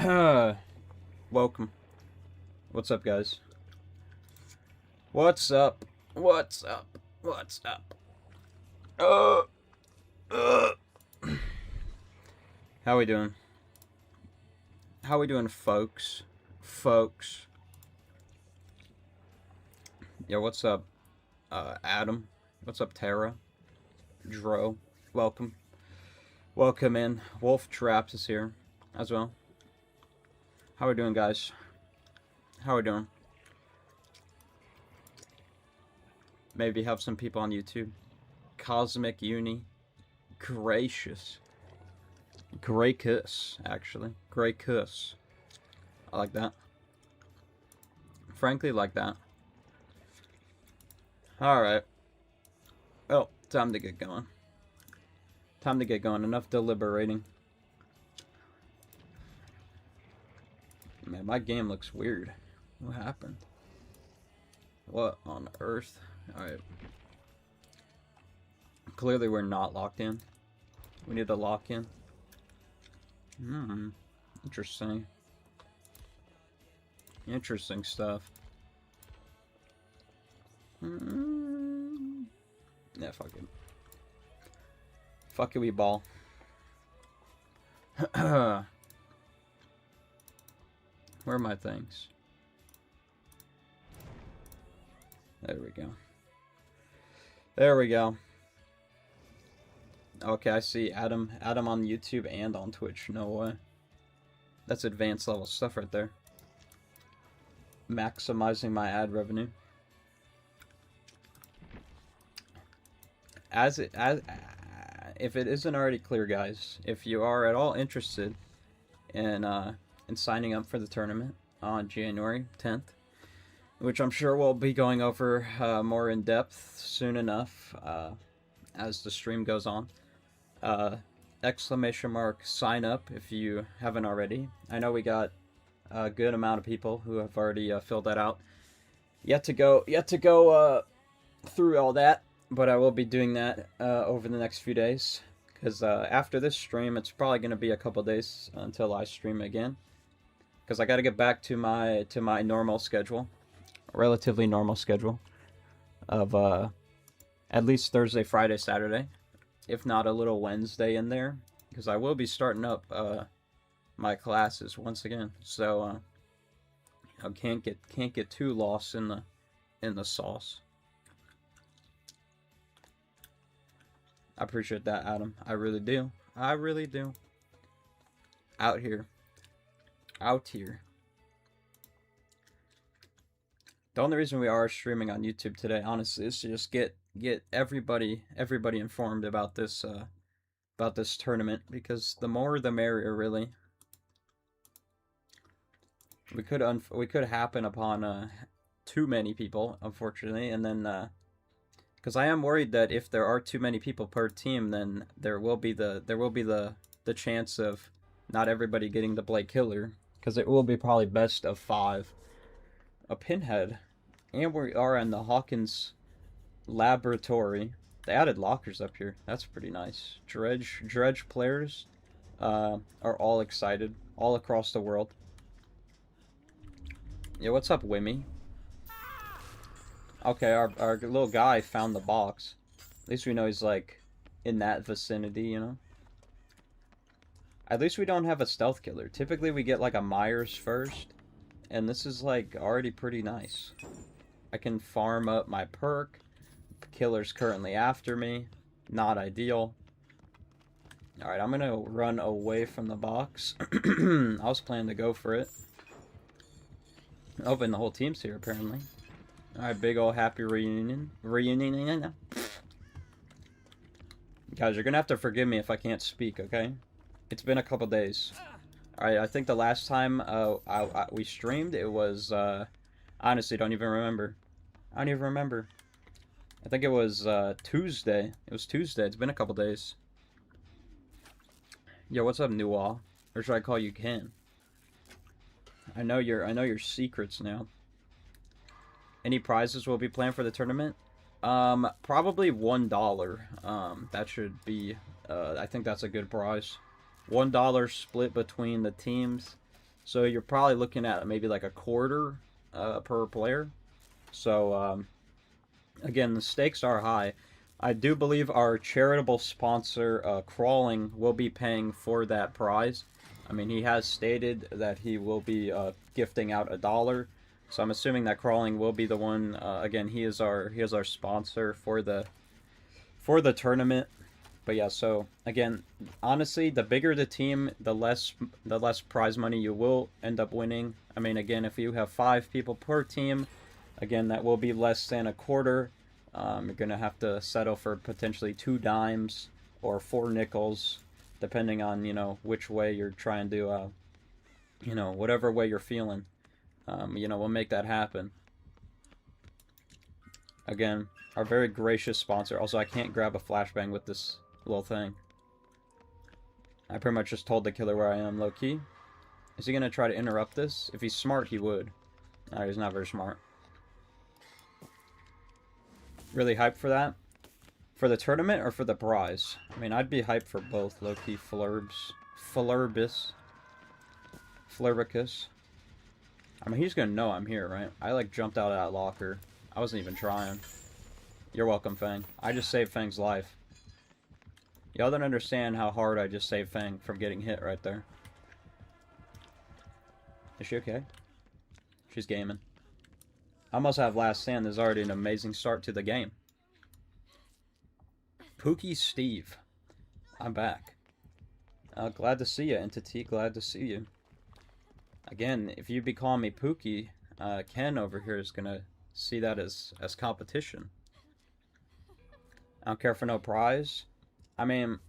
Welcome. What's up, guys? What's up? What's up? What's up? Uh. How we doing? How we doing, folks? Folks. Yo, what's up, Adam? What's up, Tara? Dro. Welcome. Welcome in. Wolf Traps is here as well. How we doing, guys? How we doing? Maybe have some people on YouTube. Cosmic Uni. Gracious. Gracus, actually. Gracus. I like that. Frankly, like that. Alright. Well, time to get going. Time to get going. Enough deliberating. Man, my game looks weird. What happened? What on earth? Alright. Clearly we're not locked in. We need to lock in. Interesting. Interesting stuff. Yeah, fuck it. Fuck it, we ball. Where are my things? There we go. There we go. Okay, I see Adam on YouTube and on Twitch. No way. That's advanced level stuff right there. Maximizing my ad revenue. If it isn't already clear, guys, if you are at all interested in signing up for the tournament on January 10th, which I'm sure we'll be going over more in depth soon enough as the stream goes on. Exclamation mark sign up if you haven't already. I know we got a good amount of people who have already filled that out. Yet to go through all that, but I will be doing that over the next few days. Because after this stream, it's probably going to be a couple days until I stream again. Because I got to get back to my normal schedule, relatively normal schedule, of at least Thursday, Friday, Saturday, if not a little Wednesday in there, because I will be starting up my classes once again. So I can't get too lost in the sauce. I appreciate that, Adam. I really do. I really do. Out here. The only reason we are streaming on YouTube today, honestly, is to just get everybody informed about this tournament, because the more the merrier, really. We could happen upon too many people, unfortunately, and then because I am worried that if there are too many people per team, then there will be the chance of not everybody getting the Blake Killer, because it will be probably best of 5. A pinhead, and we are in the Hawkins laboratory. They added lockers up here. That's pretty nice. Dredge players are all excited all across the world. Yeah, what's up, Wimmy? Okay, our little guy found the box. At least we know he's like in that vicinity, you know. At least we don't have a stealth killer. Typically we get like a Myers first, and this is like already pretty nice. I can farm up my perk. Killer's currently after me. Not ideal. Alright, I'm gonna run away from the box. I was planning to go for it. Oh, and the whole team's here apparently. Alright, big ol' happy reunion. Guys, you're gonna have to forgive me if I can't speak, okay? It's been a couple days. Alright, I think the last time we streamed, it was, honestly, don't even remember. I don't even remember. I think it was Tuesday. It was Tuesday. It's been a couple days. Yo, what's up, Nuwa? Or should I call you Ken? I know your secrets now. Any prizes will be planned for the tournament? Probably $1. That should be, I think that's a good prize. $1 split between the teams. So you're probably looking at maybe like a quarter per player. So again, the stakes are high. I do believe our charitable sponsor, Crawling, will be paying for that prize. I mean, he has stated that he will be gifting out $1. So I'm assuming that Crawling will be the one. Again, he is our sponsor for the tournament. But yeah, so again, honestly, the bigger the team, the less prize money you will end up winning. I mean, again, if you have 5 people per team, again, that will be less than a quarter. You're gonna have to settle for potentially 2 dimes or 4 nickels, depending on which way you're trying to whatever way you're feeling. We'll make that happen. Again, our very gracious sponsor. Also, I can't grab a flashbang with this little thing. I pretty much just told the killer where I am, low-key. Is he going to try to interrupt this? If he's smart, he would. No, he's not very smart. Really hyped for that? For the tournament or for the prize? I mean, I'd be hyped for both, low-key. Flurbicus. I mean, he's going to know I'm here, right? I, like, jumped out of that locker. I wasn't even trying. You're welcome, Fang. I just saved Fang's life. Y'all don't understand how hard I just saved Fang from getting hit right there. Is she okay? She's gaming. I almost have last stand. There's already an amazing start to the game. Pookie Steve. I'm back. Glad to see you, Entity. Glad to see you. Again, if you be calling me Pookie, Ken over here is going to see that as competition. I don't care for no prize. I mean,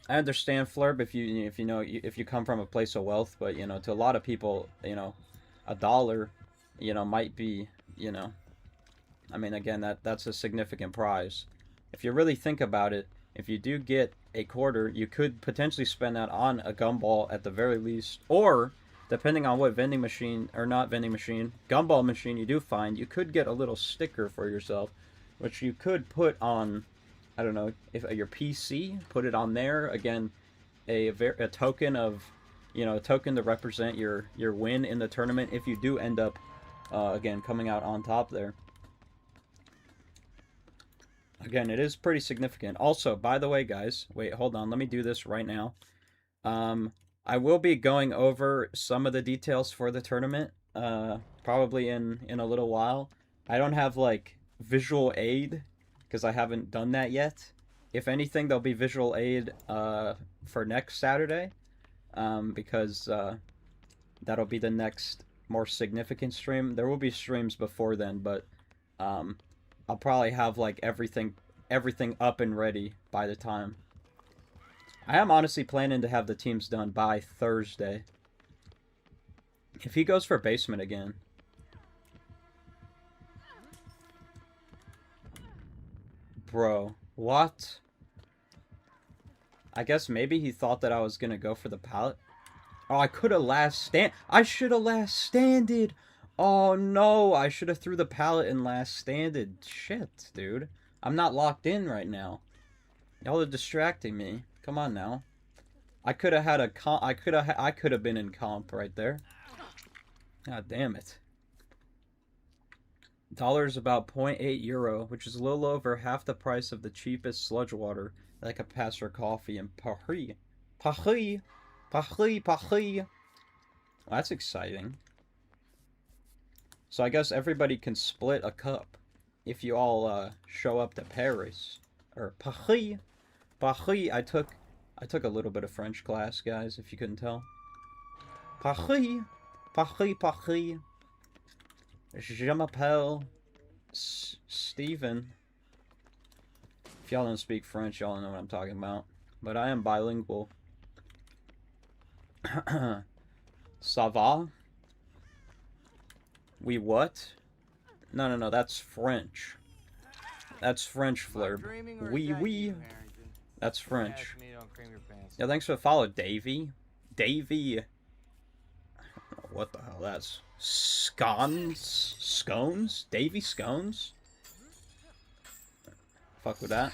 I understand, Flurb, if you come from a place of wealth, but to a lot of people, $1, might be, I mean, again, that's a significant prize. If you really think about it, if you do get a quarter, you could potentially spend that on a gumball at the very least, or depending on what gumball machine you do find, you could get a little sticker for yourself, which you could put on, I don't know, if your PC, put it on there. Again, a token of, a token to represent your win in the tournament if you do end up, again, coming out on top there. Again, it is pretty significant. Also, by the way, guys, wait, hold on, let me do this right now. I will be going over some of the details for the tournament, probably in a little while. I don't have, like, visual aid, because I haven't done that yet. If anything, there'll be visual aid for next Saturday, because that'll be the next more significant stream. There will be streams before then, but I'll probably have like everything up and ready by the time. I am honestly planning to have the teams done by Thursday. If he goes for basement again. Bro, what? I guess maybe he thought that I was gonna go for the pallet. Oh, I could have I should have last standed. Oh no, I should have threw the pallet and last standed. Shit, dude. I'm not locked in right now. Y'all are distracting me. Come on now. I could have had a comp. I could have been in comp right there. God damn it. Dollar is about 0.8 euro, which is a little over half the price of the cheapest sludge water that I could pass for coffee in Paris. Paris. Well, that's exciting. So I guess everybody can split a cup if you all show up to Paris or Paris. Paris. I took a little bit of French class, guys, if you couldn't tell. Paris. Paris. Je m'appelle Steven. If y'all don't speak French, y'all know what I'm talking about. But I am bilingual. Ça va? We what? No, that's French. That's French, Flurb. Oui. That's French. Yeah, thanks for the follow, Davey. Davey. I don't know what the hell that's. Scones? Scones? Davey Scones? Fuck with that.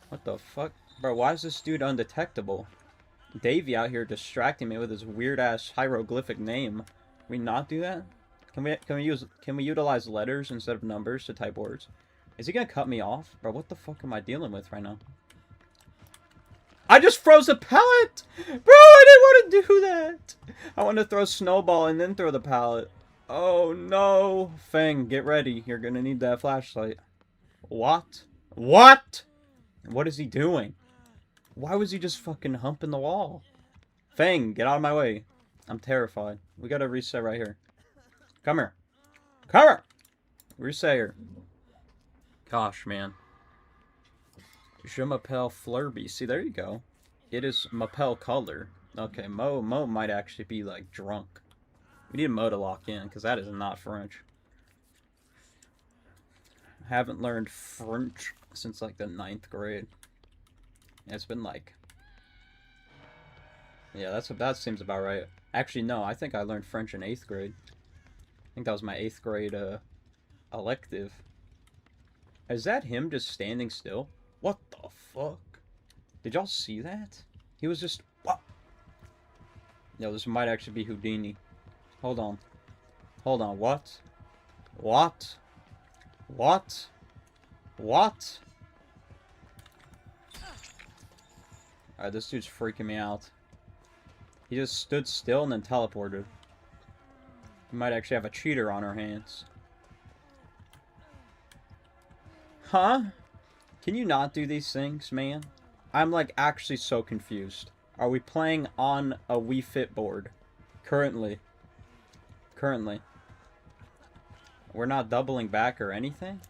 What the fuck? Bro, why is this dude undetectable? Davey out here distracting me with his weird ass hieroglyphic name. Can we not do that? Can we utilize letters instead of numbers to type words? Is he gonna cut me off? Bro, what the fuck am I dealing with right now? I just froze a pallet! Bro, I didn't want to do that! I want to throw Snowball and then throw the pallet. Oh no. Fang, get ready. You're gonna need that flashlight. What? What? What is he doing? Why was he just fucking humping the wall? Fang, get out of my way. I'm terrified. We gotta reset right here. Come here. Come here! Reset here. Gosh, man. Je m'appelle Flurby. See, there you go. It is m'appelle color. Okay, Mo might actually be, like, drunk. We need Mo to lock in, because that is not French. I haven't learned French since, like, the 9th grade. It's been, like... Yeah, that seems about right. Actually, no, I think I learned French in 8th grade. I think that was my 8th grade, elective. Is that him just standing still? What the fuck? Did y'all see that? He was just... What? Yo, this might actually be Houdini. Hold on. Hold on, what? What? What? What? Alright, this dude's freaking me out. He just stood still and then teleported. We might actually have a cheater on our hands. Huh? Can you not do these things, man? I'm, like, actually so confused. Are we playing on a Wii Fit board? Currently. Currently. We're not doubling back or anything?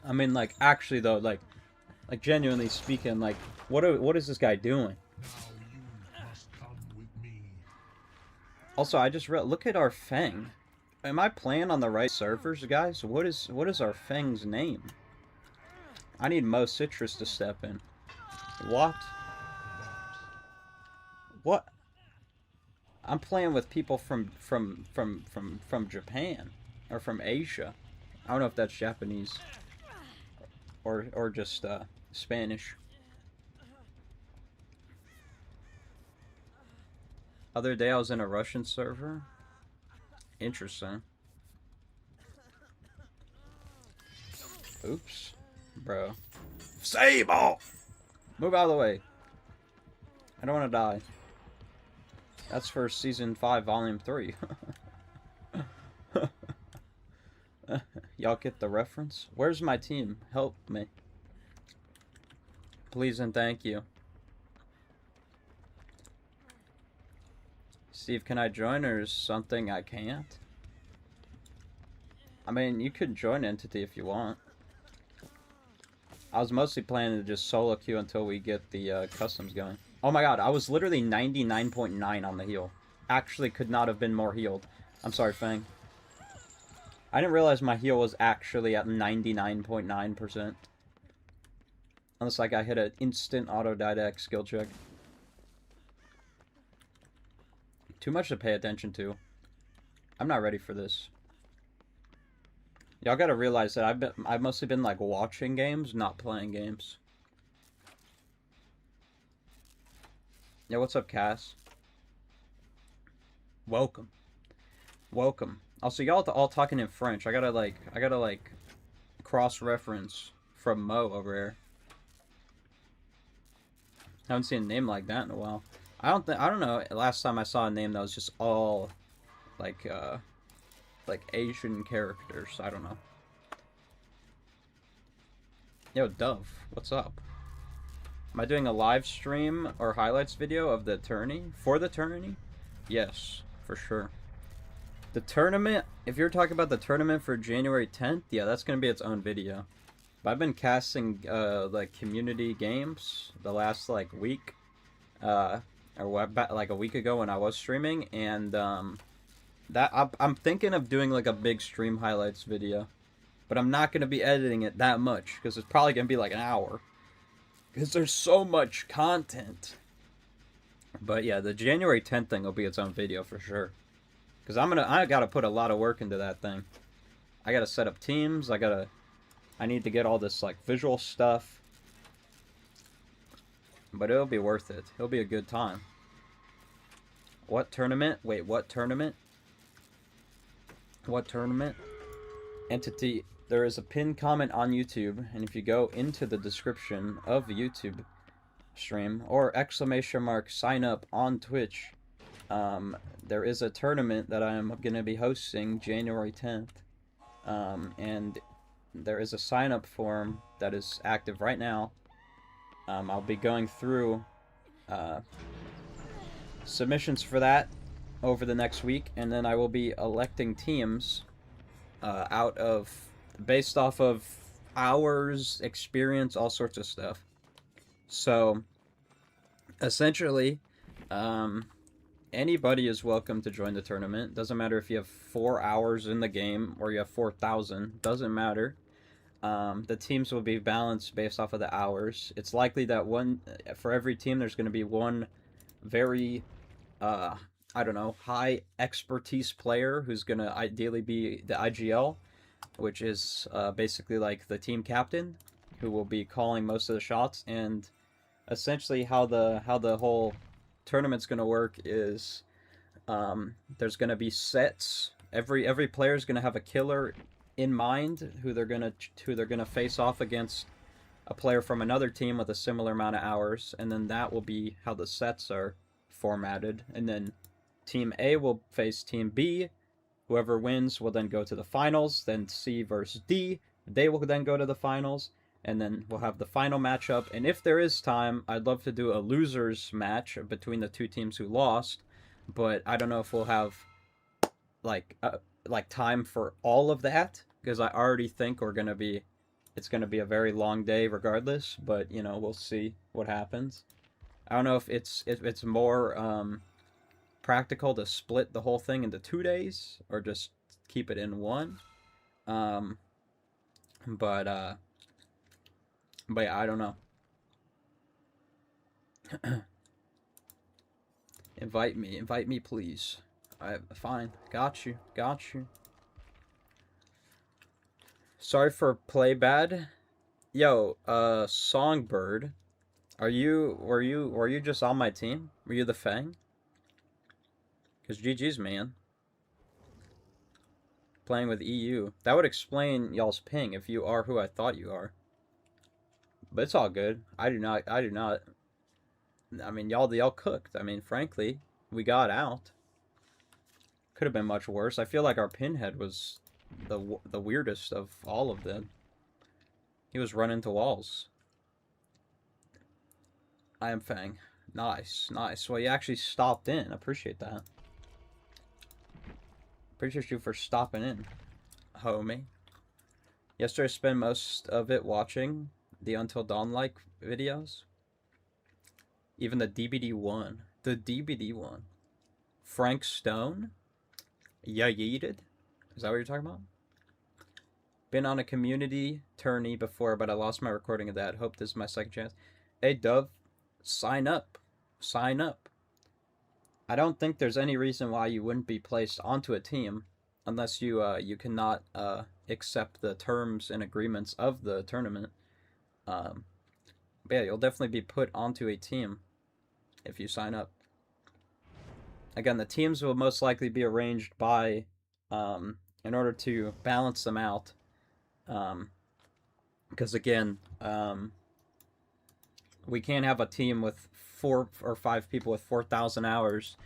I mean, like, actually, though, like genuinely speaking, like, what is this guy doing? Also, I just look at our Fang. Am I playing on the right servers, guys? What is our Fang's name? I need Mo Citrus to step in. What? What? I'm playing with people from Japan or from Asia. I don't know if that's Japanese or just Spanish. Other day I was in a Russian server. Interesting. Oops. Bro. Sable! Move out of the way. I don't want to die. That's for Season 5, Volume 3. Y'all get the reference? Where's my team? Help me. Please and thank you. Steve, can I join or is something I can't? I mean, you could join Entity if you want. I was mostly planning to just solo queue until we get the customs going. Oh my god, I was literally 99.9 on the heal. Actually could not have been more healed. I'm sorry, Fang. I didn't realize my heal was actually at 99.9%. Unless like I hit an instant autodidact skill check. Too much to pay attention to. I'm not ready for this. Y'all gotta realize that I've mostly been like watching games, not playing games. Yeah, what's up, Cass? Welcome. Welcome. Also, y'all all talking in French. I gotta like cross-reference from Mo over here. Haven't seen a name like that in a while. I don't know. Last time I saw a name that was just all like Asian characters. I don't know. Yo, Dove, what's up? Am I doing a live stream or highlights video of the tourney? For the tourney? Yes, for sure. The tournament, if you're talking about the tournament for January 10th, yeah, that's going to be its own video. But I've been casting, like, community games the last, like, week. Or like a week ago when I was streaming, and, I'm thinking of doing, like, a big stream highlights video. But I'm not going to be editing it that much, because it's probably going to be, like, an hour. Because there's so much content. But, yeah, the January 10th thing will be its own video for sure. Because I gotta put a lot of work into that thing. I gotta set up teams, I need to get all this, like, visual stuff. But it'll be worth it. It'll be a good time. What tournament? Wait, what tournament? What tournament? Entity. There is a pinned comment on YouTube, and if you go into the description of the YouTube stream, or ! sign up on Twitch, there is a tournament that I'm going to be hosting January 10th. And there is a sign-up form that is active right now. I'll be going through submissions for that over the next week, and then I will be electing teams based off of hours, experience, all sorts of stuff. So, essentially, anybody is welcome to join the tournament. Doesn't matter if you have 4 hours in the game or you have 4,000. Doesn't matter. The teams will be balanced based off of the hours. It's likely that for every team there's going to be one very, I don't know, high expertise player who's going to ideally be the IGL, which is basically like the team captain, who will be calling most of the shots. And essentially how the whole tournament's going to work is there's going to be sets. Every player is going to have a killer in mind who they're gonna face off against a player from another team with a similar amount of hours, and then that will be how the sets are formatted. And then Team A will face Team B. Whoever wins will then go to the finals. Then C versus D. They will then go to the finals, and then we'll have the final matchup. And if there is time, I'd love to do a losers match between the two teams who lost, but I don't know if we'll have like time for all of that, because I already think it's gonna be a very long day regardless. But you know, we'll see what happens. I don't know if it's more practical to split the whole thing into 2 days or just keep it in one. But yeah, I don't know. Invite me, please. Fine. Got you. Sorry for play bad. Yo, Songbird, were you just on my team? Were you the Fang? Cause GG's, man. Playing with EU. That would explain y'all's ping if you are who I thought you are. But it's all good. I do not. I mean, y'all cooked. I mean, frankly, we got out. Could have been much worse. I feel like our pinhead was the weirdest of all of them. He was running into walls. I am Fang. Nice. Well, you actually stopped in. Appreciate that. Appreciate you for stopping in, homie. Yesterday I spent most of it watching the Until Dawn-like videos. Even the DBD one. The DBD one. Frank Stone? Ya yeeted? Is that what you're talking about? Been on a community tourney before, but I lost my recording of that. Hope this is my second chance. Hey, Dove, sign up. I don't think there's any reason why you wouldn't be placed onto a team unless you cannot accept the terms and agreements of the tournament. But yeah, you'll definitely be put onto a team if you sign up. Again, the teams will most likely be arranged by, in order to balance them out, because again, we can't have a team with 4 or 5 people with 4,000 hours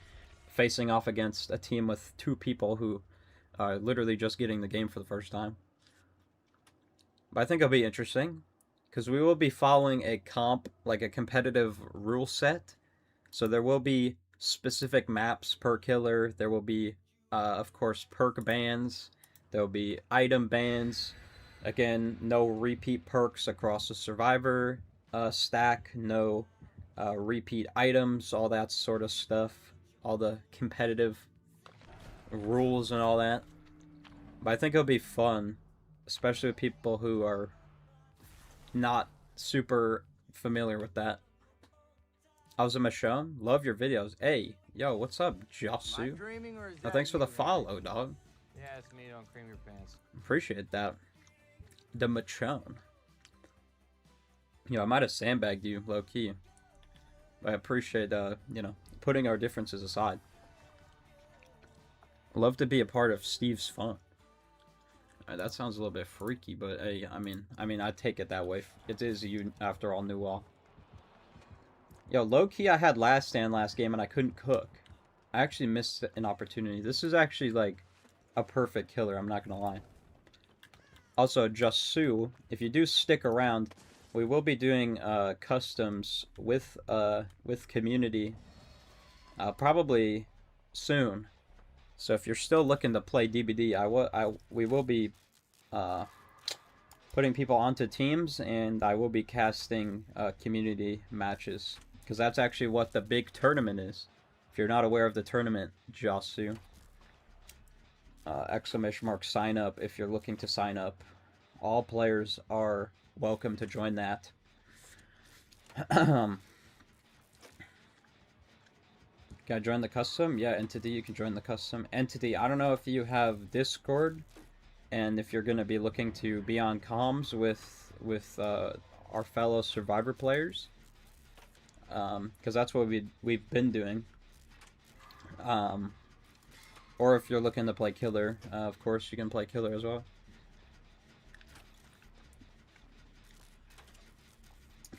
facing off against a team with 2 people who are literally just getting the game for the first time. But I think it'll be interesting, because we will be following a competitive rule set. So there will be specific maps per killer. There will be, of course, perk bans. There will be item bans. Again, no repeat perks across the survivor stack. No repeat items. All that sort of stuff. All the competitive rules and all that. But I think it'll be fun, especially with people who are not super familiar with that. How's it, Michonne? Love your videos. Hey, yo, what's up, Josu? Oh, thanks for the follow, dog. Yeah, it's me. Don't cream your pants. Appreciate that. The Michonne. Yo, I might have sandbagged you, low key. I appreciate, you know, putting our differences aside. Love to be a part of Steve's fun. That sounds a little bit freaky, but hey, I mean, I take it that way. It is you, after all, new wall. Yo, low-key, I had last stand last game, and I couldn't cook. I actually missed an opportunity. This is actually, like, a perfect killer, I'm not gonna lie. Also, just Sue, if you do stick around, we will be doing customs with community probably soon. So if you're still looking to play DBD, we will be putting people onto teams, and I will be casting community matches, because that's actually what the big tournament is. If you're not aware of the tournament, Jasu. Exclamation mark sign up if you're looking to sign up. All players are welcome to join that. Can I join the custom? Yeah, Entity, you can join the custom. Entity, I don't know if you have Discord, and if you're going to be looking to be on comms with our fellow Survivor players. Because that's what we've been doing. Or if you're looking to play Killer, of course you can play Killer as well.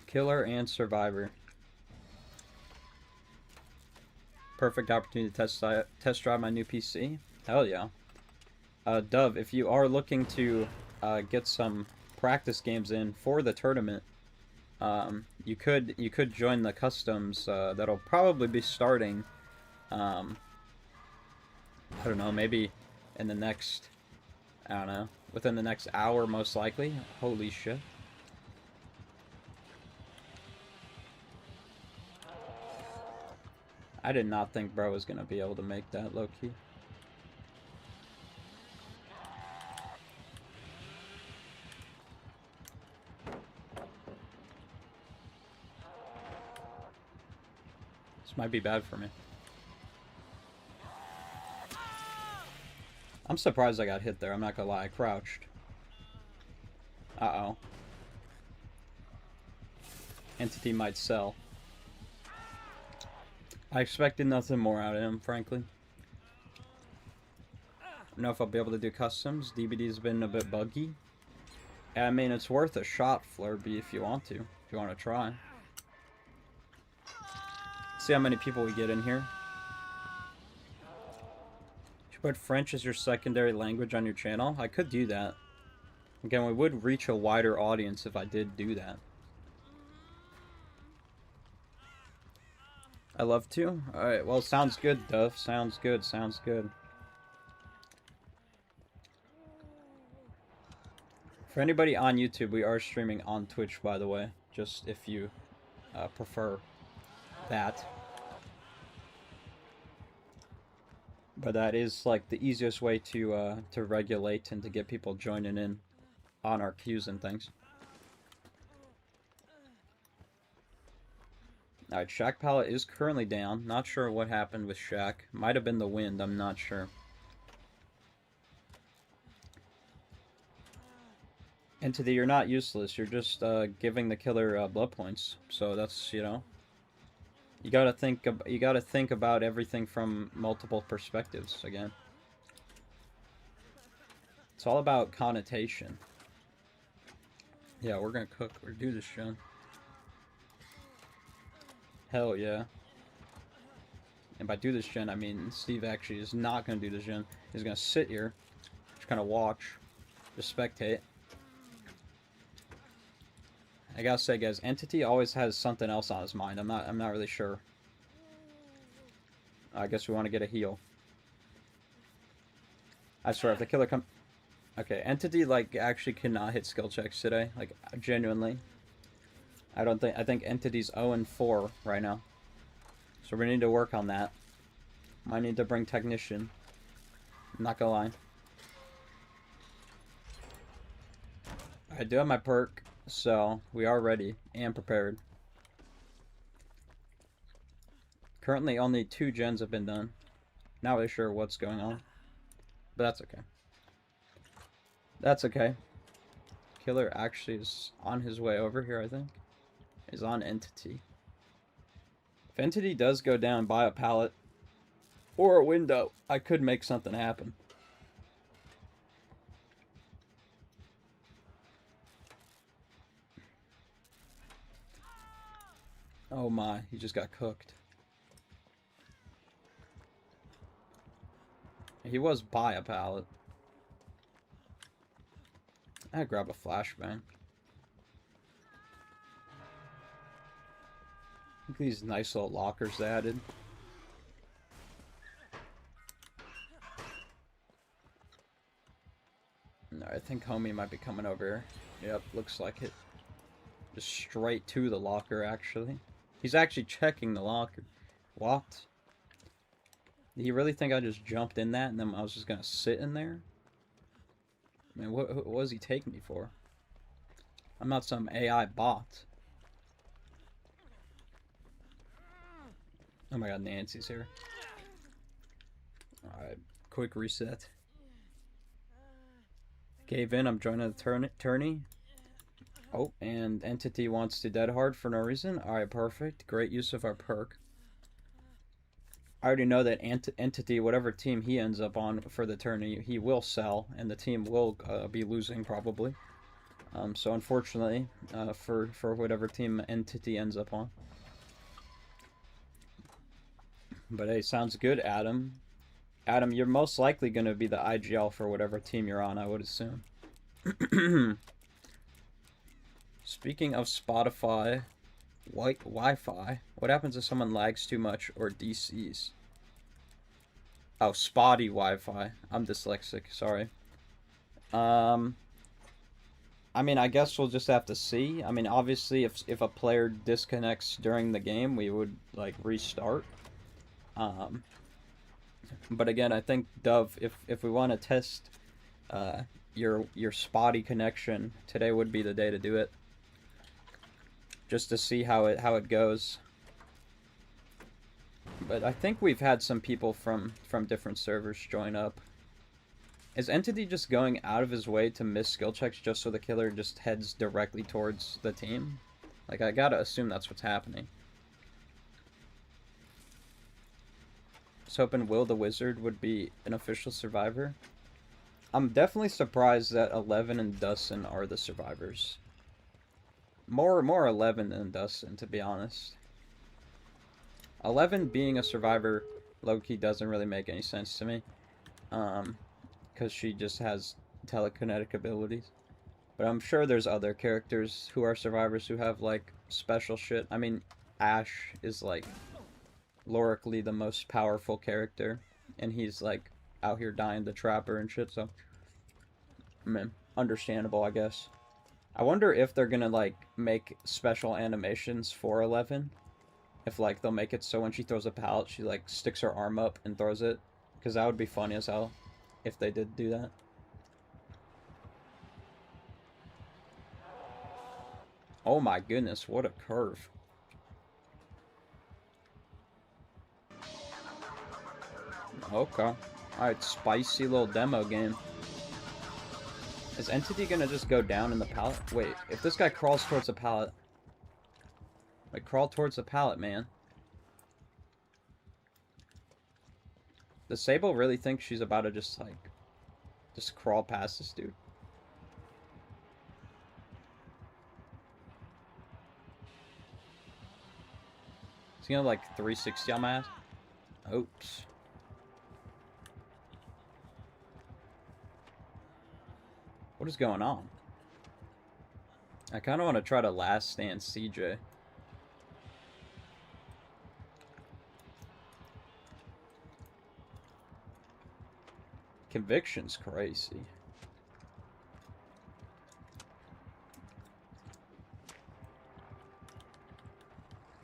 Killer and Survivor. Perfect opportunity to test drive my new PC. Hell yeah. Dove, if you are looking to get some practice games in for the tournament, you could join the customs that'll probably be starting. I don't know, maybe in the next, I don't know, within the next hour most likely. Holy shit. I did not think bro was gonna be able to make that low-key. This might be bad for me. I'm surprised I got hit there, I'm not gonna lie, I crouched. Uh-oh. Entity might sell. I expected nothing more out of him, frankly. I don't know if I'll be able to do customs. DBD's been a bit buggy. I mean, it's worth a shot, Flurby, if you want to. If you want to try. See how many people we get in here. You put French as your secondary language on your channel? I could do that. Again, we would reach a wider audience if I did do that. I love to? Alright, well, sounds good, Duff. Sounds good, sounds good. For anybody on YouTube, we are streaming on Twitch, by the way. Just if you prefer that. But that is, like, the easiest way to regulate and to get people joining in on our queues and things. Alright, Shack Pallet is currently down. Not sure what happened with Shack. Might have been the wind, I'm not sure. Entity, you're not useless. You're just giving the killer blood points. So that's, you know, you gotta think about everything from multiple perspectives again. It's all about connotation. Yeah, we're gonna cook or do this, John. Hell yeah. And by do this gen, I mean Steve actually is not going to do this gen. He's going to sit here, just kind of watch, just spectate. I gotta say, guys, Entity always has something else on his mind. I'm not really sure. I guess we want to get a heal. I swear, if the killer come... Okay, Entity, like, actually cannot hit skill checks today. Like, genuinely. I think Entity's 0-4 right now. So we need to work on that. Might need to bring Technician. I'm not gonna lie. I do have my perk, so we are ready and prepared. Currently only 2 gens have been done. Not really sure what's going on. But that's okay. That's okay. Killer actually is on his way over here, I think. Is on Entity. If Entity does go down by a pallet or a window, I could make something happen. Oh my, he just got cooked. He was by a pallet. I'd grab a flashbang. Look at these nice little lockers they added. No, I think homie might be coming over here. Yep, looks like it. Just straight to the locker, actually. He's actually checking the locker. What? Did he really think I just jumped in that and then I was just gonna sit in there? I mean, what was he taking me for? I'm not some AI bot. Oh my god, Nancy's here. Alright, quick reset. Gave in, I'm joining the tourney. Oh, and Entity wants to dead hard for no reason. Alright, perfect. Great use of our perk. I already know that Entity, whatever team he ends up on for the tourney, he will sell, and the team will be losing probably. So unfortunately, for whatever team Entity ends up on. But hey, sounds good, Adam. Adam, you're most likely going to be the IGL for whatever team you're on, I would assume. Speaking of Spotify, Wi-Fi, what happens if someone lags too much or DCs? Oh, spotty Wi-Fi. I'm dyslexic, sorry. I mean, I guess we'll just have to see. I mean, obviously, if a player disconnects during the game, we would, like, restart. But again, I think, Dove, if we want to test your spotty connection, today would be the day to do it. Just to see how it goes. But I think we've had some people from different servers join up. Is Entity just going out of his way to miss skill checks just so the killer just heads directly towards the team? Like, I gotta assume that's what's happening. I was hoping Will the Wizard would be an official survivor. I'm definitely surprised that 11 and Dustin are the survivors. More 11 than Dustin, to be honest. 11 being a survivor, low-key doesn't really make any sense to me. Because she just has telekinetic abilities. But I'm sure there's other characters who are survivors who have, like, special shit. I mean, Ash is, like, lorically the most powerful character. And he's, like, out here dying the trapper and shit, so... I mean, understandable, I guess. I wonder if they're gonna, like, make special animations for 11. If, like, they'll make it so when she throws a pallet, she, like, sticks her arm up and throws it. Because that would be funny as hell if they did do that. Oh my goodness, what a curve. Okay. Alright, spicy little demo game. Is Entity gonna just go down in the pallet? Wait, if this guy crawls towards the pallet... Like, crawl towards the pallet, man. Does Sable really think she's about to just, like... Just crawl past this dude? Is he gonna, like, 360 on my ass? Oops. What is going on? I kind of want to try to last stand CJ. Conviction's crazy.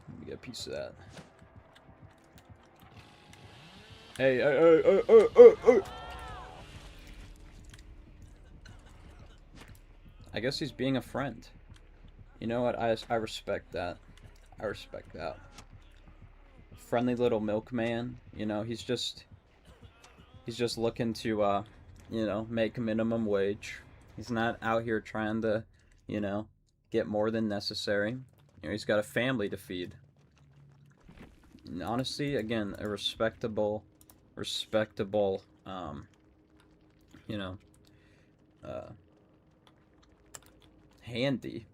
Let me get a piece of that. Hey. I guess he's being a friend. You know what? I respect that. I respect that. Friendly little milkman. You know, he's just looking to, you know, make minimum wage. He's not out here trying to, you know, get more than necessary. You know, he's got a family to feed. honestly, again, a respectable, you know, uh, handy.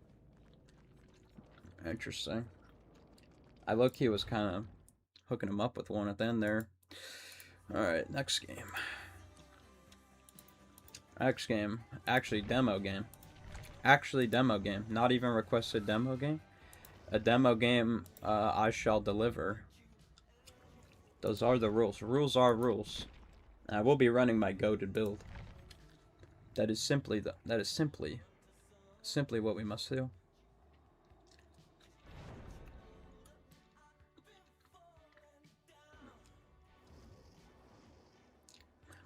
Interesting. I low-key was kind of hooking him up with one at the end there. Alright, next game. Next game. Actually, demo game. Actually, demo game. Not even requested demo game. A demo game I shall deliver. Those are the rules. Rules are rules. I will be running my goated build. That is simply simply what we must do.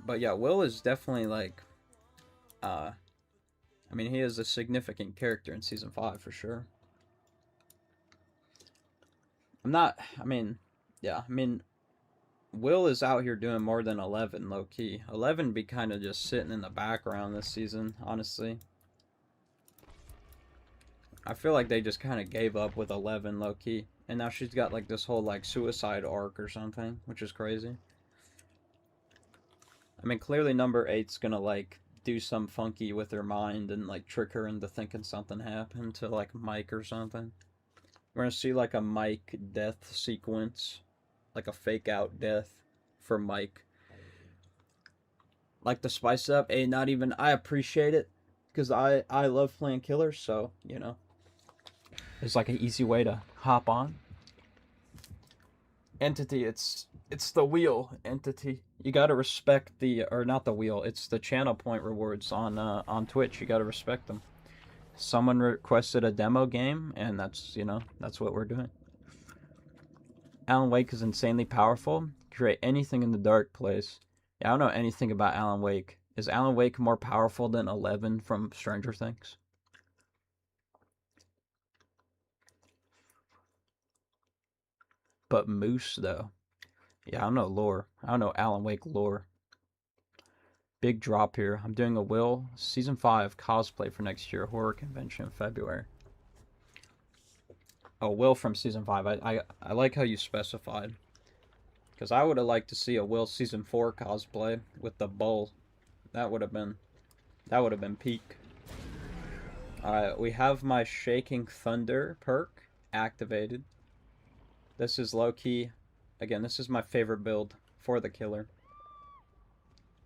But yeah, Will is definitely like I mean, he is a significant character in season 5 for sure. I mean, Will is out here doing more than 11 low key. 11 be kind of just sitting in the background this season, honestly. I feel like they just kind of gave up with 11 low key. And now she's got like this whole like suicide arc or something, which is crazy. I mean, clearly number 8's gonna like do some funky with her mind and like trick her into thinking something happened to like Mike or something. We're gonna see like a Mike death sequence, like a fake out death for Mike. Like to spice up, not even I appreciate it because I love playing killers, so you know, it's like an easy way to hop on. Entity, it's the wheel entity. You gotta respect the, or not the wheel. It's the channel point rewards on Twitch. You gotta respect them. Someone requested a demo game, and that's, you know, that's what we're doing. Alan Wake is insanely powerful. Create anything in the dark place. Yeah, I don't know anything about Alan Wake. Is Alan Wake more powerful than 11 from Stranger Things? But Moose, though. Yeah, I don't know lore. I don't know Alan Wake lore. Big drop here. I'm doing a Will Season 5 cosplay for next year. Horror convention in February. Oh, Will from Season 5. I like how you specified. Because I would have liked to see a Will Season 4 cosplay with the bull. That would have been peak. Alright, we have my Shaking Thunder perk activated. This is low-key. Again, this is my favorite build for the killer.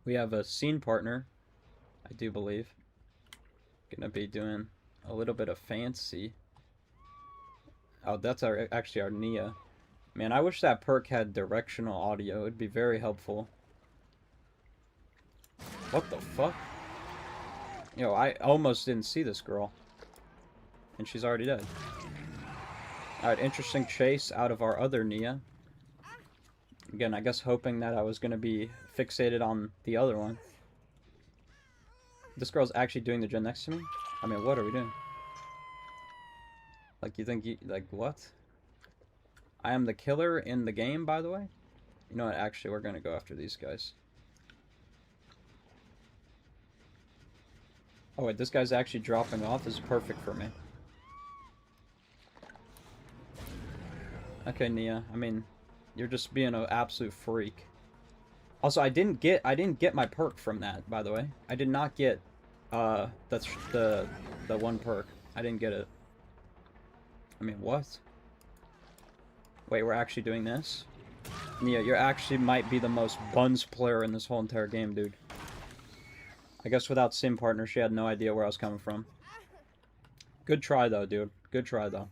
We have a scene partner, I do believe. Gonna be doing a little bit of fancy. Oh, that's actually our Nia. Man, I wish that perk had directional audio. It'd be very helpful. What the fuck? Yo, I almost didn't see this girl. And she's already dead. Alright, interesting chase out of our other Nia. Again, I guess hoping that I was going to be fixated on the other one. This girl's actually doing the gen next to me? I mean, what are we doing? Like, you think like, what? I am the killer in the game, by the way? You know what, actually, we're going to go after these guys. Oh, wait, this guy's actually dropping off. This is perfect for me. Okay, Nia, I mean, you're just being an absolute freak. Also, I didn't get my perk from that, by the way. I did not get that's the one perk. I didn't get it. I mean, what? Wait, we're actually doing this? Nia, you actually might be the most buns player in this whole entire game, dude. I guess without sim partner, she had no idea where I was coming from. Good try, though, dude. Good try, though.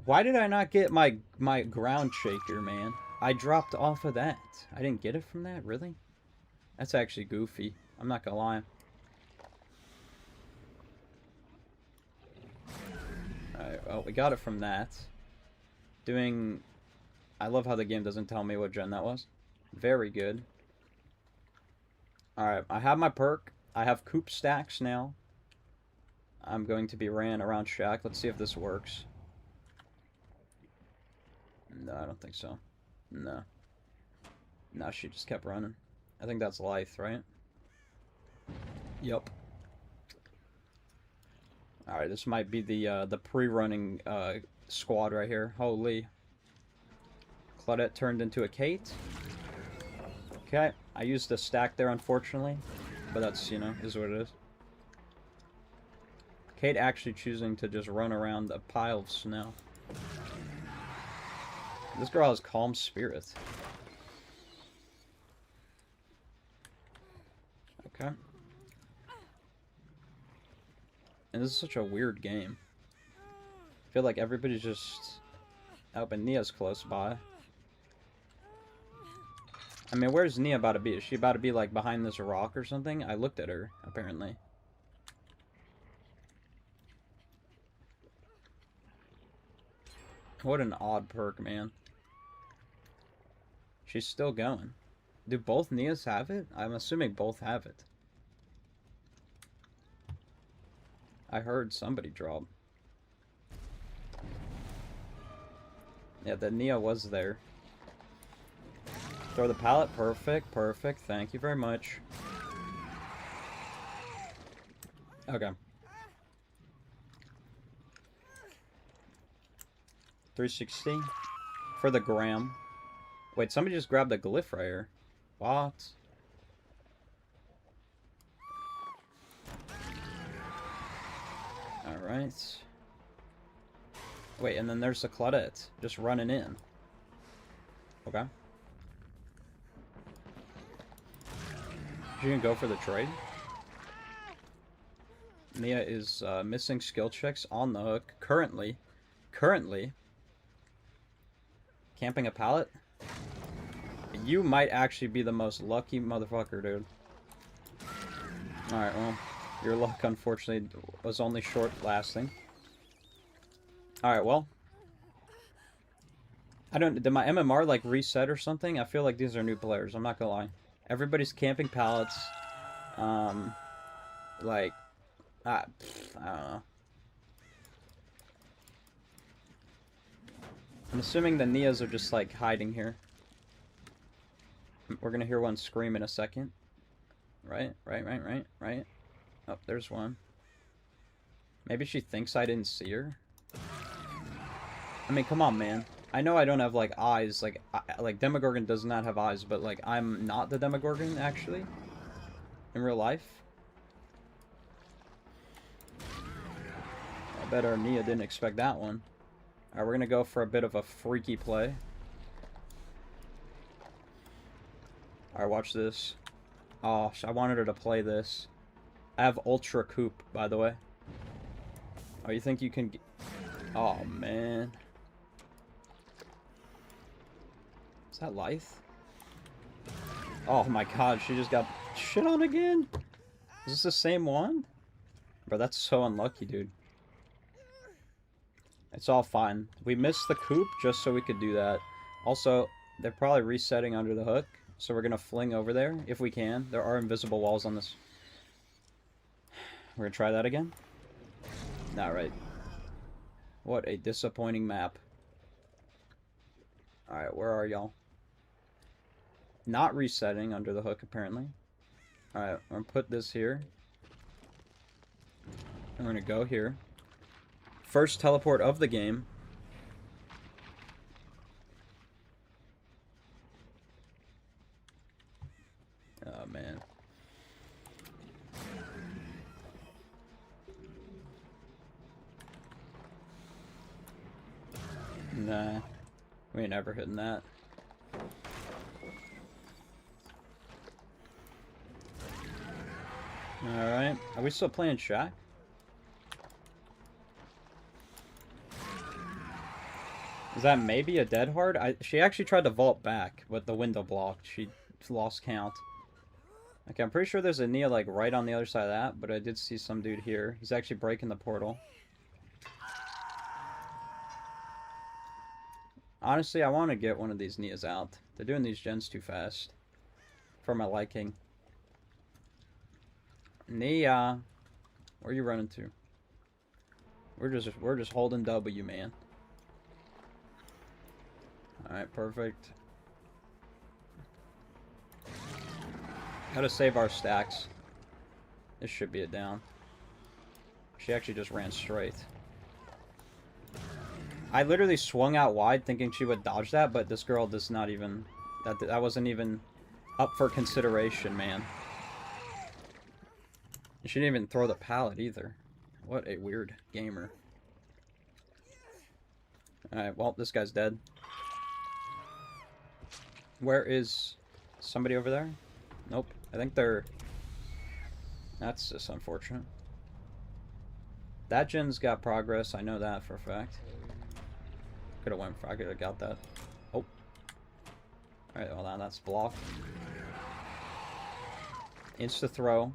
Why did I not get my ground shaker, man? I dropped off of that. I didn't get it from that? Really? That's actually goofy. I'm not gonna lie. Alright, well, we got it from that. Doing... I love how the game doesn't tell me what gen that was. Very good. Alright, I have my perk. I have coop stacks now. I'm going to be ran around Shack. Let's see if this works. No, I don't think so. No. No, she just kept running. I think that's Lythe, right? Yup. Alright, this might be the pre-running squad right here. Holy. Claudette turned into a Kate. Okay, I used a stack there, unfortunately. But that's, you know, is what it is. Kate actually choosing to just run around a pile of snow. This girl has calm spirit. Okay. And this is such a weird game. I feel like everybody's just... Oh, but Nia's close by. I mean, where's Nia about to be? Is she about to be, like, behind this rock or something? I looked at her, apparently. What an odd perk, man. She's still going. Do both Nias have it? I'm assuming both have it. I heard somebody drop. Yeah, the Nia was there. Throw the pallet. Perfect, perfect. Thank you very much. Okay. 360 for the gram. Wait, somebody just grabbed a glyph right here. What? Alright. Wait, and then there's the Claudette just running in. Okay. She gonna go for the trade? Nia is missing skill checks on the hook. Currently. Camping a pallet? You might actually be the most lucky motherfucker, dude. Alright, well, your luck, unfortunately, was only short-lasting. Alright, well. Did my MMR, like, reset or something? I feel like these are new players, I'm not gonna lie. Everybody's camping pallets. Like, I don't know. I'm assuming the Nias are just, like, hiding here. We're gonna hear one scream in a second. Right? Oh, there's one. Maybe she thinks I didn't see her? I mean, come on, man. I know I don't have, like, eyes. Like Demogorgon does not have eyes, but, like, I'm not the Demogorgon, actually. In real life. I bet our Nia didn't expect that one. Alright, we're gonna go for a bit of a freaky play. Alright, watch this. Oh, I wanted her to play this. I have Ultra Coop, by the way. Oh, you think you can... Oh, man. Is that Lithe? Oh my god, she just got shit on again? Is this the same one? Bro, that's so unlucky, dude. It's all fine. We missed the coop just so we could do that. Also, they're probably resetting under the hook. So we're going to fling over there, if we can. There are invisible walls on this. We're going to try that again? Alright. What a disappointing map. Alright, where are y'all? Not resetting under the hook, apparently. Alright, I'm going to put this here. I'm going to go here. First teleport of the game. Oh, man. Nah. We ain't never hitting that. Alright. Are we still playing Shaq? Is that maybe a dead hard? She actually tried to vault back, but the window blocked. She lost count. Okay, I'm pretty sure there's a Nia, like, right on the other side of that, but I did see some dude here. He's actually breaking the portal. Honestly, I want to get one of these Nias out. They're doing these gens too fast. For my liking. Nia! Where are you running to? We're just holding W, man. Alright, perfect. Gotta save our stacks. This should be a down. She actually just ran straight. I literally swung out wide thinking she would dodge that, but this girl does not even... That wasn't even up for consideration, man. She didn't even throw the pallet either. What a weird gamer. Alright, well, this guy's dead. Where is somebody over there? Nope. I think they're... That's just unfortunate. That gen's got progress. I know that for a fact. Could have went for... I could have got that. Oh. Alright, well, now that's blocked. Insta throw.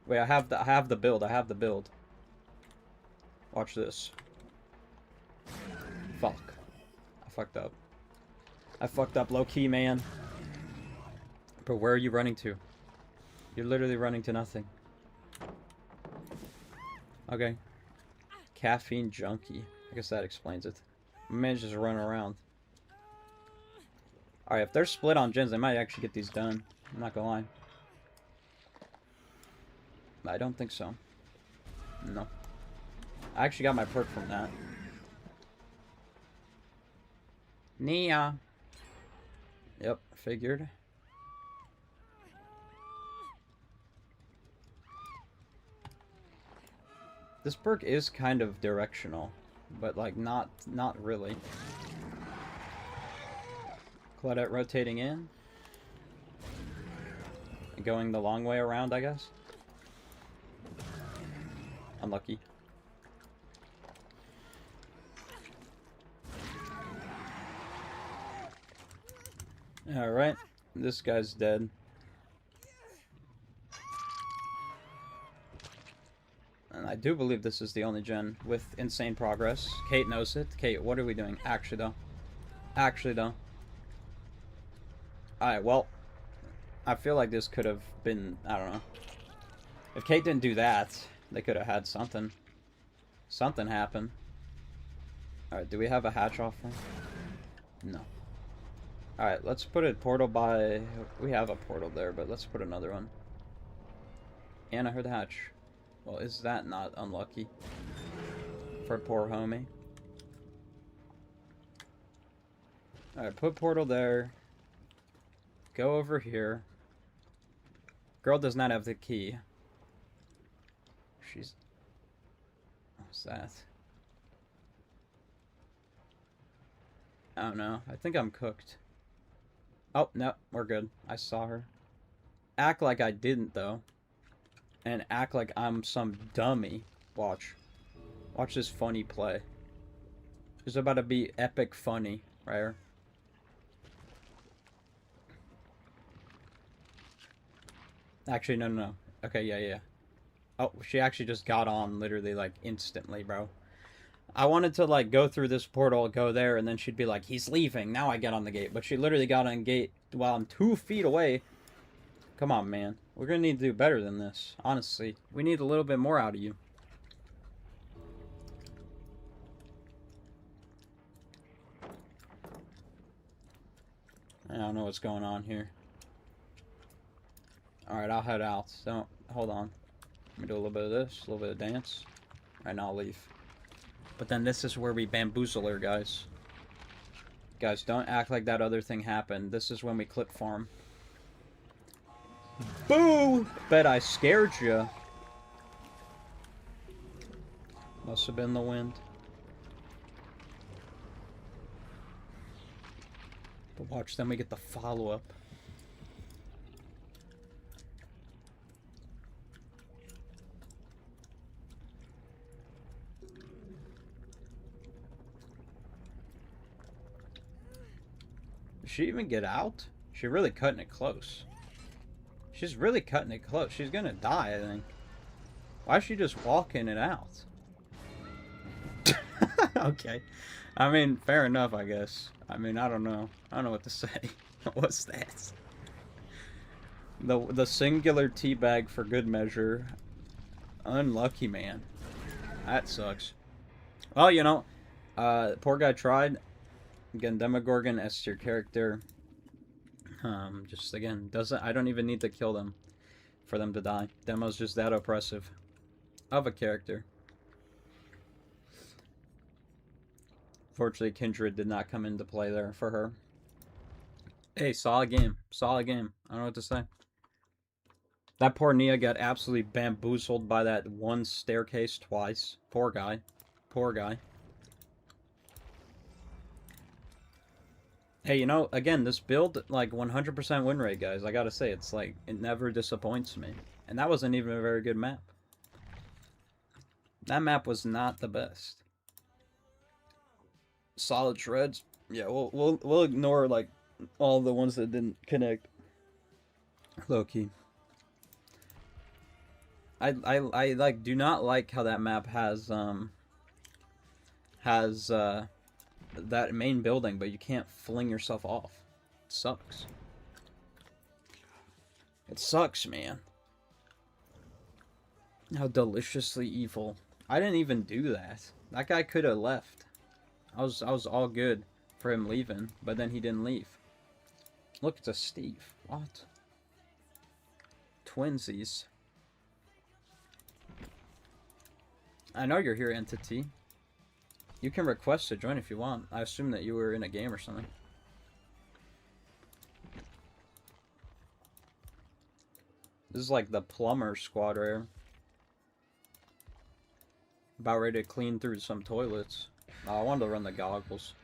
Wait, I have the build. I have the build. Watch this. Fuck. I fucked up. I fucked up low-key, man. But where are you running to? You're literally running to nothing. Okay. Caffeine junkie. I guess that explains it. My man's just running around. Alright, if they're split on gens, I might actually get these done. I'm not gonna lie. I don't think so. No. I actually got my perk from that. Nia. Yep, figured. This perk is kind of directional, but like not really. Claudette rotating in. Going the long way around, I guess. Unlucky. Alright, this guy's dead. And I do believe this is the only gen with insane progress. Kate knows it. Kate, what are we doing? Actually, though. Actually, though. Alright, well. I feel like this could have been... I don't know. If Kate didn't do that, they could have had something. Something happen. Alright, do we have a hatch offer? No. Alright, let's put a portal by... We have a portal there, but let's put another one. And I heard the hatch. Well, is that not unlucky? For poor homie. Alright, put portal there. Go over here. Girl does not have the key. She's... What's that? I don't know. I think I'm cooked. Oh, no. We're good. I saw her. Act like I didn't, though. And act like I'm some dummy. Watch. Watch this funny play. It's about to be epic funny, right here. Actually, no. Okay, yeah. Oh, she actually just got on literally, like, instantly, bro. I wanted to, like, go through this portal, go there, and then she'd be like, he's leaving. Now I get on the gate. But she literally got on gate while I'm 2 feet away. Come on, man. We're gonna need to do better than this. Honestly. We need a little bit more out of you. I don't know what's going on here. Alright, I'll head out. So, hold on. Let me do a little bit of this, a little bit of dance. Alright, now I'll leave. But then this is where we bamboozle her, guys. Guys, don't act like that other thing happened. This is when we clip farm. Boo! Bet I scared ya. Must have been the wind. But watch, then we get the follow-up. Did she even get out? She's really cutting it close. She's really cutting it close. She's gonna die, I think. Why is she just walking it out? Okay. I mean, fair enough, I guess. I mean, I don't know. I don't know what to say. What's that? The singular teabag for good measure. Unlucky, man. That sucks. Well, you know, poor guy tried. Again, Demogorgon S tier character. Just again, I don't even need to kill them for them to die. Demo's just that oppressive of a character. Fortunately, Kindred did not come into play there for her. Hey, solid game. Solid game. I don't know what to say. That poor Nia got absolutely bamboozled by that one staircase twice. Poor guy. Poor guy. Hey, you know, again, this build, like, 100% win rate, guys. I gotta say, it's like, it never disappoints me. And that wasn't even a very good map. That map was not the best. Solid shreds. Yeah, we'll ignore, like, all the ones that didn't connect. Low key. I like do not like how that map has that main building, but you can't fling yourself off. It sucks. It sucks, man. How deliciously evil. I didn't even do that. That guy could have left. I was all good for him leaving, but then he didn't leave. Look, it's a Steve. What? Twinsies. I know you're here, Entity. You can request to join if you want. I assume that you were in a game or something. This is like the plumber squad right here. About ready to clean through some toilets. Oh, I wanted to run the goggles.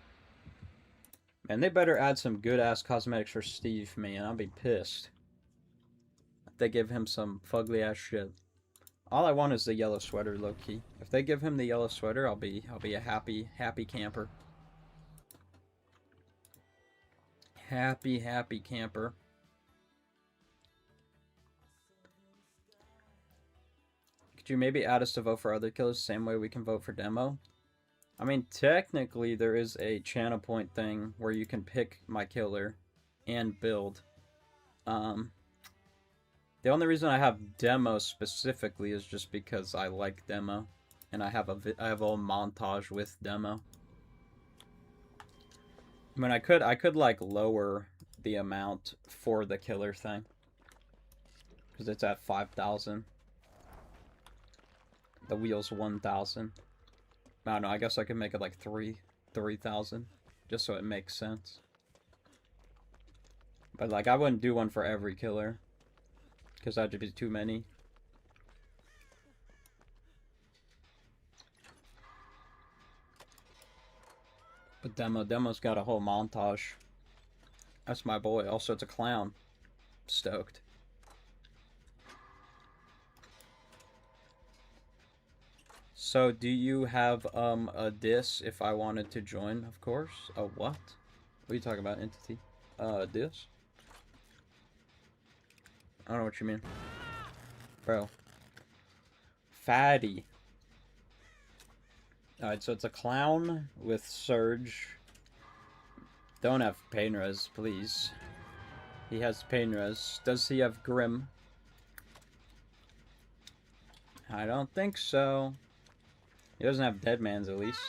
Man, they better add some good-ass cosmetics for Steve, man. I'll be pissed if they give him some fugly-ass shit. All I want is the yellow sweater, low-key. If they give him the yellow sweater, I'll be a happy camper. Happy camper. Could you maybe add us to vote for other killers the same way we can vote for demo? I mean, technically, there is a channel point thing where you can pick my killer and build. The only reason I have demo specifically is just because I like demo, and I have a montage with demo. I mean, I could like lower the amount for the killer thing because it's at 5,000. The wheel's 1,000. I don't know. I guess I could make it like 3,000, just so it makes sense. But like, I wouldn't do one for every killer, because that'd be too many. But Demo's got a whole montage. That's my boy. Also, it's a clown. Stoked. So, do you have a diss if I wanted to join? Of course. A what? What are you talking about, Entity? Diss? I don't know what you mean. Bro. Fatty. Alright, so it's a clown with Surge. Don't have pain res, please. He has pain res. Does he have Grim? I don't think so. He doesn't have Dead Man's at least.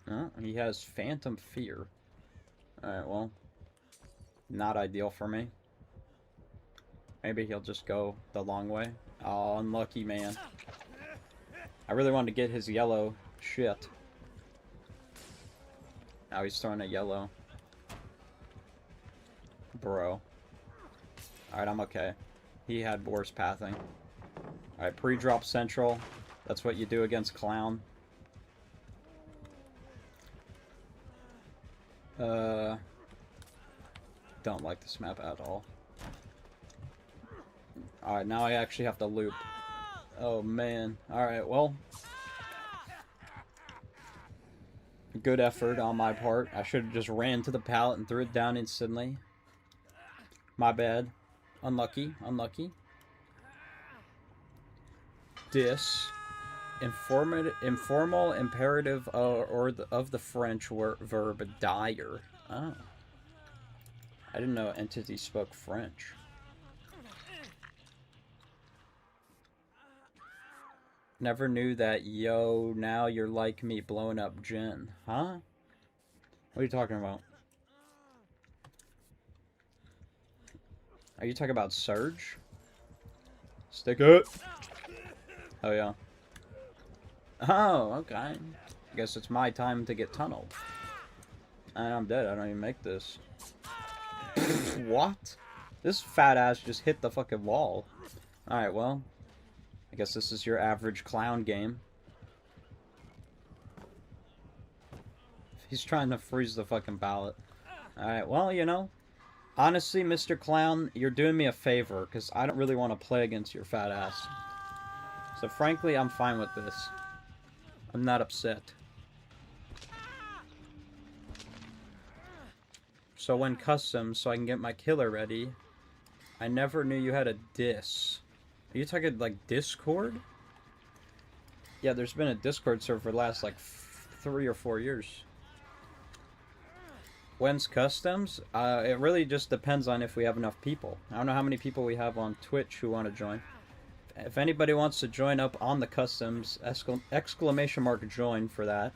Oh, he has Phantom Fear. Alright, well. Not ideal for me. Maybe he'll just go the long way. Oh, unlucky man. I really wanted to get his yellow shit. Now he's throwing a yellow. Bro. Alright, I'm okay. He had worse pathing. Alright, pre-drop central. That's what you do against clown. Don't like this map at all. Alright, now I actually have to loop. Oh, man. Alright, well. Good effort on my part. I should have just ran to the pallet and threw it down instantly. My bad. Unlucky. Unlucky. Dis. Informal imperative of the French verb dire. Oh. I didn't know Entity spoke French. Never knew that, yo, now you're like me blowing up Jen. Huh? What are you talking about? Are you talking about Surge? Stick it! Oh, yeah. Oh, okay. I guess it's my time to get tunneled. And I'm dead. I don't even make this. What? This fat ass just hit the fucking wall. Alright, well. I guess this is your average clown game. He's trying to freeze the fucking ballot. Alright, well, you know. Honestly, Mr. Clown, you're doing me a favor, because I don't really want to play against your fat ass. So frankly, I'm fine with this. I'm not upset. So when custom, so I can get my killer ready, I never knew you had a dis. Are you talking like Discord? Yeah, there's been a Discord server for the last like 3 or 4 years. When's customs? It really just depends on if we have enough people. I don't know how many people we have on Twitch who want to join. If anybody wants to join up on the customs, exclamation mark join for that.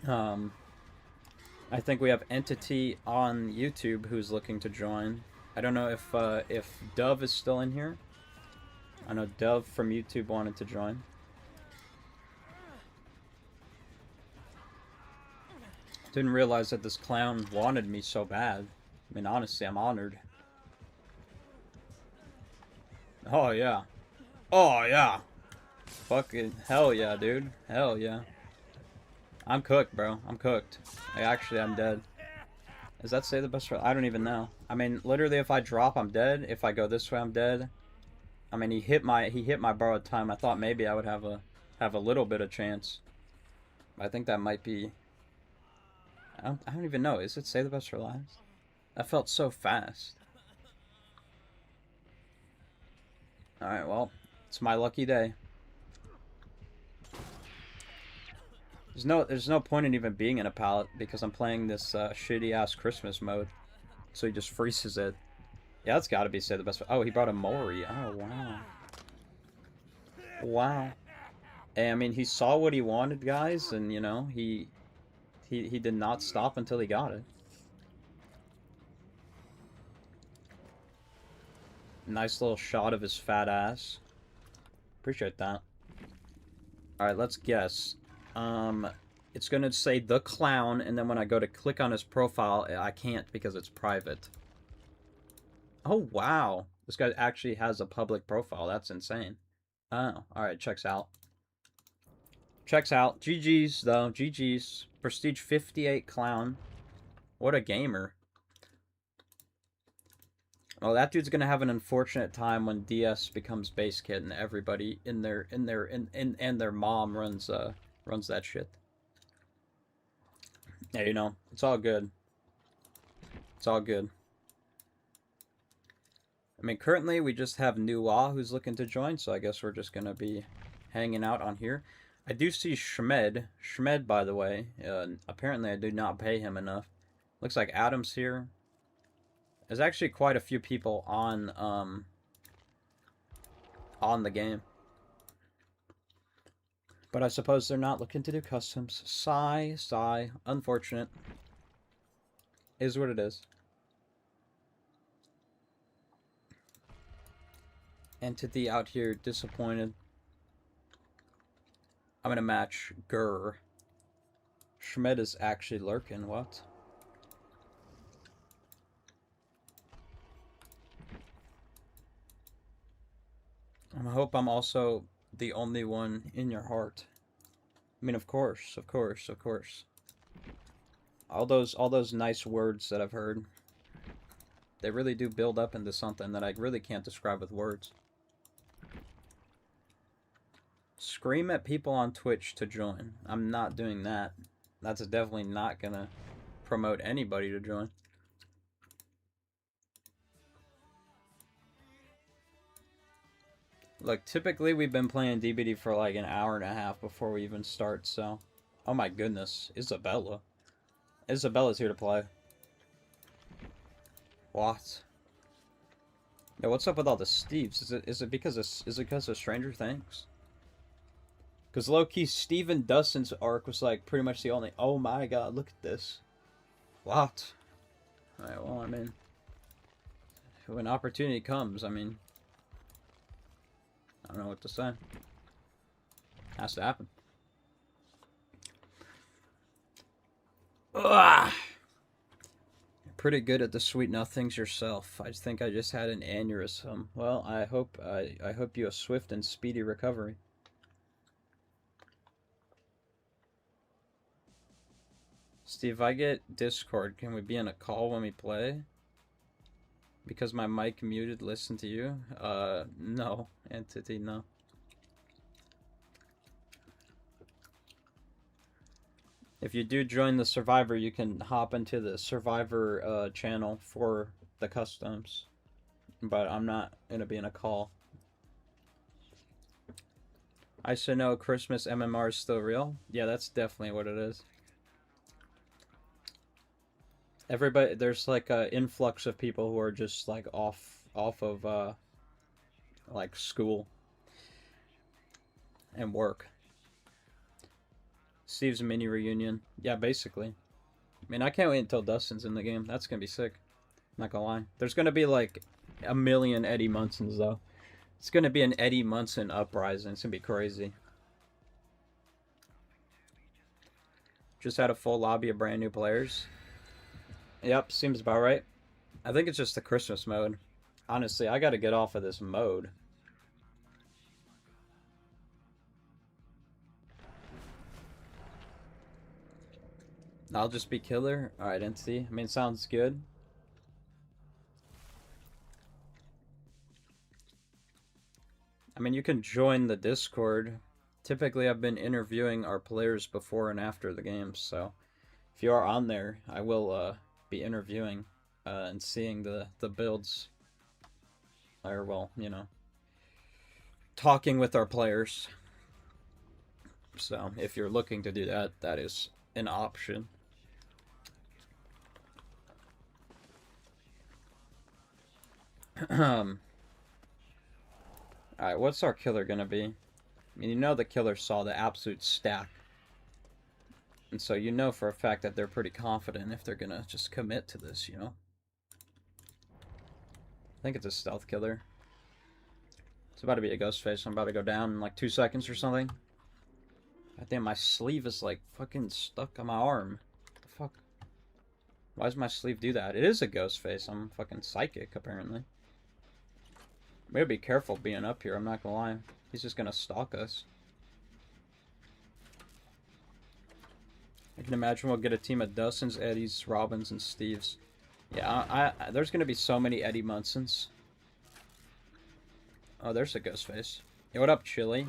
I think we have Entity on YouTube who's looking to join. I don't know if Dove is still in here. I know Dove from YouTube wanted to join. Didn't realize that this clown wanted me so bad. I mean, honestly, I'm honored. Oh, yeah. Oh, yeah. Fucking hell yeah, dude. Hell yeah. I'm cooked, bro. I'm cooked. I'm dead. Does that say the best for... I don't even know. I mean, literally, if I drop, I'm dead. If I go this way, I'm dead. I mean, he hit my borrowed time. I thought maybe I would have a little bit of chance. I think that might be... I don't even know. Is it say the best for last? That felt so fast. Alright, well, it's my lucky day. There's no point in even being in a pallet because I'm playing this shitty ass Christmas mode. So he just freezes it. Yeah, that's gotta be say the best. Oh, he brought a Mori. Oh, wow. Wow. Hey, I mean, he saw what he wanted, guys, and, you know, he did not stop until he got it. Nice little shot of his fat ass. Appreciate that. Alright, let's guess. It's gonna say the clown, and then when I go to click on his profile, I can't because it's private. Oh, wow. This guy actually has a public profile. That's insane. Oh, alright, checks out. Checks out. GG's, though. GG's. Prestige 58 clown. What a gamer. Oh, that dude's gonna have an unfortunate time when DS becomes base kit and everybody and their mom runs that shit. Yeah, you know, it's all good. It's all good. I mean, currently we just have Nuwa who's looking to join, so I guess we're just gonna be hanging out on here. I do see Shmed. Shmed, by the way. Apparently I did not pay him enough. Looks like Adam's here. There's actually quite a few people on the game. But I suppose they're not looking to do customs. Sigh, sigh. Unfortunate. Is what it is. Entity out here disappointed. I'm gonna match Gurr. Schmidt is actually lurking, what? I hope I'm also the only one in your heart. I mean, of course, of course, of course. All those nice words that I've heard, they really do build up into something that I really can't describe with words. Scream at people on Twitch to join. I'm not doing that. That's definitely not gonna promote anybody to join. Look, typically we've been playing DBD for like an hour and a half before we even start, so... Oh my goodness, Isabella. Isabella's here to play. What? Yeah, what's up with all the Steves? Is it because of Stranger Things? Because low-key, Steven Dustin's arc was like pretty much the only... Oh my god, look at this. What? Alright, well, I mean... When opportunity comes, I mean... I don't know what to say. Has to happen. Ugh. Pretty good at the sweet nothings yourself. I think I just had an aneurysm. Well, I hope you a swift and speedy recovery. Steve, if I get Discord, can we be in a call when we play? Because my mic muted, listen to you? No. Entity, no. If you do join the Survivor, you can hop into the Survivor channel for the customs. But I'm not going to be in a call. I should know Christmas MMR is still real? Yeah, that's definitely what it is. Everybody, there's like an influx of people who are just like off of like school and work. Steve's mini reunion. Yeah, basically. I mean, I can't wait until Dustin's in the game. That's gonna be sick. Not gonna lie. There's gonna be like a million Eddie Munsons though. It's gonna be an Eddie Munson uprising. It's gonna be crazy. Just had a full lobby of brand new players. Yep, seems about right. I think it's just the Christmas mode. Honestly, I gotta get off of this mode. I'll just be killer. Alright, Entity. I mean, sounds good. I mean, you can join the Discord. Typically, I've been interviewing our players before and after the games, so if you are on there, I will be interviewing and seeing the builds. Or, well, you know, talking with our players. So, if you're looking to do that, that is an option. Alright, what's our killer gonna be? I mean, you know the killer saw the absolute stack. And so you know for a fact that they're pretty confident if they're gonna just commit to this, you know? I think it's a stealth killer. It's about to be a ghost face. I'm about to go down in like 2 seconds or something. God damn, my sleeve is like fucking stuck on my arm. What the fuck? Why does my sleeve do that? It is a ghost face. I'm fucking psychic, apparently. We gotta be careful being up here, I'm not gonna lie. He's just gonna stalk us. I can imagine we'll get a team of Dustins, Eddies, Robins, and Steves. Yeah, there's gonna be so many Eddie Munsons. Oh, there's a ghost face. Yo, what up, Chili?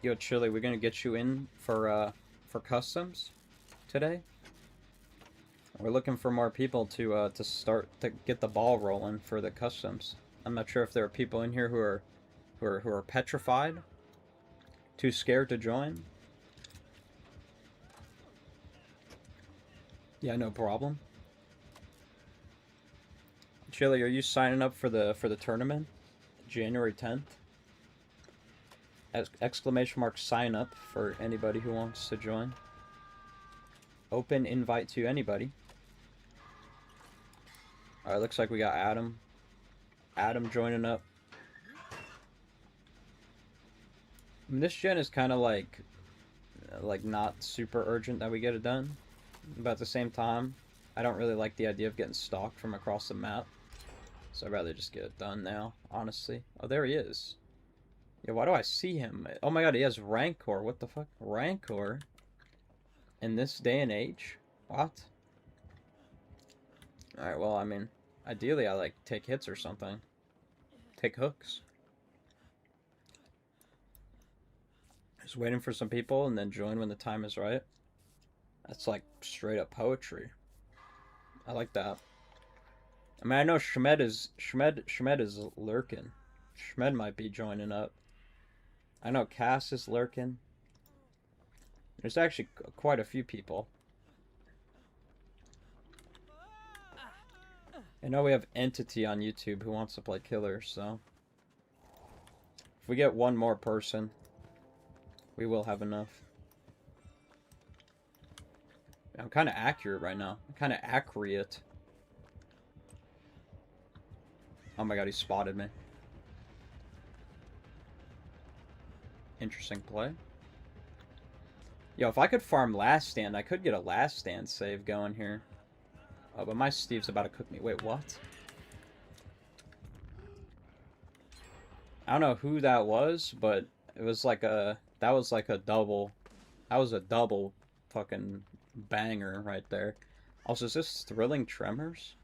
Yo, Chili, we're gonna get you in for customs today. We're looking for more people to start to get the ball rolling for the customs. I'm not sure if there are people in here who are petrified, too scared to join. Yeah, no problem. Chili, are you signing up for the tournament, January 10th? Exclamation mark sign up for anybody who wants to join. Open invite to anybody. Alright, looks like we got Adam. Adam joining up. I mean, this gen is kind of like not super urgent that we get it done. But at the same time, I don't really like the idea of getting stalked from across the map. So I'd rather just get it done now, honestly. Oh, there he is. Yeah, why do I see him? Oh my god, he has Rancor. What the fuck? Rancor? In this day and age? What? Alright, well, I mean, ideally I like take hits or something. Take hooks. Just waiting for some people and then join when the time is right. That's like straight up poetry. I like that. I mean, I know Shmed is lurking. Shmed might be joining up. I know Cass is lurking. There's actually quite a few people. I know we have Entity on YouTube who wants to play Killer, so if we get one more person, we will have enough. I'm kind of accurate right now. I'm kind of accurate. Oh my god, he spotted me. Interesting play. Yo, if I could farm last stand, I could get a last stand save going here. Oh, but my Steve's about to cook me. Wait, what? I don't know who that was, but it was like a... That was like a double... That was a double fucking banger right there. Also, is this Thrilling Tremors?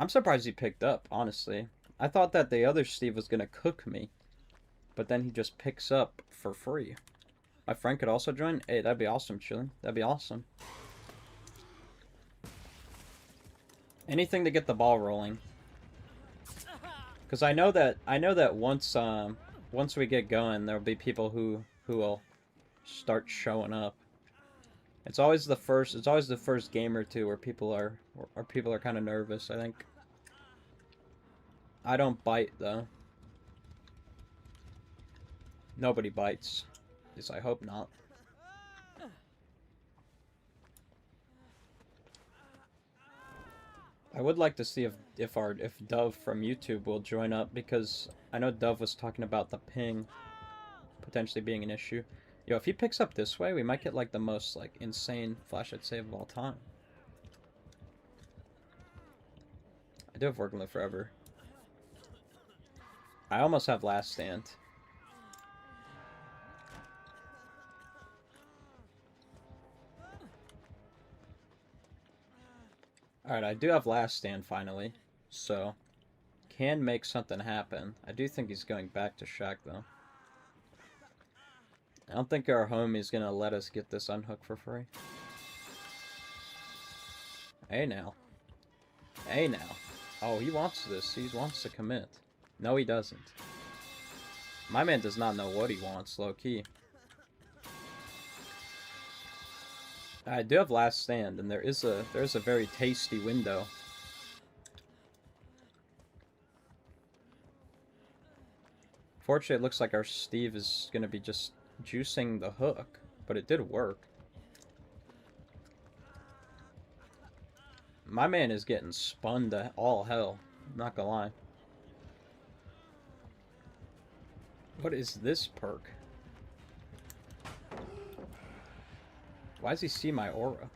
I'm surprised he picked up, honestly. I thought that the other Steve was gonna cook me. But then he just picks up for free. My friend could also join? Hey, that'd be awesome, Chillin'. That'd be awesome. Anything to get the ball rolling. Because I know that once we get going, there'll be people who will start showing up. It's always the first game or two where people are kind of nervous, I think. I don't bite though. Nobody bites. At least I hope not. I would like to see if Dove from YouTube will join up, because I know Dove was talking about the ping potentially being an issue. Yo, if he picks up this way, we might get like the most like insane flashlight save of all time. I do have Work and Live Forever. I almost have Last Stand. Alright, I do have Last Stand finally, so can make something happen. I do think he's going back to Shack though. I don't think our homie's gonna let us get this unhook for free. Hey now. Hey now. Oh, he wants this. He wants to commit. No, he doesn't. My man does not know what he wants, low-key. I do have Last Stand, and there is a very tasty window. Fortunately, it looks like our Steve is gonna be just juicing the hook, but it did work. My man is getting spun to all hell. I'm not gonna lie. What is this perk? Why does he see my aura?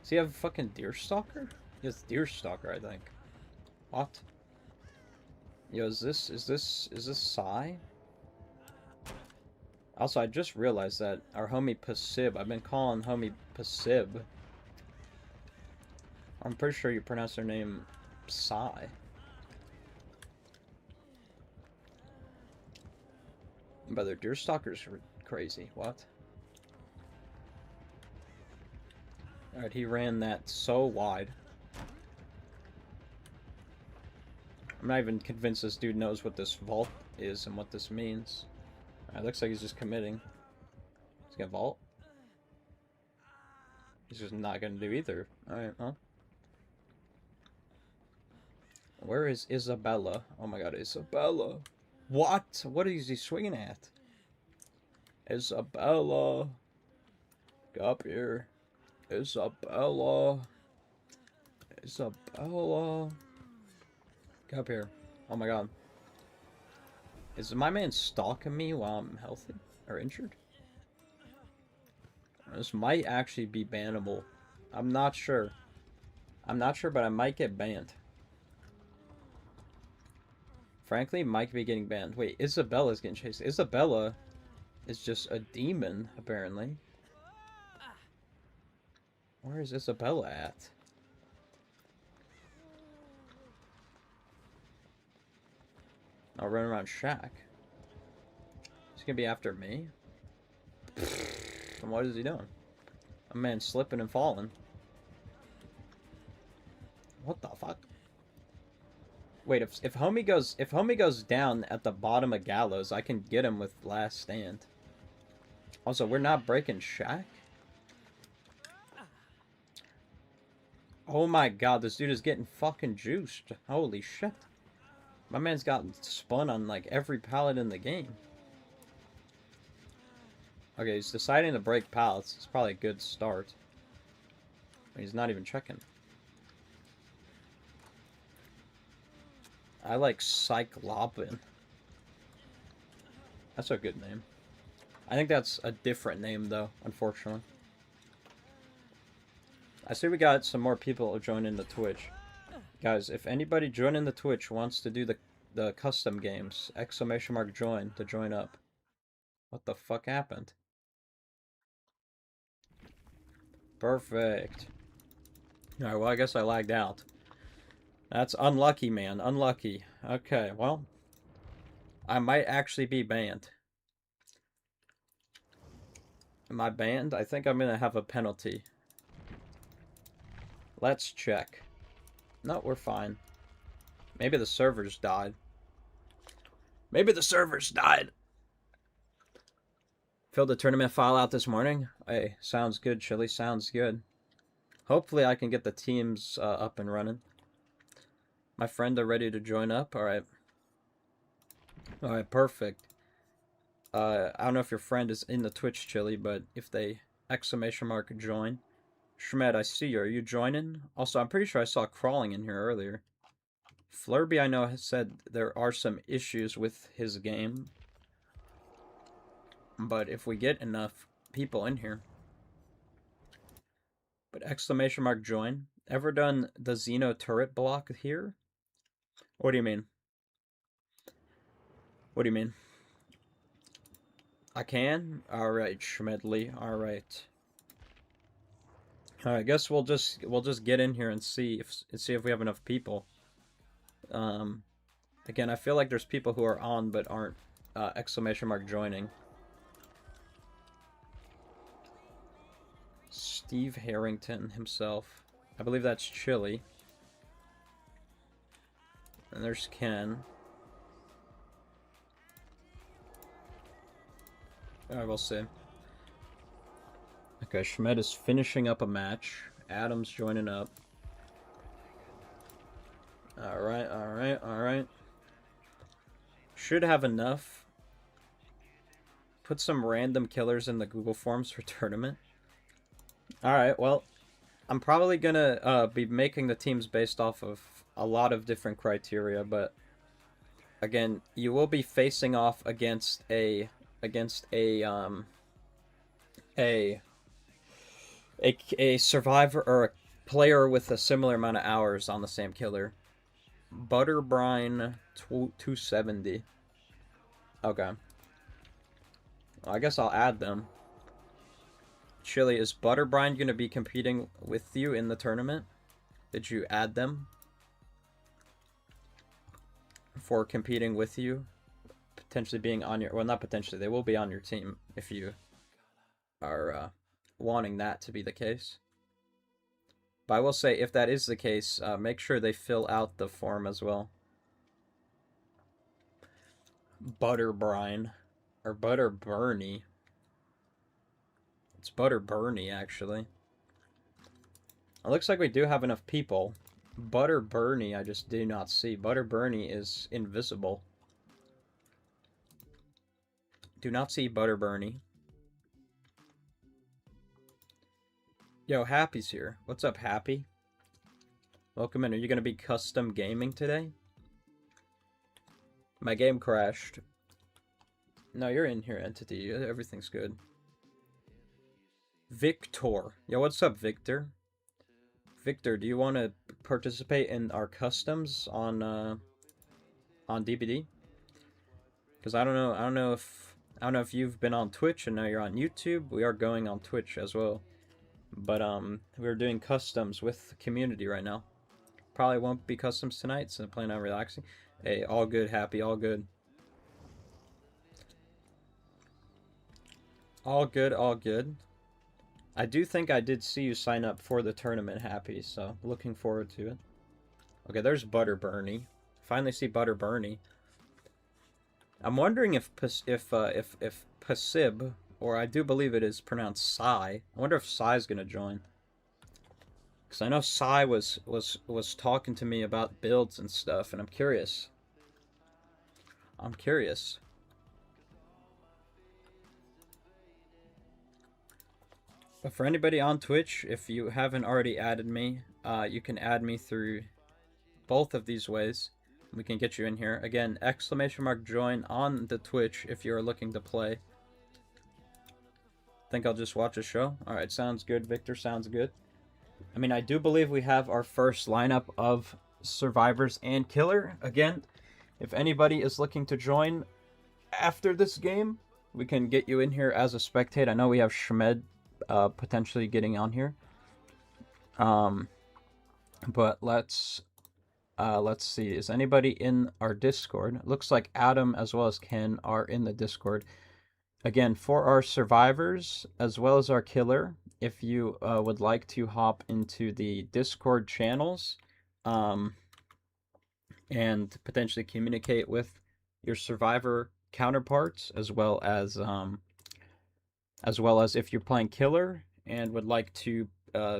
Does he have a fucking Deerstalker? He has Deerstalker, I think. What? Yo, is this Psy? Also, I just realized that our homie Pasib, I've been calling homie Pasib. I'm pretty sure you pronounce their name Psy. But their Deerstalker's crazy. What? Alright, he ran that so wide. I'm not even convinced this dude knows what this vault is and what this means. Alright, looks like he's just committing. He's gonna vault. He's just not gonna do either. Alright, well. Where is Isabella? Oh my god, Isabella. What? What is he swinging at? Isabella. Get up here. Isabella. Isabella. Get up here. Oh my god. Is my man stalking me while I'm healthy? Or injured? This might actually be bannable. I'm not sure. I'm not sure, but I might get banned. Frankly, might be getting banned. Wait, Isabella's getting chased. Isabella is just a demon, apparently. Where is Isabella at? I'll run around Shack. He's gonna be after me? And what is he doing? A man slipping and falling. What the fuck? Wait, if homie goes down at the bottom of Gallows, I can get him with Last Stand. Also, we're not breaking Shack? Oh my god, this dude is getting fucking juiced. Holy shit. My man's gotten spun on like every pallet in the game. Okay, he's deciding to break pallets. It's probably a good start. He's not even checking. I like Cyclopin. That's a good name. I think that's a different name, though, unfortunately. I see we got some more people joining the Twitch. Guys, if anybody joining the Twitch wants to do the custom games, !join to join up. What the fuck happened? Perfect. Alright, well, I guess I lagged out. That's unlucky, man. Unlucky. Okay, well, I might actually be banned. Am I banned? I think I'm gonna have a penalty. Let's check. No, we're fine. Maybe the servers died. Maybe the servers died. Filled the tournament file out this morning. Hey, sounds good, Chili. Sounds good. Hopefully I can get the teams up and running. My friend are ready to join up. Alright. Alright, perfect. I don't know if your friend is in the Twitch, Chili, but if they !join. Schmed, I see you. Are you joining? Also, I'm pretty sure I saw crawling in here earlier. Flurby, I know, has said there are some issues with his game. But if we get enough people in here. But !join. Ever done the Xeno turret block here? What do you mean? What do you mean? I can? Alright, Schmedley. Alright. Alright, I guess we'll just get in here and see if we have enough people. Again, I feel like there's people who are on but aren't !joining. Steve Harrington himself. I believe that's Chili. And there's Ken. Alright, we'll see. Okay, Schmed is finishing up a match. Adam's joining up. Alright, alright, alright. Should have enough. Put some random killers in the Google Forms for tournament. Alright, well, I'm probably gonna be making the teams based off of a lot of different criteria, but again, you will be facing off against a survivor or a player with a similar amount of hours on the same killer. Butterbrine 270. Okay. Well, I guess I'll add them. Chili, is Butterbrine going to be competing with you in the tournament? Did you add them for competing with you? Potentially being on your... Well, not potentially. They will be on your team if you are wanting that to be the case. But I will say, if that is the case, make sure they fill out the form as well. Butterbrine. Or Butterburnie. It's Butterburnie, actually. It looks like we do have enough people. Butterburnie, I just do not see. Butterburnie is invisible. Do not see Butterburnie. Yo, Happy's here. What's up, Happy? Welcome in. Are you going to be custom gaming today? My game crashed. No, you're in here, Entity. Everything's good. Victor. Yo, what's up, Victor? Victor, do you want to participate in our customs on DBD? Because I don't know if you've been on Twitch and now you're on YouTube. We are going on Twitch as well. But we're doing customs with the community right now. Probably won't be customs tonight, so I plan on relaxing. Hey, all good, Happy, all good. All good, all good. I do think I did see you sign up for the tournament, Happy, so looking forward to it. Okay, there's Butterburnie. Finally see Butterburnie. I'm wondering if Pasib, or I do believe it is pronounced Sai. I wonder if Sai's gonna join. Because I know Sai was talking to me about builds and stuff, and I'm curious. I'm curious. But for anybody on Twitch, if you haven't already added me, you can add me through both of these ways. We can get you in here. Again, !join on the Twitch if you're looking to play. Think I'll just watch a show? Alright, sounds good, Victor, sounds good. I mean, I do believe we have our first lineup of survivors and killer. Again, if anybody is looking to join after this game, we can get you in here as a spectator. I know we have Shmed potentially getting on here. But let's see. Is anybody in our Discord? It looks like Adam as well as Ken are in the Discord. Again, for our survivors as well as our killer, if you would like to hop into the Discord channels and potentially communicate with your survivor counterparts, as well as if you're playing killer and would like to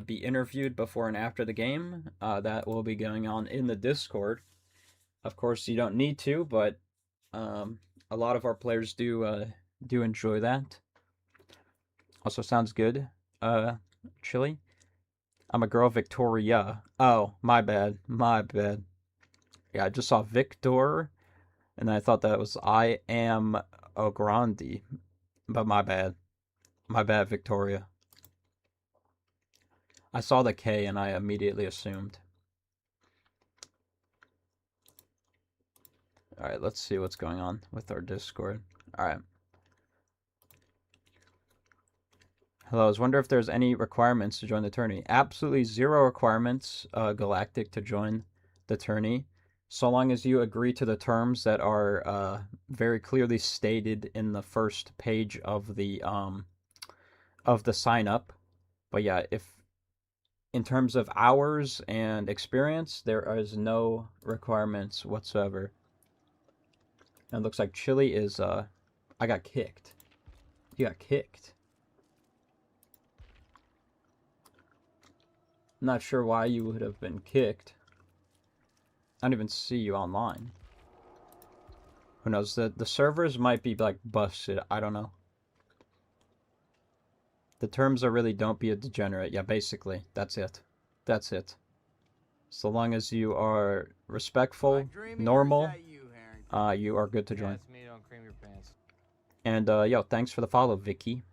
be interviewed before and after the game, that will be going on in the Discord. Of course, you don't need to, but a lot of our players do enjoy that. Also sounds good. Chili. I'm a girl, Victoria. Oh, my bad. Yeah, I just saw Victor, and I thought that was I am a grande. But my bad. My bad, Victoria. I saw the K and I immediately assumed. Alright, let's see what's going on with our Discord. Alright. Hello, I was wondering if there's any requirements to join the tourney. Absolutely zero requirements, Galactic, to join the tourney. So long as you agree to the terms that are very clearly stated in the first page of the sign up. But yeah, if in terms of hours and experience, there is no requirements whatsoever. And it looks like Chili is I got kicked. You got kicked. Not sure why you would have been kicked. I don't even see you online. Who knows? The servers might be like busted. I don't know. The terms are really don't be a degenerate. Yeah, basically. That's it. That's it. So long as you are respectful, normal, you are good to join. That's me, don't cream your pants. And yo, thanks for the follow, Vicky.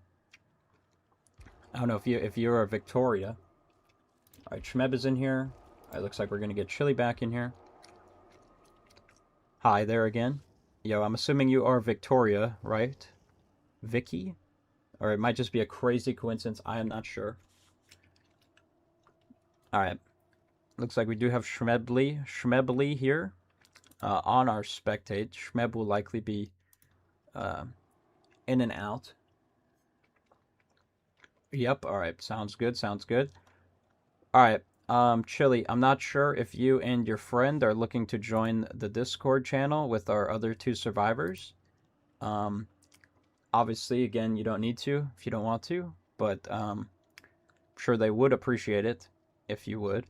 I don't know if you're a Victoria. Alright, Shmeb is in here. Alright, looks like we're gonna get Chili back in here. Hi there again. Yo, I'm assuming you are Victoria, right? Vicky? Or it might just be a crazy coincidence. I am not sure. Alright. Looks like we do have Shmebly here on our spectate. Shmeb will likely be in and out. Yep, alright. Sounds good, sounds good. Alright, Chili, I'm not sure if you and your friend are looking to join the Discord channel with our other two survivors. Obviously, again, you don't need to if you don't want to, but I'm sure they would appreciate it if you would.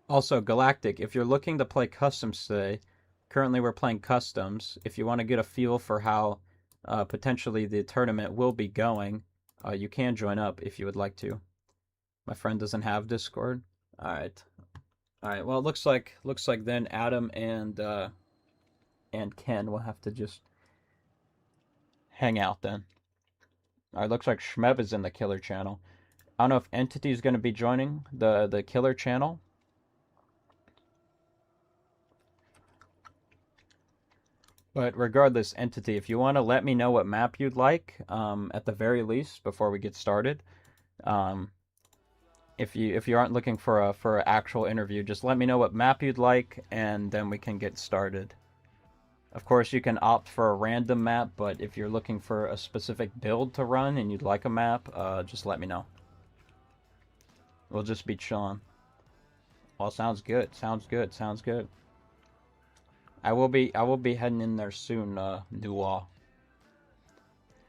Also, Galactic, if you're looking to play customs today, currently we're playing customs. If you want to get a feel for how potentially the tournament will be going, you can join up if you would like to. My friend doesn't have Discord. Alright. Alright, well, it looks like then Adam and Ken will have to just hang out then. Alright, looks like Shmeb is in the killer channel. I don't know if Entity is going to be joining the killer channel. But regardless, Entity, if you want to let me know what map you'd like, at the very least, before we get started, if you aren't looking for an actual interview, just let me know what map you'd like, and then we can get started. Of course, you can opt for a random map, but if you're looking for a specific build to run and you'd like a map, just let me know. We'll just be chilling. Well, sounds good. Sounds good. Sounds good. I will be heading in there soon, Nuwa.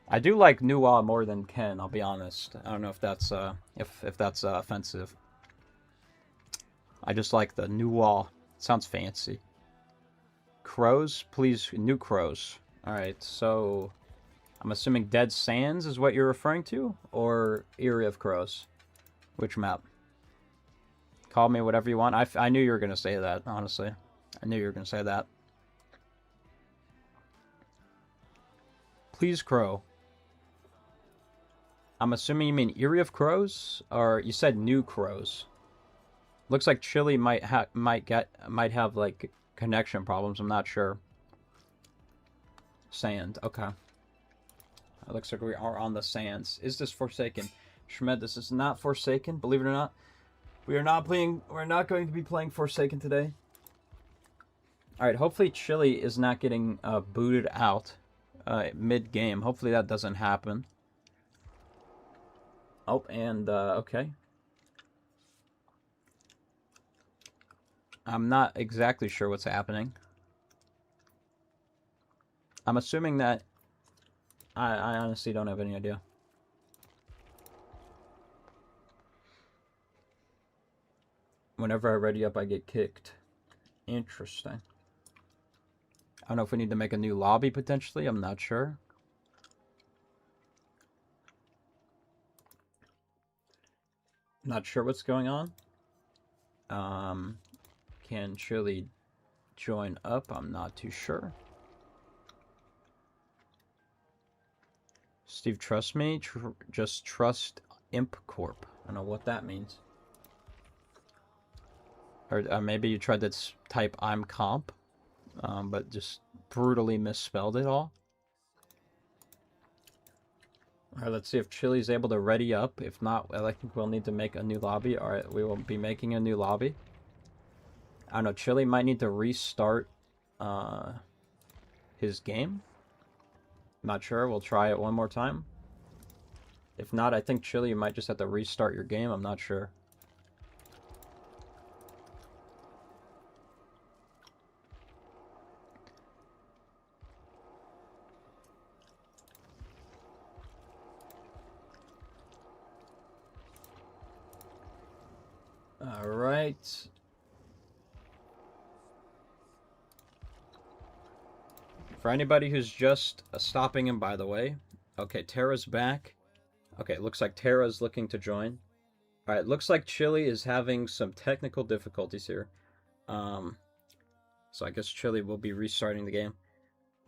I do like Nuwa more than Ken, I'll be honest. I don't know if that's if that's offensive. I just like the Nuwa. It sounds fancy. Crows, please, new crows. Alright, so I'm assuming Dead Sands is what you're referring to, or Eyrie of Crows? Which map? Call me whatever you want. I knew you were gonna say that, honestly. I knew you were gonna say that. Please crow. I'm assuming you mean Eerie of Crows, or you said New Crows. Looks like Chili might have like connection problems. I'm not sure. Sand. Okay. It looks like we are on the sands. Is this Forsaken? Shmed, this is not Forsaken. Believe it or not, we are not playing. We're not going to be playing Forsaken today. All right. Hopefully, Chili is not getting booted out mid game. Hopefully, that doesn't happen. Oh, and okay. I'm not exactly sure what's happening. I'm assuming that I honestly don't have any idea. Whenever I ready up, I get kicked. Interesting. I don't know if we need to make a new lobby potentially. I'm not sure. Not sure what's going on. Can Chili join up? I'm not too sure. Steve, trust me. Just trust Imp Corp. I don't know what that means. Or maybe you tried to type I'm comp, but just brutally misspelled it all. Alright, let's see if Chili's able to ready up. If not, I think we'll need to make a new lobby. Alright, we will be making a new lobby. I don't know, Chili might need to restart his game. Not sure, we'll try it one more time. If not, I think Chili, you might just have to restart your game, I'm not sure. Alright. For anybody who's just stopping in, by the way. Okay, Tara's back. Okay, it looks like Tara's looking to join. Alright, looks like Chili is having some technical difficulties here. So I guess Chili will be restarting the game.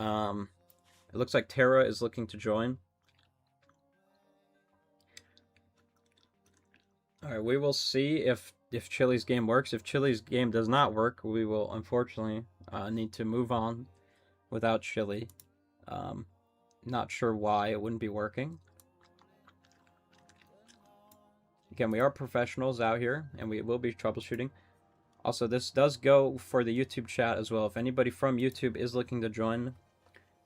It looks like Tara is looking to join. Alright, we will see if Chili's game works. If Chili's game does not work, we will unfortunately need to move on without Chili. Not sure why it wouldn't be working. Again, we are professionals out here, and we will be troubleshooting. Also, this does go for the YouTube chat as well. If anybody from YouTube is looking to join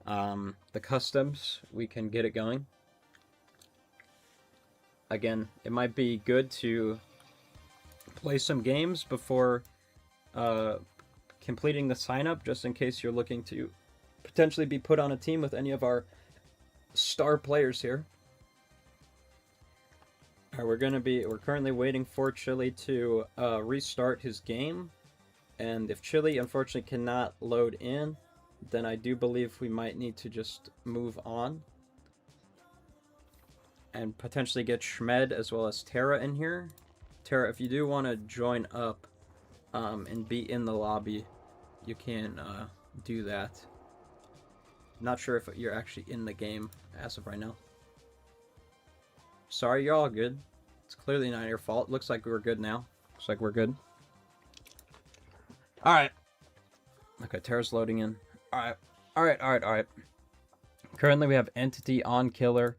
the customs, we can get it going. Again, it might be good to play some games before completing the sign-up, just in case you're looking to potentially be put on a team with any of our star players here. Alright, we're currently waiting for Chili to restart his game, and if Chili unfortunately cannot load in, then I do believe we might need to just move on and potentially get Shmed as well as Tara in here. Tara, if you do want to join up and be in the lobby, you can do that. Not sure if you're actually in the game as of right now. Sorry, you're all good. It's clearly not your fault. Looks like we're good now. Looks like we're good. Alright. Okay, Tara's loading in. Alright. Currently we have Entity on Killer.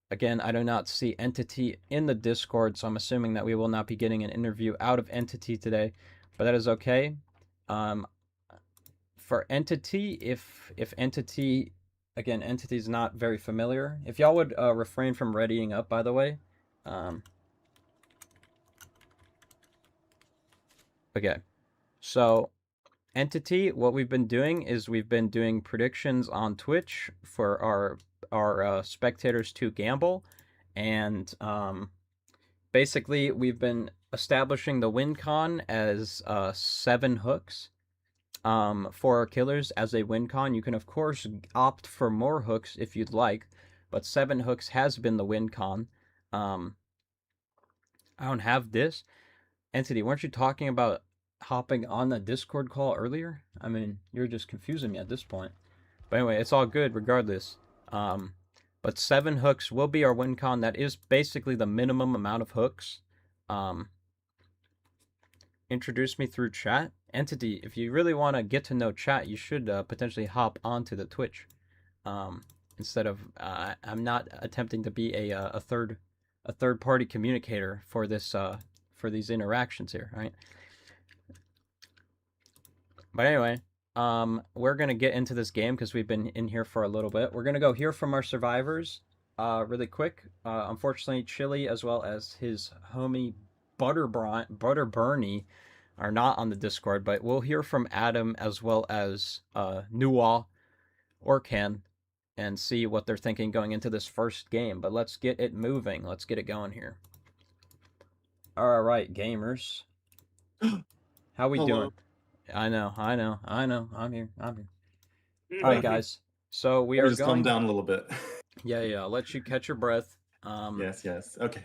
Again, I do not see Entity in the Discord, so I'm assuming that we will not be getting an interview out of Entity today. But that is okay. For Entity, if Entity... Again, Entity's not very familiar. If y'all would refrain from readying up, by the way. Okay. So, Entity, what we've been doing is we've been doing predictions on Twitch for our spectators to gamble. And basically, we've been establishing the win con as 7 hooks. For our killers as a win con. You can of course opt for more hooks if you'd like, but 7 hooks has been the win con. I don't have this. Entity, weren't you talking about hopping on the Discord call earlier? I mean, you're just confusing me at this point. But anyway, it's all good regardless. But 7 hooks will be our win con. That is basically the minimum amount of hooks. Introduce me through chat. Entity, if you really want to get to know chat, you should potentially hop onto the Twitch. Instead of, I'm not attempting to be a third party communicator for this for these interactions here, right? But anyway, we're gonna get into this game because we've been in here for a little bit. We're gonna go hear from our survivors, really quick. Unfortunately, Chili as well as his homie Butter Bernie are not on the Discord, but we'll hear from Adam as well as Nuwa Orkan and see what they're thinking going into this first game. But let's get it moving. Let's get it going here. All right, gamers. How we doing? I know. I'm here. All right, guys. So we are just calm down a little bit. Yeah. I'll let you catch your breath. Yes. Okay.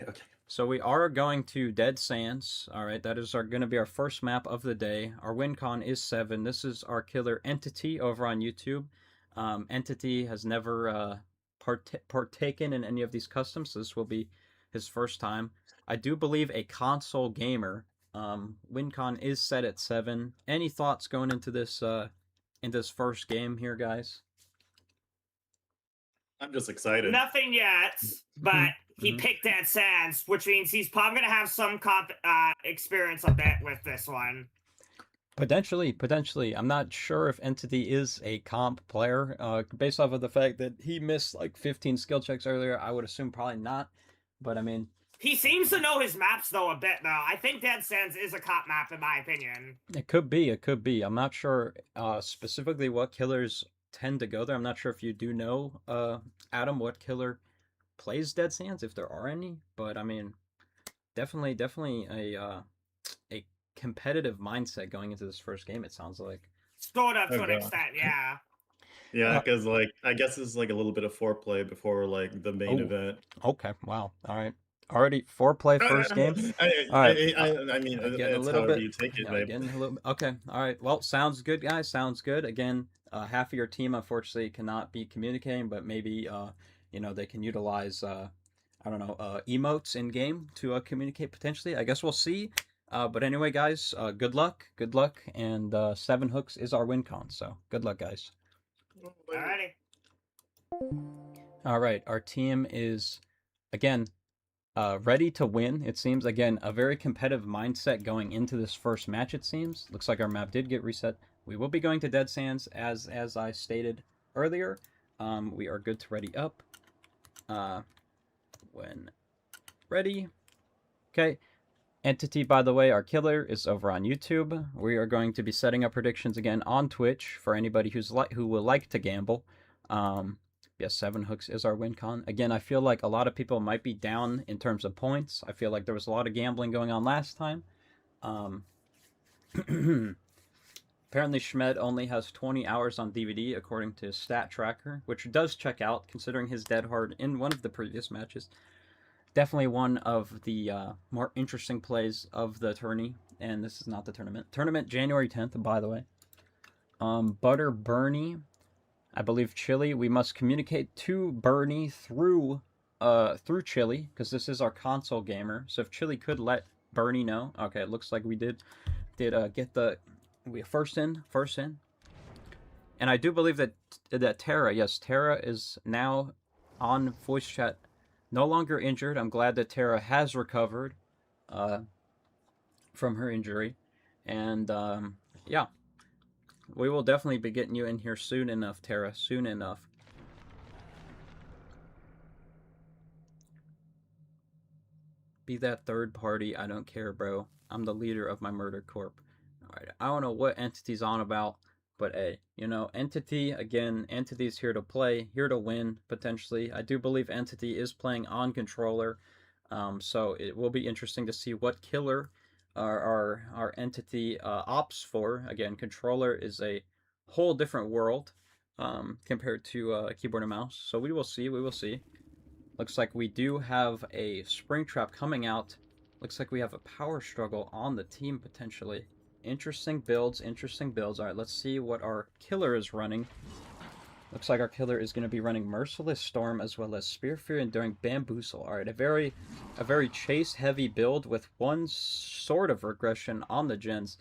So we are going to Dead Sands. All right, that is going to be our first map of the day. Our win con is 7. This is our killer Entity over on YouTube. Entity has never partaken in any of these customs, so this will be his first time. I do believe a console gamer. Win con is set at 7. Any thoughts going into this first game here, guys? I'm just excited. Nothing yet, but he picked Dead Sands, which means he's probably going to have some experience a bit with this one. Potentially. I'm not sure if Entity is a comp player. Based off of the fact that he missed like 15 skill checks earlier, I would assume probably not. But I mean, he seems to know his maps though a bit though. I think Dead Sands is a comp map in my opinion. It could be. I'm not sure specifically what killers tend to go there. I'm not sure if you do know, Adam, what killer plays Dead Sands, if there are any. But I mean, definitely a competitive mindset going into this first game, it sounds like. Sort of to an extent, yeah. Yeah, because like I guess it's like a little bit of foreplay before like the main event. Okay, wow. All right. Already foreplay first game. All right. I mean, it's however you take it, babe. Okay. All right. Well, sounds good, guys. Sounds good. Again, half of your team unfortunately cannot be communicating, but maybe they can utilize emotes in game to communicate potentially. I guess we'll see. But anyway, guys, good luck, and 7 hooks is our win con. So good luck, guys. Alrighty. All right, our team is again ready to win. It seems again a very competitive mindset going into this first match. It seems. Looks like our map did get reset. We will be going to Dead Sands as I stated earlier. We are good to ready up. When ready. Okay. Entity, by the way, our killer is over on YouTube. We are going to be setting up predictions again on Twitch for anybody who will like to gamble. Yes, 7 hooks is our win con. Again, I feel like a lot of people might be down in terms of points. I feel like there was a lot of gambling going on last time. Apparently, Schmed only has 20 hours on DVD, according to Stat Tracker, which does check out, considering his dead hard in one of the previous matches. Definitely one of the more interesting plays of the tourney, and this is not the tournament. Tournament January 10th, by the way. Butter Bernie, I believe Chili. We must communicate to Bernie through Chili, because this is our console gamer. So if Chili could let Bernie know, okay, it looks like we did get the first in, and I do believe that Tara, yes, Tara is now on voice chat. No longer injured. I'm glad that Tara has recovered from her injury. And, yeah. We will definitely be getting you in here soon enough, Tara. Soon enough. Be that third party. I don't care, bro. I'm the leader of my murder corp. Alright, I don't know what Entity's on about. But hey, Entity, again, Entity's here to play, here to win, potentially. I do believe Entity is playing on controller, so it will be interesting to see what killer our Entity opts for. Again, controller is a whole different world compared to keyboard and mouse, so we will see. Looks like we do have a Springtrap coming out. Looks like we have a power struggle on the team, potentially. Interesting builds. All right, let's see what our killer is running. Looks like our killer is going to be running Merciless Storm as well as Spear Fear and during Bamboozle. Alright, a very chase-heavy build with one sort of regression on the gens.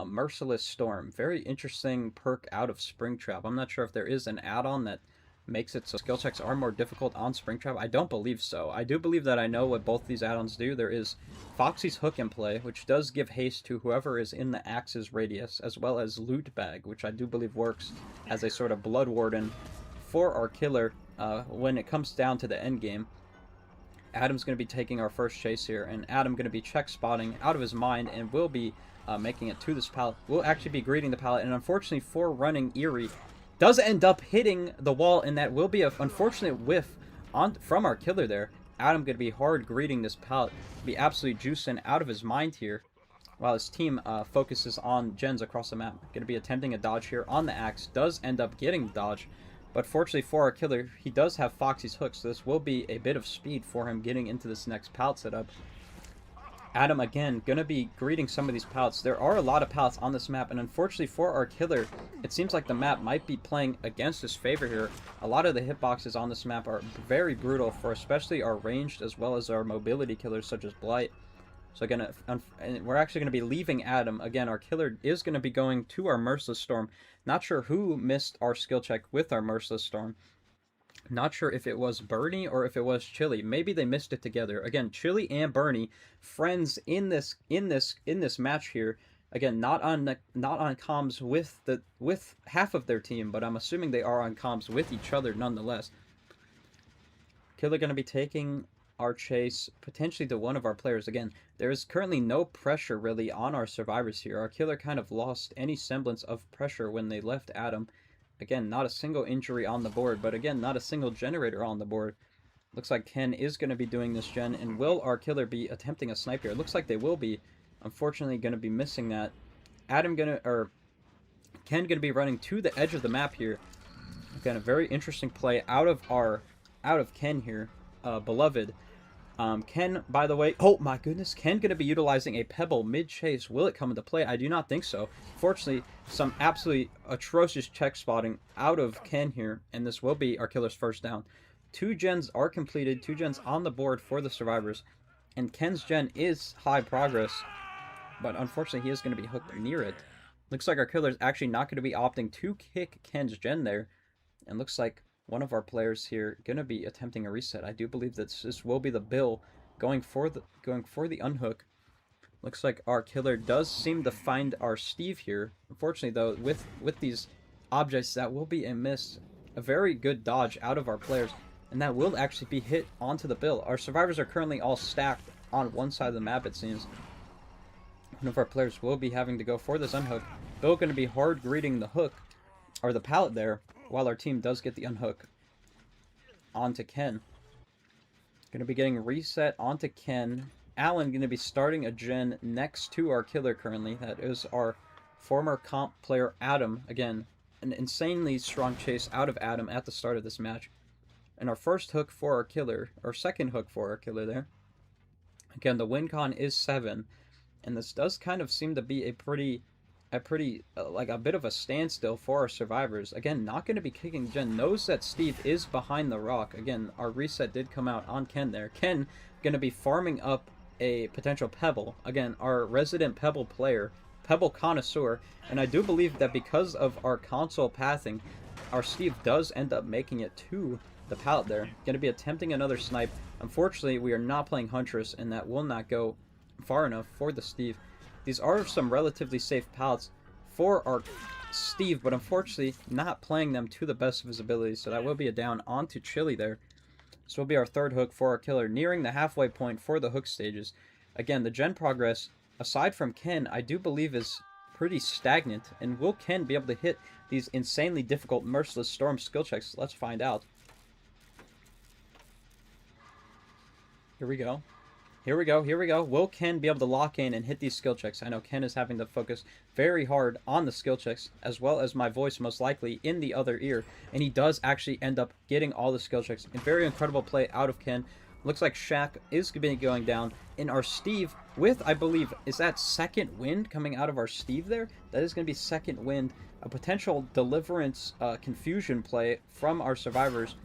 Merciless Storm. Very interesting perk out of Springtrap. I'm not sure if there is an add-on that makes it so skill checks are more difficult on Springtrap. I don't believe so. I do believe that I know what both these add-ons do. There is Foxy's Hook in play, which does give haste to whoever is in the Axe's radius, as well as Loot Bag, which I do believe works as a sort of Blood Warden for our killer when it comes down to the end game. Adam's going to be taking our first chase here, and Adam going to be check spotting out of his mind and will be making it to this pallet. Will actually be greeting the pallet, and unfortunately for running Eerie, does end up hitting the wall, and that will be an unfortunate whiff from our killer there. Adam going to be hard greeting this pallet, be absolutely juicing out of his mind here, while his team focuses on gens across the map. Going to be attempting a dodge here on the axe, does end up getting the dodge, but fortunately for our killer, he does have Foxy's Hook, so this will be a bit of speed for him getting into this next pallet setup. Adam, again, going to be greeting some of these pallets. There are a lot of pallets on this map, and unfortunately for our killer, it seems like the map might be playing against his favor here. A lot of the hitboxes on this map are very brutal for especially our ranged as well as our mobility killers such as Blight. So again, we're actually going to be leaving Adam. Again, our killer is going to be going to our Merciless Storm. Not sure who missed our skill check with our Merciless Storm. Not sure if it was Bernie or if it was Chili. Maybe they missed it together. Again, Chili and Bernie, friends in this match here. Again, not on comms with half of their team, but I'm assuming they are on comms with each other nonetheless. Killer going to be taking our chase potentially to one of our players. Again, there is currently no pressure really on our survivors here. Our killer kind of lost any semblance of pressure when they left Adam. Again, not a single injury on the board, but again, not a single generator on the board. Looks like Ken is going to be doing this gen, and will our killer be attempting a snipe here? It looks like they will be. Unfortunately, going to be missing that. Ken going to be running to the edge of the map here. Again, a very interesting play out of Ken here, beloved. Ken, by the way, oh my goodness, Ken going to be utilizing a pebble mid-chase. Will it come into play? I do not think so. Fortunately, some absolutely atrocious check spotting out of Ken here, and this will be our killer's first down. 2 gens are completed, 2 gens on the board for the survivors, and Ken's gen is high progress, but unfortunately he is going to be hooked near it. Looks like our killer is actually not going to be opting to kick Ken's gen there, and looks like one of our players here going to be attempting a reset. I do believe that this will be the Bill going for the unhook. Looks like our killer does seem to find our Steve here. Unfortunately, though, with these objects, that will be a miss. A very good dodge out of our players, and that will actually be hit onto the Bill. Our survivors are currently all stacked on one side of the map, it seems. One of our players will be having to go for this unhook. Bill going to be hard greeting the hook, or the pallet there, while our team does get the unhook onto Ken. Going to be getting reset onto Ken. Alan going to be starting a gen next to our killer currently. That is our former comp player Adam. Again, an insanely strong chase out of Adam at the start of this match. And our first hook for our killer, or second hook for our killer there. Again, the win con is 7. And this does kind of seem to be a bit of a standstill for our survivors. Again, not going to be kicking gen. Knows that Steve is behind the rock. Again, our reset did come out on Ken there. Ken going to be farming up a potential pebble. Again, our resident pebble player, pebble connoisseur, and I do believe that because of our console pathing, our Steve does end up making it to the pallet there. Going to be attempting another snipe. Unfortunately, we are not playing Huntress, and that will not go far enough for the Steve. These are some relatively safe pallets for our Steve, but unfortunately not playing them to the best of his abilities, so that will be a down onto Chili there. This will be our third hook for our killer, nearing the halfway point for the hook stages. Again, the gen progress, aside from Ken, I do believe is pretty stagnant, and will Ken be able to hit these insanely difficult Merciless Storm skill checks? Let's find out. Here we go. Here we go, here we go. Will Ken be able to lock in and hit these skill checks? I know Ken is having to focus very hard on the skill checks, as well as my voice most likely in the other ear. And he does actually end up getting all the skill checks. A very incredible play out of Ken. Looks like Shaq is going to be going down. And our Steve with, I believe, is that second wind coming out of our Steve there? That is going to be second wind, a potential deliverance confusion play from our survivors.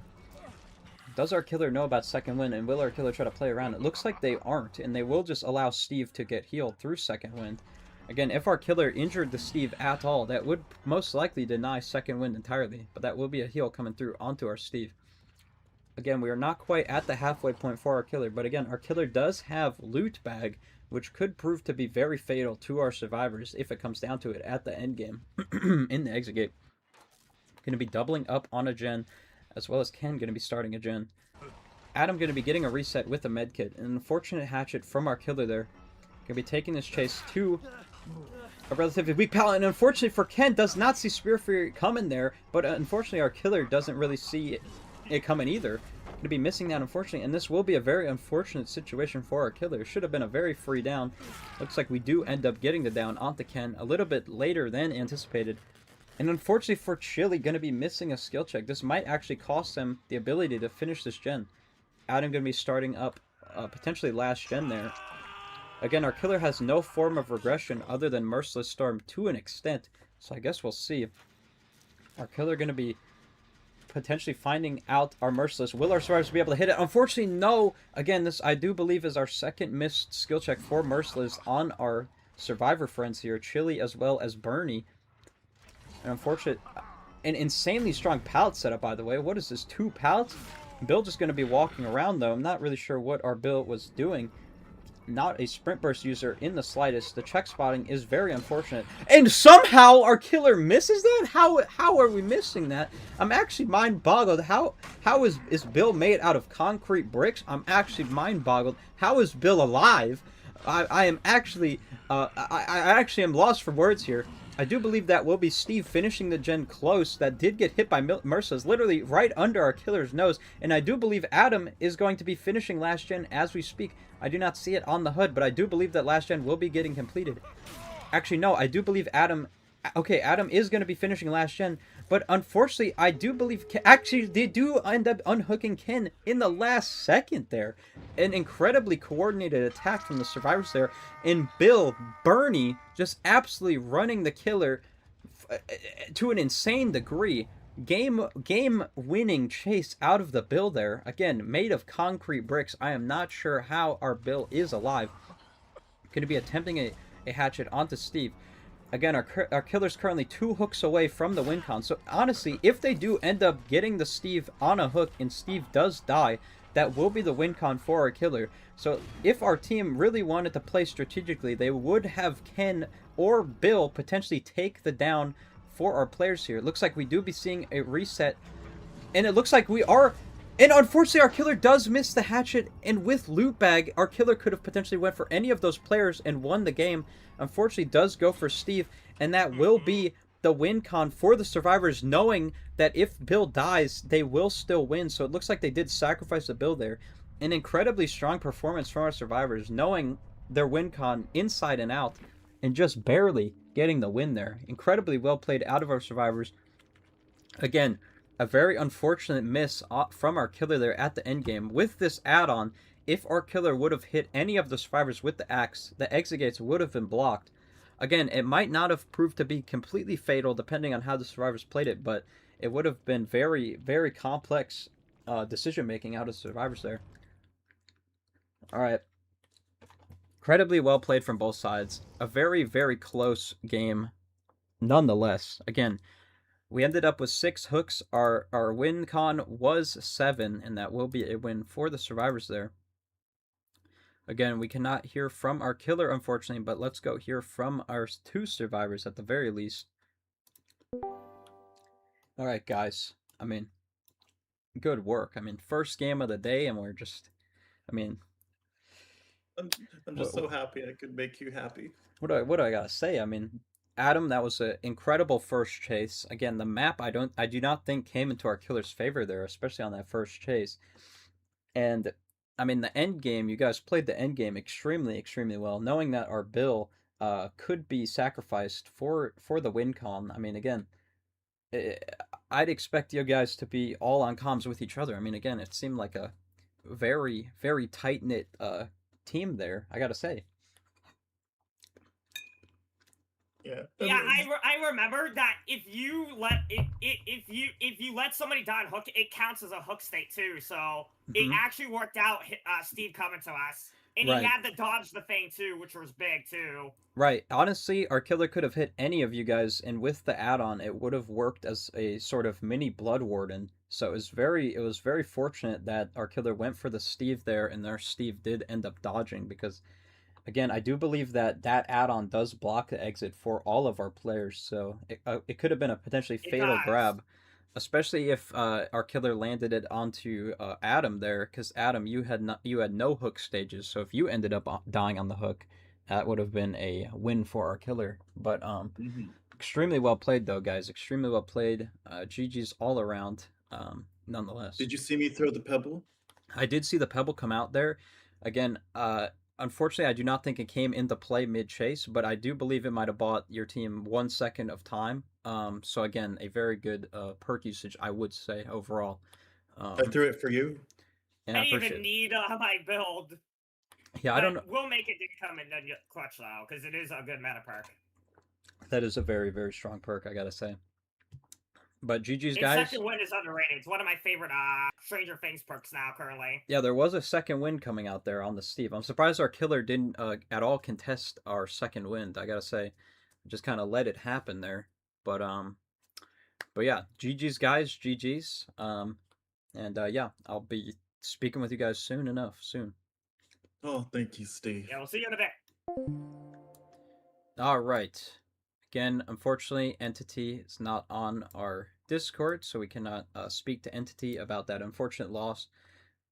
Does our killer know about second wind, and will our killer try to play around? It looks like they aren't, and they will just allow Steve to get healed through second wind. Again, if our killer injured the Steve at all, that would most likely deny second wind entirely, but that will be a heal coming through onto our Steve. Again, we are not quite at the halfway point for our killer, but again, our killer does have loot bag, which could prove to be very fatal to our survivors if it comes down to it at the end game in the exit gate. Going to be doubling up on a gen, as well as Ken going to be starting a gen. Adam going to be getting a reset with a medkit. An unfortunate hatchet from our killer there. Going to be taking this chase to a relatively weak pallet, and unfortunately for Ken, does not see Spear Fury coming there, but unfortunately our killer doesn't really see it coming either. Going to be missing that, unfortunately, and this will be a very unfortunate situation for our killer. Should have been a very free down. Looks like we do end up getting the down onto Ken a little bit later than anticipated. And unfortunately for Chili, going to be missing a skill check. This might actually cost them the ability to finish this gen. Adam going to be starting up potentially last gen there. Again, our killer has no form of regression other than Merciless Storm to an extent. So I guess we'll see. Our killer going to be potentially finding out our Merciless. Will our survivors be able to hit it? Unfortunately, no. Again, this I do believe is our second missed skill check for Merciless on our survivor friends here. Chili as well as Bernie. An unfortunate, an insanely strong pallet setup, by the way. What is this, 2 pallets? Bill just going to be walking around, though. I'm not really sure what our Bill was doing. Not a sprint burst user in the slightest. The check spotting is very unfortunate. And somehow our killer misses that? How are we missing that? I'm actually mind-boggled. How is Bill made out of concrete bricks? I'm actually mind-boggled. How is Bill alive? I am actually, I actually am lost for words here. I do believe that will be Steve finishing the gen close. That did get hit by Merciless, literally right under our killer's nose. And I do believe Adam is going to be finishing last gen as we speak. I do not see it on the HUD, but I do believe that last gen will be getting completed. Actually, no, I do believe Adam... Okay, Adam is going to be finishing last gen, but unfortunately, I do believe... Actually, they do end up unhooking Ken in the last second there. An incredibly coordinated attack from the survivors there. And Bill, Bernie, just absolutely running the killer to an insane degree. Game-winning chase out of the Bill there. Again, made of concrete bricks. I am not sure how our Bill is alive. Going to be attempting a hatchet onto Steve. Again, our killer's currently 2 hooks away from the win con. So, honestly, if they do end up getting the Steve on a hook and Steve does die, that will be the win con for our killer. So, if our team really wanted to play strategically, they would have Ken or Bill potentially take the down for our players here. It looks like we do be seeing a reset. And it looks like we are... And unfortunately, our killer does miss the hatchet, and with loot bag, our killer could have potentially went for any of those players and won the game. Unfortunately, does go for Steve, and that will be the win con for the survivors, knowing that if Bill dies, they will still win. So it looks like they did sacrifice the Bill there. An incredibly strong performance from our survivors, knowing their win con inside and out, and just barely getting the win there. Incredibly well played out of our survivors. Again, a very unfortunate miss from our killer there at the end game. With this add-on, if our killer would have hit any of the survivors with the axe, the exit gates would have been blocked. Again, it might not have proved to be completely fatal depending on how the survivors played it, but it would have been very, very complex decision-making out of the survivors there. Alright. Incredibly well played from both sides. A very, very close game nonetheless. Again, we ended up with 6 hooks. Our win con was 7, and that will be a win for the survivors there. Again, we cannot hear from our killer, unfortunately, but let's go hear from our 2 survivors at the very least. Alright, guys. I mean, good work. I mean, first game of the day, and we're just... I mean... I'm just so happy I could make you happy. What do I gotta say? I mean... Adam, that was an incredible first chase. Again, the map I do not think came into our killer's favor there, especially on that first chase. And I mean, the end game, you guys played the end game extremely, extremely well, knowing that our Bill could be sacrificed for the win con. I mean, again, I'd expect you guys to be all on comms with each other. I mean, again, it seemed like a very, very tight-knit team there, I gotta say. Yeah. Yeah, I remember that if you let somebody die on hook, it counts as a hook state too. So it actually worked out. Steve coming to us, and he Right. had to dodge the thing too, which was big too. Right. Honestly, our killer could have hit any of you guys, and with the add-on, it would have worked as a sort of mini Blood Warden. So it was very fortunate that our killer went for the Steve there, and our Steve did end up dodging because, again, I do believe that that add-on does block the exit for all of our players. So it could have been a potentially It fatal does. grab, especially if our killer landed it onto Adam there, because Adam, you had no hook stages. So if you ended up dying on the hook, that would have been a win for our killer. But extremely well played though, guys. Extremely well played. GG's all around. Nonetheless. Did you see me throw the pebble? I did see the pebble come out there. Again, unfortunately, I do not think it came into play mid chase, but I do believe it might have bought your team 1 second of time. So again, a very good perk usage, I would say overall. I threw it for you. And I I didn't appreciate even need my build. Yeah, I don't know. We'll make it come in the clutch though, because it is a good meta perk. That is a very, very strong perk, I gotta say. But GG's, Its guys. second wind is underrated. It's one of my favorite Stranger Things perks now currently. Yeah, there was a second wind coming out there on the Steve. I'm surprised our killer didn't at all contest our second wind. I gotta say, just kind of let it happen there. But yeah, GG's, guys, GG's. And yeah, I'll be speaking with you guys soon enough. Soon. Oh, thank you, Steve. Yeah, we'll see you in a bit. All right. Again, unfortunately, Entity is not on our Discord, so we cannot speak to Entity about that unfortunate loss.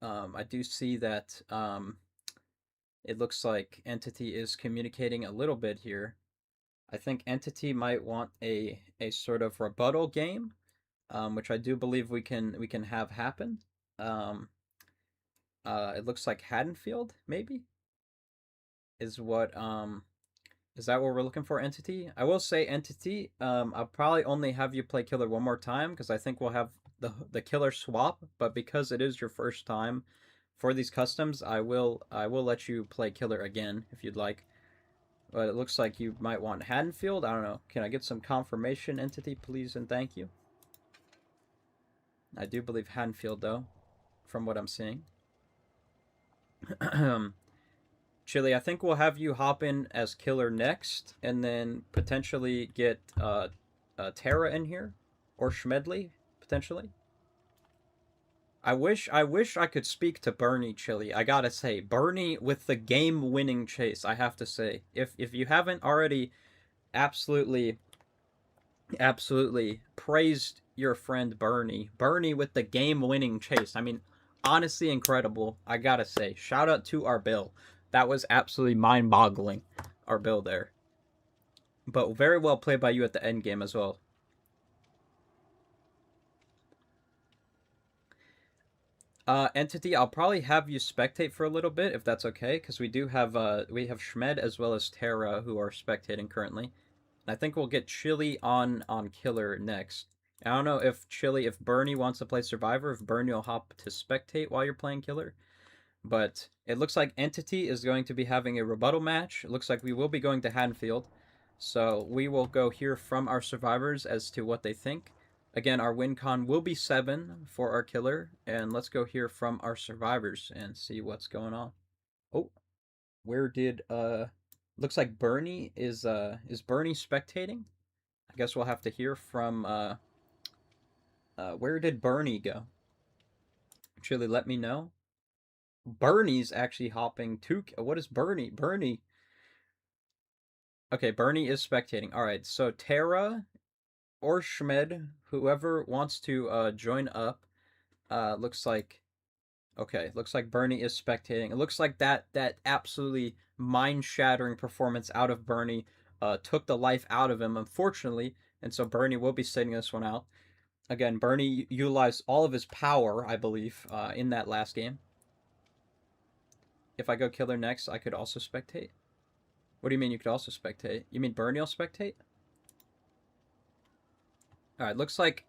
I do see that it looks like Entity is communicating a little bit here. I think Entity might want a sort of rebuttal game, which I do believe we can have happen. It looks like Haddonfield maybe is what is that what we're looking for, Entity? I will say, Entity, I'll probably only have you play Killer one more time because I think we'll have the Killer swap. But because it is your first time for these customs, I will let you play Killer again if you'd like. But it looks like you might want Haddonfield. I don't know. Can I get some confirmation, Entity, please and thank you? I do believe Haddonfield, though, from what I'm seeing. Chili, I think we'll have you hop in as Killer next, and then potentially get Tara in here, or Schmedley, potentially. I wish I could speak to Bernie, Chili. I gotta say, Bernie with the game-winning chase, I have to say. If you haven't already absolutely praised your friend Bernie with the game-winning chase. I mean, honestly incredible, I gotta say. Shout out to our Bill. That was absolutely mind-boggling, our Bill there. But very well played by you at the end game as well. Entity, I'll probably have you spectate for a little bit if that's okay, because we do have Schmed as well as Tara who are spectating currently. And I think we'll get Chili on Killer next. I don't know if Bernie wants to play Survivor, if Bernie will hop to spectate while you're playing Killer. But it looks like Entity is going to be having a rebuttal match. It looks like we will be going to Haddonfield. So we will go hear from our survivors as to what they think. Again, our win con will be 7 for our killer. And let's go hear from our survivors and see what's going on. Oh, where did looks like Bernie is Bernie spectating? I guess we'll have to hear from where did Bernie go? Chili, let me know. Bernie's actually hopping to... What is Bernie? Bernie. Okay, Bernie is spectating. All right, so Tara or Schmed, whoever wants to join up, looks like... Okay, looks like Bernie is spectating. It looks like that absolutely mind-shattering performance out of Bernie took the life out of him, unfortunately, and so Bernie will be sitting this one out. Again, Bernie utilized all of his power, I believe, in that last game. If I go Killer next, I could also spectate. What do you mean you could also spectate? You mean Bernie will spectate? Alright, looks like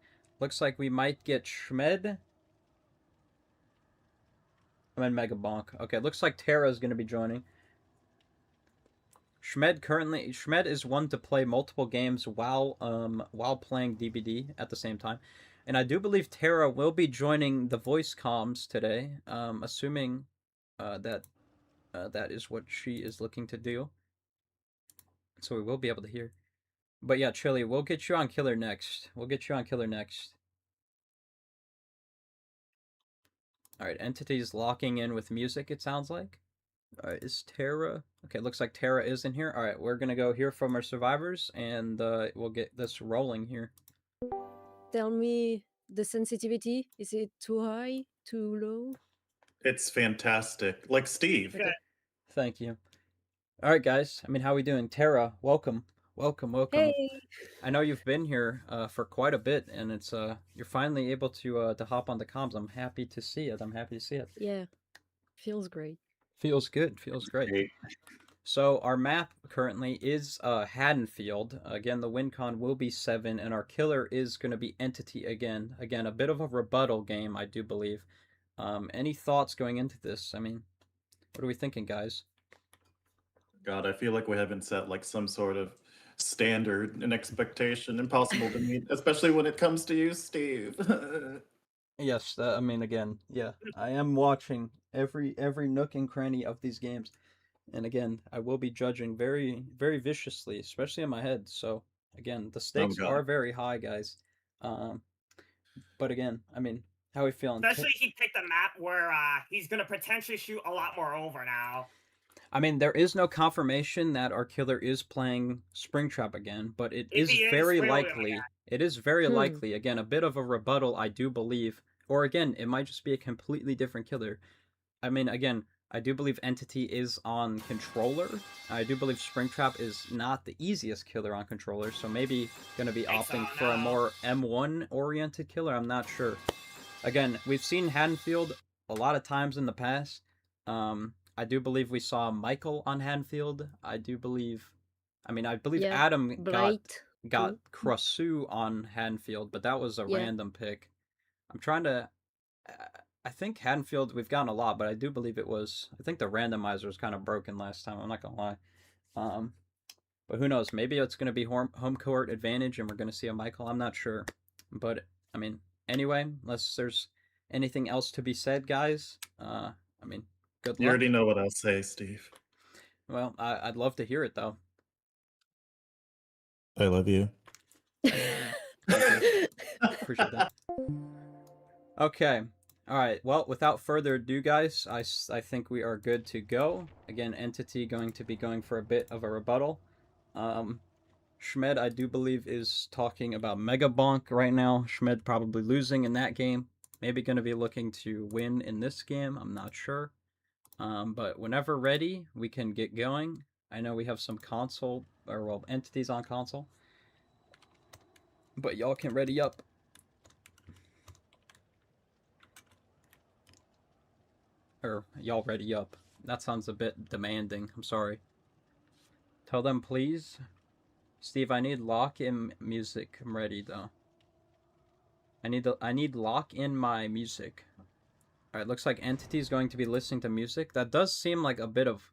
we might get Schmed. I'm in Mega Bonk. Okay, looks like Tara's gonna be joining. Schmed is one to play multiple games while playing DBD at the same time. And I do believe Tara will be joining the voice comms today, assuming that that is what she is looking to do. So we will be able to hear. But yeah, Chili, we'll get you on Killer next. Alright, Entity's locking in with music, it sounds like. Alright, is Tara... Okay, looks like Tara is in here. Alright, we're gonna go hear from our survivors, and we'll get this rolling here. Tell me the sensitivity. Is it too high, too low? It's fantastic. Like Steve. Okay. Thank you. Alright, guys. I mean, how we doing? Tara, welcome. Welcome. Hey! I know you've been here for quite a bit, and it's you're finally able to hop on the comms. I'm happy to see it. Yeah, feels great. Feels good. Feels great. So our map currently is Haddonfield. Again, the win con will be 7, and our killer is going to be Entity again. Again, a bit of a rebuttal game, I do believe. Any thoughts going into this? I mean, what are we thinking, guys? God, I feel like we haven't set like some sort of standard and expectation impossible to meet, especially when it comes to you, Steve. Yes, I mean, again, yeah, I am watching every nook and cranny of these games, and again, I will be judging very, very viciously, especially in my head. So again, the stakes God. are very high, guys. But again, I mean, how are we feeling? Especially he picked a map where he's gonna potentially shoot a lot more over now. I mean, there is no confirmation that our killer is playing Springtrap again, but it is very likely. It is very likely. Again, a bit of a rebuttal, I do believe. Or again, it might just be a completely different killer. I mean, again, I do believe Entity is on controller. I do believe Springtrap is not the easiest killer on controller, so maybe going to be opting for a more M1-oriented killer. I'm not sure. Again, we've seen Haddonfield a lot of times in the past. I do believe we saw Michael on Haddonfield. I believe Adam got Crosu on Haddonfield, but that was a random pick. I'm trying to... I think Haddonfield, we've gotten a lot, but I do believe it was... I think the randomizer was kind of broken last time, I'm not going to lie. But who knows, maybe it's going to be home court advantage and we're going to see a Michael, I'm not sure. But, I mean, anyway, unless there's anything else to be said, guys, I mean, good luck. You already know what I'll say, Steve. Well, I'd love to hear it, though. I love you. Appreciate that. Okay. Alright, well, without further ado, guys, I think we are good to go. Again, Entity going to be going for a bit of a rebuttal. Schmed, I do believe, is talking about Mega Bonk right now. Schmed probably losing in that game. Maybe going to be looking to win in this game. I'm not sure. But whenever ready, we can get going. I know we have some console, or well, entities on console. But y'all can ready up. Or, y'all ready up. That sounds a bit demanding. I'm sorry. Tell them, please. Steve, I need lock-in music. I'm ready, though. I need lock in my music. Alright, looks like Entity is going to be listening to music. That does seem like a bit of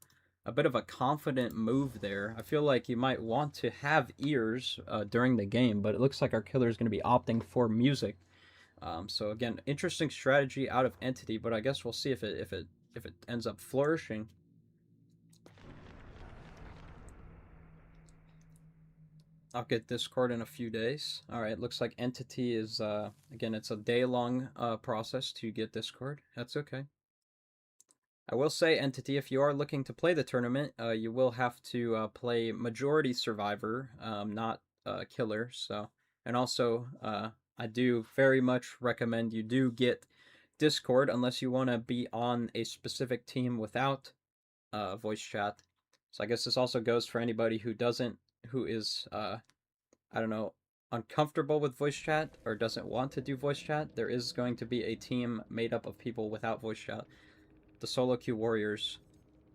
a confident move there. I feel like you might want to have ears during the game, but it looks like our killer is going to be opting for music. So again, interesting strategy out of Entity, but I guess we'll see if it ends up flourishing. I'll get Discord in a few days. Alright, looks like Entity is, again, it's a day-long process to get Discord. That's okay. I will say, Entity, if you are looking to play the tournament, you will have to play Majority Survivor, not Killer, so... And also, I do very much recommend you do get Discord, unless you want to be on a specific team without voice chat. So I guess this also goes for anybody who is, I don't know, uncomfortable with voice chat or doesn't want to do voice chat. There is going to be a team made up of people without voice chat. The Solo Queue Warriors.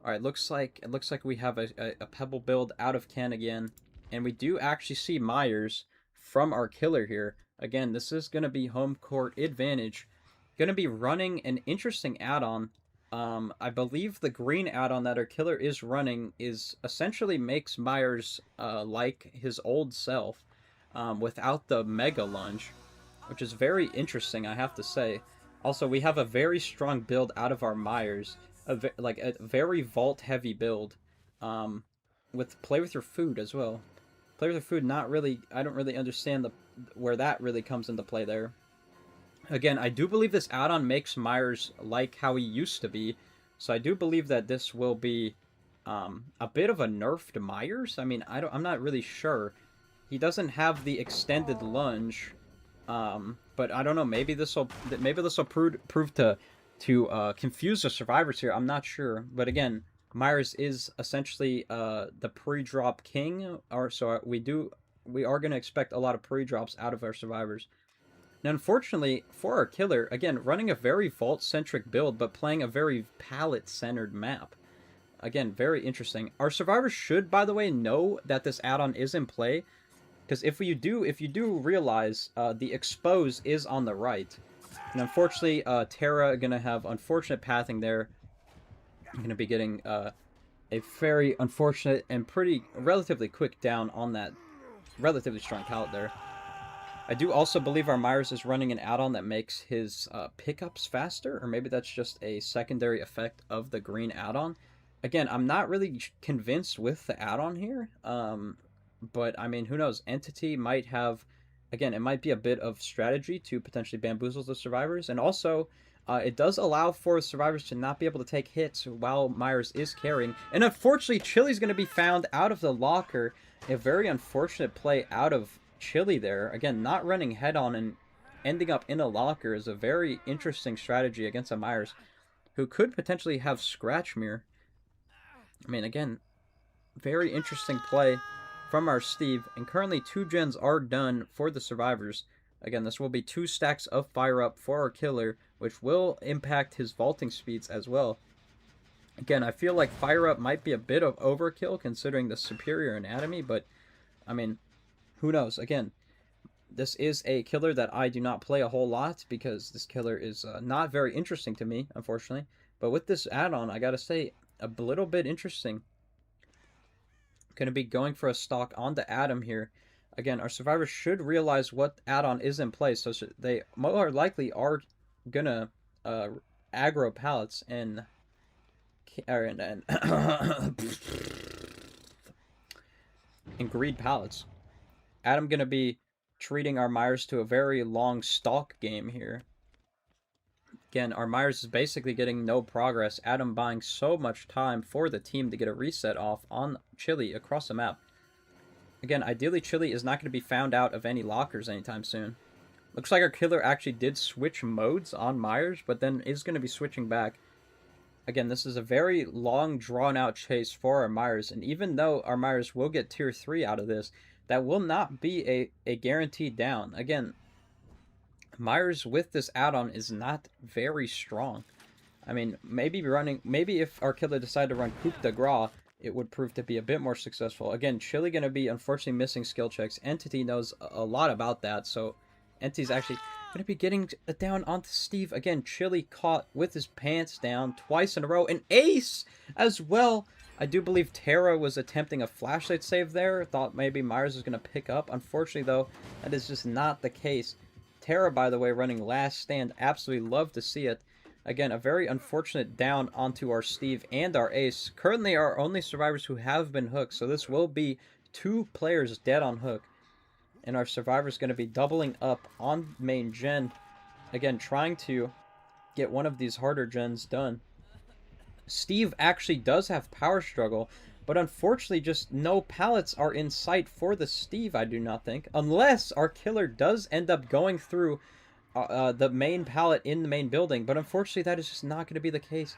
Alright, it looks like we have a Pebble build out of can again. And we do actually see Myers from our killer here. Again, this is going to be home court advantage. Going to be running an interesting add-on. I believe the green add-on that our killer is running is essentially makes Myers like his old self, without the mega lunge, which is very interesting, I have to say. Also, we have a very strong build out of our Myers, like a very vault heavy build, with play with your food as well. Play with your food, not really. I don't really understand where that really comes into play there. Again, I do believe this add-on makes Myers like how he used to be, so I do believe that this will be a bit of a nerf to Myers. I mean, I'm not really sure. He doesn't have the extended lunge, but I don't know. Maybe this will prove to confuse the survivors here. I'm not sure, but again, Myers is essentially the pre-drop king, so we are going to expect a lot of pre-drops out of our survivors. Now, unfortunately, for our killer, again, running a very vault-centric build, but playing a very pallet-centered map. Again, very interesting. Our survivors should, by the way, know that this add-on is in play, because if you do realize, the expose is on the right. And unfortunately, Terra gonna have unfortunate pathing there. I'm gonna be getting a very unfortunate and relatively quick down on that relatively strong pallet there. I do also believe our Myers is running an add-on that makes his pickups faster, or maybe that's just a secondary effect of the green add-on. Again, I'm not really convinced with the add-on here, but I mean, who knows? Entity might have, again, it might be a bit of strategy to potentially bamboozle the survivors, and also it does allow for survivors to not be able to take hits while Myers is carrying. And unfortunately, Chili's going to be found out of the locker. A very unfortunate play out of Chili there. Again, not running head-on and ending up in a locker is a very interesting strategy against a Myers, who could potentially have Scratch Mirror. I mean, again, very interesting play from our Steve, and currently 2 gens are done for the survivors. Again, this will be 2 stacks of fire up for our killer, which will impact his vaulting speeds as well. Again, I feel like fire up might be a bit of overkill considering the superior anatomy, but I mean, who knows? Again, this is a killer that I do not play a whole lot because this killer is not very interesting to me, unfortunately. But with this add-on, I gotta say, a little bit interesting. Going to be going for a stock onto Adam here. Again, our survivors should realize what add-on is in place, so they more likely are gonna aggro pallets and greed pallets. Adam gonna be treating our Myers to a very long stalk game here. Again, our Myers is basically getting no progress. Adam buying so much time for the team to get a reset off on Chili across the map. Again, ideally Chili is not going to be found out of any lockers anytime soon. Looks like our killer actually did switch modes on Myers, but then is going to be switching back. Again, this is a very long, drawn-out chase for our Myers, and even though our Myers will get tier 3 out of this, that will not be a guaranteed down. Again, Myers with this add-on is not very strong. I mean, maybe if our killer decided to run Coup de Gras, it would prove to be a bit more successful. Again, Chili going to be unfortunately missing skill checks. Entity knows a lot about that, so Entity's actually going to be getting down onto Steve. Again, Chili caught with his pants down twice in a row. An ace as well. I do believe Terra was attempting a flashlight save there. Thought maybe Myers was going to pick up. Unfortunately, though, that is just not the case. Terra, by the way, running last stand. Absolutely love to see it. Again, a very unfortunate down onto our Steve and our ace. Currently our only survivors who have been hooked, so this will be 2 players dead on hook. And our survivor's going to be doubling up on main gen. Again, trying to get one of these harder gens done. Steve actually does have power struggle, but unfortunately just no pallets are in sight for the Steve, I do not think. Unless our killer does end up going through the main pallet in the main building, but unfortunately that is just not going to be the case.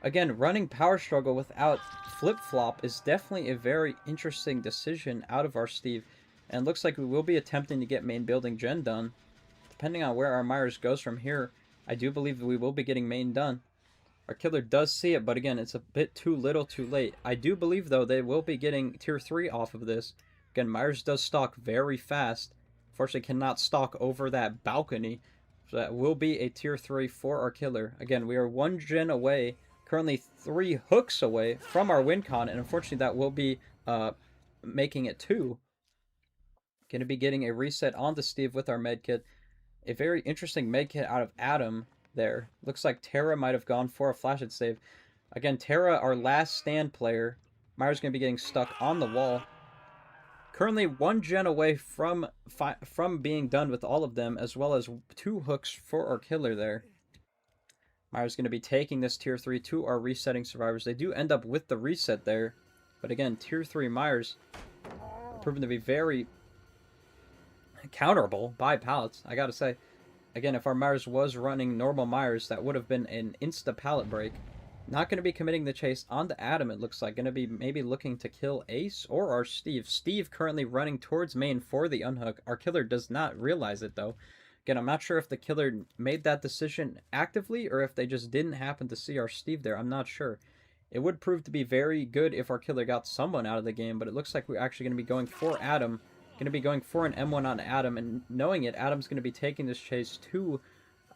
Again, running power struggle without flip-flop is definitely a very interesting decision out of our Steve. And looks like we will be attempting to get main building gen done. Depending on where our Myers goes from here, I do believe that we will be getting main done. Our killer does see it, but again, it's a bit too little too late. I do believe, though, they will be getting tier 3 off of this. Again, Myers does stalk very fast. Unfortunately, cannot stalk over that balcony. So that will be a tier 3 for our killer. Again, we are 1 gen away currently 3 hooks away from our win con, and unfortunately that will be making it 2. Going to be getting a reset onto Steve with our medkit. A very interesting medkit out of Adam there. Looks like Terra might have gone for a flash and save. Again, Terra, our last stand player. Myra's going to be getting stuck on the wall. Currently 1 gen away from being done with all of them, as well as 2 hooks for our killer there. Myra's going to be taking this tier 3 to our resetting survivors. They do end up with the reset there. But again, tier 3 Myers proven to be very counterable by pallets, I gotta say. Again, if our Myers was running normal Myers, that would have been an insta pallet break. Not going to be committing the chase onto Adam, it looks like. Going to be maybe looking to kill Ace or our Steve. Steve currently running towards main for the unhook. Our killer does not realize it, though. Again, I'm not sure if the killer made that decision actively or if they just didn't happen to see our Steve there. I'm not sure. It would prove to be very good if our killer got someone out of the game, but it looks like we're actually going to be going for Adam. Going to be going for an M1 on Adam, and knowing it, Adam's going to be taking this chase to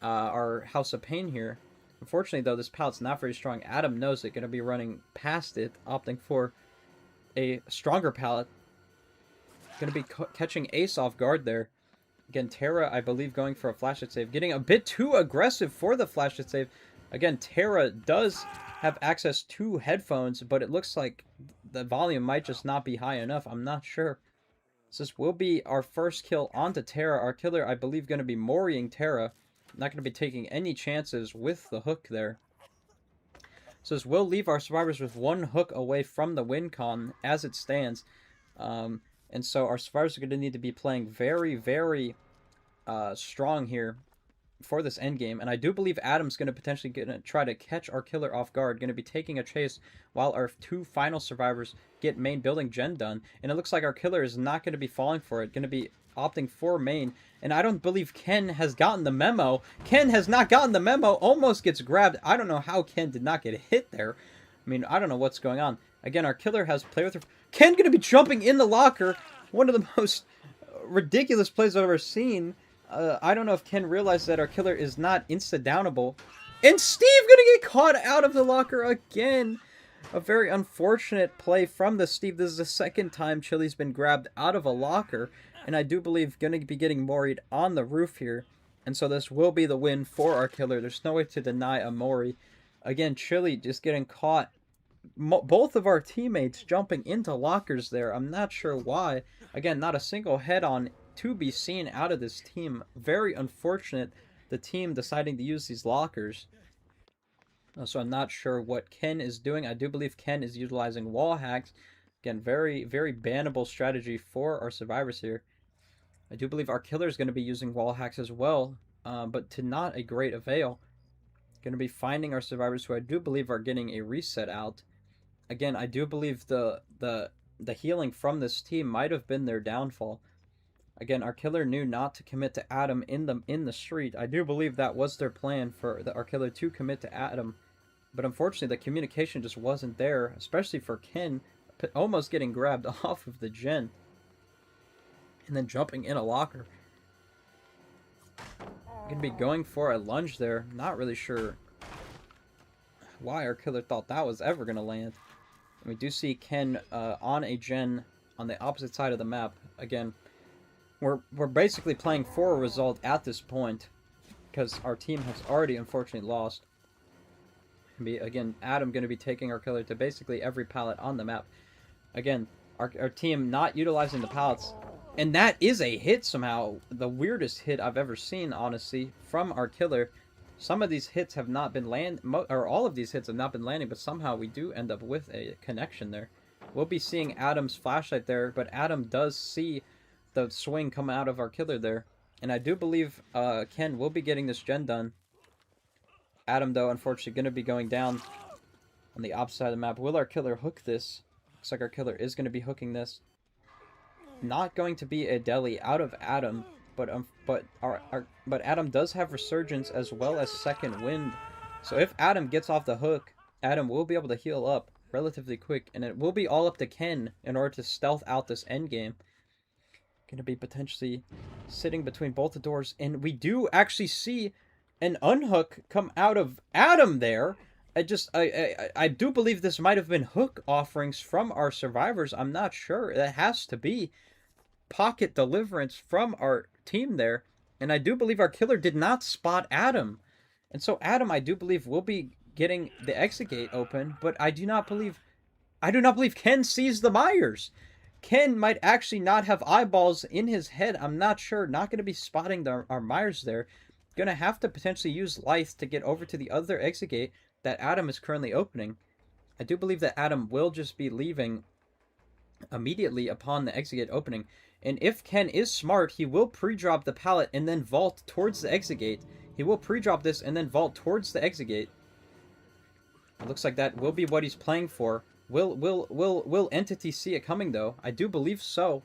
our House of Pain here. Unfortunately, though, this pallet's not very strong. Adam knows it, going to be running past it, opting for a stronger pallet. Going to be catching Ace off guard there. Again, Terra, I believe, going for a flash hit save. Getting a bit too aggressive for the flash hit save. Again, Terra does have access to headphones, but it looks like the volume might just not be high enough. I'm not sure. So this will be our first kill onto Terra. Our killer, I believe, going to be Moriing Terra. Not going to be taking any chances with the hook there. So this will leave our survivors with 1 hook away from the win con as it stands. And so our survivors are going to need to be playing very, very strong here for this endgame. And I do believe Adam's going to potentially try to catch our killer off guard. Going to be taking a chase while our 2 final survivors get main building gen done. And it looks like our killer is not going to be falling for it. Going to be opting for main. And I don't believe Ken has gotten the memo. Ken has not gotten the memo. Almost gets grabbed. I don't know how Ken did not get hit there. I mean, I don't know what's going on. Again, our killer has played with her. Ken going to be jumping in the locker. One of the most ridiculous plays I've ever seen. I don't know if Ken realized that our killer is not insta-downable. And Steve gonna get caught out of the locker again. A very unfortunate play from the Steve. This is the 2nd time Chili's been grabbed out of a locker. And I do believe gonna be getting moried on the roof here. And so this will be the win for our killer. There's no way to deny a mori. Again, Chili just getting caught. Both of our teammates jumping into lockers there. I'm not sure why. Again, not a single head-on to be seen out of this team. Very unfortunate, the team deciding to use these lockers. So I'm not sure what Ken is doing. I do believe Ken is utilizing wall hacks. Again, very, very bannable strategy for our survivors here. I do believe our killer is going to be using wall hacks as well, but to not a great avail. Going to be finding our survivors who I do believe are getting a reset out. Again, I do believe the healing from this team might have been their downfall. Again, our killer knew not to commit to Adam in the street. I do believe that was their plan for our killer to commit to Adam. But unfortunately, the communication just wasn't there, especially for Ken, almost getting grabbed off of the gen. And then jumping in a locker. Gonna be going for a lunge there. Not really sure why our killer thought that was ever gonna land. And we do see Ken on a gen on the opposite side of the map. Again, we're basically playing for a result at this point because our team has already unfortunately lost. Again, Adam going to be taking our killer to basically every pallet on the map. Again, our team not utilizing the pallets. And that is a hit somehow. The weirdest hit I've ever seen, honestly, from our killer. Some of these hits have not been or all of these hits have not been landing, but somehow we do end up with a connection there. We'll be seeing Adam's flashlight there, but Adam does see the swing come out of our killer there. And I do believe Ken will be getting this gen done. Adam, though, unfortunately, going to be going down on the opposite side of the map. Will our killer hook this? Looks like our killer is going to be hooking this. Not going to be a deli out of Adam, but Adam does have resurgence as well as second wind. So if Adam gets off the hook, Adam will be able to heal up relatively quick, and it will be all up to Ken in order to stealth out this endgame. Going to be potentially sitting between both the doors, and we do actually see an unhook come out of Adam there. I do believe this might have been hook offerings from our survivors. I'm not sure. That has to be pocket deliverance from our team there. And I do believe our killer did not spot Adam. And so Adam, I do believe, will be getting the exit gate open, but I do not believe Ken sees the Myers. Ken might actually not have eyeballs in his head. I'm not sure. Not going to be spotting our Myers there. Going to have to potentially use Lythe to get over to the other exit gate that Adam is currently opening. I do believe that Adam will just be leaving immediately upon the exit gate opening. And if Ken is smart, he will pre-drop the pallet and then vault towards the exit gate. He will pre-drop this and then vault towards the exit gate. It looks like that will be what he's playing for. Will Entity see it coming though? I do believe so.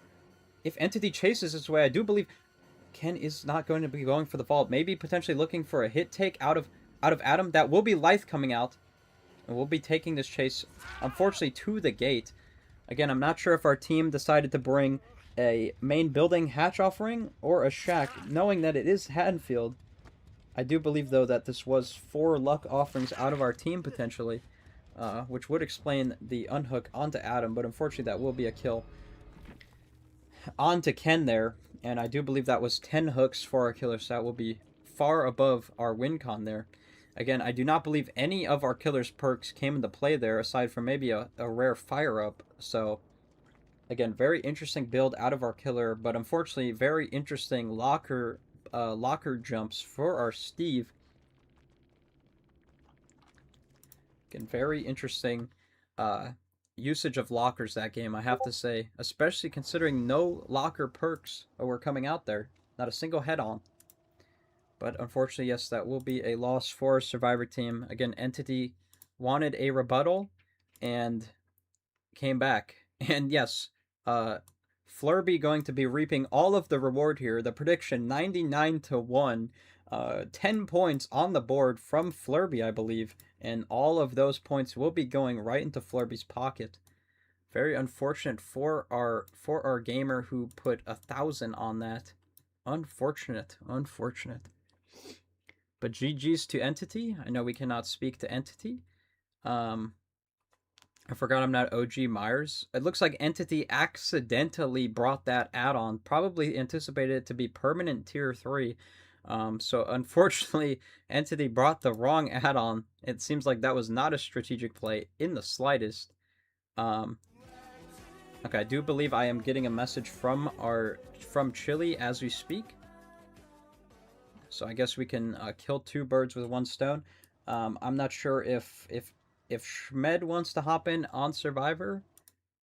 If Entity chases this way, I do believe Ken is not going to be going for the vault. Maybe potentially looking for a hit take out of Adam. That will be Lythe coming out. And we'll be taking this chase, unfortunately, to the gate. Again, I'm not sure if our team decided to bring a main building hatch offering or a shack, knowing that it is Haddonfield. I do believe, though, that this was 4 luck offerings out of our team, potentially, which would explain the unhook onto Adam, but unfortunately that will be a kill onto Ken there, and I do believe that was 10 hooks for our killer, so that will be far above our win con there. Again, I do not believe any of our killer's perks came into play there, aside from maybe a rare fire-up, so again, very interesting build out of our killer, but unfortunately, very interesting locker jumps for our Steve. Again, very interesting usage of lockers that game, I have to say, especially considering no locker perks were coming out there. Not a single head-on. But unfortunately, yes, that will be a loss for our Survivor team. Again, Entity wanted a rebuttal and came back. And yes, Flurby going to be reaping all of the reward here. The prediction, 99-1. 10 points on the board from Flurby, I believe. And all of those points will be going right into Flurby's pocket. Very unfortunate for our gamer who put 1,000 on that. Unfortunate. But GG's to Entity. I know we cannot speak to Entity. I forgot I'm not OG Myers. It looks like Entity accidentally brought that add-on. Probably anticipated it to be permanent tier 3. So unfortunately, Entity brought the wrong add-on. It seems like that was not a strategic play in the slightest. Okay, I do believe I am getting a message from Chili as we speak. So I guess we can kill 2 birds with 1 stone. I'm not sure if Schmed wants to hop in on Survivor,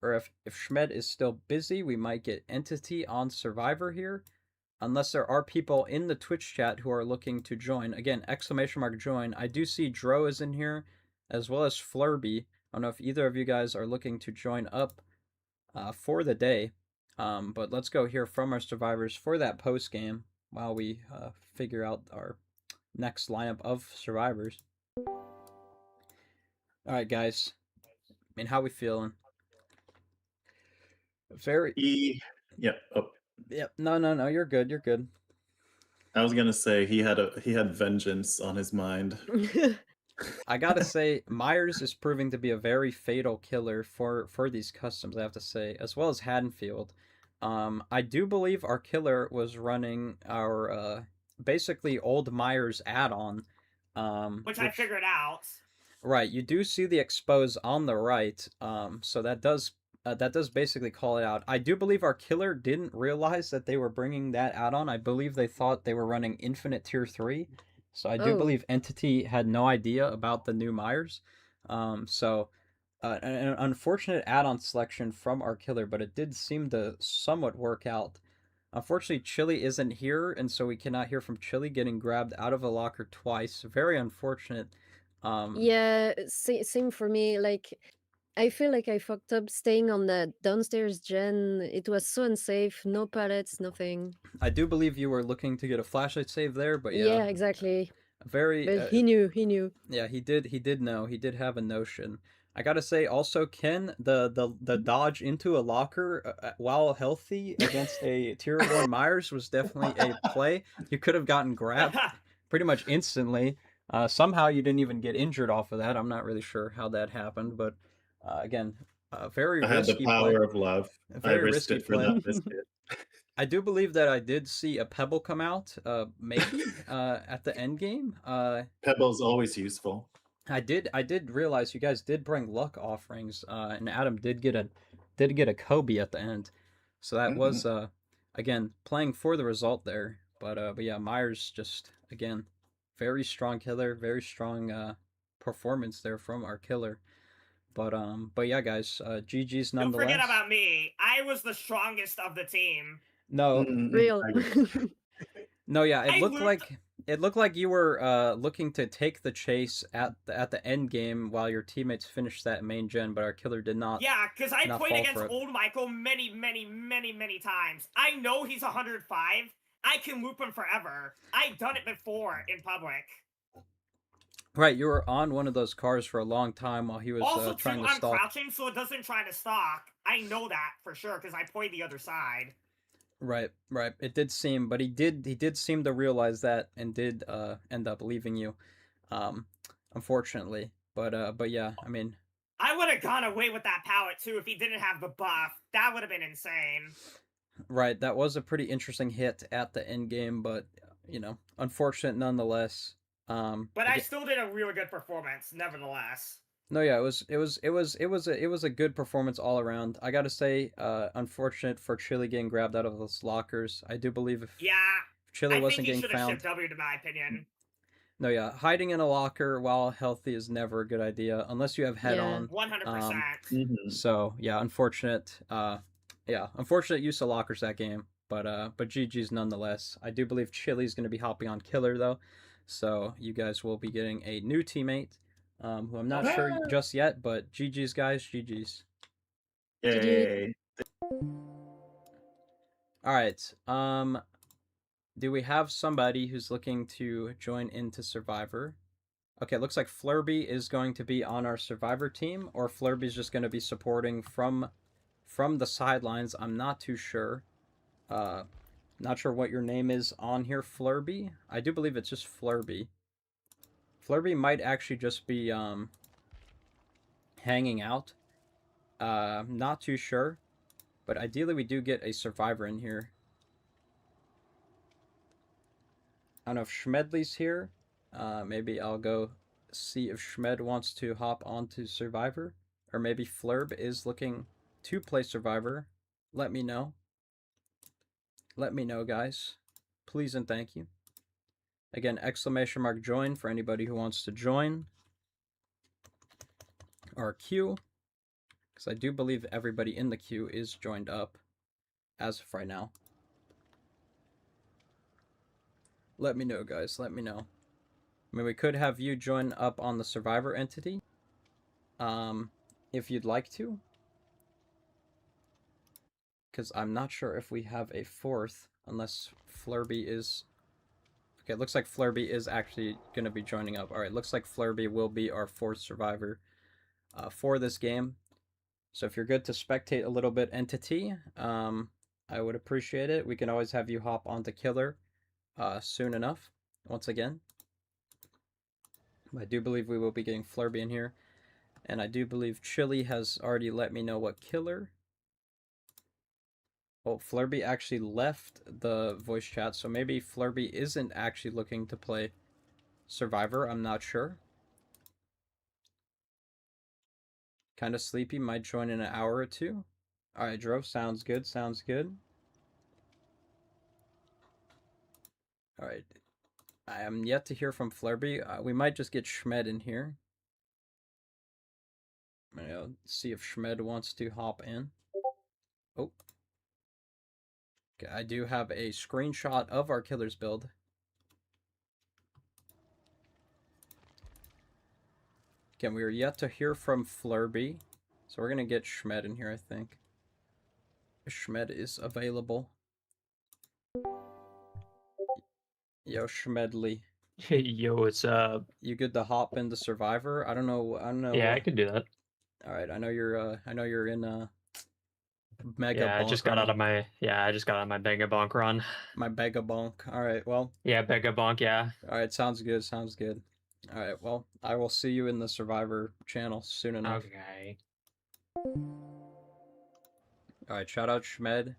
or if Schmed is still busy, we might get Entity on Survivor here. Unless there are people in the Twitch chat who are looking to join. Again, !join. I do see Dro is in here, as well as Flurby. I don't know if either of you guys are looking to join up for the day. But let's go hear from our survivors for that post game while we figure out our next lineup of survivors. Alright, guys. I mean, how we feeling? Very... Yeah. Oh. Yep. No. You're good. I was gonna say he had vengeance on his mind. I gotta say, Myers is proving to be a very fatal killer for these customs, I have to say, as well as Haddonfield. I do believe our killer was running our basically old Myers add-on. Which I figured out. Right, you do see the expose on the right, so that does basically call it out. I do believe our killer didn't realize that they were bringing that add-on. I believe they thought they were running Infinite Tier 3. So I do believe Entity had no idea about the new Myers. So an unfortunate add-on selection from our killer, but it did seem to somewhat work out. Unfortunately, Chili isn't here, and so we cannot hear from Chili getting grabbed out of a locker twice. Very unfortunate. Yeah, same for me. Like, I feel like I fucked up staying on the downstairs gen. It was so unsafe. No pallets, nothing. I do believe you were looking to get a flashlight save there, but yeah. Yeah, exactly. Very. But he knew. Yeah, he did know. He did have a notion. I gotta say, also, Ken, the dodge into a locker while healthy against a tier 1 Myers was definitely a play. You could have gotten grabbed pretty much instantly. Somehow you didn't even get injured off of that. I'm not really sure how that happened, but again, very I had the risky power play. of love. A I very risked risky it for play. that biscuit. I do believe that I did see a pebble come out, maybe at the end game. Pebble's always useful. I did realize you guys did bring luck offerings, and Adam did get a Kobe at the end, so that was again playing for the result there. But yeah, Myers just again very strong killer, very strong performance there from our killer. But yeah, guys, GG's Don't nonetheless. forget about me. I was the strongest of the team. No, Real. no, yeah, I it looked like you were looking to take the chase at the end game while your teammates finished that main gen, but our killer did not. Yeah, because I not played fall against for it. old Michael many times. I know he's 105. I can loop him forever. I've done it before in public. Right, you were on one of those cars for a long time while he was Also, trying too, to I'm stalk. crouching, so it doesn't try to stalk. I know that for sure because I played the other side. Right. It did seem, but he did seem to realize that and did end up leaving you, unfortunately. But yeah, I mean, I would have gone away with that pallet too if he didn't have the buff. That would have been insane. right, that was a pretty interesting hit at the end game, but unfortunate nonetheless. But I still did a really good performance, nevertheless. No, yeah, it was a good performance all around. I gotta say, unfortunate for Chili getting grabbed out of those lockers. I do believe if Chili I wasn't think he getting should have found. shipped W, to my opinion. No, yeah, hiding in a locker while healthy is never a good idea unless you have head on. 100%. So yeah, unfortunate. Unfortunate use of lockers that game. But GG's nonetheless. I do believe Chili's going to be hopping on killer though, so you guys will be getting a new teammate, who I'm not sure just yet. But GG's guys, GG's. Yay! All right. Do we have somebody who's looking to join into Survivor? Okay, looks like Flurby is going to be on our Survivor team, or Flurby's just going to be supporting from the sidelines. I'm not too sure. Not sure what your name is on here, Flurby. I do believe it's just Flurby. Flurby might actually just be hanging out. Not too sure. But ideally we do get a Survivor in here. I don't know if Schmedley's here. Maybe I'll go see if Schmed wants to hop onto Survivor. Or maybe Flurb is looking to play Survivor. Let me know. Let me know, guys. Please and thank you. Again, !join for anybody who wants to join our queue. Because I do believe everybody in the queue is joined up as of right now. Let me know, guys. Let me know. I mean, we could have you join up on the Survivor entity, if you'd like to. Because I'm not sure if we have a fourth, unless Flurby is... Okay, it looks like Flurby is actually going to be joining up. Alright, looks like Flurby will be our fourth Survivor for this game. So if you're good to spectate a little bit entity, I would appreciate it. We can always have you hop onto Killer soon enough, once again. I do believe we will be getting Flurby in here. And I do believe Chili has already let me know what Killer... Oh, Flurby actually left the voice chat, so maybe Flurby isn't actually looking to play Survivor. I'm not sure. Kind of sleepy, might join in an hour or two. Alright, Drove, sounds good, sounds good. Alright. I am yet to hear from Flurby. We might just get Schmed in here. I'll see if Schmed wants to hop in. Oh. Okay, I do have a screenshot of our killer's build. Again, we are yet to hear from Flurby, so we're gonna get Schmed in here, I think. Schmed is available. Yo, Schmedley. Yo, what's up? You good to hop into Survivor? I don't know. Yeah, I can do that. All right, I know you're in Mega. Yeah, I just got out of my Mega Bonk run. My Mega Bonk. All right, well. Yeah, Mega Bonk. Yeah. All right, sounds good. Sounds good. All right. Well, I will see you in the Survivor channel soon enough. Okay. All right. Shout out Schmed.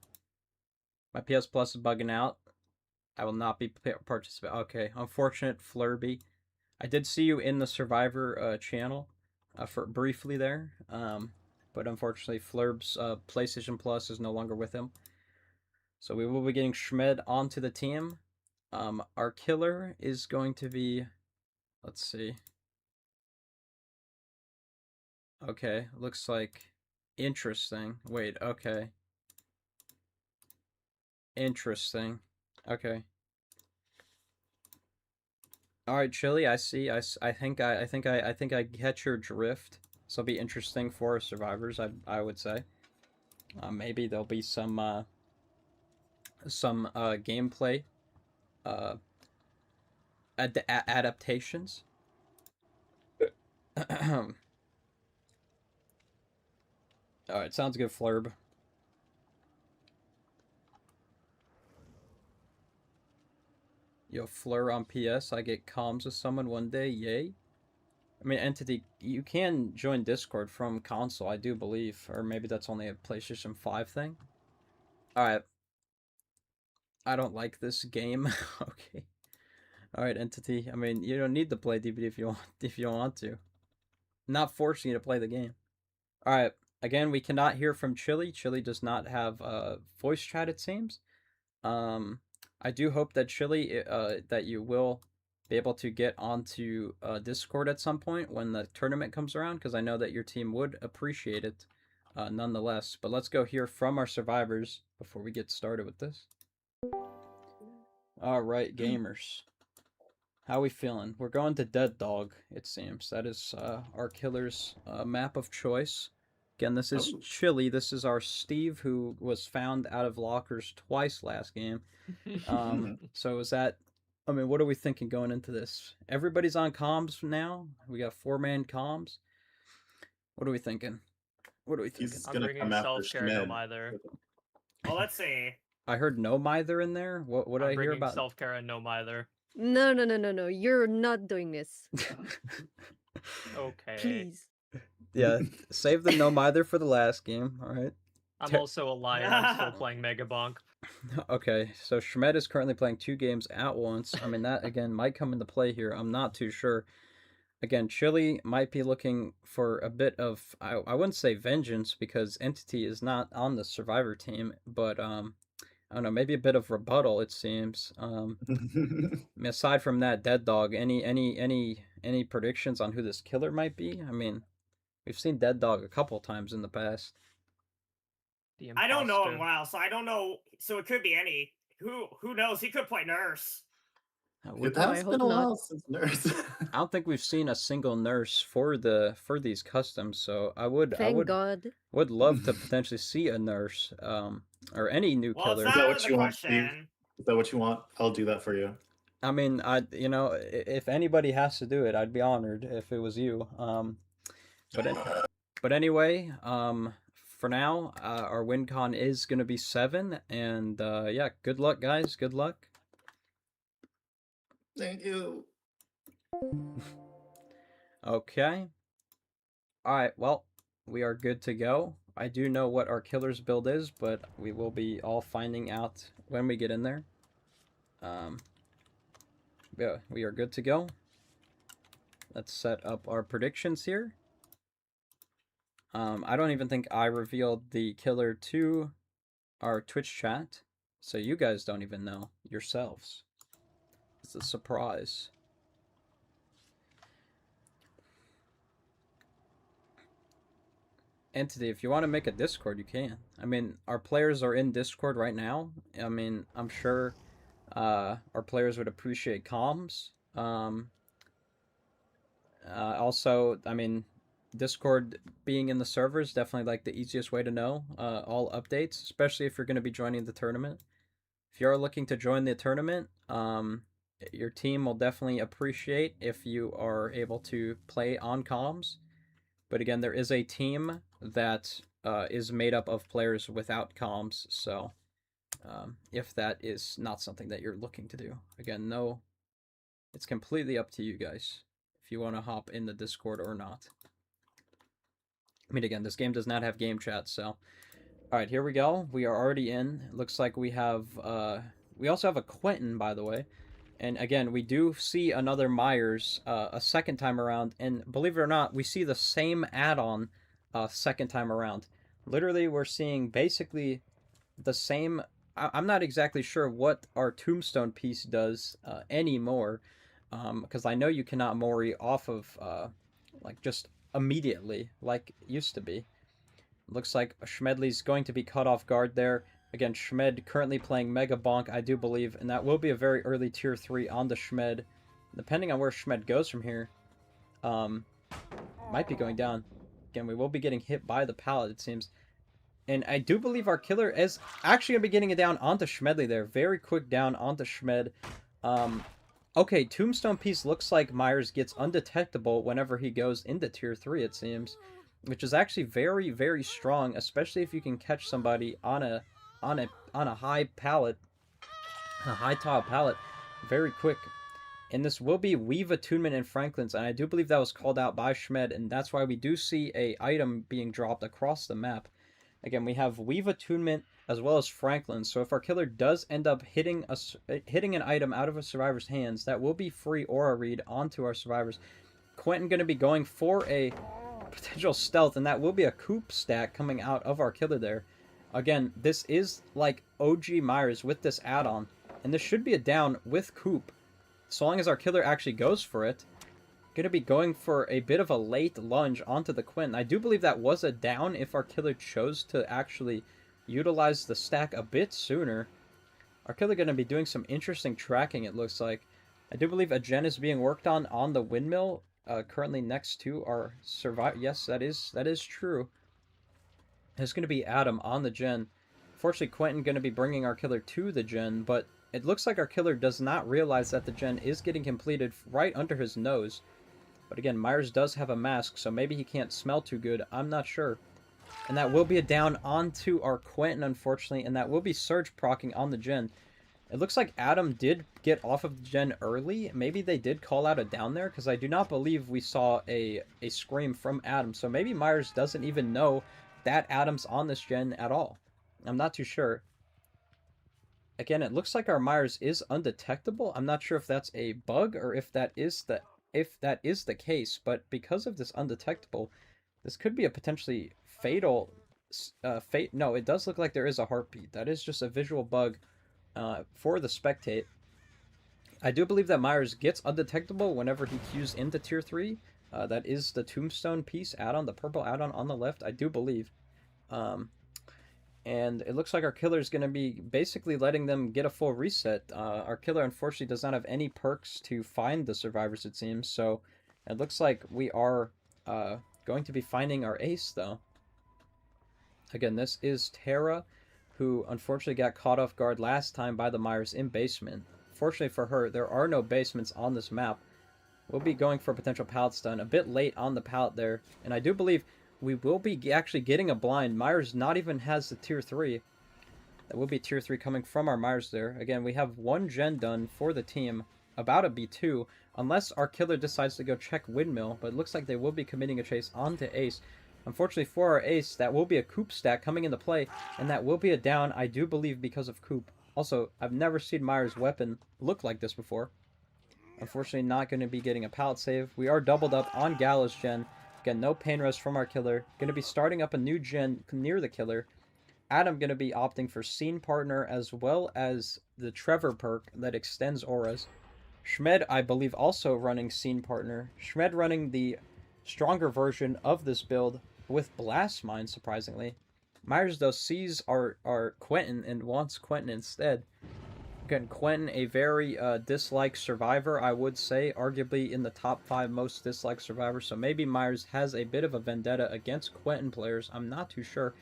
My PS Plus is bugging out. I will not be participating. Okay. Unfortunate Flurby. I did see you in the Survivor channel for briefly there. But unfortunately, Flurb's PlayStation Plus is no longer with him. So we will be getting Schmed onto the team. Our killer is going to be, let's see. Okay, looks like interesting. Wait, okay. Interesting. Okay. All right, Chili. I see. I think I get your drift. This will be interesting for survivors. I would say. Maybe there'll be some gameplay adaptations. All right, sounds good, Flurb. Yo, Fleur on PS. I get comms with someone one day. Yay. I mean, Entity, you can join Discord from console, I do believe. Or maybe that's only a PlayStation 5 thing. Alright. I don't like this game. Okay. Alright, Entity. I mean, you don't need to play DBD if you don't want to. I'm not forcing you to play the game. Alright. Again, we cannot hear from Chili. Chili does not have voice chat, it seems. I do hope that Chili, that you will be able to get onto Discord at some point when the tournament comes around, because I know that your team would appreciate it nonetheless. But let's go hear from our survivors before we get started with this. All right, gamers. How we feeling? We're going to Dead Dog, it seems. That is our killer's map of choice. Again, this is Chili. This is our Steve, who was found out of lockers twice last game. So is that... I mean, what are we thinking going into this? Everybody's on comms now. We got 4-man comms. What are we thinking? What are we thinking? He's I'm gonna bringing come after self-care, no Schmed. mither. Well, let's see. I heard no mither in there. What did I hear about? Self-care and no mither. No. You're not doing this. Okay. Please. Yeah, save the no mither for the last game. All right. I'm also a liar. I'm still playing Mega Bonk. Okay, so Schmed is currently playing 2 games at once. I mean, that again might come into play here. I'm not too sure. Again, Chili might be looking for a bit of, I wouldn't say vengeance, because Entity is not on the Survivor team, but I don't know, maybe a bit of rebuttal, it seems. Aside from that, Dead Dog, any predictions on who this killer might be? I mean, we've seen Dead Dog a couple times in the past. I don't know him well, so I don't know. So it could be any. Who knows? He could play nurse. It has been a while since Nurse. I don't think we've seen a single nurse for these customs, so I would God. would love to potentially see a nurse, or any new killer. Is that what you want, Steve? Is that what you want? I'll do that for you. I mean, if anybody has to do it, I'd be honored if it was you. But anyway, for now, our win con is gonna be 7, and yeah, good luck, guys. Good luck. Thank you. Okay. Alright, well, we are good to go. I do know what our killer's build is, but we will be all finding out when we get in there. Yeah, we are good to go. Let's set up our predictions here. I don't even think I revealed the killer to our Twitch chat, so you guys don't even know yourselves. It's a surprise. Entity, if you want to make a Discord, you can. I mean, our players are in Discord right now. I mean, I'm sure our players would appreciate comms. Also, I mean, Discord being in the server is definitely like the easiest way to know all updates, especially if you're going to be joining the tournament. If you are looking to join the tournament, your team will definitely appreciate if you are able to play on comms. But again, there is a team that is made up of players without comms, so if that is not something that you're looking to do, again, no, it's completely up to you guys. if you want to hop in the Discord or not. I mean, again, this game does not have game chat, so... Alright, here we go. We are already in. It looks like we have, we also have a Quentin, by the way. And again, we do see another Myers a second time around. And believe it or not, we see the same add-on second time around. Literally, we're seeing basically the same... I'm not exactly sure what our tombstone piece does anymore. Because I know you cannot Mori off of, like, just immediately, like it used to be. Looks like Schmedley's going to be caught off guard there. Again, Schmed currently playing Mega Bonk, I do believe, and that will be a very early Tier 3 on the Schmed. Depending on where Schmed goes from here, might be going down. Again, we will be getting hit by the pallet, it seems. And I do believe our killer is actually going to be getting it down onto Schmedley there. Very quick down onto Schmed. Okay, Tombstone piece looks like Myers gets undetectable whenever he goes into Tier 3, it seems. Which is actually very, very strong, especially if you can catch somebody on a high pallet, a high tile pallet, very quick. And this will be Weave Attunement and Franklin's, and I do believe that was called out by Schmed, and that's why we do see a item being dropped across the map. Again, we have Weave Attunement as well as Franklin's, so if our killer does end up hitting an item out of a survivor's hands, that will be free aura read onto our survivors. Quentin going to be going for a potential stealth, and that will be a Coop stack coming out of our killer there. Again, this is like OG Myers with this add-on, and this should be a down with Coop, so long as our killer actually goes for it. Going to be going for a bit of a late lunge onto the Quentin. I do believe that was a down if our killer chose to actually utilize the stack a bit sooner. Our killer going to be doing some interesting tracking, it looks like. I do believe a gen is being worked on the windmill, currently next to our survivor. Yes, that is true. There's going to be Adam on the gen. Fortunately, Quentin going to be bringing our killer to the gen, but it looks like our killer does not realize that the gen is getting completed right under his nose. But again, Myers does have a mask, so maybe he can't smell too good. I'm not sure. And that will be a down onto our Quentin, unfortunately, and that will be surge procking on the gen. It looks like Adam did get off of the gen early. Maybe they did call out a down there, because I do not believe we saw a scream from Adam. So maybe Myers doesn't even know that Adam's on this gen at all. I'm not too sure. Again, it looks like our Myers is undetectable. I'm not sure if that's a bug or if that is the case, but because of this undetectable, this could be a potentially fatal no, it does look like there is a heartbeat. That is just a visual bug for the spectate. I do believe that Myers gets undetectable whenever he queues into Tier 3. That is the Tombstone piece add-on, the purple add-on on the left, I do believe. And it looks like our killer is going to be basically letting them get a full reset. Our killer, unfortunately, does not have any perks to find the survivors, it seems. So it looks like we are going to be finding our ace, though. Again, this is Tara, who unfortunately got caught off guard last time by the Myers in basement. Fortunately for her, there are no basements on this map. We'll be going for a potential pallet stun. A bit late on the pallet there. And I do believe we will be actually getting a blind. Myers not even has the Tier 3. That will be Tier 3 coming from our Myers there. Again, we have one gen done for the team. About a B2. Unless our killer decides to go check Windmill. But it looks like they will be committing a chase onto Ace. Unfortunately for our Ace, that will be a Coop stack coming into play. And that will be a down, I do believe, because of Coop. Also, I've never seen Myers' weapon look like this before. Unfortunately, not going to be getting a pallet save. We are doubled up on Gallows gen. Again, no pain rest from our killer. Going to be starting up a new gen near the killer. Adam going to be opting for Scene Partner as well as the Trevor perk that extends auras. Schmed, I believe, also running Scene Partner. Schmed running the stronger version of this build with Blast Mine, surprisingly. Myers, though, sees our Quentin and wants Quentin instead. Again, Quentin, a very disliked survivor, I would say, arguably in the top 5 most disliked survivors, so maybe Myers has a bit of a vendetta against Quentin players, I'm not too sure.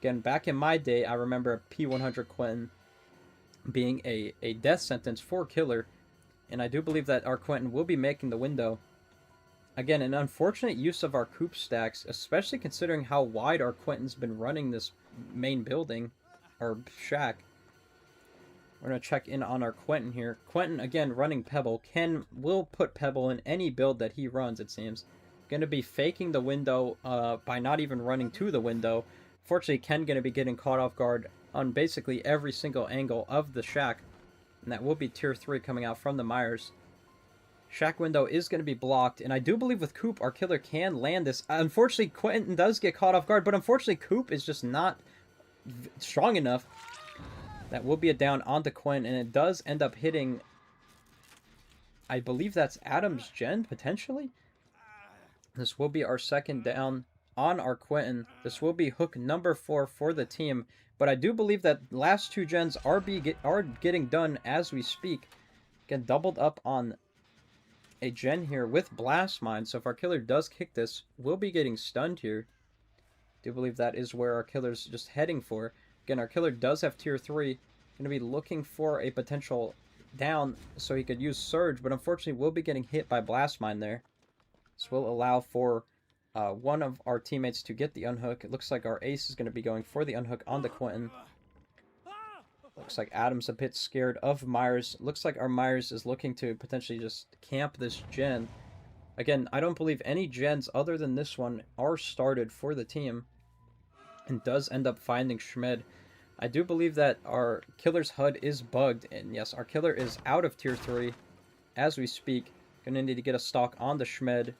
Again, back in my day, I remember P100 Quentin being a death sentence for killer, and I do believe that our Quentin will be making the window. Again, an unfortunate use of our Coop stacks, especially considering how wide our Quentin's been running this main building, or shack. We're going to check in on our Quentin here. Quentin, again, running Pebble. Will put Pebble in any build that he runs, it seems. Going to be faking the window by not even running to the window. Fortunately, Ken going to be getting caught off guard on basically every single angle of the shack. And that will be tier 3 coming out from the Myers. Shack window is going to be blocked. And I do believe with Coop, our killer can land this. Unfortunately, Quentin does get caught off guard. But unfortunately, Coop is just not strong enough. That will be a down onto Quentin. And it does end up hitting, I believe that's Adam's gen, potentially. This will be our second down on our Quentin. This will be hook number 4 for the team. But I do believe that last 2 gens are getting done as we speak. Again, doubled up on a gen here with Blast Mine. So if our killer does kick this, we'll be getting stunned here. Do believe that is where our killer's just heading for. Again, our killer does have tier 3. Going to be looking for a potential down so he could use Surge. But unfortunately, we'll be getting hit by Blast Mine there. This will allow for one of our teammates to get the unhook. It looks like our ace is going to be going for the unhook on the Quentin. Looks like Adam's a bit scared of Myers. Looks like our Myers is looking to potentially just camp this gen. Again, I don't believe any gens other than this one are started for the team. And does end up finding Schmed. I do believe that our killer's HUD is bugged. And yes, our killer is out of tier 3 as we speak. Gonna need to get a stock on the Schmed.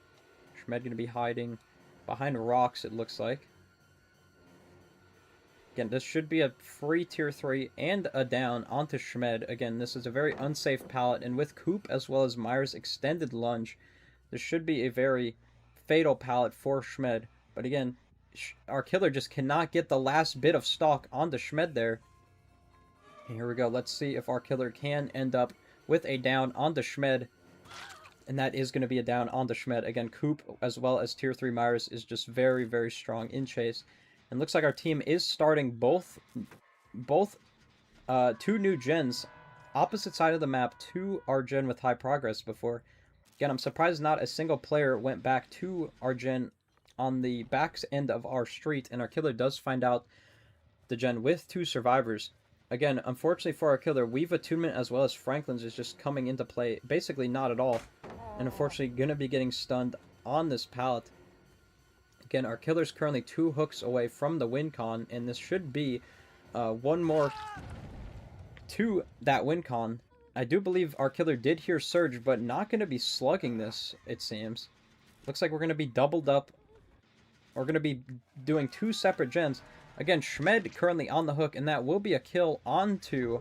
Schmed gonna be hiding behind rocks, it looks like. Again, this should be a free tier 3 and a down onto Schmed. Again, this is a very unsafe pallet, and with Coop as well as Myers' extended lunge, this should be a very fatal pallet for Schmed. But again, our killer just cannot get the last bit of stock onto Schmed there. And here we go. Let's see if our killer can end up with a down onto Schmed. And that is going to be a down onto Schmed. Again, Coop as well as tier 3 Myers is just very, very strong in chase. And looks like our team is starting both 2 new gens opposite side of the map to our gen with high progress before. Again, I'm surprised not a single player went back to our gen on the back end of our street, and our killer does find out the gen with 2 survivors. Again, unfortunately for our killer, Weave Attunement as well as Franklin's is just coming into play basically not at all. And unfortunately going to be getting stunned on this pallet. Again, our killer's currently 2 hooks away from the win con, and this should be one more to that win con. I do believe our killer did hear Surge, but not going to be slugging this, it seems. Looks like we're going to be doubled up. We're going to be doing 2 separate gens. Again, Schmed currently on the hook, and that will be a kill onto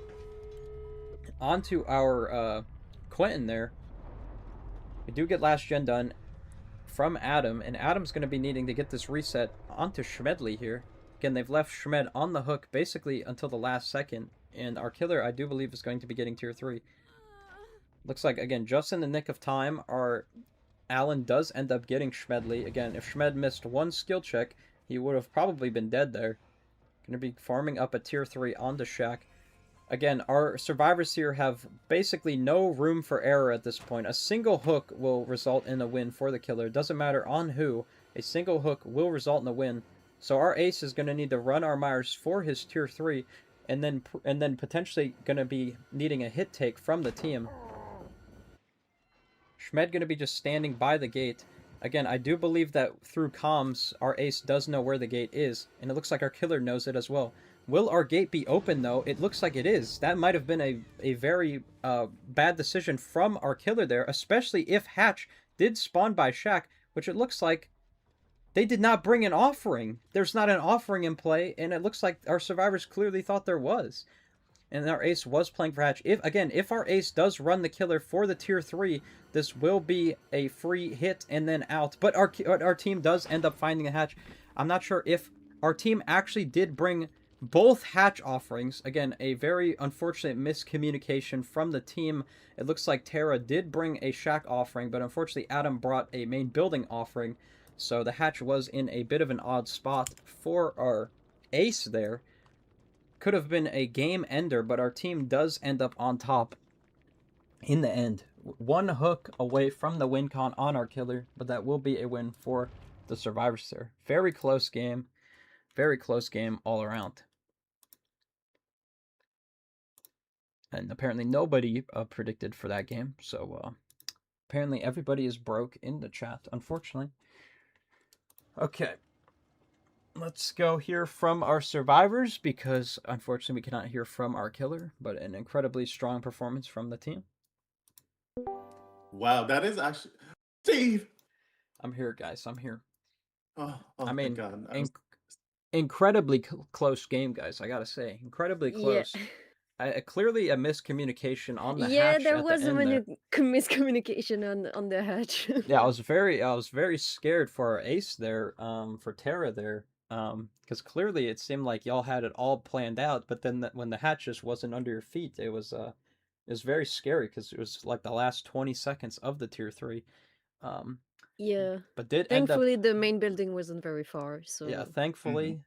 our Quentin there. We do get last gen done from Adam, and Adam's going to be needing to get this reset onto Schmedley here. Again, they've left Schmed on the hook basically until the last second, and our killer, I do believe, is going to be getting tier 3. Looks like, again, just in the nick of time, our Alan does end up getting Schmedley. Again, if Schmed missed 1 skill check, he would have probably been dead there. Going to be farming up a tier 3 onto Shack. Again, our survivors here have basically no room for error at this point. A single hook will result in a win for the killer. Doesn't matter on who. A single hook will result in a win. So our ace is going to need to run our Myers for his tier 3, and then potentially going to be needing a hit take from the team. Schmed going to be just standing by the gate. Again, I do believe that through comms, our ace does know where the gate is, and it looks like our killer knows it as well. Will our gate be open, though? It looks like it is. That might have been a very bad decision from our killer there, especially if Hatch did spawn by Shack, which it looks like they did not bring an offering. There's not an offering in play, and it looks like our survivors clearly thought there was. And our ace was playing for Hatch. If our ace does run the killer for the tier 3, this will be a free hit and then out. But our team does end up finding a Hatch. I'm not sure if our team actually did bring both Hatch offerings. Again, a very unfortunate miscommunication from the team. It looks like Tara did bring a Shack offering, but unfortunately Adam brought a main building offering. So the Hatch was in a bit of an odd spot for our ace there. Could have been a game ender, but our team does end up on top in the end. 1 hook away from the win con on our killer, but that will be a win for the survivors there. Very close game. Very close game all around. And apparently nobody predicted for that game, so apparently everybody is broke in the chat, unfortunately. Okay. Let's go hear from our survivors, because unfortunately we cannot hear from our killer, but an incredibly strong performance from the team. Wow, that is actually Steve. I'm here, guys. I'm here. Oh, I mean, thank God. incredibly close game, guys. I gotta say, incredibly Yeah. close. Clearly a miscommunication on the Yeah, hatch there at the was a end there. miscommunication on the hatch. Yeah, I was very scared for our ace there, for Terra there, because clearly it seemed like y'all had it all planned out, but then when the hatch just wasn't under your feet, it was very scary, because it was like the last 20 seconds of the tier 3. Yeah. But did end up. Thankfully, the main building wasn't very far, so... Yeah, thankfully,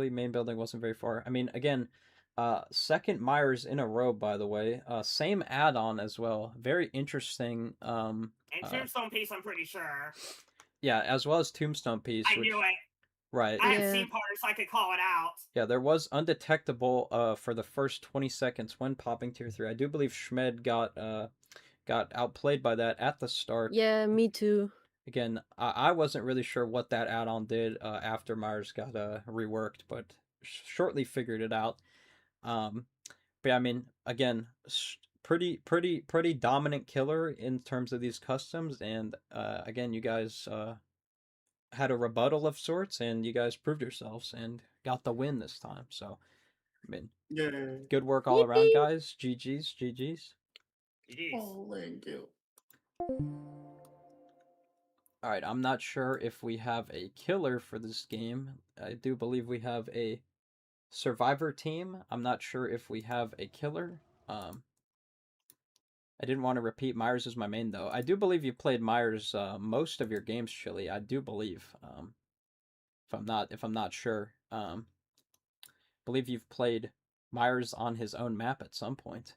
main building wasn't very far. I mean, again, second Myers in a row, by the way. Same add-on as well. Very interesting. And Tombstone Piece, I'm pretty sure. Yeah, as well as Tombstone Piece. I knew it. Right. I had seen parts, so I could call it out. Yeah, there was undetectable for the first 20 seconds when popping tier 3. I do believe Schmed got outplayed by that at the start. Yeah, me too. Again, I wasn't really sure what that add-on did after Myers got reworked, but shortly figured it out. But yeah, I mean, again, pretty dominant killer in terms of these customs, and again, you guys had a rebuttal of sorts, and you guys proved yourselves and got the win this time. So, I mean, Yay. good work all around, guys. GG's. GG's. Oh, thank you. All right, I'm not sure if we have a killer for this game. I do believe we have a survivor team. I'm not sure if we have a killer. I didn't want to repeat Myers as my main, though. I do believe you played Myers most of your games, Chili. I do believe. If I'm not sure. Believe you've played Myers on his own map at some point.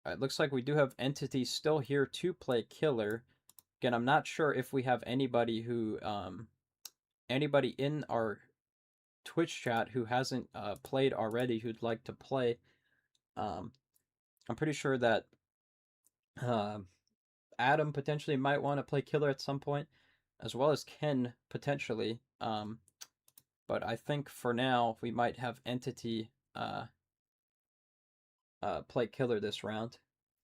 It looks like we do have Entity still here to play killer. Again, I'm not sure if we have anybody who anybody in our Twitch chat who hasn't played already who'd like to play. I'm pretty sure that Adam potentially might want to play killer at some point, as well as Ken potentially. But I think for now we might have Entity play killer this round,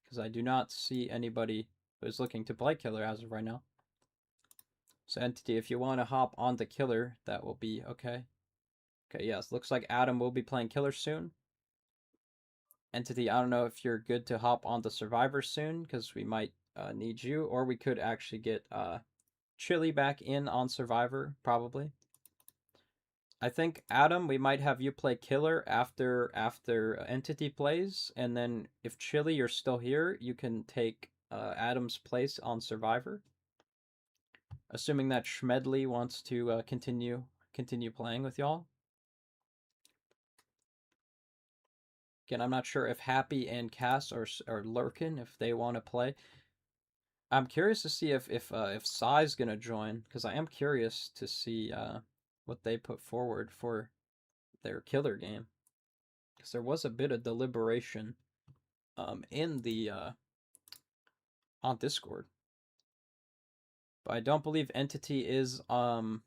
because I do not see anybody who's looking to play killer as of right now. So Entity, if you want to hop on the killer, that will be okay. Okay, yes, looks like Adam will be playing killer soon. Entity, I don't know if you're good to hop on the survivor soon, because we might need you, or we could actually get Chili back in on survivor, probably. I think, Adam, we might have you play killer after Entity plays, and then if Chili, you're still here, you can take Adam's place on survivor. Assuming that Schmedley wants to continue playing with y'all. Again, I'm not sure if Happy and Cass are lurking, if they want to play. I'm curious to see if Sai's gonna join, because I am curious to see what they put forward for their killer game, because there was a bit of deliberation in the on Discord, but I don't believe Entity is on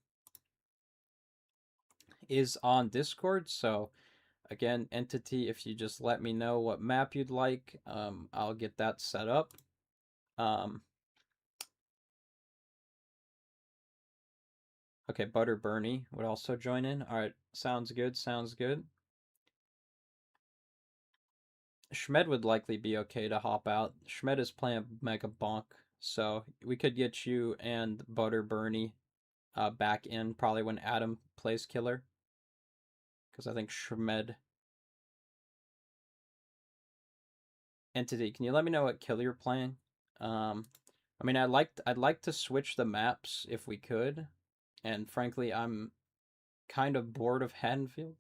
Discord. So again, Entity, if you just let me know what map you'd like, I'll get that set up. Okay, Butter Bernie would also join in. All right, sounds good. Schmed would likely be okay to hop out. Schmed is playing Mega Bonk, so we could get you and Butter Bernie back in probably when Adam plays killer, because I think Schmed. Entity, can you let me know what killer you're playing? I mean, I'd like to switch the maps if we could, and frankly, I'm kind of bored of Haddonfield.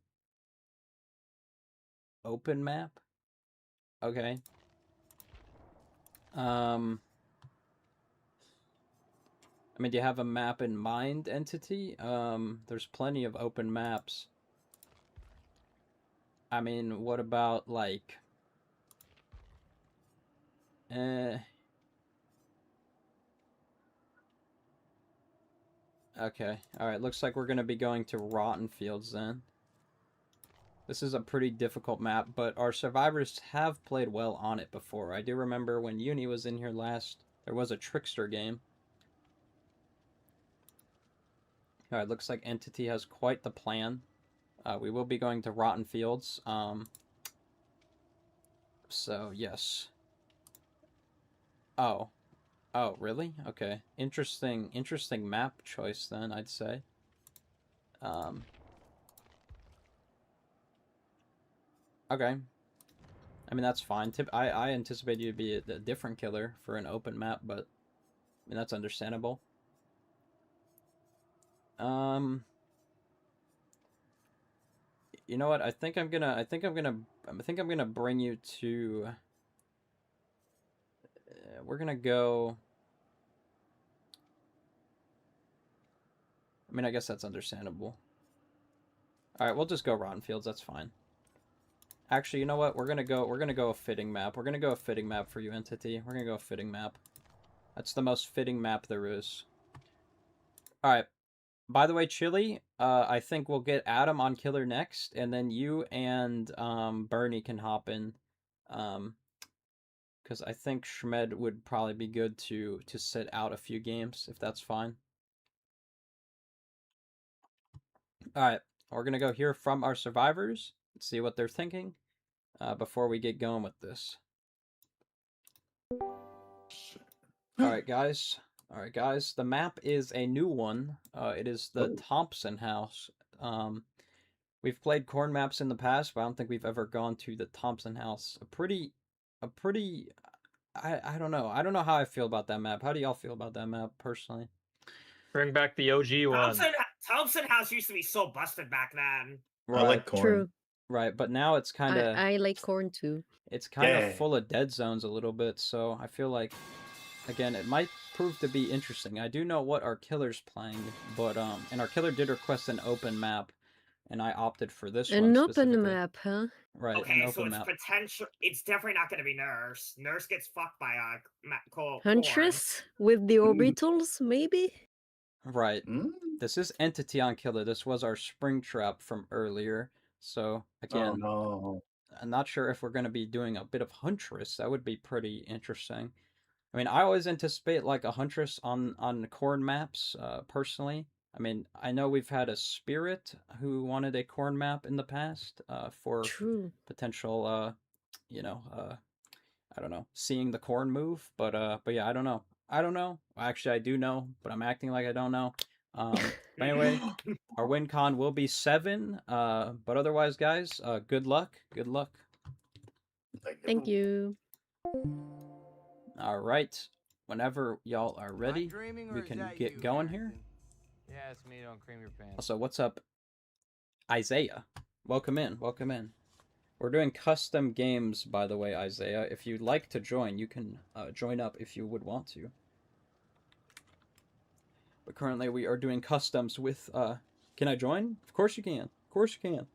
Open map? Okay. I mean, do you have a map in mind, Entity? There's plenty of open maps. I mean, what about, like... Okay, alright, looks like we're gonna be going to Rotten Fields then. This is a pretty difficult map, but our survivors have played well on it before. I do remember when Uni was in here last, there was a Trickster game. Alright, looks like Entity has quite the plan. We will be going to Rotten Fields. So, yes. Oh. Oh, really? Okay. Interesting map choice then, I'd say. Okay. I mean, that's fine. I anticipate you to be a different killer for an open map, but I mean, that's understandable. You know what? I think I'm gonna bring you to. We're gonna go. I mean, I guess that's understandable. All right, we'll just go Rotten Fields. That's fine. Actually, you know what? We're gonna go a fitting map. We're gonna go a fitting map for you, Entity. We're gonna go a fitting map. That's the most fitting map there is. All right. By the way, Chili, I think we'll get Adam on Killer next, and then you and Bernie can hop in, because I think Shmed would probably be good to sit out a few games if that's fine. All right, we're gonna go hear from our survivors, see what they're thinking, before we get going with this. All right, guys. All right, guys. The map is a new one. It is the Thompson House. We've played corn maps in the past, but I don't think we've ever gone to the Thompson House. I don't know. I don't know how I feel about that map. How do y'all feel about that map, personally? Bring back the OG one. Thompson House used to be so busted back then. Right. I like corn. True. Right, but now it's kind of... I like corn too. It's kind of full of dead zones a little bit, so I feel like, again, it might prove to be interesting. I do know what our killer's playing, but, and our killer did request an open map, and I opted for this one. An open map, huh? Right, okay, an so open it's map. potential. It's definitely not going to be Nurse. Nurse gets fucked by corn. Huntress with the orbitals, maybe? Right. This is Entity on Killer. This was our spring trap from earlier. So, again, I'm not sure if we're going to be doing a bit of Huntress. That would be pretty interesting. I mean, I always anticipate like a Huntress on corn maps, personally. I mean, I know we've had a Spirit who wanted a corn map in the past, for potential, you know, I don't know, seeing the corn move. But yeah, I don't know. Actually, I do know, but I'm acting like I don't know. But anyway, our win con will be 7. But otherwise, guys, good luck. Good luck. Thank you. All right. Whenever y'all are ready, we can get going here. Yeah, it's me. Don't cream your pants. Also, what's up, Isaiah? Welcome in. Welcome in. We're doing custom games, by the way, Isaiah. If you'd like to join, you can join up if you would want to. But currently, we are doing customs with... Can I join? Of course you can. Of course you can. Of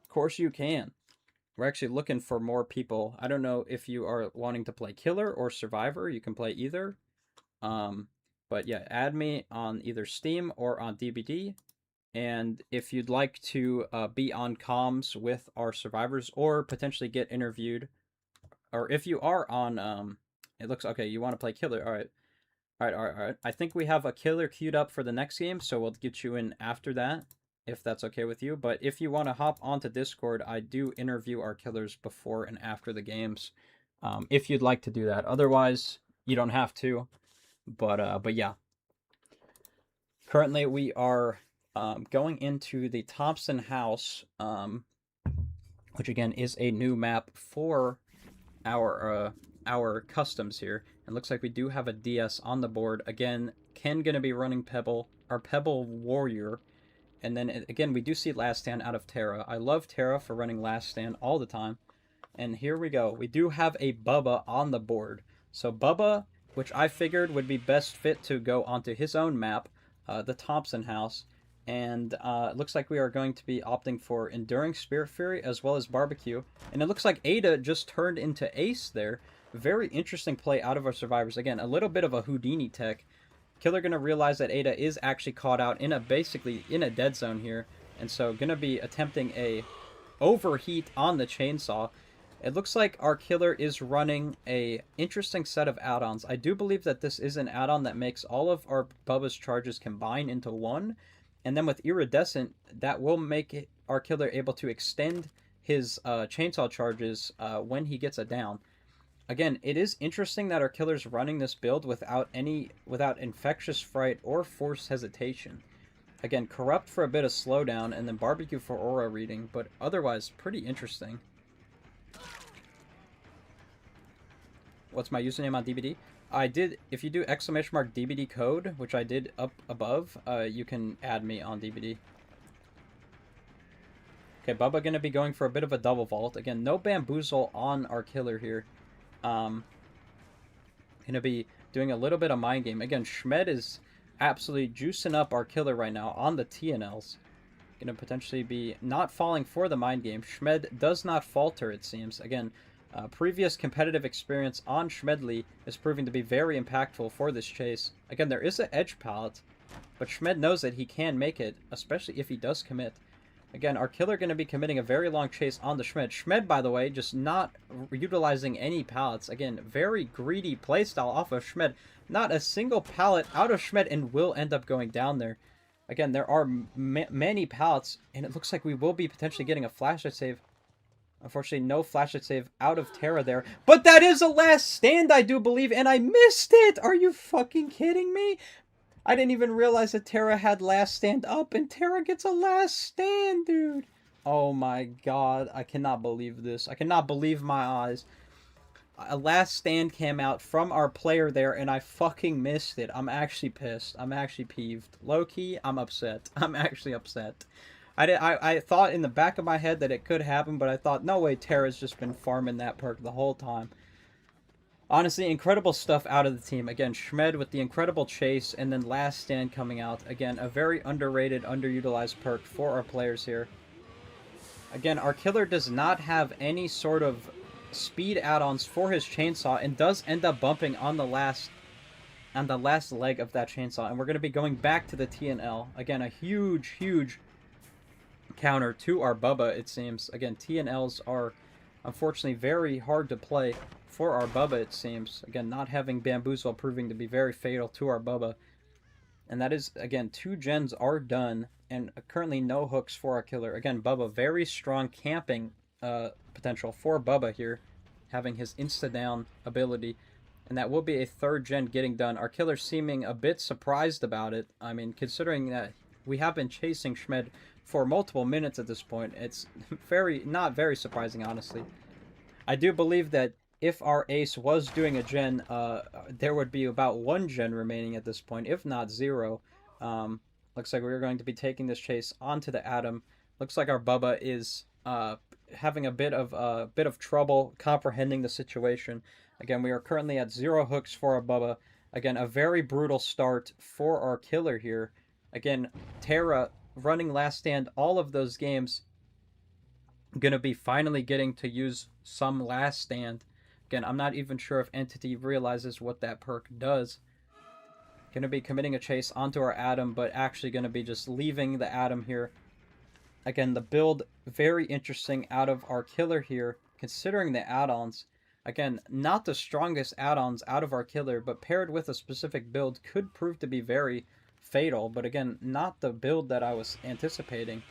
course you can. We're actually looking for more people. I don't know if you are wanting to play Killer or Survivor. You can play either. But yeah, add me on either Steam or on DBD. And if you'd like to be on comms with our survivors or potentially get interviewed, or if you are on, it looks okay, you want to play Killer. All right. I think we have a Killer queued up for the next game, so we'll get you in after that, if that's okay with you. But if you want to hop onto Discord, I do interview our killers before and after the games, if you'd like to do that. Otherwise, you don't have to. But yeah. Currently, we are going into the Thompson House, which again is a new map for our customs here. It looks like we do have a DS on the board. Again, Ken gonna be running Pebble, our Pebble Warrior. And then again, we do see Last Stand out of Terra. I love Terra for running Last Stand all the time. And here we go. We do have a Bubba on the board. So Bubba, which I figured would be best fit to go onto his own map, the Thompson House. And it looks like we are going to be opting for Enduring Spirit Fury as well as Barbecue. And it looks like Ada just turned into Ace there. Very interesting play out of our survivors. Again, a little bit of a Houdini tech. Killer going to realize that Ada is actually caught out in basically in a dead zone here. And so going to be attempting a overheat on the chainsaw. It looks like our killer is running a interesting set of add-ons. I do believe that this is an add-on that makes all of our Bubba's charges combine into one. And then with Iridescent, that will make our killer able to extend his chainsaw charges when he gets a down. Again, it is interesting that our killer's running this build without Infectious Fright or Forced Hesitation. Again, Corrupt for a bit of slowdown, and then Barbecue for aura reading, but otherwise pretty interesting. What's my username on DBD? I did, if you do ! DBD code, which I did up above, you can add me on DBD. Okay, Bubba gonna be going for a bit of a double vault. Again, no bamboozle on our killer here. Gonna be doing a little bit of mind game. Again, Schmed is absolutely juicing up our killer right now on the TNLs. Gonna potentially be not falling for the mind game. Schmed does not falter, it seems. Again, previous competitive experience on Schmedley is proving to be very impactful for this chase. Again, there is an edge pallet, but Schmed knows that he can make it, especially if he does commit. Again, our killer going to be committing a very long chase on the Schmed. Schmed, by the way, just not utilizing any pallets. Again, very greedy playstyle off of Schmed. Not a single pallet out of Schmed and will end up going down there. Again, there are many pallets, and it looks like we will be potentially getting a flashlight save. Unfortunately, no flashlight save out of Terra there. But that is a last stand, I do believe, and I missed it! Are you fucking kidding me? I didn't even realize that Terra had last stand up, and Terra gets a last stand, dude. Oh my god, I cannot believe this. I cannot believe my eyes. A last stand came out from our player there, and I fucking missed it. I'm actually pissed. I'm actually peeved. Low-key, I'm upset. I'm actually upset. I thought in the back of my head that it could happen, but I thought, no way, Terra's just been farming that perk the whole time. Honestly, incredible stuff out of the team. Again, Schmed with the incredible chase, and then last stand coming out. Again, a very underrated, underutilized perk for our players here. Again, our killer does not have any sort of speed add-ons for his chainsaw, and does end up bumping on the last leg of that chainsaw. And we're going to be going back to the TNL. Again, a huge, huge counter to our Bubba, it seems. Again, TNLs are unfortunately very hard to play for our Bubba, it seems. Again, not having Bamboozle proving to be very fatal to our Bubba. And that is, again, 2 gens are done, and currently no hooks for our killer. Again, Bubba, very strong camping potential for Bubba here, having his insta-down ability. And that will be a 3rd gen getting done. Our killer seeming a bit surprised about it. I mean, considering that we have been chasing Schmed for multiple minutes at this point, it's not very surprising, honestly. I do believe that if our ace was doing a gen, there would be about 1 gen remaining at this point, if not 0. Looks like we're going to be taking this chase onto the Atom. Looks like our Bubba is having a bit of trouble comprehending the situation. Again, we are currently at 0 hooks for our Bubba. Again, a very brutal start for our killer here. Again, Terra running last stand all of those games, gonna be finally getting to use some last stand. Again, I'm not even sure if Entity realizes what that perk does. Gonna be committing a chase onto our Atom, but actually gonna be just leaving the Atom here. Again, the build, very interesting out of our killer here, considering the add-ons. Again, not the strongest add-ons out of our killer, but paired with a specific build could prove to be very fatal, but again, not the build that I was anticipating.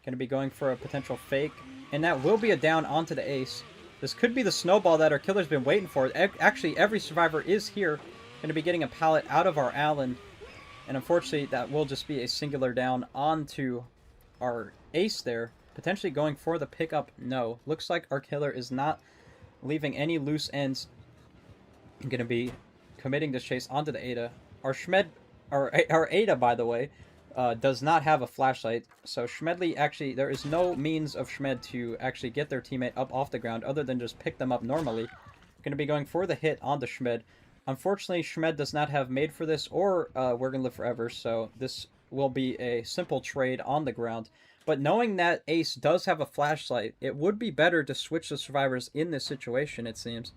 Going to be going for a potential fake, and that will be a down onto the ace. This could be the snowball that our killer's been waiting for. Actually, every survivor is here. Going to be getting a pallet out of our Allen, and unfortunately, that will just be a singular down onto our ace there. Potentially going for the pickup. No. Looks like our killer is not leaving any loose ends. Going to be committing this chase onto the Ada. Our Schmed, our Ada, by the way, does not have a flashlight, so Schmedley actually, there is no means of Schmed to actually get their teammate up off the ground other than just pick them up normally. Going to be going for the hit on the Schmed. Unfortunately, Schmed does not have made for this or We're Gonna Live Forever, so this will be a simple trade on the ground. But knowing that Ace does have a flashlight, it would be better to switch the survivors in this situation, it seems.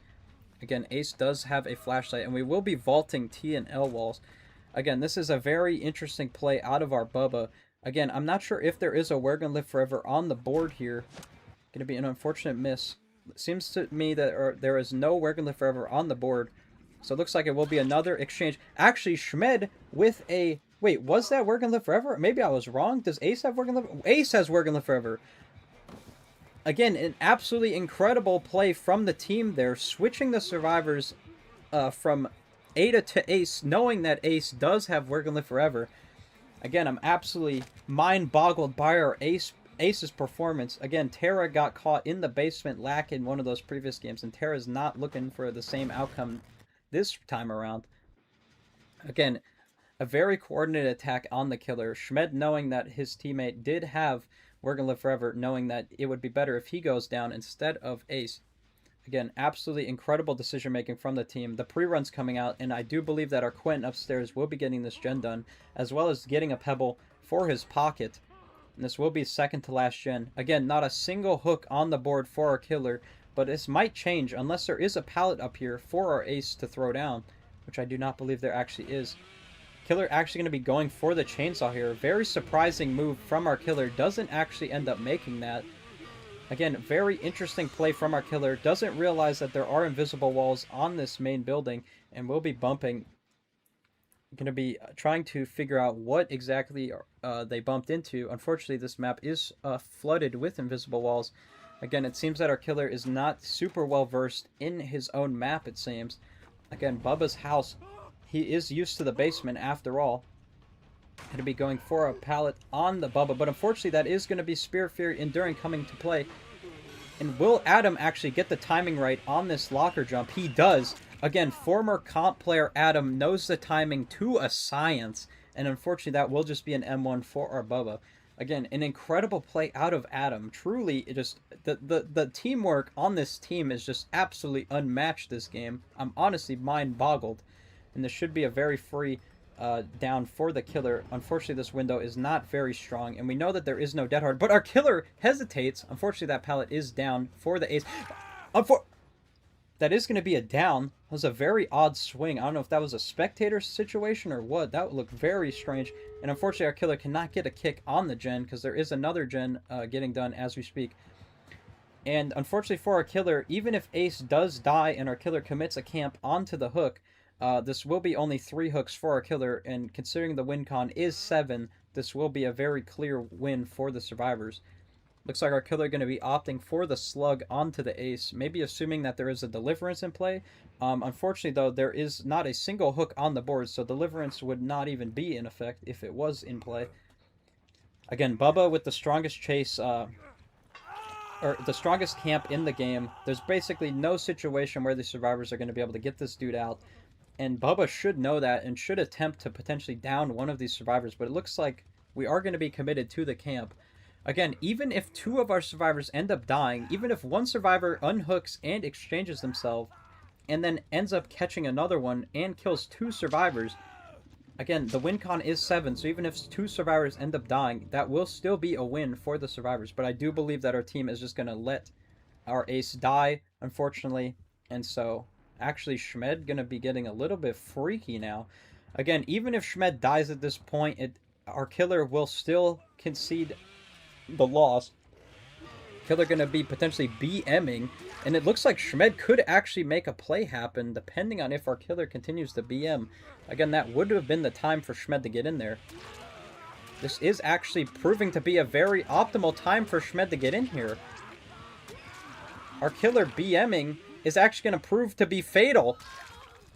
Again, Ace does have a flashlight, and we will be vaulting T and L walls. Again, this is a very interesting play out of our Bubba. Again, I'm not sure if there is a We're Gonna Live Forever on the board here. Gonna be an unfortunate miss. It seems to me that there is no We're Gonna Live Forever on the board. So it looks like it will be another exchange. Actually, Schmed with a... Wait, was that We're Gonna Live Forever? Maybe I was wrong. Does Ace have We're Gonna Live... Ace has We're Gonna Live Forever. Again, an absolutely incredible play from the team there. Switching the survivors from Ada to Ace, knowing that Ace does have We're Gonna Live Forever. Again, I'm absolutely mind-boggled by our Ace's performance. Again, Tara got caught in the basement lack in one of those previous games, and Tara's not looking for the same outcome this time around. Again, a very coordinated attack on the killer. Schmed knowing that his teammate did have We're Gonna Live Forever, knowing that it would be better if he goes down instead of Ace. Again, absolutely incredible decision-making from the team. The pre-run's coming out, and I do believe that our Quentin upstairs will be getting this gen done, as well as getting a pebble for his pocket. And this will be second to last gen. Again, not a single hook on the board for our killer, but this might change unless there is a pallet up here for our Ace to throw down, which I do not believe there actually is. Killer actually going to be going for the chainsaw here. Very surprising move from our killer. Doesn't actually end up making that. Again, very interesting play from our killer. Doesn't realize that there are invisible walls on this main building, and will be bumping. Going to be trying to figure out what exactly they bumped into. Unfortunately, this map is flooded with invisible walls. Again, it seems that our killer is not super well versed in his own map, it seems. Again, Bubba's house, he is used to the basement after all. Going to be going for a pallet on the Bubba, but unfortunately that is going to be Spirit Fury Enduring coming to play. And will Adam actually get the timing right on this locker jump? He does. Again, former comp player Adam knows the timing to a science, and unfortunately that will just be an M1 for our Bubba. Again, an incredible play out of Adam. Truly, it just the teamwork on this team is just absolutely unmatched this game. I'm honestly mind-boggled, and this should be a very free down for the killer. Unfortunately, this window is not very strong, and we know that there is no dead hard, but our killer hesitates. Unfortunately, that pallet is down for the Ace. That is going to be a down. That was a very odd swing. I don't know if that was a spectator situation or what. That would look very strange. And unfortunately, our killer cannot get a kick on the gen, because there is another gen getting done as we speak. And unfortunately for our killer, even if Ace does die and our killer commits a camp onto the hook, this will be only 3 hooks for our killer, and considering the win con is 7, this will be a very clear win for the survivors. Looks like our killer going to be opting for the slug onto the Ace, maybe assuming that there is a deliverance in play. Unfortunately, though, there is not a single hook on the board, so deliverance would not even be in effect if it was in play. Again, Bubba with the strongest chase, or the strongest camp in the game. There's basically no situation where the survivors are going to be able to get this dude out. And Bubba should know that and should attempt to potentially down one of these survivors, but it looks like we are going to be committed to the camp. Again, even if 2 of our survivors end up dying, even if one survivor unhooks and exchanges themselves, and then ends up catching another one and kills 2 survivors, again, the win con is 7, so even if 2 survivors end up dying, that will still be a win for the survivors. But I do believe that our team is just going to let our Ace die, unfortunately, and so actually Schmed going to be getting a little bit freaky now. Again, even if Schmed dies at this point, our killer will still concede the loss. Killer going to be potentially BMing, and it looks like Schmed could actually make a play happen depending on if our killer continues to BM. Again, that would have been the time for Schmed to get in there. This is actually proving to be a very optimal time for Schmed to get in here. Our killer BMing is actually going to prove to be fatal.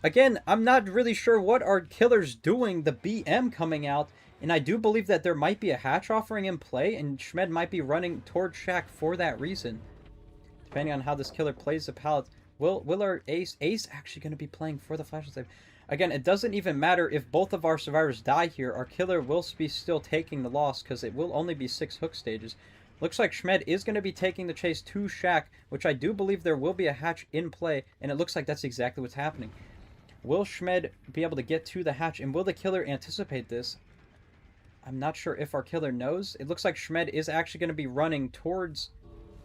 Again, I'm not really sure what our killer's doing, the BM coming out, and I do believe that there might be a hatch offering in play, and Schmed might be running towards Shack for that reason. Depending on how this killer plays the pallet, will our Ace actually going to be playing for the flash save? Again, it doesn't even matter if both of our survivors die here. Our killer will be still taking the loss, because it will only be 6 hook stages. Looks like Schmed is going to be taking the chase to Shack, which I do believe there will be a hatch in play, and it looks like that's exactly what's happening. Will Schmed be able to get to the hatch, and will the killer anticipate this? I'm not sure if our killer knows. It looks like Schmed is actually going to be running towards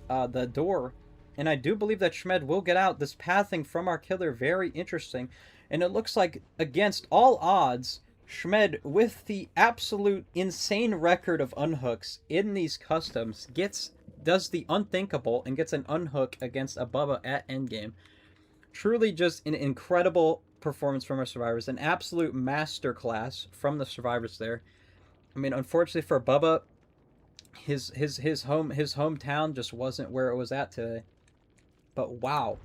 the door. And I do believe that Schmed will get out. This pathing from our killer, very interesting. And it looks like, against all odds, Schmed, with the absolute insane record of unhooks in these customs, does the unthinkable and gets an unhook against a Bubba at endgame. Truly just an incredible performance from our survivors. An absolute masterclass from the survivors there. I mean, unfortunately for Bubba, his hometown just wasn't where it was at today. But wow,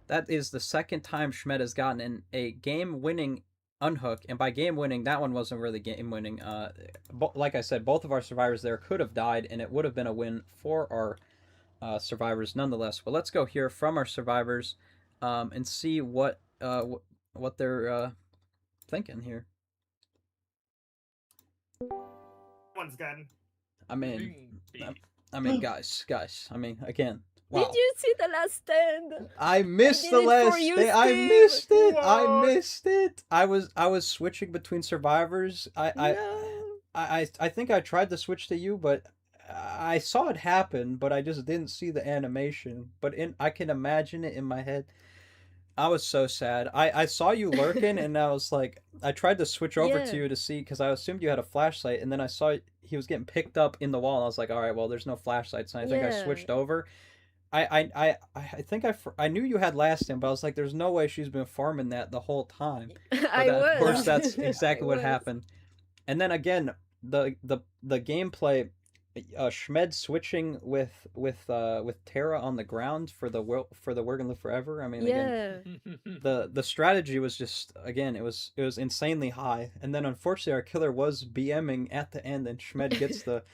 that is the second time Schmed has gotten a game-winning unhook, and by game-winning, that one wasn't really game-winning. Like I said, both of our survivors there could have died, and it would have been a win for our survivors nonetheless. But let's go hear from our survivors and see what they're thinking here. One's good. I mean, guys. I mean, again. Wow. Did you see the last stand? I missed the did it last for you, stand. I Steve. missed it. What? I missed it. I was switching between survivors. No. I think I tried to switch to you, but I saw it happen, but I just didn't see the animation. But I can imagine it in my head. I was so sad. I saw you lurking, and I was like, I tried to switch over Yeah. to you to see, because I assumed you had a flashlight, and then I saw he was getting picked up in the wall, and I was like, all right, well, there's no flashlights, and I think I Yeah. switched over. I think I knew you had last stand, but I was like, there's no way she's been farming that the whole time. I was. Of course, that's exactly I what was. happened. And then again, the gameplay, Schmed switching with Terra on the ground for the We're Gonna Live Forever. I mean, again, Yeah. the strategy was just, again, it was insanely high. And then unfortunately, our killer was BMing at the end, and Schmed gets the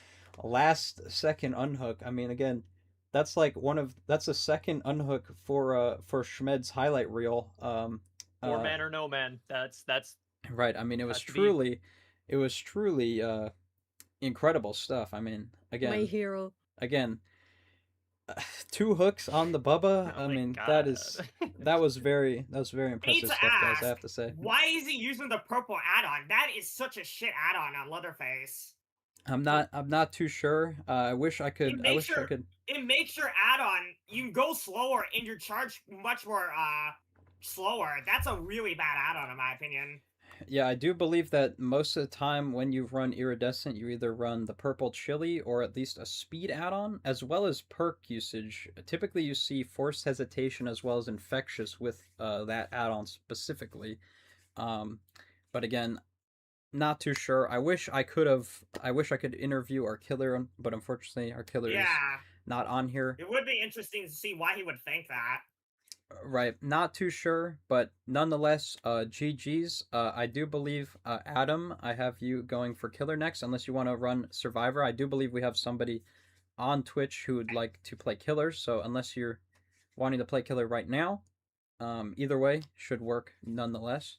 last second unhook. I mean, again, that's like that's the second unhook for Schmed's highlight reel. More man or no man. That's Right. I mean, it was has to be- truly incredible stuff. I mean, My again, hero. 2 hooks on the Bubba. Oh I my mean, God. that was very impressive to stuff, guys. I ask, have to say. Why is he using the purple add-on? That is such a shit add-on on Leatherface. I'm not too sure. I wish I could. I wish I could. It makes your add-on, you can go slower and your charge much more slower. That's a really bad add-on in my opinion. Yeah, I do believe that most of the time when you run Iridescent, you either run the purple chili or at least a speed add-on, as well as perk usage. Typically, you see Forced Hesitation as well as Infectious with that add-on specifically. But again, not too sure. I wish I could interview our killer, but unfortunately, our killer is not on here. It would be interesting to see why he would think that. Right, not too sure, but nonetheless, GG's. I do believe, Adam, I have you going for killer next, unless you want to run survivor. I do believe we have somebody on Twitch who would like to play killer, so unless you're wanting to play killer right now, either way should work nonetheless.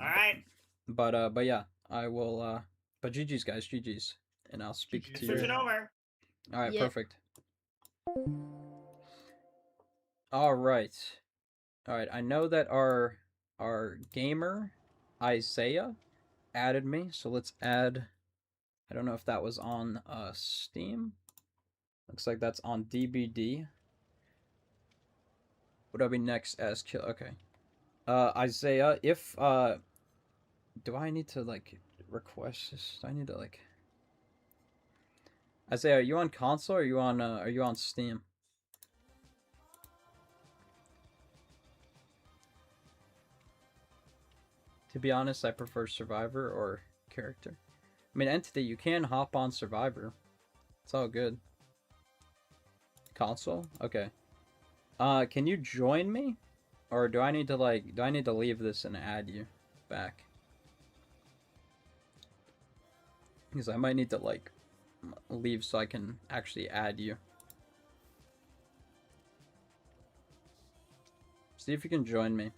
All right. But yeah, I will. But GG's, guys, GG's, and I'll speak to you. Switch it over. All right, Yeah. perfect. All right. I know that our gamer Isaiah added me, so let's add. I don't know if that was on Steam. Looks like that's on DBD. Would I be next as kill? Okay. Isaiah, if do I need to like request this? Do I need to like? Isaiah, are you on console or are you on Steam? To be honest, I prefer Survivor or character. I mean, Entity, you can hop on Survivor. It's all good. Console? Okay. Can you join me? Or do I need to leave this and add you back? Because I might need to like leave so I can actually add you. See if you can join me.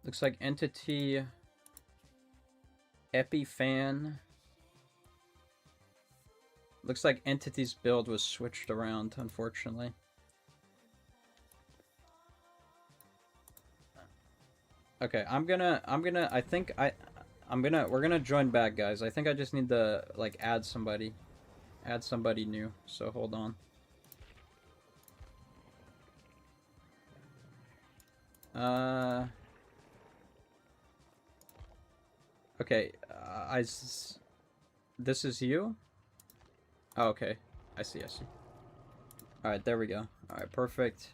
Looks like Entity, Epifan. Looks like Entity's build was switched around, unfortunately. Okay, I'm gonna We're gonna join back, guys. I think I just need to like add somebody new. So hold on. Okay. This is you. Oh, okay. I see. All right, there we go. All right, perfect.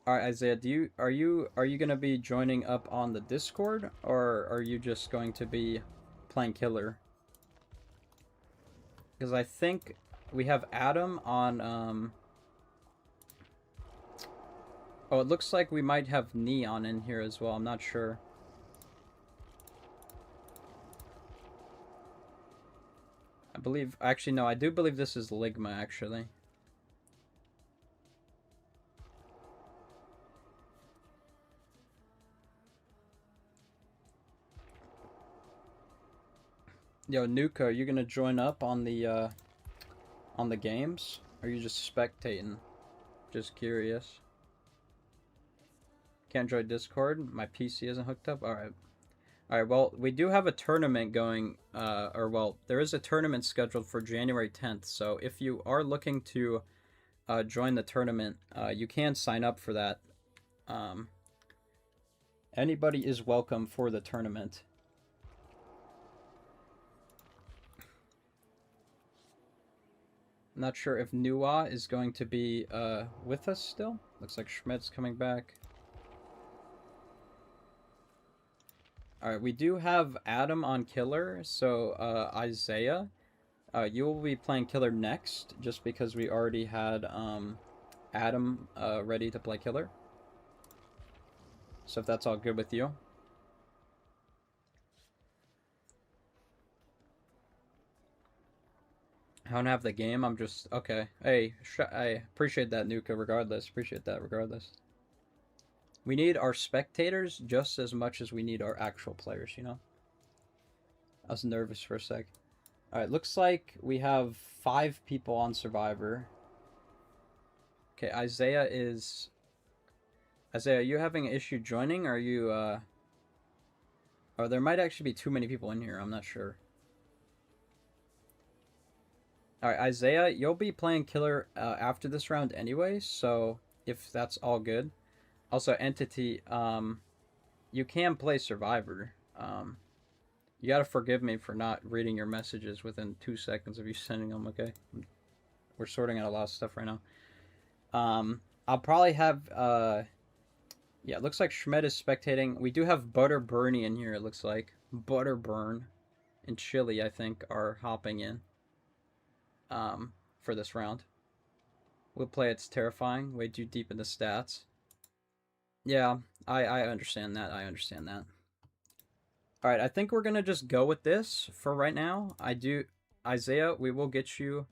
All right, Isaiah, are you gonna be joining up on the Discord, or are you just going to be playing killer? Because I think we have Adam on oh, it looks like we might have Neon in here as well. I'm not sure. I believe, actually no, I do believe this is Ligma actually. Yo, Nuka, are you gonna join up on the games? Or are you just spectating? Just curious. Can't join Discord. My PC isn't hooked up. All right. All right. Well, we do have a tournament going. There is a tournament scheduled for January 10th. So if you are looking to join the tournament, you can sign up for that. Anybody is welcome for the tournament. Not sure if Nua is going to be with us still. Looks like Schmidt's coming back. Alright, we do have Adam on Killer, so Isaiah, you will be playing Killer next, just because we already had Adam ready to play Killer. So if that's all good with you. I don't have the game, I'm just... Okay. Hey, I appreciate that, Nuka, regardless. Appreciate that, regardless. We need our spectators just as much as we need our actual players, you know? I was nervous for a sec. Alright, looks like we have 5 people on Survivor. Okay, Isaiah is... Isaiah, are you having an issue joining, or are you, Oh, there might actually be too many people in here, I'm not sure. Alright, Isaiah, you'll be playing Killer after this round anyway, so if that's all good. Also, Entity, you can play Survivor. You gotta forgive me for not reading your messages within 2 seconds of you sending them, okay? We're sorting out a lot of stuff right now. I'll probably have, yeah, it looks like Schmidt is spectating. We do have Butter Bernie in here, it looks like. Butter Burn and Chili, I think, are hopping in. For this round. We'll play It's Terrifying, way too deep in the stats. Yeah, I understand that, Alright, I think we're gonna just go with this for right now. Isaiah, we will get you...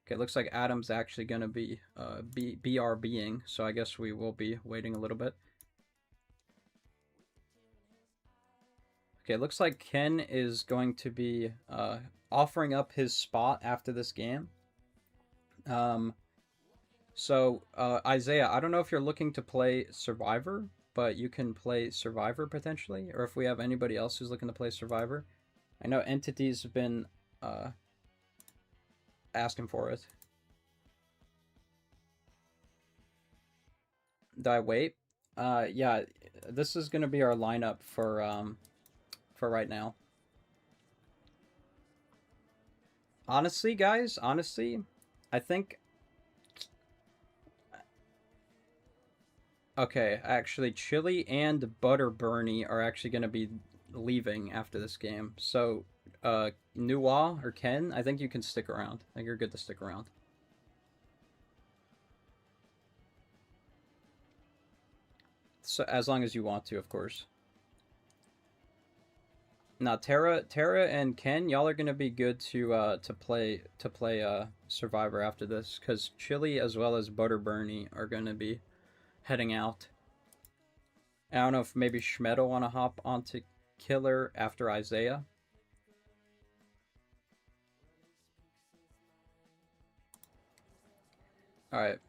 Okay, it looks like Adam's actually gonna be, BRBing, so I guess we will be waiting a little bit. Okay, it looks like Ken is going to be, offering up his spot after this game. Isaiah, I don't know if you're looking to play Survivor, but you can play Survivor potentially, or if we have anybody else who's looking to play Survivor. I know Entity's been asking for it. Did I wait? Yeah, this is gonna be our lineup for right now. Honestly, guys, I think... Okay, actually, Chili and Butter Bernie are actually going to be leaving after this game. So, Nua or Ken, I think you can stick around. I think you're good to stick around. So, as long as you want to, of course. Now, Tara and Ken, y'all are gonna be good to play Survivor after this, because Chili as well as Butter Bernie are gonna be heading out. I don't know if maybe Schmed will want to hop onto Killer after Isaiah. Alright.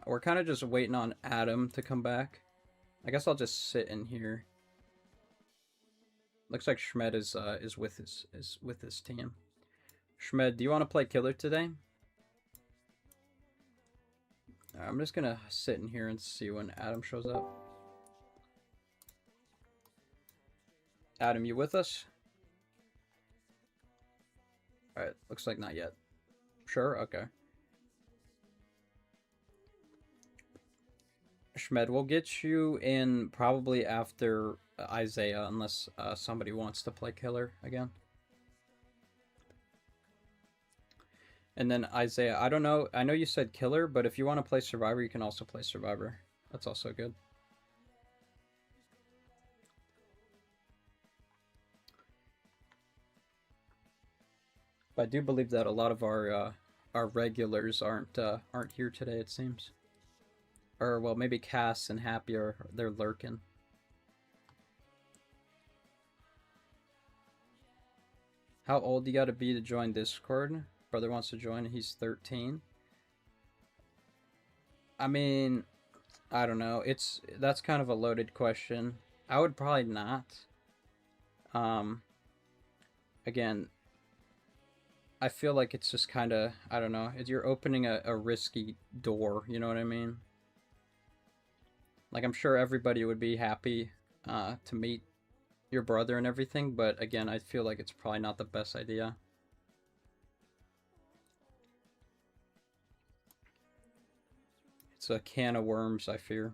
We're kind of just waiting on Adam to come back. I guess I'll just sit in here. Looks like Schmed is with his team. Schmed, do you want to play killer today? I'm just gonna sit in here and see when Adam shows up. Adam, you with us? Alright, looks like not yet. Sure? Okay. Schmed, we'll get you in probably after Isaiah, unless somebody wants to play killer again. And then Isaiah, I don't know, I know you said killer, but if you want to play survivor, you can also play survivor. That's also good. But I do believe that a lot of our regulars aren't here today, it seems. Or, well, maybe Cass and Happy they're lurking. How old you gotta be to join Discord? Brother wants to join, he's 13. I mean, I don't know. That's kind of a loaded question. I would probably not. Again, I feel like it's just kind of, I don't know, you're opening a risky door, you know what I mean? Like, I'm sure everybody would be happy to meet your brother and everything, but again, I feel like it's probably not the best idea. It's a can of worms, I fear.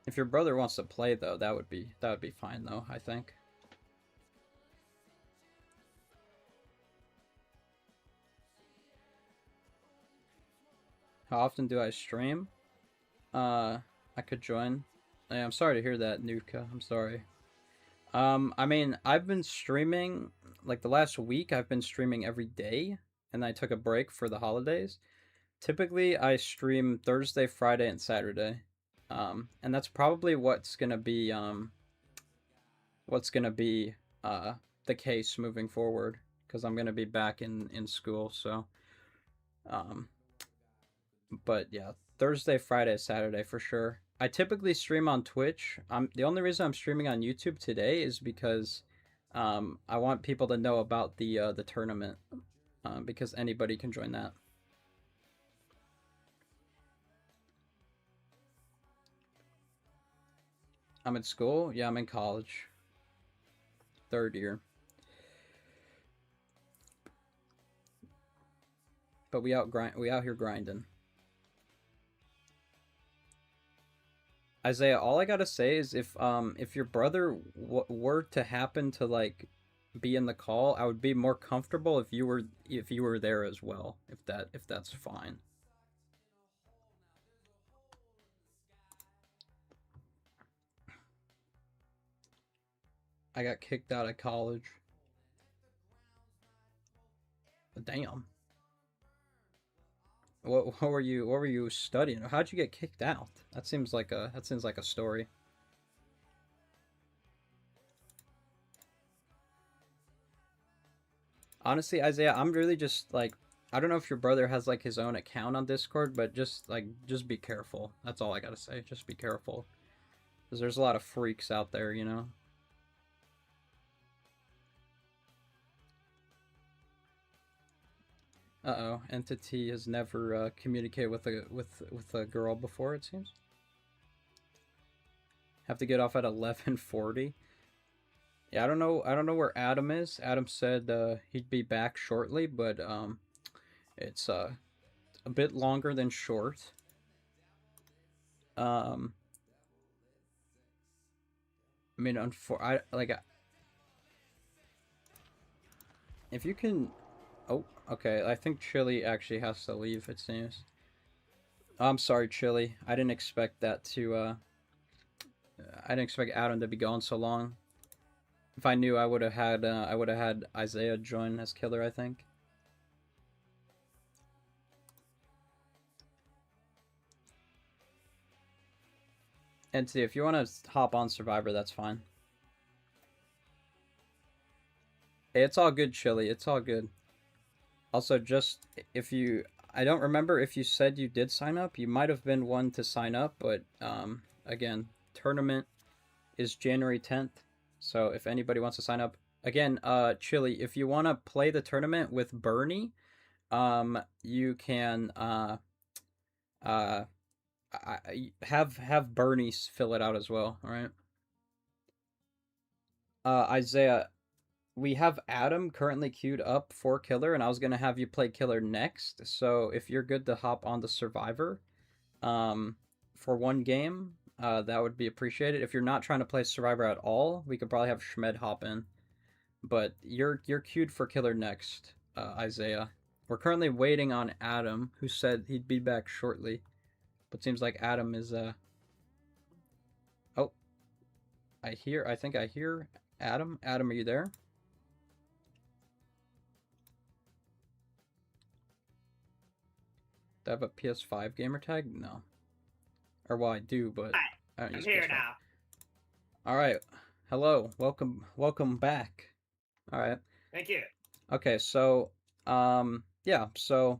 If your brother wants to play though, that would be fine though, I think. How often do I stream? I could join. Yeah, I'm sorry to hear that, Nuka. I'm sorry. I mean, I've been streaming, like the last week, I've been streaming every day, and I took a break for the holidays. Typically, I stream Thursday, Friday, and Saturday. And that's probably what's gonna be the case moving forward, because I'm gonna be back in school, so but yeah, Thursday, Friday, Saturday for sure. I typically stream on Twitch. The only reason I'm streaming on YouTube today is because I want people to know about the tournament, because anybody can join that. I'm in school? Yeah, I'm in college. 3rd year. But we out here grinding. Isaiah, all I gotta say is if your brother were to happen to like be in the call, I would be more comfortable if you were there as well. If that's fine. I got kicked out of college. Damn. What were you studying? How'd you get kicked out? That seems like a story. Honestly, Isaiah, I'm really just like, I don't know if your brother has like his own account on Discord, but just be careful. That's all I gotta say. Just be careful. Because there's a lot of freaks out there, you know? Uh-oh, Entity has never communicated with a girl before, it seems. Have to get off at 11:40. Yeah, I don't know where Adam is. Adam said he'd be back shortly, but it's a bit longer than short. I mean, if you can. Oh, okay. I think Chili actually has to leave, it seems. I'm sorry, Chili. I didn't expect that to, I didn't expect Adam to be gone so long. If I knew, I would have had Isaiah join as killer, I think. And see, if you want to hop on Survivor, that's fine. It's all good, Chili. It's all good. Also, just if you, I don't remember if you said you did sign up. You might have been one to sign up, but again, tournament is January 10th. So if anybody wants to sign up, again, Chili, if you want to play the tournament with Bernie, you can have Bernie fill it out as well. All right. Isaiah, we have Adam currently queued up for Killer, and I was gonna have you play Killer next. So if you're good to hop on the Survivor, for one game, that would be appreciated. If you're not trying to play Survivor at all, we could probably have Schmed hop in. But you're queued for Killer next, Isaiah. We're currently waiting on Adam, who said he'd be back shortly. But seems like Adam is oh, I think I hear Adam. Adam, are you there? Do I have a PS5 gamer tag? No. Or well, I do, but I don't use I'm here PS5. now. All right. Hello. Welcome back. All right. Thank you. Okay, so yeah, so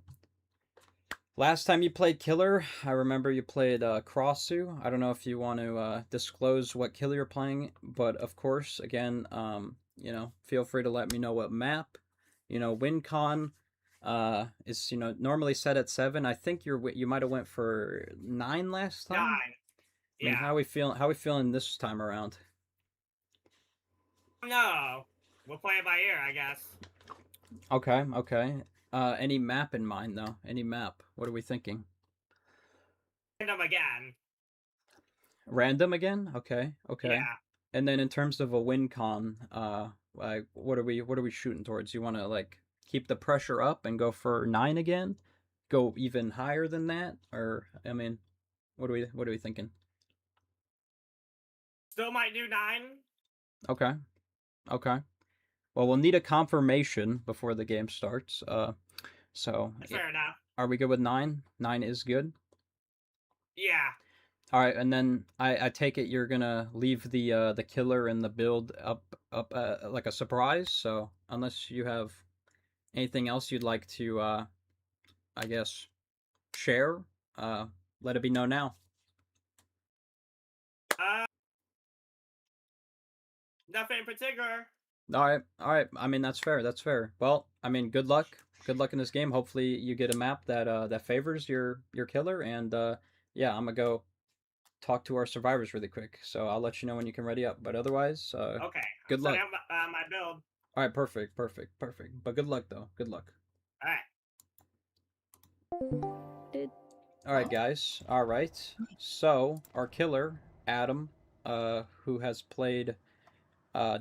last time you played Killer, I remember you played Crossu. I don't know if you want to disclose what Killer you're playing, but of course, again, you know, feel free to let me know what map. You know, WinCon is, you know, normally set at 7. I think you might have went for 9 last time. 9. I mean, Yeah. how we feeling this time around? No. We'll play it by ear, I guess. Okay, okay. Any map in mind though? Any map? What are we thinking? Random again. Random again? Okay, okay. Yeah. And then in terms of a win con, like what are we shooting towards? You want to like keep the pressure up and go for 9 again? Go even higher than that, or I mean, what are we thinking? Still might do 9. Okay, okay. Well, we'll need a confirmation before the game starts. So Fair enough. are we good with 9? 9 is good. Yeah. All right, and then I take it you're gonna leave the killer and the build up like a surprise. So unless you have anything else you'd like to I guess share, let it be known now. Nothing in particular. All right. I mean that's fair. That's fair. Well, I mean good luck. Good luck in this game. Hopefully you get a map that favors your killer. And yeah, I'm gonna go talk to our survivors really quick. So I'll let you know when you can ready up. But otherwise, Okay. good luck. My build. All right, perfect. But good luck though. Good luck. All right. All right, guys. All right. So our killer, Adam, who has played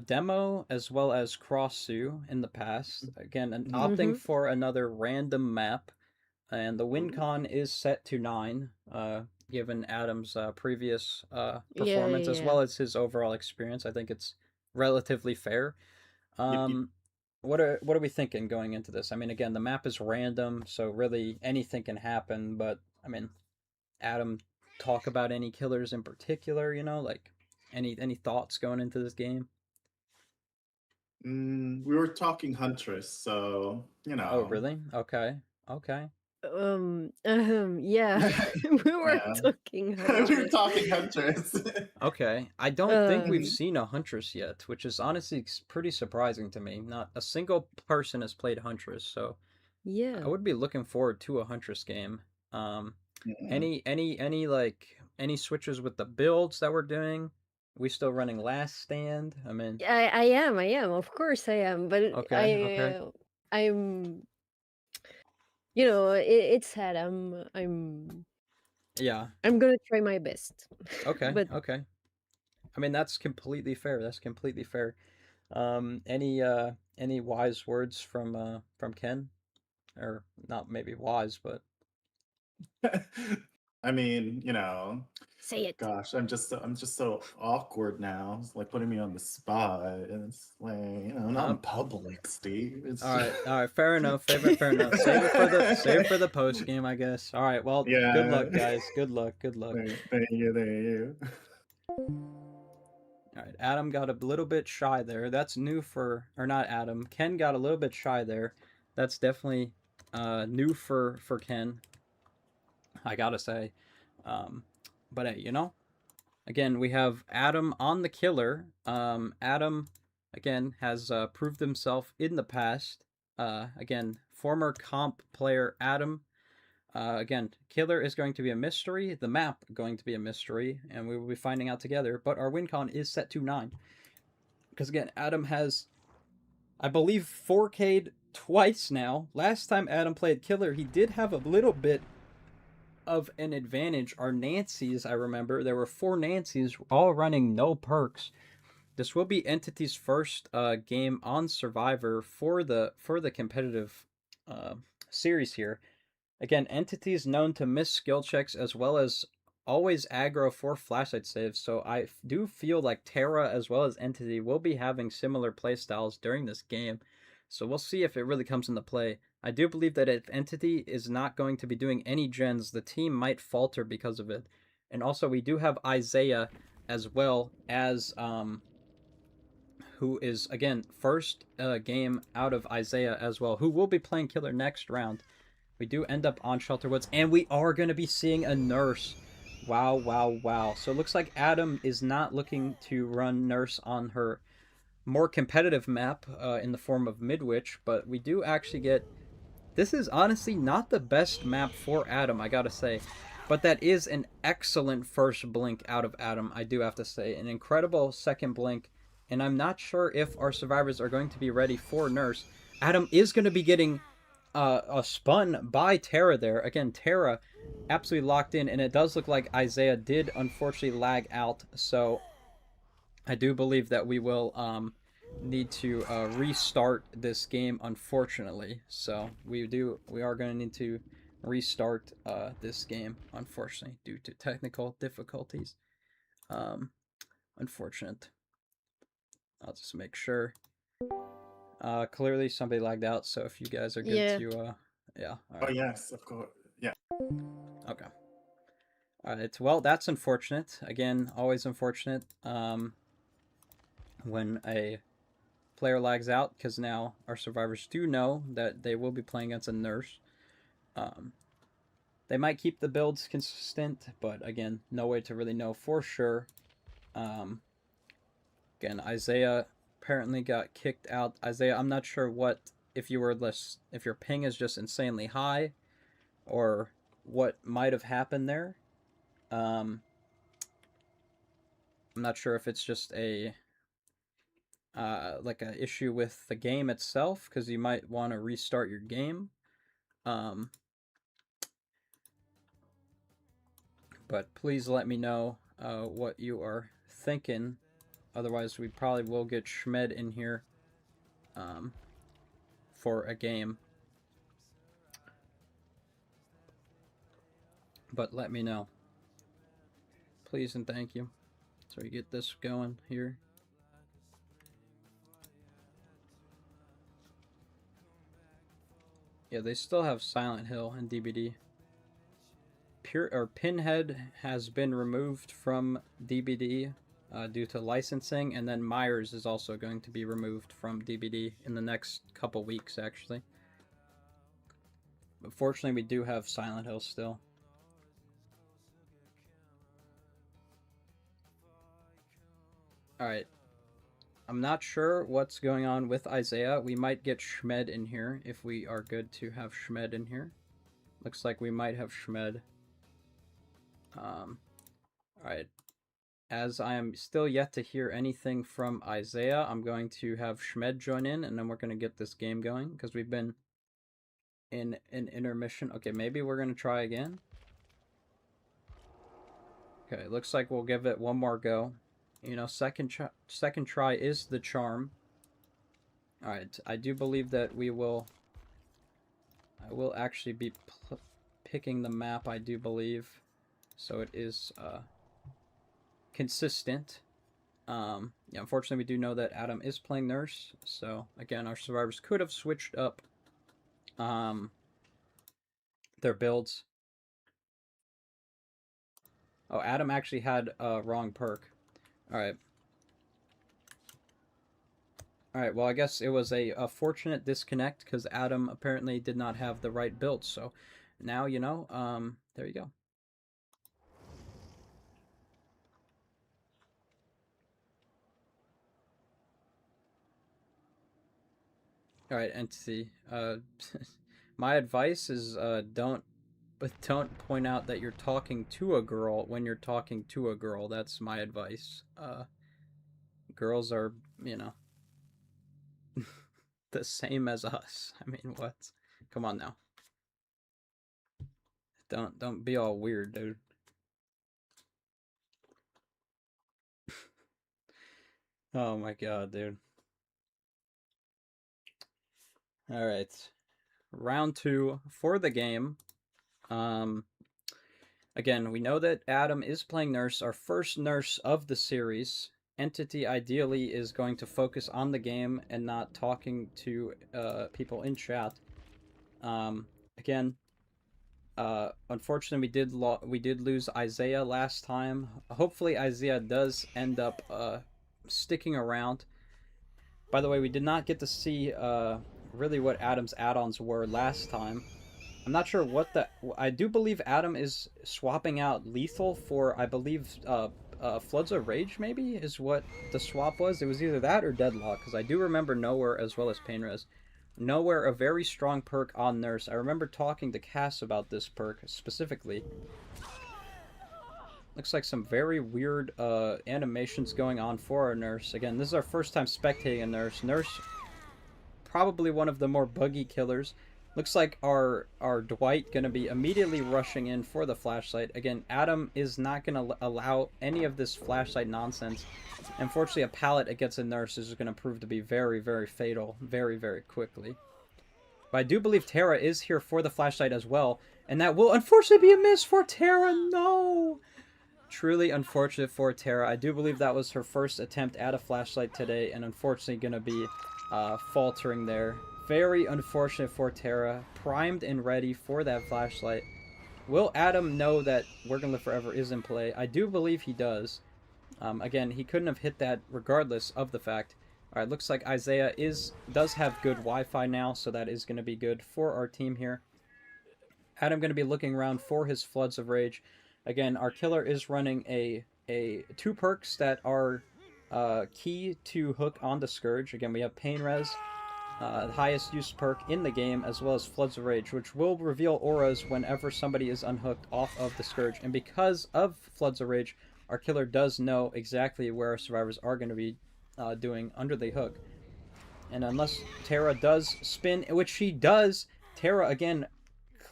demo as well as Crossu in the past. Again, opting for another random map, and the win con is set to 9. Given Adam's previous performance as well as his overall experience, I think it's relatively fair. What are we thinking going into this? I mean, again, the map is random, so really anything can happen. But I mean, Adam, talk about any killers in particular. You know, like any thoughts going into this game? We were talking Huntress, so you know. Oh, really? Okay. Yeah. We were talking we were talking Huntress. Okay. I don't think we've seen a Huntress yet, which is honestly pretty surprising to me. Not a single person has played Huntress, so yeah. I would be looking forward to a Huntress game. Any switches with the builds that we're doing? We still running Last Stand? I mean, I am. Of course I am. But okay. I'm. You know, it's sad. Yeah. I'm gonna try my best. Okay. But okay. I mean, that's completely fair. Any wise words from Ken, or not maybe wise, but I mean, you know. Say it. Gosh, I'm just so awkward now. It's like putting me on the spot, and it's like, you know, not in public, Steve. It's all right, fair enough. Fair enough. Save it for the post game, I guess. All right, well, yeah. Good luck, guys. Good luck. Thank you. All All right, Adam got a little bit shy there. That's new for, or not Adam. Ken got a little bit shy there. That's definitely new for Ken, I gotta say. But hey, you know, again, we have Adam on the killer. Adam, again, has proved himself in the past. Again, former comp player Adam. Again, killer is going to be a mystery. The map going to be a mystery, and we will be finding out together. But our win con is set to 9. Because again, Adam has, I believe, 4K'd twice now. Last time Adam played killer, he did have a little bit of an advantage. Our Nancys, I remember, there were 4 Nancys all running no perks. This will be Entity's first game on Survivor for the competitive series here. Again, Entity is known to miss skill checks as well as always aggro for flashlight saves, so I do feel like Terra as well as Entity will be having similar playstyles during this game. So we'll see if it really comes into play. I do believe that if Entity is not going to be doing any gens, the team might falter because of it. And also we do have Isaiah as well as who is, again, first game out of Isaiah as well, who will be playing killer next round. We do end up on Shelter Woods, and we are going to be seeing a nurse. Wow, wow, wow. So it looks like Adam is not looking to run nurse on her more competitive map in the form of Midwich, but we do actually get... This is honestly not the best map for Adam, I gotta say. But that is an excellent first blink out of Adam, I do have to say. An incredible second blink, and I'm not sure if our survivors are going to be ready for nurse. Adam is going to be getting... spun by Terra there. Again, Terra absolutely locked in, and it does look like Isaiah did unfortunately lag out, so I do believe that we will need to restart this game, unfortunately. So we are going to need to restart this game, unfortunately, due to technical difficulties. Unfortunate. I'll just make sure. Clearly somebody lagged out, so if you guys are good to, yeah. Right. Oh, yes, of course. Yeah. Okay. Alright, well, that's unfortunate. Again, always unfortunate, when a player lags out, because now our survivors do know that they will be playing against a nurse. They might keep the builds consistent, but again, no way to really know for sure. Again, Isaiah apparently got kicked out. Isaiah, I'm not sure if your ping is just insanely high or what might have happened there. I'm not sure if it's just a like an issue with the game itself, because you might want to restart your game. But please let me know what you are thinking. Otherwise, we probably will get Schmed in here for a game. But let me know. Please and thank you. So we get this going here. Yeah, they still have Silent Hill and DBD. Pinhead has been removed from DBD due to licensing, and then Myers is also going to be removed from DBD in the next couple weeks, actually. But fortunately, we do have Silent Hill still. Alright. I'm not sure what's going on with Isaiah. We might get Schmed in here if we are good to have Schmed in here. Looks like we might have Schmed. Alright. As I am still yet to hear anything from Isaiah, I'm going to have Schmed join in, and then we're going to get this game going, because we've been in an intermission. Okay, maybe we're going to try again. Okay, looks like we'll give it one more go. You know, second try is the charm. Alright, I do believe that I will actually be picking the map, I do believe. So it is consistent. Yeah, unfortunately, we do know that Adam is playing nurse. So, again, our survivors could have switched up their builds. Oh, Adam actually had a wrong perk. Alright. Alright, well, I guess it was a fortunate disconnect because Adam apparently did not have the right build, so now, you know, there you go. Alright, Entity, my advice is, don't point out that you're talking to a girl when you're talking to a girl. That's my advice. Girls are, you know, the same as us. I mean, what? Come on now. Don't be all weird, dude. Oh my god, dude. Alright. Round 2 for the game. Again, we know that Adam is playing Nurse, our first Nurse of the series. Entity ideally is going to focus on the game and not talking to people in chat. Again, unfortunately, we did lose Isaiah last time. Hopefully, Isaiah does end up sticking around. By the way, we did not get to see really what Adam's add-ons were last time. I'm not sure what the... I do believe Adam is swapping out Lethal for, I believe, Floods of Rage, maybe, is what the swap was. It was either that or Deadlock, because I do remember Nowhere as well as Pain Res. Nowhere, a very strong perk on Nurse. I remember talking to Cass about this perk specifically. Looks like some very weird animations going on for our Nurse. Again, this is our first time spectating a Nurse. Nurse, probably one of the more buggy killers. Looks like our Dwight going to be immediately rushing in for the flashlight. Again, Adam is not going to allow any of this flashlight nonsense. Unfortunately, a pallet against a Nurse is going to prove to be very, very fatal very, very quickly. But I do believe Tara is here for the flashlight as well. And that will unfortunately be a miss for Tara. No! Truly unfortunate for Tara. I do believe that was her first attempt at a flashlight today. And unfortunately going to be faltering there. Very unfortunate for Tara. Primed and ready for that flashlight. Will Adam know that We're Gonna Live Forever is in play? I do believe he does. Again, he couldn't have hit that regardless of the fact. Alright, looks like Isaiah does have good Wi-Fi now, so that is going to be good for our team here. Adam going to be looking around for his Floods of Rage. Again, our killer is running two perks that are key to hook on the Scourge. Again, we have Pain Res, the highest used perk in the game, as well as Floods of Rage, which will reveal auras whenever somebody is unhooked off of the Scourge. And because of Floods of Rage, our killer does know exactly where our survivors are going to be doing under the hook. And unless Tara does spin, which she does, Tara, again,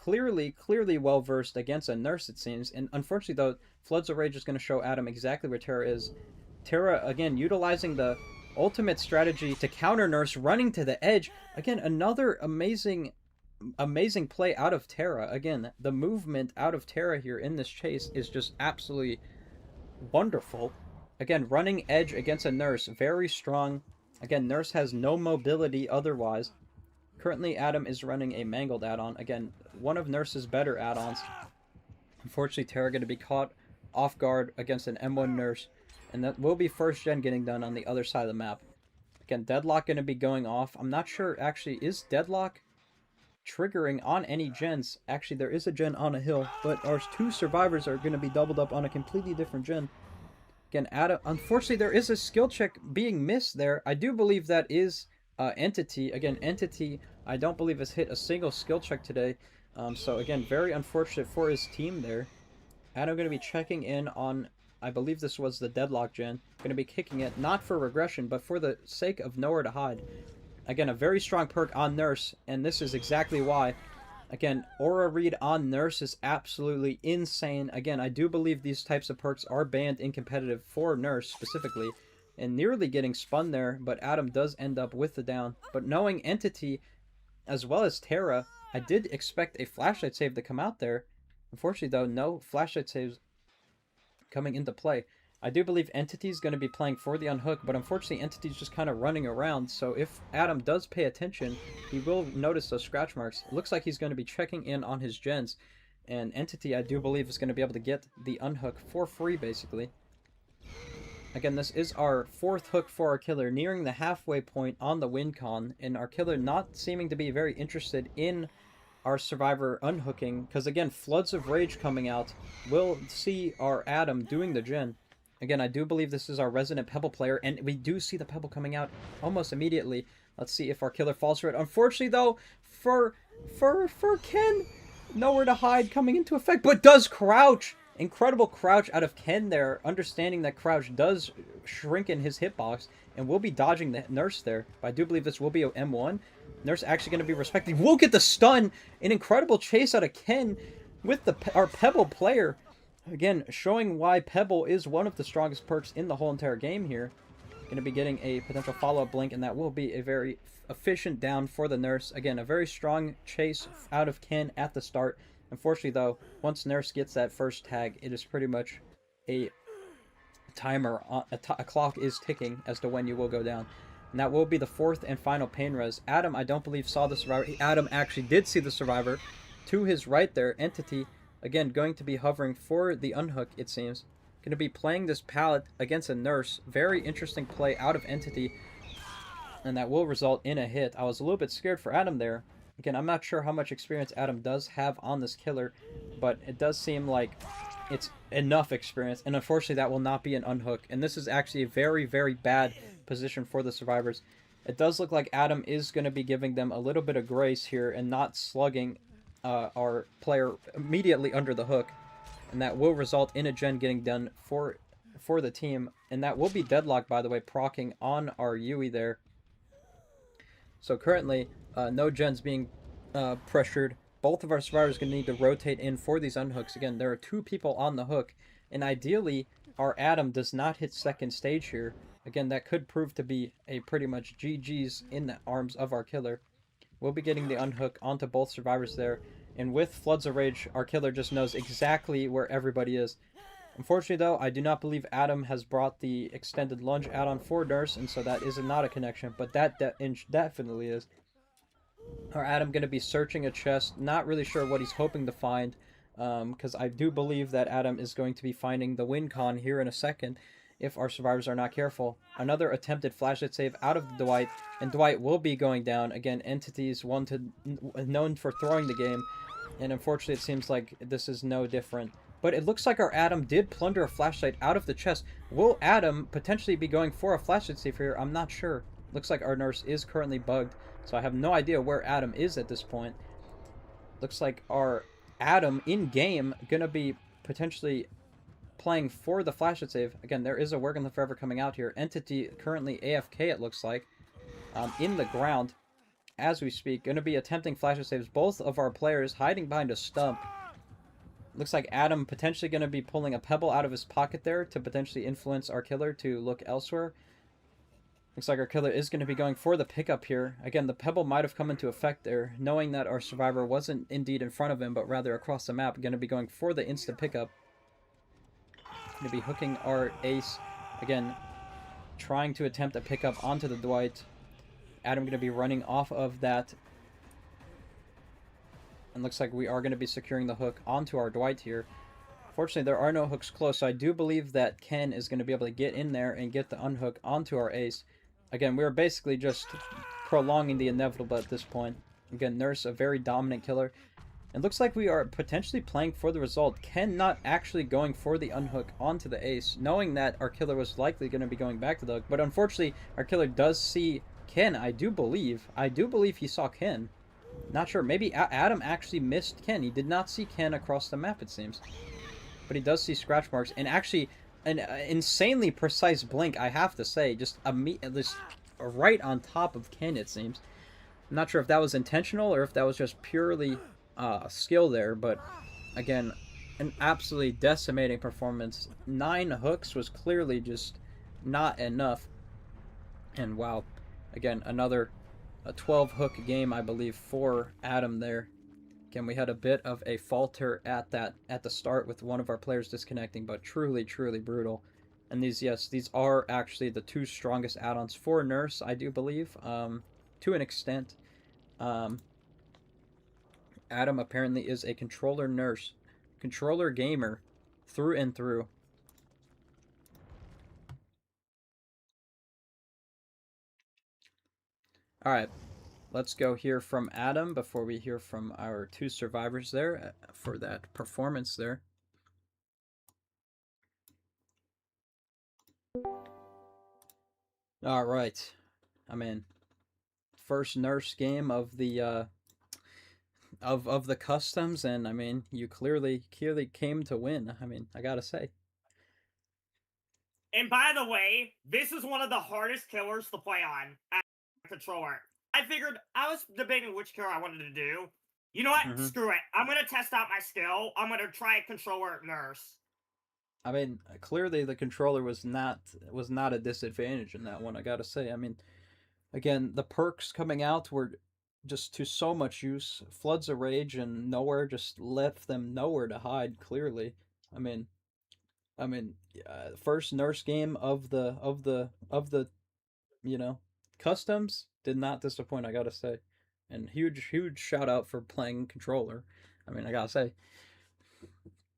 clearly well-versed against a Nurse, it seems. And unfortunately, though, Floods of Rage is going to show Adam exactly where Tara is. Tara, again, utilizing the ultimate strategy to counter Nurse, running to the edge. Again, another amazing play out of Tara. Again, the movement out of Tara here in this chase is just absolutely wonderful. Again, running edge against a Nurse, very strong. Again, Nurse has no mobility otherwise. Currently, Adam is running a Mangled add-on. Again, one of Nurse's better add-ons. Unfortunately, Tara going to be caught off guard against an M1 Nurse. And that will be first gen getting done on the other side of the map. Again, Deadlock going to be going off. I'm not sure, actually, is Deadlock triggering on any gens? Actually, there is a gen on a hill, but our two survivors are going to be doubled up on a completely different gen. Again, Adam, unfortunately, there is a skill check being missed there. I do believe that is Entity. Again, Entity, I don't believe has hit a single skill check today. So, again, very unfortunate for his team there. Adam going to be checking in on... I believe this was the Deadlock gen. Going to be kicking it, not for regression, but for the sake of nowhere to hide. Again, a very strong perk on Nurse, and this is exactly why. Again, Aura Read on Nurse is absolutely insane. Again, I do believe these types of perks are banned in competitive for Nurse specifically. And nearly getting spun there, but Adam does end up with the down. But knowing Entity, as well as Tara, I did expect a flashlight save to come out there. Unfortunately, though, no flashlight saves coming into play. I do believe Entity's going to be playing for the unhook, but unfortunately Entity's just kind of running around, so if Adam does pay attention, he will notice those scratch marks. It looks like he's going to be checking in on his gens, and Entity, I do believe, is going to be able to get the unhook for free, basically. Again, this is our 4th hook for our killer, nearing the halfway point on the win con, and our killer not seeming to be very interested in our survivor unhooking, because again, Floods of Rage coming out will see our Adam doing the gen. Again, I do believe this is our resident Pebble player, and we do see the Pebble coming out almost immediately. Let's see if our killer falls for it. Unfortunately, though, for Ken, nowhere to hide coming into effect, but does crouch. Incredible crouch out of Ken there, understanding that crouch does shrink in his hitbox, and will be dodging the Nurse there. But I do believe this will be a M1. Nurse actually going to be respected. We'll get the stun. An incredible chase out of Ken with our Pebble player. Again, showing why Pebble is one of the strongest perks in the whole entire game here. Going to be getting a potential follow-up blink, and that will be a very efficient down for the Nurse. Again, a very strong chase out of Ken at the start. Unfortunately, though, once Nurse gets that first tag, it is pretty much a timer, a clock is ticking as to when you will go down. And that will be the 4th and final pain res. Adam, I don't believe, saw the survivor. Adam actually did see the survivor. To his right there, Entity, again, going to be hovering for the unhook, it seems. Going to be playing this pallet against a Nurse. Very interesting play out of Entity. And that will result in a hit. I was a little bit scared for Adam there. Again, I'm not sure how much experience Adam does have on this killer, but it does seem like it's enough experience, and unfortunately that will not be an unhook, and this is actually a very, very bad position for the survivors. It does look like Adam is going to be giving them a little bit of grace here and not slugging our player immediately under the hook, and that will result in a gen getting done for the team, and that will be deadlock, by the way, proccing on our Yui there. So currently, no gens being pressured. Both of our survivors are going to need to rotate in for these unhooks. Again, there are 2 people on the hook, and ideally, our Adam does not hit second stage here. Again, that could prove to be a pretty much GG's in the arms of our killer. We'll be getting the unhook onto both survivors there, and with Floods of Rage, our killer just knows exactly where everybody is. Unfortunately, though, I do not believe Adam has brought the extended lunge add-on for Nurse, and so that is not a connection, but that definitely is. Our Adam going to be searching a chest, not really sure what he's hoping to find, because I do believe that Adam is going to be finding the win con here in a second if our survivors are not careful. Another attempted flashlight save out of Dwight, and Dwight will be going down. Again, Entity's known for throwing the game, and unfortunately it seems like this is no different. But it looks like our Adam did plunder a flashlight out of the chest. Will Adam potentially be going for a flashlight save here? I'm not sure. Looks like our Nurse is currently bugged, so I have no idea where Adam is at this point. Looks like our Adam in-game gonna be potentially playing for the flashlight save. Again, there is a Work on the Forever coming out here. Entity currently AFK, it looks like, in the ground as we speak. Gonna be attempting flashlight saves. Both of our players hiding behind a stump. Looks like Adam potentially going to be pulling a pebble out of his pocket there to potentially influence our killer to look elsewhere. Looks like our killer is going to be going for the pickup here. Again, the pebble might have come into effect there, knowing that our survivor wasn't indeed in front of him, but rather across the map. Going to be going for the instant pickup. Going to be hooking our ace. Again, trying to attempt a pickup onto the Dwight. Adam going to be running off of that. And looks like we are going to be securing the hook onto our Dwight here. Fortunately, there are no hooks close, so I do believe that Ken is going to be able to get in there and get the unhook onto our ace. Again, we're basically just prolonging the inevitable at this point. Again, Nurse, a very dominant killer. It looks like we are potentially playing for the result. Ken not actually going for the unhook onto the ace, knowing that our killer was likely going to be going back to the hook. But unfortunately, our killer does see Ken, I do believe he saw Ken. Not sure. Maybe Adam actually missed Ken. He did not see Ken across the map, it seems. But he does see scratch marks. And actually, an insanely precise blink, I have to say. Just right on top of Ken, it seems. I'm not sure if that was intentional or if that was just purely skill there. But, again, an absolutely decimating performance. 9 hooks was clearly just not enough. And, wow. Again, another... a 12-hook game, I believe, for Adam there. Again, we had a bit of a falter at the start with one of our players disconnecting, but truly, truly brutal. And these are actually the 2 strongest add-ons for Nurse, I do believe, to an extent. Adam apparently is a controller Nurse, controller gamer, through and through. All right, let's go hear from Adam before we hear from our 2 survivors there for that performance there. All right, I mean, first nurse game of the of the customs, and I mean, you clearly came to win. I mean, I gotta say. And by the way, this is one of the hardest killers to play on as a controller. I figured I was debating which killer I wanted to do. You know what? Mhm. Screw it. I'm gonna test out my skill. I'm gonna try controller nurse. I mean, clearly the controller was not a disadvantage in that one. I gotta say. I mean, again, the perks coming out were just to so much use. Floods of Rage and Nowhere just left them nowhere to hide. Clearly, I mean, first nurse game of the you know customs did not disappoint. I gotta say, and huge shout out for playing controller. I mean, I gotta say.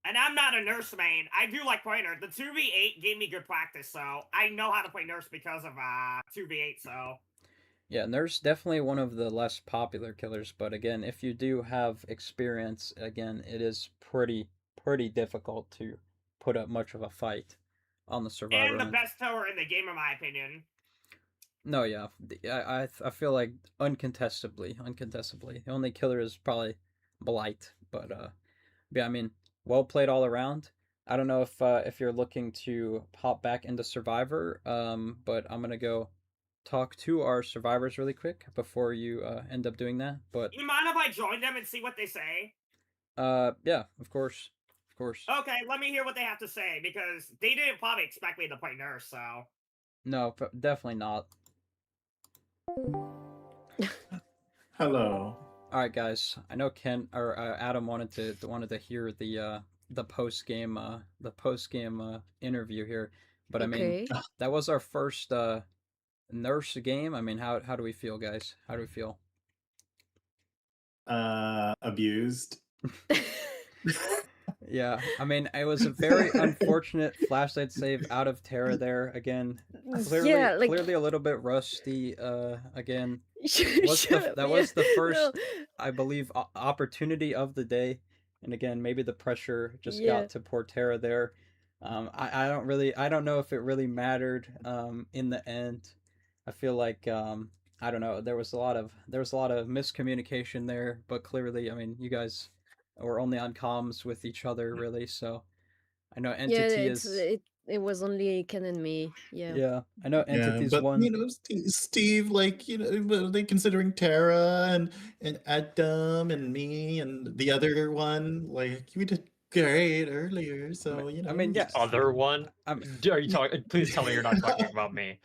And I'm not a nurse main. I do like playing nurse. The 2v8 gave me good practice, so I know how to play nurse because of 2v8, so. Yeah, nurse definitely one of the less popular killers, but again, if you do have experience, again, it is pretty difficult to put up much of a fight on the survivor. And the best killer in the game, in my opinion. No, yeah, I feel like uncontestably, the only killer is probably Blight, but yeah, I mean, well played all around. I don't know if you're looking to hop back into Survivor, but I'm gonna go talk to our survivors really quick before you end up doing that. But You mind if I join them and see what they say? yeah, of course, of course. Okay, let me hear what they have to say, because they didn't probably expect me to play nurse, so. No, definitely not. Hello. All right, guys. I know Ken or Adam wanted to hear the post game interview here, but I mean Okay. that was our first nurse game. I mean, how do we feel, guys? How do we feel? Abused. Yeah, I mean, it was a very unfortunate flashlight save out of Terra there again. Clearly, Yeah, like clearly a little bit rusty. Again, shut up, that yeah. was the first, No. I believe, opportunity of the day, and again, maybe the pressure just Yeah. got to poor Terra there. I don't know if it really mattered. In the end, I feel like I don't know. There was a lot of miscommunication there, but clearly, I mean, you guys were only on comms with each other, really. So I know Yeah, Entity is. it was only Ken and me. Yeah. Yeah, I know Yeah, Entity's but one. Steve, like they considering Tara and Adam and me and the other one, like we did great earlier. So I mean, yeah. Other one? I'm, Are you talking? Please tell me you're not talking about me.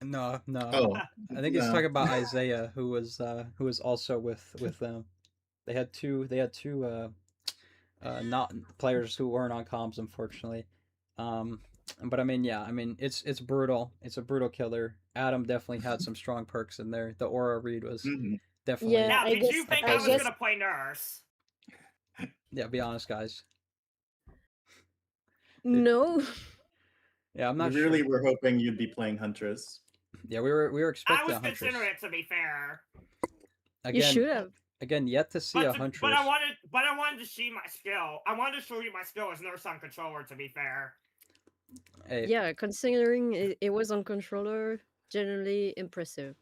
no. Oh, I think he's no. talking about Isaiah, who was also with them. They had two not players who weren't on comms, unfortunately. But I mean, yeah, I mean it's brutal. It's a brutal killer. Adam definitely had some strong perks in there. The aura read was Mhm. definitely. Yeah, Now, I did you guess think I I was guess gonna play nurse? Yeah, be honest, guys. no. Yeah, I'm We not really sure. were hoping you'd be playing Huntress. Yeah, we were I expecting was a Huntress. considering it, to be fair. You Again, should have. yet to see a Huntress. But I wanted to see my skill. I wanted to show you my skill as nurse on controller, to be fair. Hey, Yeah, considering it was on controller, generally impressive.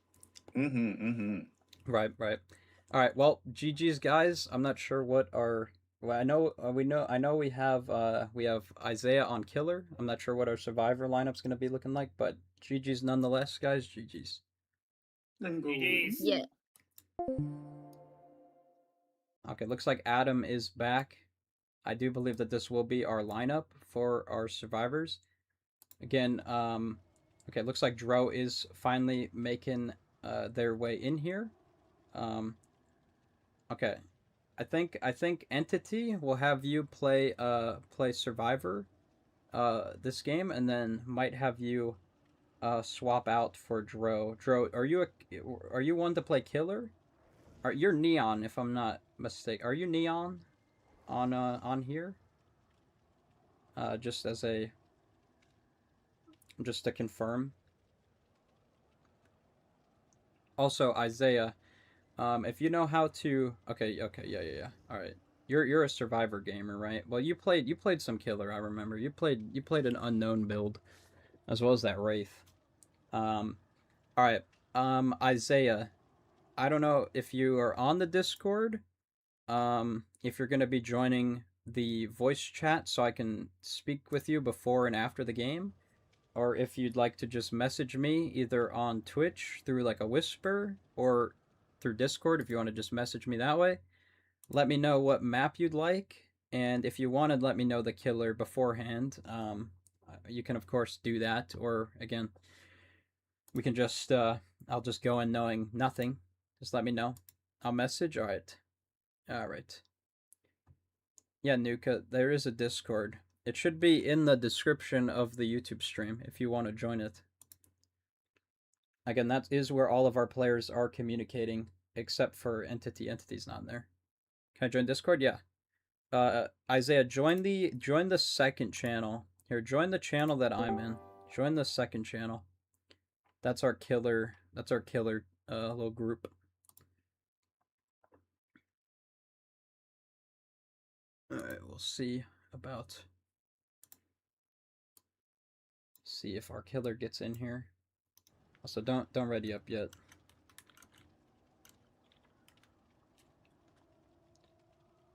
right. All right. Well, GG's guys. I'm not sure what our. Well, I know we have Isaiah on killer. I'm not sure what our survivor lineup's gonna be looking like, but GG's nonetheless, guys. GG's. GG's. Yeah. Okay, looks like Adam is back. I do believe that this will be our lineup for our survivors. Again, okay, looks like Dro is finally making their way in here. Okay, I think Entity will have you play Survivor this game, and then might have you swap out for Dro. Dro, are you one to play Killer? You're Neon, if I'm not mistaken. Are you Neon on here? Just to confirm. Also, Isaiah, if you know how to, okay, yeah. All right, you're a survivor gamer, right? Well, you played some killer. I remember you played an unknown build, as well as that wraith. All right, Isaiah, I don't know if you are on the Discord. If you're gonna be joining the voice chat, so I can speak with you before and after the game, or if you'd like to just message me either on Twitch through like a whisper or through Discord if you want to just message me that way. Let me know what map you'd like, and if you wanted, let me know the killer beforehand. You can of course do that, or again, we can just I'll just go in knowing nothing. Just let me know. I'll message. All right. Yeah, Nuka, there is a Discord. It should be in the description of the YouTube stream if you want to join it. Again, that is where all of our players are communicating, except for Entity. Entity's not in there. Can I join Discord? Yeah. Isaiah, join the second channel. Here, join the channel that I'm in. Join the second channel. That's our killer. That's our killer little group. Alright, we'll see about... See if our killer gets in here. Also, don't ready up yet.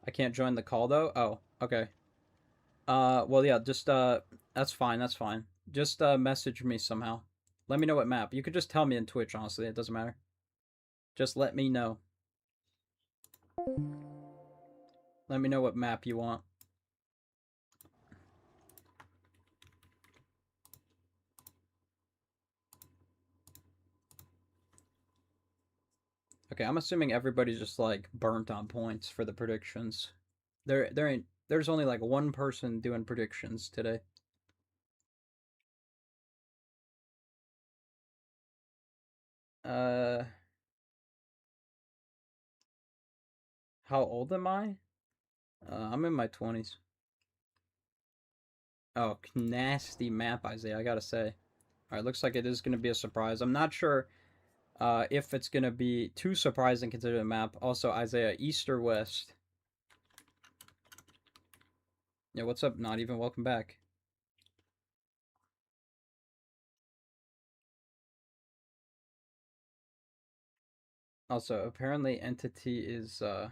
I can't join the call though? Oh, okay. Well, yeah, just, that's fine, that's fine. Just, message me somehow. Let me know what map. You could just tell me in Twitch, honestly, it doesn't matter. Just let me know. Let me know what map you want. Okay, I'm assuming everybody's just, like, burnt on points for the predictions. There's only, like, one person doing predictions today. How old am I? I'm in my 20s. Oh, nasty map, Isaiah, I gotta say. Alright, looks like it is gonna be a surprise. I'm not sure if it's gonna be too surprising considering the map. Also, Isaiah, East or West? Yeah, what's up? Not even welcome back. Also, apparently Entity's the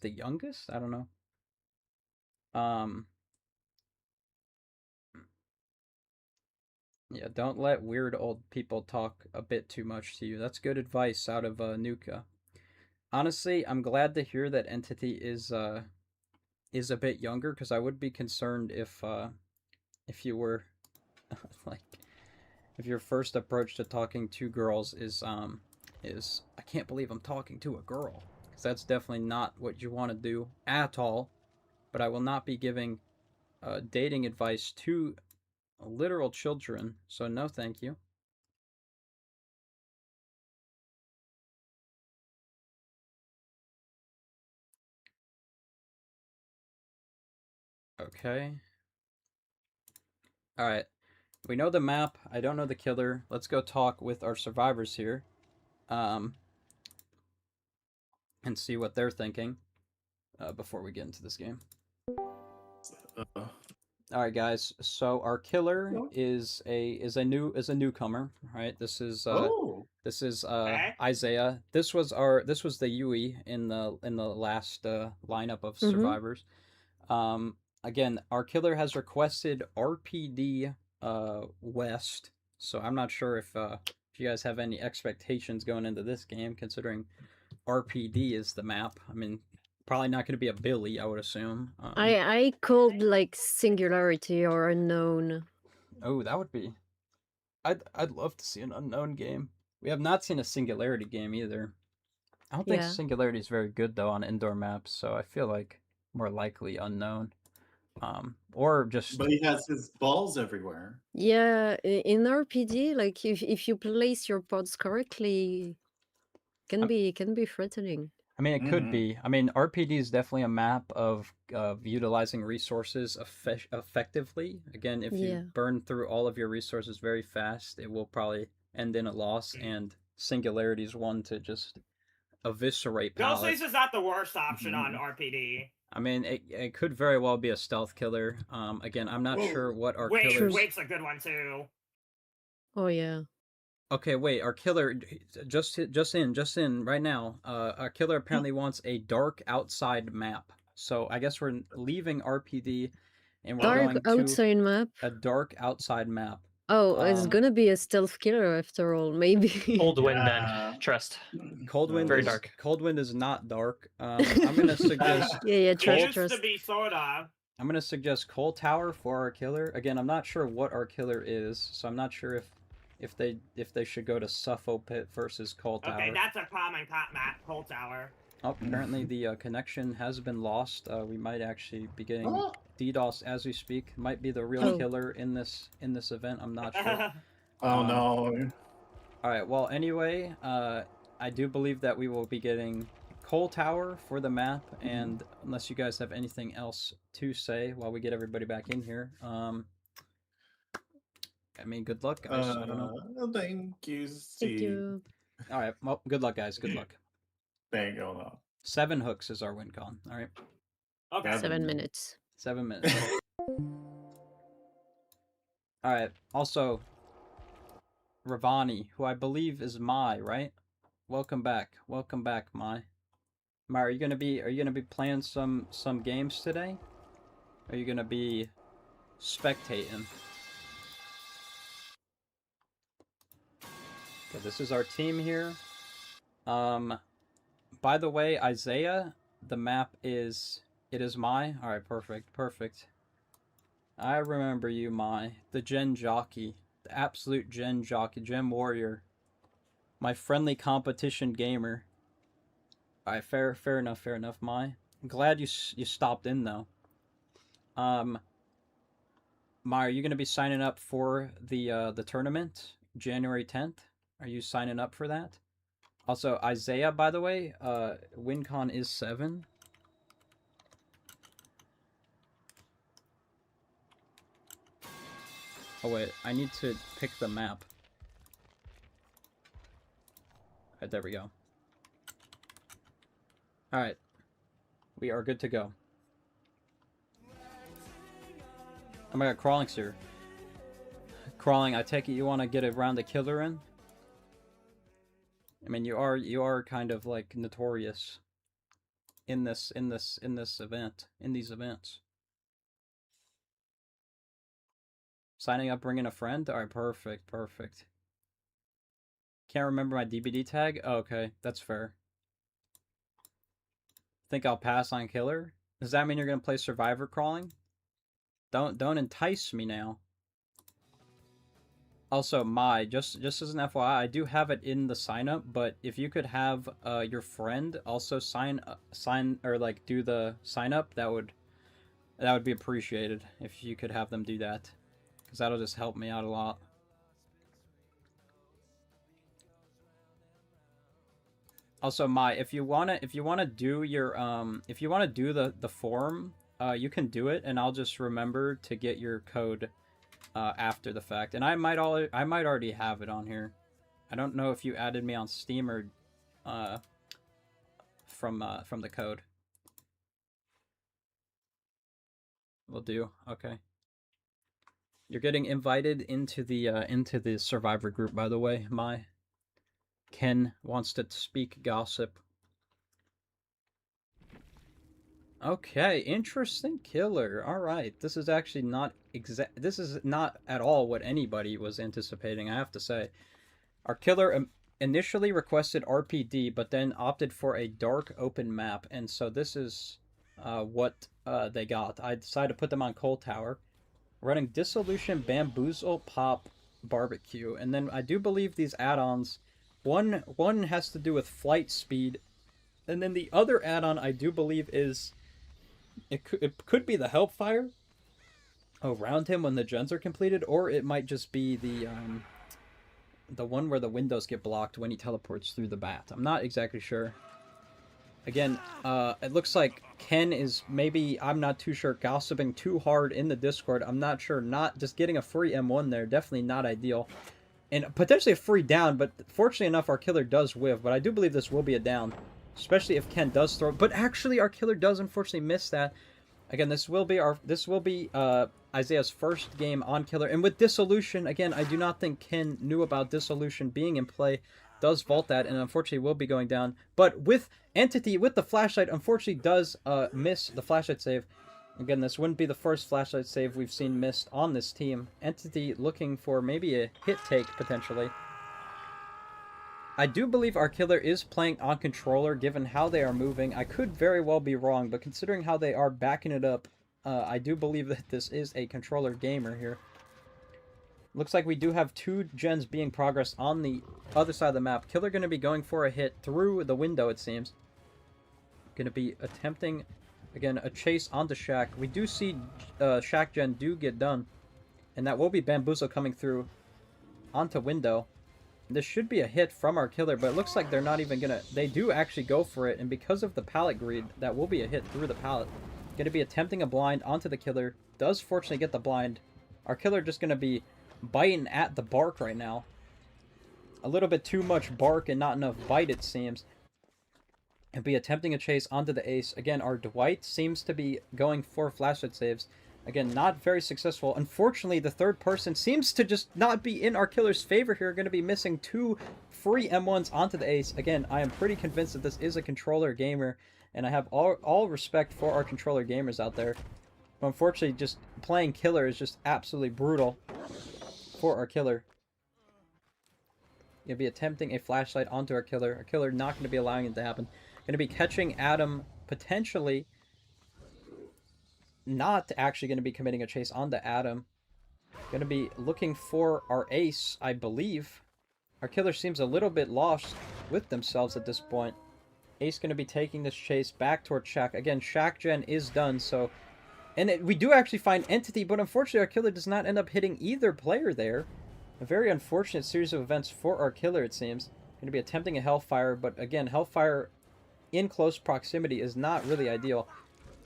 youngest? I don't know. Yeah, don't let weird old people talk a bit too much to you. That's good advice out of Nuka. Honestly, I'm glad to hear that Entity is a bit younger, because I would be concerned if you were like, if your first approach to talking to girls is I can't believe I'm talking to a girl, because that's definitely not what you want to do at all. But I will not be giving dating advice to literal children, so no thank you. Okay. Alright. We know the map. I don't know the killer. Let's go talk with our survivors here. And see what they're thinking before we get into this game. Alright, guys. So our killer is a newcomer, right? This is Okay. Isaiah. This was the Yui in the last lineup of survivors. Again, our killer has requested RPD West, so I'm not sure if you guys have any expectations going into this game, considering RPD is the map. I mean, probably not going to be a Billy, I would assume. I called like Singularity or Unknown. Oh, that would be... I'd love to see an unknown game. We have not seen a Singularity game either. I don't think Singularity is very good, though, on indoor maps, so I feel like more likely unknown. Or just... But he has his balls everywhere. Yeah, in RPD, like if you place your pods correctly, can be threatening. I mean, it could be. I mean, RPD is definitely a map of utilizing resources effectively. Again, if you burn through all of your resources very fast, it will probably end in a loss, and Singularity is one to just eviscerate Ghostface pallets. is not the worst option on RPD. I mean, it could very well be a stealth killer. Again, I'm not sure what our killers... Wait's a good one too. Oh yeah. Okay, wait, our killer, just in right now, our killer apparently wants a dark outside map. So I guess we're leaving RPD and we're Dark going to outside map. a dark outside map. Oh, it's gonna be a stealth killer after all, maybe. Cold wind then. Trust. Cold wind Very is dark. Cold wind is not dark. I'm gonna suggest Yeah, It trust, used trust. to be sorta. I'm gonna suggest Coal Tower for our killer. Again, I'm not sure what our killer is, so I'm not sure if they should go to Suffo Pit versus Coal Tower. Okay, that's a common map, Cold Tower. Oh, apparently the connection has been lost. We might actually be getting DDoS as we speak. Might be the real killer in this event. I'm not sure. Oh no. All right. Well, anyway, I do believe that we will be getting Coal Tower for the map, and unless you guys have anything else to say while we get everybody back in here, I mean, good luck, guys. I don't know. Thank you, Steve. Thank you. All right. Well, good luck, guys. Good luck. There you go, though. 7 hooks is our win con. All right. Okay. 7 minutes. 7 minutes. All right. Also, Ravani, who I believe is Mai, right? Welcome back. Welcome back, Mai. Mai, are you gonna be playing some games today? Are you gonna be spectating? Okay, this is our team here. By the way, Isaiah, the map is Mai. All right, perfect. I remember you, Mai, the Gen Jockey, the absolute Gen Jockey, Gen Warrior, my friendly competition gamer. All right, fair enough, Mai. I'm glad you stopped in though. Mai, are you gonna be signing up for the tournament January 10th? Are you signing up for that? Also, Isaiah, by the way, WinCon is 7. Oh wait, I need to pick the map. Alright, there we go. Alright. We are good to go. Oh my god, Crawling's here. Crawling, I take it you want to get a round of killer in? I mean, you are kind of like notorious in these events. Signing up, bringing a friend. All right, perfect. Can't remember my DBD tag. Oh, okay, that's fair. Think I'll pass on killer. Does that mean you're gonna play survivor crawling? Don't entice me now. Also, just as an FYI, I do have it in the sign up, but if you could have your friend also sign or like do the sign up, that would be appreciated if you could have them do that, because that'll just help me out a lot. Also, if you wanna do your if you wanna do the form, you can do it, and I'll just remember to get your code after the fact, and I might already have it on here. I don't know if you added me on Steam or from the code. Will do. Okay. You're getting invited into the survivor group, by the way. Ken wants to speak gossip. Okay, interesting killer. All right, this is actually not this is not at all what anybody was anticipating, I have to say. Our killer initially requested RPD, but then opted for a dark open map, and so this is what they got. I decided to put them on Coal Tower, running Dissolution, Bamboozle, Pop, Barbecue, and then I do believe these add-ons, one has to do with flight speed, and then the other add-on I do believe is it could be the Helpfire around him when the gens are completed, or it might just be the one where the windows get blocked when he teleports through the bat. I'm not exactly sure. Again, it looks like Ken is maybe, I'm not too sure, gossiping too hard in the Discord. I'm not sure. Not just getting a free M1 there, definitely not ideal. and potentially a free down, but fortunately enough, our killer does whiff. But I do believe this will be a down, especially if Ken does throw. But actually, our killer does unfortunately miss that. Again, this will be Isaiah's first game on killer, and with dissolution, again, I do not think Ken knew about dissolution being in play. Does vault that, and unfortunately will be going down. But with entity, with the flashlight, unfortunately does miss the flashlight save. Again, this wouldn't be the first flashlight save we've seen missed on this team. Entity looking for maybe a hit take, potentially. I do believe our killer is playing on controller, given how they are moving. I could very well be wrong, but considering how they are backing it up, I do believe that this is a controller gamer here. Looks like we do have 2 gens being progressed on the other side of the map. Killer going to be going for a hit through the window, it seems. Going to be attempting, again, a chase onto Shaq. We do see Shaq gen do get done. And that will be Bamboozle coming through onto window. This should be a hit from our killer, but it looks like they're not even going to... They do actually go for it, and because of the pallet greed, that will be a hit through the pallet. Going to be attempting a blind onto the killer. Does fortunately get the blind. Our killer just going to be biting at the bark right now. A little bit too much bark and not enough bite, it seems. And be attempting a chase onto the ace. Again, our Dwight seems to be going for flashlight saves. Again, not very successful. Unfortunately, the third person seems to just not be in our killer's favor here. Going to be missing 2 free M1s onto the ace. Again, I am pretty convinced that this is a controller gamer, and I have all respect for our controller gamers out there. But unfortunately, just playing killer is just absolutely brutal for our killer. You'll be attempting a flashlight onto our killer. Our killer not going to be allowing it to happen. Going to be catching Adam, potentially not actually going to be committing a chase onto Adam. Going to be looking for our ace, I believe. Our killer seems a little bit lost with themselves at this point. Ace going to be taking this chase back toward Shaq. Again, Shaq gen is done, so... And we do actually find Entity, but unfortunately our killer does not end up hitting either player there. A very unfortunate series of events for our killer, it seems. Going to be attempting a Hellfire, but again, Hellfire in close proximity is not really ideal.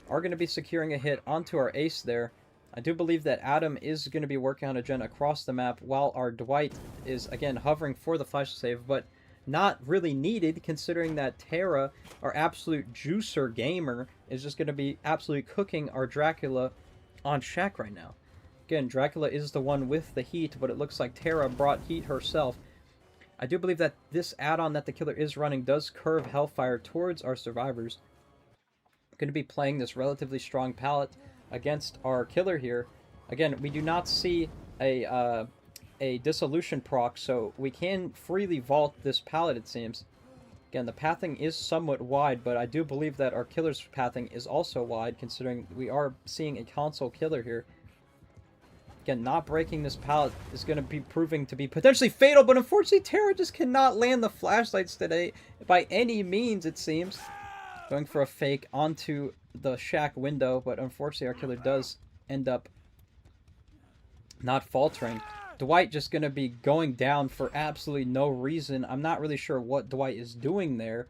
Are going to be securing a hit onto our ace there. I do believe that Adam is going to be working on a gen across the map, while our Dwight is, again, hovering for the flash save, but not really needed, considering that Tara, our absolute juicer gamer, is just going to be absolutely cooking our Dracula on Shaq right now. Again, Dracula is the one with the heat, but it looks like Tara brought heat herself. I do believe that this add-on that the killer is running does curve Hellfire towards our survivors. Going to be playing this relatively strong palette against our killer here. Again, we do not see a dissolution proc, so we can freely vault this palette, it seems. Again, the pathing is somewhat wide, but I do believe that our killer's pathing is also wide, considering we are seeing a console killer here. Again, not breaking this pallet is going to be proving to be potentially fatal, but unfortunately Tara just cannot land the flashlights today by any means, it seems. Going for a fake onto the Shaq window, but unfortunately our killer does end up not faltering. Dwight just going to be going down for absolutely no reason. I'm not really sure what Dwight is doing there.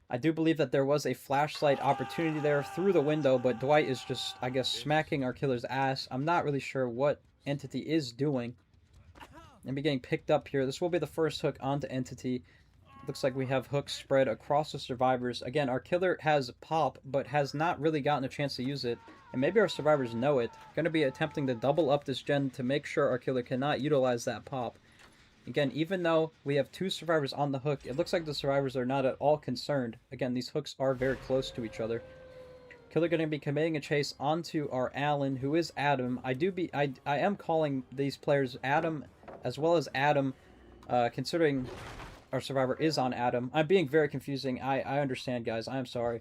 I do believe that there was a flashlight opportunity there through the window, but Dwight is just, I guess, smacking our killer's ass. I'm not really sure what Entity is doing. And be getting picked up here. This will be the first hook onto Entity. Looks like we have hooks spread across the survivors. Again, our killer has pop, but has not really gotten a chance to use it. And maybe our survivors know it. Going to be attempting to double up this gen to make sure our killer cannot utilize that pop. Again, even though we have 2 survivors on the hook, it looks like the survivors are not at all concerned. Again, these hooks are very close to each other. Killer going to be committing a chase onto our Alan, who is Adam. I am calling these players Adam as well as Adam, considering our survivor is on Adam. I'm being very confusing. I understand, guys. I am sorry.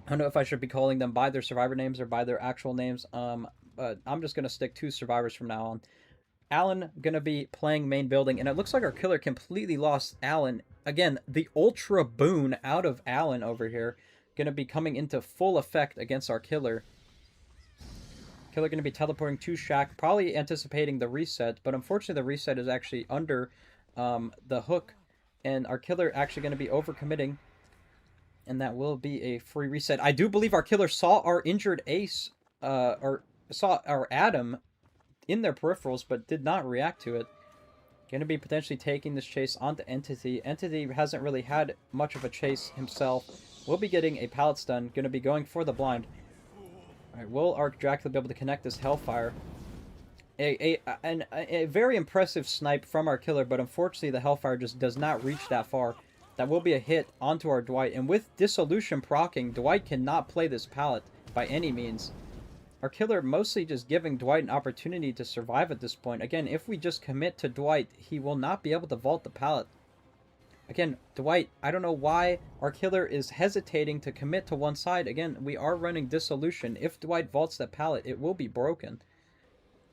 I don't know if I should be calling them by their survivor names or by their actual names. But I'm just going to stick to survivors from now on. Alan going to be playing main building, and it looks like our killer completely lost Alan. Again, the ultra boon out of Alan over here going to be coming into full effect against our killer. Killer going to be teleporting to Shaq, probably anticipating the reset, but unfortunately the reset is actually under the hook, and our killer actually going to be overcommitting, and that will be a free reset. I do believe our killer saw our injured ace, or saw our Adam in their peripherals, but did not react to it. Going to be potentially taking this chase onto Entity. Entity hasn't really had much of a chase himself. We'll be getting a pallet stun. Going to be going for the blind. Alright, will our Dracula be able to connect this Hellfire? A very impressive snipe from our killer, but unfortunately the Hellfire just does not reach that far. That will be a hit onto our Dwight, and with Dissolution proccing, Dwight cannot play this pallet by any means. Our killer mostly just giving Dwight an opportunity to survive at this point. Again, if we just commit to Dwight, he will not be able to vault the pallet. Again, Dwight, I don't know why our killer is hesitating to commit to one side. Again, we are running Dissolution. If Dwight vaults that pallet, it will be broken.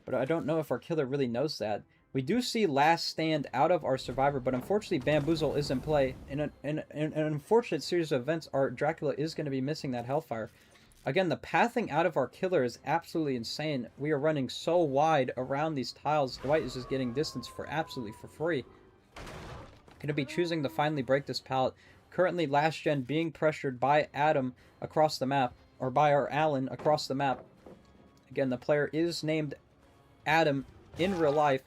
But I don't know if our killer really knows that. We do see Last Stand out of our Survivor, but unfortunately Bamboozle is in play. In an unfortunate series of events, our Dracula is going to be missing that Hellfire. Again, the pathing out of our killer is absolutely insane. We are running so wide around these tiles. Dwight is just getting distance for absolutely for free. Going to be choosing to finally break this pallet. Currently, Last Gen being pressured by Adam across the map, or by our Alan across the map. Again, the player is named Adam in real life.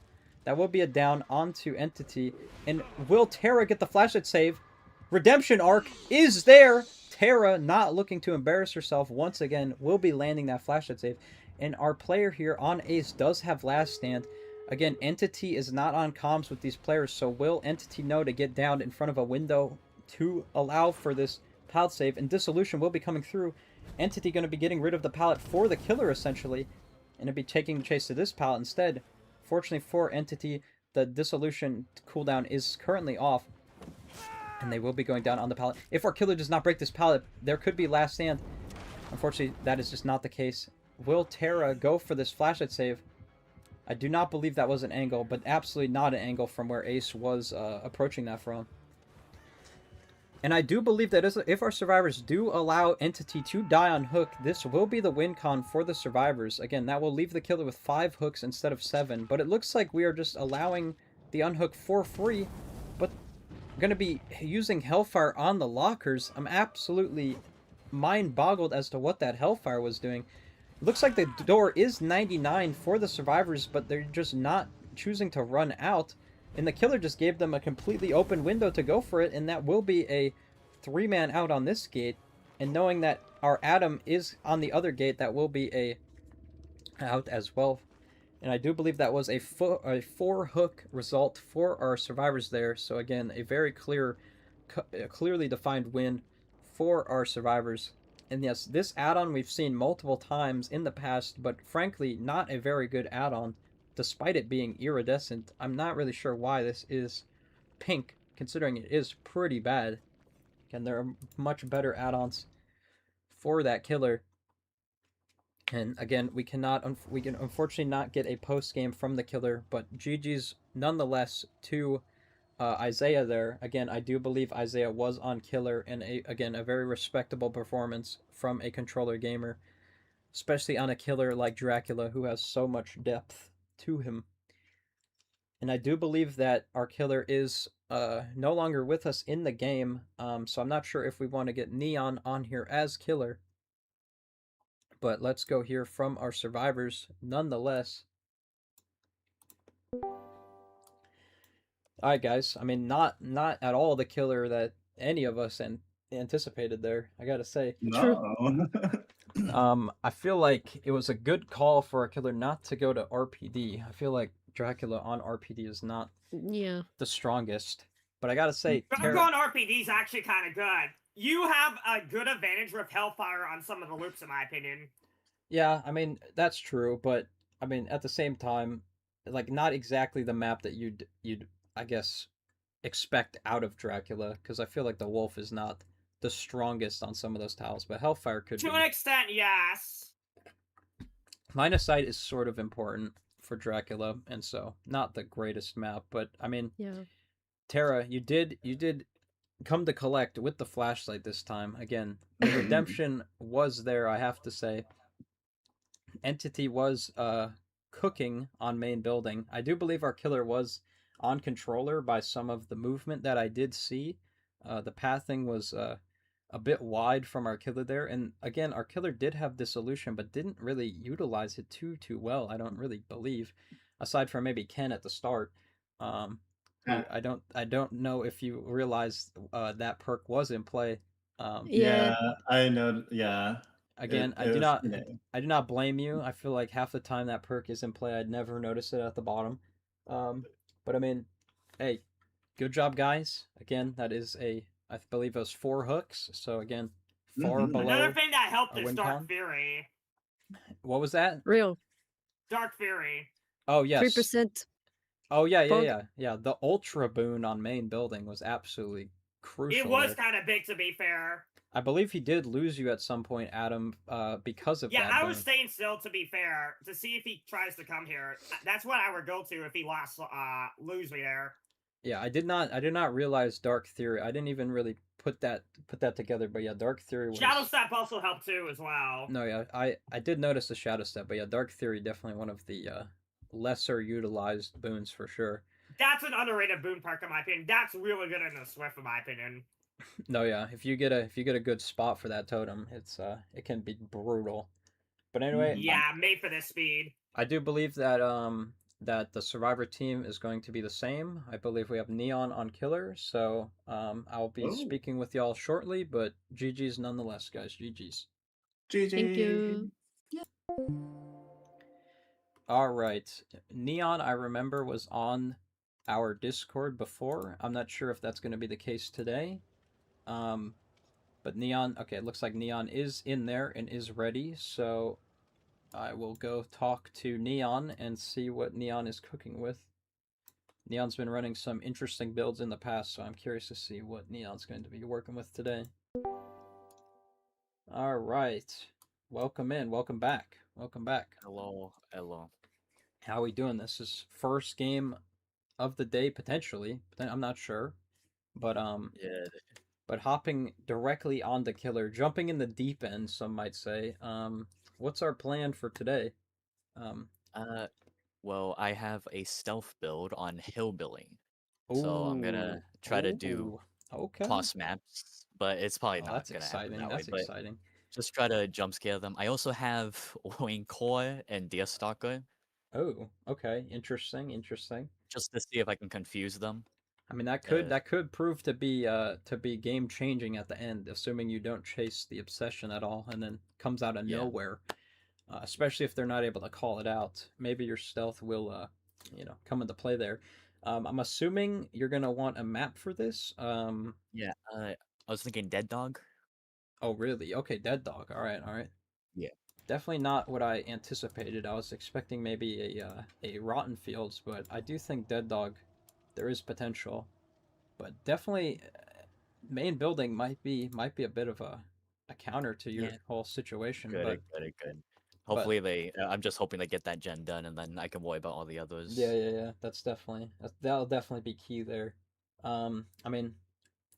That will be a down onto Entity. And will Tara get the flashlight save? Redemption arc is there. Tara, not looking to embarrass herself once again, will be landing that flashlight save. And our player here on Ace does have Last Stand. Again, Entity is not on comms with these players, so will Entity know to get down in front of a window to allow for this pallet save? And Dissolution will be coming through. Entity going to be getting rid of the pallet for the killer, essentially. And it'll be taking the chase to this pallet instead. Fortunately for Entity, the Dissolution cooldown is currently off. And they will be going down on the pallet. If our killer does not break this pallet, there could be Last Stand. Unfortunately, that is just not the case. Will Tara go for this flashlight save? I do not believe that was an angle, but absolutely not an angle from where Ace was approaching that from. And I do believe that if our survivors do allow Entity to die on hook, this will be the win con for the survivors. Again, that will leave the killer with 5 hooks instead of 7. But it looks like we are just allowing the unhook for free. But going to be using Hellfire on the lockers. I'm absolutely mind-boggled as to what that Hellfire was doing. It looks like the door is 99 for the survivors, but they're just not choosing to run out. And the killer just gave them a completely open window to go for it, and that will be a 3-man out on this gate. And knowing that our Adam is on the other gate, that will be a out as well. And I do believe that was a 4-hook result for our survivors there. So again, a very clearly defined win for our survivors. And yes, this add-on we've seen multiple times in the past, but frankly, not a very good add-on. Despite it being iridescent, I'm not really sure why this is pink, considering it is pretty bad. And there are much better add-ons for that killer. And again, we can unfortunately not get a post-game from the killer, but GG's nonetheless to Isaiah there. Again, I do believe Isaiah was on killer, and again, a very respectable performance from a controller gamer, especially on a killer like Dracula, who has so much depth to him. And I do believe that our killer is no longer with us in the game, so I'm not sure if we want to get Neon on here as killer. But let's go hear from our survivors nonetheless. Alright guys, I mean, not at all the killer that any of us anticipated there, I gotta say. No. I feel like it was a good call for a killer not to go to RPD. I feel like Dracula on RPD is not the strongest. But I gotta say, Going RPD is actually kind of good. You have a good advantage with Hellfire on some of the loops, in my opinion. Yeah, I mean, that's true, but I mean, at the same time, like, not exactly the map that you'd I guess, expect out of Dracula, because I feel like the Wolf is not the strongest on some of those tiles, but Hellfire could be. To an extent, yes. Line of Sight is sort of important for Dracula, and so not the greatest map, but I mean, Tara, you did come to collect with the flashlight this time. Again, the redemption was there, I have to say. Entity was cooking on main building. I do believe our killer was on controller by some of the movement that I did see. The pathing was a bit wide from our killer there, and again, our killer did have Dissolution, but didn't really utilize it too well, I don't really believe, aside from maybe Ken at the start. Who I don't know if you realized that perk was in play. Yeah. I know. Yeah, Again, it was. You know. I do not blame you. I feel like half the time that perk is in play, I'd never notice it at the bottom. But I mean, hey, good job, guys. Again, that is I believe it was 4 hooks. So again, far Mhm. below Another thing that helped our is win Dark con. Fury. What was that? Real. Dark Fury. Oh yes. 3% Oh yeah, fog. yeah. The ultra boon on main building was absolutely crucial. It was there. kind of big, to be fair. I believe he did lose you at some point, Adam, because of Yeah, that. I was staying still, to be fair, to see if he tries to come here. That's what I would go to if he lost, lose me there. Yeah, I did not realize Dark Theory. I didn't even really put that together. But yeah, Dark Theory was. Shadow Step also helped too, as well. No, yeah, I did notice the Shadow Step, but yeah, Dark Theory definitely one of the lesser utilized boons for sure. That's an underrated boon perk in my opinion. That's really good in the Swift, in my opinion. No, yeah, if you get a good spot for that totem, it can be brutal. But anyway, Yeah, made for this speed. I do believe that that the Survivor team is going to be the same. I believe we have Neon on Killer, so I'll be speaking with y'all shortly. But GG's nonetheless, guys. GG's. GG. Thank you. All right, Neon. I remember was on our Discord before. I'm not sure if that's going to be the case today. But Neon. Okay, it looks like Neon is in there and is ready. So I will go talk to Neon and see what Neon is cooking with. Neon's been running some interesting builds in the past, so I'm curious to see what Neon's going to be working with today. All right. Welcome in. Welcome back. Welcome back. Hello. Hello. How are we doing? This is first game of the day, potentially. I'm not sure. But Yeah. but hopping directly on the killer, jumping in the deep end, some might say. What's our plan for today? Well, I have a stealth build on hillbilling, so I'm gonna try to do okay. toss maps, but it's probably not That's gonna happen exciting. that That's way. But exciting. just try to jump scare them. I also have Wing Core and Deer Stalker. Oh, okay. Interesting. Interesting. Just to see if I can confuse them. I mean that could prove to be game changing at the end, assuming you don't chase the obsession at all, and then comes out of nowhere. Especially if they're not able to call it out. Maybe your stealth will come into play there. I'm assuming you're gonna want a map for this. Yeah. I was thinking Dead Dog. Oh really? Okay, Dead Dog. All right, all right. Yeah. Definitely not what I anticipated. I was expecting maybe a Rotten Fields, but I do think Dead Dog, there is potential. But definitely, main building might be a bit of a counter to your whole situation. Good. Hopefully I'm just hoping they get that gen done, and then I can worry about all the others. Yeah. That'll definitely be key there. I mean,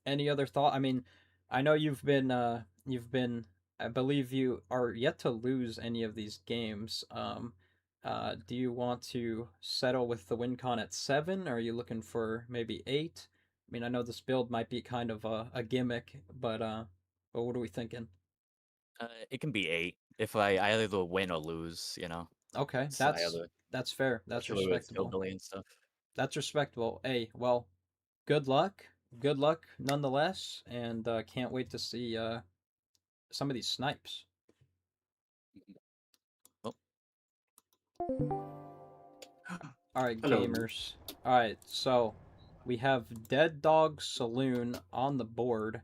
any other thought? I mean, I know you've been I believe you are yet to lose any of these games. Do you want to settle with the win con at 7? Or are you looking for maybe 8? I mean, I know this build might be kind of a gimmick, but what are we thinking? It can be 8 if I either win or lose. Okay, So that's fair. That's especially with respectable. hillbilly and stuff. That's respectable. Hey, well, good luck. Good luck nonetheless, and can't wait to see some of these snipes. Oh. All right, Hello. gamers. All right, so we have Dead Dog Saloon on the board.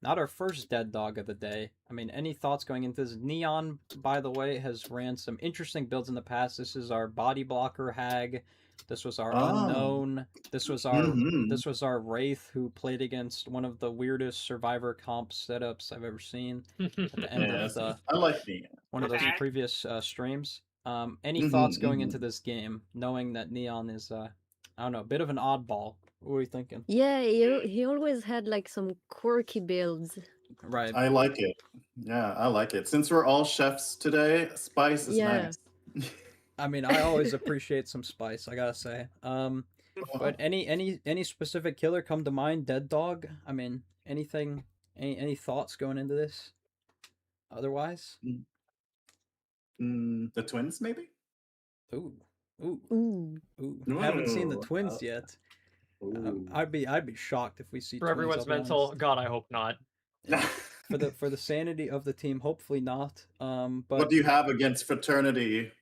Not our first Dead Dog of the day. I mean, any thoughts going into this? Neon, by the way, has ran some interesting builds in the past. This is our body blocker hag. This was our unknown. This was our Wraith, who played against one of the weirdest Survivor comp setups I've ever seen at the end of I like the one of those previous streams. Any thoughts going into this game, knowing that Neon is I don't know, a bit of an oddball? What are you thinking? Yeah, he always had like some quirky builds. Right. I like it. Yeah, I like it. Since we're all chefs today, spice is nice. I mean, I always appreciate some spice, I gotta say. But any specific killer come to mind? Dead Dog? I mean, anything? Any thoughts going into this? Otherwise? The twins, maybe? Ooh, Ooh. Ooh. Ooh. Haven't seen the Ooh, twins yet. Ooh. I'd be shocked if we see For twins. everyone's I'll be mental, honest. God, I hope not. For the sanity of the team, hopefully not. But What do you have against fraternity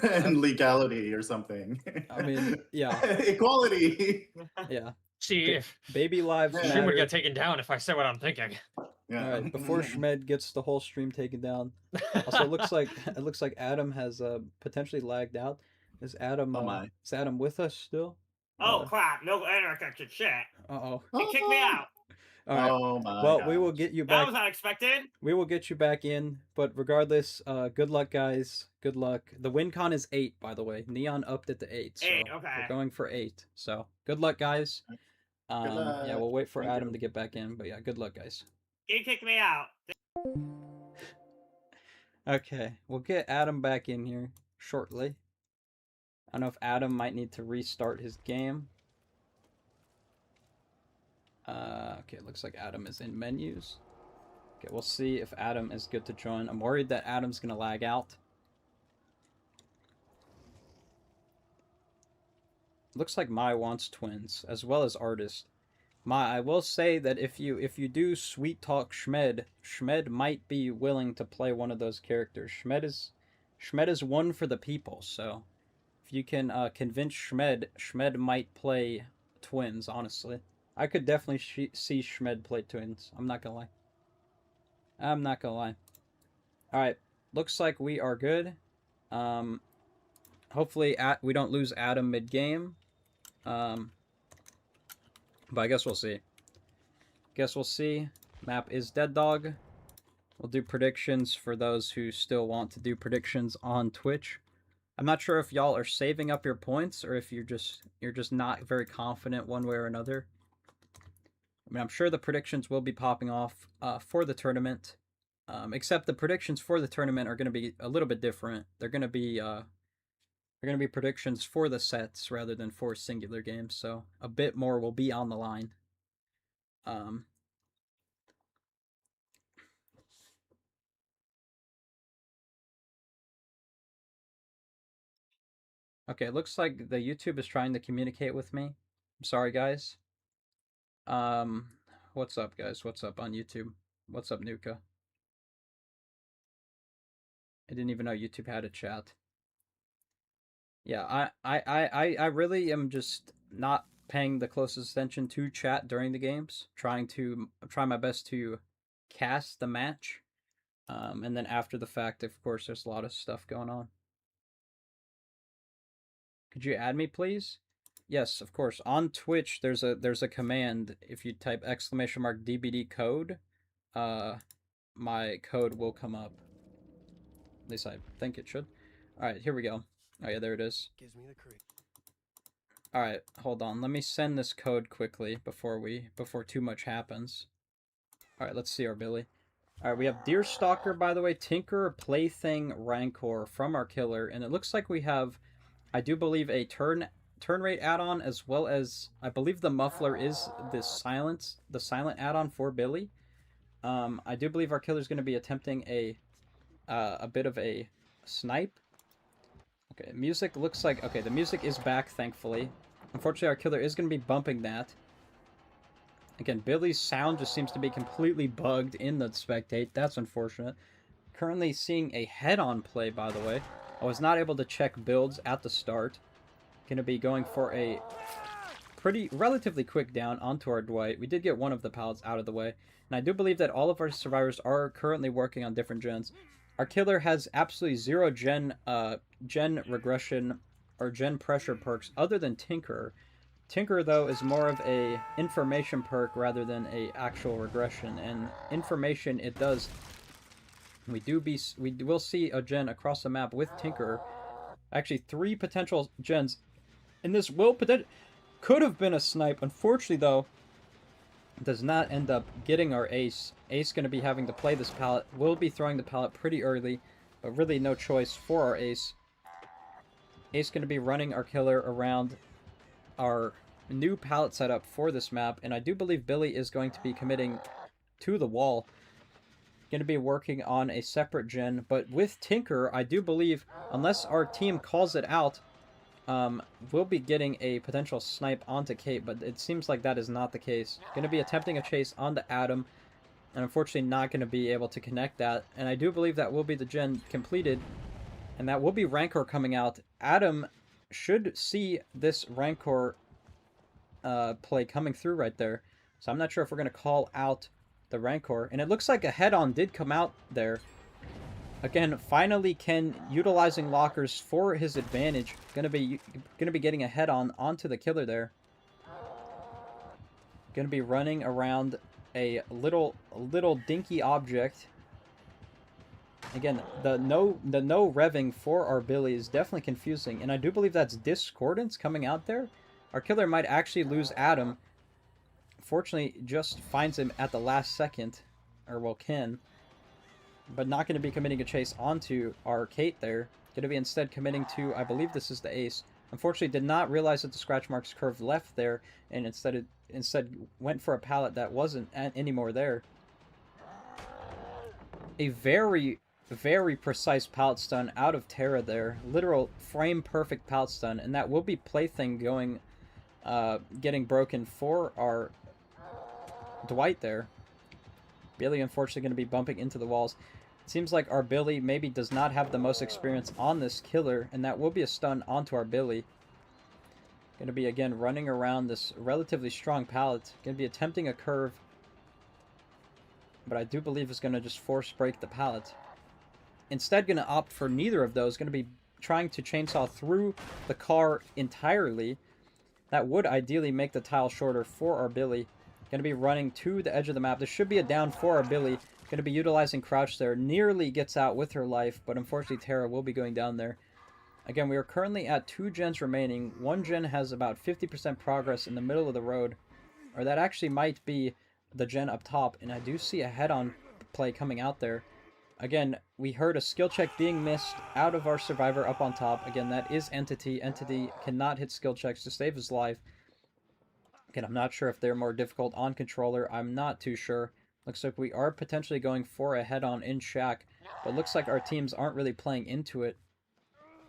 and legality or something? I mean, yeah, Equality. yeah. See, if Baby lives Yeah. stream would matter. get taken down if I said what I'm thinking. Yeah. All right, before Schmed gets the whole stream taken down. Also, it looks like Adam has potentially lagged out. Is Adam Oh my. is Adam with us still? Oh crap! No internet connection. Shit. Uh-oh. It kicked me out. All right. Oh my Well, god. we will get you That back. was unexpected. We will get you back in, but regardless, good luck, guys. Good luck. The win con is 8, by the way. Neon upped it to 8, so 8, okay. we're going for 8. So good luck, guys. Good luck. Yeah, we'll wait for Thank Adam you. to get back in, but yeah, good luck, guys. He kicked me out. Okay, we'll get Adam back in here shortly. I don't know if Adam might need to restart his game. Okay, it looks like Adam is in menus. Okay, we'll see if Adam is good to join. I'm worried that Adam's gonna lag out. Looks like Mai wants twins, as well as artist. Mai, I will say that if you do sweet talk Schmed, Schmed might be willing to play one of those characters. Schmed is one for the people, so if you can convince Schmed, Schmed might play twins, honestly. I could definitely see Schmed play twins. I'm not gonna lie. I'm not gonna lie. Alright, looks like we are good. Hopefully we don't lose Adam mid-game. But I guess we'll see. Map is Dead Dog. We'll do predictions for those who still want to do predictions on Twitch. I'm not sure if y'all are saving up your points or if you're just not very confident one way or another. I mean, I'm sure the predictions will be popping off for the tournament. Except the predictions for the tournament are going to be a little bit different. They're going to be predictions for the sets rather than for singular games, so a bit more will be on the line. Okay, it looks like the YouTube is trying to communicate with me. I'm sorry, guys. What's up, guys? What's up on YouTube? What's up, Nuka? I didn't even know YouTube had a chat. Yeah, I really am just not paying the closest attention to chat during the games. Try my best to cast the match. And then after the fact, of course, there's a lot of stuff going on. Could you add me, please? Yes, of course. On Twitch, there's a command. If you type !dbd code, my code will come up. At least I think it should. All right, here we go. Oh yeah, there it is. Gives me the creep. All right, hold on. Let me send this code quickly before too much happens. All right, let's see our Billy. All right, we have Deerstalker, by the way, Tinker, Plaything, Rancor from our killer, and it looks like we have, I do believe, a turn rate add-on, as well as I believe the muffler is the silent add-on for Billy. I do believe our killer is going to be attempting a bit of a snipe. Okay, music looks like, okay, the music is back, thankfully. Unfortunately, our killer is going to be bumping that. Again, Billy's sound just seems to be completely bugged in the spectate. That's unfortunate. Currently seeing a head-on play, by the way. I was not able to check builds at the start. Going to be going for a relatively quick down onto our Dwight. We did get one of the pallets out of the way. And I do believe that all of our survivors are currently working on different gens. Our killer has absolutely 0 gen regression or gen pressure perks other than Tinker. Tinker, though, is more of a information perk rather than a actual regression. And information, it does. We will see a gen across the map with Tinker. Actually, 3 potential gens. And this could have been a snipe. Unfortunately, though, does not end up getting our ace. Ace going to be having to play this pallet. Will be throwing the pallet pretty early, but really no choice for our ace. Ace going to be running our killer around our new pallet setup for this map, and I do believe Billy is going to be committing to the wall. Going to be working on a separate gen, but with Tinker, I do believe, unless our team calls it out, will be getting a potential snipe onto Kate, but it seems like that is not the case. Going to be attempting a chase onto Adam, and unfortunately not going to be able to connect that. And I do believe that will be the gen completed, and that will be Rancor coming out. Adam should see this Rancor play coming through right there. So I'm not sure if we're going to call out the Rancor. And it looks like a head-on did come out there. Again, finally Ken utilizing lockers for his advantage. Gonna be getting a head-on onto the killer there. Gonna be running around a little dinky object. Again, the no revving for our Billy is definitely confusing, and I do believe that's Discordance coming out there. Our killer might actually lose Adam. Fortunately, just finds him at the last second, or well, Ken. But not going to be committing a chase onto our Kate there. Going to be instead committing to, I believe this is the ace. Unfortunately, did not realize that the scratch marks curved left there, and instead went for a pallet that wasn't anymore there. A very precise pallet stun out of Terra there. Literal frame perfect pallet stun, and that will be Plaything going, getting broken for our Dwight there. Billy unfortunately going to be bumping into the walls. It seems like our Billy maybe does not have the most experience on this killer, and that will be a stun onto our Billy. Going to be again running around this relatively strong pallet. Going to be attempting a curve, but I do believe it's going to just force break the pallet. Instead going to opt for neither of those. Going to be trying to chainsaw through the car entirely. That would ideally make the tile shorter for our Billy. Going to be running to the edge of the map. This should be a down for our Billy. Going to be utilizing crouch there. Nearly gets out with her life, but unfortunately Terra will be going down there. Again, we are currently at 2 gens remaining. 1 gen has about 50% progress in the middle of the road. Or that actually might be the gen up top, and I do see a head-on play coming out there. Again, we heard a skill check being missed out of our survivor up on top. Again, that is Entity. Entity cannot hit skill checks to save his life. Again, I'm not sure if they're more difficult on controller. I'm not too sure. Looks like we are potentially going for a head-on in Shack, but looks like our teams aren't really playing into it.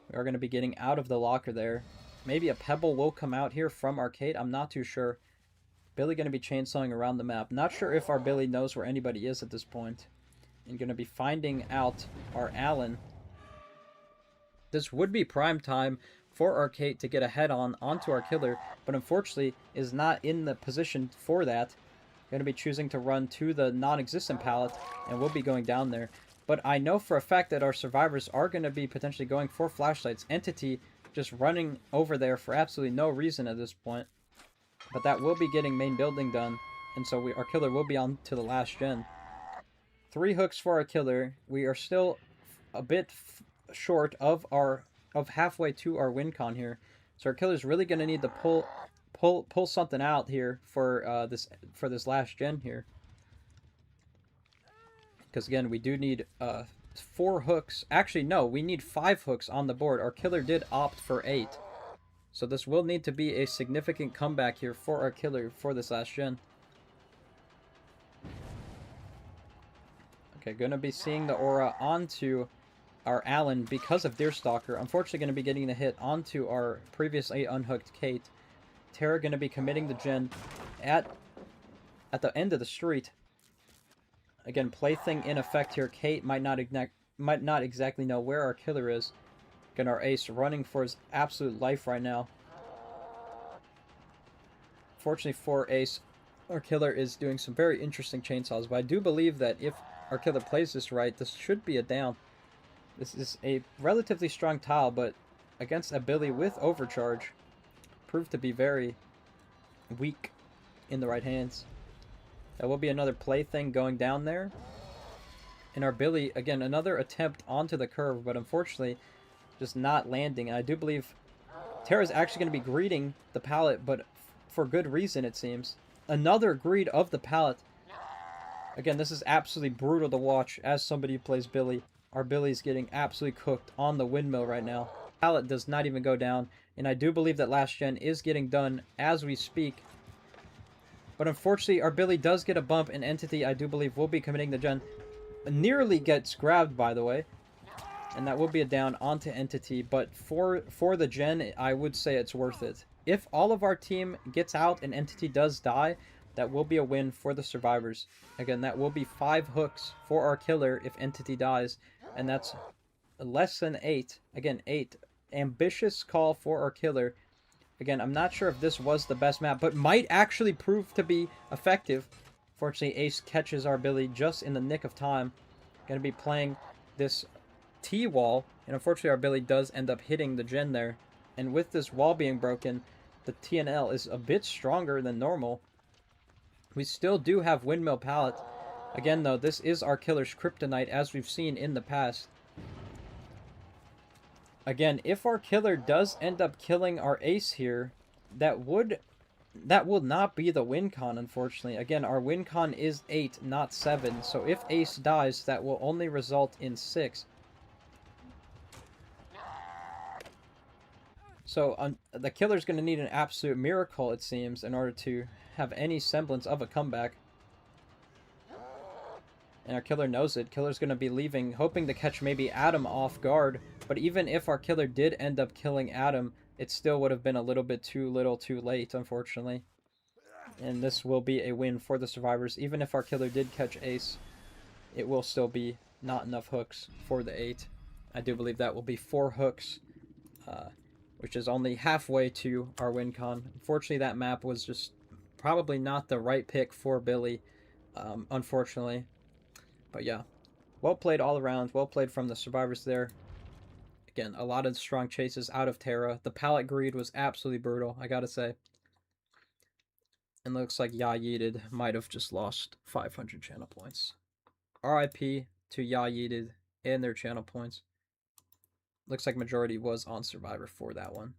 We are going to be getting out of the locker there. Maybe a pebble will come out here from Arcade. I'm not too sure. Billy going to be chainsawing around the map. Not sure if our Billy knows where anybody is at this point. And going to be finding out our Allen. This would be prime time for our Kate to get a head-on onto our killer, but unfortunately is not in the position for that. Going to be choosing to run to the non-existent pallet, and we'll be going down there. But I know for a fact that our survivors are going to be potentially going for flashlights. Entity just running over there for absolutely no reason at this point. But that will be getting main building done, and so our killer will be on to the last gen. 3 hooks for our killer. We are still a bit short of halfway to our win con here, so our killer's really going to need to pull something out here for this last gen here, because again we do need 4 hooks. Actually no, we need 5 hooks on the board. Our killer did opt for 8, so this will need to be a significant comeback here for our killer for this last gen. Okay, gonna be seeing the aura onto our Allen because of Deerstalker. Unfortunately going to be getting the hit onto our previously unhooked Kate. Terra going to be committing the gen at the end of the street. Again, Plaything in effect here. Kate might not exactly know where our killer is. Again, our ace running for his absolute life right now. Fortunately for Ace, our killer is doing some very interesting chainsaws, but I do believe that if our killer plays this right, this should be a down. This is a relatively strong tile, but against a Billy with overcharge, proved to be very weak in the right hands. That will be another Plaything going down there. And our Billy, again, another attempt onto the curve, but unfortunately just not landing. And I do believe Terra's actually going to be greeting the pallet, but for good reason, it seems. Another greed of the pallet. Again, this is absolutely brutal to watch as somebody who plays Billy. Our Billy's getting absolutely cooked on the windmill right now. Pallet does not even go down, and I do believe that last gen is getting done as we speak. But unfortunately, our Billy does get a bump, and Entity, I do believe, will be committing the gen. Nearly gets grabbed, by the way. and that will be a down onto Entity, but for the gen, I would say it's worth it. If all of our team gets out and Entity does die, that will be a win for the survivors. Again, that will be 5 hooks for our killer if Entity dies, and that's less than 8. Again, 8. Ambitious call for our killer. Again, I'm not sure if this was the best map, but might actually prove to be effective. Fortunately, Ace catches our Billy just in the nick of time. Going to be playing this T-wall, and unfortunately our Billy does end up hitting the gen there. And with this wall being broken, the TNL is a bit stronger than normal. We still do have Windmill Pallet. Again, though, this is our killer's kryptonite, as we've seen in the past. Again, if our killer does end up killing our Ace here, that will not be the win con, unfortunately. Again, our win con is 8, not 7. So if Ace dies, that will only result in 6. So the killer's going to need an absolute miracle, it seems, in order to have any semblance of a comeback. And our killer knows it. Killer's going to be leaving, hoping to catch maybe Adam off guard. But even if our killer did end up killing Adam, it still would have been a little bit too little too late, unfortunately. And this will be a win for the survivors. Even if our killer did catch Ace, it will still be not enough hooks for the 8. I do believe that will be 4 hooks, which is only halfway to our win con. Unfortunately, that map was just probably not the right pick for Billy, unfortunately. But yeah, well played all around. Well played from the survivors there. Again, a lot of strong chases out of Terra. The pallet greed was absolutely brutal, I gotta say. And looks like Ya Yeeted might have just lost 500 channel points. RIP to Ya Yeeted and their channel points. Looks like majority was on Survivor for that one.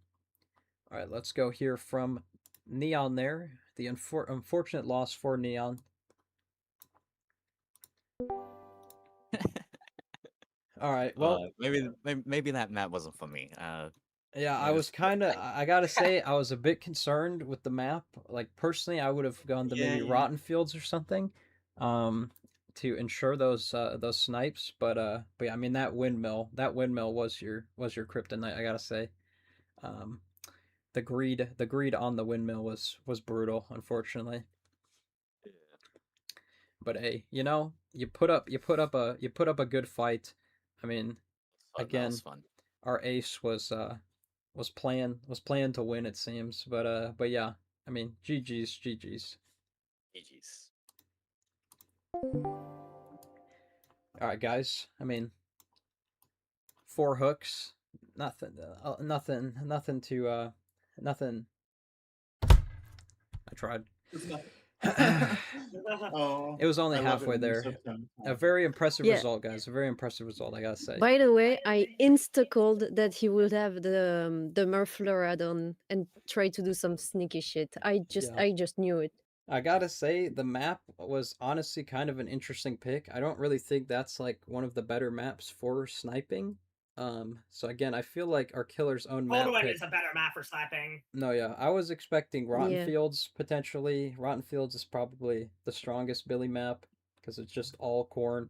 Alright, let's go hear from Neon there. The unfortunate loss for Neon. All right. Well, maybe that map wasn't for me. yeah, I was kind of. I gotta say, I was a bit concerned with the map. Like personally, I would have gone to maybe Rotten Fields or something, to ensure those snipes. But yeah, I mean that windmill was your kryptonite. I gotta say, the greed on the windmill was brutal, unfortunately. But hey, you know, you put up a good fight. I mean, again, our Ace was playing to win, it seems. But yeah, I mean, GG's. All right, guys. I mean, 4 hooks, nothing to nothing. I tried. Oh, it was only I love it halfway when you're there. so kind. A very impressive result, guys. A very impressive result, I gotta say. By the way, I insta-called that he would have the muffler add-on and try to do some sneaky shit. I just knew it. I gotta say, the map was honestly kind of an interesting pick. I don't really think that's like one of the better maps for sniping. So again, I feel like our killer's own map pick is a better map for sniping. No, yeah, I was expecting Rotten Fields potentially. Rotten Fields is probably the strongest Billy map because it's just all corn.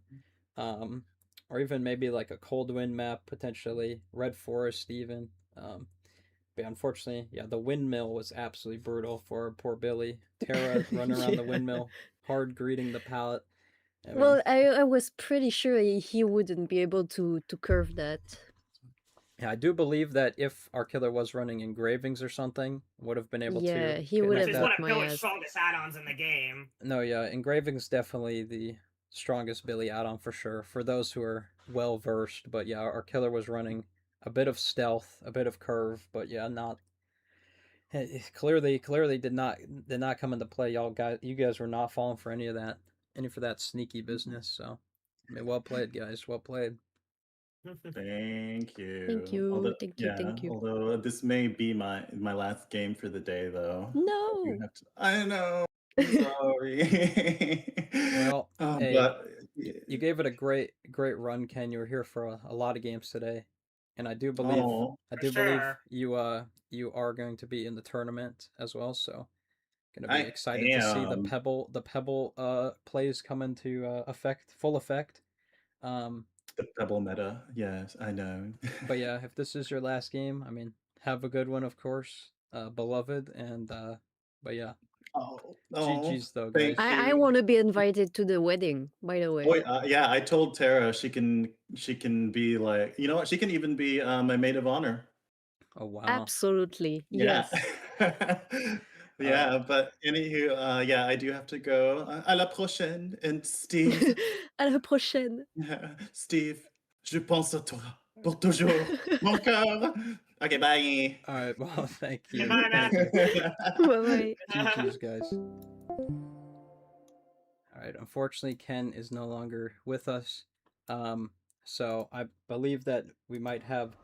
Or even maybe like a Cold Wind map potentially, Red Forest even. But unfortunately, yeah, the windmill was absolutely brutal for poor Billy. Terra running around the windmill, hard greeting the pallet. I mean, well, I was pretty sure he wouldn't be able to curve that. Yeah, I do believe that if our killer was running engravings or something, would have been able to. Yeah, he would have. Which is one of Billy's strongest add-ons in the game. No, yeah, engravings definitely the strongest Billy add-on for sure. For those who are well versed, but yeah, our killer was running a bit of stealth, a bit of curve, but yeah, not. Clearly did not come into play. You guys were not falling for any of that, for that sneaky business. So, I mean, well played, guys. Well played. Thank you. Thank you. Thank you. Although this may be my last game for the day, though. No. I know. I'm sorry. Well, hey, but you gave it a great run, Ken. You were here for a lot of games today, and I do believe believe you are going to be in the tournament as well. So, gonna be excited to see the pebble plays come into full effect. the double meta. Yes, I know. But yeah, if this is your last game, I mean, have a good one, of course, beloved. And but yeah, Oh, GG's though, thank guys. I you. want to be invited to the wedding, by the way. Oh, yeah, I told Tara she can be like, you know what? She can even be my maid of honor. Oh wow. Absolutely. Yeah. Yes. Yeah, but anywho, yeah, I do have to go. À la prochaine. And Steve, À la prochaine. Steve, je pense à toi pour toujours. Mon cœur. Okay, bye. All right. Well, thank you. Goodbye, man. Bye-bye. GG's, guys. All right. Unfortunately, Ken is no longer with us. So I believe that we might have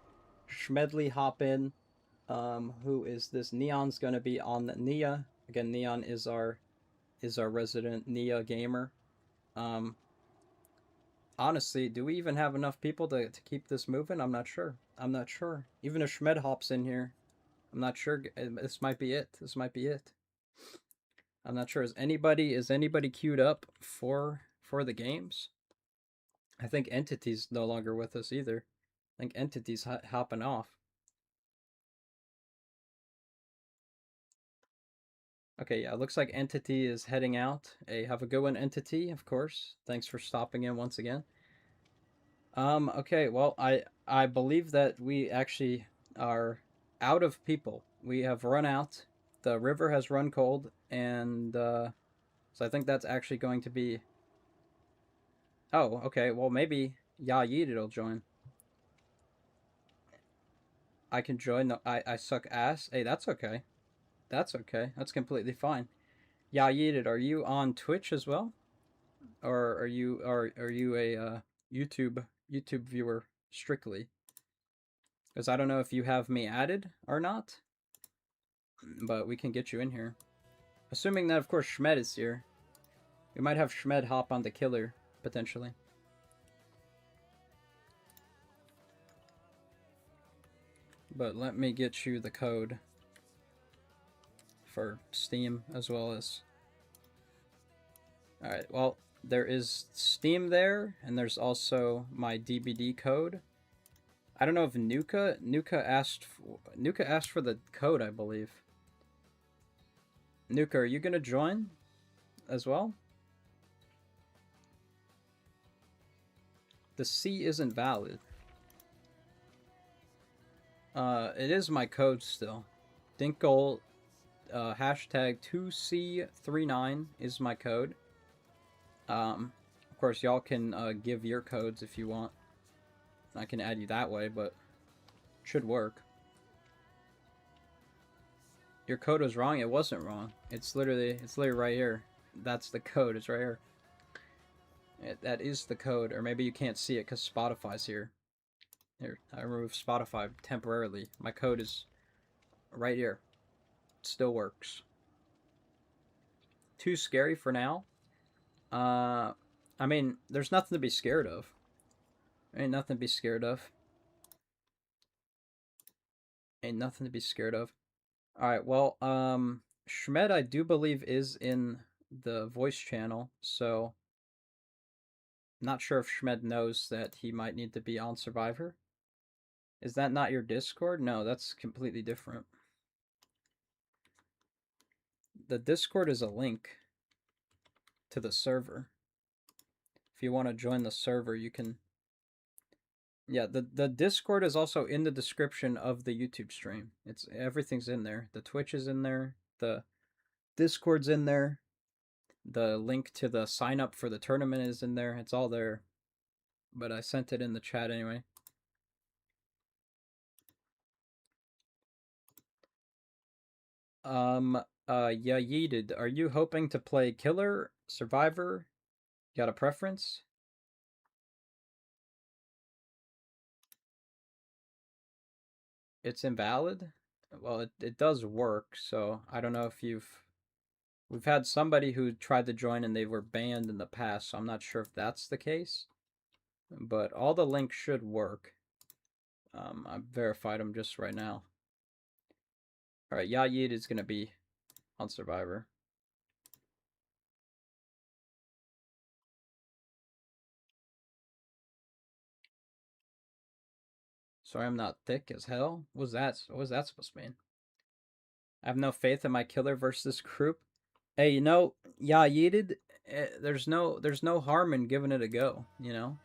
Schmedley hop in. Who is this? Neon's gonna be on Nia. Again, Neon is our resident Nia gamer. Honestly, do we even have enough people to keep this moving? I'm not sure. Even if Schmed hops in here, I'm not sure. This might be it. I'm not sure. Is anybody queued up for the games? I think Entity's no longer with us either. I think Entity's hopping off. Okay, yeah, it looks like Entity is heading out. Hey, have a good one, Entity, of course. Thanks for stopping in once again. Okay, well, I believe that we actually are out of people. We have run out. The river has run cold, and so I think that's actually going to be... Oh, okay, well, maybe Yeeted will join. I can join. No, I suck ass. Hey, that's okay. That's okay. That's completely fine. Yeeted, are you on Twitch as well? Or are you a YouTube viewer strictly? Because I don't know if you have me added or not, but we can get you in here. Assuming that, of course, Schmed is here. We might have Schmed hop on the killer, potentially. But let me get you the code for Steam as well as... Alright, well, there is Steam there, and there's also my DBD code. I don't know if Nuka asked for the code, I believe. Nuka, are you gonna join as well? The C isn't valid. It is my code still. Dinkle hashtag 2C39 is my code. Of course, y'all can give your codes if you want. I can add you that way, but it should work. Your code was wrong. It wasn't wrong. It's literally right here. That's the code. It's right here. That is the code. Or maybe you can't see it because Spotify's here. Here, I removed Spotify temporarily. My code is right here. It still works. Too scary for now. I mean, there's nothing to be scared of. Ain't nothing to be scared of. Alright, well, Schmed, I do believe, is in the voice channel, so... Not sure if Schmed knows that he might need to be on Survivor. Is that not your Discord? No, that's completely different. The Discord is a link to the server. If you want to join the server, you can... Yeah, the Discord is also in the description of the YouTube stream. Everything's in there. The Twitch is in there. The Discord's in there. The link to the sign up for the tournament is in there. It's all there. But I sent it in the chat anyway. Yeah, Yeeted, are you hoping to play Killer, Survivor? Got a preference? It's invalid? Well, it does work, so I don't know if we've had somebody who tried to join and they were banned in the past, so I'm not sure if that's the case. But all the links should work. I've verified them just right now. Alright, Yeet is going to be on Survivor. Sorry, I'm not thick as hell. What was that supposed to mean? I have no faith in my killer versus this group. Hey, you know, yeah, yeeted. There's no harm in giving it a go. You know.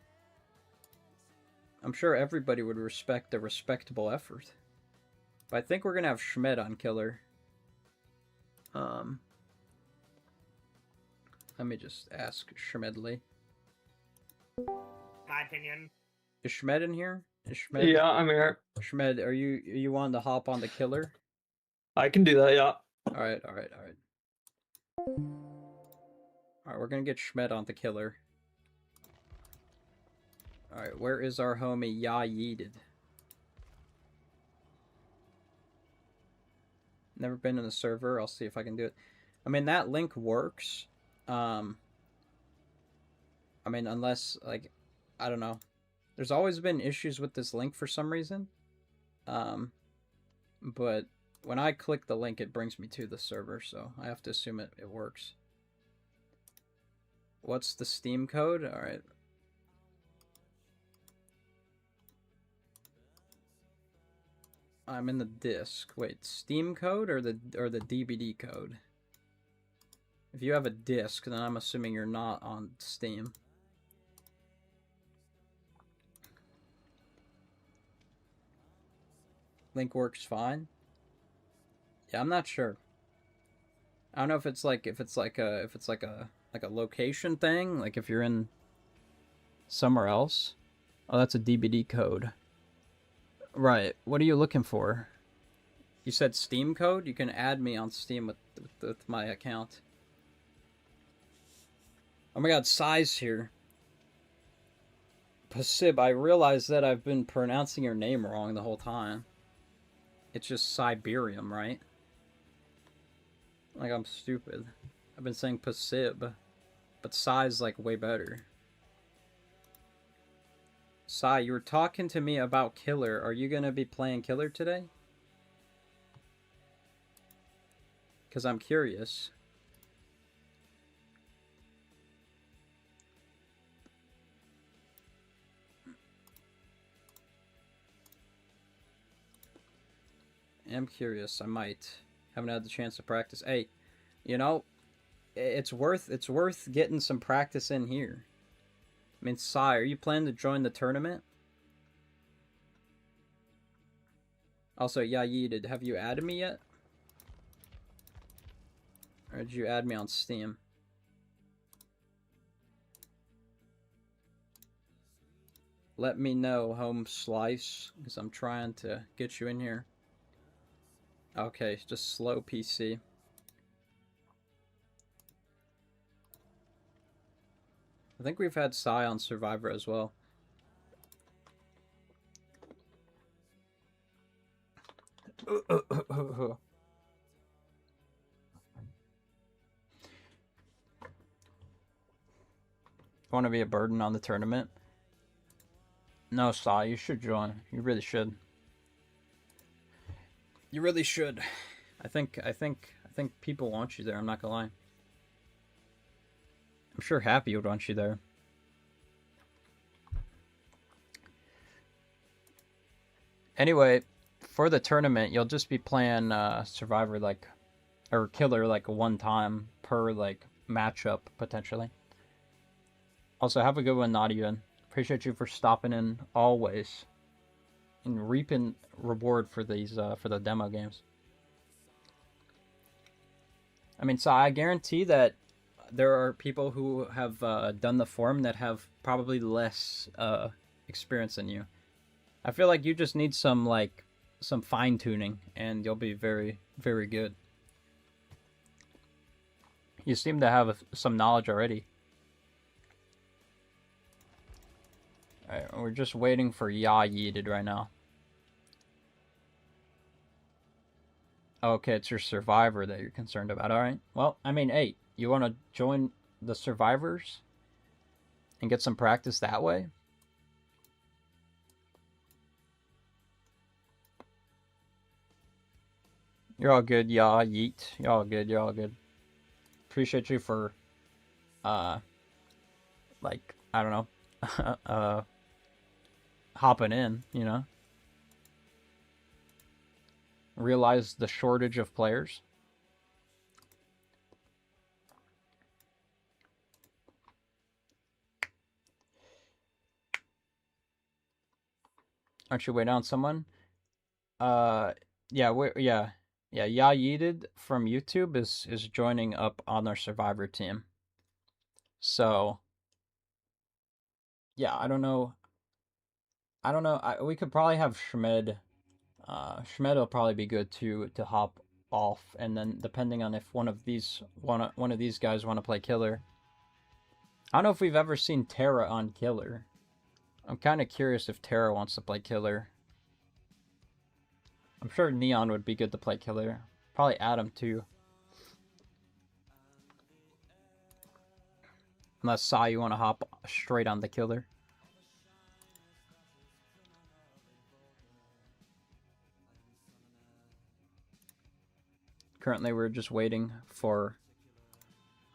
I'm sure everybody would respect a respectable effort. But I think we're gonna have Schmed on killer. Let me just ask Schmedley. My opinion. Is Schmed in here? Is Schmed? Yeah, I'm here. Schmed, are you wanting to hop on the killer? I can do that, yeah. Alright. Alright, we're gonna get Schmed on the killer. Alright, where is our homie Ya Yeeted? Never been in the server. I'll see if I can do it. I mean, that link works. I mean, unless, like, I don't know. There's always been issues with this link for some reason. But when I click the link, it brings me to the server, so I have to assume it works. What's the Steam code? Alright. I'm in the disc. Wait, Steam code or the DBD code? If you have a disc, then I'm assuming you're not on Steam. Link works fine. Yeah, I'm not sure. I don't know if it's like a location thing, like if you're in somewhere else. Oh, that's a DBD code. Right. What are you looking for? You said Steam code? You can add me on Steam with my account. Oh my god, Sai's here. Pasib, I realize that I've been pronouncing your name wrong the whole time. It's just Siberium, right? Like I'm stupid. I've been saying Pasib, but Sai's like way better. Sai, you were talking to me about Killer. Are you gonna be playing Killer today? Because I'm curious. I'm curious. I might. Haven't had the chance to practice. Hey, you know, it's worth getting some practice in here. I mean, Sai, are you planning to join the tournament? Also, yeah, Yeeted, have you added me yet? Or did you add me on Steam? Let me know, Home Slice, because I'm trying to get you in here. Okay, just slow PC. I think we've had Sai on Survivor as well. Want to be a burden on the tournament? No, Sai, you should join. You really should. You really should. I think people want you there, I'm not gonna lie. I'm sure Happy would want you there. Anyway, for the tournament, you'll just be playing Survivor or Killer one time per matchup potentially. Also, have a good one, Nadia. Appreciate you for stopping in always and reaping reward for these for the demo games. I mean, so I guarantee that there are people who have done the forum that have probably less experience than you. I feel like you just need some fine tuning, and you'll be very, very good. You seem to have some knowledge already. Alright, we're just waiting for Ya Yeeted right now. Okay, it's your Survivor that you're concerned about. Alright. Well, I mean, hey, you want to join the Survivors and get some practice that way? You're all good, Ya Yeet. You're all good, you're all good. Appreciate you for, I don't know, hopping in, you know? realize the shortage of players. Aren't you waiting on someone? Yeah, yeah. Ya Yeeted from YouTube is joining up on our Survivor team. So, yeah, I don't know. We could probably have Schmed. Schmed will probably be good to hop off, and then depending on if one of these guys want to play Killer. I don't know if we've ever seen Terra on Killer. I'm kind of curious if Terra wants to play Killer. I'm sure Neon would be good to play Killer. Probably Adam too. Unless Sai, you want to hop straight on the Killer. Currently, we're just waiting for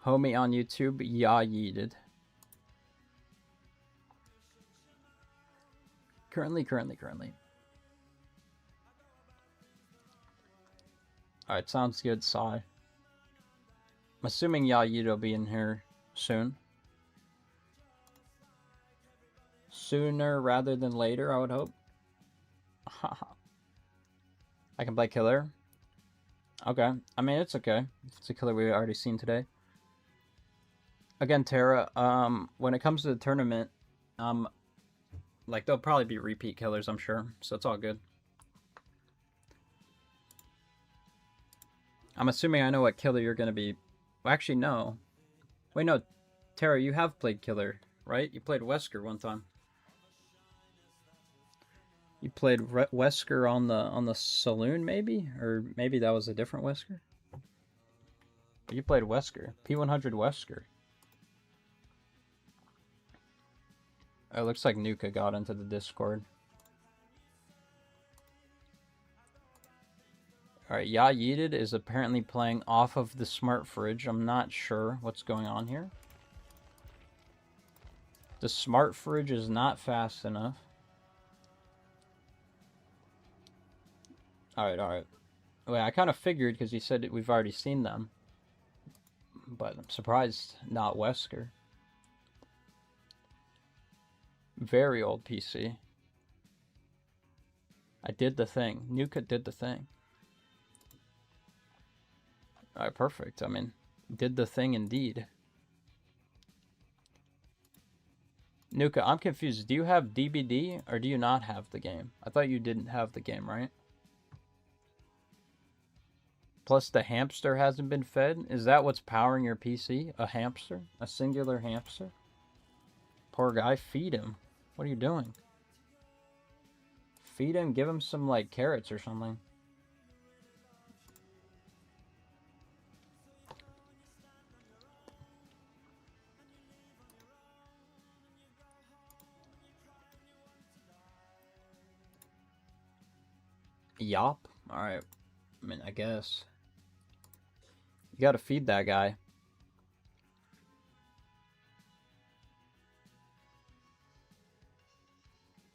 homie on YouTube, Ya Yeeted. Currently. Alright, sounds good, Sai. I'm assuming Ya Yeeted will be in here soon. Sooner rather than later, I would hope. I can play Killer. Okay. I mean, it's okay. It's a Killer we've already seen today. Again, Terra, when it comes to the tournament, like, there'll probably be repeat Killers, I'm sure. So it's all good. I'm assuming I know what Killer you're going to be. Well, actually, no. Wait, no. Terra, you have played Killer, right? You played Wesker one time. You played Wesker on the Saloon, maybe? Or maybe that was a different Wesker? But you played Wesker. P100 Wesker. Oh, it looks like Nuka got into the Discord. Alright, Ya Yeeted is apparently playing off of the smart fridge. I'm not sure what's going on here. The smart fridge is not fast enough. Alright. Wait, I kind of figured because you said we've already seen them. But I'm surprised not Wesker. Very old PC. I did the thing. Nuka did the thing. Alright, perfect. I mean, did the thing indeed. Nuka, I'm confused. Do you have DBD or do you not have the game? I thought you didn't have the game, right? Plus the hamster hasn't been fed? Is that what's powering your PC? A hamster? A singular hamster? Poor guy, feed him. What are you doing? Feed him, give him some, like, carrots or something. Yop? Alright. I mean, I guess. You gotta feed that guy.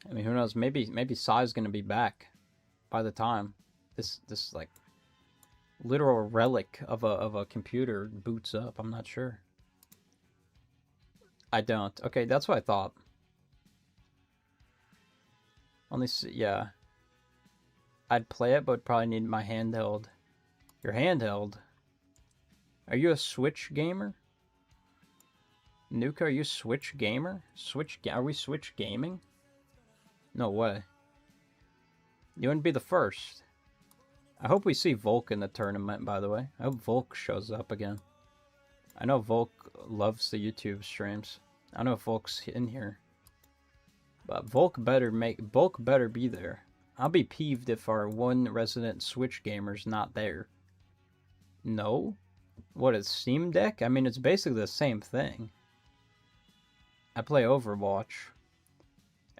I mean, who knows? Maybe Sai's gonna be back by the time this like literal relic of a computer boots up. I'm not sure. I don't. Okay, that's what I thought. Only yeah. I'd play it, but probably need my handheld. Your handheld? Are you a Switch gamer? Nuka, are you Switch gamer? Are we Switch gaming? No way. You wouldn't be the first. I hope we see Volk in the tournament, by the way. I hope Volk shows up again. I know Volk loves the YouTube streams. I don't know if Volk's in here. But Volk better be there. I'll be peeved if our one resident Switch gamer's not there. No? What is Steam Deck? I mean, it's basically the same thing. I play Overwatch.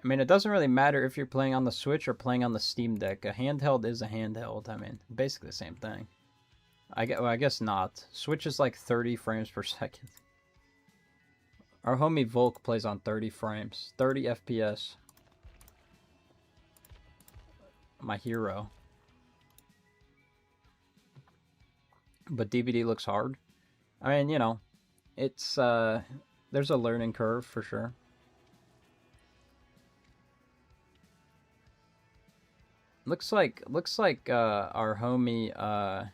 I mean, it doesn't really matter if you're playing on the Switch or playing on the Steam Deck. A handheld is a handheld. I mean, basically the same thing. I guess not. Switch is like 30 frames per second. Our homie Volk plays on 30 frames. 30 FPS. My hero. but DBD looks hard. I mean, you know, it's there's a learning curve for sure. Looks like our homie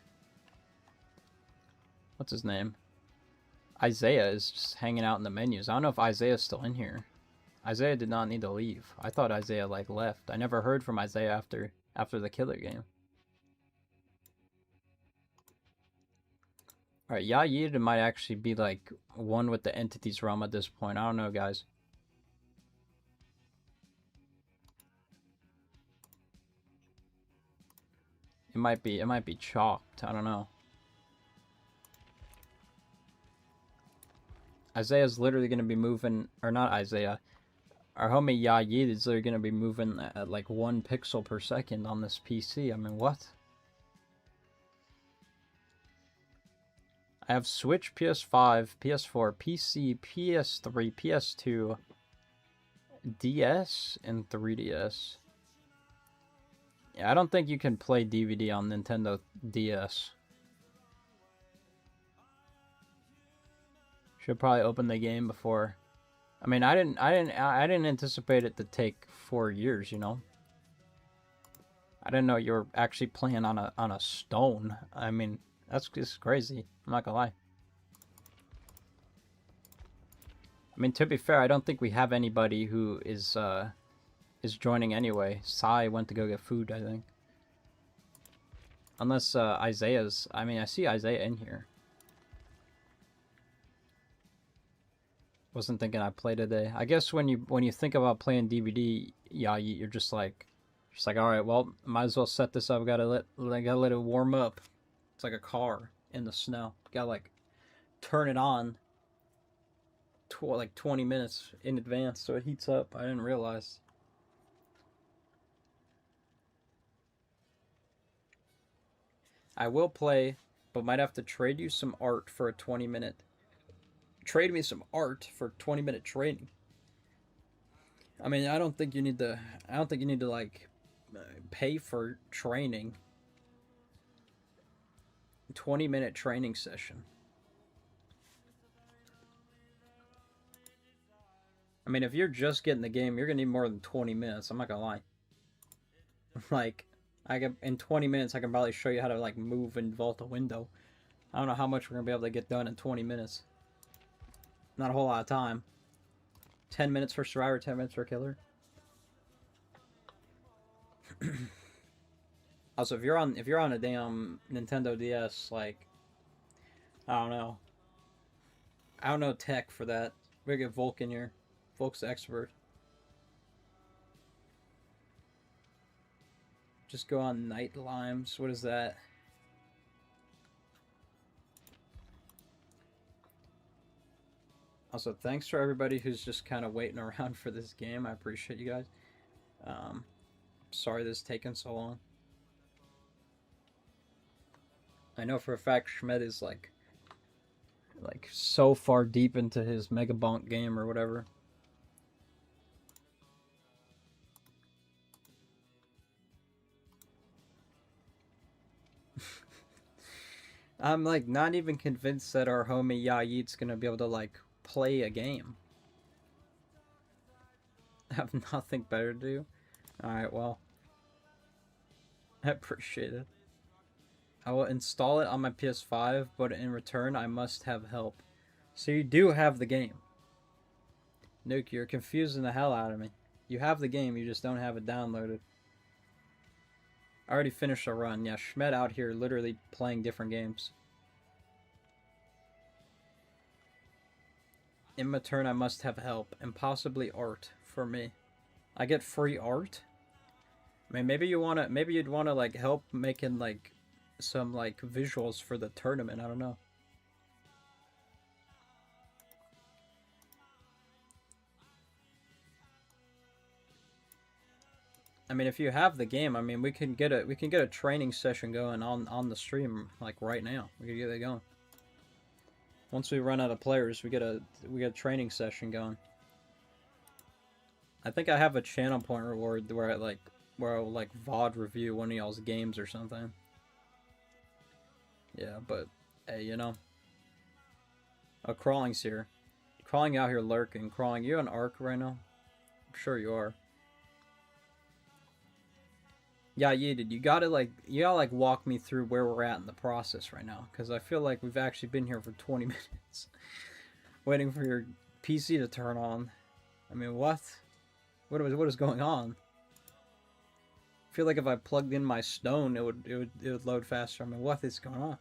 what's his name? Isaiah is just hanging out in the menus. I don't know if Isaiah's still in here. Isaiah did not need to leave. I thought Isaiah like left. I never heard from Isaiah after the killer game. Alright, Yayid might actually be like one with the entities realm at this point. I don't know, guys. It might be chalked. I don't know. Isaiah's literally going to be moving, or not Isaiah. Our homie Yayid is literally going to be moving at like 1 pixel per second on this PC. I mean, what? I have Switch, PS5, PS4, PC, PS3, PS2, DS, and 3DS. Yeah, I don't think you can play DVD on Nintendo DS. Should probably open the game before. I mean, I didn't anticipate it to take 4 years, you know. I didn't know you were actually playing on a stone. I mean, that's just crazy. I'm not gonna lie. I mean, to be fair, I don't think we have anybody who is joining anyway. Sai went to go get food, I think. Unless Isaiah's. I mean, I see Isaiah in here. Wasn't thinking I'd play today. I guess when you think about playing DVD, yeah, you're just like all right, well, might as well set this up. Gotta let it warm up. It's like a car in the snow. Gotta like turn it on like 20 minutes in advance so it heats up. I didn't realize. I will play, but might have to trade you some art for a 20-minute. Trade me some art for 20-minute training. I mean, I don't think you need to like pay for training. 20-minute training session. I mean, if you're just getting the game, you're gonna need more than 20 minutes. I'm not gonna lie. Like, in 20 minutes, I can probably show you how to like move and vault a window. I don't know how much we're gonna be able to get done in 20 minutes. Not a whole lot of time. 10 minutes for survivor, 10 minutes for killer. Also, if you're on a damn Nintendo DS, like, I don't know tech for that. We get Volk in here. Volk's the expert. Just go on Night Limes. What is that? Also, thanks for everybody who's just kind of waiting around for this game. I appreciate you guys. Sorry this is taking so long. I know for a fact Schmed is like so far deep into his Mega Bonk game or whatever. I'm like not even convinced that our homie Yayid's gonna be able to like play a game. I have nothing better to do. Alright, well. I appreciate it. I will install it on my PS5, but in return I must have help. So you do have the game. Nuke, you're confusing the hell out of me. You have the game, you just don't have it downloaded. I already finished a run. Yeah, Schmed out here literally playing different games. In return, I must have help, and possibly art for me. I get free art? I mean, maybe you'd wanna like help making like some like visuals for the tournament. I don't know. I mean, if you have the game, I mean, we can get a training session going on the stream like right now. We can get it going. Once we run out of players, we get a training session going. I think I have a channel point reward where I'll like VOD review one of y'all's games or something. Yeah, but Hey, you know. Oh, Crawling's here. Crawling out here lurking. Crawling, you on Arc right now? I'm sure you are. Yeah, you gotta walk me through where we're at in the process right now, because I feel like we've actually been here for 20 minutes waiting for your PC to turn on. I mean, what is going on? I feel like if I plugged in my stone, it would load faster. I mean, what is going on?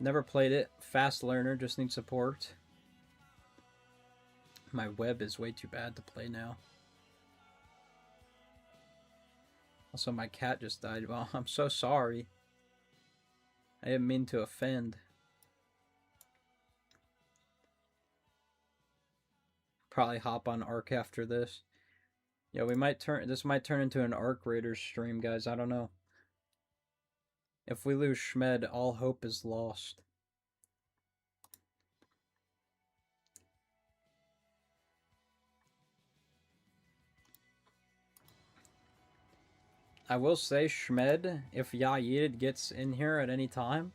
Never played it. Fast learner, just need support. My web is way too bad to play now. Also, my cat just died. Well, I'm so sorry. I didn't mean to offend. Probably hop on Arc after this. Yeah, this might turn into an Arc Raiders stream, guys. I don't know. If we lose Schmed, all hope is lost. I will say, Schmed, if Yaedid gets in here at any time,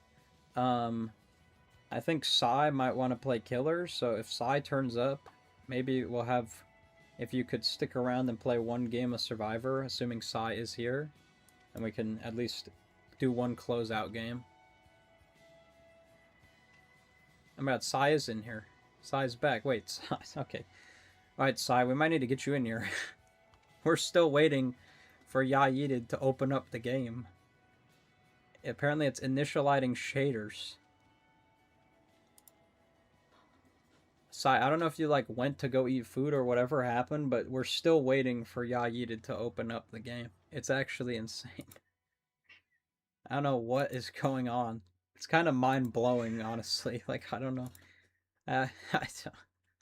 I think Sai might want to play killer, so if Sai turns up, maybe we'll have, if you could stick around and play one game of Survivor, assuming Sai is here, and we can at least do one closeout game. Oh my god, Sai is in here. Sai's back. Wait, Sai, okay. Alright, Sai, we might need to get you in here. We're still waiting for Yaedid to open up the game. Apparently it's initializing shaders. Sai, I don't know if you went to go eat food or whatever happened, but we're still waiting for Yaedid to open up the game. It's actually insane. I don't know what is going on. It's kind of mind-blowing, honestly. I don't know. I'm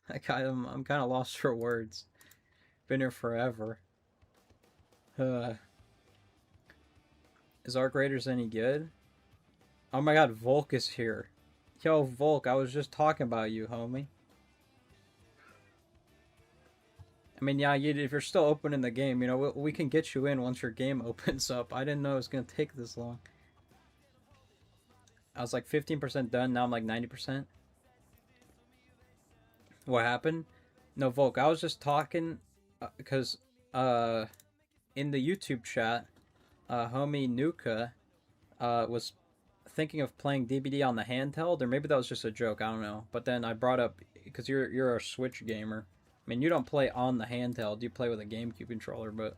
kind of lost for words. Been here forever. Is Arc Raiders any good? Oh my god, Volk is here. Yo, Volk, I was just talking about you, homie. I mean, yeah, if you're still opening the game, you know, we can get you in once your game opens up. I didn't know it was going to take this long. I was like 15% done, now I'm like 90%. What happened? No, Volk, I was just talking because in the YouTube chat, homie Nuka was thinking of playing DBD on the handheld, or maybe that was just a joke, I don't know. But then I brought up, because you're a Switch gamer. I mean, you don't play on the handheld, you play with a GameCube controller, but,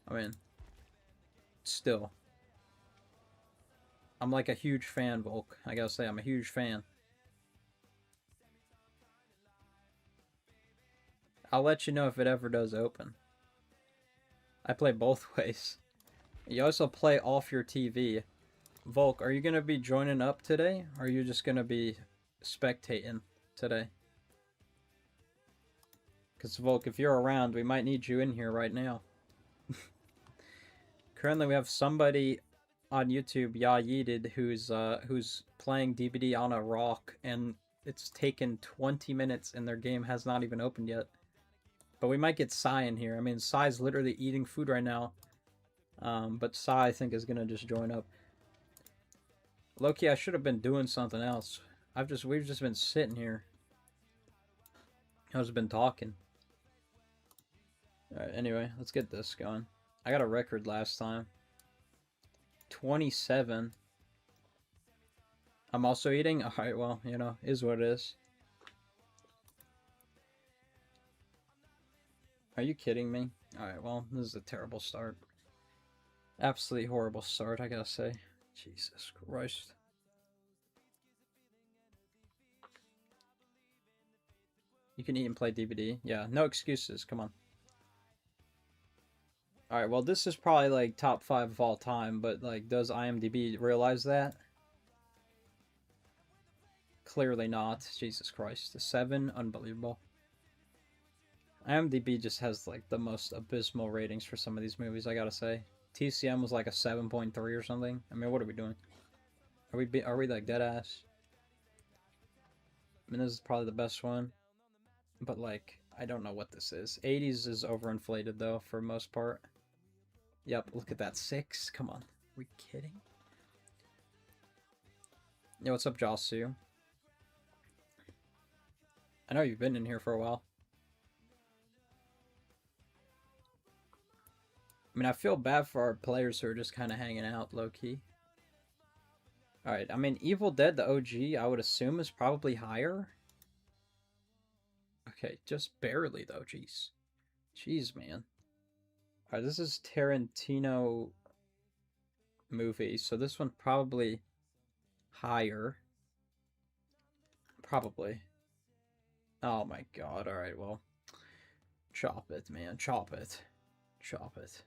I mean, still. I'm like a huge fan, Volk. I gotta say, I'm a huge fan. I'll let you know if it ever does open. I play both ways. You also play off your TV. Volk, are you gonna be joining up today? Or are you just gonna be spectating today? Because Volk, if you're around, we might need you in here right now. Currently, we have somebody on YouTube, Yaedid, who's playing DBD on a rock, and it's taken 20 minutes, and their game has not even opened yet. But we might get Sai in here. I mean, Sai's literally eating food right now. But Sai, I think, is gonna just join up. Loki, I should have been doing something else. We've just been sitting here. I've just been talking. Alright, anyway, let's get this going. I got a record last time. 27. I'm also eating? Alright, well, you know, is what it is. Are you kidding me? Alright, well, this is a terrible start. Absolutely horrible start, I gotta say. Jesus Christ. You can eat and play DBD. Yeah, no excuses, come on. Alright, well, this is probably, like, top 5 of all time, but, like, does IMDb realize that? Clearly not. Jesus Christ. A 7? Unbelievable. IMDb just has, like, the most abysmal ratings for some of these movies, I gotta say. TCM was, like, a 7.3 or something. I mean, what are we doing? Are we like, dead ass? I mean, this is probably the best one. But, like, I don't know what this is. 80s is overinflated, though, for the most part. Yep, look at that. 6? Come on. Are we kidding? Yeah, what's up, Josu? I know you've been in here for a while. I mean, I feel bad for our players who are just kind of hanging out low-key. Alright, I mean, Evil Dead, the OG, I would assume is probably higher. Okay, just barely, though, jeez. Jeez, man. Alright, this is Tarantino movie, so this one probably higher. Probably. Oh my god, alright, well. Chop it, man, chop it. Chop it.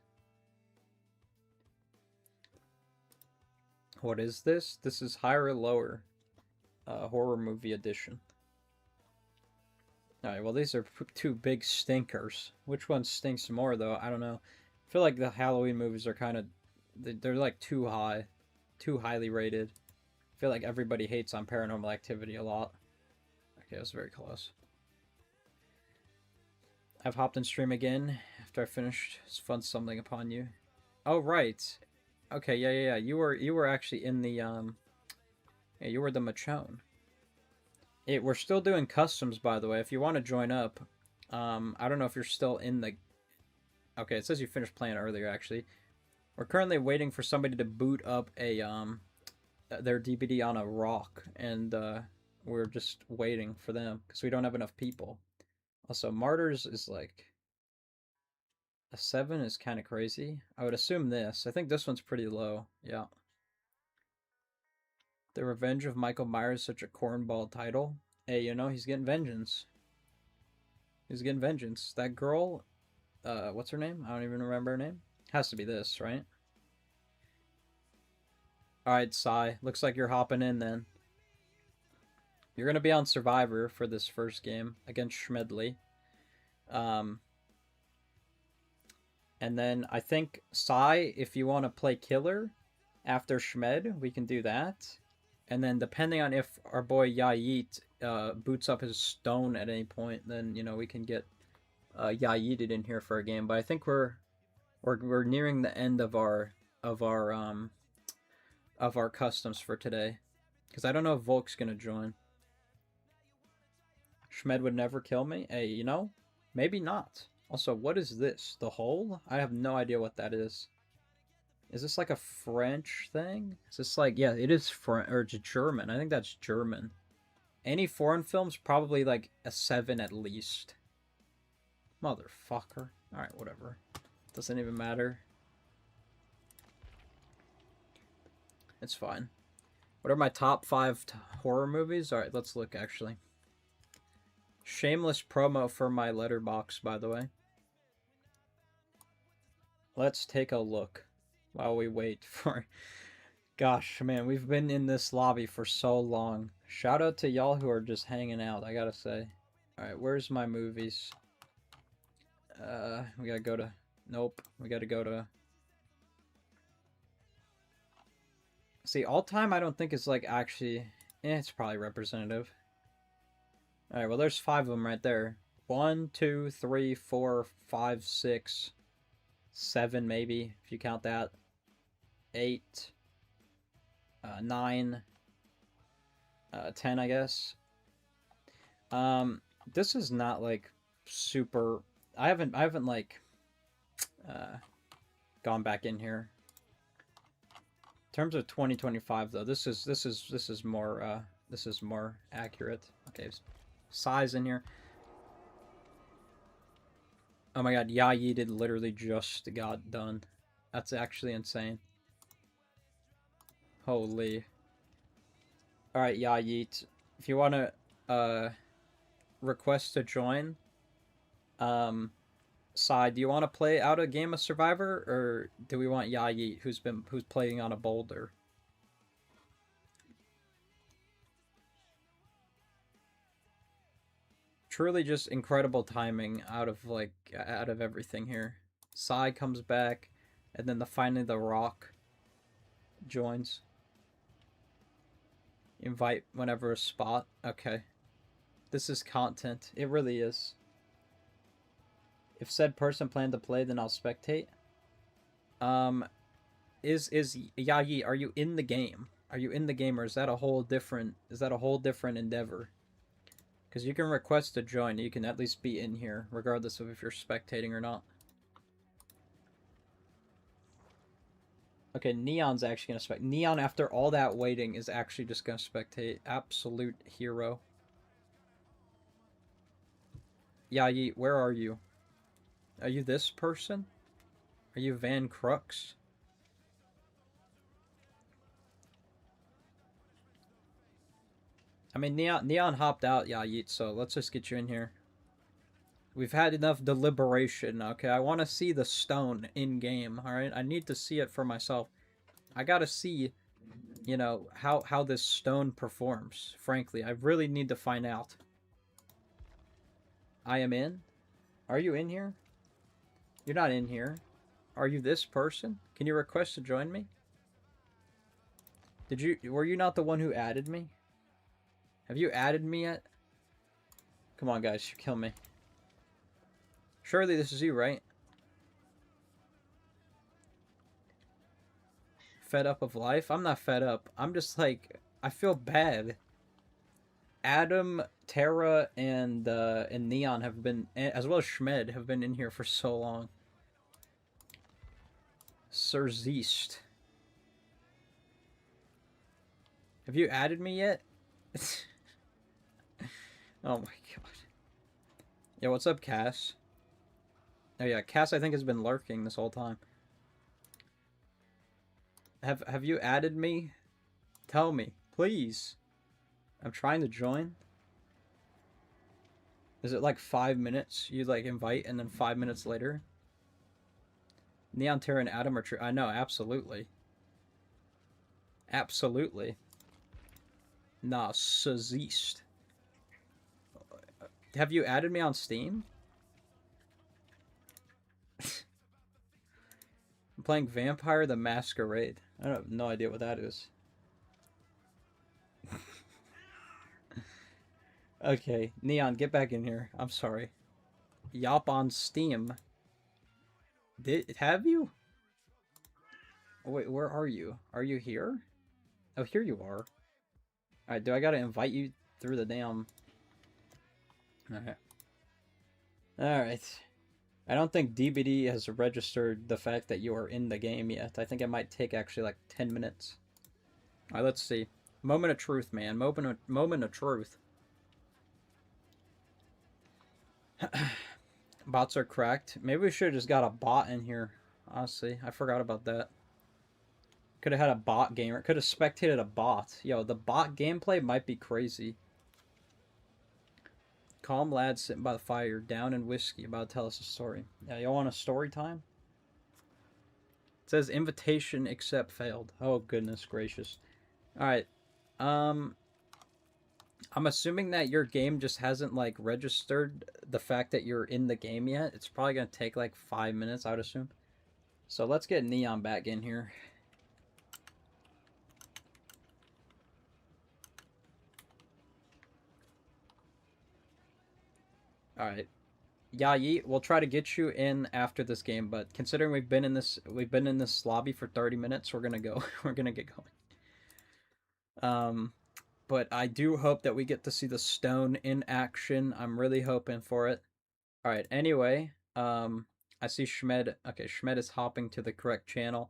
What is this? This is higher or lower? Horror movie edition. Alright, well these are two big stinkers. Which one stinks more though? I don't know. I feel like the Halloween movies are kind of... They're like too high. Too highly rated. I feel like everybody hates on Paranormal Activity a lot. Okay, that was very close. I've hopped in stream again after I finished Fun Stumbling Upon You. Oh, right. Okay, yeah. You were actually in the, yeah, you were the Machone. We're still doing customs, by the way. If you want to join up, I don't know if you're still in the... Okay, it says you finished playing earlier, actually. We're currently waiting for somebody to boot up a, their DBD on a rock, and, we're just waiting for them, because we don't have enough people. Also, Martyrs is like... A 7 is kind of crazy. I would assume this. I think this one's pretty low. Yeah. The Revenge of Michael Myers, such a cornball title. Hey, you know, he's getting vengeance. He's getting vengeance. That girl, what's her name? I don't even remember her name. Has to be this, right? Alright, Sai. Looks like you're hopping in then. You're going to be on Survivor for this first game against Schmedley. And then I think Sai, if you want to play Killer after Schmed, we can do that. And then depending on if our boy Yayit boots up his stone at any point, then, you know, we can get Yayited in here for a game. But I think we're nearing the end of our customs for today, because I don't know if Volk's gonna join. Schmed would never kill me. Hey, you know, maybe not. Also, what is this? The Hole? I have no idea what that is. Is this like a French thing? Is this like... Yeah, it is French, or German. I think that's German. Any foreign film's probably like a 7 at least. Motherfucker. Alright, whatever. Doesn't even matter. It's fine. What are my top 5 horror movies? Alright, let's look, actually. Shameless promo for my letterbox, by the way. Let's take a look while we wait for... Gosh, man, we've been in this lobby for so long. Shout out to y'all who are just hanging out, I gotta say. Alright, where's my movies? We gotta go to... Nope, we gotta go to... See, all time I don't think is like actually... it's probably representative. Alright, well there's 5 of them right there. 1, 2, 3, 4, 5, 6... 7 maybe, if you count that. 8, 9, 10, I guess. This is not like super... I haven't like gone back in here. In terms of 2025 though, this is more accurate. Okay, size in here. Oh my god, Yayi literally just got done. That's actually insane. Holy. Alright, Yayi, if you want to request to join, Sai, do you want to play out a game of Survivor, or do we want Yayi, who's playing on a boulder? Truly just incredible timing out of everything here. Sai comes back, and then finally the Rock joins. Invite whenever a spot. Okay. This is content. It really is. If said person planned to play, then I'll spectate. Is Yayi, are you in the game? Are you in the game, or is that a whole different endeavor? Because you can request to join. You can at least be in here, regardless of if you're spectating or not. Okay, Neon's actually gonna spectate. Neon, after all that waiting, is actually just gonna spectate. Absolute hero. Yayi, where are you? Are you this person? Are you Van Crux? I mean, Neon hopped out, Yayi, so let's just get you in here. We've had enough deliberation, okay? I want to see the stone in-game, alright? I need to see it for myself. I gotta see, you know, how this stone performs, frankly. I really need to find out. I am in? Are you in here? You're not in here. Are you this person? Can you request to join me? Were you not the one who added me? Have you added me yet? Come on, guys, kill me. Surely this is you, right? Fed up of life? I'm not fed up. I'm just like, I feel bad. Adam, Terra, and Neon have been, as well as Schmed, have been in here for so long. Sir Zeest. Have you added me yet? Oh my god. Yeah, what's up, Cass? Oh yeah, Cass I think has been lurking this whole time. Have you added me? Tell me, please. I'm trying to join. Is it like 5 minutes? You like invite and then 5 minutes later? Neon, Terra, and Adam are true. I know, absolutely. Absolutely. Nah, Sazeest. Have you added me on Steam? I'm playing Vampire the Masquerade. I have no idea what that is. Okay, Neon, get back in here. I'm sorry. Yop on Steam. Have you? Oh, wait, where are you? Are you here? Oh, here you are. Alright, do I gotta invite you through the damn... Alright. Alright. I don't think Dbd has registered the fact that you are in the game yet. I think it might take actually like 10 minutes. Alright, let's see. Moment of truth, man. Moment of truth. Bots are cracked. Maybe we should have just got a bot in here. Honestly, I forgot about that. Could have had a bot gamer. Could have spectated a bot. Yo, the bot gameplay might be crazy. Calm lad sitting by the fire, down in whiskey, about to tell us a story. Yeah, y'all want a story time? It says invitation accept failed. Oh, goodness gracious. Alright. I'm assuming that your game just hasn't, like, registered the fact that you're in the game yet. It's probably going to take, like, 5 minutes, I would assume. So let's get Neon back in here. Alright. Yayi, we'll try to get you in after this game, but considering we've been in this lobby for 30 minutes, we're gonna go. We're gonna get going. But I do hope that we get to see the stone in action. I'm really hoping for it. Alright, anyway, I see Schmed. Okay, Schmed is hopping to the correct channel.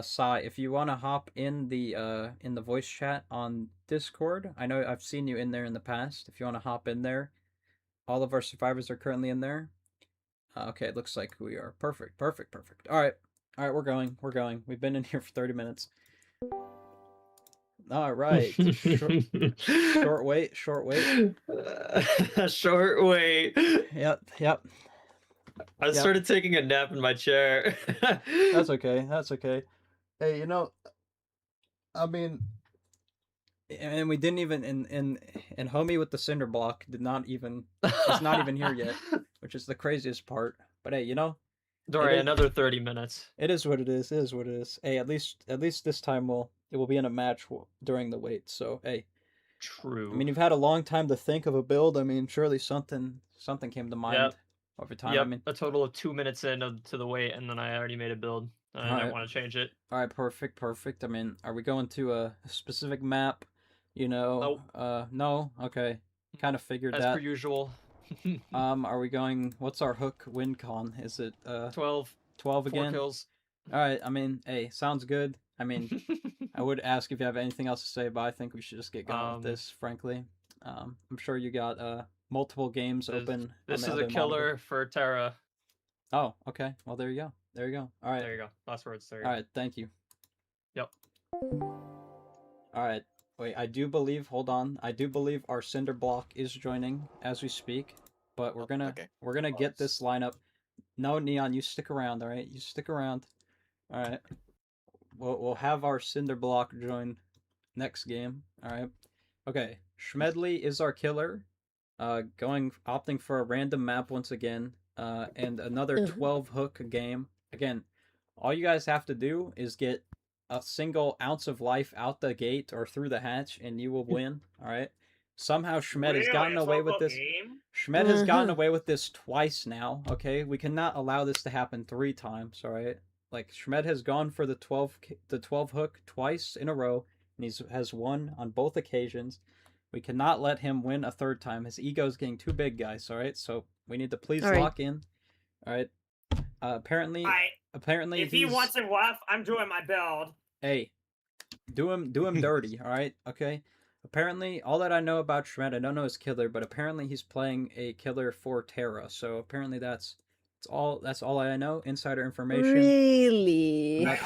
Sai, if you want to hop in the voice chat on Discord, I know I've seen you in there in the past. If you want to hop in there, all of our survivors are currently in there. Okay, it looks like we are. Perfect, perfect, perfect. Alright, we're going, We've been in here for 30 minutes. Alright, short wait. Short wait. Yep. I started taking a nap in my chair. That's okay. Hey, you know, I mean, and we didn't even, and homie with the cinder block is not even here yet, which is the craziest part. But hey, you know, Don't worry, another 30 minutes. It is what it is. Hey, at least this time it will be in a match during the wait. So hey, True. I mean, you've had a long time to think of a build. I mean, surely something came to mind over time. Yep, I mean, a total of 2 minutes to the wait, and then I already made a build. I don't Alright. want to change it. All right, perfect. I mean, are we going to a specific map? You know, no. Okay, kind of figured As that. per usual. Are we going? What's our hook win con? Is it 12 again? 4 kills. All right. I mean, hey, sounds good. I mean, I would ask if you have anything else to say, but I think we should just get going with this. Frankly, I'm sure you got multiple games open. This on is the a other killer monitor. for Terra. Oh, okay. Well, there you go. There you go. All right. There you go. Last words. There you All go. right. Thank you. Yep. All right. Wait, I do believe. Hold on. I do believe our cinder block is joining as we speak, but we're gonna get this lineup. No, Neon, you stick around. All right, you stick around. All right. We'll have our cinder block join next game. All right. Okay. Schmedley is our killer. Opting for a random map once again. And another 12 hook game. Again, all you guys have to do is get a single ounce of life out the gate or through the hatch, and you will win. All right. Somehow Schmed has gotten away with this. Schmed has gotten away with this twice now. Okay, we cannot allow this to happen 3 times. All right. Like Schmed has gone for the 12 hook twice in a row, and has won on both occasions. We cannot let him win a 3rd time. His ego is getting too big, guys. All right. So we need to please lock in. All right. Apparently, if he wants a rough, I'm doing my build. Hey, do him dirty, all right? Okay. Apparently, all that I know about Shred, I don't know his killer, but apparently he's playing a killer for Terra. So apparently that's all I know. Insider information. Really? My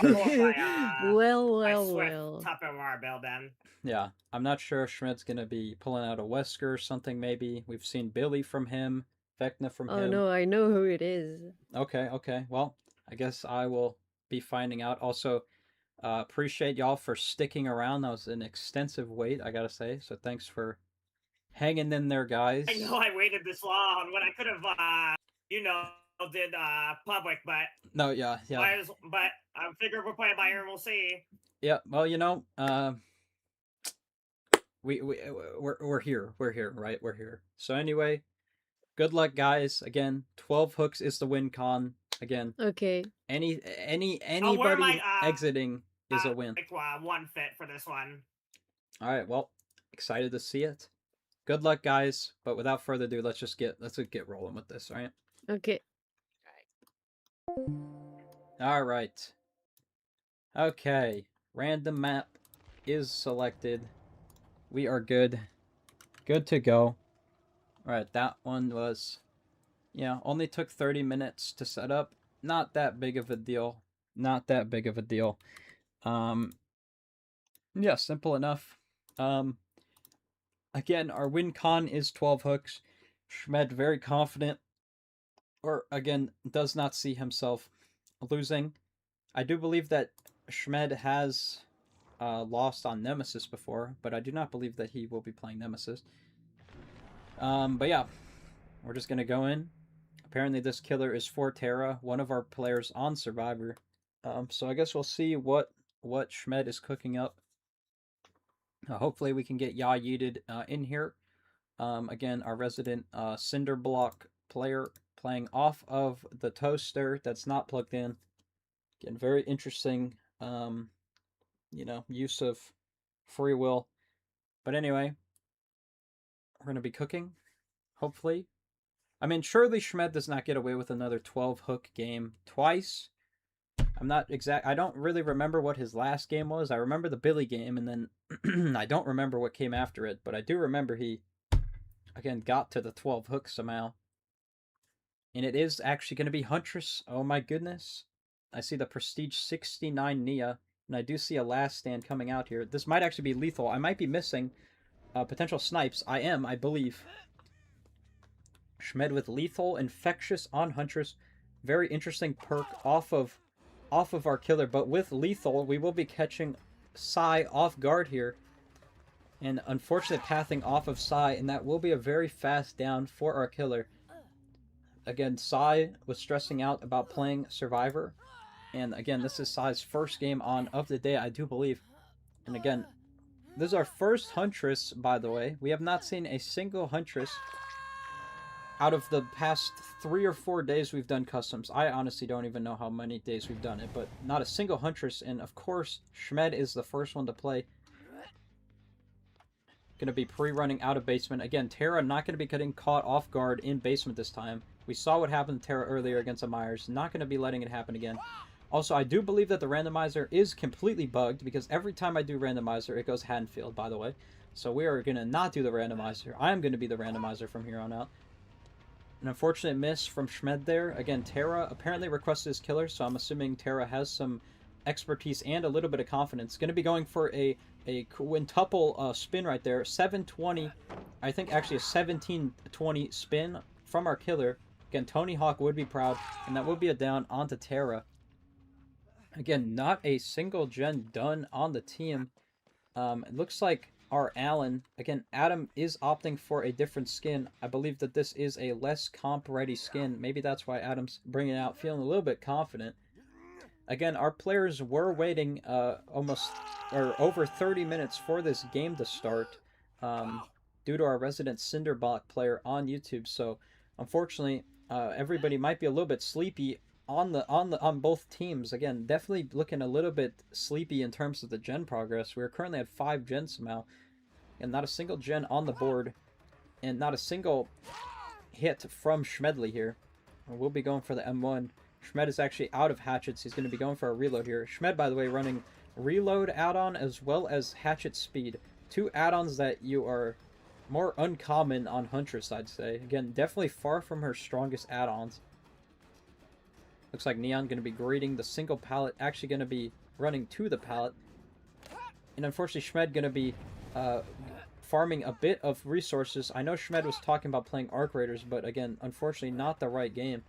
well. Tupperware build then. Yeah, I'm not sure if Shred's gonna be pulling out a Wesker or something. Maybe we've seen Billy from him, Vecna from him. Oh no, I know who it is. Okay. Well, I guess I will be finding out. Also, appreciate y'all for sticking around. That was an extensive wait, I gotta say. So thanks for hanging in there, guys. I know I waited this long when I could have, did public, but no, yeah. But I figure we're playing by ear and we'll see. Yeah, well, we're here, right? We're here. So anyway, good luck, guys. Again, 12 hooks is the win con. Again. Okay. Anybody exiting is a win. One fit for this one. All right. Well, excited to see it. Good luck, guys. But without further ado, let's get rolling with this. All right. Okay. All right. Okay. Random map is selected. We are good. Good to go. All right. That one was. Yeah, only took 30 minutes to set up. Not that big of a deal. Yeah, simple enough. Again, our win con is 12 hooks. Schmed very confident. Or, again, does not see himself losing. I do believe that Schmed has lost on Nemesis before, but I do not believe that he will be playing Nemesis. But yeah, we're just gonna go in. Apparently this killer is for Terra, one of our players on Survivor. So I guess we'll see what Schmed is cooking up. Hopefully we can get Ya Yeeted in here. Again, our resident cinder block player playing off of the toaster that's not plugged in. Again, very interesting, use of free will. But anyway, we're going to be cooking, hopefully. I mean, surely Schmed does not get away with another 12 hook game twice. I don't really remember what his last game was. I remember the Billy game, and then I don't remember what came after it, but I do remember he, again, got to the 12 hooks somehow. And it is actually going to be Huntress. Oh my goodness. I see the Prestige 69 Nia, and I do see a last stand coming out here. This might actually be lethal. I might be missing potential snipes. I believe. Schmed with lethal, infectious on Huntress. Very interesting perk off of our killer, but with lethal, we will be catching Psy off guard here. And unfortunately pathing off of Psy, and that will be a very fast down for our killer. Again, Psy was stressing out about playing Survivor. And again, this is Psy's first game on of the day, I do believe. And again, this is our first Huntress, by the way. We have not seen a single Huntress out of the past 3 or 4 days we've done customs, I honestly don't even know how many days we've done it, but not a single Huntress, and of course, Schmed is the first one to play. Going to be pre-running out of basement. Again, Terra not going to be getting caught off guard in basement this time. We saw what happened to Terra earlier against a Myers. Not going to be letting it happen again. Also, I do believe that the randomizer is completely bugged, because every time I do randomizer, it goes Haddonfield, by the way. So we are going to not do the randomizer. I am going to be the randomizer from here on out. An unfortunate miss from Schmed there. Again, Terra apparently requested his killer, so I'm assuming Terra has some expertise and a little bit of confidence. Going to be going for a quintuple spin right there. 720, I think actually a 1720 spin from our killer. Again, Tony Hawk would be proud, and that would be a down onto Terra. Again, not a single gen done on the team. It looks like our Allen, again, Adam is opting for a different skin. I believe that this is a less comp-ready skin. Maybe that's why Adam's bringing it out, feeling a little bit confident. Again, our players were waiting over 30 minutes for this game to start due to our resident Cinderblock player on YouTube. So, unfortunately, everybody might be a little bit sleepy on both teams. Again, definitely looking a little bit sleepy in terms of the gen progress. We're currently at 5 gens somehow, and not a single gen on the board, and not a single hit from Schmedley here. We'll be going for the M1. Schmed is actually out of hatchets. He's going to be going for a reload here. Schmed, by the way, running reload add-on as well as hatchet speed. 2 add-ons that you are more uncommon on Huntress, I'd say. Again, definitely far from her strongest add-ons. Looks like Neon going to be grading the single pallet, actually going to be running to the pallet. And unfortunately, Schmed going to be farming a bit of resources. I know Schmed was talking about playing Arc Raiders, but again, unfortunately, not the right game.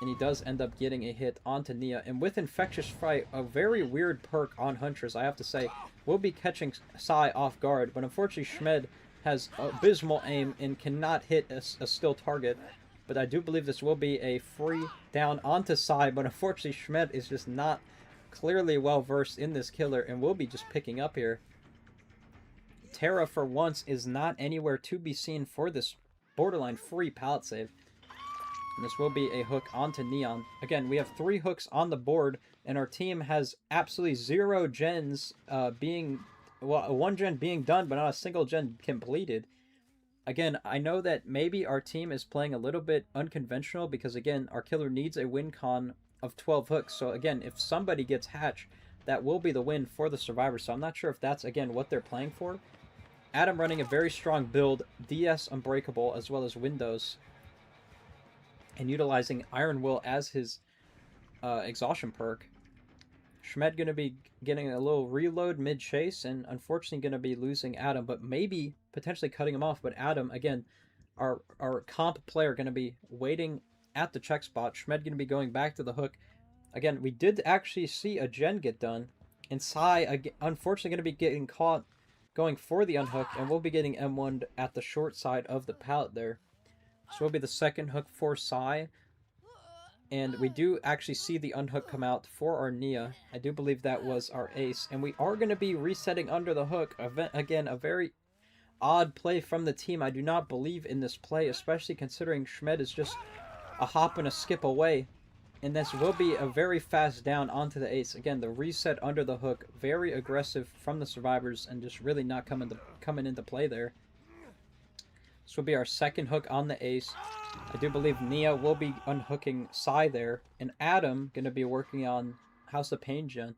And he does end up getting a hit onto Nia. And with Infectious Fright, a very weird perk on Huntress, I have to say, will be catching Sai off guard. But unfortunately, Schmed has abysmal aim and cannot hit a still target. But I do believe this will be a free down onto Sai. But unfortunately, Schmed is just not clearly well-versed in this killer and will be just picking up here. Terra, for once, is not anywhere to be seen for this borderline free pallet save. And this will be a hook onto Neon. Again, we have 3 hooks on the board, and our team has absolutely 0 gens being... Well, 1 gen being done, but not a single gen completed. Again, I know that maybe our team is playing a little bit unconventional because, again, our killer needs a win con of 12 hooks. So, again, if somebody gets hatch, that will be the win for the survivor. So I'm not sure if that's, again, what they're playing for. Adam running a very strong build, DS Unbreakable, as well as Windows, and utilizing Iron Will as his exhaustion perk. Schmed going to be getting a little reload mid-chase, and unfortunately going to be losing Adam, but maybe potentially cutting him off. But Adam, again, our comp player, going to be waiting at the check spot. Schmed going to be going back to the hook. Again, we did actually see a gen get done, and Sai, unfortunately, going to be getting caught going for the unhook, and we'll be getting M1'd at the short side of the pallet there. So will be the second hook for Sai. And we do actually see the unhook come out for our Nia. I do believe that was our ace. And we are going to be resetting under the hook. Again, a very odd play from the team. I do not believe in this play, especially considering Schmed is just a hop and a skip away. And this will be a very fast down onto the ace. Again, the reset under the hook, very aggressive from the survivors and just really not coming into play there. This will be our second hook on the ace. I do believe Nia will be unhooking Sai there. And Adam going to be working on House of Pain gen.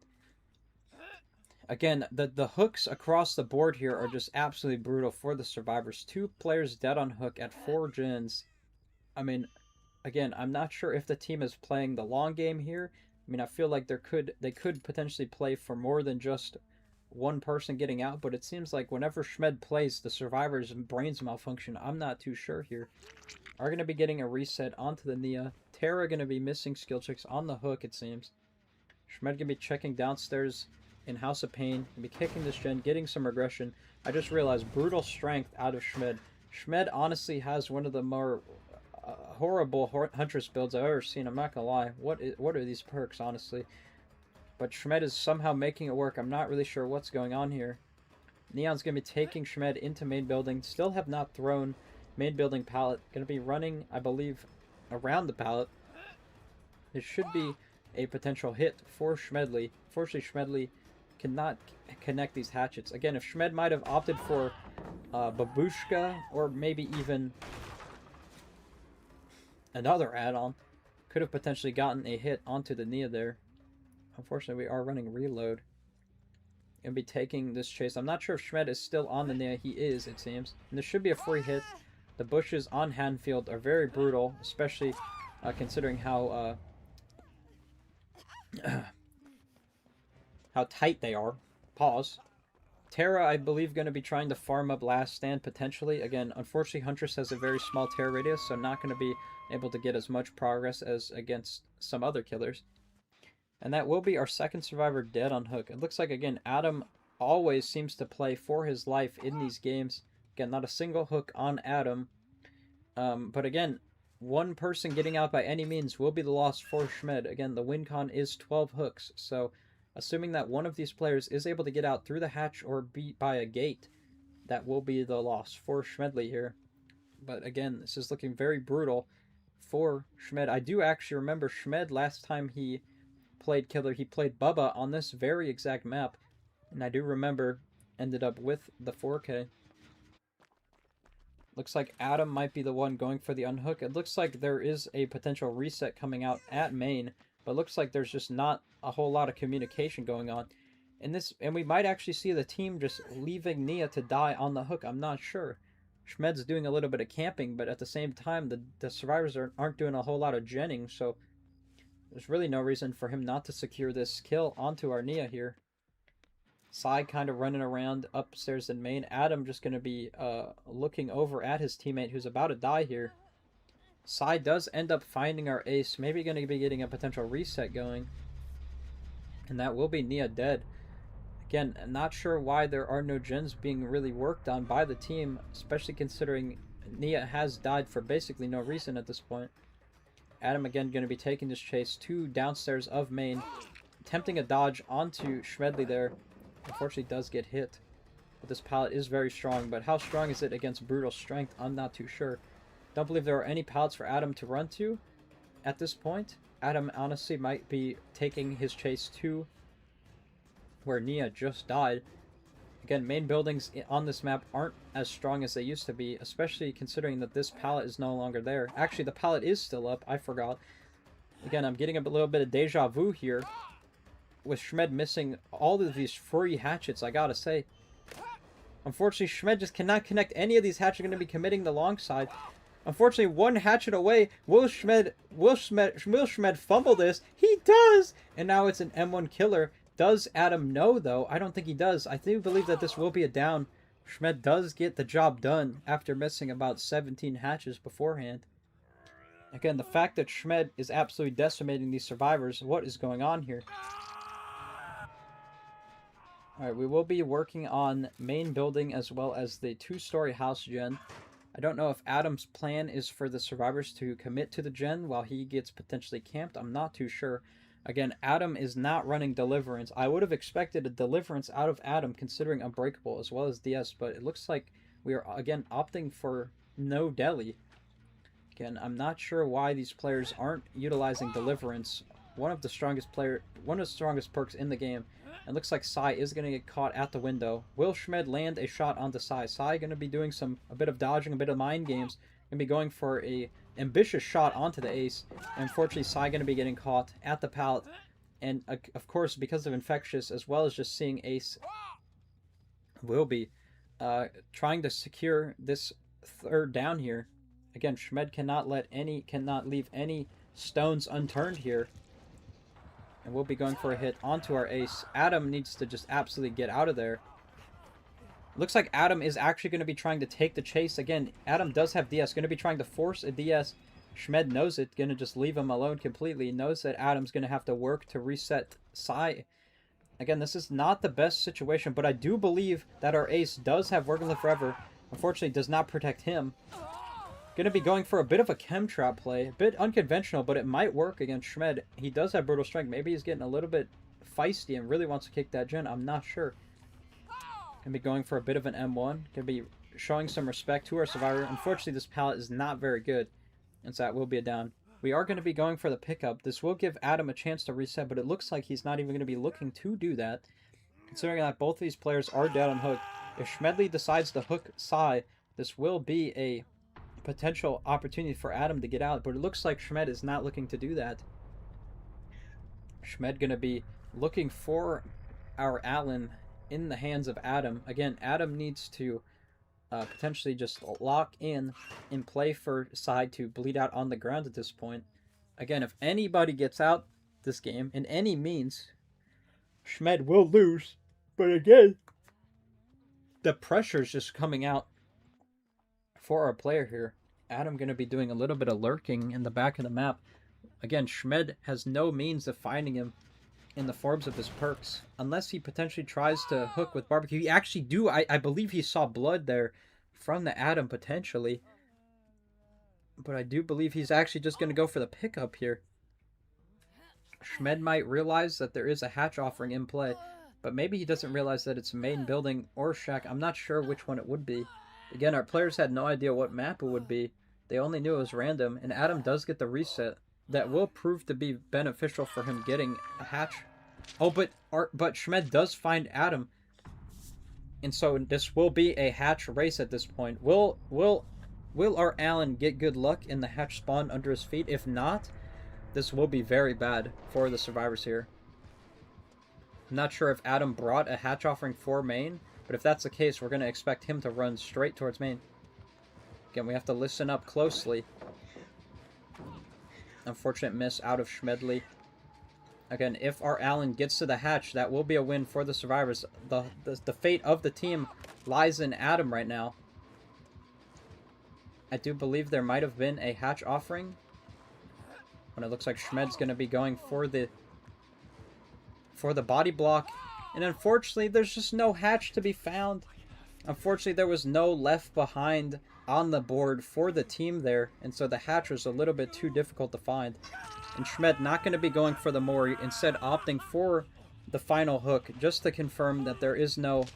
Again, the hooks across the board here are just absolutely brutal for the survivors. 2 players dead on hook at 4 gens. I mean, again, I'm not sure if the team is playing the long game here. I mean, I feel like they could potentially play for more than just one person getting out, but it seems like whenever Schmed plays, the survivors' brains malfunction. I'm not too sure here. Are going to be getting a reset onto the Nia. Terra going to be missing skill checks on the hook, it seems. Schmed going to be checking downstairs in House of Pain. Going to be kicking this gen, getting some regression. I just realized brutal strength out of Schmed. Schmed honestly has one of the more horrible Huntress builds I've ever seen. I'm not going to lie. What are these perks, honestly? But Schmed is somehow making it work. I'm not really sure what's going on here. Neon's going to be taking Schmed into main building. Still have not thrown main building pallet. Going to be running, I believe, around the pallet. It should be a potential hit for Schmedley. Fortunately, Schmedley cannot connect these hatchets. Again, if Schmed might have opted for Babushka or maybe even another add-on, could have potentially gotten a hit onto the Nia there. Unfortunately, we are running reload. Gonna be taking this chase. I'm not sure if Schmed is still on the Nia. He is, it seems. And there should be a free hit. The bushes on Hanfield are very brutal, especially considering how how tight they are. Pause. Terra, I believe, going to be trying to farm up Last Stand, potentially. Again, unfortunately, Huntress has a very small Terra radius, so not going to be able to get as much progress as against some other killers. And that will be our second survivor dead on hook. It looks like, again, Adam always seems to play for his life in these games. Again, not a single hook on Adam. But again, one person getting out by any means will be the loss for Schmed. Again, the win con is 12 hooks, so assuming that one of these players is able to get out through the hatch or beat by a gate, that will be the loss for Schmedley here. But again, this is looking very brutal for Schmed. I do actually remember Schmed last time he played Killer, he played Bubba on this very exact map, and I do remember ended up with the 4K. Looks like Adam might be the one going for the unhook. It looks like there is a potential reset coming out at main, but looks like there's just not a whole lot of communication going on. And we might actually see the team just leaving Nia to die on the hook. I'm not sure. Schmed's doing a little bit of camping, but at the same time, the survivors aren't doing a whole lot of genning, so there's really no reason for him not to secure this kill onto our Nia here. Sai kind of running around upstairs in main. Adam just going to be looking over at his teammate who's about to die here. Sai does end up finding our ace. Maybe going to be getting a potential reset going. And that will be Nia dead. Again, I'm not sure why there are no gens being really worked on by the team, especially considering Nia has died for basically no reason at this point. Adam again going to be taking this chase to downstairs of main, attempting a dodge onto Schmedley there. Unfortunately does get hit. But this pallet is very strong, but how strong is it against brutal strength? I'm not too sure. Don't believe there are any pallets for Adam to run to at this point. Adam honestly might be taking his chase to where Nia just died. Again, main buildings on this map aren't as strong as they used to be, especially considering that this pallet is no longer there. Actually, the pallet is still up. I forgot. Again, I'm getting a little bit of deja vu here with Schmed missing all of these free hatchets, I gotta say. Unfortunately, Schmed just cannot connect any of these hatchets. Going to be committing the long side. Unfortunately, one hatchet away. Will Schmed fumble this? He does! And now it's an M1 killer. Does Adam know, though? I don't think he does. I do believe that this will be a down. Schmed does get the job done after missing about 17 hatches beforehand. Again, the fact that Schmed is absolutely decimating these survivors. What is going on here? Alright, we will be working on main building as well as the 2-story house gen. I don't know if Adam's plan is for the survivors to commit to the gen while he gets potentially camped. I'm not too sure. Again, Adam is not running Deliverance. I would have expected a Deliverance out of Adam considering Unbreakable as well as DS, but it looks like we are, again, opting for no Deli. Again, I'm not sure why these players aren't utilizing Deliverance. One of the strongest perks in the game. It looks like Sai is going to get caught at the window. Will Schmed land a shot onto Sai? Sai going to be doing a bit of dodging, a bit of mind games. Going to be going for a ambitious shot onto the ace. And unfortunately, Sai going to be getting caught at the pallet. And of course, because of Infectious, as well as just seeing ace, will be trying to secure this third down here. Again, Schmed cannot leave any stones unturned here. And we'll be going for a hit onto our ace. Adam needs to just absolutely get out of there. Looks like Adam is actually going to be trying to take the chase. Again, Adam does have DS. Going to be trying to force a DS. Schmed knows it. Going to just leave him alone completely. Knows that Adam's going to have to work to reset Sai. Again, this is not the best situation, but I do believe that our ace does have Work and Live Forever. Unfortunately, does not protect him. Going to be going for a bit of a chem trap play. A bit unconventional, but it might work against Schmed. He does have Brutal Strength. Maybe he's getting a little bit feisty and really wants to kick that gen. I'm not sure. Going to be going for a bit of an M1. Going to be showing some respect to our survivor. Unfortunately, this pallet is not very good, and so that will be a down. We are going to be going for the pickup. This will give Adam a chance to reset, but it looks like he's not even going to be looking to do that, considering that both of these players are dead on hook. If Schmedley decides to hook Sai, this will be a potential opportunity for Adam to get out, but it looks like Schmed is not looking to do that. Schmed going to be looking for our Allen in the hands of Adam. Again, Adam needs to potentially just lock in and play for side to bleed out on the ground at this point. Again, if anybody gets out this game in any means, Schmed will lose. But again, the pressure is just coming out for our player here. Adam going to be doing a little bit of lurking in the back of the map. Again, Schmed has no means of finding him in the forms of his perks, unless he potentially tries to hook with barbecue. He actually do. I believe he saw blood there from the Adam potentially, but I do believe he's actually just going to go for the pickup here. Schmed might realize that there is a hatch offering in play, but maybe he doesn't realize that it's main building or shack. I'm not sure which one it would be. Again, our players had no idea what map it would be. They only knew it was random, and Adam does get the reset. That will prove to be beneficial for him getting a hatch. Oh, but Schmed does find Adam, and so this will be a hatch race at this point. Will our Allen get good luck in the hatch spawn under his feet? If not, this will be very bad for the survivors here. I'm not sure if Adam brought a hatch offering for main, but if that's the case, we're going to expect him to run straight towards main. Again, we have to listen up closely. Unfortunate miss out of Schmedley. Again, if our Allen gets to the hatch, that will be a win for the survivors. The fate of the team lies in Adam right now. I do believe there might have been a hatch offering, when it looks like Schmed's going to be going for the body block. And unfortunately, there's just no hatch to be found. Unfortunately, there was no left behind on the board for the team there, and so the hatch was a little bit too difficult to find. And Schmed not going to be going for the Mori, instead opting for the final hook, just to confirm that there is no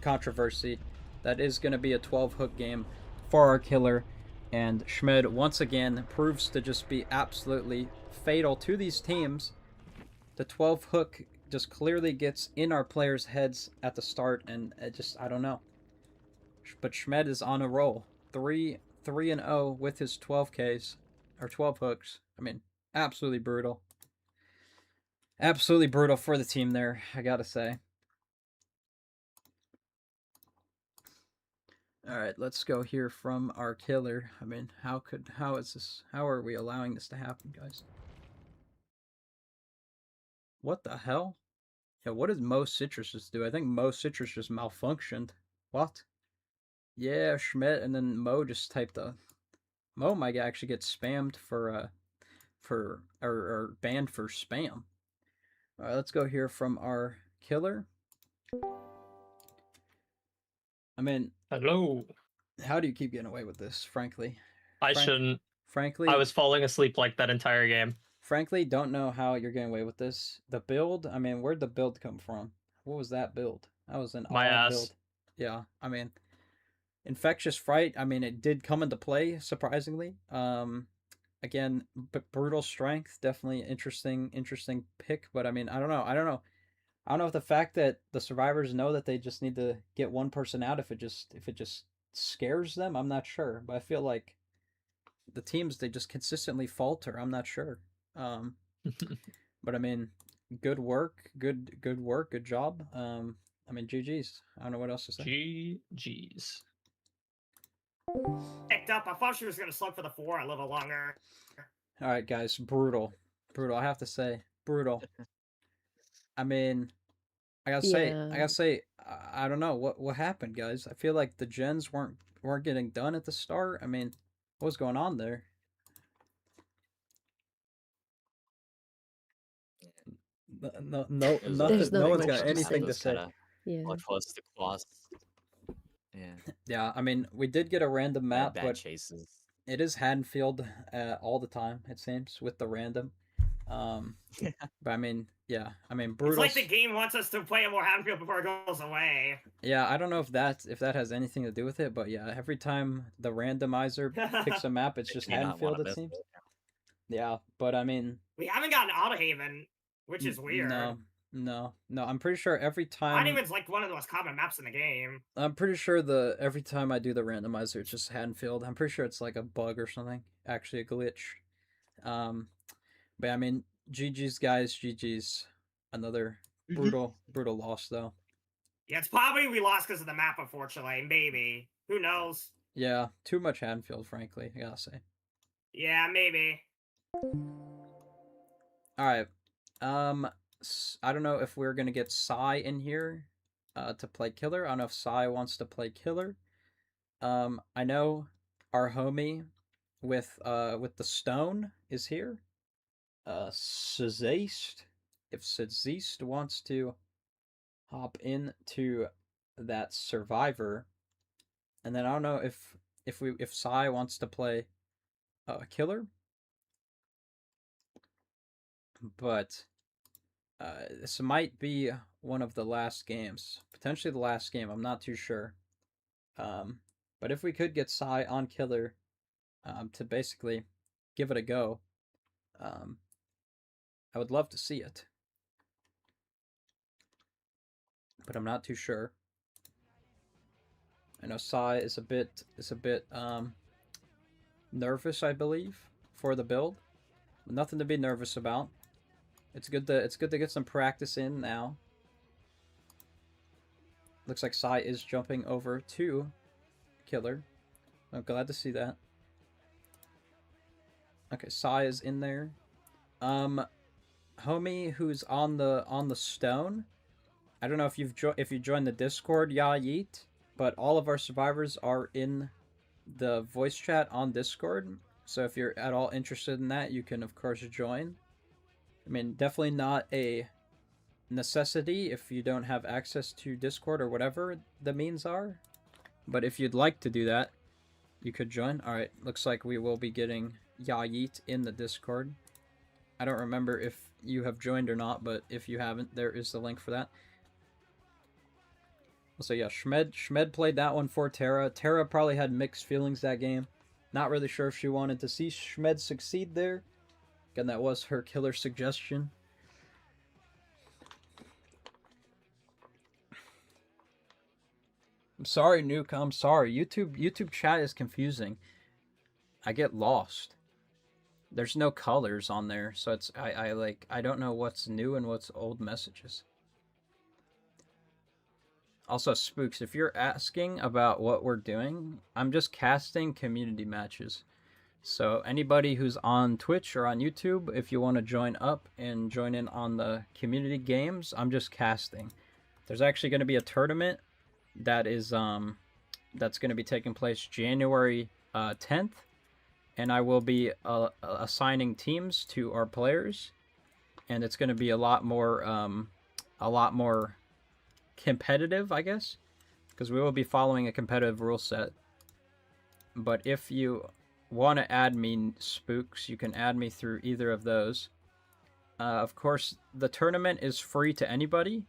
controversy. That is going to be a 12 hook game for our killer, and Schmed once again proves to just be absolutely fatal to these teams. The 12 hook just clearly gets in our players' heads at the start, and it just, I don't know. But Schmed is on a roll. 3-0 with his 12 Ks, or 12 hooks. I mean, absolutely brutal. Absolutely brutal for the team there, I gotta say. Alright, let's go hear from our killer. I mean, how are we allowing this to happen, guys? What the hell? Yeah, what does Mo Citrus just do? I think Mo Citrus just malfunctioned. What? Yeah, Schmidt, and then Mo just typed a... Mo might actually get spammed or banned for spam. Alright, let's go hear from our killer. I mean... Hello. How do you keep getting away with this, frankly? I shouldn't. Frankly... I was falling asleep like that entire game. Frankly, don't know how you're getting away with this. The build, I mean, where'd the build come from? What was that build? That was an My odd ass. build. Yeah, I mean, Infectious Fright, I mean, it did come into play, surprisingly. Again, Brutal Strength, definitely interesting pick, but I mean, I don't know if the fact that the survivors know that they just need to get one person out, if it just scares them, I'm not sure. But I feel like the teams, they just consistently falter. I'm not sure. But I mean, good work, good job. I mean, GG's. I don't know what else to say. GG's. Picked up. I thought she was gonna slug for the 4 a little longer. All right, guys, brutal. I have to say, brutal. I mean, I gotta say, I don't know what happened, guys. I feel like the gens weren't getting done at the start. I mean, what was going on there? No, nothing. No one's got anything to say. Yeah. What was the cost? Yeah. Yeah, I mean, we did get a random map, Bad but chases. it is Haddonfield all the time, it seems, with the random. But I mean, Yeah, I mean, It's brutal. like the game wants us to play a more Haddonfield before it goes away. Yeah, I don't know if that has anything to do with it, but yeah, every time the randomizer picks a map, it's just Making me not wanna Haddonfield, it miss seems. it. Yeah, but I mean, We haven't gotten Autohaven, which is weird. no. I'm pretty sure every time. Autohaven's like one of the most common maps in the game. I'm pretty sure every time I do the randomizer, it's just Haddonfield. I'm pretty sure it's like a bug or something, actually a glitch. But I mean, GG's guys, GG's. Another brutal loss though. Yeah, it's probably we lost because of the map, unfortunately. Maybe. Who knows? Yeah, too much Haddonfield, frankly, I gotta say. Yeah, maybe. Alright. I don't know if we're gonna get Sai in here to play Killer. I don't know if Sai wants to play Killer. I know our homie with the stone is here. Sazist. If Sazist wants to hop into that survivor, and then I don't know if Sai wants to play Killer, but this might be one of the last games, potentially the last game. I'm not too sure. But if we could get Sai on Killer, to basically give it a go, I would love to see it. But I'm not too sure. I know Sai is a bit nervous, I believe, for the build. Nothing to be nervous about. It's good to get some practice in now. Looks like Sai is jumping over to Killer. I'm glad to see that. Okay, Sai is in there. Homie who's on the stone. I don't know if you joined the Discord, Ya Yeet, but all of our survivors are in the voice chat on Discord. So if you're at all interested in that, you can of course join. I mean, definitely not a necessity if you don't have access to Discord or whatever the means are. But if you'd like to do that, you could join. Alright, looks like we will be getting Ya Yeet in the Discord. I don't remember if you have joined or not, but if you haven't, there is the link for that. So yeah, Schmed played that one for Tara. Tara probably had mixed feelings that game. Not really sure if she wanted to see Schmed succeed there. Again, that was her Killer suggestion. I'm sorry, Nuke. I'm sorry. YouTube chat is confusing. I get lost. There's no colors on there, so it's I don't know what's new and what's old messages. Also, Spooks, if you're asking about what we're doing, I'm just casting community matches. So anybody who's on Twitch or on YouTube, if you want to join up and join in on the community games, I'm just casting. There's actually going to be a tournament that is that's going to be taking place January 10th, and I will be assigning teams to our players, and it's going to be a lot more competitive, I guess, because we will be following a competitive rule set. But if you want to add me, Spooks, you can add me through either of those. Of course, the tournament is free to anybody.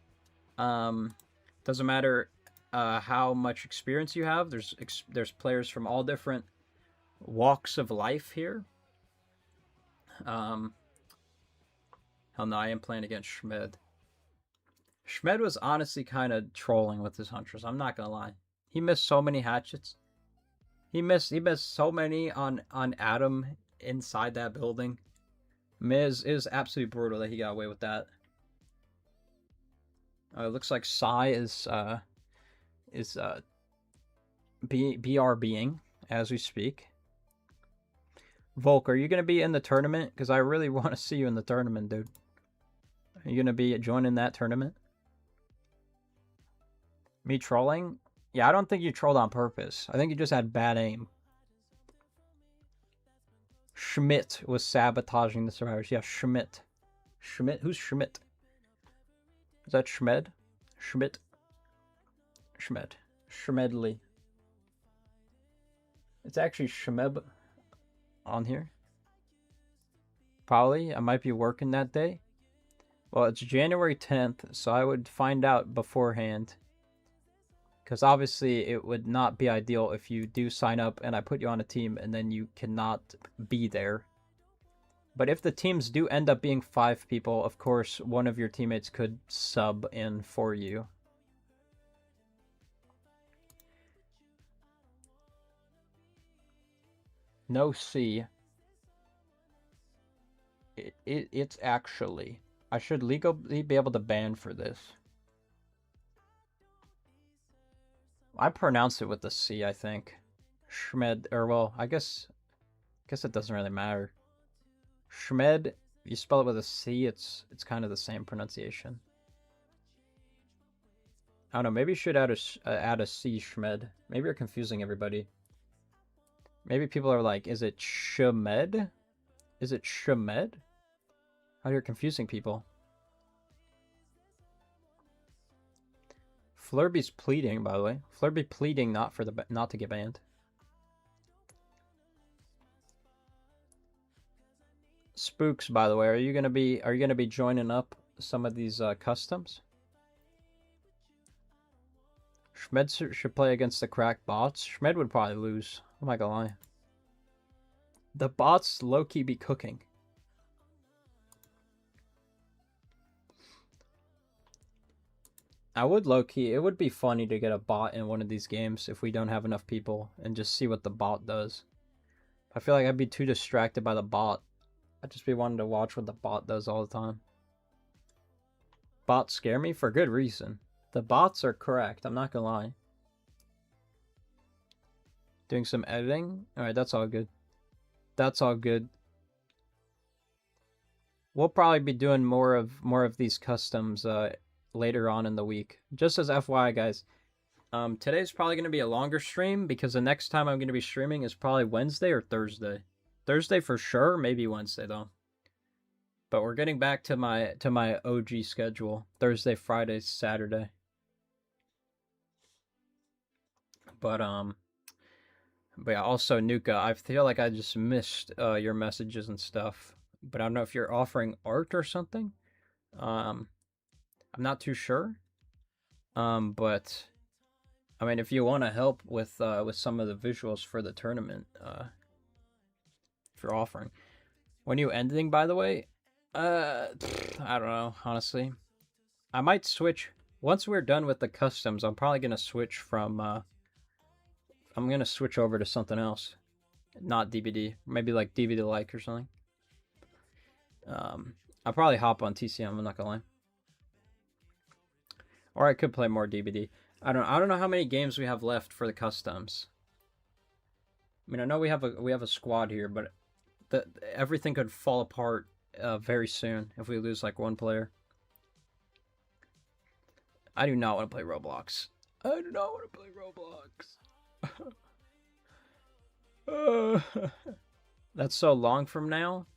Doesn't matter how much experience you have. There's players from all different walks of life here. Hell no, I am playing against Schmed. Schmed was honestly kind of trolling with his hunters. I'm not gonna lie. He missed so many hatchets. He missed so many on Adam inside that building. Miz is absolutely brutal that he got away with that. It looks like Sai is BRBing as we speak. Volk, are you gonna be in the tournament? Because I really want to see you in the tournament, dude. Are you gonna be joining that tournament? Me trolling? Yeah, I don't think you trolled on purpose. I think you just had bad aim. Schmidt was sabotaging the survivors. Yeah, Schmidt. Schmidt? Who's Schmidt? Is that Schmed? Schmidt? Schmed. Schmedley. It's actually Schmeb on here. Probably. I might be working that day. Well, it's January 10th, so I would find out beforehand. Because obviously it would not be ideal if you do sign up and I put you on a team and then you cannot be there. But if the teams do end up being 5 people, of course, one of your teammates could sub in for you. No C. It's actually... I should legally be able to ban for this. I pronounce it with a C, I think. Schmed, or well, I guess it doesn't really matter. Schmed, if you spell it with a C, it's kind of the same pronunciation. I don't know, maybe you should add a C, Schmed. Maybe you're confusing everybody. Maybe people are like, is it Shmed? Is it Shmed? How you're confusing people. Flurby's pleading, by the way. Flurby pleading not to get banned. Spooks, by the way, are you gonna be joining up some of these customs? Schmed should play against the cracked bots. Schmed would probably lose. I'm not gonna lie. The bots low-key be cooking. I would low-key, it would be funny to get a bot in one of these games if we don't have enough people and just see what the bot does. I feel like I'd be too distracted by the bot. I'd just be wanting to watch what the bot does all the time. Bots scare me for good reason. The bots are correct, I'm not gonna lie. Doing some editing? Alright, that's all good. That's all good. We'll probably be doing more of these customs later on in the week. Just as FYI, guys. Today's probably going to be a longer stream because the next time I'm going to be streaming is probably Wednesday or Thursday. Thursday for sure, maybe Wednesday though. But we're getting back to my OG schedule. Thursday, Friday, Saturday. But yeah, also Nuka, I feel like I just missed your messages and stuff. But I don't know if you're offering art or something. I'm not too sure. But I mean, if you want to help with some of the visuals for the tournament, if you're offering. When are you ending, by the way? I don't know, honestly. I might switch once we're done with the customs. I'm probably gonna switch from. I'm gonna switch over to something else, not DBD. Maybe like dbd-like or something. I'll probably hop on TCM. I'm not gonna lie. Or I could play more DBD. I don't know how many games we have left for the customs. I mean, I know we have a squad here, but everything could fall apart very soon if we lose like one player. I do not want to play Roblox. I do not want to play Roblox. That's so long from now.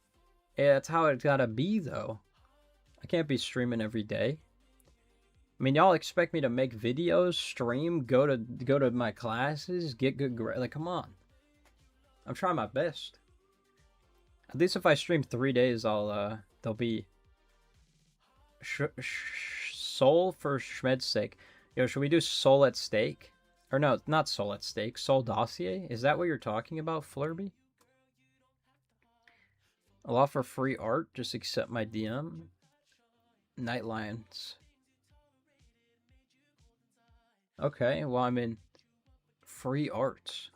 Yeah, that's how it gotta be though. I can't be streaming every day. I mean, y'all expect me to make videos, stream, go to my classes, get good grades. Like, come on. I'm trying my best. At least if I stream 3 days, they'll be Soul for Schmed's sake. Yo, should we do Soul at Stake? Or no, not Soul at Stake. Soul Dossier? Is that what you're talking about, Flurby? I'll offer free art. Just accept my DM. Night Lions. Okay, well, I mean, free art.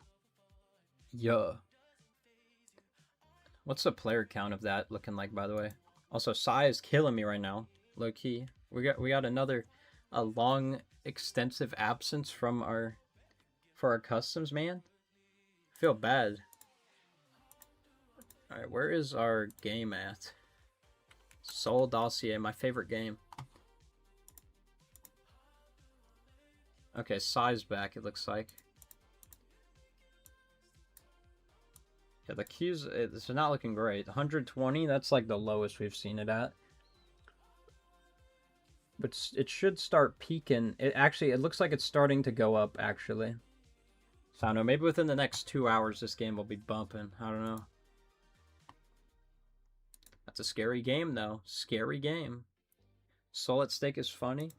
Yeah. What's the player count of that looking like, by the way? Also, Sai is killing me right now, low key. We got a long, extensive absence from for our customs, man. I feel bad. All right, where is our game at? Soul Dossier, my favorite game. Okay, Sai's back, it looks like. Yeah, the queues, it's not looking great. 120, that's like the lowest we've seen it at. But it should start peaking. It looks like it's starting to go up, actually. So I don't know, maybe within the next 2 hours this game will be bumping. I don't know. That's a scary game, though. Scary game. Soul at Stake is funny.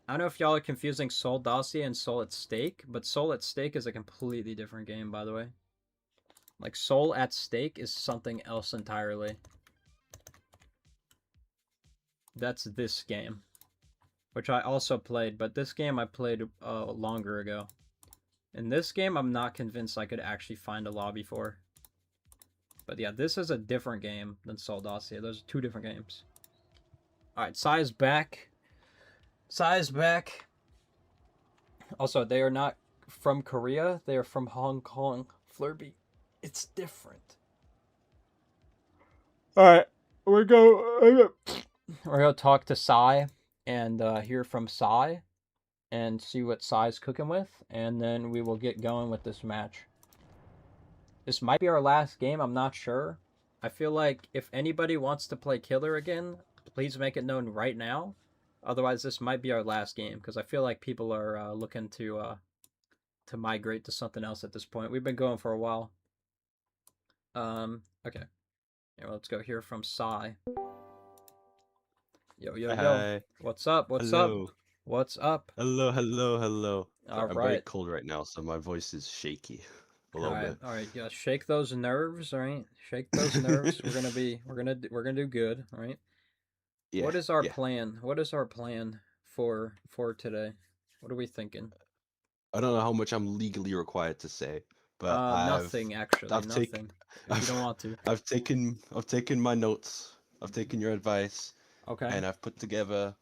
I don't know if y'all are confusing Soul Dossier and Soul at Stake, but Soul at Stake is a completely different game, by the way. Like, Soul at Stake is something else entirely. That's this game, which I also played, but this game I played longer ago. In this game, I'm not convinced I could actually find a lobby for. But yeah, this is a different game than Soul Dossier. Those are two different games. Alright, Sai's back. Sai's back. Also, they are not from Korea. They are from Hong Kong. Flurby. It's different. Alright, we're gonna talk to Sai and hear from Sai and see what Sai's cooking with, and then we will get going with this match. This might be our last game, I'm not sure. I feel like if anybody wants to play Killer again, please make it known right now. Otherwise, this might be our last game, because I feel like people are looking to migrate to something else at this point. We've been going for a while. Okay. Yeah, well, let's go hear from Sai. Yo, yo, yo. Hi. What's up? What's Hello. up? What's up? Hello, hello, hello. All I'm very right. cold right now, so my voice is shaky a little All right, bit. all right. Yeah, shake those nerves. All right, shake those nerves. We're gonna do good. All right. Yeah. What is our yeah. plan? What is our plan for today? What are we thinking? I don't know how much I'm legally required to say, but nothing actually. I've Nothing. If you don't want to. I've taken my notes. I've taken your advice, Okay. and I've put together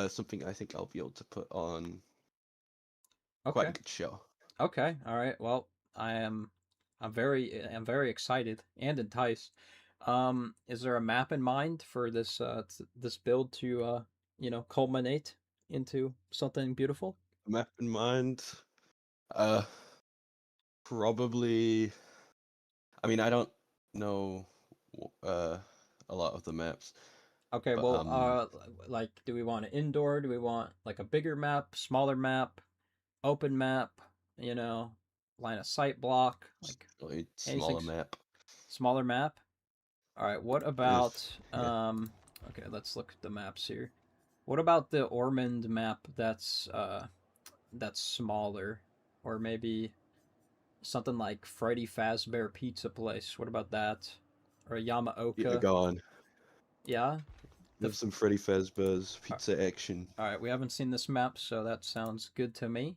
something I think I'll be able to put on quite a Okay. good show. Okay. All right. Well, I'm very excited and enticed. Is there a map in mind for this this build to culminate into something beautiful? Map in mind, probably. I mean, I don't know a lot of the maps. Okay, But, well, like, do we want an indoor? Do we want like a bigger map, smaller map, open map? Line of sight block, like a smaller anything map. smaller map. All right, what about yeah. Okay, let's look at the maps here. What about the Ormond map that's smaller, or maybe something like Freddy Fazbear Pizza Place? What about that? Or Yamaoka? Yeah, go on. Yeah. Have some Freddy Fazbear's pizza action. All right, we haven't seen this map, so that sounds good to me.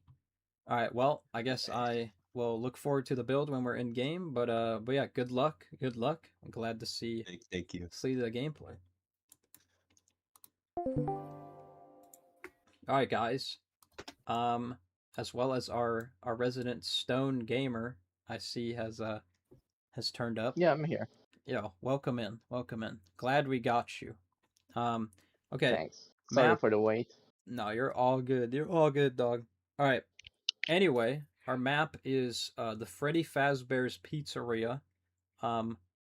All right, well, I guess I will look forward to the build when we're in game, but yeah, good luck. Good luck. I'm glad to see Thank you. see the gameplay. All right, guys. As well as our resident stone gamer, I see has turned up. Yeah, I'm here. Yo, welcome in. Welcome in. Glad we got you. Okay. Thanks. Sorry Map. for the wait. No, you're all good. You're all good, dog. All right. Anyway, our map is the Freddy Fazbear's Pizzeria.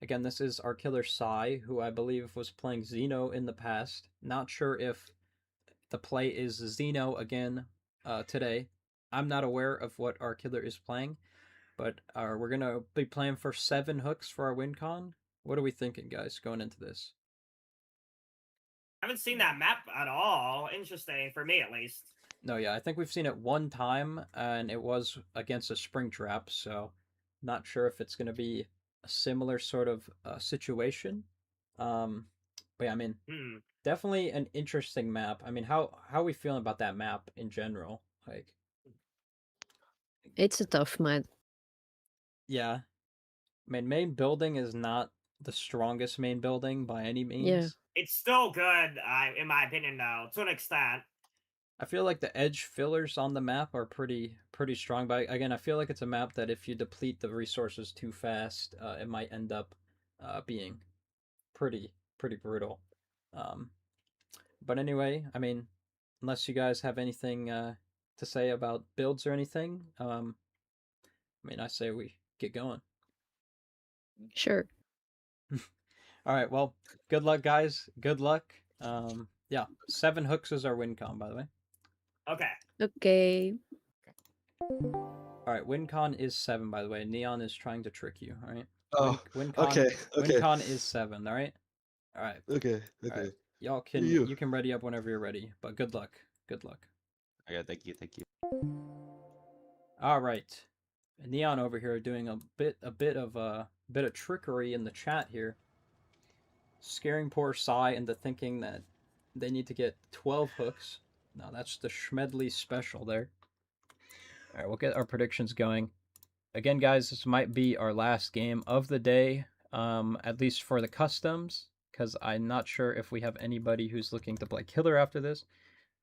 Again, this is our killer Sai, who I believe was playing Xeno in the past. Not sure if the play is Xeno again today. I'm not aware of what our killer is playing, but we're gonna be playing for 7 hooks for our win con. What are we thinking, guys, going into this? I haven't seen that map at all. Interesting, for me at least. No, yeah, I think we've seen it one time, and it was against a Springtrap, so not sure if it's going to be a similar sort of situation. But yeah, I mean, definitely an interesting map. I mean, how are we feeling about that map in general? Like, It's a tough map. yeah. I mean, main building is not the strongest main building by any means. Yeah. It's still good, in my opinion, though, to an extent. I feel like the edge fillers on the map are pretty strong, but again, I feel like it's a map that if you deplete the resources too fast, it might end up being pretty brutal. But anyway, I mean, unless you guys have anything to say about builds or anything, I mean, I say we get going. Sure. All right, well, good luck, guys. Good luck. Yeah, 7 hooks is our win con, by the way. Okay. Okay. All right, win con is 7, by the way. Neon is trying to trick you. All right. Oh, Win con, okay. Win con is 7. All right. All right. Okay. All right. Y'all can You. you can ready up whenever you're ready. But good luck. Good luck. Okay, thank you, thank you. All right. Neon over here doing a bit of trickery in the chat here, scaring poor Psy into thinking that they need to get 12 hooks. No, that's the Schmedley special there. All right, we'll get our predictions going. Again, guys, this might be our last game of the day, at least for the customs, because I'm not sure if we have anybody who's looking to play killer after this.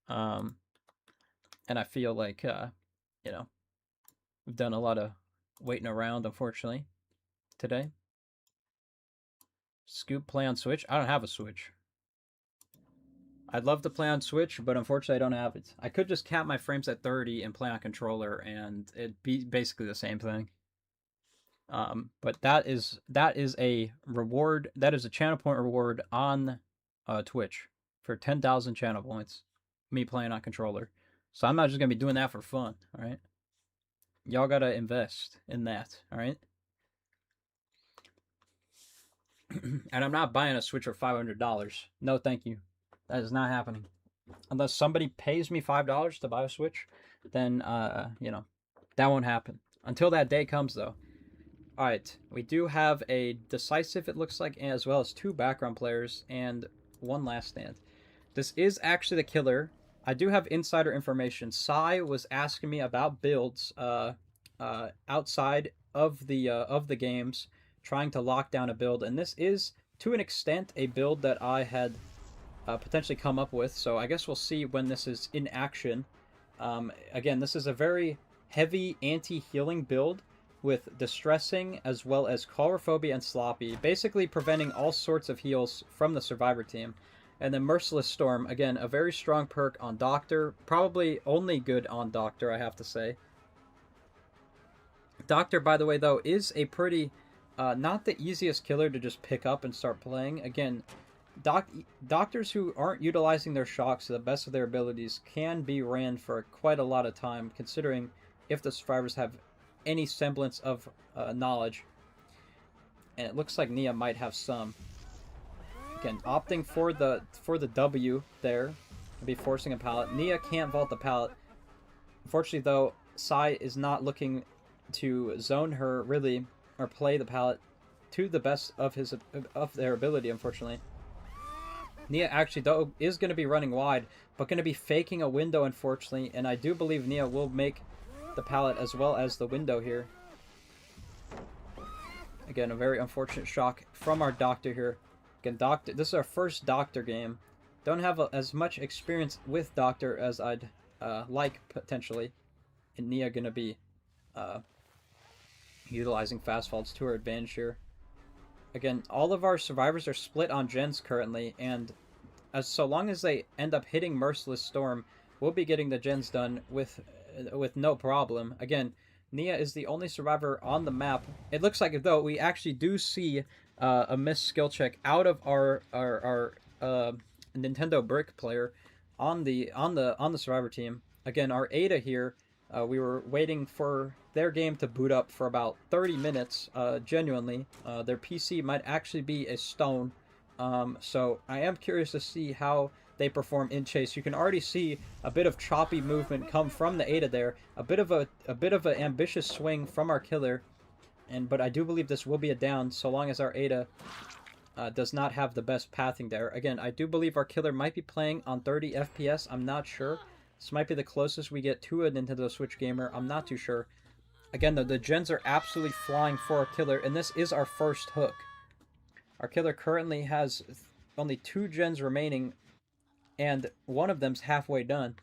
And I feel like, you know, we've done a lot of waiting around, unfortunately, today. Scoop play on Switch? I don't have a Switch. I'd love to play on Switch, but unfortunately I don't have it. I could just cap my frames at 30 and play on controller, and it'd be basically the same thing. But that is a reward. That is a channel point reward on Twitch for 10,000 channel points. Me playing on controller. So I'm not just gonna be doing that for fun. All right. Y'all gotta invest in that. All right. And I'm not buying a Switch for $500. No, thank you. That is not happening. Unless somebody pays me $5 to buy a Switch, then you know, that won't happen. Until that day comes, though. All right, we do have a decisive, it looks like, as well as 2 background players and 1 last stand. This is actually the killer. I do have insider information. Sai was asking me about builds outside of the games, trying to lock down a build, and this is, to an extent, a build that I had potentially come up with, so I guess we'll see when this is in action. Again, this is a very heavy anti-healing build with Distressing as well as Colorophobia and Sloppy, basically preventing all sorts of heals from the Survivor team. And then Merciless Storm, again, a very strong perk on Doctor, probably only good on Doctor, I have to say. Doctor, by the way, though, is a pretty, not the easiest killer to just pick up and start playing. Again, doctors who aren't utilizing their shocks to the best of their abilities can be ran for quite a lot of time, considering if the survivors have any semblance of knowledge. And it looks like Nia might have some. Again, opting for the W there, to be forcing a pallet. Nia can't vault the pallet. Unfortunately, though, Sai is not looking to zone her really or play the pallet to the best of their ability. Unfortunately, Nia actually though is going to be running wide, but going to be faking a window. Unfortunately, and I do believe Nia will make the pallet as well as the window here. Again, a very unfortunate shock from our Doctor here. Again, Doctor, this is our first Doctor game. Don't have as much experience with Doctor as I'd like, potentially. And Nia gonna be utilizing fast faults to her advantage here. Again, all of our survivors are split on gens currently, and so long as they end up hitting Merciless Storm, we'll be getting the gens done with no problem. Again, Nia is the only survivor on the map. It looks like, though, we actually do see a missed skill check out of our Nintendo Brick player on the survivor team. Again, our Ada here, we were waiting for their game to boot up for about 30 minutes. Genuinely, their PC might actually be a stone. So I am curious to see how they perform in chase. You can already see a bit of choppy movement come from the Ada there, a bit of an ambitious swing from our killer, but I do believe this will be a down so long as our Ada does not have the best pathing there. Again, I do believe our killer might be playing on 30 FPS. I'm not sure. This might be the closest we get to a Nintendo Switch gamer. I'm not too sure. Again, though, the gens are absolutely flying for our killer, and this is our first hook. Our killer currently has only 2 gens remaining, and one of them's halfway done.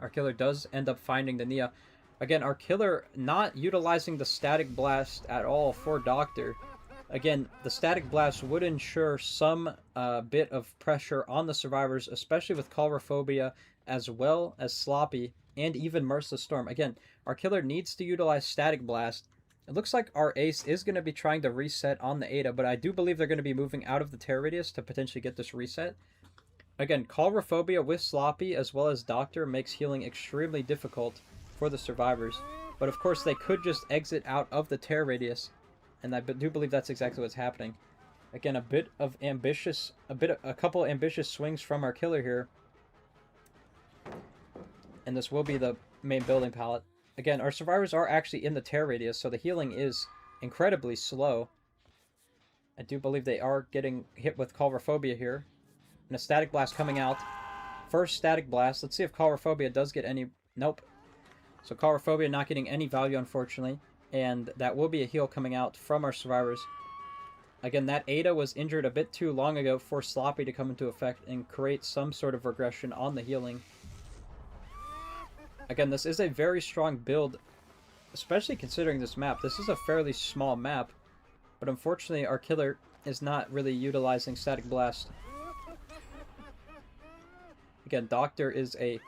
Our killer does end up finding the Nia. Again, our killer not utilizing the Static Blast at all for Doctor. Again, the Static Blast would ensure some bit of pressure on the survivors, especially with Colorophobia, as well as Sloppy, and even Merciless Storm. Again, our killer needs to utilize Static Blast. It looks like our ace is going to be trying to reset on the Ada, but I do believe they're going to be moving out of the Terror Radius to potentially get this reset. Again, Colorophobia with Sloppy as well as Doctor makes healing extremely difficult for the survivors. But of course, they could just exit out of the Terror Radius, and I do believe that's exactly what's happening. Again, a couple ambitious swings from our killer here. And this will be the main building palette. Again, our survivors are actually in the tear radius, so the healing is incredibly slow. I do believe they are getting hit with Colrophobia here. And a Static Blast coming out. First Static Blast. Let's see if Colrophobia does get any... Nope. So Colrophobia not getting any value, unfortunately. And that will be a heal coming out from our survivors. Again, that Ada was injured a bit too long ago for Sloppy to come into effect and create some sort of regression on the healing. Again, this is a very strong build, especially considering this map. This is a fairly small map, but unfortunately our killer is not really utilizing Static Blast. Again, Doctor is a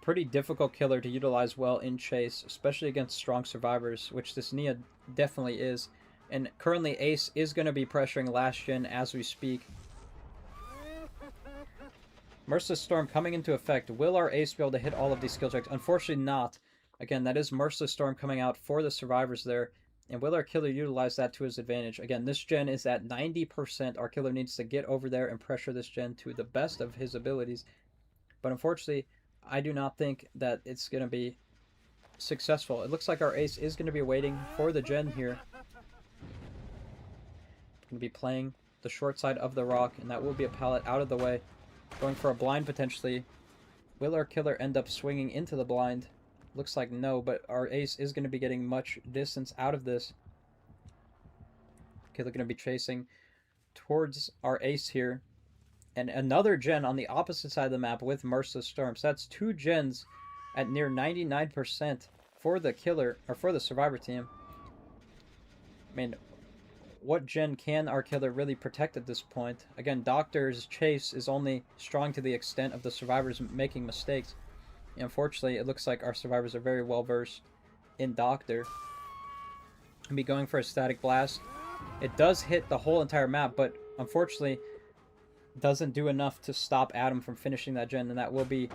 pretty difficult killer to utilize well in chase, especially against strong survivors, which this Nia definitely is. And currently Ace is going to be pressuring last gen as we speak. Merciless Storm coming into effect. Will our Ace be able to hit all of these skill checks? Unfortunately not. Again, that is Merciless Storm coming out for the survivors there. And will our killer utilize that to his advantage? Again, this gen is at 90%. Our killer needs to get over there and pressure this gen to the best of his abilities. But unfortunately, I do not think that it's going to be successful. It looks like our Ace is going to be waiting for the gen here. Going to be playing the short side of the rock, and that will be a pallet out of the way. Going for a blind potentially. Will our killer end up swinging into the blind? Looks like no, but our Ace is going to be getting much distance out of this. Killer going to be chasing towards our Ace here. And another gen on the opposite side of the map with Merciless Storm. So that's two gens at near 99% for the killer, or for the survivor team. I mean, what gen can our killer really protect at this point? Again, Doctor's chase is only strong to the extent of the survivors making mistakes. And unfortunately, it looks like our survivors are very well versed in Doctor. I'll be going for a Static Blast. It does hit the whole entire map, but unfortunately doesn't do enough to stop Adam from finishing that gen, and that will be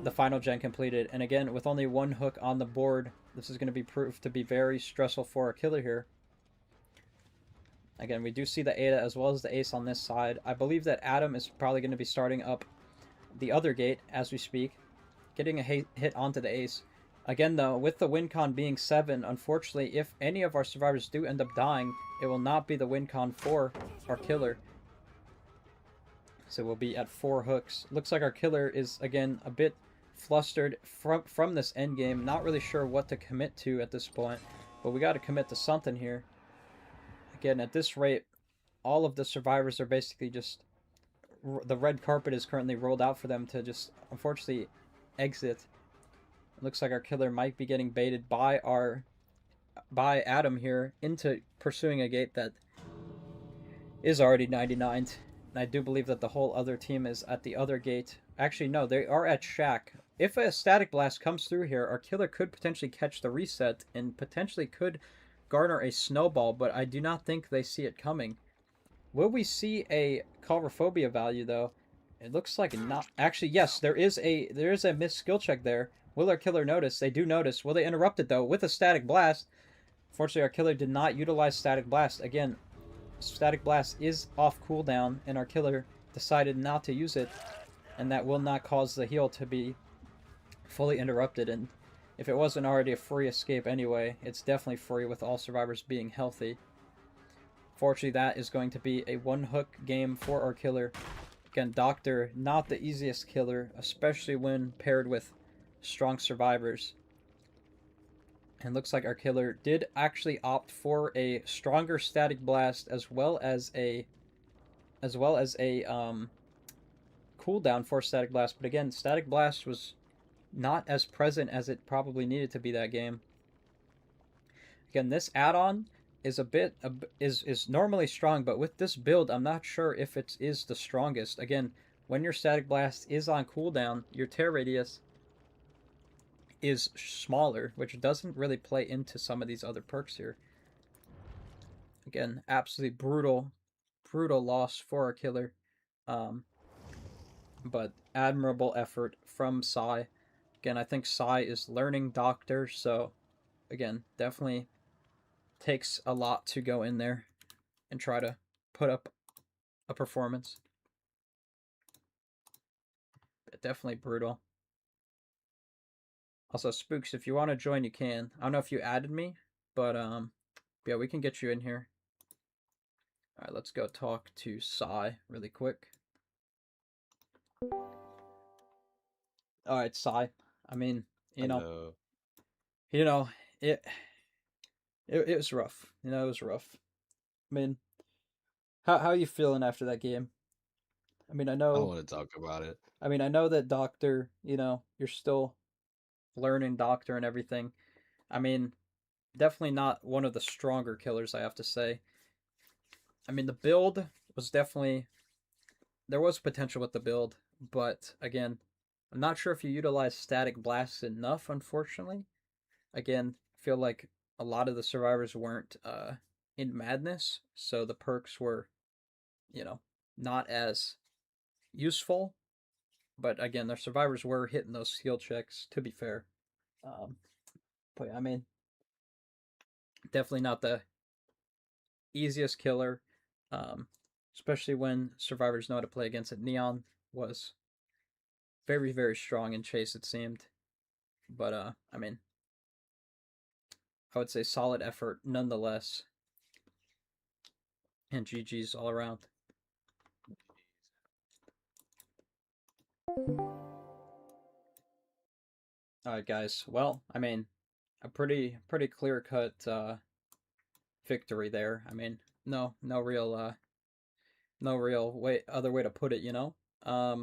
the final gen completed. And again, with only one hook on the board, this is going to be proved to be very stressful for our killer here. Again, we do see the Ada as well as the Ace on this side. I believe that Adam is probably going to be starting up the other gate as we speak, getting a hit onto the Ace. Again, though, with the win con being 7, unfortunately, if any of our survivors do end up dying, it will not be the win con for our killer. So we'll be at 4 hooks. Looks like our killer is, again, a bit flustered from this endgame. Not really sure what to commit to at this point, but we got to commit to something here. Again, at this rate, all of the survivors are basically just... The red carpet is currently rolled out for them to just, unfortunately, exit. It looks like our killer might be getting baited by Adam here into pursuing a gate that is already 99'd. And I do believe that the whole other team is at the other gate. Actually, no, they are at Shack. If a Static Blast comes through here, our killer could potentially catch the reset and potentially could garner a snowball, but I do not think they see it coming. Will we see a Colrophobia value, though? It looks like not. Actually, yes, there is a missed skill check there. Will our killer notice? They do notice. Will they interrupt it, though, with a Static Blast? Fortunately, our killer did not utilize Static Blast. Again, Static Blast is off cooldown, and our killer decided not to use it, and that will not cause the heal to be fully interrupted. And if it wasn't already a free escape anyway, it's definitely free with all survivors being healthy. Fortunately, that is going to be a one-hook game for our killer. Again, Doctor, not the easiest killer, especially when paired with strong survivors. And looks like our killer did actually opt for a stronger Static Blast as well as a cooldown for Static Blast. But again, Static Blast was not as present as it probably needed to be that game. Again, this add-on is is normally strong, but with this build, I'm not sure if it is the strongest. Again, when your Static Blast is on cooldown, your tear radius is smaller, which doesn't really play into some of these other perks here. Again, absolutely brutal loss for our killer. But admirable effort from Sai. Again, I think Sai is learning Doctor, so again, definitely takes a lot to go in there and try to put up a performance. Definitely brutal. Also, Spooks, if you want to join, you can. I don't know if you added me, but yeah, we can get you in here. All right, let's go talk to Sai really quick. All right, Sai. I mean, you know, it was rough. You know, it was rough. I mean, how are you feeling after that game? I mean, I I don't know. want to talk about it. I mean, I know that Doctor. You know, you're still learning Doctor and everything. I mean, definitely not one of the stronger killers, I have to say. I mean, the build was definitely, there was potential with the build, but again, I'm not sure if you utilize static blasts enough, unfortunately. Again, I feel like a lot of the survivors weren't in madness, so the perks were, you know, not as useful. But again, the survivors were hitting those skill checks, to be fair. But I mean, definitely not the easiest killer, um, especially when survivors know how to play against it. Neon was very, very strong in chase, it seemed. But I mean, I would say solid effort nonetheless. And GG's all around. Alright guys, well, I mean, a pretty clear cut victory there. I mean, no real other way to put it, you know? I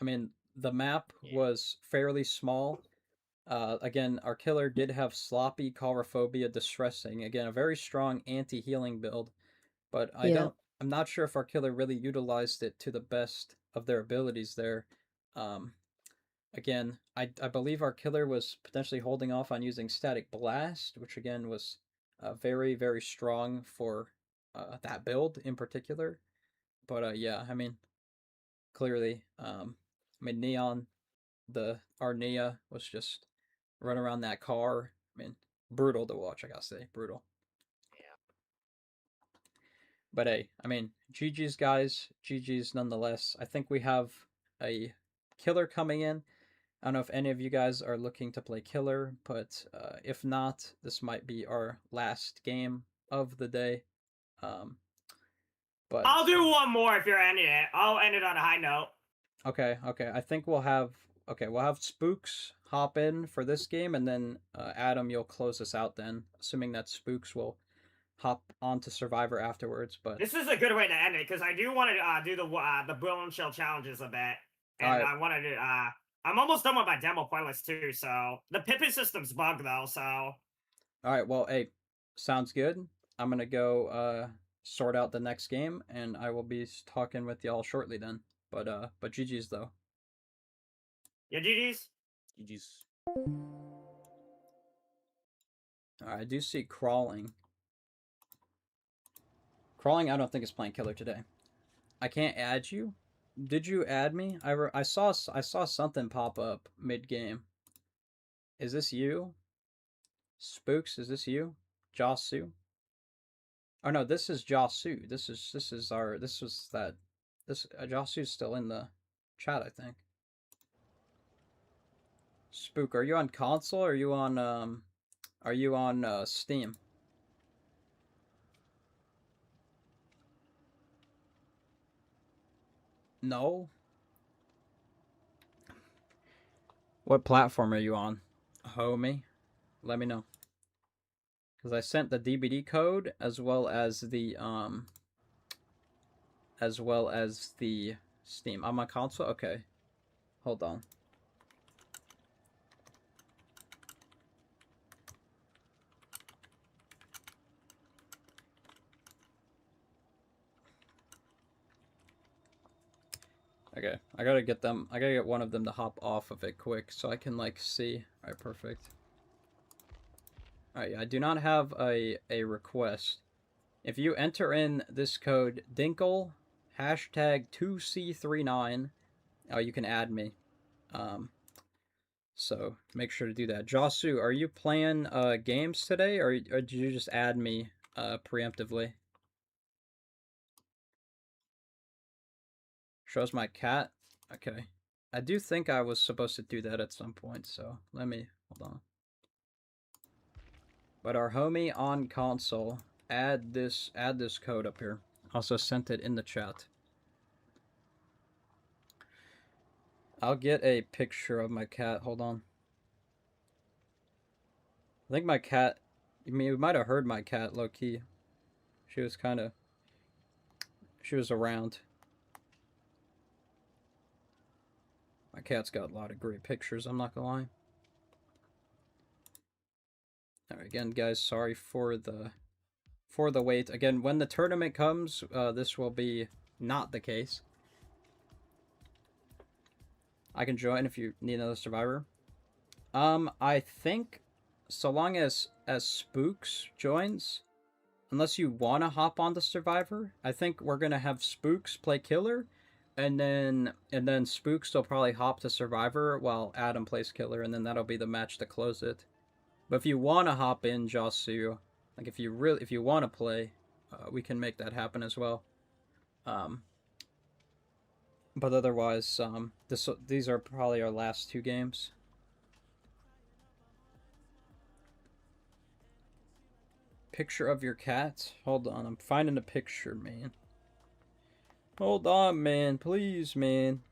mean, the map was fairly small. Again, our killer did have sloppy, Calrophobia, distressing. Again, a very strong anti-healing build, but I'm not sure if our killer really utilized it to the best of their abilities there. Again, I believe our killer was potentially holding off on using Static Blast, which again was very, very strong for that build in particular. But yeah, I mean, clearly, I mean, Neon, our Nia was just run around that car. I mean, brutal to watch, I gotta say, brutal. Yeah. But hey, I mean, GG's guys, GG's nonetheless. I think we have a killer coming in. I don't know if any of you guys are looking to play killer, but if not, this might be our last game of the day. But I'll do one more if you're ending it. I'll end it on a high note. Okay. I think we'll have Spooks hop in for this game, and then Adam, you'll close us out then, assuming that Spooks will hop onto Survivor afterwards. But this is a good way to end it because I do want to do the Bone Shell challenges a bit, and right. I want to do. I'm almost done with my demo playlist too. So the Pippin system's bugged though. So all right, well, hey, sounds good. I'm gonna go sort out the next game, and I will be talking with y'all shortly then. But GG's though. Yeah, GG's. GG's. Alright, I do see Crawling. Crawling, I don't think is playing killer today. I can't add you. Did you add me? I saw something pop up mid game. Is this you? Spooks, is this you? Josu? Oh no, this is Josu. This Josu's still in the chat, I think. Spook, are you on console or are you on Steam? No. What platform are you on, homie? Let me know. Because I sent the DBD code as well as the Steam. I'm on console? Okay. Hold on. Okay, I gotta get one of them to hop off of it quick so I can like see. Alright, perfect. Alright, I do not have a request. If you enter in this code Dinkle #2C39, you can add me. So make sure to do that. Josu, are you playing games today, or did you just add me preemptively? Shows my cat. Okay. I do think I was supposed to do that at some point, so let me hold on. But our homie on console, add this code up here. Also sent it in the chat. I'll get a picture of my cat. Hold on. I think my cat, you might have heard my cat low key. She was around. My cat's got a lot of great pictures, I'm not gonna lie. Alright, again, guys, sorry for the wait. Again, when the tournament comes, this will be not the case. I can join if you need another survivor. I think so long as Spooks joins, unless you want to hop on the survivor, I think we're gonna have Spooks play killer, and then Spooks will probably hop to survivor while Adam plays killer, and then that'll be the match to close it. But if you want to hop in, Josu, like if you want to play, we can make that happen as well. But otherwise, these are probably our last 2 games. Picture of your cat? Hold on, I'm finding a picture, man. Hold on, man. Please, man.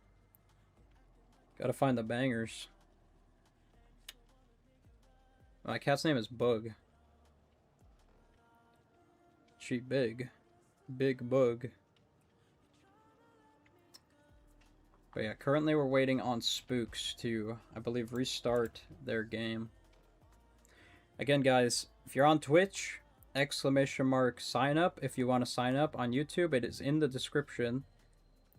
Gotta find the bangers. My cat's name is Bug. She big. Big Bug. But yeah, currently we're waiting on Spooks to, I believe, restart their game. Again, guys, if you're on Twitch, !sign up if you want to sign up. On YouTube, it is in the description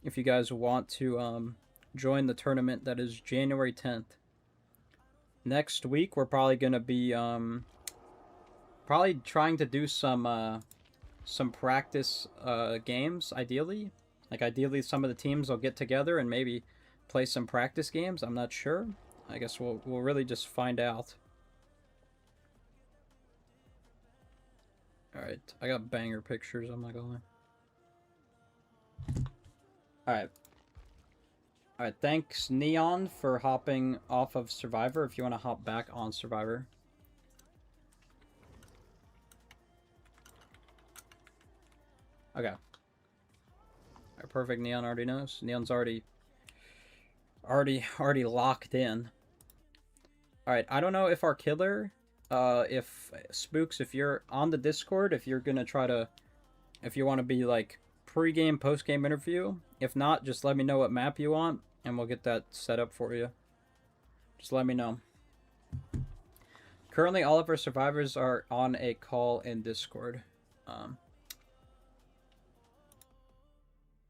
if you guys want to join the tournament that is January 10th. Next week, we're probably going to be probably trying to do some practice games, ideally. Like, ideally, some of the teams will get together and maybe play some practice games. I'm not sure. I guess we'll really just find out. Alright, I got banger pictures, I'm not gonna lie. Alright. Alright, thanks Neon for hopping off of Survivor if you want to hop back on Survivor. Okay. Alright, perfect. Neon already knows. Neon's already locked in. Alright, I don't know if our killer, if Spooks, if you're on the Discord, if you're gonna try to, if you want to be like pre-game, post-game interview. If not, just let me know what map you want, and we'll get that set up for you. Just let me know. Currently, all of our survivors are on a call in Discord.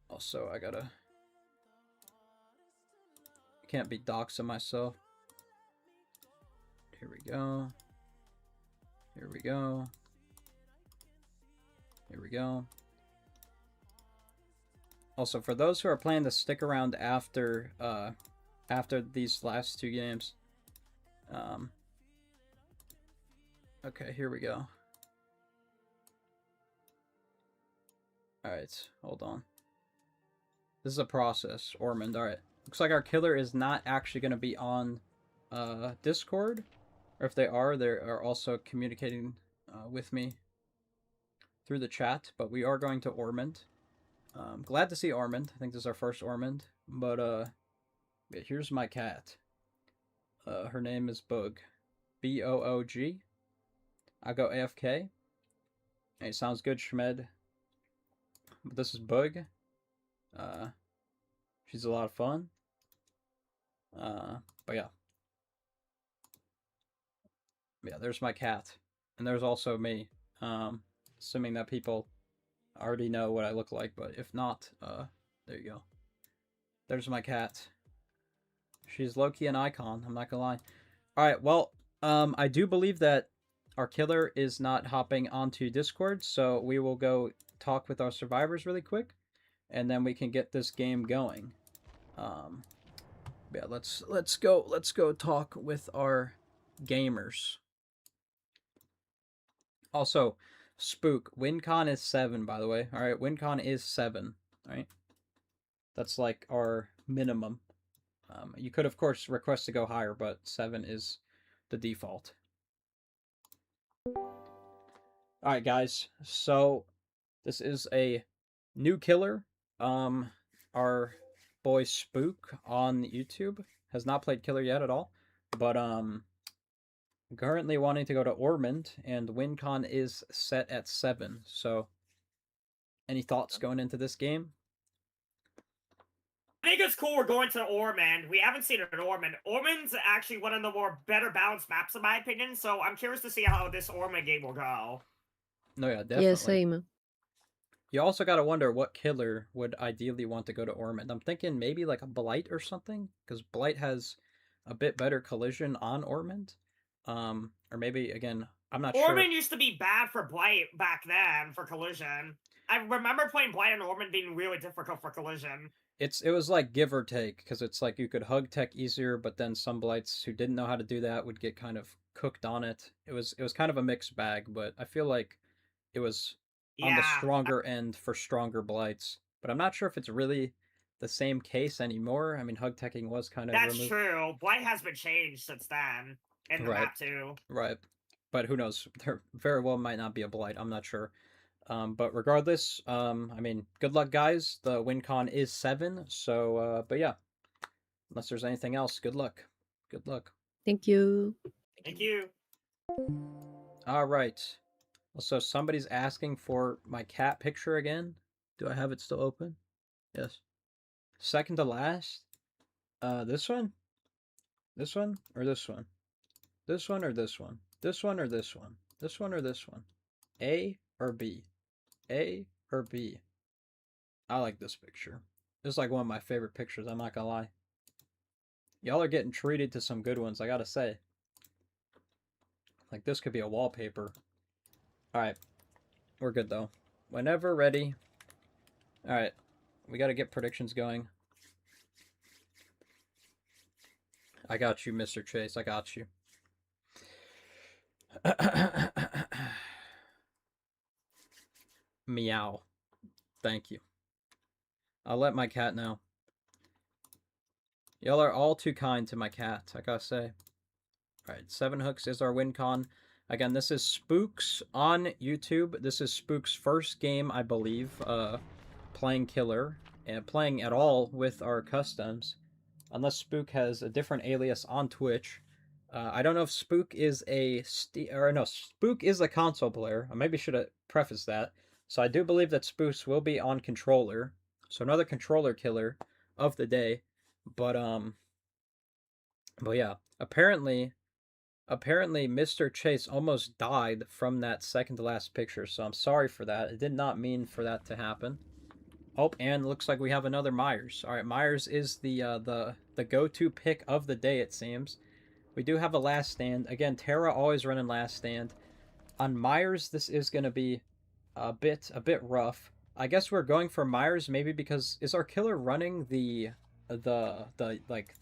Also, I can't be doxing myself. Here we go. Here we go. Here we go. Also, for those who are planning to stick around after these last 2 games, okay, here we go. Alright, hold on. This is a process, Ormond. Alright. Looks like our killer is not actually going to be on Discord. Or if they are also communicating with me through the chat. But we are going to Ormond. Glad to see Ormond. I think this is our first Ormond. But yeah, here's my cat. Her name is Boog. B-O-O-G. I go AFK. Hey, sounds good, Shmed. But this is Boog. She's a lot of fun. But yeah. Yeah, there's my cat. And there's also me. Assuming that people already know what I look like, but if not, there you go. There's my cat. She's low-key an icon, I'm not gonna lie. Alright, well, I do believe that our killer is not hopping onto Discord, so we will go talk with our survivors really quick, and then we can get this game going. Yeah, let's go talk with our gamers. Also, Spook, WinCon is 7, by the way. Alright, WinCon is 7. Alright. That's like our minimum. You could, of course, request to go higher, but 7 is the default. Alright, guys. So, this is a new killer. Our boy Spook on YouTube has not played killer yet at all. But, currently wanting to go to Ormond, and WinCon is set at 7. So, any thoughts going into this game? I think it's cool we're going to Ormond. We haven't seen it at Ormond. Ormond's actually one of the more better balanced maps in my opinion, so I'm curious to see how this Ormond game will go. No, yeah, definitely. Yeah, same. You also gotta wonder what killer would ideally want to go to Ormond. I'm thinking maybe like a Blight or something, because Blight has a bit better collision on Ormond. Or maybe, again, I'm not sure. Ormond used to be bad for Blight back then, for collision. I remember playing Blight and Ormond being really difficult for collision. It was like give or take, because it's like you could hug tech easier, but then some Blights who didn't know how to do that would get kind of cooked on it. It was kind of a mixed bag, but I feel like it was on the stronger end for stronger Blights. But I'm not sure if it's really the same case anymore. I mean, hug teching was kind of That's removed. true. Blight has been changed since then in the map too. Right. But who knows? There very well might not be a Blight. I'm not sure. But regardless, I mean, good luck, guys. The WinCon is 7, so, but yeah. Unless there's anything else, good luck. Good luck. Thank you. Thank you. All right. Also, somebody's asking for my cat picture again. Do I have it still open? Yes. Second to last. This one? This one or this one? This one or this one? This one or this one? This one or this one? A or B? A or B? I like this picture. This is like one of my favorite pictures, I'm not gonna lie. Y'all are getting treated to some good ones, I gotta say. Like, this could be a wallpaper. Alright. We're good, though. Whenever ready. Alright. We gotta get predictions going. I got you, Mr. Chase. I got you. Meow. Thank you. I'll let my cat know. Y'all are all too kind to my cat, I gotta say. Alright, 7 hooks is our WinCon. Again, this is Spooks on YouTube. This is Spooks' first game, I believe, playing killer, and playing at all with our customs. Unless Spook has a different alias on Twitch. I don't know if Spook is Spook is a console player. I maybe should have prefaced that. So I do believe that Spooks will be on controller. So another controller killer of the day. But yeah, apparently Mr. Chase almost died from that second to last picture. So I'm sorry for that. It did not mean for that to happen. Oh, and looks like we have another Myers. All right, Myers is the go-to pick of the day, it seems. We do have a last stand. Again, Terra always running last stand. On Myers, this is going to be a bit rough. I guess we're going for Myers maybe because is our killer running the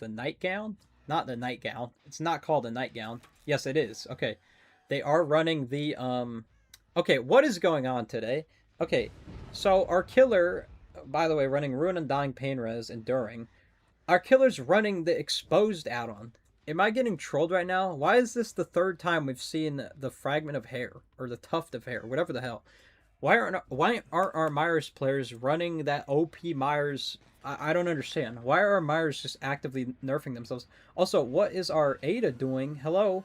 nightgown? Not the nightgown. It's not called a nightgown. Yes, it is. Okay. They are running the okay, what is going on today? Okay. So our killer, by the way, running Ruin Undying Pain Res Enduring. Our killer's running the exposed add-on. Am I getting trolled right now? Why is this the third time we've seen the fragment of hair or the tuft of hair, whatever the hell? Why aren't our Myers players running that OP Myers? I don't understand. Why are our Myers just actively nerfing themselves? Also, what is our Ada doing? Hello?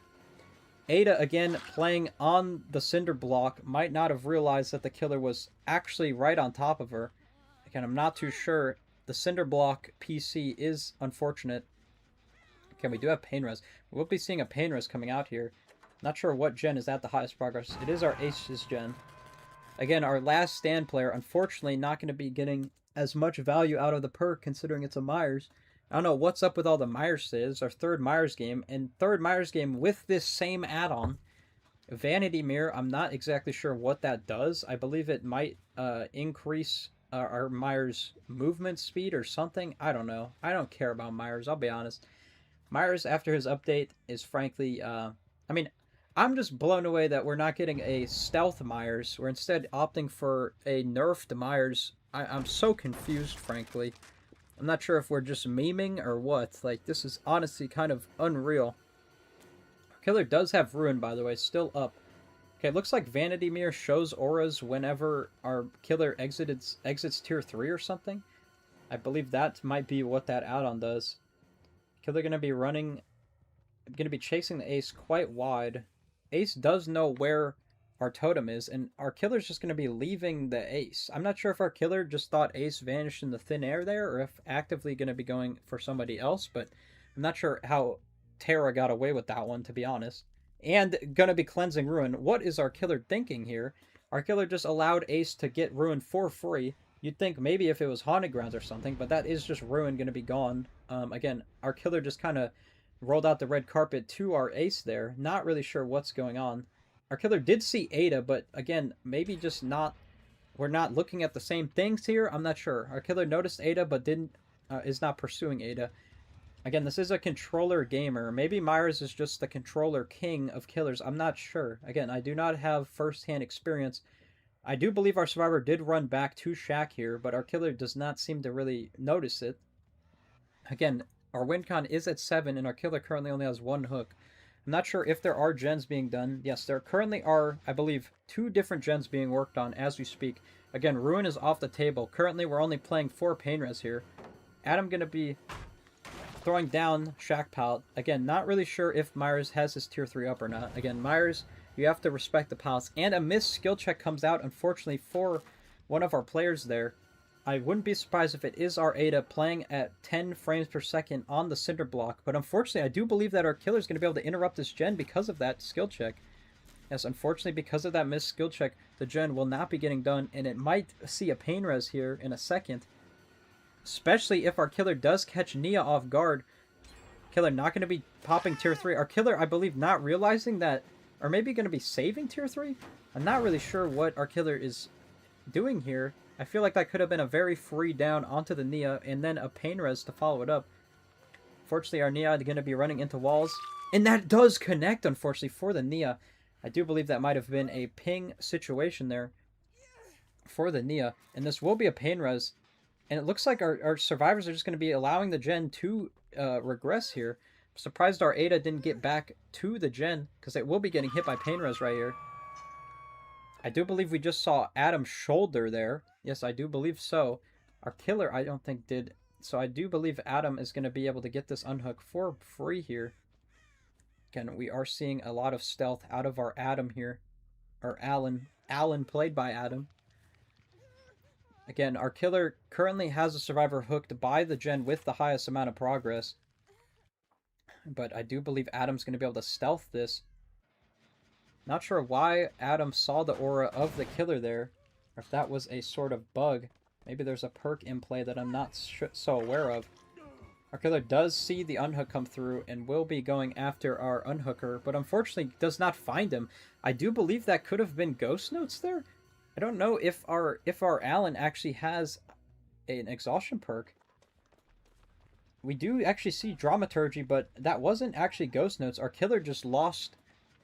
Ada, again, playing on the cinder block, might not have realized that the killer was actually right on top of her. Again, I'm not too sure. The cinder block PC is unfortunate. Okay, we do have Pain Res. We'll be seeing a Pain Res coming out here. Not sure what gen is at the highest progress. It is our Aces gen. Again, our last stand player, unfortunately, not going to be getting as much value out of the perk, considering it's a Myers. I don't know what's up with all the Myers is. Our third Myers game, and third Myers game with this same add-on. Vanity Mirror, I'm not exactly sure what that does. I believe it might increase our Myers movement speed or something. I don't know. I don't care about Myers, I'll be honest. Myers, after his update, is frankly, I mean, I'm just blown away that we're not getting a stealth Myers. We're instead opting for a nerfed Myers. I'm so confused, frankly. I'm not sure if we're just memeing or what. Like, this is honestly kind of unreal. Our killer does have Ruin, by the way, still up. Okay, it looks like Vanity Mirror shows auras whenever our killer exits tier 3 or something. I believe that might be what that add-on does. Killer gonna be chasing the ace quite wide. Ace does know where our totem is, and our killer's just gonna be leaving the ace. I'm not sure if our killer just thought ace vanished in the thin air there, or if actively gonna be going for somebody else, but I'm not sure how Terra got away with that one, to be honest. And gonna be cleansing Ruin. What is our killer thinking here? Our killer just allowed ace to get Ruin for free. You'd think maybe if it was Haunted Grounds or something, but that is just Ruin going to be gone. Again, our killer just kind of rolled out the red carpet to our ace there. Not really sure what's going on. Our killer did see Ada, but again, maybe just not... We're not looking at the same things here. I'm not sure. Our killer noticed Ada, but is not pursuing Ada. Again, this is a controller gamer. Maybe Myers is just the controller king of killers. I'm not sure. Again, I do not have first-hand experience. I do believe our survivor did run back to Shack here, but our killer does not seem to really notice it. Again, our win con is at 7, and our killer currently only has 1 hook. I'm not sure if there are gens being done. Yes, there currently are, I believe, 2 different gens being worked on as we speak. Again, Ruin is off the table. Currently, we're only playing 4 pain res here. Adam going to be throwing down Shack Pallet. Again, not really sure if Myers has his tier 3 up or not. Again, Myers... You have to respect the pallets. And a missed skill check comes out, unfortunately, for one of our players there. I wouldn't be surprised if it is our Ada playing at 10 frames per second on the cinder block. But unfortunately, I do believe that our killer is going to be able to interrupt this gen because of that skill check. Yes, unfortunately, because of that missed skill check, the gen will not be getting done. And it might see a pain res here in a second. Especially if our killer does catch Nia off guard. Killer not going to be popping tier 3. Our killer, I believe, not realizing that... Or maybe going to be saving tier 3? I'm not really sure what our killer is doing here. I feel like that could have been a very free down onto the Nia and then a pain res to follow it up. Fortunately, our Nia is going to be running into walls. And that does connect, unfortunately, for the Nia. I do believe that might have been a ping situation there for the Nia. And this will be a pain res. And it looks like our survivors are just going to be allowing the gen to regress here. Surprised our Ada didn't get back to the gen, because it will be getting hit by pain res right here. I do believe we just saw Adam's shoulder there. Yes, I do believe so. Our killer, I don't think, did. So I do believe Adam is going to be able to get this unhook for free here. Again, we are seeing a lot of stealth out of our Adam here. Or Alan. Alan played by Adam. Again, our killer currently has a survivor hooked by the gen with the highest amount of progress. But I do believe Adam's going to be able to stealth this. Not sure why Adam saw the aura of the killer there. Or if that was a sort of bug. Maybe there's a perk in play that I'm not so aware of. Our killer does see the unhook come through and will be going after our unhooker. But unfortunately does not find him. I do believe that could have been ghost notes there. I don't know if our Alan actually has an exhaustion perk. We do actually see Dramaturgy, but that wasn't actually Ghost Notes. Our killer just lost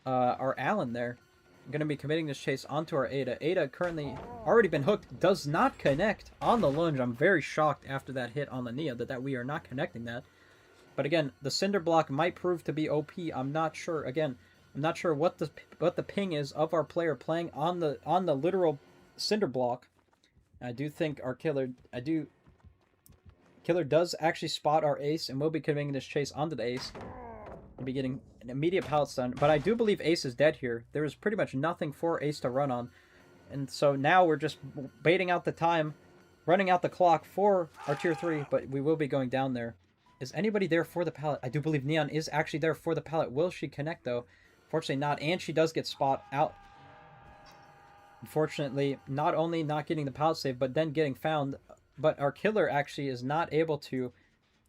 our Alan there. I'm going to be committing this chase onto our Ada. Ada currently already been hooked. Does not connect on the lunge. I'm very shocked after that hit on the Nia that we are not connecting that. But again, the Cinder Block might prove to be OP. I'm not sure. Again, I'm not sure what the ping is of our player playing on the literal Cinder Block. I do think our killer... Killer does actually spot our ace and will be committing this chase onto the ace. We'll be getting an immediate pallet stun. But I do believe ace is dead here. There is pretty much nothing for ace to run on. And so now we're just baiting out the time, running out the clock for our tier 3, but we will be going down there. Is anybody there for the pallet? I do believe Neon is actually there for the pallet. Will she connect though? Fortunately not, and she does get spot out. Unfortunately, not only not getting the pallet save, but then getting found. But our killer actually is not able to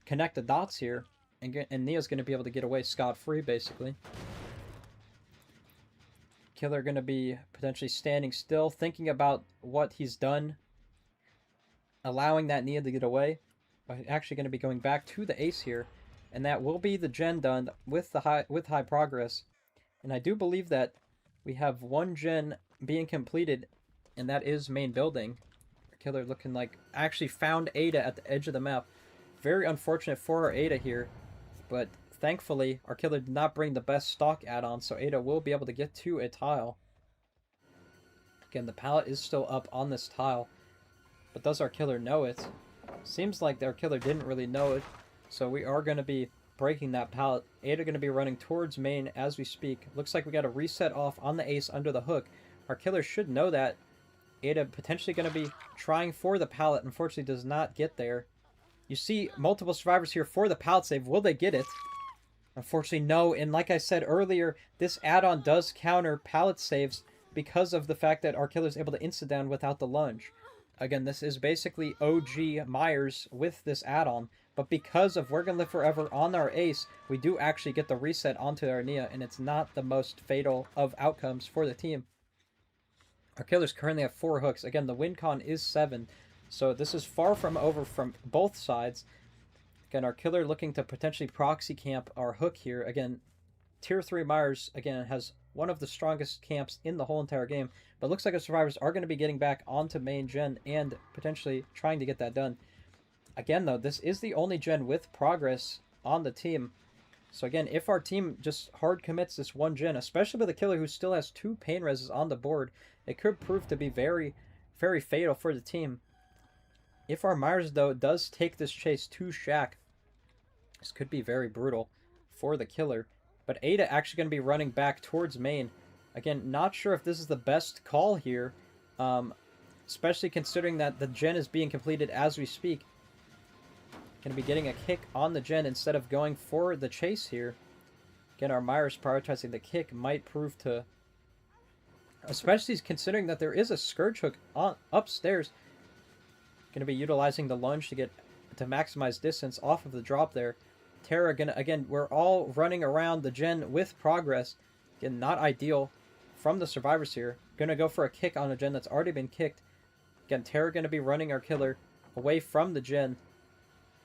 connect the dots here. And Nia's going to be able to get away scot-free, basically. Killer going to be potentially standing still, thinking about what he's done. Allowing that Nia to get away. But actually going to be going back to the ace here. And that will be the gen done with high progress. And I do believe that we have one gen being completed. And that is main building. Killer looking like actually found Ada at the edge of the map. very unfortunate for our Ada here, but thankfully our killer did not bring the best stock add-on, so Ada will be able to get to a tile. Again, the pallet is still up on this tile, but does our killer know it? Seems like our killer didn't really know it, so we are going to be breaking that pallet. Ada going to be running towards main as we speak. Looks like we got a reset off on the ace under the hook. Our killer should know that. Ada potentially going to be trying for the pallet. Unfortunately, does not get there. You see multiple survivors here for the pallet save. Will they get it? Unfortunately, no. And like I said earlier, this add-on does counter pallet saves because of the fact that our killer is able to insta-down without the lunge. Again, this is basically OG Myers with this add-on, but because of We're Gonna Live Forever on our ace, we do actually get the reset onto our Nia, and it's not the most fatal of outcomes for the team. Our killers currently have 4 hooks. Again, the win con is 7, so this is far from over from both sides. Again, our killer looking to potentially proxy camp our hook here. Again, Tier 3 Myers, again, has one of the strongest camps in the whole entire game, but it looks like our survivors are going to be getting back onto main gen and potentially trying to get that done. Again, though, this is the only gen with progress on the team. So again, if our team just hard commits this one gen, especially with a killer who still has 2 pain reses on the board, it could prove to be very, very fatal for the team. If our Myers, though, does take this chase to Shack, this could be very brutal for the killer. But Ada actually going to be running back towards main. Again, not sure if this is the best call here, especially considering that the gen is being completed as we speak. Going to be getting a kick on the gen instead of going for the chase here. Again, our Myers prioritizing the kick might prove to... Especially considering that there is a Scourge hook on upstairs. Going to be utilizing the lunge to maximize distance off of the drop there. Terra gonna, again, we're all running around the gen with progress. Again, not ideal from the survivors here. Gonna go for a kick on a gen that's already been kicked. Again, Terra gonna be running our killer away from the gen.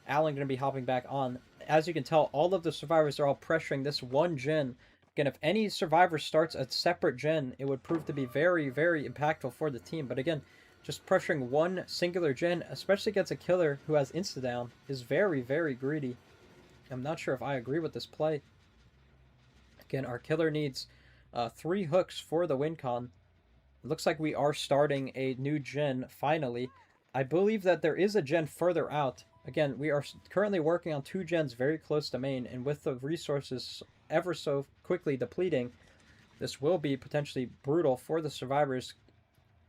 Alan gonna be hopping back on. As you can tell, all of the survivors are all pressuring this one gen. Again, if any survivor starts a separate gen, it would prove to be very, very impactful for the team. But again, just pressuring one singular gen, especially against a killer who has insta-down, is very, very greedy. I'm not sure if I agree with this play. Again, our killer needs 3 hooks for the win con. It looks like we are starting a new gen, finally. I believe that there is a gen further out. Again, we are currently working on 2 gens very close to main, and with the resources ever so quickly depleting, this will be potentially brutal for the survivors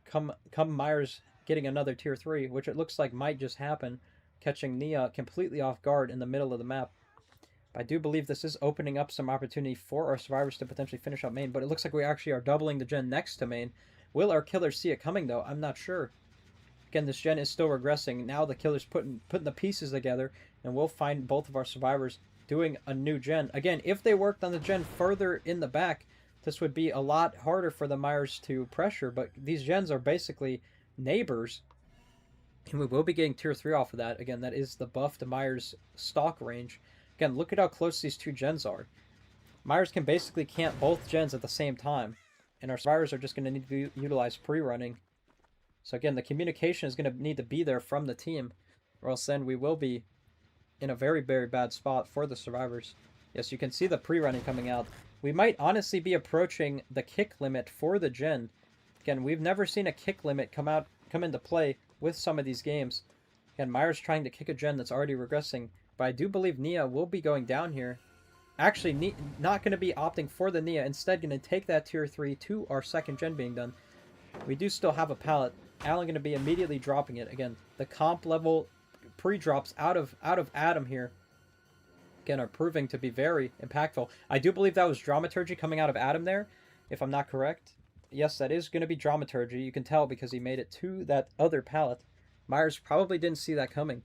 come Myers getting another tier 3, which it looks like might just happen, catching Nia completely off guard in the middle of the map. I do believe this is opening up some opportunity for our survivors to potentially finish up main, but it looks like we actually are doubling the gen next to main. Will our killer see it coming, though? I'm not sure. Again, this gen is still regressing. Now the killer's putting the pieces together, and we'll find both of our survivors doing a new gen. Again, if they worked on the gen further in the back, this would be a lot harder for the Myers to pressure, but these gens are basically neighbors, and we will be getting tier 3 off of that. Again, that is the buff to Myers stock range. Again, look at how close these 2 gens are. Myers can basically camp both gens at the same time, and our survivors are just going to need to utilize pre-running. So again, the communication is going to need to be there from the team, or else then we will be in a very, very bad spot for the survivors. Yes, you can see the pre-running coming out. We might honestly be approaching the kick limit for the gen. Again, we've never seen a kick limit come into play with some of these games. Again, Myers trying to kick a gen that's already regressing. But I do believe Nia will be going down here. Actually, not going to be opting for the Nia. Instead, going to take that tier 3 to our second gen being done. We do still have a pallet. Alan going to be immediately dropping it. Again, the comp level pre-drops out of Adam here. Again, are proving to be very impactful. I do believe that was Dramaturgy coming out of Adam there, if I'm not correct. Yes, that is going to be Dramaturgy. You can tell because he made it to that other pallet. Myers probably didn't see that coming.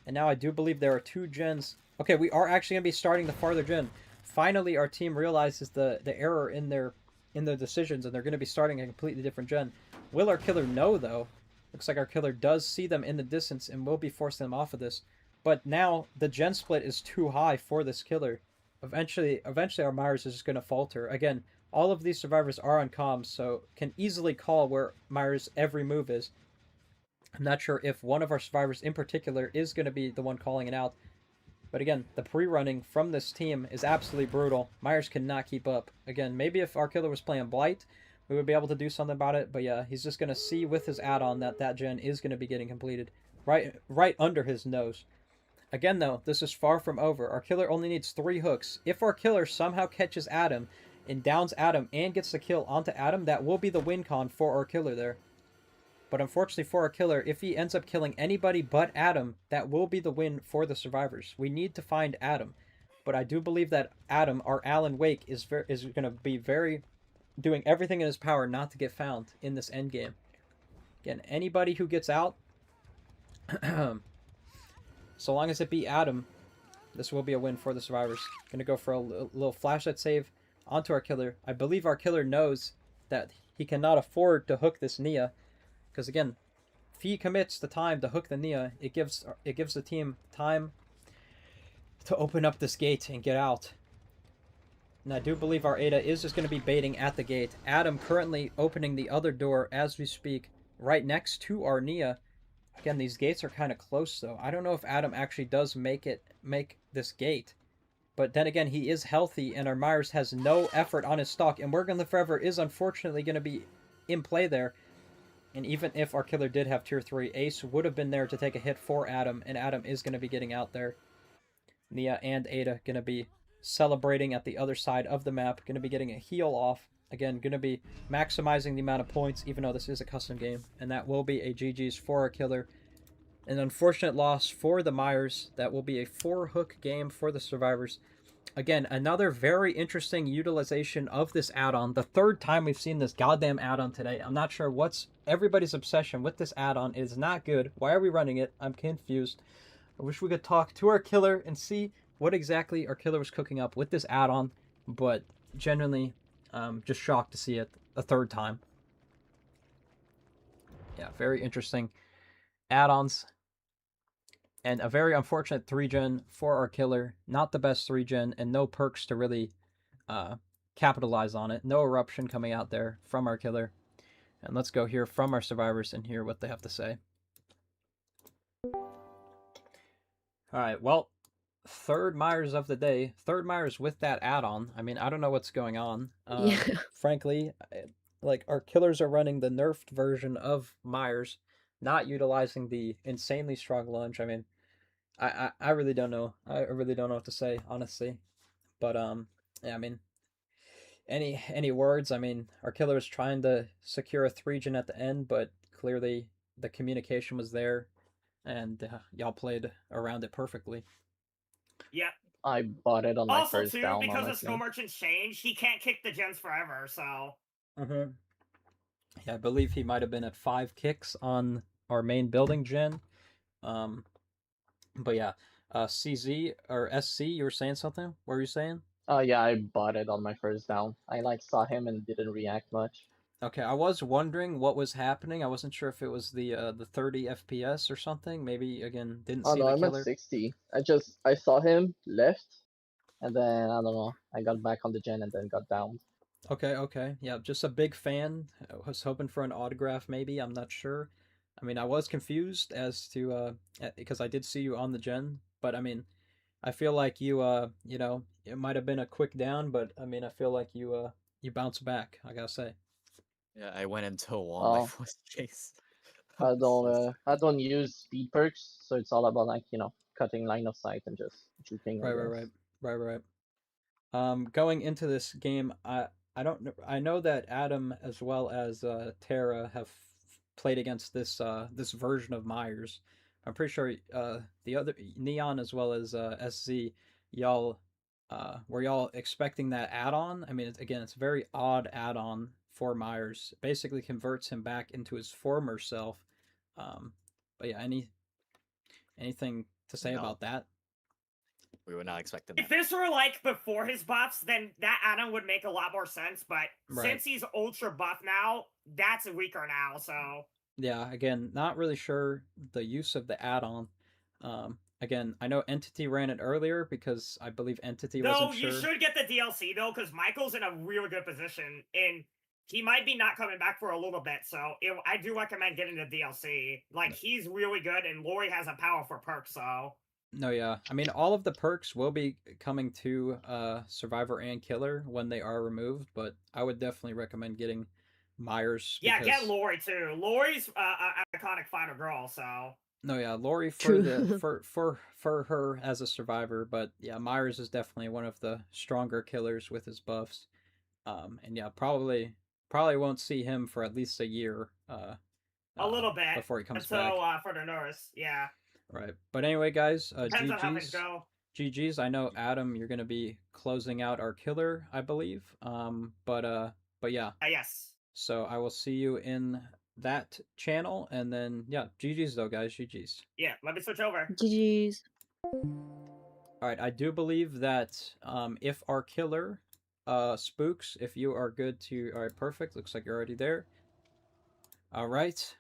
And now I do believe there are 2 gens. Okay, we are actually going to be starting the farther gen. Finally, our team realizes the error in their decisions, and they're going to be starting a completely different gen. Will our killer know, though? Looks like our killer does see them in the distance and will be forcing them off of this. But now, the gen split is too high for this killer. Eventually our Myers is just going to falter. Again, all of these survivors are on comms, so can easily call where Myers' every move is. I'm not sure if one of our survivors in particular is going to be the one calling it out. But again, the pre-running from this team is absolutely brutal. Myers cannot keep up. Again, maybe if our killer was playing Blight, we would be able to do something about it. But yeah, he's just going to see with his add-on that gen is going to be getting completed right under his nose. Again, though, this is far from over. Our killer only needs 3 hooks. If our killer somehow catches Adam and downs Adam and gets the kill onto Adam, that will be the win con for our killer there. But unfortunately for our killer, if he ends up killing anybody but Adam, that will be the win for the survivors. We need to find Adam. But I do believe that Adam, or Alan Wake, is going to be doing everything in his power not to get found in this endgame. Again, anybody who gets out, so long as it be Adam, this will be a win for the survivors. Going to go for a little flashlight save onto our killer. I believe our killer knows that he cannot afford to hook this Nia. Because again, if he commits the time to hook the Nia, it gives the team time to open up this gate and get out. And I do believe our Ada is just going to be baiting at the gate. Adam currently opening the other door as we speak, right next to our Nia. Again, these gates are kind of close though. I don't know if Adam actually does make this gate. But then again, he is healthy and our Myers has no effort on his stock. And We're Gonna Live Forever is unfortunately going to be in play there. And even if our killer did have tier 3, Ace would have been there to take a hit for Adam, and Adam is going to be getting out there. Nia and Ada going to be celebrating at the other side of the map, going to be getting a heal off. Again, going to be maximizing the amount of points, even though this is a custom game. And that will be a GG's for our killer. An unfortunate loss for the Myers. That will be a 4-hook game for the survivors. Again, another very interesting utilization of this add-on. The 3rd time we've seen this goddamn add-on today. I'm not sure what's everybody's obsession with this add-on. It is not good. Why are we running it? I'm confused. I wish we could talk to our killer and see what exactly our killer was cooking up with this add-on. But genuinely, just shocked to see it a 3rd time. Yeah, very interesting add-ons. And a very unfortunate 3-gen for our killer. Not the best 3-gen, and no perks to really capitalize on it. No eruption coming out there from our killer. And let's go hear from our survivors and hear what they have to say. Alright, well, 3rd Myers of the day. 3rd Myers with that add-on. I mean, I don't know what's going on. Yeah. Frankly, like, our killers are running the nerfed version of Myers, not utilizing the insanely strong lunge. I mean, I really don't know. I really don't know what to say, honestly. But yeah, I mean, any words? I mean, our killer is trying to secure a 3-gen at the end, but clearly the communication was there, and y'all played around it perfectly. Yep. I bought it on my Also, first too, down. because the honestly. Snow Merchant's change, he can't kick the gens forever, so... Mm-hmm. Yeah, I believe he might have been at 5 kicks on our main building gen. But yeah, CZ or SC, you were saying something? What were you saying? Yeah, I bought it on my first down. I saw him and didn't react much. Okay, I was wondering what was happening. I wasn't sure if it was the 30 FPS or something. Maybe again didn't see no, the I'm killer. at 60. I saw him, left, and then I don't know. I got back on the gen and then got down. Okay. Yeah, just a big fan. I was hoping for an autograph maybe. I'm not sure. I mean, I was confused as to because I did see you on the gen, but I mean, I feel like you you know, it might have been a quick down, but I mean, I feel like you bounced back, I gotta say. Yeah, I went into a wall. Oh. My voice chase. I don't use speed perks, so it's all about cutting line of sight and just juking. Right. Going into this game, I know that Adam as well as Tara have played against this version of Myers. I'm pretty sure the other Neon as well as SZ, y'all were y'all expecting that add-on? I mean, it's a very odd add-on for Myers. It basically converts him back into his former self. But yeah, anything to say about that? We were not expecting If that. this were like before his buffs, then that add-on would make a lot more sense. But Right. since he's ultra buff now, that's weaker now. So Yeah, again, not really sure the use of the add-on. Again, I know Entity ran it earlier because I believe Entity wasn't sure. No, you should get the DLC though, because Michael's in a really good position. And he might be not coming back for a little bit, so I do recommend getting the DLC. Like, he's really good, and Lori has a powerful perk, so... No, yeah. I mean, all of the perks will be coming to Survivor and Killer when they are removed, but I would definitely recommend getting Myers. Yeah, because... get Lori, too. Lori's an iconic final girl, so... No, yeah, Lori for True. the for her as a survivor, but yeah, Myers is definitely one of the stronger killers with his buffs. And yeah, probably won't see him for at least a year. A little bit before he comes until back. For the nurse, yeah. Right, but anyway, guys, Depends on how things GG's. go. GG's. I know Adam, you're gonna be closing out our killer, I believe. But yeah. Yes. So I will see you in that channel, and then yeah, GG's though, guys. GG's. Yeah, let me switch over. GG's. All right, I do believe that if our killer, Spooks, if you are good to, all right, perfect. Looks like you're already there. All right.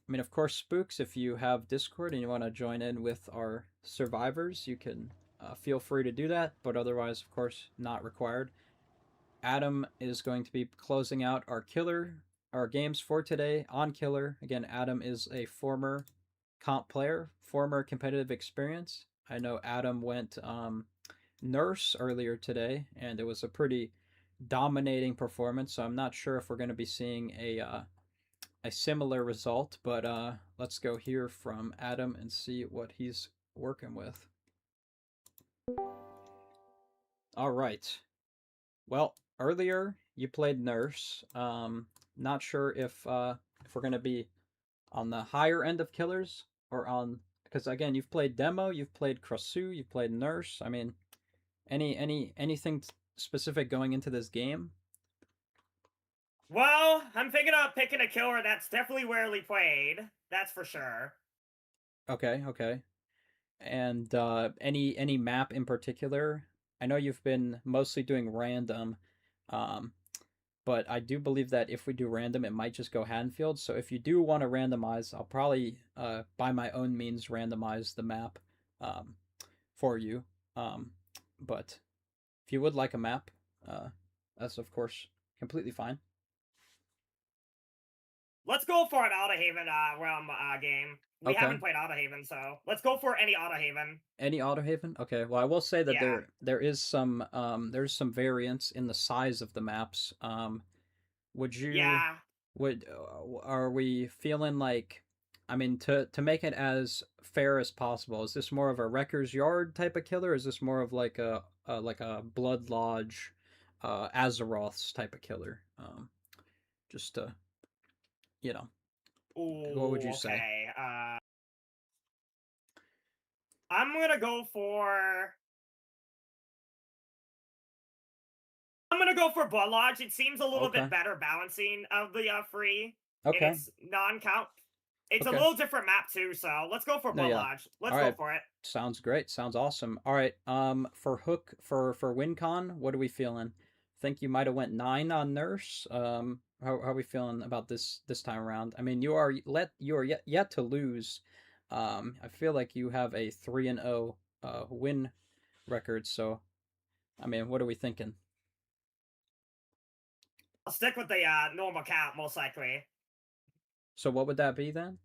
I mean, of course, Spooks, if you have Discord and you want to join in with our survivors, you can feel free to do that, but otherwise, of course, not required. Adam is going to be closing out our games for today on Killer. Again, Adam is a former comp player, former competitive experience. I know Adam went Nurse earlier today, and it was a pretty dominating performance, so I'm not sure if we're going to be seeing a similar result, but let's go hear from Adam and see what he's working with. All right. Well, earlier you played Nurse. Not sure if we're gonna be on the higher end of killers or on, because again, you've played Demo, you've played Krasu, you've played Nurse. I mean, anything specific going into this game? Well, I'm thinking of picking a killer that's definitely rarely played. That's for sure. Okay, okay. And any map in particular? I know you've been mostly doing random, but I do believe that if we do random, it might just go Haddonfield. So if you do want to randomize, I'll probably, by my own means, randomize the map for you. But if you would like a map, that's of course completely fine. Let's go for an Autohaven realm game. We Okay. haven't played Autohaven, so let's go for any Autohaven. Any Autohaven? Okay. Well, I will say that Yeah. there is some there's some variance in the size of the maps. Would you? Yeah. Are we feeling like? I mean, to make it as fair as possible, is this more of a Wrecker's Yard type of killer? Or is this more of like a Blood Lodge, Azeroth's type of killer? Just to, you know. Ooh, What would you say? Okay. I'm gonna go for Blood Lodge. It seems a little Okay. bit better balancing of the free. Okay. And it's non-count. It's Okay. a little different map too, so let's go for No, Blood yeah. Lodge. Let's All go right. for it. Sounds great. Sounds awesome. All right. For Hook for WinCon, what are we feeling? Think you might have went 9 on Nurse. How are we feeling about this time around? I mean, you are yet to lose. I feel like you have a 3-0 win record. So, I mean, what are we thinking? I'll stick with the normal count, most likely. So, what would that be then?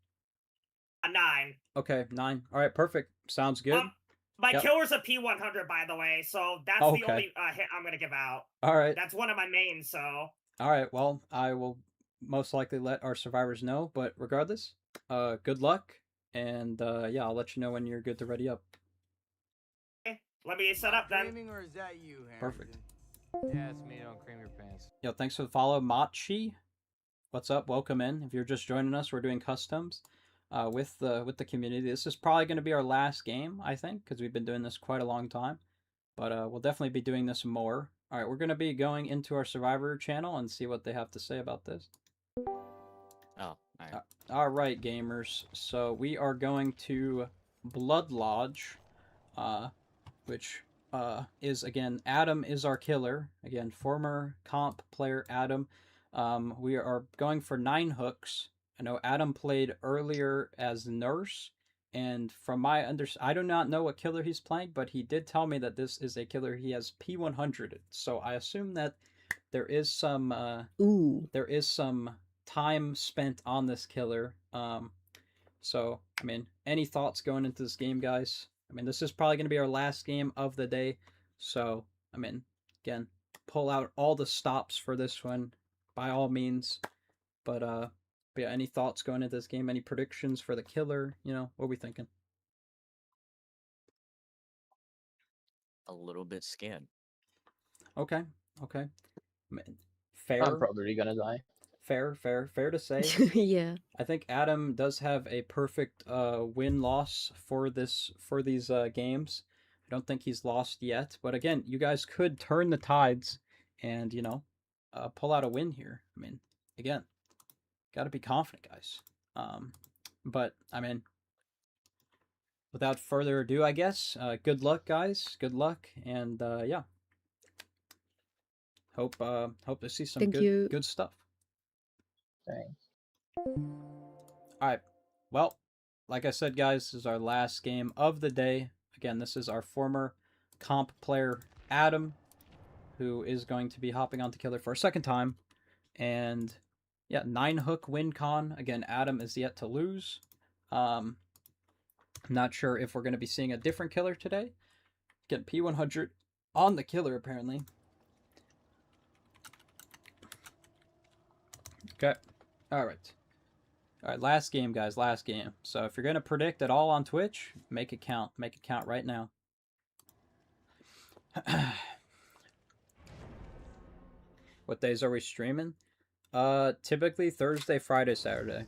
A 9. Okay, 9. All right, perfect. Sounds good. My Yep. killer's a P100, by the way, so that's Oh, the okay. only hit I'm gonna give out. All right. That's one of my mains, so. All right. Well, I will most likely let our survivors know, but regardless, good luck, and yeah, I'll let you know when you're good to ready up. Okay, let me set up then. Dreaming, or is that you, Perfect. Harrington? Yeah, it's me. Don't cream your pants. Yo, thanks for the follow, Machi. What's up? Welcome in. If you're just joining us, we're doing customs with the community. This is probably going to be our last game, I think, because we've been doing this quite a long time. But we'll definitely be doing this more. All right, we're going to be going into our Survivor channel and see what they have to say about this. Oh, alright. All right, gamers. So we are going to Blood Lodge, which is, again, Adam is our killer. Again, former comp player Adam. We are going for 9 hooks. I know Adam played earlier as Nurse, and from my I do not know what killer he's playing, but he did tell me that this is a killer he has P100. So I assume that there is some Ooh. there is some time spent on this killer. So I mean, any thoughts going into this game, guys? I mean, this is probably going to be our last game of the day. So I mean, again, pull out all the stops for this one by all means. But yeah, any thoughts going into this game? Any predictions for the killer? You know, what are we thinking? A little bit scanned. Okay, okay. Man, I'm fair, probably gonna die. fair to say. Yeah. I think Adam does have a perfect win-loss for these games. I don't think he's lost yet, but again, you guys could turn the tides and, you know, pull out a win here. I mean, again, got to be confident, guys. But I mean, without further ado, I guess, good luck, guys. Good luck, and yeah. Hope to see some Thank you. good stuff. Thanks. Alright, well, like I said, guys, this is our last game of the day. Again, this is our former comp player, Adam, who is going to be hopping onto Killer for a second time. And, yeah, 9-hook win con. Again, Adam is yet to lose. I'm not sure if we're going to be seeing a different Killer today. Get P100 on the Killer, apparently. Okay, alright. Alright, last game, guys, last game. So if you're going to predict at all on Twitch, make it count. Make it count right now. What days are we streaming? Typically Thursday, Friday, Saturday.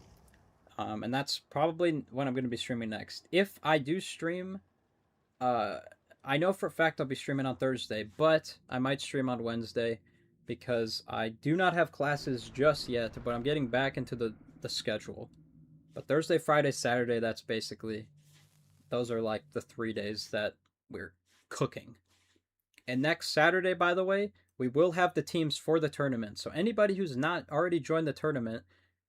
And that's probably when I'm going to be streaming next. If I do stream, I know for a fact I'll be streaming on Thursday, but I might stream on Wednesday because I do not have classes just yet, but I'm getting back into the schedule. But Thursday, Friday, Saturday, that's basically, those are like the 3 days that we're cooking. And next Saturday, by the way, we will have the teams for the tournament. So anybody who's not already joined the tournament,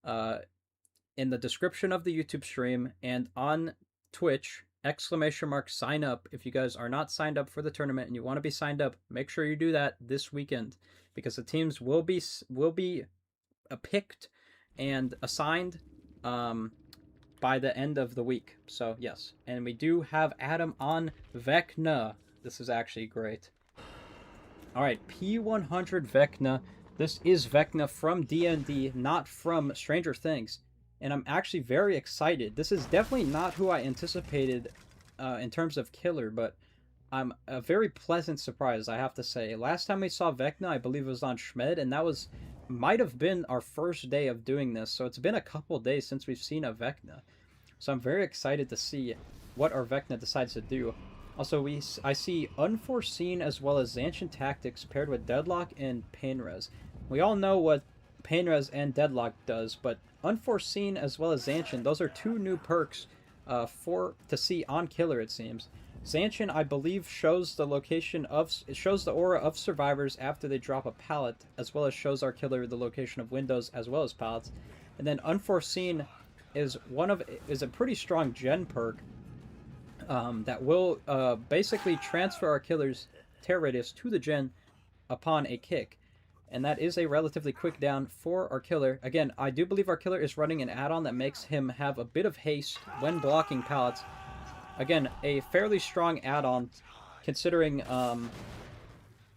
in the description of the YouTube stream and on Twitch, _sign up. If you guys are not signed up for the tournament and you want to be signed up, make sure you do that this weekend, because the teams will be picked and assigned by the end of the week. So yes, and we do have Adam on Vecna. This is actually great. All right, P100 Vecna. This is Vecna from D&D, not from Stranger Things, and I'm actually very excited. This is definitely not who I anticipated in terms of killer, but I'm a very pleasant surprise, I have to say. Last time we saw Vecna, I believe it was on Schmed, and that might have been our first day of doing this, so it's been a couple days since we've seen a Vecna. So I'm very excited to see what our Vecna decides to do. Also, I see Unforeseen as well as Zancian Tactics paired with Deadlock and Painres. We all know what Painres and Deadlock does, but Unforeseen as well as Zancian, those are two new perks to see on Killer, it seems. Zancian, I believe, shows the aura of survivors after they drop a pallet, as well as shows our Killer the location of windows as well as pallets. And then Unforeseen is a pretty strong gen perk that will basically transfer our Killer's tear radius to the gen upon a kick. And that is a relatively quick down for our Killer. Again, I do believe our Killer is running an add-on that makes him have a bit of haste when blocking pallets. Again, a fairly strong add-on, considering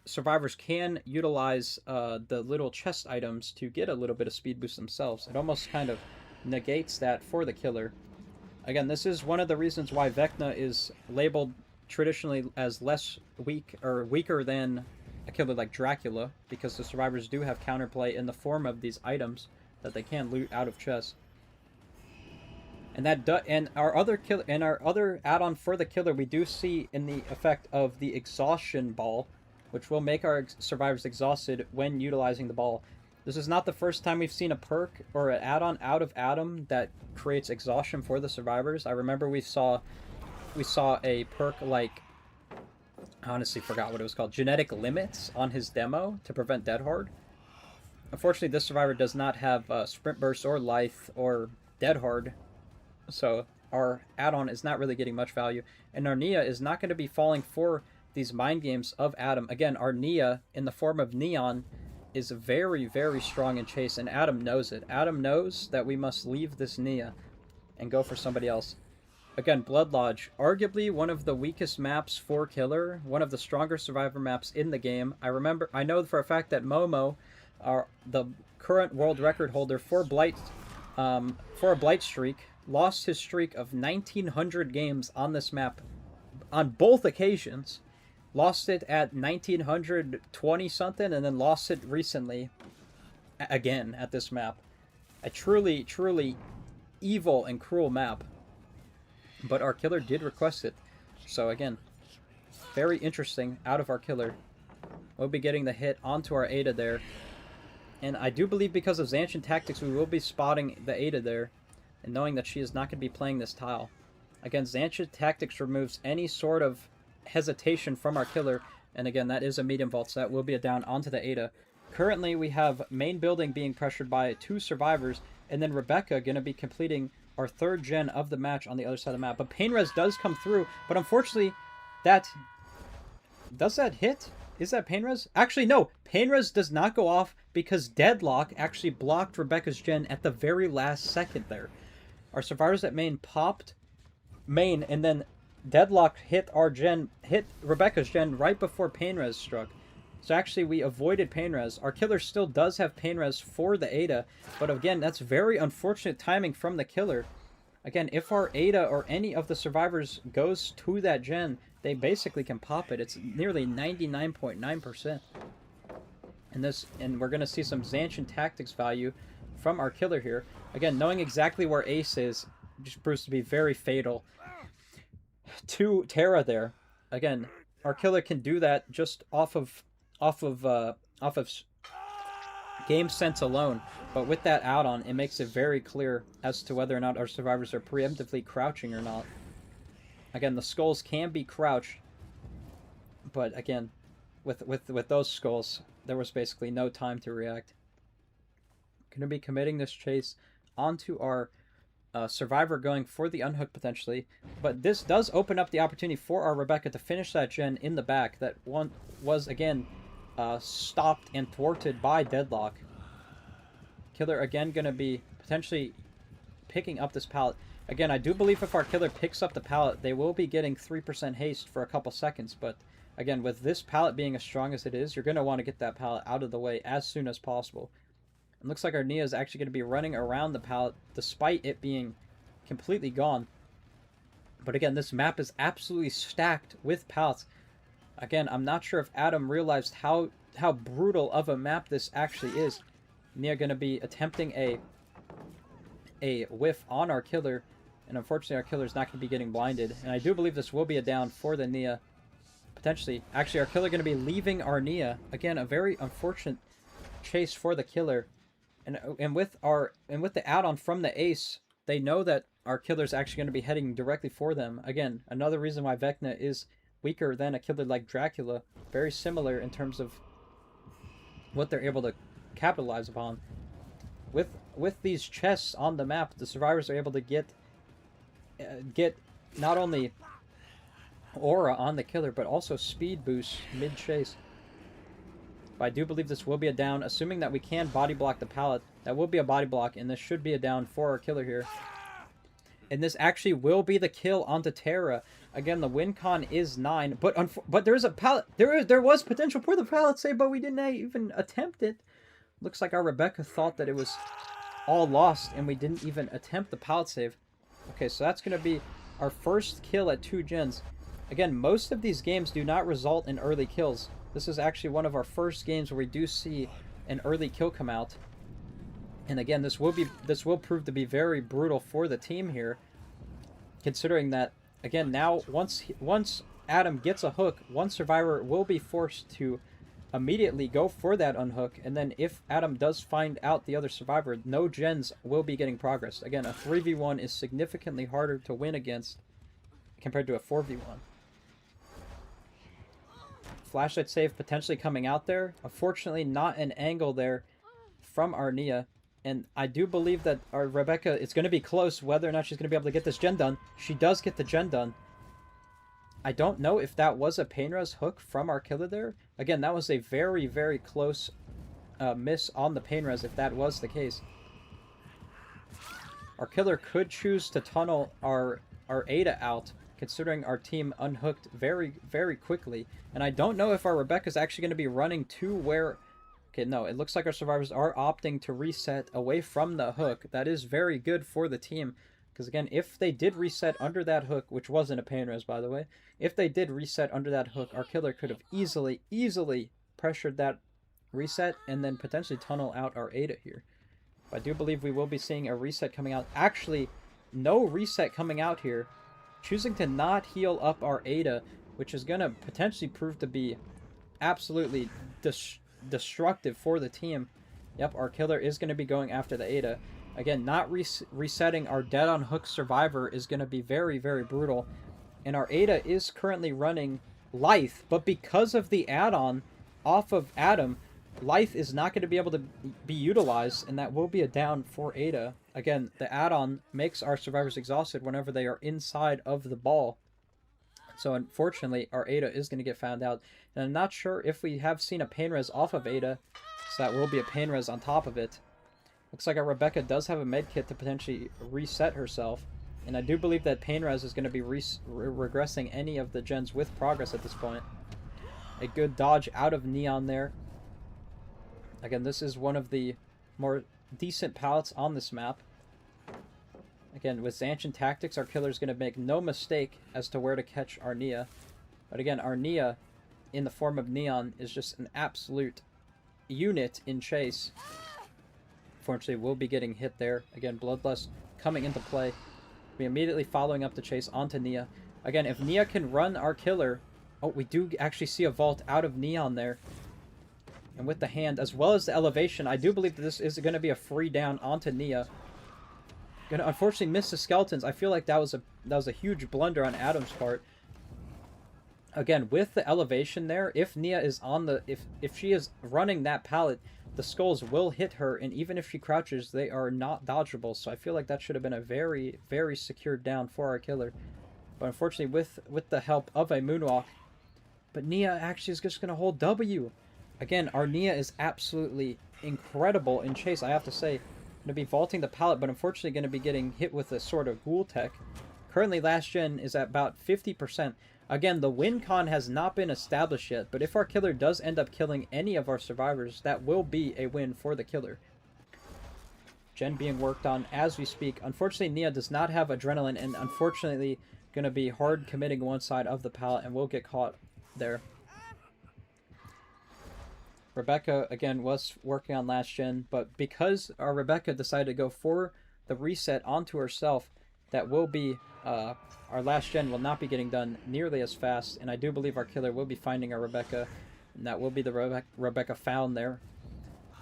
survivors can utilize the little chest items to get a little bit of speed boost themselves. It almost kind of negates that for the Killer. Again, this is one of the reasons why Vecna is labeled traditionally as less weak or weaker than a Killer like Dracula, because the survivors do have counterplay in the form of these items that they can loot out of chests. And our other add-on for the Killer, we do see in the effect of the exhaustion ball, which will make our survivors exhausted when utilizing the ball. This is not the first time we've seen a perk or an add-on out of Adam that creates exhaustion for the survivors. I remember we saw a perk like, I honestly forgot what it was called, Genetic Limits on his demo to prevent Dead Hard. Unfortunately, this survivor does not have Sprint Burst or Lithe or Dead Hard, so our add-on is not really getting much value. And our Nia is not going to be falling for these mind games of Adam. Again, our Nia, in the form of Neon, is very, very strong in chase, and Adam knows it. Adam knows that we must leave this Nia and go for somebody else. Again, Blood Lodge, arguably one of the weakest maps for Killer, one of the stronger survivor maps in the game. I know for a fact that Momo, the current world record holder for a Blight streak, lost his streak of 1,900 games on this map on both occasions. Lost it at 1920 something, and then lost it recently again at this map. A truly, truly evil and cruel map. But our Killer did request it. So again, very interesting out of our Killer. We'll be getting the hit onto our Ada there. And I do believe because of Zancian tactics, we will be spotting the Ada there. And knowing that she is not going to be playing this tile. Again, Zancian tactics removes any sort of hesitation from our Killer, and again, that is a medium vault, so that will be a down onto the Ada. Currently, we have main building being pressured by 2 survivors, and then Rebecca going to be completing our 3rd gen of the match on the other side of the map. But Painres does come through, but unfortunately, does that hit? Is that Painres? Actually, no. Painres does not go off because Deadlock actually blocked Rebecca's gen at the very last second there. Our survivors at main popped main, and then Deadlock hit Rebecca's gen right before Painres struck. So actually we avoided Painres. Our Killer still does have Painres for the Ada, but again, that's very unfortunate timing from the Killer. Again, if our Ada or any of the survivors goes to that gen, they basically can pop it. It's nearly 99.9%. And we're going to see some Zancian tactics value from our Killer here. Again, knowing exactly where Ace is just proves to be very fatal to Terra there. Again, our Killer can do that just off of game sense alone, but with that add-on, it makes it very clear as to whether or not our survivors are preemptively crouching or not. Again, the skulls can be crouched, but again, with those skulls, there was basically no time to react. Going to be committing this chase onto our survivor going for the unhook potentially, but this does open up the opportunity for our Rebecca to finish that gen in the back. That one was again stopped and thwarted by Deadlock. Killer again going to be potentially picking up this pallet. Again, I do believe if our Killer picks up the pallet, they will be getting 3% haste for a couple seconds, but again, with this pallet being as strong as it is, you're going to want to get that pallet out of the way as soon as possible. It looks like our Nia is actually going to be running around the pallet despite it being completely gone. But again, this map is absolutely stacked with pallets. Again, I'm not sure if Adam realized how brutal of a map this actually is. Nia going to be attempting a whiff on our Killer, and unfortunately our Killer is not going to be getting blinded. And I do believe this will be a down for the Nia. Potentially. Actually, our Killer going to be leaving our Nia. Again, a very unfortunate chase for the Killer. And with the add-on from the Ace, they know that our Killer is actually going to be heading directly for them. Again, another reason why Vecna is weaker than a Killer like Dracula. Very similar in terms of what they're able to capitalize upon. With these chests on the map, the survivors are able to get not only aura on the Killer, but also speed boost mid-chase. But I do believe this will be a down, assuming that we can body block the pallet. That will be a body block, and this should be a down for our Killer here. And this actually will be the kill onto Terra. Again, the win con is 9, but there is a pallet. There was potential for the pallet save, but we didn't even attempt it. Looks like our Rebecca thought that it was all lost, and we didn't even attempt the pallet save. Okay, so that's going to be our first kill at 2 gens. Again, most of these games do not result in early kills. This is actually one of our first games where we do see an early kill come out. And again, this will prove to be very brutal for the team here, considering that again now once Adam gets a hook, one survivor will be forced to immediately go for that unhook, and then if Adam does find out the other survivor, no gens will be getting progress. Again, a 3v1 is significantly harder to win against compared to a 4v1. Flashlight save potentially coming out there. Unfortunately, not an angle there from our Nia. And I do believe that our Rebecca, it's going to be close whether or not she's going to be able to get this gen done. She does get the gen done. I don't know if that was a Painres hook from our Killer there. Again, that was a very, very close miss on the pain res if that was the case. Our killer could choose to tunnel our Ada out, considering our team unhooked very, very quickly. And I don't know if our Rebecca's actually going to be running to where... Okay, no, it looks like our survivors are opting to reset away from the hook. That is very good for the team. Because again, if they did reset under that hook, which wasn't a pain res, by the way, if they did reset under that hook, our killer could have easily pressured that reset and then potentially tunnel out our Ada here. I do believe we will be seeing a reset coming out. Actually, no reset coming out here. Choosing to not heal up our Ada, which is going to potentially prove to be absolutely destructive for the team. Yep, our killer is going to be going after the Ada. Again, not resetting our dead on hook survivor is going to be very, very brutal. And our Ada is currently running Lithe, but because of the add-on off of Adam, Lithe is not going to be able to be utilized, and that will be a down for Ada. Again, the add-on makes our survivors exhausted whenever they are inside of the ball. So unfortunately, our Ada is going to get found out. And I'm not sure if we have seen a pain res off of Ada, so that will be a pain res on top of it. Looks like our Rebecca does have a med kit to potentially reset herself. And I do believe that pain res is going to be regressing any of the gens with progress at this point. A good dodge out of Neon there. Again, this is one of the more decent pallets on this map. Again, with Zanchin Tactics, our killer is going to make no mistake as to where to catch our Nia. But again, our Nia, in the form of Neon, is just an absolute unit in chase. Unfortunately, we'll be getting hit there. Again, Bloodlust coming into play. We immediately following up the chase onto Nia. Again, if Nia can run our killer... Oh, we do actually see a vault out of Neon there. And with the hand, as well as the elevation, I do believe that this is going to be a free down onto Nia. Gonna unfortunately miss the skeletons. I feel like that was a huge blunder on Adam's part. Again, with the elevation there, if Nia is on the... If she is running that pallet, the skulls will hit her, and even if she crouches, they are not dodgeable. So I feel like that should have been a very, very secured down for our killer. But unfortunately, with the help of a moonwalk... But Nia actually is just going to hold W. Again, our Nia is absolutely incredible in chase, I have to say. Going to be vaulting the pallet, but unfortunately going to be getting hit with a sort of ghoul tech. Currently, last gen is at about 50%. Again, the win con has not been established yet, but if our killer does end up killing any of our survivors, that will be a win for the killer. Gen being worked on as we speak. Unfortunately, Nia does not have adrenaline, and unfortunately going to be hard committing one side of the pallet, and will get caught there. Rebecca, again, was working on last gen, but because our Rebecca decided to go for the reset onto herself, that will be, our last gen will not be getting done nearly as fast, and I do believe our killer will be finding our Rebecca, and that will be the Rebecca found there.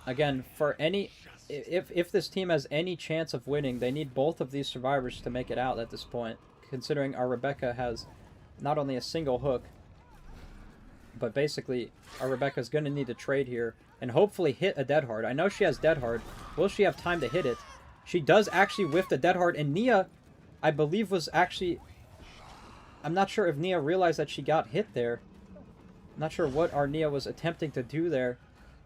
Again, for any, if this team has any chance of winning, they need both of these survivors to make it out at this point, considering our Rebecca has not only a single hook, but basically, our Rebecca's going to need to trade here and hopefully hit a Dead Hard. I know she has Dead Hard. Will she have time to hit it? She does actually whiff the Dead Hard, and Nia, I believe, was actually... I'm not sure if Nia realized that she got hit there. I'm not sure what our Nia was attempting to do there,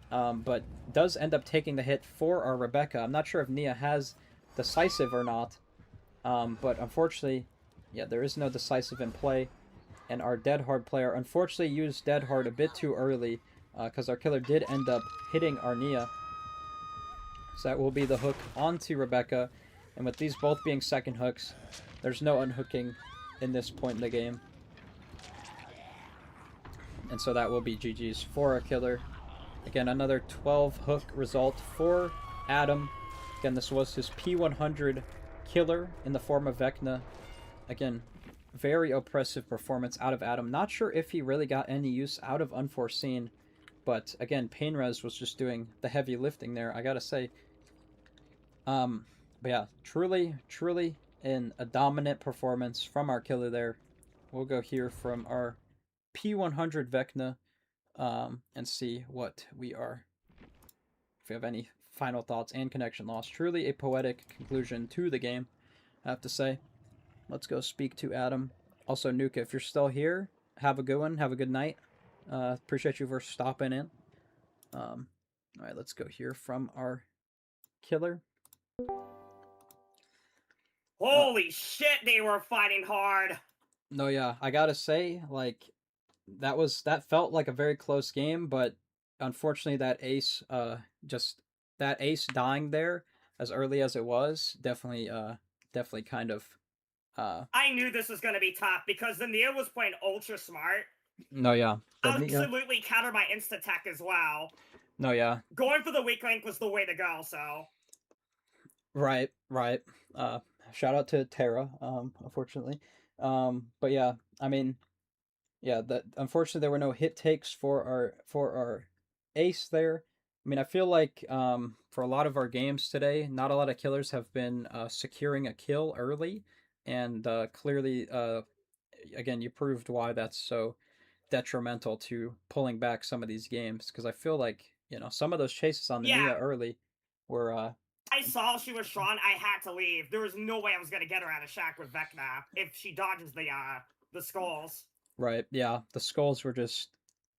but does end up taking the hit for our Rebecca. I'm not sure if Nia has Decisive or not, but unfortunately, yeah, there is no Decisive in play. And our Dead Hard player unfortunately used Dead Hard a bit too early, because our killer did end up hitting our Nia. So that will be the hook onto Rebecca. And with these both being second hooks, there's no unhooking in this point in the game. And so that will be GG's for our killer. Again, another 12 hook result for Adam. Again, this was his P100 killer in the form of Vecna. Again, very oppressive performance out of Adam. Not sure if he really got any use out of Unforeseen, but again, Painres was just doing the heavy lifting there, I gotta say. But yeah, truly a dominant performance from our killer there. We'll go here from our P100 Vecna, and see what we are. If we have any final thoughts and connection loss. Truly a poetic conclusion to the game, I have to say. Let's go speak to Adam. Also, Nuka, if you're still here, have a good one. Have a good night. Appreciate you for stopping in. All right, let's go here from our killer. Holy shit, they were fighting hard. No, yeah, I gotta say, like, that felt like a very close game, but unfortunately, that ace dying there as early as it was, definitely kind of, I knew this was gonna be tough because the Nia was playing ultra smart. no, yeah, Absolutely countered my insta tech as well. no, yeah, Going for the weak link was the way to go. So right, right. Shout out to Terra, unfortunately, but yeah, I mean, yeah, that unfortunately there were no hit takes for our ace there. I mean, I feel like for a lot of our games today, not a lot of killers have been securing a kill early, and clearly, again, you proved why that's so detrimental to pulling back some of these games. Because I feel like some of those chases on the Nia early were. I saw she was strong. I had to leave. There was no way I was gonna get her out of shack with Vecna if she dodges the skulls. Right. Yeah, the skulls were just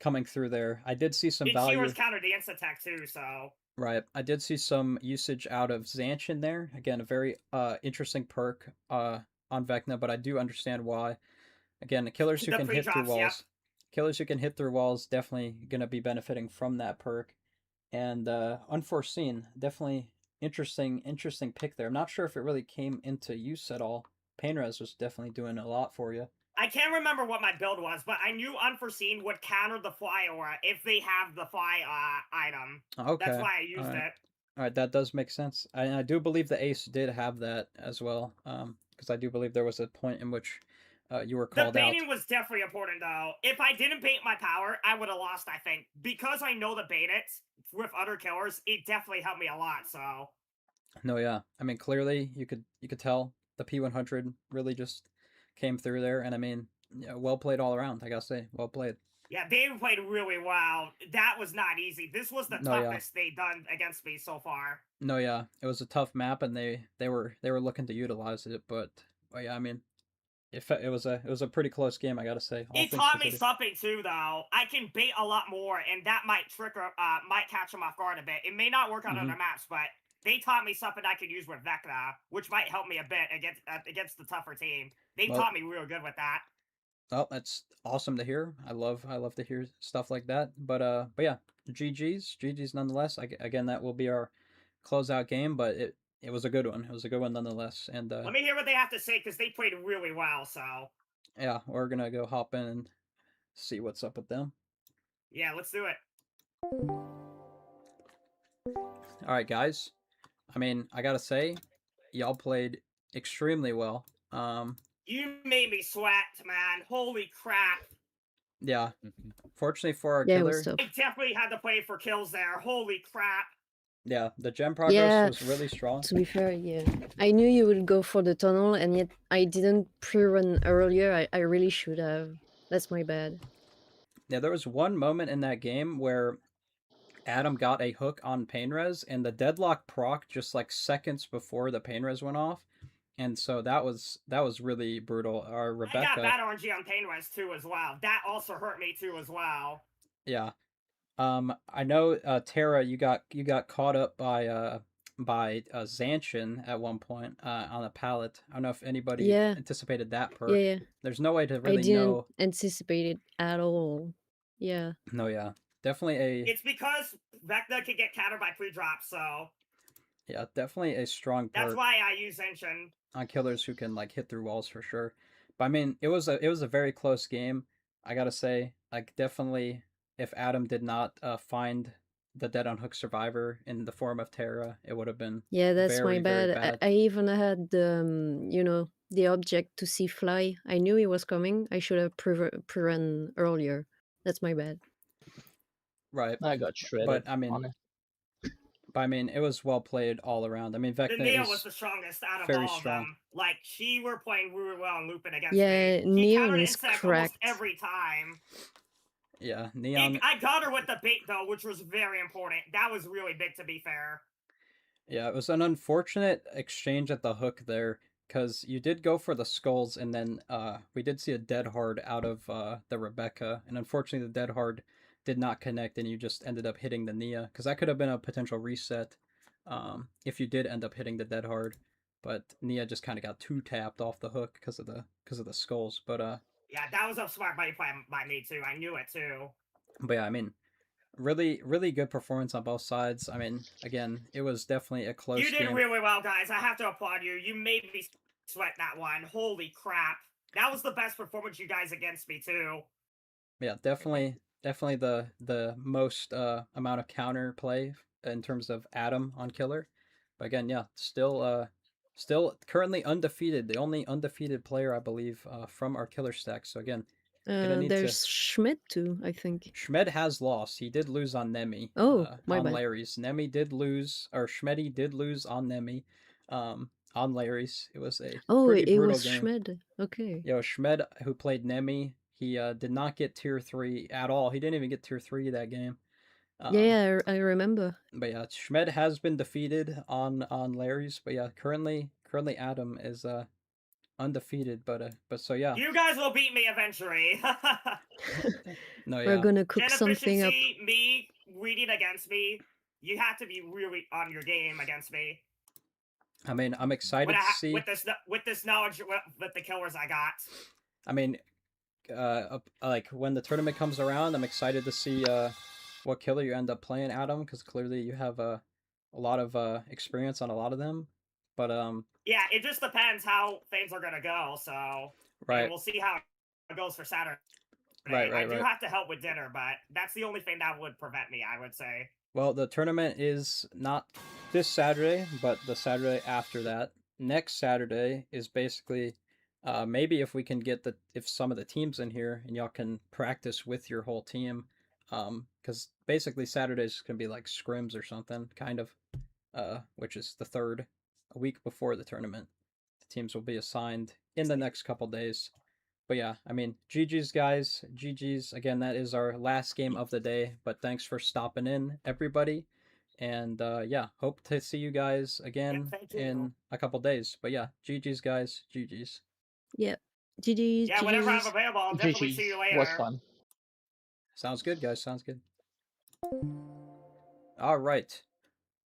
coming through there. I did see some And value. she was countered the insta tech too. So. Right. I did see some usage out of Zanchin there. Again, a very interesting perk on Vecna, but I do understand why. Again, the killers who can hit through walls. Killers who can hit through walls definitely gonna be benefiting from that perk. And unforeseen, definitely interesting pick there. I'm not sure if it really came into use at all. Painrez was definitely doing a lot for you. I can't remember what my build was, but I knew Unforeseen would counter the fly aura if they have the fly item. Okay. That's why I used it. All right, that does make sense. I do believe the ace did have that as well, because I do believe there was a point in which you were called out. The baiting was definitely important, though. If I didn't bait my power, I would have lost, I think. Because I know the bait it with other killers, it definitely helped me a lot, so... No, yeah. I mean, clearly, you could tell the P100 really just came through there, and I mean, yeah, well played all around, I gotta say. Well played. Yeah, they played really well. That was not easy. This was the toughest they've done against me so far. No, yeah. It was a tough map, and they were looking to utilize it, but yeah, I mean, it was a pretty close game, I gotta say. It taught me something too, though. I can bait a lot more, and that might might catch them off guard a bit. It may not work on other maps, but they taught me something I could use with Vecna, which might help me a bit against the tougher team. They taught me real good with that. Oh, that's awesome to hear. I love to hear stuff like that. But yeah, GG's nonetheless. Again, that will be our closeout game, but it was a good one. It was a good one nonetheless. And let me hear what they have to say because they played really well. So yeah, we're gonna go hop in and see what's up with them. Yeah, let's do it. All right, guys. I mean, I gotta say, y'all played extremely well. You made me sweat, man. Holy crap. Yeah. Fortunately for our killer, I definitely had to play for kills there. Holy crap. Yeah, the gem progress was really strong. To be fair, yeah. I knew you would go for the tunnel, and yet I didn't pre-run earlier. I really should have. That's my bad. Yeah, there was one moment in that game where Adam got a hook on Painrez, and the deadlock proc just like seconds before the Painrez went off. And so that was really brutal. Our Rebecca. I got bad RNG on Painrez too as well. That also hurt me too as well. Yeah. I know Tara, you got caught up by Zanchin at one point on a pallet. I don't know if anybody anticipated that perk. Yeah. There's no way to really I didn't know. anticipate it at all. Yeah. No, yeah. Definitely a... It's because Vecna can get countered by pre-drop, so... Yeah, definitely a strong perk. That's why I use Zanchin. On killers who can like hit through walls for sure. But I mean, it was a very close game. I gotta say, like definitely, if Adam did not find the dead on hook survivor in the form of Terra, it would have been that's very, my bad. very bad. I even had the object to see fly. I knew he was coming. I should have pre-run earlier. That's my bad. Right. I got shredded. But I mean, it was well played all around. I mean, Vecna Nia was the strongest out of all of them. Like, she were playing really well and looping against me. Yeah, Neon is cracked. Almost every time. Yeah, Neon... I got her with the bait, though, which was very important. That was really big, to be fair. Yeah, it was an unfortunate exchange at the hook there, because you did go for the skulls, and then we did see a dead hard out of the Rebecca, and unfortunately the dead hard did not connect and you just ended up hitting the Nia, because that could have been a potential reset if you did end up hitting the dead hard, but Nia just kind of got too tapped off the hook because of the skulls. But yeah, that was a smart money play by me too. I knew it too. But yeah, I mean, really good performance on both sides. I mean, again, it was definitely a close You did game. really well, guys. I have to applaud you. You made me sweat that one. Holy crap. That was the best performance you guys against me too. Yeah, definitely the most amount of counter play in terms of Adam on killer. But again, yeah, still currently undefeated, the only undefeated player I believe from our killer stack. So again, gonna need There's to. Schmidt too, I think. Schmed has lost. He did lose on Nemi. Oh, my on bad. Larry's. Nemi did lose, or Schmeddy did lose on Nemi. On Larry's. It was a pretty it brutal was game. Schmed. Okay. Yo, Schmed, who played Nemi, he did not get tier 3 at all. He didn't even get tier 3 that game. Yeah, I remember. But yeah, Schmed has been defeated on Larry's. But yeah, currently Adam is undefeated. But so yeah. You guys will beat me eventually. No, yeah. We're gonna cook Gen something up. efficiency, me reading against me. You have to be really on your game against me. I mean, I'm excited to see with this knowledge with the killers I got. I mean, like when the tournament comes around, I'm excited to see what killer you end up playing, Adam, because clearly you have a lot of experience on a lot of them. But yeah, it just depends how things are gonna go. So right, we'll see how it goes for Saturday. Right. I do have to help with dinner, but that's the only thing that would prevent me, I would say. Well, the tournament is not this Saturday, but the Saturday after that. Next Saturday is basically maybe if we can get if some of the teams in here and y'all can practice with your whole team, because basically Saturday's gonna be like scrims or something, kind of, which is the third, a week before the tournament. The teams will be assigned in the next couple days. But yeah, I mean, GG's guys, GG's. Again, that is our last game of the day, but thanks for stopping in, everybody. And yeah, hope to see you guys again in a couple days. But yeah, GG's guys, GG's. Yep. GG's. Yeah, whenever I'm available, I'll definitely see you later. Was fun. Sounds good, guys. Sounds good. All right.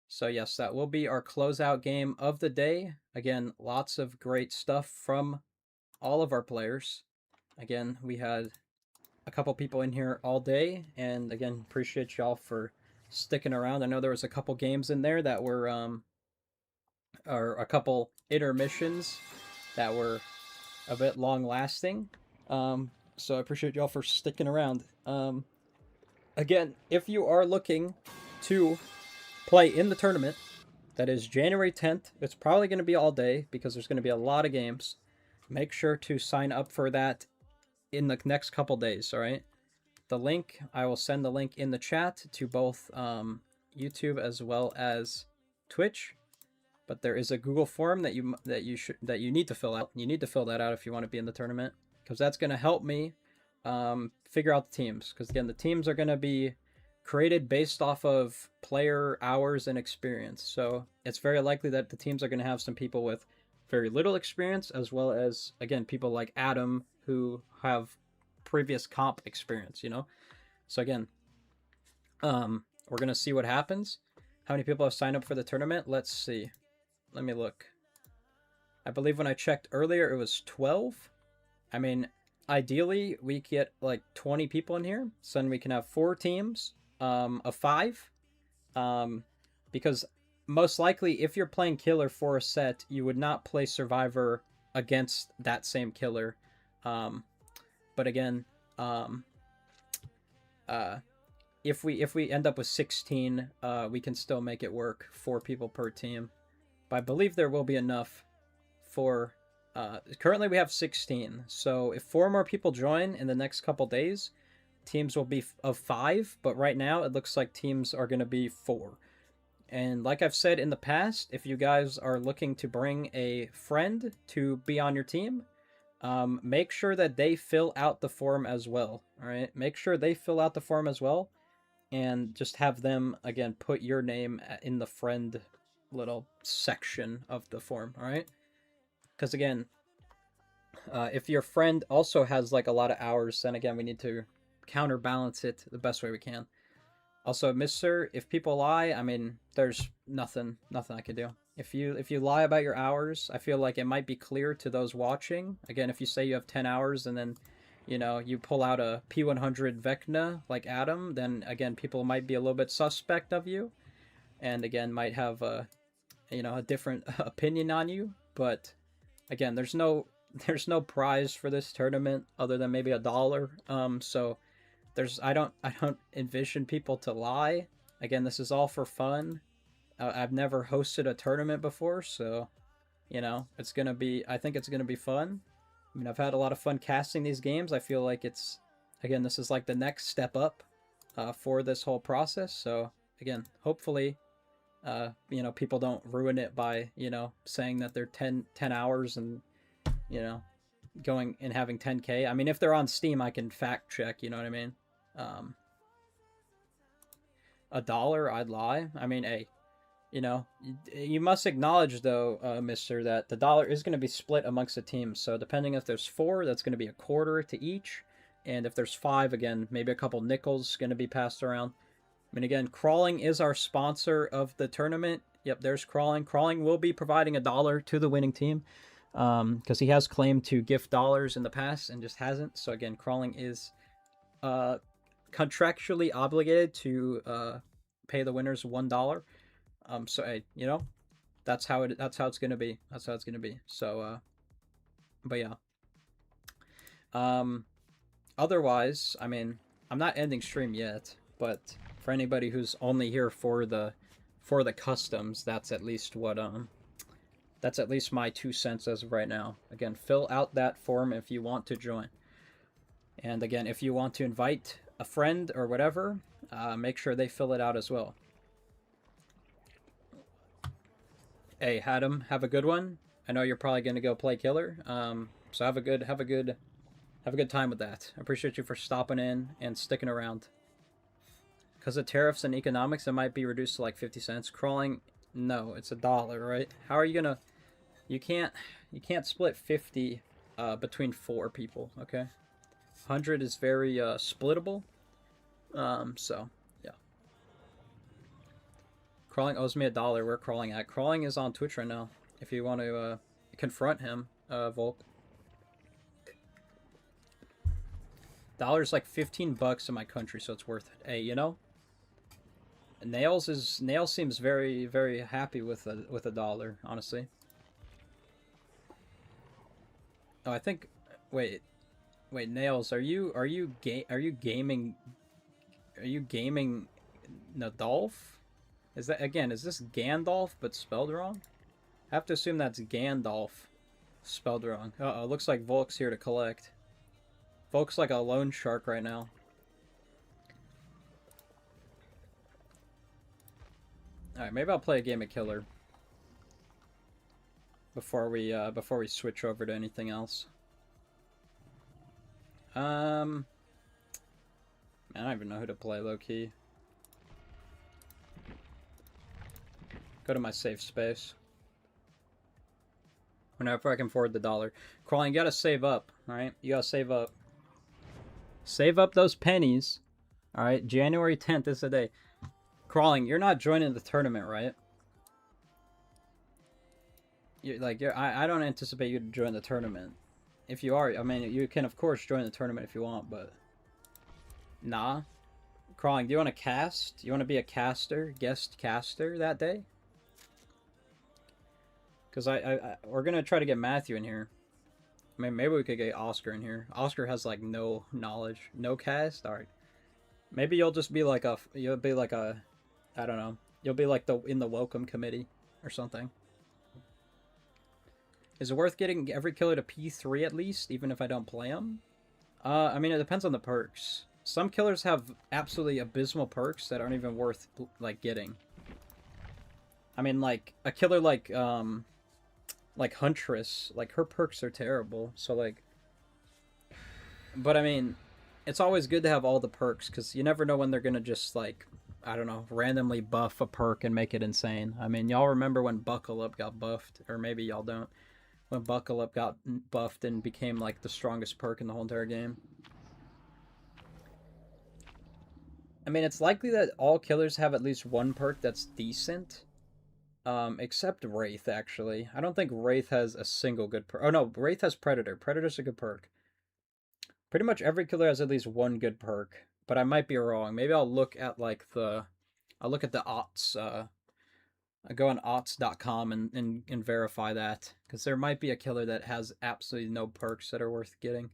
So yes, that will be our closeout game of the day. Again, lots of great stuff from all of our players. Again, we had a couple people in here all day, and again, appreciate y'all for sticking around. I know there was a couple games in there that were or a couple intermissions that were a bit long lasting. So I appreciate y'all for sticking around. Again, if you are looking to play in the tournament, that is January 10th. It's probably going to be all day because there's going to be a lot of games. Make sure to sign up for that in the next couple days, all right? The link, I will send the link in the chat to both YouTube as well as Twitch. But there is a Google form that you need to fill out. You need to fill that out if you want to be in the tournament, because that's going to help me figure out the teams. Because again, the teams are going to be created based off of player hours and experience. So it's very likely that the teams are going to have some people with very little experience, as well as, again, people like Adam who have previous comp experience, you know? So again, we're going to see what happens. How many people have signed up for the tournament? Let's see. Let me look. I believe when I checked earlier, it was 12. I mean, ideally, we get like 20 people in here, so then we can have 4 teams of 5. Because most likely, if you're playing killer for a set, you would not play survivor against that same killer. But again, if we end up with 16, we can still make it work. 4 people per team. But I believe there will be enough for. Currently, we have 16. So if 4 more people join in the next couple days, teams will be of 5. But right now, it looks like teams are going to be 4. And like I've said in the past, if you guys are looking to bring a friend to be on your team, make sure that they fill out the form as well. All right, make sure they fill out the form as well, and just have them again put your name in the friend little section of the form. All right, because again, if your friend also has like a lot of hours, then again we need to counterbalance it the best way we can. Also, Mister, if people lie, I mean, there's nothing I can do. If you lie about your hours, I feel like it might be clear to those watching. Again, if you say you have 10 hours and then, you know, you pull out a P100 Vecna like Adam, then again, people might be a little bit suspect of you, and again, might have a, you know, a different opinion on you. But again, there's no prize for this tournament other than maybe $1. So I don't envision people to lie. Again, this is all for fun. I've never hosted a tournament before, so you know, I think it's gonna be fun. I mean, I've had a lot of fun casting these games. I feel like again, this is like the next step up for this whole process. So again, hopefully, you know, people don't ruin it by, you know, saying that they're 10 hours and, you know, going and having 10K. I mean, if they're on Steam, I can fact check, you know what I mean? $1, I'd lie. I mean, hey, you know, you must acknowledge, though, Mister, that the dollar is going to be split amongst the teams. So depending if there's 4, that's going to be a quarter to each. And if there's 5, again, maybe a couple nickels going to be passed around. I mean, again, Crawling is our sponsor of the tournament. Yep, there's Crawling. Crawling will be providing $1 to the winning team because he has claimed to gift dollars in the past and just hasn't. So again, Crawling is contractually obligated to pay the winners $1. So hey, you know, that's how it's gonna be. That's how it's gonna be. So, but yeah. Otherwise, I mean, I'm not ending stream yet, but for anybody who's only here for the customs, that's at least what that's at least my 2 cents as of right now. Again, fill out that form if you want to join. And again, if you want to invite a friend or whatever, make sure they fill it out as well. Hey, Adam, have a good one. I know you're probably gonna go play killer. So have a good time with that. I appreciate you for stopping in and sticking around. Because of tariffs and economics, it might be reduced to like 50 cents. Crawling, no, it's $1, right? How are you gonna? You can't split 50 between 4 people. Okay, 100 is very splittable. So. Crawling owes me $1. Where Crawling at? Crawling is on Twitch right now. If you want to confront him, Volk. $1's like $15 in my country, so it's worth it. Hey, you know, Nails seems very, very happy with $1, honestly. Oh, I think. Wait, Nails, are you gaming Nadolf? Is this Gandalf but spelled wrong? I have to assume that's Gandalf spelled wrong. Uh-oh, looks like Volk's here to collect. Volk's like a loan shark right now. Alright, maybe I'll play a game of Killer before we switch over to anything else. Man, I don't even know who to play low-key. Go to my safe space. Whenever I can afford the $1. Crawling, you gotta save up, alright? You gotta save up. Save up those pennies. Alright, January 10th is the day. Crawling, you're not joining the tournament, right? I don't anticipate you to join the tournament. If you are, I mean, you can of course join the tournament if you want, but... Nah. Crawling, do you want to cast? You want to be a caster, guest caster that day? Because we're going to try to get Matthew in here. I mean, maybe we could get Oscar in here. Oscar has, like, no knowledge. No cast? Alright. Maybe you'll just be like a... You'll be like a... I don't know. You'll be like in the welcome committee or something. Is it worth getting every killer to P3 at least, even if I don't play them? I mean, it depends on the perks. Some killers have absolutely abysmal perks that aren't even worth, like, getting. I mean, like, a killer like Huntress, like, her perks are terrible, so, like... But, I mean, it's always good to have all the perks, because you never know when they're gonna just, like, I don't know, randomly buff a perk and make it insane. I mean, y'all remember when Buckle Up got buffed, or maybe y'all don't. When Buckle Up got buffed and became, like, the strongest perk in the whole entire game. I mean, it's likely that all killers have at least one perk that's decent. Except Wraith, actually. I don't think Wraith has a single good perk. Oh, no, Wraith has Predator. Predator's a good perk. Pretty much every killer has at least one good perk, but I might be wrong. Maybe I'll look at, like, I'll look at the aughts, I go on aughts.com and verify that, because there might be a killer that has absolutely no perks that are worth getting.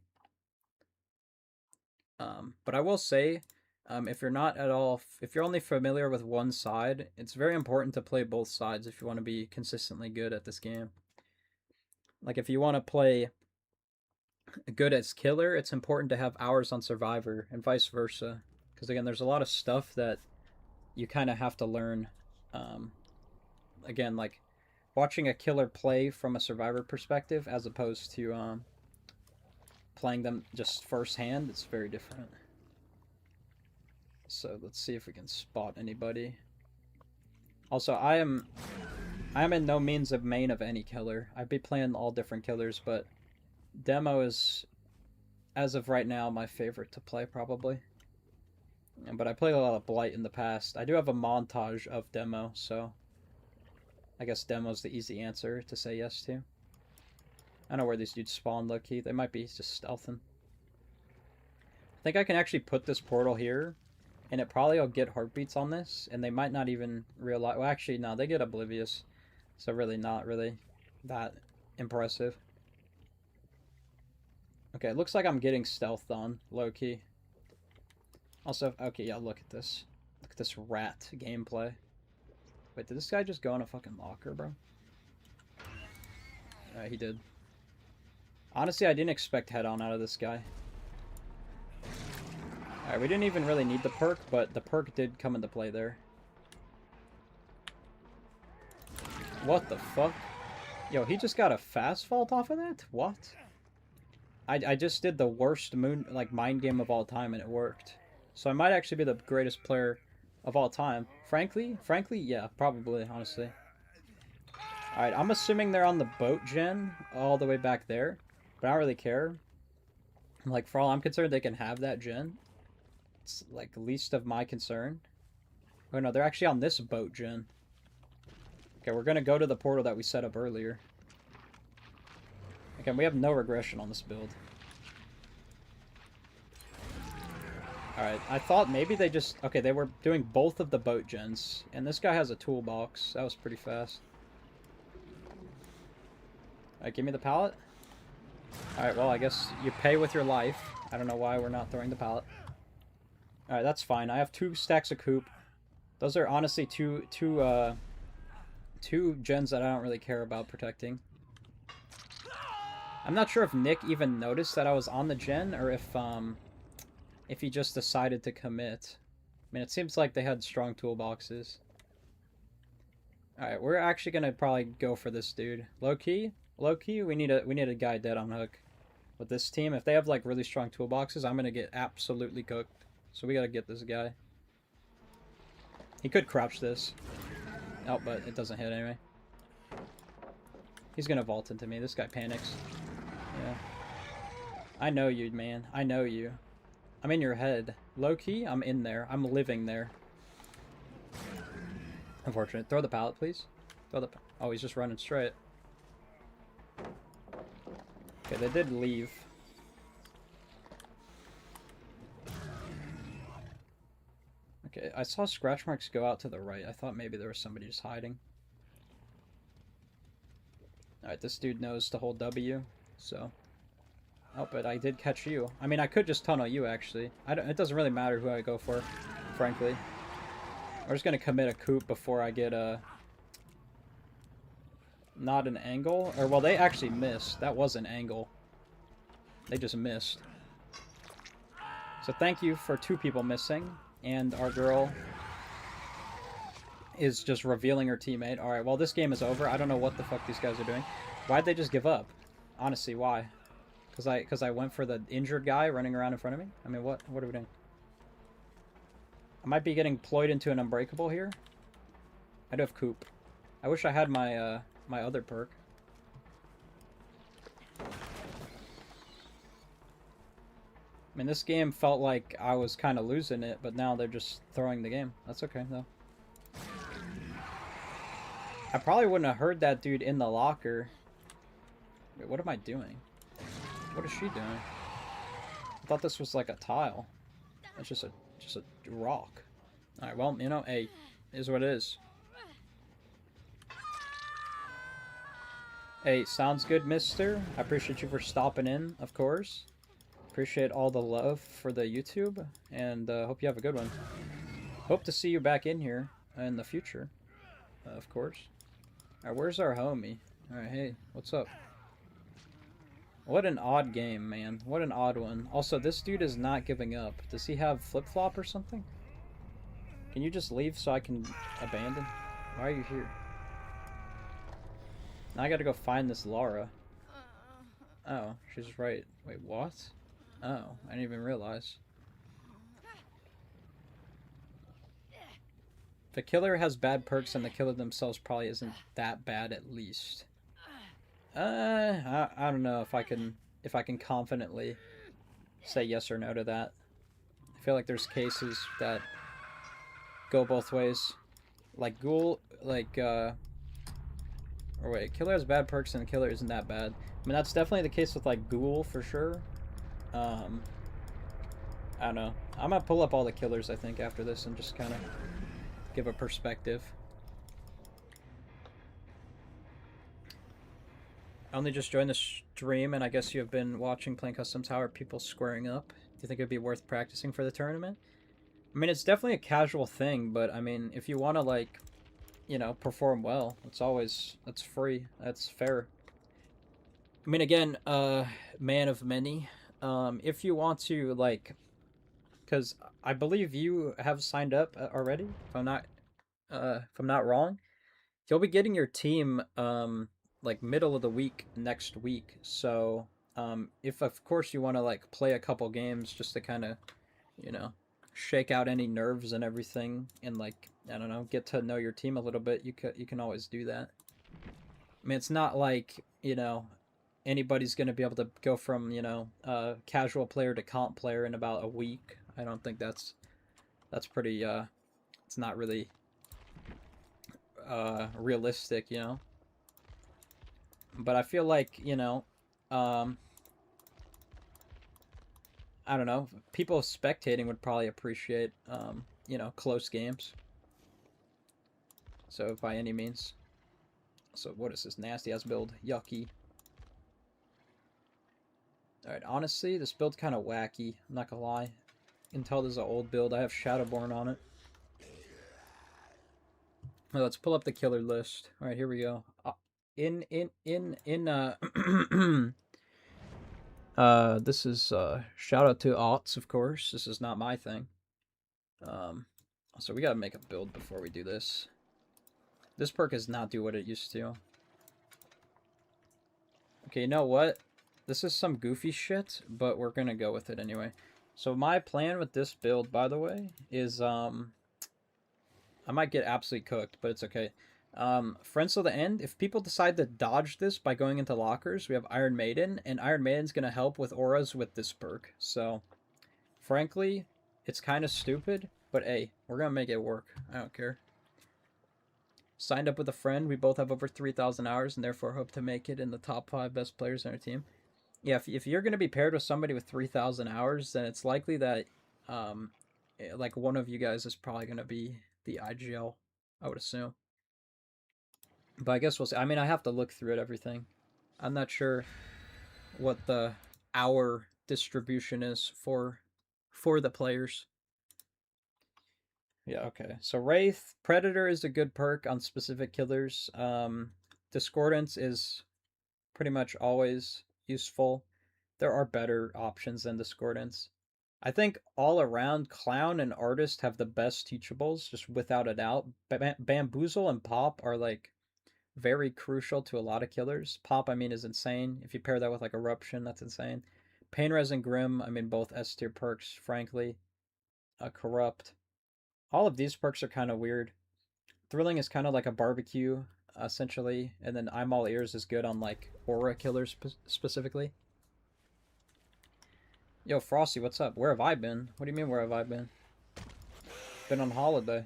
But I will say, if you're not at all, if you're only familiar with one side, it's very important to play both sides if you want to be consistently good at this game. Like, if you want to play good as killer, it's important to have hours on survivor, and vice versa. Because, again, there's a lot of stuff that you kind of have to learn. Again, like, watching a killer play from a survivor perspective as opposed to playing them just firsthand, it's very different. So let's see if we can spot anybody. Also, I am in no means a main of any killer. I'd be playing all different killers, but Demo is, as of right now, my favorite to play, probably. But I played a lot of Blight in the past. I do have a montage of Demo, so I guess Demo's the easy answer to say yes to. I don't know where these dudes spawn, low-key. They might be just stealthing. I think I can actually put this portal here, and it probably will get heartbeats on this, and they might not even realize... Well, actually, no, they get oblivious. So really not really that impressive. Okay, it looks like I'm getting stealthed on, low-key. Also, okay, yeah, look at this. Look at this rat gameplay. Wait, did this guy just go in a fucking locker, bro? He did. Honestly, I didn't expect head-on out of this guy. Alright, we didn't even really need the perk, but the perk did come into play there. What the fuck? Yo, he just got a fast fault off of that? What? I just did the worst mind game of all time and it worked. So I might actually be the greatest player of all time. Frankly, yeah, probably, honestly. Alright, I'm assuming they're on the boat gen all the way back there. But I don't really care. Like, for all I'm concerned, they can have that gen. It's, like, least of my concern. Oh, no, they're actually on this boat gen. Okay, we're gonna go to the portal that we set up earlier. Again, we have no regression on this build. Alright, I thought maybe they just... Okay, they were doing both of the boat gens. And this guy has a toolbox. That was pretty fast. Alright, give me the pallet. Alright, well, I guess you pay with your life. I don't know why we're not throwing the pallet. Alright, that's fine. I have 2 stacks of coop. Those are honestly two gens that I don't really care about protecting. I'm not sure if Nick even noticed that I was on the gen, or if he just decided to commit. I mean, it seems like they had strong toolboxes. Alright, we're actually gonna probably go for this dude. Low-key, we need a guy dead on hook. With this team, if they have, like, really strong toolboxes, I'm gonna get absolutely cooked. So we gotta get this guy. He could crouch this. Oh, but it doesn't hit anyway. He's gonna vault into me. This guy panics. Yeah. I know you, man. I know you. I'm in your head. Low-key, I'm in there. I'm living there. Unfortunate. Throw the pallet, please. Throw the... Oh, he's just running straight. Okay, they did leave. Okay, I saw scratch marks go out to the right. I thought maybe there was somebody just hiding. Alright, this dude knows to hold W, so... Oh, but I did catch you. I mean, I could just tunnel you, actually. It doesn't really matter who I go for, frankly. I'm just gonna commit a coup before I get a... Not an angle. Or, well, they actually missed. That was an angle. They just missed. So thank you for 2 people missing. And our girl is just revealing her teammate. Alright, well, this game is over. I don't know what the fuck these guys are doing. Why'd they just give up? Honestly, why? Because I went for the injured guy running around in front of me? I mean, what are we doing? I might be getting ployed into an unbreakable here. I do have coop. I wish I had my my other perk. I mean, this game felt like I was kind of losing it, but now they're just throwing the game. That's okay, though. I probably wouldn't have heard that dude in the locker. Wait, what am I doing? What is she doing? I thought this was like a tile. It's just a rock. Alright, well, you know, hey, is what it is. Hey, sounds good, mister. I appreciate you for stopping in, of course. Appreciate all the love for the YouTube, and hope you have a good one. Hope to see you back in here in the future, of course. Alright, where's our homie? Alright, hey, what's up? What an odd game, man. What an odd one. Also, this dude is not giving up. Does he have flip-flop or something? Can you just leave so I can abandon? Why are you here? Now I gotta go find this Laura. Oh, she's right. Wait, what? Oh, I didn't even realize. The killer has bad perks and the killer themselves probably isn't that bad at least. I don't know if I can confidently say yes or no to that. I feel like there's cases that go both ways. Like Ghoul, like or wait, killer has bad perks and the killer isn't that bad. I mean, that's definitely the case with like Ghoul for sure. I don't know. I'm gonna pull up all the killers I think after this and just kind of give a perspective. I only just joined the stream, and I guess you have been watching playing Custom Tower, people squaring up. Do you think it'd be worth practicing for the tournament? I mean, it's definitely a casual thing, but I mean, if you want to, like, you know, perform well, that's free. That's fair. I mean, again, man of many. If you want to, like, because I believe you have signed up already, if I'm not wrong. You'll be getting your team, like middle of the week next week. So, if of course you want to like play a couple games just to kind of, you know, shake out any nerves and everything, and like I don't know, get to know your team a little bit, you can always do that. I mean, it's not like anybody's gonna be able to go from casual player to comp player in about a week. I don't think that's pretty. It's not really realistic, but I feel like I don't know, people spectating would probably appreciate close games, so by any means. So what is this nasty ass build? Yucky. Alright, honestly this build's kind of wacky, I'm not gonna lie. You can tell this is an old build. I have Shadowborn on it. Well, let's pull up the killer list. All right, here we go. This is shout out to Aughts, of course. This is not my thing. So we gotta make a build before we do this. This perk does not do what it used to. Okay, you know what? This is some goofy shit, but we're gonna go with it anyway. So my plan with this build, by the way, is I might get absolutely cooked, but it's okay. Friends to the end, if people decide to dodge this by going into lockers, we have Iron Maiden, and Iron Maiden's going to help with auras with this perk. So, frankly, it's kind of stupid, but hey, we're going to make it work. I don't care. Signed up with a friend. We both have over 3,000 hours, and therefore hope to make it in the top 5 best players in our team. Yeah, if you're going to be paired with somebody with 3,000 hours, then it's likely that like one of you guys is probably going to be the IGL, I would assume. But I guess we'll see. I mean, I have to look through it, everything. I'm not sure what the hour distribution is for the players. Yeah, okay. So Wraith, Predator is a good perk on specific killers. Discordance is pretty much always useful. There are better options than Discordance. I think all around, Clown and Artist have the best teachables, just without a doubt. Bamboozle and Pop are like very crucial to a lot of killers. Pop, I mean, is insane. If you pair that with like Eruption, that's insane. Painres and Grim, I mean, both S tier perks, frankly. Corrupt. All of these perks are kind of weird. Thrilling is kind of like a barbecue, essentially. And then I'm All Ears is good on like aura killers specifically. Yo, Frosty, what's up? Where have I been? What do you mean, where have I been? Been on holiday.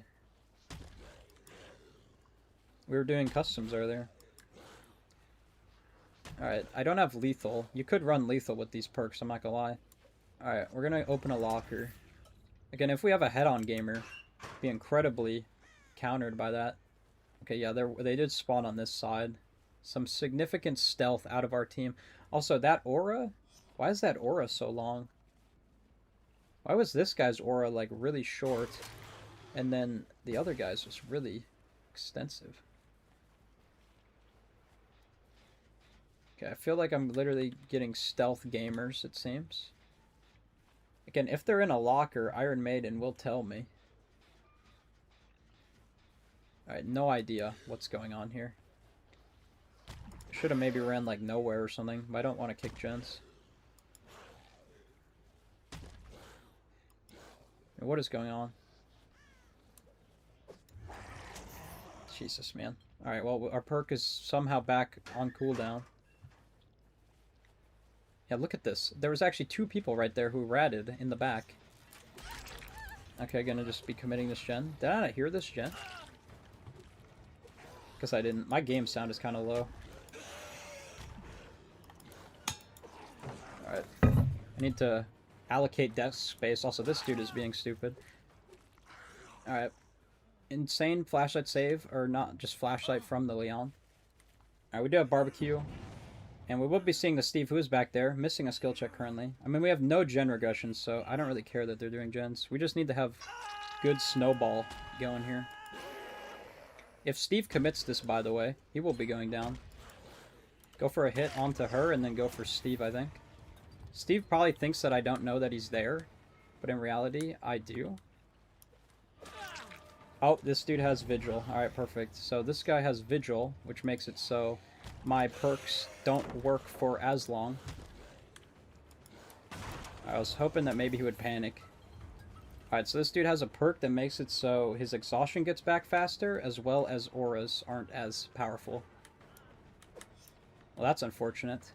We were doing customs earlier. Alright, I don't have lethal. You could run lethal with these perks, I'm not gonna lie. Alright, we're gonna open a locker. Again, if we have a head-on gamer, be incredibly countered by that. Okay, yeah, they did spawn on this side. Some significant stealth out of our team. Also, that aura? Why is that aura so long? Why was this guy's aura, like, really short? And then the other guy's was really extensive. Okay, I feel like I'm literally getting stealth gamers, it seems. Again, if they're in a locker, Iron Maiden will tell me. Alright, no idea what's going on here. Should have maybe ran like nowhere or something, but I don't want to kick gens. What is going on? Jesus, man. Alright, well, our perk is somehow back on cooldown. Yeah, look at this. There was actually 2 people right there who ratted in the back. Okay, gonna just be committing this gen. Did I not hear this gen? Because I didn't. My game sound is kind of low. Alright. I need to allocate desk space. Also, this dude is being stupid. Alright. Insane flashlight save, or not just flashlight from the Leon. Alright, we do have barbecue. And we will be seeing the Steve, who is back there, missing a skill check currently. I mean, we have no gen regression, so I don't really care that they're doing gens. We just need to have good snowball going here. If Steve commits this, by the way, he will be going down. Go for a hit onto her, and then go for Steve, I think. Steve probably thinks that I don't know that he's there, but in reality, I do. Oh, this dude has Vigil. Alright, perfect. So this guy has Vigil, which makes it so my perks don't work for as long. I was hoping that maybe he would panic. Alright, so this dude has a perk that makes it so his exhaustion gets back faster, as well as auras aren't as powerful. Well, that's unfortunate.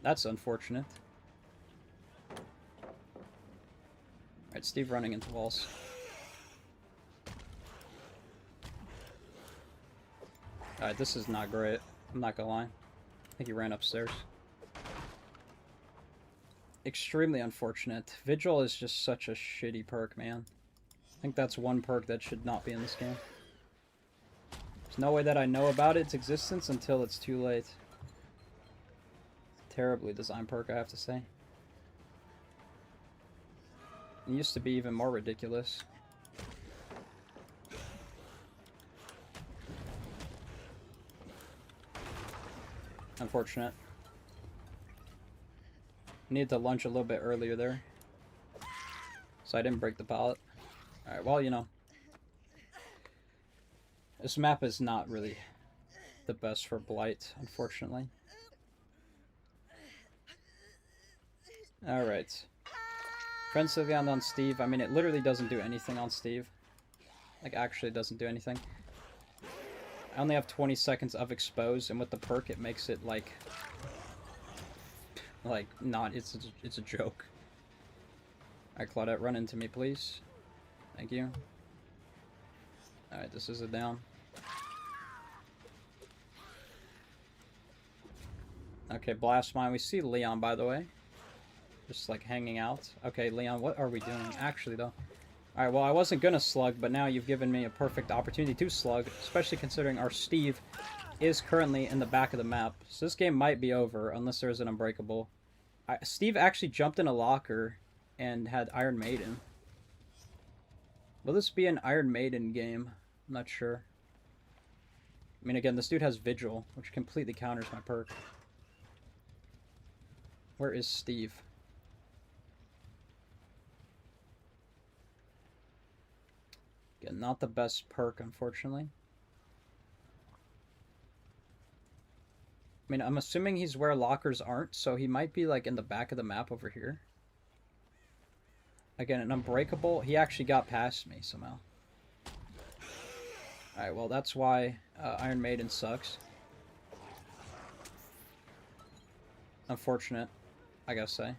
That's unfortunate. Alright, Steve running into walls. Alright, this is not great. I'm not gonna lie. I think he ran upstairs. Extremely unfortunate. Vigil is just such a shitty perk, man. I think that's one perk that should not be in this game. There's no way that I know about its existence until it's too late. Terribly designed perk, I have to say. It used to be even more ridiculous. Unfortunate. Needed to lunch a little bit earlier there, so I didn't break the pallet. Alright, well, you know, this map is not really the best for Blight, unfortunately. Alright. Friends Sylveon on Steve. I mean, it literally doesn't do anything on Steve. Like, actually doesn't do anything. I only have 20 seconds of expose, and with the perk, it makes it, like, not, it's a joke. Alright, Claudette, run into me, please. Thank you. Alright, this is a down. Okay, Blast Mine. We see Leon, by the way. Just, like, hanging out. Okay, Leon, what are we doing? Actually, though. Alright, well, I wasn't gonna slug, but now you've given me a perfect opportunity to slug, especially considering our Steve is currently in the back of the map. So this game might be over, unless there's an unbreakable. Steve actually jumped in a locker and had Iron Maiden. Will this be an Iron Maiden game? I'm not sure. I mean, again, this dude has Vigil, which completely counters my perk. Where is Steve? Again, not the best perk, unfortunately. I mean, I'm assuming he's where lockers aren't, so he might be, like, in the back of the map over here. Again, an unbreakable. He actually got past me somehow. Alright, well, that's why Iron Maiden sucks. Unfortunate, I gotta say.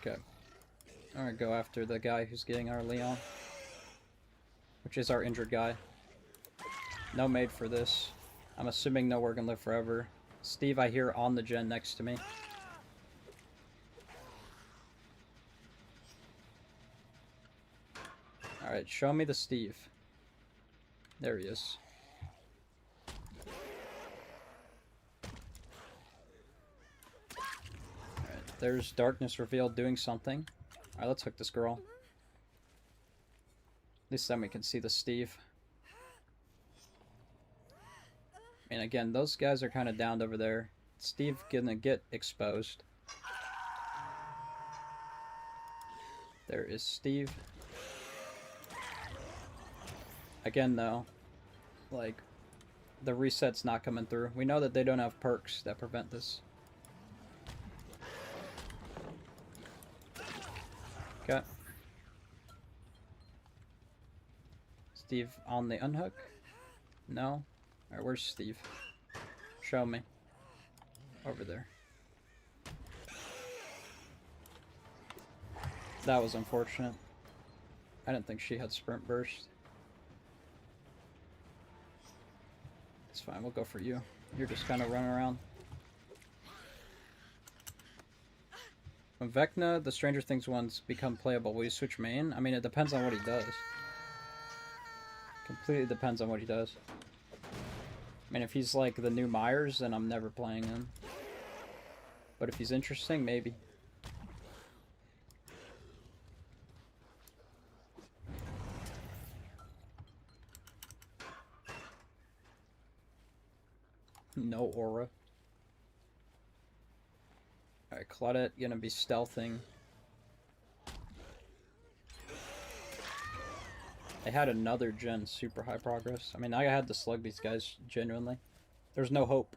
Okay. Alright, go after the guy who's getting our Leon. Which is our injured guy. No made for this. I'm assuming no we're gonna live forever. Steve, I hear on the gen next to me. Alright, show me the Steve. There he is. Alright, there's Darkness Revealed doing something. Alright, let's hook this girl. At least then we can see the Steve. And again, those guys are kind of downed over there. Steve gonna get exposed. There is Steve. Again, though, like, the reset's not coming through. We know that they don't have perks that prevent this. Okay. Steve on the unhook? No? Alright, where's Steve? Show me. Over there. That was unfortunate. I didn't think she had sprint burst. It's fine, we'll go for you. You're just kind of running around. When Vecna, the Stranger Things ones, become playable, will you switch main? I mean, it depends on what he does. Completely depends on what he does. I mean, if he's like the new Myers, then I'm never playing him. But if he's interesting, maybe. No aura. Alright, Claudette gonna be stealthing. They had another gen super high progress. I mean, I had to slug these guys genuinely. There's no hope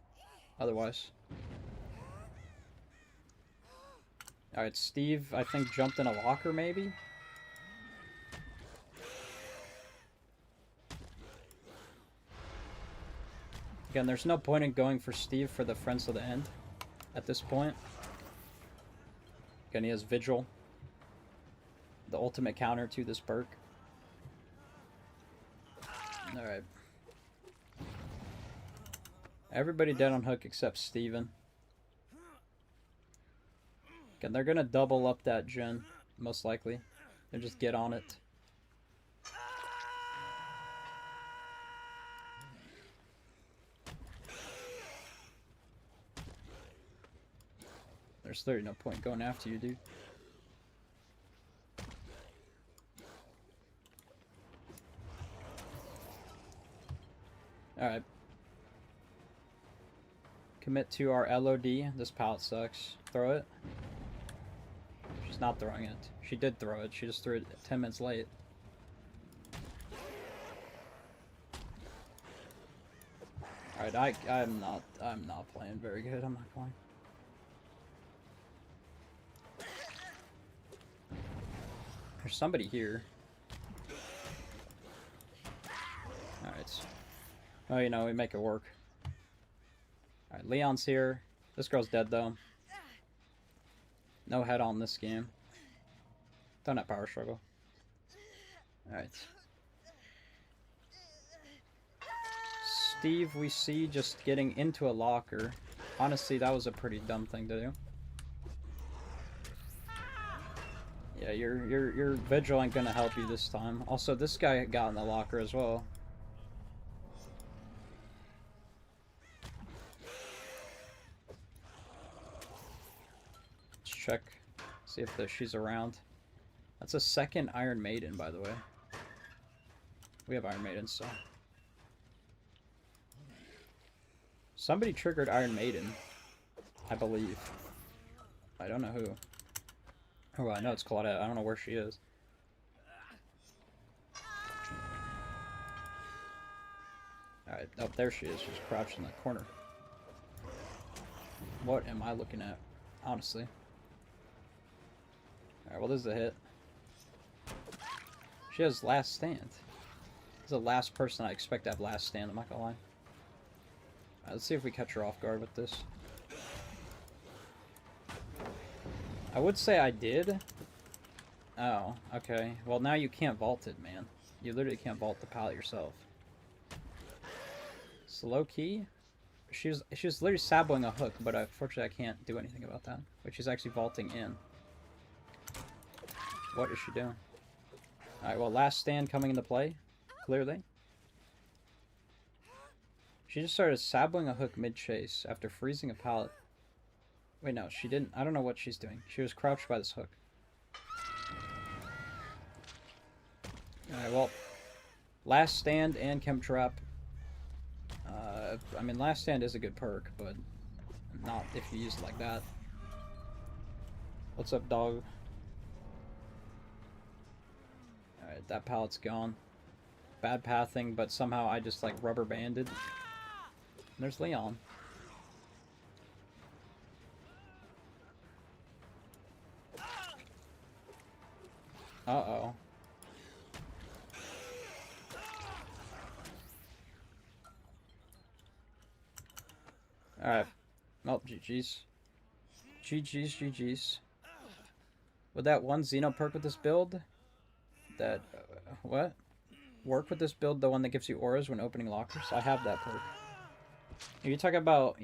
otherwise. Alright, Steve, I think, jumped in a locker maybe? Again, there's no point in going for Steve for the Friends to the End at this point. Again, he has Vigil. The ultimate counter to this perk. Alright. Everybody dead on hook except Steven. Again, they're gonna double up that gen, most likely. They'll just get on it. There's literally no point going after you, dude. Alright. Commit to our LOD. This pallet sucks. Throw it. She's not throwing it. She did throw it. She just threw it 10 minutes late. Alright, I'm not playing very good. I'm not going. There's somebody here. Alright. Oh, you know, we make it work. Alright, Leon's here. This girl's dead, though. No head on this game. Don't have power struggle. Alright. Steve, we see just getting into a locker. Honestly, that was a pretty dumb thing to do. Yeah, your Vigil ain't gonna help you this time. Also, this guy got in the locker as well. Let's check. See if she's around. That's a second Iron Maiden, by the way. We have Iron Maiden, so. Somebody triggered Iron Maiden, I believe. I don't know who. Oh, I know it's Claudette. I don't know where she is. Alright, oh, there she is. She's crouched in the corner. What am I looking at? Honestly. Alright, well, this is a hit. She has last stand. This is the last person I expect to have last stand, I'm not gonna lie. Alright, let's see if we catch her off guard with this. I would say I did. Oh, okay. Well, now you can't vault it, man. You literally can't vault the pallet yourself. So low key, she was literally sabling a hook, but unfortunately I can't do anything about that. But she's actually vaulting in. What is she doing? Alright, well, last stand coming into play, clearly. She just started sabling a hook mid-chase after freezing a pallet. Wait, no, she didn't. I don't know what she's doing. She was crouched by this hook. Alright, well, last stand and chem trap. I mean, last stand is a good perk, but not if you use it like that. What's up, dog? Alright, that pallet's gone. Bad pathing, but somehow I just, like, rubber banded. There's Leon. Uh-oh. Alright. Oh, GG's. GG's, GG's. Would that one Xeno perk with this build? That, what? Work with this build, the one that gives you auras when opening lockers? I have that perk. You talk about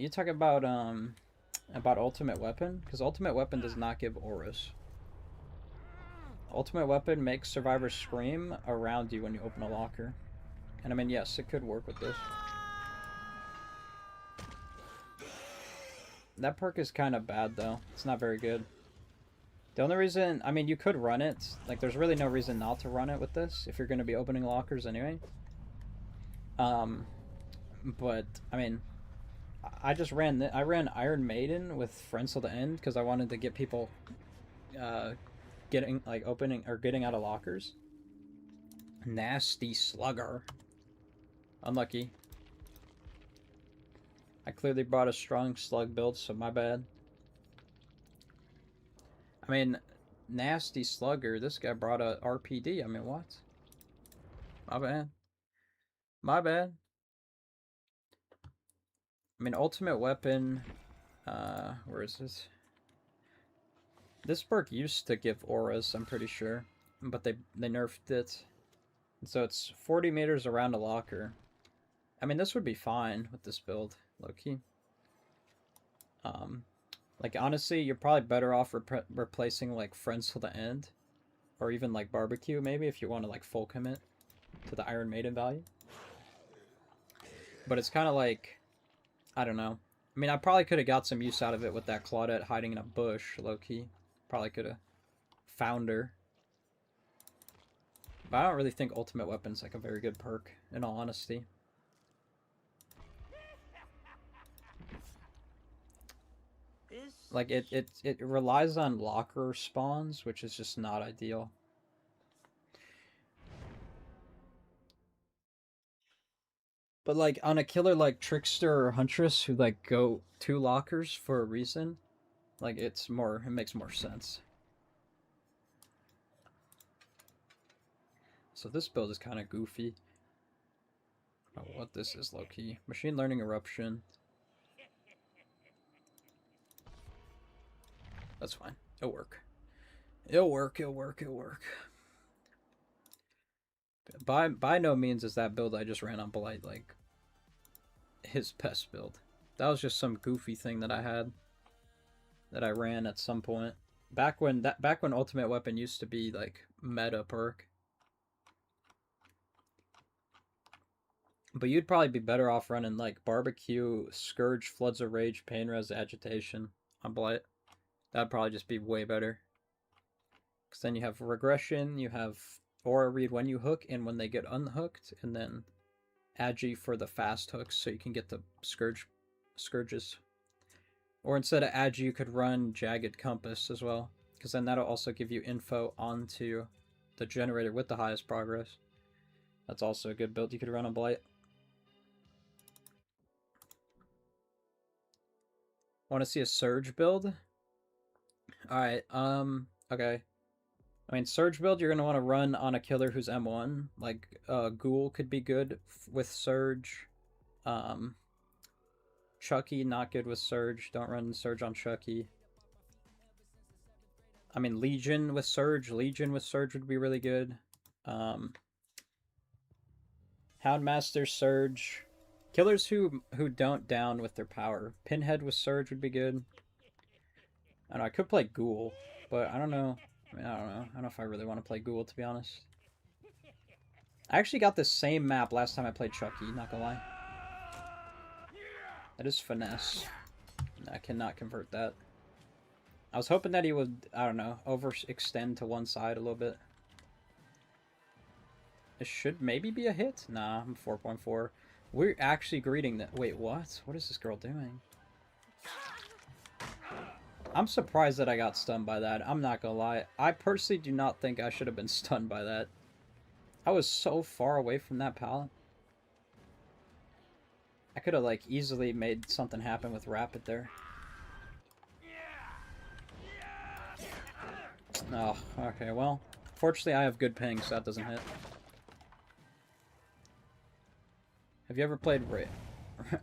ultimate weapon? Because ultimate weapon does not give auras. Ultimate weapon makes survivors scream around you when you open a locker. And I mean, yes, it could work with this. That perk is kind of bad, though. It's not very good. The only reason, I mean, you could run it. Like, there's really no reason not to run it with this if you're going to be opening lockers anyway. But, I mean, I just ran, I ran Iron Maiden with Friends Till the End because I wanted to get people getting, like, opening, or getting out of lockers. Nasty Slugger. Unlucky. I clearly brought a strong slug build, so my bad. I mean, Nasty Slugger, this guy brought a RPD. I mean, what? My bad. My bad. I mean, ultimate weapon, where is this? This perk used to give auras, I'm pretty sure, but they nerfed it. So it's 40 meters around a locker. I mean, this would be fine with this build, low-key. Like, honestly, you're probably better off replacing, like, Friends Till the End. Or even, like, Barbecue, maybe, if you want to, like, full commit to the Iron Maiden value. But it's kind of like, I don't know. I mean, I probably could have got some use out of it with that Claudette hiding in a bush, low-key. Probably could have found her. But I don't really think Ultimate Weapon's, like, a very good perk, in all honesty. Like, it relies on locker spawns, which is just not ideal. But, like, on a killer like Trickster or Huntress who, like, go to lockers for a reason, like, it makes more sense. So this build is kind of goofy. I don't know what this is, low-key. Machine Learning Eruption. That's fine. It'll work. It'll work, it'll work, it'll work. By no means is that build I just ran on Blight, like, his best build. That was just some goofy thing that I had. That I ran at some point. Back when Ultimate Weapon used to be, like, meta perk. But you'd probably be better off running, like, Barbecue, Scourge, Floods of Rage, Pain Res, Agitation on Blight. That'd probably just be way better. Because then you have Regression, you have Aura Read when you hook and when they get unhooked, and then Agi for the fast hooks so you can get the Scourges. Or instead of Agi, you could run Jagged Compass as well. Because then that'll also give you info onto the generator with the highest progress. That's also a good build you could run on Blight. Want to see a Surge build? Alright, okay. I mean, Surge build, you're going to want to run on a killer who's M1. Like, Ghoul could be good with Surge. Chucky, not good with Surge. Don't run Surge on Chucky. I mean, Legion with Surge would be really good. Houndmaster, Surge. Killers who don't down with their power. Pinhead with Surge would be good. I don't know, I could play Ghoul, but I don't know. I mean, I don't know. I don't know if I really want to play Ghoul, to be honest. I actually got this same map last time I played Chucky, not gonna lie. That is finesse. I cannot convert that. I was hoping that he would, I don't know, overextend to one side a little bit. It should maybe be a hit? Nah, I'm 4.4. We're actually greeting that. Wait, what? What is this girl doing? I'm surprised that I got stunned by that. I'm not gonna lie. I personally do not think I should have been stunned by that. I was so far away from that pallet. I could have, like, easily made something happen with Rapid there. Oh, okay, well. Fortunately, I have good ping, so that doesn't hit. Have you ever played Raid?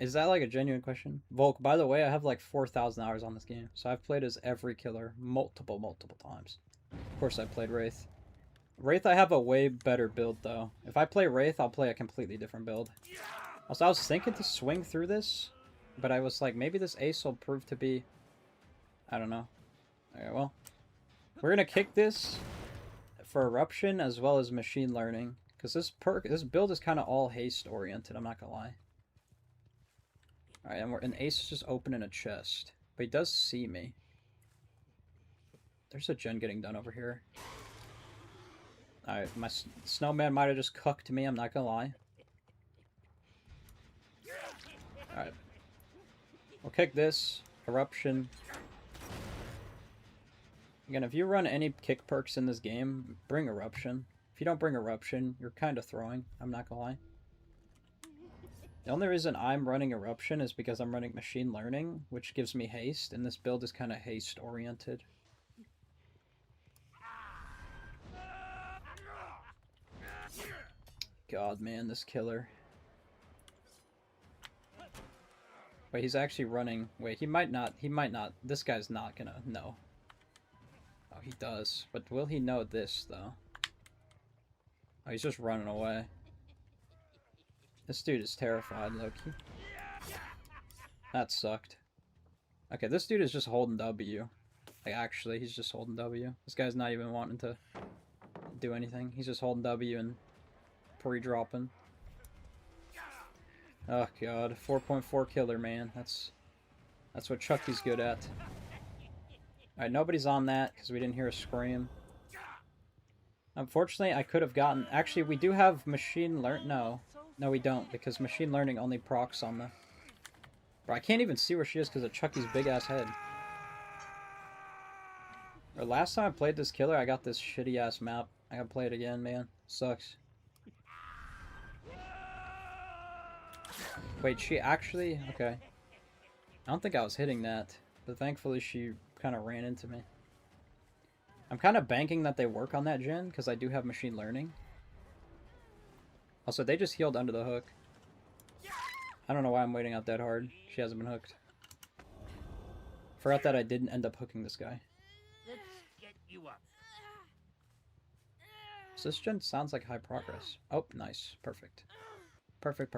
Is that like a genuine question? Volk, by the way, I have like 4,000 hours on this game, so I've played as every killer multiple times. Of course I played Wraith. Wraith, I have a way better build, though. If I play Wraith, I'll play a completely different build. Also, I was thinking to swing through this, but I was like, maybe this ace will prove to be... I don't know. Okay, well. We're gonna kick this for Eruption as well as Machine Learning. Because this build is kind of all haste-oriented, I'm not gonna lie. Alright, and an ace is just opening a chest. But he does see me. There's a gen getting done over here. Alright, my snowman might have just cooked me, I'm not gonna lie. Alright. We'll kick this. Eruption. Again, if you run any kick perks in this game, bring Eruption. If you don't bring Eruption, you're kind of throwing, I'm not gonna lie. The only reason I'm running Eruption is because I'm running Machine Learning, which gives me haste, and this build is kind of haste-oriented. God, man, this killer. Wait, he's actually running... Wait, he might not... This guy's not gonna know. Oh, he does. But will he know this, though? Oh, he's just running away. This dude is terrified, Loki. That sucked. Okay, this dude is just holding W. Like, actually, he's just holding W. This guy's not even wanting to do anything. He's just holding W and pre-dropping. Oh, God. 4.4 killer, man. That's what Chucky's good at. Alright, nobody's on that, because we didn't hear a scream. Unfortunately, I could have gotten... Actually, we do have Machine Learn... No, we don't, because Machine Learning only procs on the... Bro, I can't even see where she is because of Chucky's big-ass head. Or last time I played this killer, I got this shitty-ass map. I gotta play it again, man. Sucks. Wait, she actually... Okay. I don't think I was hitting that, but thankfully she kind of ran into me. I'm kind of banking that they work on that gen, because I do have Machine Learning. Also, they just healed under the hook. I don't know why I'm waiting out that hard. She hasn't been hooked. Forgot that I didn't end up hooking this guy. Let's get you up. So this gen sounds like high progress. Oh, nice. Perfect. Perfect.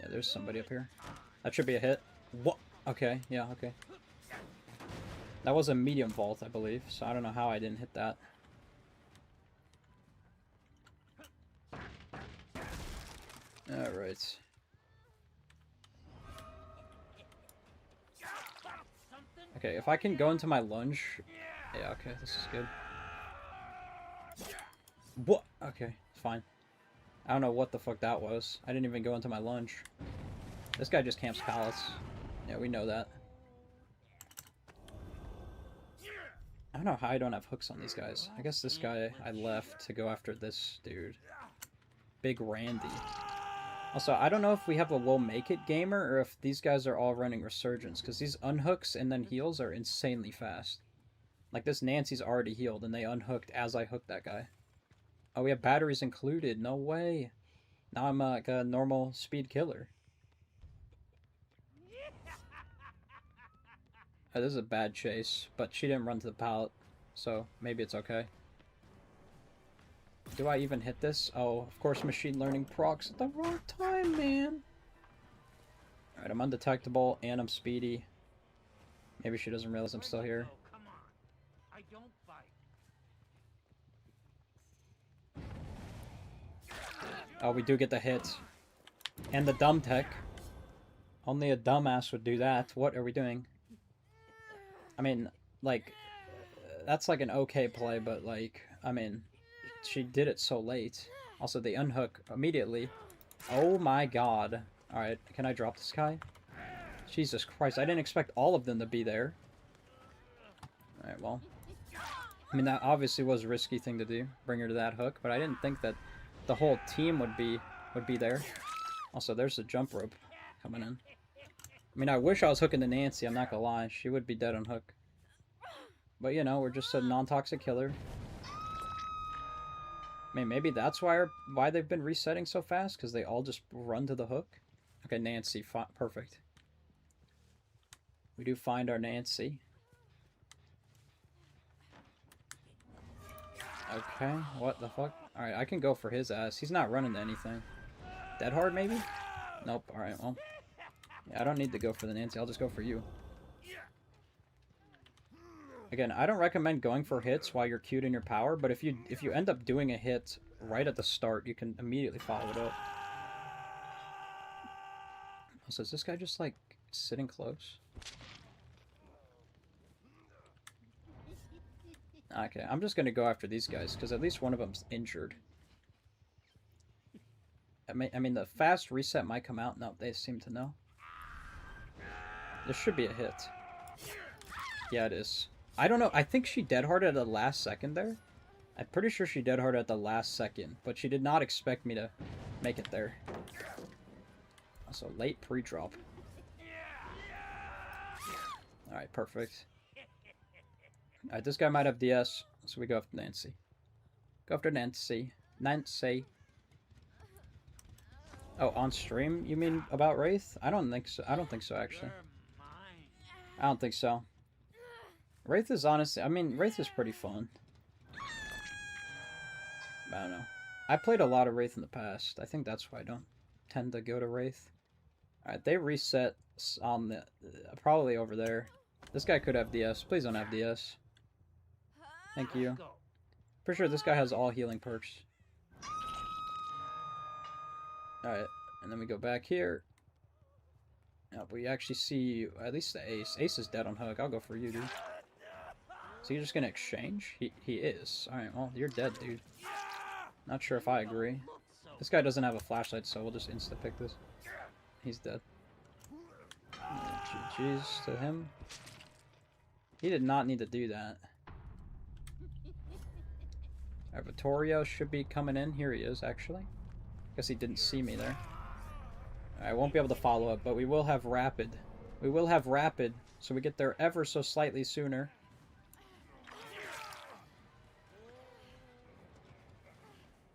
Yeah, there's somebody up here. That should be a hit. What? Okay, yeah, okay. That was a medium vault, I believe, so I don't know how I didn't hit that. Alright. Okay, if I can go into my lunge... Yeah, okay, this is good. What? Okay, fine. I don't know what the fuck that was. I didn't even go into my lunge. This guy just camps pallets. Yeah, we know that. I don't know how I don't have hooks on these guys. I guess this guy I left to go after this dude. Big Randy. Also, I don't know if we have a we'll make it gamer or if these guys are all running Resurgence, because these unhooks and then heals are insanely fast. Like this Nancy's already healed and they unhooked as I hooked that guy. Oh, we have batteries included. No way. Now I'm like a normal speed killer. This is a bad chase, but she didn't run to the pallet, so maybe it's okay. Do I even hit this? Oh, of course machine learning procs at the wrong time, man. Alright, I'm undetectable and I'm speedy. Maybe she doesn't realize I'm still here. Come on. I don't fight. Oh, we do get the hit. And the dumb tech. Only a dumbass would do that. What are we doing? I mean, like, that's like an okay play, but like, I mean, she did it so late. Also, the unhook immediately. Oh my god. Alright, can I drop this guy? Jesus Christ, I didn't expect all of them to be there. Alright, well. I mean, that obviously was a risky thing to do. Bring her to that hook, but I didn't think that the whole team would be there. Also, there's the jump rope coming in. I mean, I wish I was hooking to Nancy, I'm not gonna lie. She would be dead on hook. But, you know, we're just a non-toxic killer. I mean, maybe that's why they've been resetting so fast, because they all just run to the hook. Okay, Nancy, perfect. We do find our Nancy. Okay, what the fuck? Alright, I can go for his ass. He's not running to anything. Dead hard, maybe? Nope, alright, well. Yeah, I don't need to go for the Nancy, I'll just go for you. Again, I don't recommend going for hits while you're queued in your power, but if you end up doing a hit right at the start, you can immediately follow it up. So is this guy just, like, sitting close? Okay, I'm just gonna go after these guys, because at least one of them's injured. I mean, the fast reset might come out. No, they seem to know. This should be a hit. Yeah, it is. I don't know. I think she dead-harded at the last second there. I'm pretty sure she dead-harded at the last second, but she did not expect me to make it there. Also, late pre-drop. Alright, perfect. Alright, this guy might have DS, so we go after Nancy. Go after Nancy. Nancy. Oh, on stream? You mean about Wraith? I don't think so. I don't think so, actually. I don't think so. Wraith is honestly... I mean, Wraith is pretty fun. I don't know. I played a lot of Wraith in the past. I think that's why I don't tend to go to Wraith. Alright, they reset on the... probably over there. This guy could have DS. Please don't have DS. Thank you. Pretty sure this guy has all healing perks. Alright, and then we go back here. Yep, we actually see at least the Ace. Ace is dead on hook. I'll go for you, dude. So you're just gonna exchange? He is. Alright, well, you're dead, dude. Not sure if I agree. This guy doesn't have a flashlight, so we'll just insta-pick this. He's dead. GG's to him. He did not need to do that. Alright, Vittorio should be coming in. Here he is, actually. Guess he didn't see me there. I won't be able to follow up, but we will have Rapid. We will have Rapid, so we get there ever so slightly sooner.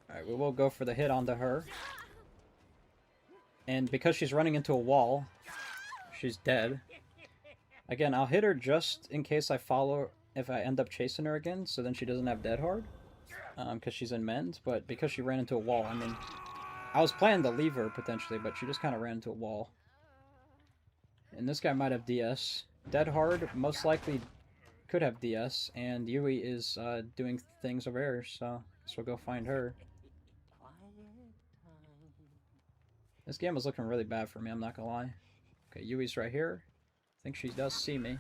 Alright, we will go for the hit onto her. And because she's running into a wall, she's dead. Again, I'll hit her just in case I follow, if I end up chasing her again, so then she doesn't have dead hard. Because she's in mend, but because she ran into a wall, I mean... I was planning to leave her, potentially, but she just kind of ran into a wall. And this guy might have DS. Dead hard, most likely could have DS, and Yui is doing things over here, so I guess we'll go find her. This game was looking really bad for me, I'm not gonna lie. Okay, Yui's right here. I think she does see me.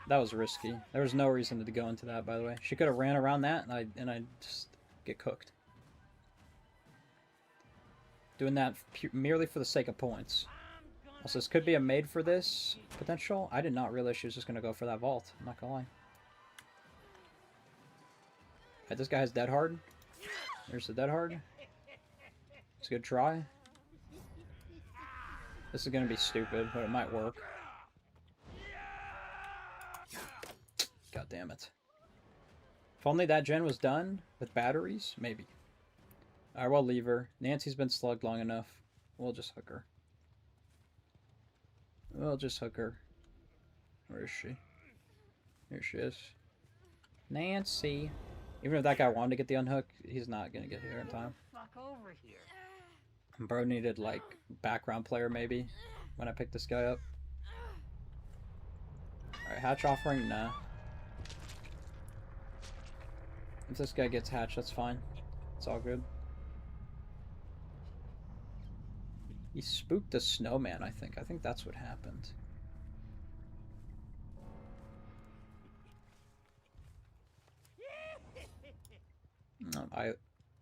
That was risky. There was no reason to go into that, by the way. She could have ran around that, and I just get cooked. Doing that merely for the sake of points. Also, this could be a made for this potential. I did not realize she was just going to go for that vault. I'm not going to lie. Alright, this guy has dead hard. There's the dead hard. It's a good try. This is going to be stupid, but it might work. God damn it. If only that gen was done with batteries, maybe. Alright, we'll leave her. Nancy's been slugged long enough. We'll just hook her. We'll just hook her. Where is she? Here she is. Nancy. Even if that guy wanted to get the unhook, he's not gonna get here in time. Fuck over here. Bro needed, like, background player, maybe, when I picked this guy up. Alright, hatch offering? Nah. If this guy gets hatched, that's fine. It's all good. He spooked the snowman, I think. I think that's what happened. I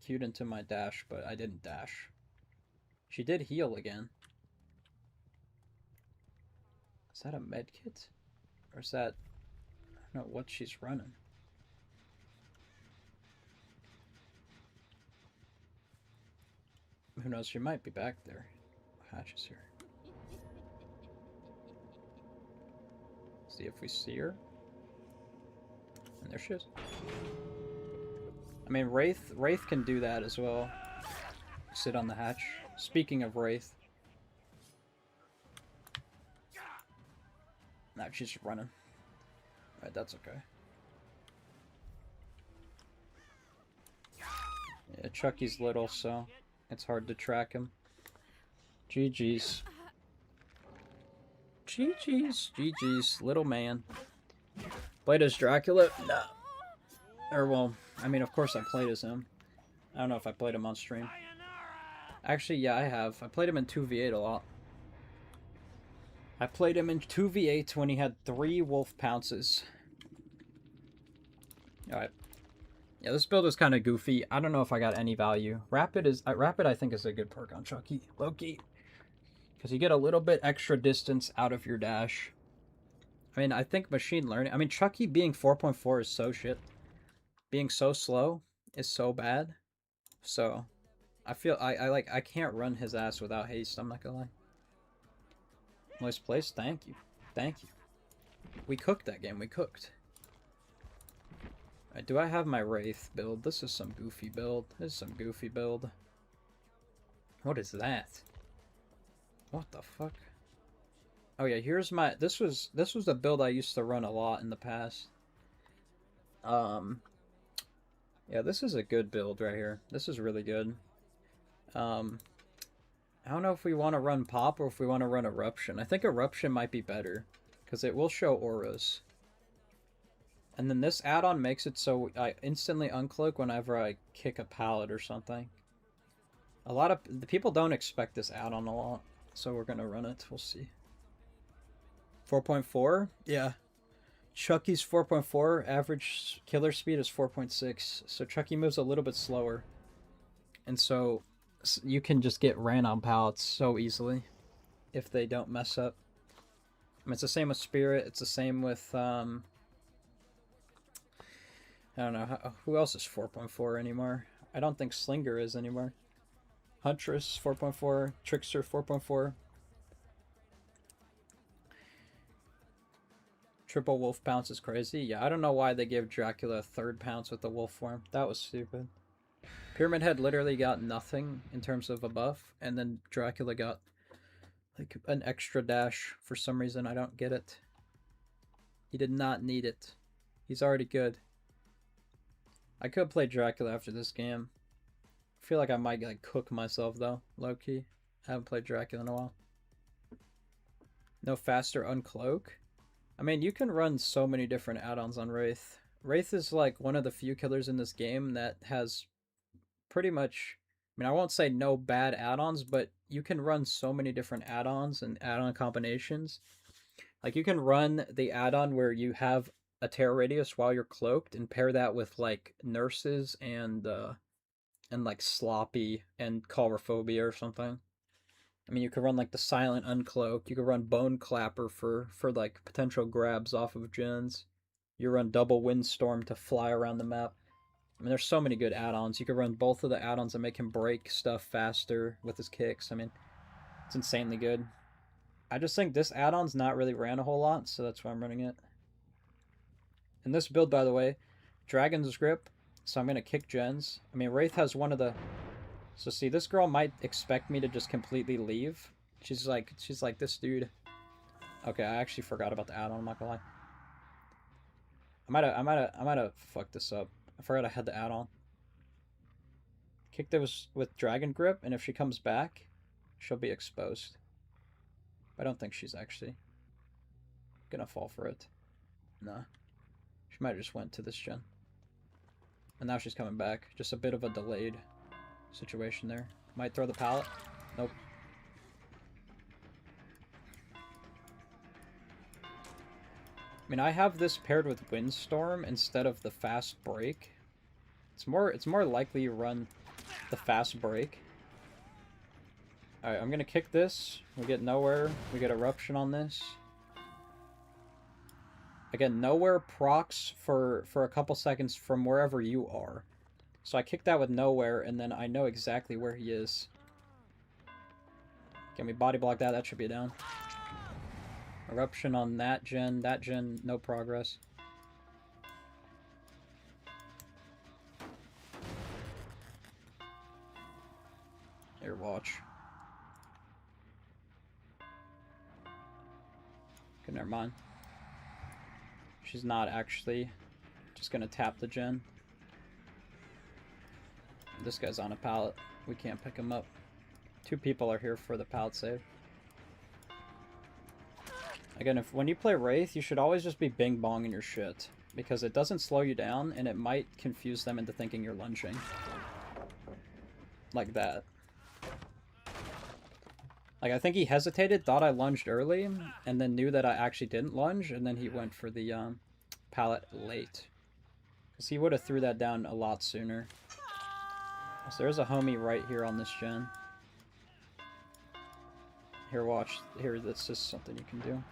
queued into my dash, but I didn't dash. She did heal again. Is that a med kit? Or is that... I don't know what she's running. Who knows? She might be back there. Hatch is here. See if we see her. And there she is. I mean, Wraith can do that as well. Sit on the hatch. Speaking of Wraith. Nah, she's just running. Right, that's okay. Yeah, Chucky's little, so it's hard to track him. GG's. GG's. GG's. Little man. Played as Dracula? Nah. Or, well, I mean, of course I played as him. I don't know if I played him on stream. Actually, yeah, I have. I played him in 2v8 a lot. I played him in 2v8 when he had 3 wolf pounces. Alright. Yeah, this build was kind of goofy. I don't know if I got any value. Rapid I think is a good perk on Chucky. Low-key. Because you get a little bit extra distance out of your dash. I mean, I think machine learning... I mean, Chucky being 4.4 is so shit. Being so slow is so bad. So, I feel... I can't run his ass without haste, I'm not gonna lie. Nice place, thank you. Thank you. We cooked that game, we cooked. Alright, do I have my Wraith build? This is some goofy build. This is some goofy build. What is that? What the fuck? Oh yeah, here's my... This was the build I used to run a lot in the past. Yeah, this is a good build right here. This is really good. I don't know if we want to run Pop or if we want to run Eruption. I think Eruption might be better, because it will show auras. And then this add-on makes it so I instantly uncloak whenever I kick a pallet or something. A lot of the people don't expect this add-on a lot, so we're gonna run it. We'll see. 4.4? Yeah. Chucky's 4.4, average killer speed is 4.6, so Chucky moves a little bit slower. And so you can just get ran on pallets so easily if they don't mess up. I mean, it's the same with Spirit, it's the same with, I don't know, who else is 4.4 anymore? I don't think Slinger is anymore. Huntress 4.4, Trickster 4.4. Triple wolf pounce is crazy. Yeah, I don't know why they gave Dracula a 3rd pounce with the wolf form. That was stupid. Pyramid Head literally got nothing in terms of a buff, and then Dracula got like an extra dash for some reason. I don't get it. He did not need it. He's already good. I could play Dracula after this game. I feel like I might like cook myself though, low-key. I haven't played Dracula in a while. No faster uncloak? I mean, you can run so many different add-ons on Wraith. Wraith is like one of the few killers in this game that has pretty much... I mean, I won't say no bad add-ons, but you can run so many different add-ons and add-on combinations. Like, you can run the add-on where you have a terror radius while you're cloaked and pair that with, like, nurses and like, sloppy and colrophobia or something. I mean, you could run, like, the silent uncloak. You could run bone clapper for like, potential grabs off of gens. You run double windstorm to fly around the map. I mean, there's so many good add-ons. You could run both of the add-ons and make him break stuff faster with his kicks. I mean, it's insanely good. I just think this add-on's not really ran a whole lot, so that's why I'm running it. And this build, by the way, Dragon's Grip, so I'm going to kick gens. I mean, Wraith has one of the... So see, this girl might expect me to just completely leave. She's like this dude. Okay, I actually forgot about the add-on, I'm not gonna lie. I might have fucked this up. I forgot I had the add-on. Kick those with Dragon Grip, and if she comes back, she'll be exposed. I don't think she's actually gonna fall for it. No. She might have just went to this gen. And now she's coming back. Just a bit of a delayed situation there. Might throw the pallet. Nope. I mean, I have this paired with Windstorm instead of the fast break. It's more likely you run the fast break. Alright, I'm gonna kick this. We get nowhere. We get eruption on this. Again, nowhere procs for a couple seconds from wherever you are. So I kick that with nowhere, and then I know exactly where he is. Can we body block that? That should be down. Eruption on that gen, no progress. Here, watch. Okay, never mind. She's not actually just gonna tap the gen. This guy's on a pallet. We can't pick him up. 2 people are here for the pallet save. Again, when you play Wraith, you should always just be bing-bonging your shit. Because it doesn't slow you down, and it might confuse them into thinking you're lunging. Like that. Like, I think he hesitated, thought I lunged early, and then knew that I actually didn't lunge, and then he went for the pallet late. Because he would have threw that down a lot sooner. So there's a homie right here on this gen. Here, watch. Here, this is something you can do.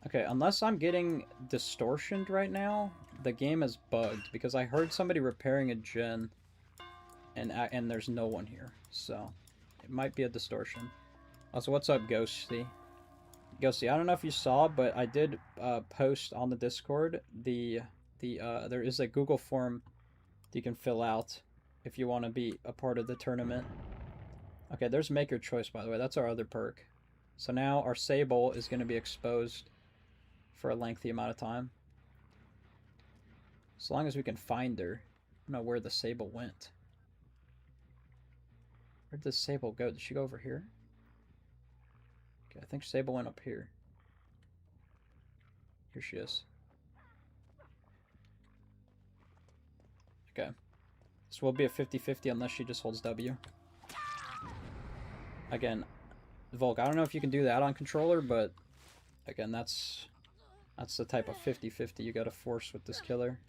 Okay, unless I'm getting distortioned right now, the game is bugged, because I heard somebody repairing a gen, and there's no one here, so it might be a distortion. Also, what's up, Ghosty? Ghosty, I don't know if you saw, but I did post on the Discord there is a Google form you can fill out if you want to be a part of the tournament. Okay, there's Make Your Choice, by the way. That's our other perk. So now our Sable is going to be exposed for a lengthy amount of time. As long as we can find her. I don't know where the Sable went. Where'd the Sable go? Did she go over here? Okay, I think Sable went up here. Here she is. Okay. This will be a 50-50 unless she just holds W. Again, Volk, I don't know if you can do that on controller, but again, that's the type of 50-50 you gotta force with this killer.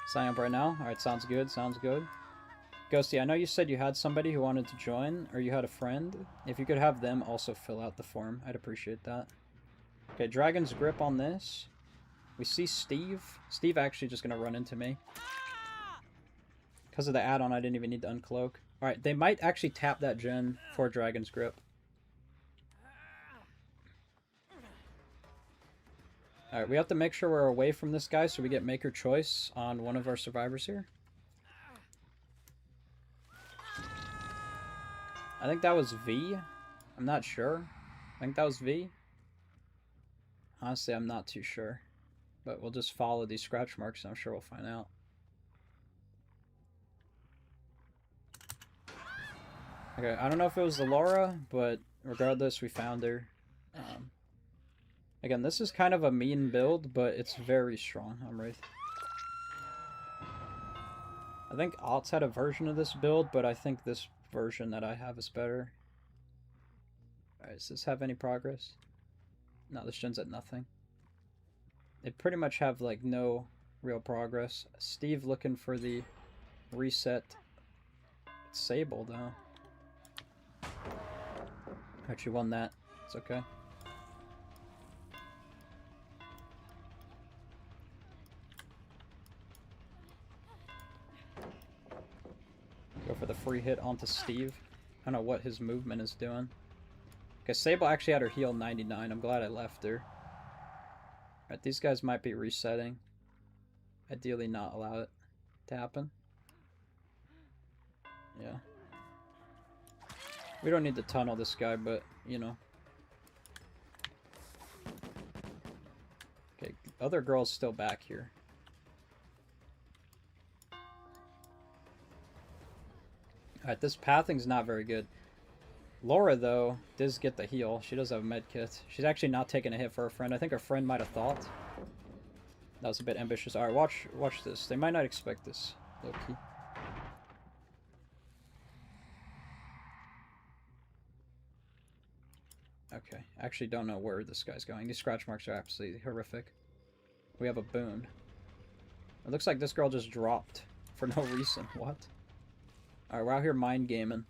Sign up right now? Alright, sounds good, sounds good. Ghosty, I know you said you had somebody who wanted to join, or you had a friend. If you could have them also fill out the form, I'd appreciate that. Okay, Dragon's Grip on this. We see Steve. Steve actually just gonna run into me. Because of the add-on, I didn't even need to uncloak. Alright, they might actually tap that gen for Dragon's Grip. Alright, we have to make sure we're away from this guy so we get Make Your Choice on one of our survivors here. I think that was V. I'm not sure. I think that was V. Honestly, I'm not too sure. But we'll just follow these scratch marks and I'm sure we'll find out. Okay, I don't know if it was the Laura, but regardless, we found her. Again, this is kind of a mean build, but it's very strong on Wraith. I think Alts had a version of this build, but I think this version that I have is better. Alright, does this have any progress? No, this gen's at nothing. They pretty much have, like, no real progress. Steve looking for the reset Sable, though. Actually won that. It's okay. Go for the free hit onto Steve. I don't know what his movement is doing. Okay, Sable actually had her heal 99. I'm glad I left her. Alright, these guys might be resetting. Ideally not allow it to happen. Yeah. We don't need to tunnel this guy, but, you know. Okay, other girl's still back here. Alright, this pathing's not very good. Laura, though, does get the heal. She does have a med kit. She's actually not taking a hit for her friend. I think her friend might have thought. That was a bit ambitious. Alright, watch this. They might not expect this. Low-key. Okay, I actually don't know where this guy's going. These scratch marks are absolutely horrific. We have a boon. It looks like this girl just dropped for no reason. What? Alright, we're out here mind gaming.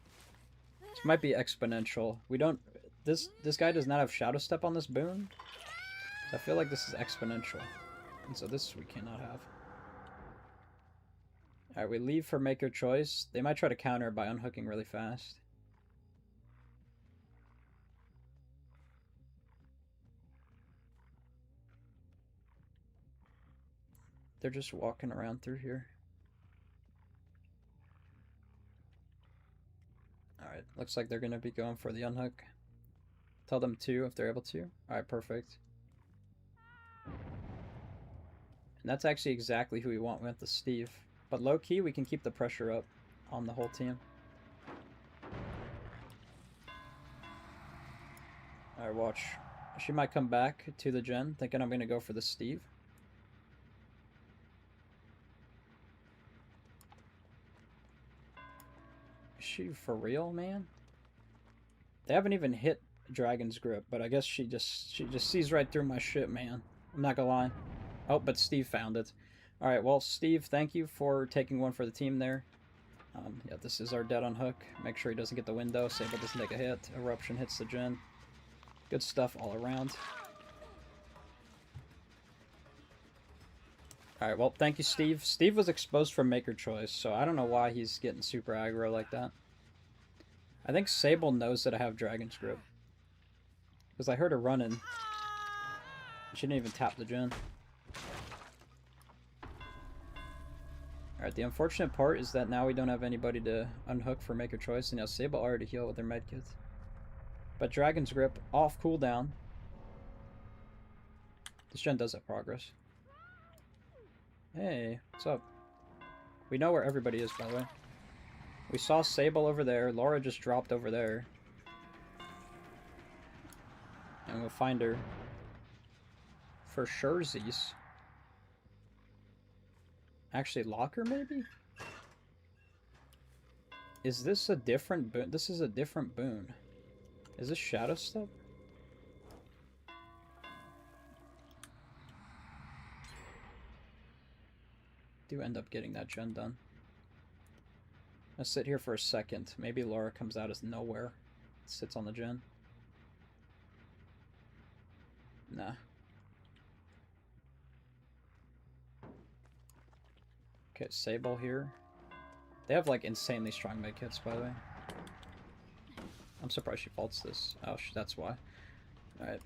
This might be exponential. We don't... This guy does not have Shadow Step on this boon. So I feel like this is exponential. And so this we cannot have. Alright, we leave for Make Your Choice. They might try to counter it by unhooking really fast. They're just walking around through here. Alright, looks like they're going to be going for the unhook. Tell them to if they're able to. Alright, perfect. And that's actually exactly who we want. We want the Steve. But low-key, we can keep the pressure up on the whole team. Alright, watch. She might come back to the gen, thinking I'm going to go for the Steve. Is she for real, man? They haven't even hit Dragon's Grip, but I guess she just sees right through my shit, man. I'm not gonna lie. Oh, but Steve found it. Alright, well, Steve, thank you for taking one for the team there. Yeah, this is our dead on hook. Make sure he doesn't get the window. Sable doesn't take a hit. Eruption hits the gen. Good stuff all around. Alright, well, thank you, Steve. Steve was exposed for Maker Choice, so I don't know why he's getting super aggro like that. I think Sable knows that I have Dragon's Grip. Because I heard her running. She didn't even tap the gen. Alright, the unfortunate part is that now we don't have anybody to unhook for Maker Choice, and now Sable already healed with their medkit. But Dragon's Grip off cooldown. This gen does have progress. Hey, what's up? We know where everybody is, by the way. We saw Sable over there. Laura just dropped over there. And we'll find her. For surezies. Actually, Locker, maybe? Is this a different boon? This is a different boon. Is this Shadow Step? Do end up getting that gen done. I'll sit here for a second. Maybe Laura comes out of nowhere. Sits on the gen. Nah. Okay, Sable here. They have like insanely strong medkits, by the way. I'm surprised she faults this. Oh, that's why. Alright.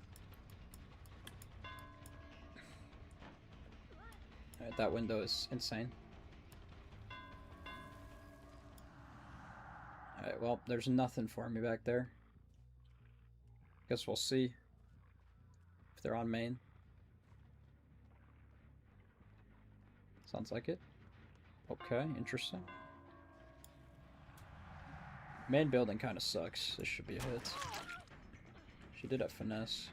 Alright, that window is insane. Alright, well, there's nothing for me back there. Guess we'll see if they're on main. Sounds like it. Okay, interesting. Main building kind of sucks. This should be a hit. She did have finesse.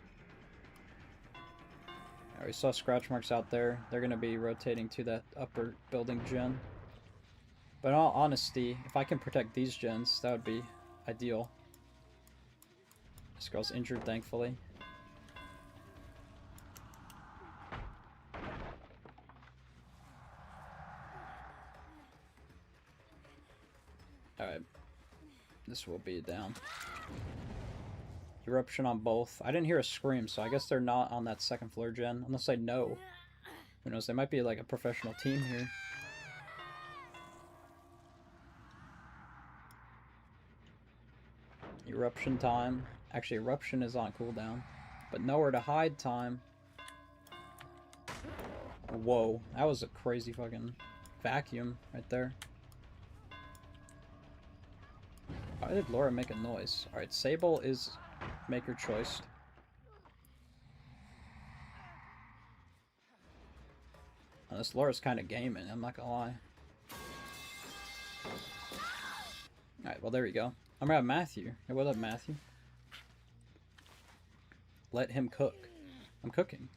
Alright, we saw scratch marks out there. They're going to be rotating to that upper building gen. But in all honesty, if I can protect these gens, that would be ideal. This girl's injured, thankfully. Alright. This will be down. Eruption on both. I didn't hear a scream, so I guess they're not on that second floor gen. Unless I know. Who knows? They might be like a professional team here. Eruption time. Actually, Eruption is on cooldown. But nowhere to hide time. Whoa. That was a crazy fucking vacuum right there. Why did Laura make a noise? Alright, Sable is maker choice. Oh, this Laura's kind of gaming, I'm not gonna lie. Alright, well there we go. I'm gonna have Matthew. Hey, what up, Matthew? Let him cook. I'm cooking.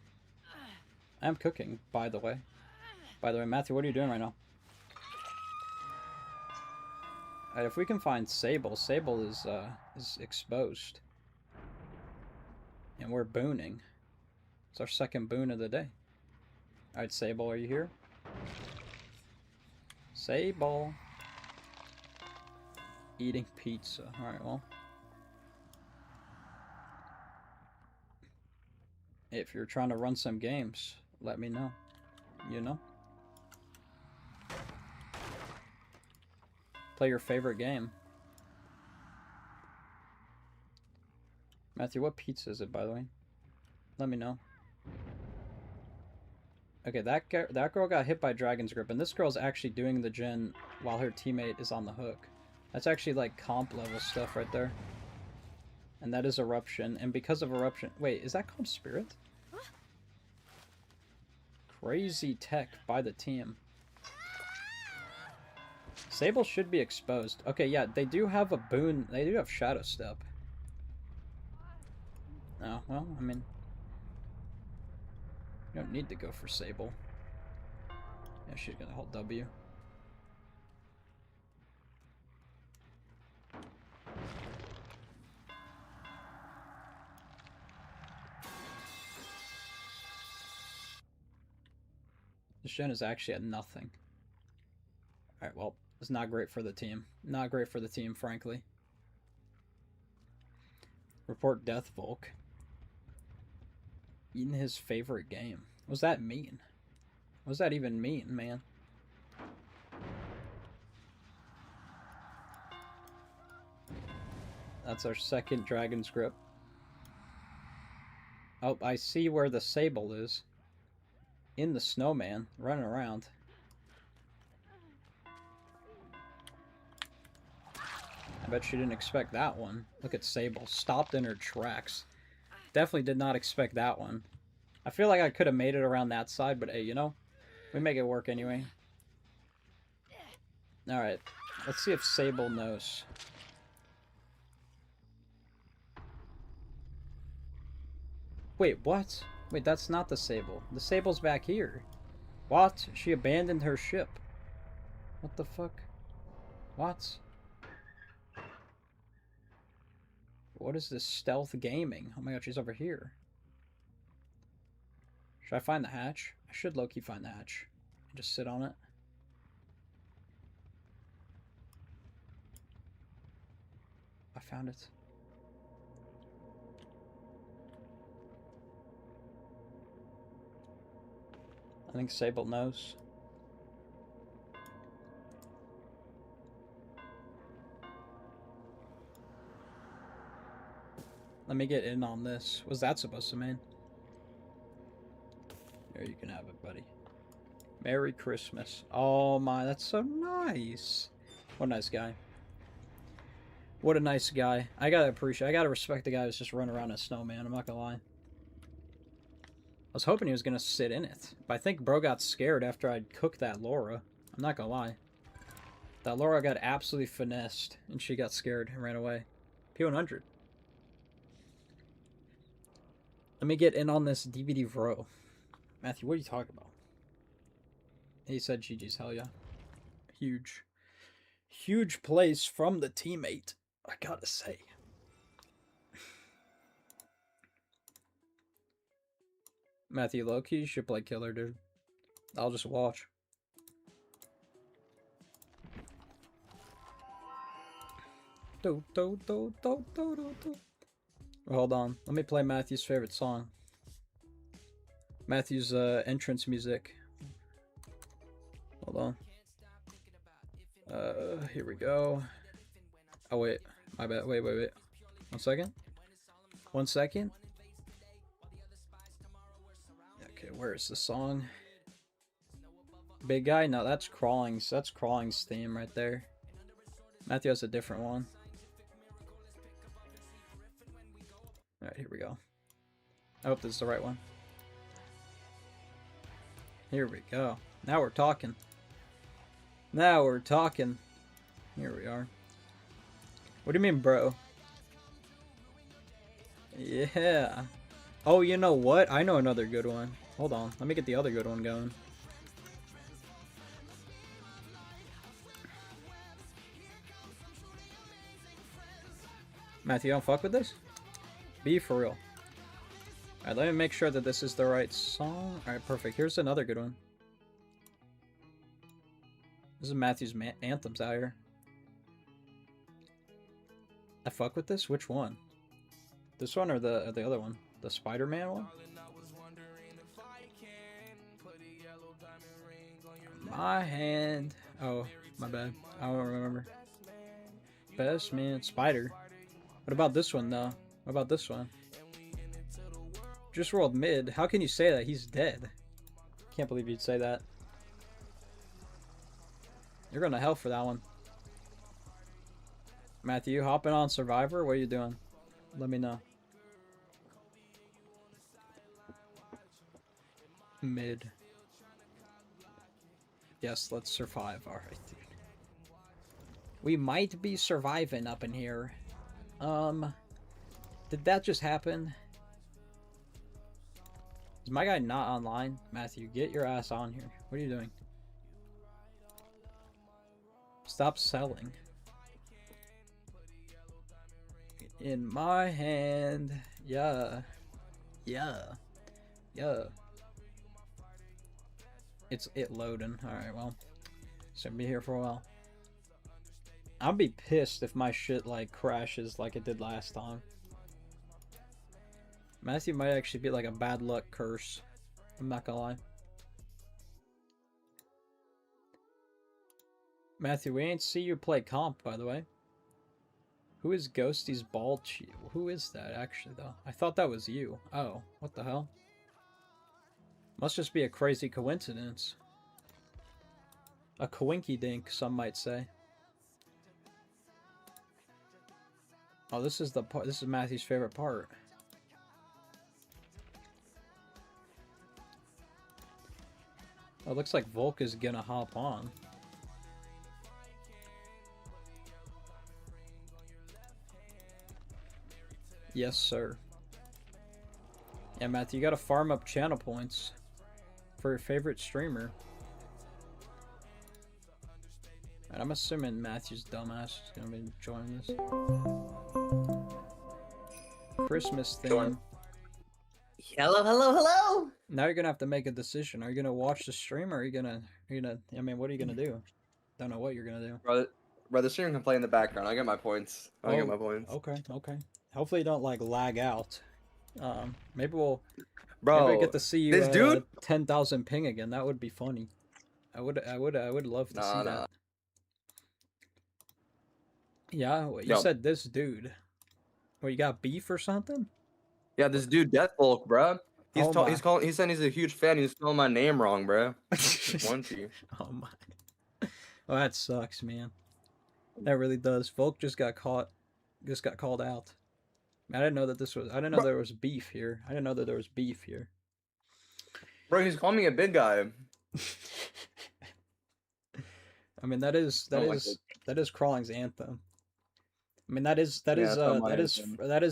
I am cooking, by the way. By the way, Matthew, what are you doing right now? Alright, if we can find Sable, Sable is exposed. And we're booning. It's our second boon of the day. Alright, Sable, are you here? Sable. Eating pizza. Alright, well. If you're trying to run some games, let me know. You know? Play your favorite game. Matthew, what pizza is it, by the way? Let me know. Okay, that girl got hit by Dragon's Grip, and this girl's actually doing the gen while her teammate is on the hook. That's actually like comp level stuff right there. And that is Eruption, and because of Eruption... Wait, is that called Spirit? Crazy tech by the team. Sable should be exposed. Okay, yeah, they do have a boon. They do have Shadow Step. Oh, well, I mean... You don't need to go for Sable. Yeah, she's gonna hold W. This gen is actually at nothing. Alright, well, it's not great for the team. Not great for the team, frankly. Report Death Volk. Eating his favorite game. What does that mean? What does that even mean, man? That's our second Dragon's Grip. Oh, I see where the Sable is. In the snowman, running around. I bet she didn't expect that one. Look at Sable, stopped in her tracks. Definitely did not expect that one. I feel like I could have made it around that side, but hey, you know, we make it work anyway. Alright, let's see if Sable knows. Wait, what? Wait, that's not the Sable. The Sable's back here. What? She abandoned her ship. What the fuck? What? What is this stealth gaming? Oh my god, she's over here. Should I find the hatch? I should low-key find the hatch. Just sit on it. I found it. I think Sable knows. Let me get in on this. What's that supposed to mean? Here, you can have it, buddy. Merry Christmas. Oh my, that's so nice. What a nice guy. What a nice guy. I gotta respect the guy who's just running around a snowman, I'm not gonna lie. I was hoping he was gonna sit in it, but I think bro got scared after I'd cooked that Laura. I'm not gonna lie. That Laura got absolutely finessed, and she got scared and ran away. P100. Let me get in on this DVD bro. Matthew, what are you talking about? He said GG's, hell yeah. Huge. Huge plays from the teammate, I gotta say. Matthew, low-key, you should play killer, dude. I'll just watch. Hold on. Let me play Matthew's favorite song. Matthew's entrance music. Hold on. Here we go. Oh, wait. My bad. Wait. 1 second. 1 second. Okay, where is the song? Big guy? No, that's Crawling's. That's Crawling's theme right there. Matthew has a different one. Alright, here we go. I hope this is the right one. Here we go. Now we're talking. Now we're talking. Here we are. What do you mean, bro? Yeah. Oh, you know what? I know another good one. Hold on. Let me get the other good one going. Matthew, you don't fuck with this? Be for real. Alright, let me make sure that this is the right song. Alright, perfect. Here's another good one. This is Matthew's anthems out here. I fuck with this? Which one? This one or the other one? The Spider-Man one? My hand. Oh, my bad. I don't remember. Best man. Spider. What about this one, though? What about this one? Just rolled mid. How can you say that? He's dead. Can't believe you'd say that. You're going to hell for that one. Matthew, hopping on Survivor? What are you doing? Let me know. Mid. Yes, let's survive. Alright, dude. We might be surviving up in here. Did that just happen? Is my guy not online? Matthew, get your ass on here. What are you doing? Stop selling. In my hand. Yeah. Yeah. Yeah. It's loading. Alright, well. It's gonna be here for a while. I'll be pissed if my shit like crashes like it did last time. Matthew might actually be like a bad luck curse. I'm not gonna lie. Matthew, we ain't see you play comp, by the way. Who is Ghosty's bald cheek? Who is that, actually, though? I thought that was you. Oh, what the hell? Must just be a crazy coincidence. A coinky-dink, some might say. Oh, this is the part. This is Matthew's favorite part. Oh, it looks like Volk is gonna hop on. Yes, sir. Yeah, Matthew, you gotta farm up channel points for your favorite streamer. And I'm assuming Matthew's dumbass is gonna be joining this. Christmas theme. Hello, hello, hello. Now you're gonna have to make a decision. Are you gonna watch the stream, or are you gonna? I mean, what are you gonna do? Don't know what you're gonna do. Bro, the stream can play in the background. I get my points. I get my points. Okay, okay. Hopefully you don't like lag out. Maybe we'll. Bro, maybe I get to see you. this dude. 10,000 ping again. That would be funny. I would love to see that. Yeah, what, you said this dude. What, you got beef or something? Yeah, this dude Deathfolk, bro. He's Oh he's saying he's a huge fan. He's spelling my name wrong, bro. One T. Oh my. Well, that sucks, man. That really does. Volk just got caught. Just got called out. I didn't know that this was. I didn't know there was beef here. I didn't know that there was beef here. Bro, he's calling me a big guy. I mean, that is Crawling's anthem. I mean, that is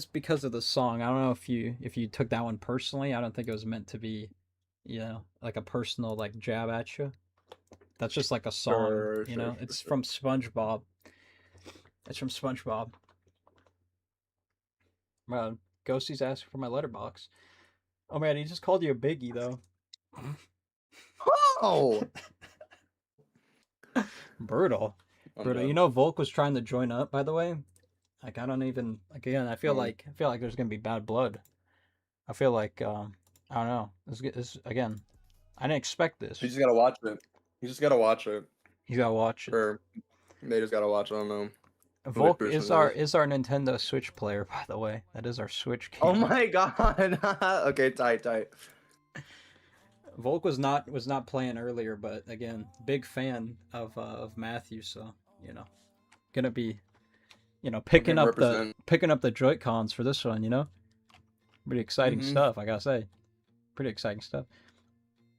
because of the song. I don't know if you took that one personally. I don't think it was meant to be, you know, like a personal like jab at you. That's just like a song, you know. It's from SpongeBob. It's from SpongeBob. Ghosty's asking for my letterbox. Oh man, he just called you a biggie though. Oh. Brutal. You know, Volk was trying to join up, by the way. Like, I don't even, again, I feel like there's gonna be bad blood. I feel like I don't know. This again, I didn't expect this. You just gotta watch it. You just gotta watch it. You gotta watch it. Or they just gotta watch it. I don't know. Volk is our Nintendo Switch player, by the way. That is our Switch king. Oh my god. Okay, tight. Volk was not playing earlier, but again, big fan of Matthew, so you know, gonna be, you know, picking up the Joy-Cons for this one, you know. Pretty exciting Mhm. stuff, I gotta say. Pretty exciting stuff.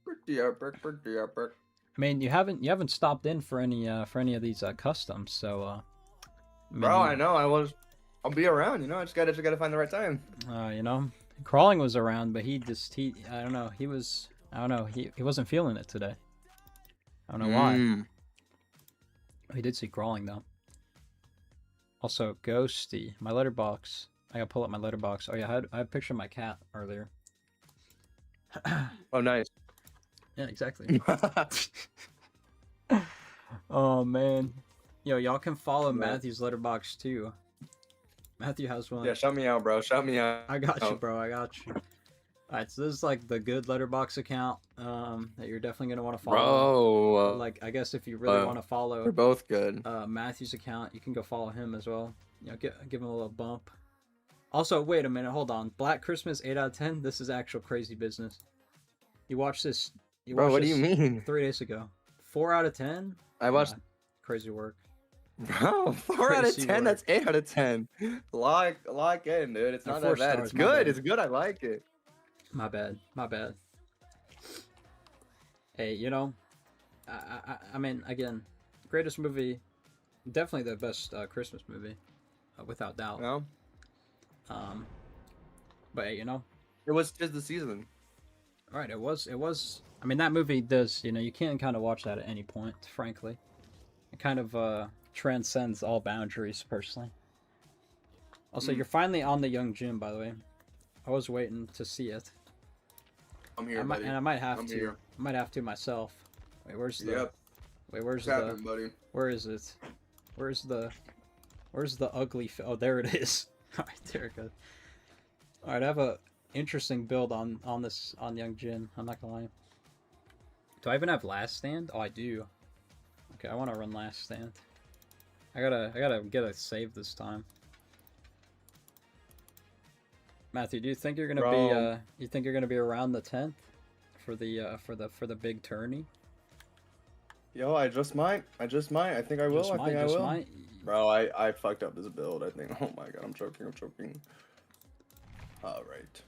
Pretty epic, pretty epic. I mean, you haven't stopped in for any of these customs, so I mean, Bro, I know. I'll be around. You know, I just gotta find the right time. you know, Crawling was around, but he I don't know, he wasn't feeling it today. I don't know why. He did see Crawling though. Also, Ghosty, my letterbox. I gotta pull up my letterbox. Oh yeah, I had a picture of my cat earlier. Oh, nice. Yeah, exactly. Oh man, yo, y'all can follow Yeah. Matthew's letterbox too. Matthew has one. Yeah, shout me out, bro. Shout me out. I got you, bro. I got you. Alright, so this is like the good letterbox account that you're definitely gonna want to follow. Bro, Like, I guess if you really want to follow we're both good. Matthew's account, you can go follow him as well. You know, give him a little bump. Also, wait a minute, hold on. Black Christmas 8 out of 10. This is actual crazy business. You watched this. Bro, what do you this mean? 3 days ago. 4 out of 10. I watched. Crazy work. Bro, 4 out of Crazy 10. work. That's 8 out of 10. Lock in, dude. It's No, not 4 that bad. stars, It's my good. bad. It's good. I like it. My bad. My bad. Hey, you know, I mean, again, greatest movie, definitely the best Christmas movie, without doubt. No, But hey, you know, it was just the season. all right, it was. I mean, that movie does. You know, you can kind of watch that at any point. Frankly, it kind of transcends all boundaries. Personally. Also, you're finally on the Young Jim, by the way. I was waiting to see it. I'm here, And I might have to. here. I might have to myself. Wait, where's the? Yep. Wait, where's What's the? happening, buddy? Where is it? Where's the ugly? Oh, there it is. All right, there it goes. All right, I have a interesting build on Young Jin. I'm not gonna lie. Do I even have Last Stand? Oh, I do. Okay, I want to run Last Stand. I gotta get a save this time. Matthew, do you think you're gonna Bro. be you think you're gonna be around the 10th for the big tourney? Yo, I just might. I think I will. Just I might, think I just will. might. Bro, I fucked up this build. I think. Oh my god, I'm choking. All right.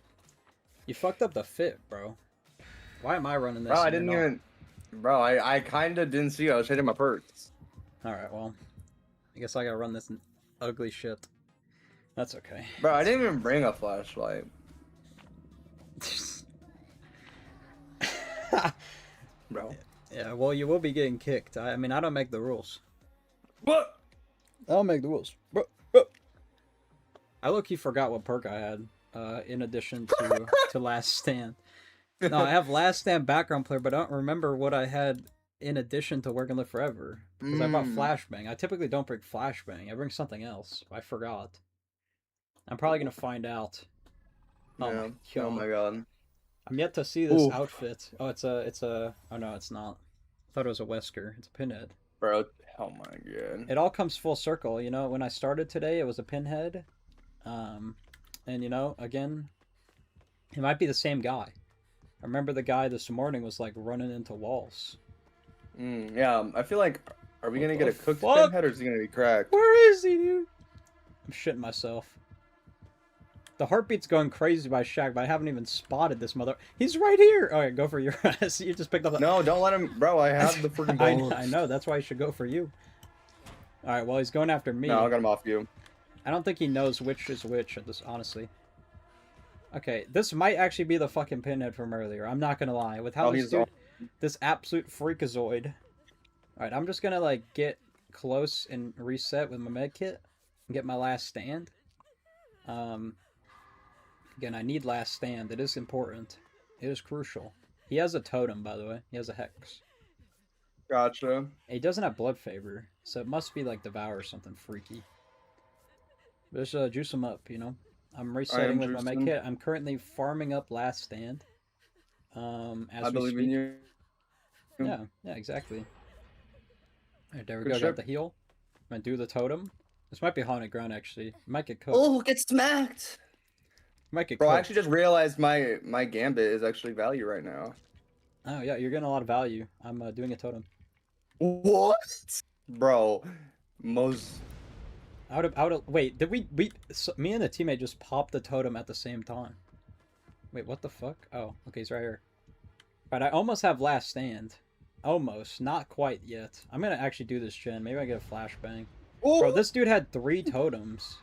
You fucked up the fit, bro. Why am I running this? Bro, I and you're didn't not? even. Bro, I kind of didn't see. I was hitting my perks. All right, well, I guess I gotta run this ugly shit. That's okay. Bro, I didn't even bring a flashlight. Bro. Yeah, well, you will be getting kicked. I mean, I don't make the rules. What? I don't make the rules. I low-key forgot what perk I had, in addition to Last Stand. No, I have Last Stand background player, but I don't remember what I had in addition to Work and Live Forever. Because I bought Flashbang. I typically don't bring Flashbang. I bring something else. I forgot. I'm probably gonna find out. Oh Yeah. my god. Oh my god. I'm yet to see this Ooh. outfit. Oh, it's a. Oh no, it's not. I thought it was a Wesker. It's a pinhead. Bro, oh my god. It all comes full circle. You know, when I started today, it was a pinhead. And you know, again, it might be the same guy. I remember the guy this morning was like running into walls. Yeah, I feel like, are we What gonna get a the cooked fuck? pinhead or is he gonna be cracked? Where is he, dude? I'm shitting myself. The heartbeat's going crazy by Shaq, but I haven't even spotted this mother. He's right here. All right, go for your ass. You just picked up. No, don't let him, bro. I have the freaking balls. I know. That's why he should go for you. All right. Well, he's going after me. No, I got him off you. I don't think he knows which is which at this, honestly. Okay, this might actually be the fucking pinhead from earlier. I'm not gonna lie. With how Oh, this he's dude, this absolute freakazoid. All right, I'm just gonna like get close and reset with my med kit and get my Last Stand. Again, I need Last Stand. It is important. It is crucial. He has a totem, by the way. He has a hex. Gotcha. He doesn't have blood favor, so it must be like Devour or something freaky. Just juice him up, you know. I'm resetting with my med juicing. kit. I'm currently farming up Last Stand. As I we believe speak. in you. Yeah, exactly. Alright, there we Good go. shit. Got the heal. I'm gonna do the totem. This might be haunted ground actually. Might get cooked. Oh, get smacked. Might get Bro, cooked. I actually just realized my gambit is actually value right now. Oh yeah, you're getting a lot of value. I'm doing a totem. What? Bro, most. Wait, did me and the teammate just popped the totem at the same time? Wait, what the fuck? Oh, okay, he's right here. But I almost have last stand. Almost, not quite yet. I'm gonna actually do this gen. Maybe I get a flashbang. Bro, this dude had 3 totems.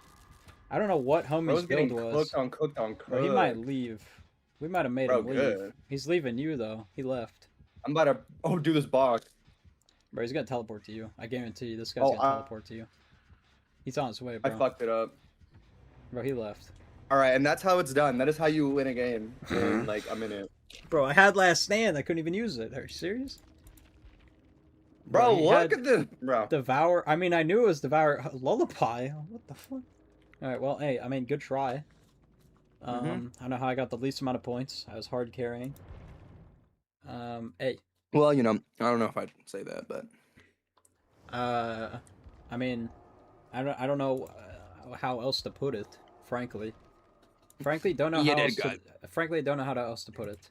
I don't know what homie's build was. Cooked on. Bro, he might leave. We might have made him leave. Good. He's leaving you though. He left. I'm about to do this box. Bro, he's gonna teleport to you. I guarantee you, this guy's gonna teleport to you. He's on his way, bro. I fucked it up. Bro, he left. All right, and that's how it's done. That is how you win a game in like a minute. Bro, I had last stand. I couldn't even use it. Are you serious? Bro, he look had at this, bro. Devour. I mean, I knew it was Devour. Lullaby. What the fuck? All right. Well, hey, I mean, good try. I don't know how I got the least amount of points. I was hard carrying. Hey. Well, you know, I don't know if I'd say that, but. I mean, I don't know how else to put it. Frankly, don't know how else to. Frankly, don't know how else to put it.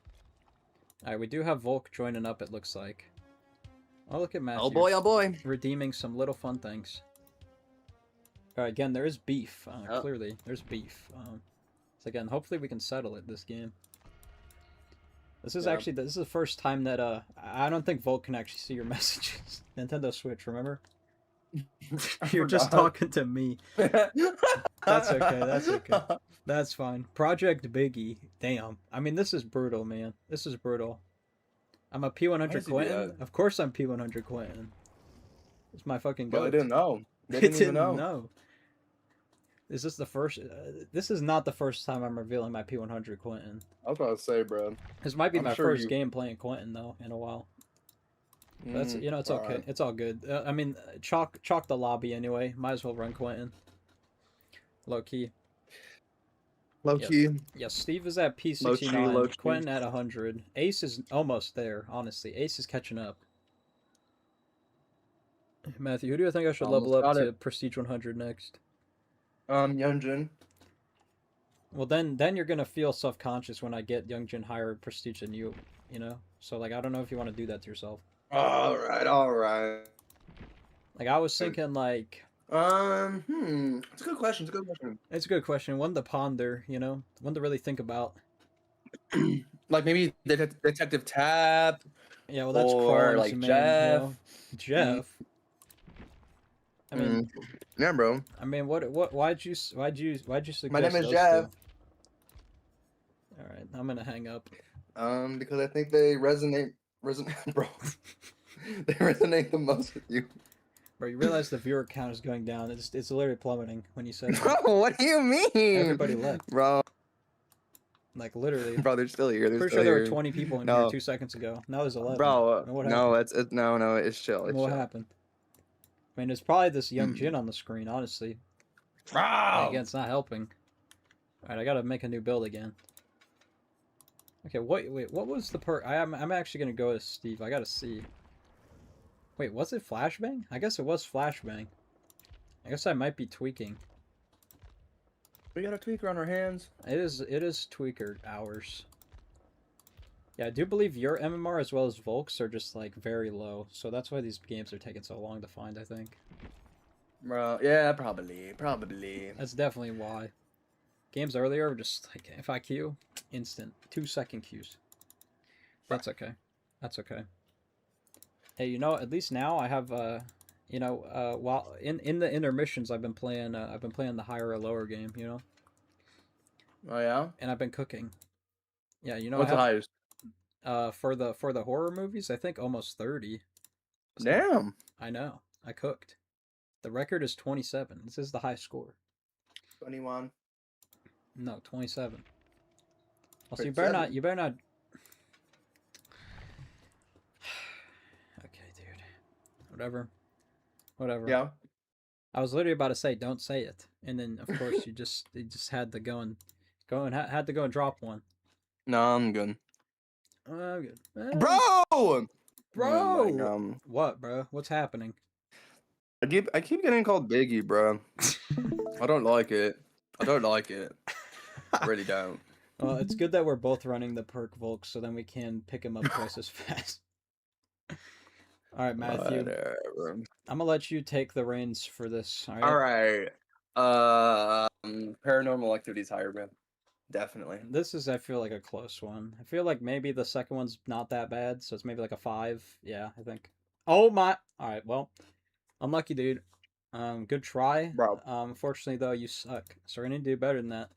All right, we do have Volk joining up. It looks like. Oh, look at Matthew. Oh boy, oh boy. Redeeming some little fun things. Alright, again, there is beef. Clearly, there's beef. So again, hopefully we can settle it this game. This is actually, this is the first time that, I don't think Volt can actually see your messages. Nintendo Switch, remember? You're just talking to me. That's okay, that's okay. That's fine. Project Biggie. Damn. I mean, this is brutal, man. This is brutal. I'm a P100 Quentin? Of course I'm P100 Quentin. It's my fucking goat. Well, they didn't know. They Didn't even know. Is this the first... this is not the first time I'm revealing my P100 Quentin. I was about to say, bro. This might be my first game playing Quentin, though, in a while. That's, you know, it's okay. It's all good. I mean, chalk the lobby anyway. Might as well run Quentin. Low key. Low key. Yeah, Steve is at P69. Quentin at 100. Ace is almost there, honestly. Ace is catching up. Matthew, who do you think I should level up to Prestige 100 next? Youngjin. Well, then you're gonna feel self-conscious when I get Youngjin higher Prestige than you, you know? So, like, I don't know if you want to do that to yourself. Alright. Like, I was thinking, like... It's a good question. It's a good question. One to ponder, you know? One to really think about. Like, maybe Detective Tap. Yeah, well, that's or Carnes, like man, Jeff. You know? Jeff? I mean... Yeah, bro. I mean, why'd you suggest My name is those Jeff. Two? Alright, I'm gonna hang up. Because I think they resonate, bro. They resonate the most with you. Bro, you realize the viewer count is going down. It's literally plummeting when you said Bro, what do you mean? Everybody left. Bro. Like, literally. Bro, they're still here. Pretty sure there were 20 people in here 2 seconds ago. Now there's 11. Bro, what no, it's chill. What happened? I mean, it's probably this young Jin on the screen, honestly. Bro! Again, it's not helping. Alright, I gotta make a new build again. Okay, wait, what was the perk? I'm actually gonna go with Steve. I gotta see. Wait, was it Flashbang? I guess it was Flashbang. I guess I might be tweaking. We got a tweaker on our hands. It is tweaker hours. Yeah, I do believe your MMR as well as Volk's are just like very low, so that's why these games are taking so long to find, I think. Bro, yeah, probably. That's definitely why. Games earlier were just like FIQ, instant, 2-second queues. That's okay. That's okay. Hey, you know, at least now I have you know, while in the intermissions I've been playing the higher or lower game, you know. Oh yeah. And I've been cooking. Yeah, you know. What's the highest? For the horror movies, I think almost 30. Damn. I know. I cooked. The record is 27. This is the high score. 21. No, 27. Well, so you better not. Okay, dude. Whatever. Yeah. I was literally about to say, don't say it, and then of course you just had to go and had to go and drop one. No, I'm good. I'm good. Bro! Bro! What, bro? What's happening? I keep getting called Biggie, bro. I don't like it. I really don't. Well, it's good that we're both running the perk Volk, so then we can pick him up twice as fast. All right, Matthew. Whatever. I'm gonna let you take the reins for this. All right. Paranormal activity's higher, bro. Definitely. This is, I feel like, a close one. I feel like maybe the second one's not that bad, so it's maybe like a 5. Yeah, I think. Oh my! Alright, well, unlucky, dude. Good try. Bro. Unfortunately, though, you suck. So we're gonna do better than that.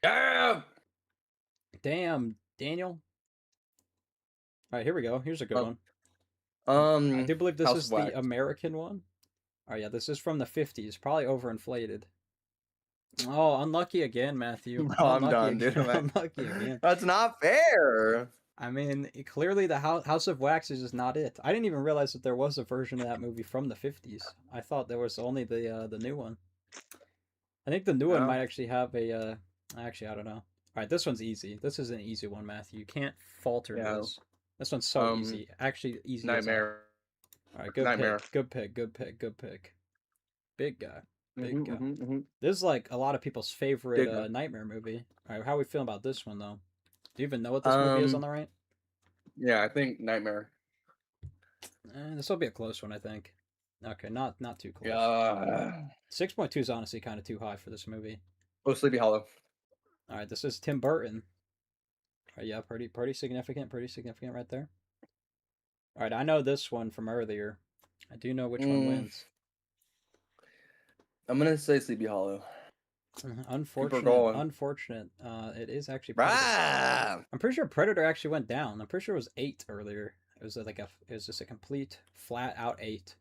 Damn! Damn, Daniel. Alright, here we go. Here's a good one. I do believe this House is of Wax. the American one. Oh yeah, this is from the 50s. Probably overinflated. Oh, unlucky again, Matthew. Bro, I'm done, again. dude. Unlucky again. That's not fair. I mean, clearly the House of Wax is just not it. I didn't even realize that there was a version of that movie from the 50s. I thought there was only the new one. I think the new one No. might actually have a. Actually, I don't know. All right, this one's easy. This is an easy one, Matthew. You can't falter Yeah. this. This one's so easy. Actually, easy. as hell. Nightmare. All right, good Nightmare. pick. Good pick. Good pick. Good pick. Big guy. Big Mhm, guy. mhm, mhm. This is like a lot of people's favorite Big guy. nightmare movie. All right, how are we feeling about this one though? Do you even know what this movie is on the right? Yeah, I think Nightmare. This will be a close one, I think. Okay, not too close. Yeah. 6.2 is honestly kind of too high for this movie. Oh, Sleepy Hollow. All right, this is Tim Burton. All right, yeah, pretty significant right there. All right, I know this one from earlier. I do know which one wins. I'm gonna say Sleepy Hollow. Unfortunate. It is actually Predator. Rah! I'm pretty sure Predator actually went down. I'm pretty sure it was 8 earlier. It was just a complete flat out 8.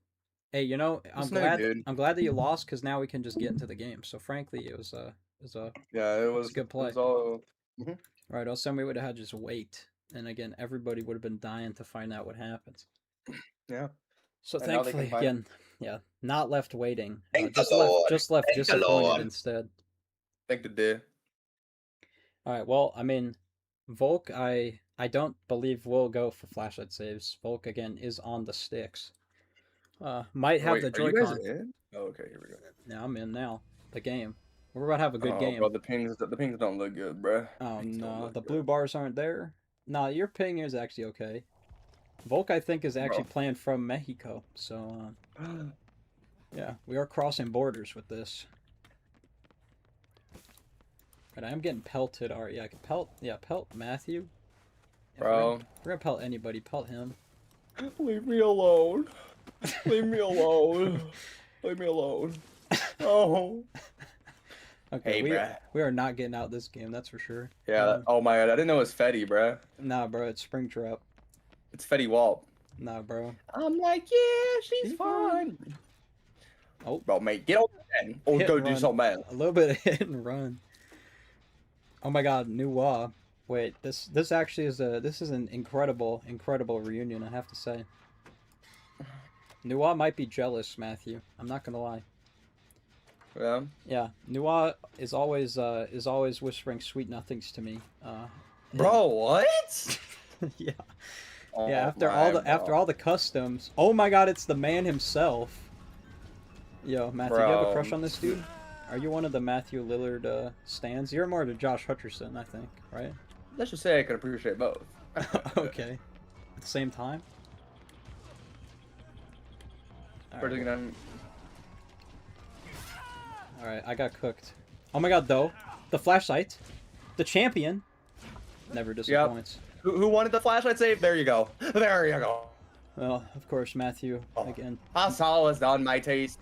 Hey, you know, I'm glad that you lost because now we can just get into the game. So frankly, it was a good play. It was all... Right, else then we would have had just wait, and again, everybody would have been dying to find out what happens. Yeah. So And now they thankfully, can find- again, yeah, not left waiting. Thank Just the Lord. left Thank the disappointed Lord. instead. Thank the day. All right, well, I mean, Volk, I don't believe will go for flashlight saves. Volk again is on the sticks. Might have Wait, the are you guys Joy-Con. in? Oh, okay, here we go. Now I'm in now. The game. We're about to have a good game. Bro, the pings don't look good, bro. Oh no, the blue bars aren't there. Nah, your ping is actually okay. Volk, I think, is actually playing from Mexico, so yeah, we are crossing borders with this. But I am getting pelted. All right, yeah, I can pelt. Yeah, pelt Matthew. If Bro, we're gonna pelt anybody. Pelt him. leave me alone. Leave me alone. Leave me alone. Oh. Okay, Hey, we are not getting out this game. That's for sure. Yeah. Oh my god, I didn't know it was Fetty, bro. Nah, bro, it's Springtrap. It's Fetty Walt. Nah, bro. I'm like, yeah, she's fine. Oh, bro, mate, get over there or Hit go and do run. something else. A little bit of hit and run. Oh my god, new Wah. Wait, this actually is an incredible reunion, I have to say. Nuwa might be jealous, Matthew. I'm not gonna lie. Yeah. Yeah, Nuwa is always whispering sweet nothings to me. Bro, what? Yeah. Oh Yeah, my after all the customs. Oh my god, it's the man himself. Yo, Matthew, you have a crush on this dude? Are you one of the Matthew Lillard stans? You're more to Josh Hutcherson, I think, right? Let's just say I can appreciate both. Okay. At the same time? Alright, I got cooked. Oh my god, though. The flashlight. The champion. Never disappoints. Yep. Who wanted the flashlight save? There you go. There you go. Well, of course, Matthew, again. That's always on my taste.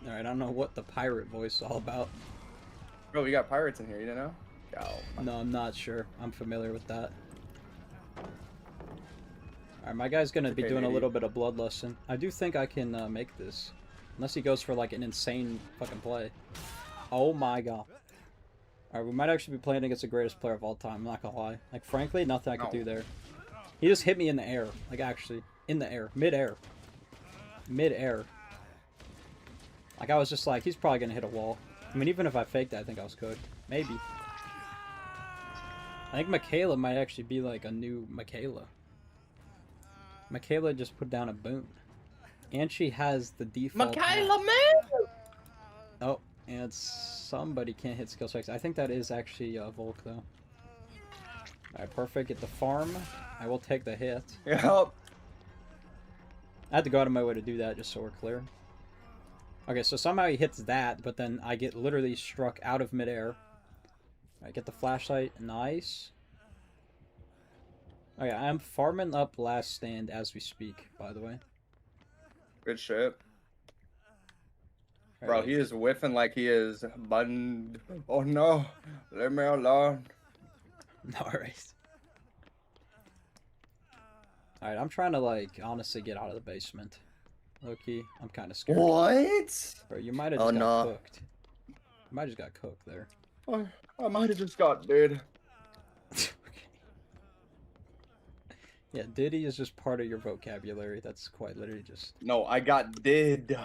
Alright, I don't know what the pirate voice is all about. Bro, we got pirates in here, you don't know? Oh. No, I'm not sure. I'm familiar with that. Alright, my guy's gonna be doing a little bit of bloodlusting. I do think I can make this. Unless he goes for like an insane fucking play. Oh my god. Alright, we might actually be playing against the greatest player of all time, I'm not gonna lie. Like, frankly, nothing I could do there. He just hit me in the air. Like, actually. In the air. Mid-air. Mid-air. Like, I was just like, he's probably gonna hit a wall. I mean, even if I faked it, I think I was cooked. Maybe. I think Michaela might actually be like a new Michaela. Michaela just put down a boon. And she has the default... Michaela, man! Oh, and somebody can't hit skill checks. I think that is actually Volk, though. Alright, perfect. Get the farm. I will take the hit. Yep. I had to go out of my way to do that, just so we're clear. Okay, so somehow he hits that, but then I get literally struck out of midair. Alright, get the flashlight. Nice. Okay, I'm farming up last stand as we speak, by the way. Good shit. Bro, Alright, he is whiffing like he is buttoned. Oh no, leave me alone. Alright. Alright, I'm trying to, like, honestly get out of the basement. Low-key, I'm kind of scared. What? Bro, you might have Oh just got no. cooked. You might have just got cooked there. I might have just got dead. Okay. Yeah, Diddy is just part of your vocabulary. That's quite literally just... No, I got dead.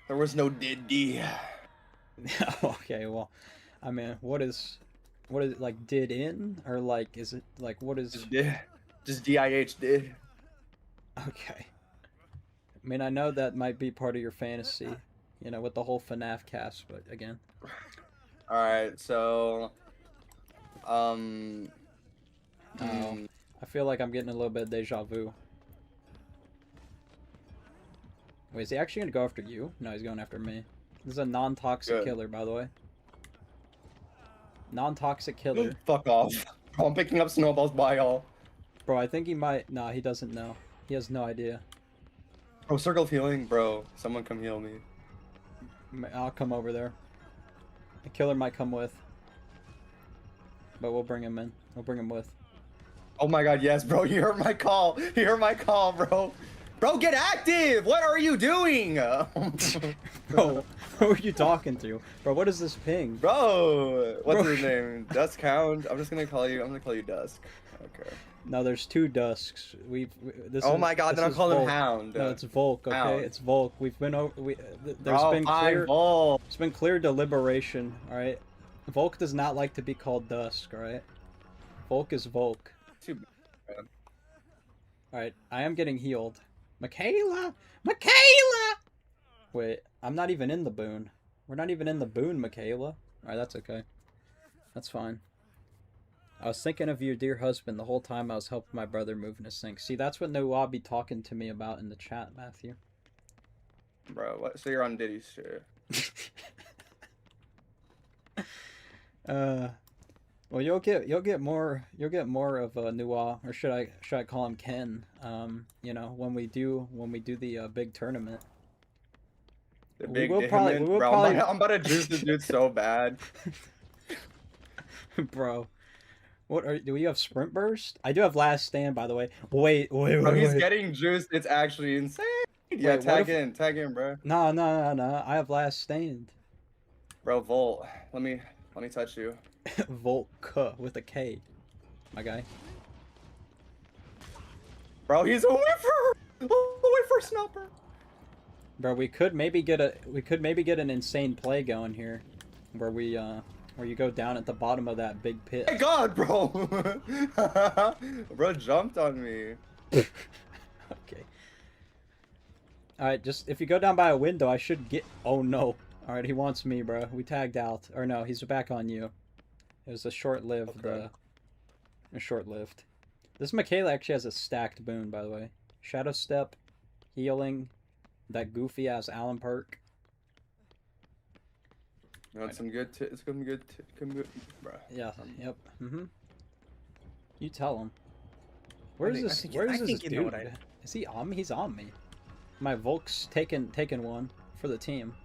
There was no diddy. Okay, well, I mean, what is it, like, did in? Or, like, is it, like, what is... Just DIH did. Okay. I mean, I know that might be part of your fantasy, you know, with the whole FNAF cast, but again. Alright, so... Oh, I feel like I'm getting a little bit of deja vu. Wait, is he actually gonna go after you? No, he's going after me. This is a non-toxic killer, by the way. Non-toxic killer. Fuck off. Bro, I'm picking up snowballs by y'all. Bro, I think he might... Nah, he doesn't know. He has no idea. Bro, circle of healing, bro. Someone come heal me. I'll come over there. The killer might come with. But we'll bring him in. We'll bring him with. Oh my god, yes, bro. You heard my call. You heard my call, bro. Bro, get active! What are you doing? Bro, who are you talking to? Bro, what is this ping? Bro, what's Bro. his name? Dusk Hound? I'm gonna call you Dusk. Okay. No, there's two Dusks. Oh my god, then I'll call him Hound. No, it's Volk, okay? Hound. It's Volk. We've been over... There's been clear... Volk. There's been clear deliberation, alright? Volk does not like to be called Dusk, alright? Volk is Volk. Too bad. Alright, I am getting healed. Michaela! Michaela! Wait, I'm not even in the boon. We're not even in the boon, Michaela. Alright, that's okay. That's fine. I was thinking of you, dear husband, the whole time I was helping my brother move in his sink. See, that's what Noah be talking to me about in the chat, Matthew. Bro, what? So you're on Diddy's shit. Well, you'll get more of Noah, or should I call him Ken? You know, when we do the big tournament. The We big will Diamond? probably- Bro, I'm about to juice this dude so bad. Bro, do you have sprint burst? I do have last stand, by the way. Wait. Bro, he's getting juiced. It's actually insane. Yeah, Wait, what tag in, bro. No. I have last stand. Bro, Volt, let me touch you. Volk with a K, my guy. Bro, he's a whiffer. A whiffer snapper. Bro, we could maybe get an insane play going here, where you go down at the bottom of that big pit. Oh my god, bro. Bro jumped on me. Okay. Alright, just if you go down by a window, I should get... Oh no. Alright, he wants me, bro. We tagged out. Or no, he's back on you. It was a short-lived, short-lived. This Michaela actually has a stacked boon, by the way. Shadow Step, Healing, that goofy-ass Allen perk. You want some good it's gonna be good, bro. Yeah, yep. You tell him. Where is this dude? Is he on me? He's on me. My Volk's taken one for the team.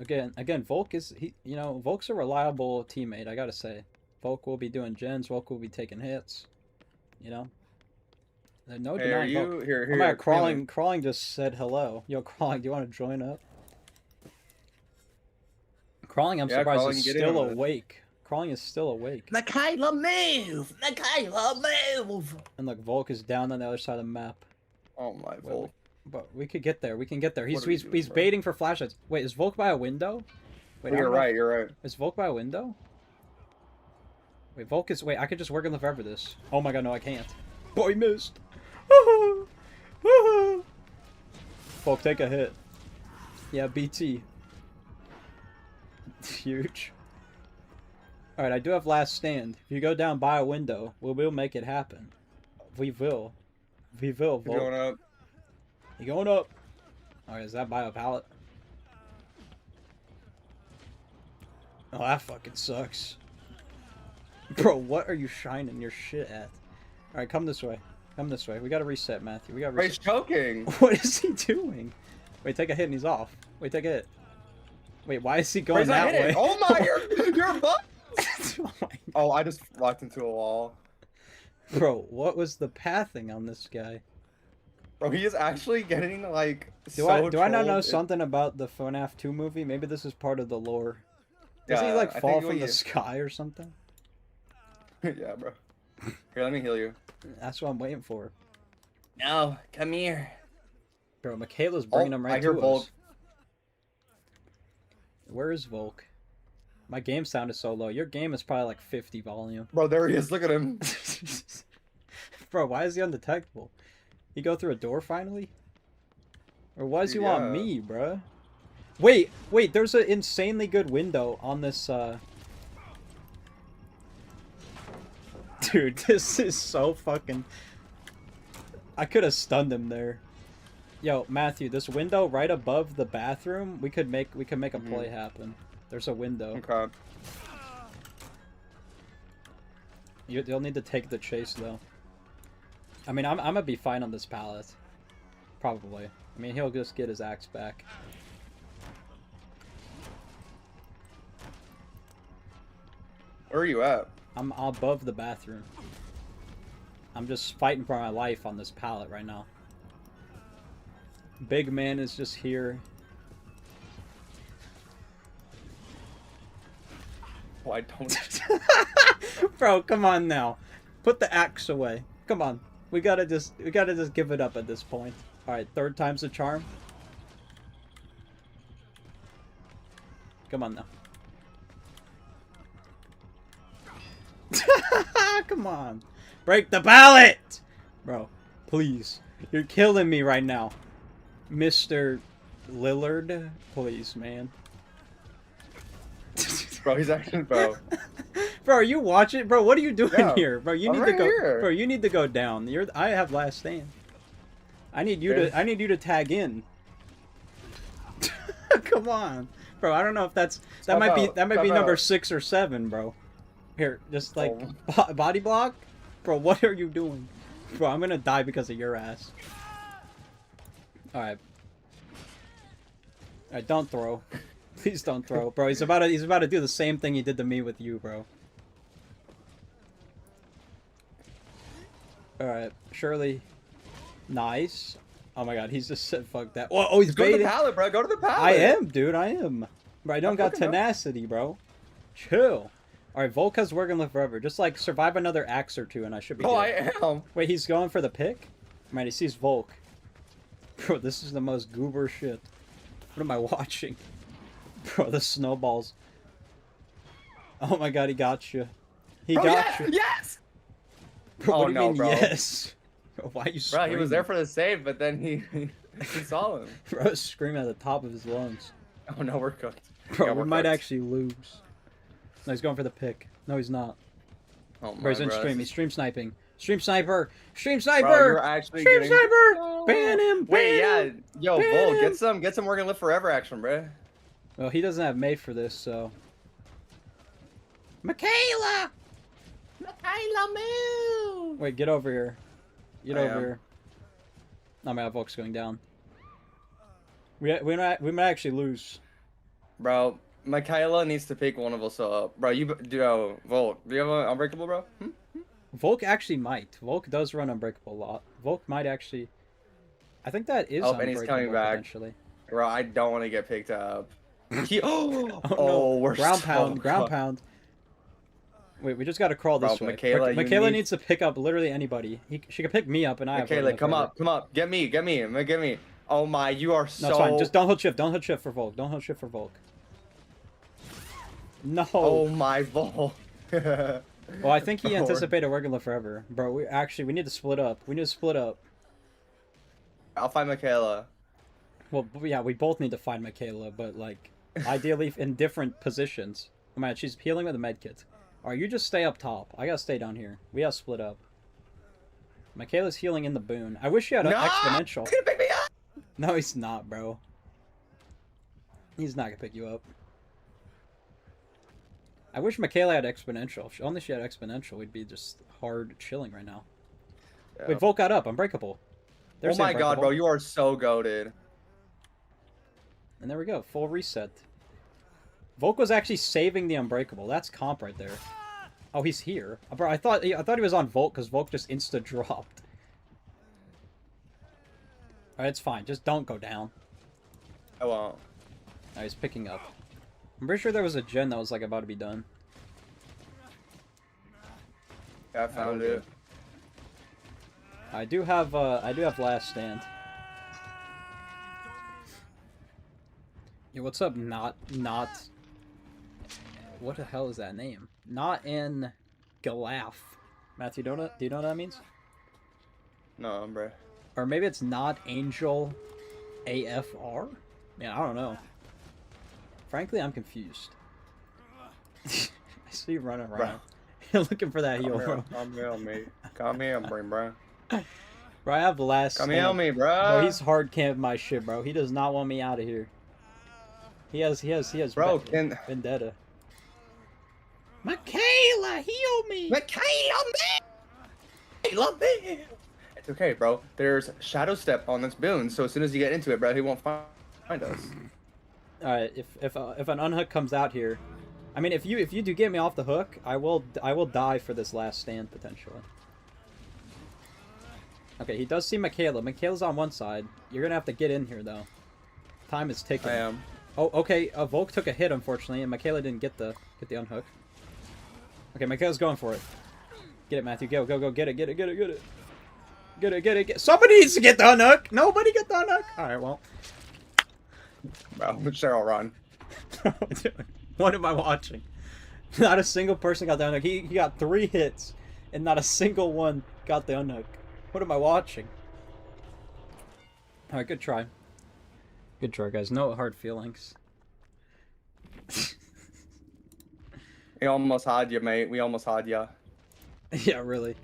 Again, Volk is Volk's a reliable teammate, I gotta say. Volk will be doing gens, Volk will be taking hits. You know? There's no denying Volk. Here, Oh my God, Crawling just said hello. Yo, Crawling, do you want to join up? Crawling, I'm surprised Crawling, is get in still on it. awake. Crawling is still awake. Michaela, move! Michaela, move! And look, Volk is down on the other side of the map. Oh my Volk. But we could get there. We can get there. What are you He's doing, bro? baiting for flashlights. Wait, is Volk by a window? Wait, I You're don't know. right, you're right. Is Volk by a window? Wait, Volk is... Wait, I could just work in the forever this. Oh my god, no, I can't. Boy, missed. Volk, take a hit. Yeah, BT. Huge. Alright, I do have last stand. If you go down by a window, we will make it happen. We will. We will, Volk. Going up. You going up? Alright, is that by a pallet? Oh, that fucking sucks. Bro, what are you shining your shit at? Alright, come this way. Come this way. We gotta reset, Matthew. We gotta Bro, reset. he's choking. What is he doing? Wait, take a hit and he's off. Wait, take a hit. Wait, why is he Bro, going he's not that hitting. way? Oh my, you're a butt. Oh my Oh, I just walked into a wall. Bro, what was the pathing on this guy? Bro, he is actually getting like Do I not know trolled. something about the FNAF 2 movie? Maybe this is part of the lore. Does he Yeah, like I fall think from the we- sky or something? Yeah, bro. Here, let me heal you. That's what I'm waiting for. No, come here. Bro, Michaela's bringing him I right hear to Volk. us. Where is Volk? My game sound is so low. Your game is probably like 50 volume. Bro, there he is. Look at him. Bro, why is he undetectable? He go through a door finally? Or why does he want Yeah. me, bruh? Wait, there's an insanely good window on this, Dude, this is so fucking... I could have stunned him there. Yo, Matthew, this window right above the bathroom, we could make a play happen. There's a window. Okay. You'll need to take the chase though. I mean, I'm gonna be fine on this pallet. Probably. I mean, he'll just get his axe back. Where are you at? I'm above the bathroom. I'm just fighting for my life on this pallet right now. Big man is just here. Oh, I don't. Bro, come on now. Put the axe away. Come on. We gotta just give it up at this point. Alright, third time's the charm. Come on now. Come on. Break the pallet! Bro, please. You're killing me right now. Mr. Lillard, please, man. Bro, he's actually, bro. Bro, are you watching? Bro, what are you doing Yeah, here? Bro, you I'm need right to go. here. Bro, you need to go down. I have last stand. I need you to tag in. Come on. Bro, I don't know if that might be number 6 or 7, bro. Here, just like body block? Bro, what are you doing? Bro, I'm going to die because of your ass. All right. All right, don't throw. Please don't throw. Bro, he's about to do the same thing he did to me with you, bro. Alright, Shirley. Nice. Oh my god, he's just said fuck that. Oh, he's Go to baiting. the pallet, bro. Go to the pallet. I am, dude, I am. Bro, I don't got fucking up. tenacity, bro. Chill. Alright, Volka's working live forever. Just like survive another axe or two and I should be Oh, good. I am. Wait, he's going for the pick? Man, he sees Volk. Bro, this is the most goober shit. What am I watching? Bro, the snowballs. Oh my god, he got you. He Bro, got yeah, you. Yes. Bro, Oh, what do you no, mean, bro. yes? Bro, why are you Bro, screaming? he was there for the save, but then he saw him. Bro, screaming at the top of his lungs. Oh no, we're cooked. Bro, Yeah, we we're might cooked. actually lose. No, he's going for the pick. No, he's not. Oh my, Bro, he's in bro, stream. this He's is- stream sniping. Stream sniper! Stream Bro, sniper! you're actually Stream getting... sniper! Ban him! Wait, ban yeah. him! Yo, ban Bull, him! get some We're Gonna Live Forever action, bro. Well, he doesn't have mate for this, so... Michaela! Michaela, move! Wait, get over here. Get I over am. here. Oh my god, Volk's going down. We might actually lose. Bro, Michaela needs to pick one of us up. Bro, Volk, do you have an Unbreakable, bro? Hmm? Volk actually might. Volk does run Unbreakable a lot. Volk might actually... I think that is Oh, and Unbreakable he's coming back. potentially. Bro, I don't want to get picked up. Oh, Oh, no. we're ground so pound, ground cooked. pound. Wait, we just gotta crawl this Bro, way. Michaela, you Michaela need- needs to pick up literally anybody. She can pick me up and I have Michaela, Volk come forever. up. Get me. Oh my, you are so... No, it's fine. Just don't hold shift. Don't hold shift for Volk. Don't hold shift for Volk. No. Oh my, Volk. Well, I think he Or- anticipated we're gonna live forever. Bro, we need to split up. We need to split up. I'll find Michaela. Well, yeah, we both need to find Michaela, but like, ideally in different positions. Oh man, she's healing with a medkit. Alright, you just stay up top. I gotta stay down here. We gotta split up. Michaela's healing in the boon. I wish you had an No! exponential. He's gonna pick me up! No, he's not, bro. He's not gonna pick you up. I wish Michaela had exponential. If only she had exponential, we'd be just hard chilling right now. Yeah. Wait, Volk got up. Unbreakable. There's Oh my god, Unbreakable. bro, you are so goated. And there we go. Full reset. Volk was actually saving the Unbreakable. That's comp right there. Oh, he's here. Bro, I thought he was on Volk because Volk just insta dropped. Alright, it's fine. Just don't go down. I won't. Oh, he's picking up. I'm pretty sure there was a gen that was like about to be done. Yeah, I found it. I do have last stand. Yeah, what's up? Not. What the hell is that name? Not in Galaf. Matthew, do you know what that means? No, bro. Or maybe it's not Angel AFR? Man, I don't know. Frankly, I'm confused. I see you running around. You're looking for that heal, bro. Come here, mate. Come here, bro. Bro, I have the last Come stand. here, me, bro. Bro, he's hard camping my shit, bro. He does not want me out of here. He has Bro, vendetta. Michaela, heal me! Michaela, me! It's okay, bro. There's Shadow Step on this boon, so as soon as you get into it, bro, he won't find us. Alright, if an unhook comes out here, I mean, if you do get me off the hook, I will die for this last stand potentially. Okay, he does see Michaela. Michaela's on one side. You're gonna have to get in here though. Time is ticking. I am. Oh, okay. Volk took a hit unfortunately, and Michaela didn't get the unhook. Okay, Michaela's going for it. Get it, Matthew. Go, get it. Somebody needs to get the unhook. Nobody get the unhook. All right, well. Bro, Cheryl, run. What am I watching? Not a single person got the unhook. He got 3 hits, and not a single one got the unhook. What am I watching? Alright, good try. Good try, guys. No hard feelings. We almost had you, mate. We almost had you. Yeah, really.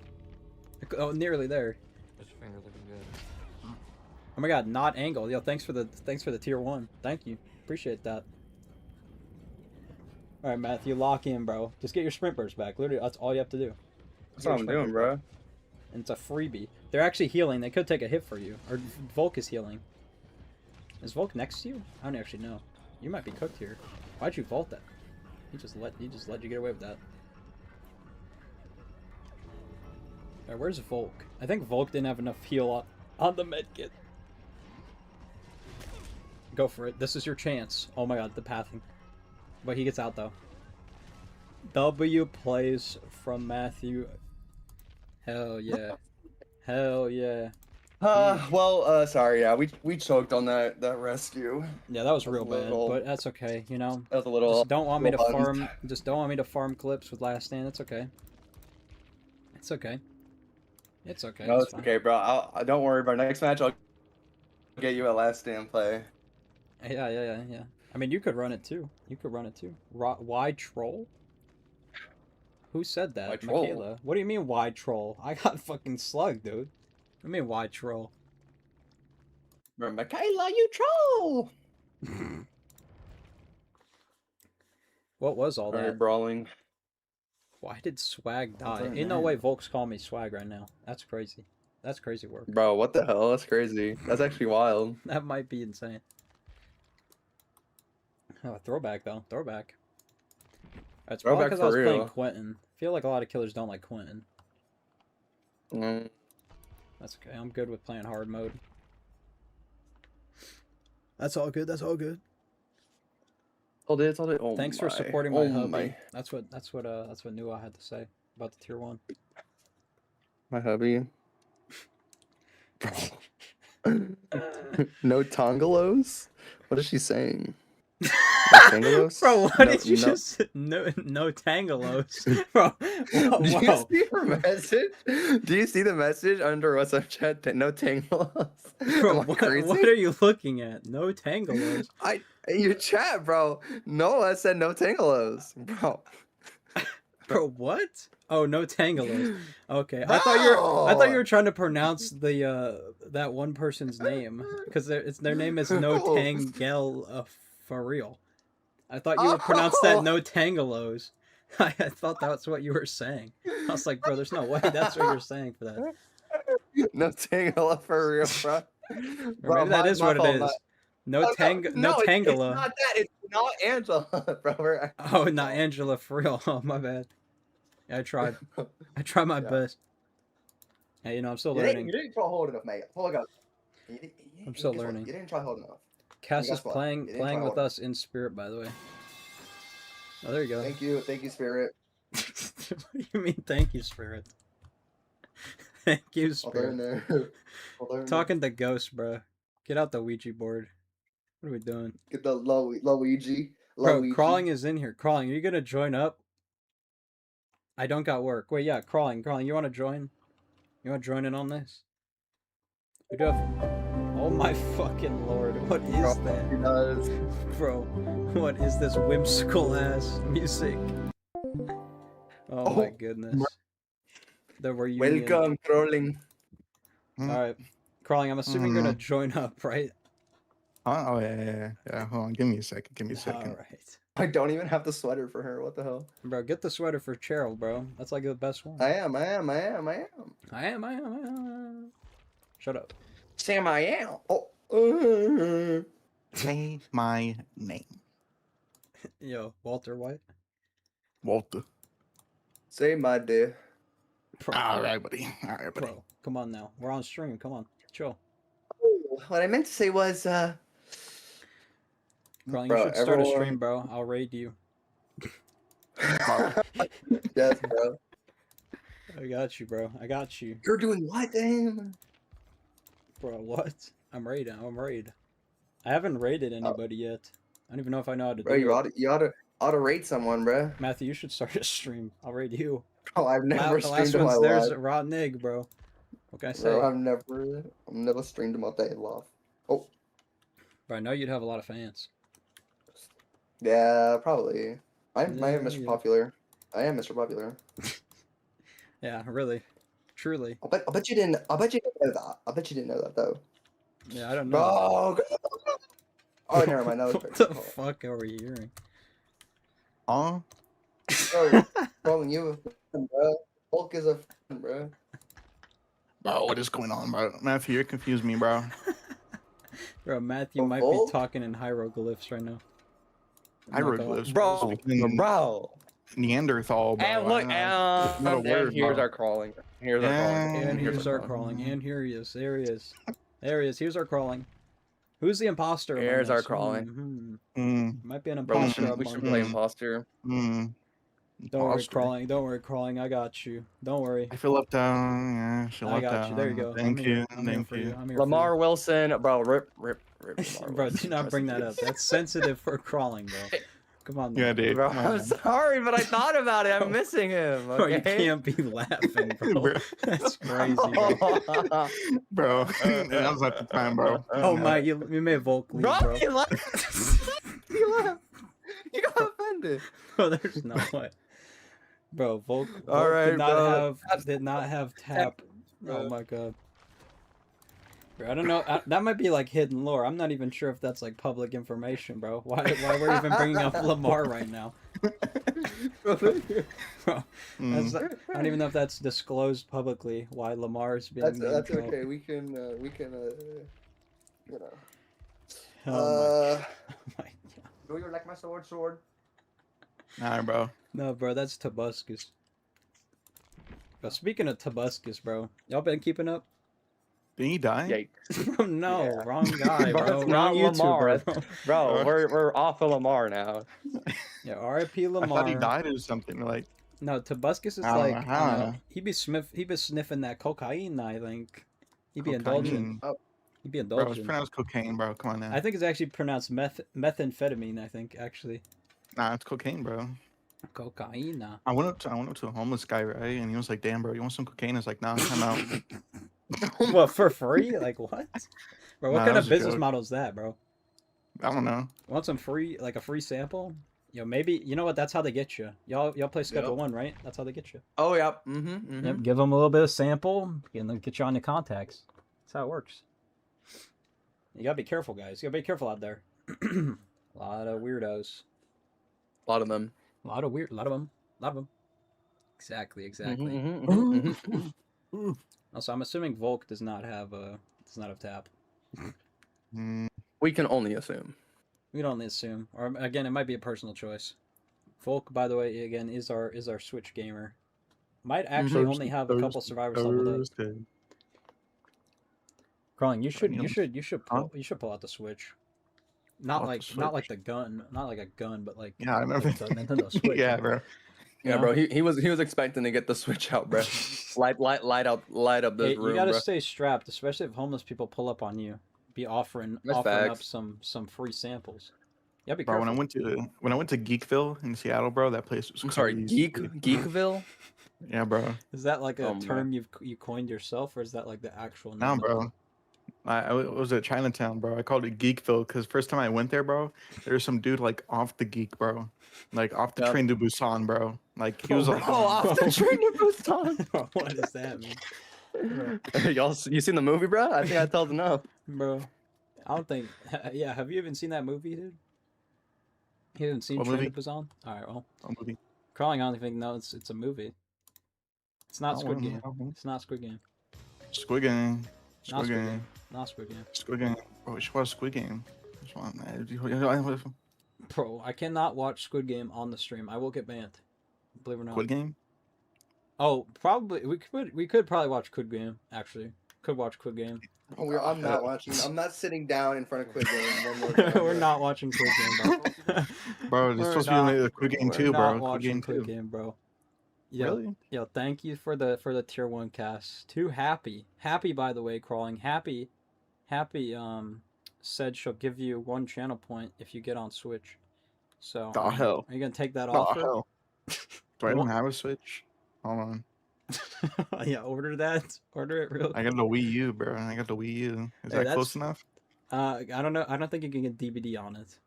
Oh, nearly there. This finger looking good. Oh my god, not angle. Yo, thanks for the tier 1. Thank you. Appreciate that. Alright, Matthew, lock in, bro. Just get your sprint burst back. Literally, that's all you have to do. That's what I'm doing, bro. And it's a freebie. They're actually healing. They could take a hit for you. Or Volk is healing. Is Volk next to you? I don't actually know. You might be cooked here. Why'd you vault that? He just let you get away with that. Alright, where's Volk? I think Volk didn't have enough heal on the medkit. Go for it. This is your chance. Oh my god, the pathing. But he gets out though. W plays from Matthew. Hell yeah. Hell yeah. Sorry, yeah, we choked on that rescue. Yeah, that was real bad, but that's okay, you know. That was a little. Just don't want me to little farm. Just don't want me to farm clips with last stand. It's okay. It's okay. It's okay. No, it's it's fine. okay, bro. I don't worry about next match. I'll get you a last stand play. Yeah. I mean, you could run it too. Why troll? Who said that? Why troll? Michaela. What do you mean, why troll? I got fucking slugged, dude. What do you mean, why troll? Bro, Michaela, you troll! What was all that? Brawling. Why did Swag die? Don't Ain't no know. way Volk's calling me Swag right now. That's crazy. That's crazy work. Bro, what the hell? That's crazy. That's actually wild. That might be insane. Oh, throwback though. Throwback. It's probably Throwback because I was for playing real. Quentin. I feel like a lot of killers don't like Quentin. Mm. That's okay. I'm good with playing hard mode. That's all good. That's all good. All day, it's all day. Oh Thanks for my. supporting my Oh hubby. my. That's what Nua had to say about the tier 1. My hubby. No Tongalos? What is she saying? No Tangalos? Bro, what No- did you no- just no Tangalos? Bro, whoa, Do you whoa. see her message? Do you see the message under what's up chat? No Tangalos? Bro, Am I what crazy? are you looking at? No Tangalos. In your chat, bro. Noah said no Tangalos, bro. Bro, what? Oh, no Tangalos. Okay, I thought you were trying to pronounce the that one person's name because their name is No Tangel for real. I thought you would pronounce that No Tangalos. I thought that's what you were saying. I was like, bro, there's no way that's what you're saying for that. No Tangela for real, bro. Or maybe that is what it is. No It's Tangela. not that. It's not Angela, bro. Oh, not Angela for real. Oh, my bad. Yeah, I tried. I tried my best. Hey, you know, I'm still learning. You didn't try hard enough, mate. Hold on. I'm still learning. You didn't try hard enough. Cass is playing with us in spirit, by the way. Oh, there you go. Thank you, Spirit. What do you mean, thank you, Spirit? Thank you, Spirit. Talking to ghosts, bro. Get out the Ouija board. What are we doing? Get the Luigi. Bro, Crawling is in here. Crawling, are you gonna join up? I don't got work. Wait, yeah, Crawling, you wanna join? You wanna join in on this? We do have... Oh my fucking lord, what is that? Bro, what is this whimsical ass music? Oh my goodness. The reunion. Welcome, Crawling. Alright. Crawling, I'm assuming you're gonna join up, right? Oh, yeah. Hold on, give me a second. Alright. I don't even have the sweater for her. What the hell? Bro, get the sweater for Cheryl, bro. That's like the best one. I am. Shut up. Sam, I am. Oh. Say my name. Yo, Walter White. Walter. Say my dear. All right, buddy. Bro, come on now. We're on stream. Come on. Chill. What I meant to say was, Crawling, bro, you should start a stream, bro. I'll raid you. Yes, bro. I got you, bro. I got you. You're doing what, damn? Bro, what? I'm raiding. I haven't raided anybody yet. I don't even know if I know how to do Bro, it. you ought to rate someone, bro. Matthew, you should start a stream. I'll raid you. Oh, I've never the streamed last in my one's there's life. Raw Nig, bro. What can I say? Bro, I've never streamed in my day life. Oh. But I know you'd have a lot of fans. Yeah, probably. I am Mr. Yeah. Popular. I am Mr. Popular. Yeah, really. Truly. I bet you didn't know that. I bet you didn't know that though. Yeah, I don't know. Bro. Oh, never mind. That was What the fuck are we hearing? Oh. Bro, calling you a friend, bro. Hulk is a friend, bro. Bro, what is going on, bro? Matthew, you confused me, bro. Bro, Matthew might be talking in hieroglyphs right now. Hieroglyphs, bro. Neanderthal, bro. And look, and here's our crawling. Here's our crawling. And here's our crawling. And here he is. There he is. There he is. Here's our crawling. Who's the imposter? Here's our crawling. Might be an Bro, imposter. we should play imposter. Don't worry, crawling. Don't worry, crawling. I got you. Don't worry. I feel left down. Yeah, I feel I left got you. There you go. Thank you. I'm here for you. I'm here Lamar Wilson, bro. Rip. Bro, do not bring that up. That's sensitive for crawling, bro. Come on. Yeah, dude. Bro, I'm sorry, but I thought about it. I'm missing him. Bro, you Okay? can't be laughing, bro. That's crazy, bro. Bro, that was at the time, bro. Oh my, you made Volk leave, bro. You laughed. You got offended. Bro, there's no way. Bro, Volk right, did not have tap. Oh my god. Bro, I don't know. That might be like hidden lore. I'm not even sure if that's like public information, bro. Why we're even bringing up Lamar right now? Bro, that's I don't even know if that's disclosed publicly. Why Lamar is being. That's okay. We can you know. Oh my god. Do you like my sword? Nah, bro. No, bro, that's Tobuscus. Bro, speaking of Tobuscus, bro, y'all been keeping up? Did he die? Bro, no, wrong guy, bro. It's not Wrong YouTuber, Lamar. Bro, we're off of Lamar now. Yeah, R.I.P. Lamar. I thought he died or something. Like, no, Tobuscus is I don't like, know you how. know, he be sniffing that cocaine, I think. He'd be cocaine. indulgent. He'd be Bro, it's indulgent. pronounced cocaine, bro. Come on now. I think it's actually pronounced methamphetamine, I think, actually. Nah, it's cocaine, bro. Cocaine. I went up to a homeless guy, right? And he was like, "Damn, bro, you want some cocaine?" I was like, "Nah, I'm out." What, for free? Like, what? Bro, what Nah, kind that of was a business joke. model is that, bro? I don't know. Want some free, like a free sample? Yo, maybe, you know what? That's how they get you. Y'all play Schedule 1, right? That's how they get you. Oh, yep. Mm-hmm. Yep, give them a little bit of sample, and they'll get you on your contacts. That's how it works. You gotta be careful, guys. You gotta be careful out there. A lot of weirdos. A lot of them. A lot of them. Love him. Exactly. Also, I'm assuming Volk does not have tap. We can only assume. We can only assume, or again, it might be a personal choice. Volk, by the way, again is our Switch gamer. Might actually only have a couple survivors leveled up. Crawling, you should pull out the Switch. Not like the gun, not like a gun, but like Yeah, I remember the Nintendo Switch. Yeah, bro. Yeah, bro. He was expecting to get the Switch out, bro. light up this Hey, room, you gotta bro. stay strapped, especially if homeless people pull up on you. Be offering That's up facts. some free samples. Yeah, be Bro, careful. when I went to Geekville in Seattle, bro, that place was I'm sorry, crazy. Geekville. Yeah, bro. Is that like a Oh, term you coined yourself, or is that like the actual name? No, of bro. I was at Chinatown, bro. I called it Geekville because first time I went there, bro, there was some dude like off the Geek, bro, like off the train to Busan, bro. Like he was like, off the train to Busan. What does that mean? Y'all, you seen the movie, bro? I think I told enough. Bro, I don't think. Yeah, have you even seen that movie, dude? You haven't seen What Train to movie? Busan? All right, well, What movie? Crawling. I don't think it's a movie. It's not Oh, Squid well, Game. okay. It's not Squid Game. Squid Game. Not Squid Squid Game. Game. Not Squid Game. Squid Game. Bro, we should watch Squid Game. Which one, man? Bro, I cannot watch Squid Game on the stream. I will get banned. Believe it or not. Squid Game? Oh, probably we could probably watch Squid Game. Actually, could watch Squid Game. I'm not watching. I'm not sitting down in front of Squid Game one more time. We're not watching Squid Game, bro. Bro, it's supposed to be the Squid Game too, bro. Not Squid watching Game Squid 2. Game, bro. Yo, Really? Yo, thank you for the tier 1 cast. Too happy. Happy, by the way, Crawling. Happy said she'll give you 1 channel point if you get on Switch. So The hell. Are you gonna take that The offer? hell. Do I even have a Switch? Hold on. Yeah, order that. Order it real quick. I got the Wii U, bro. I got the Wii U. Is Hey, that close enough? I don't know. I don't think you can get DVD on it.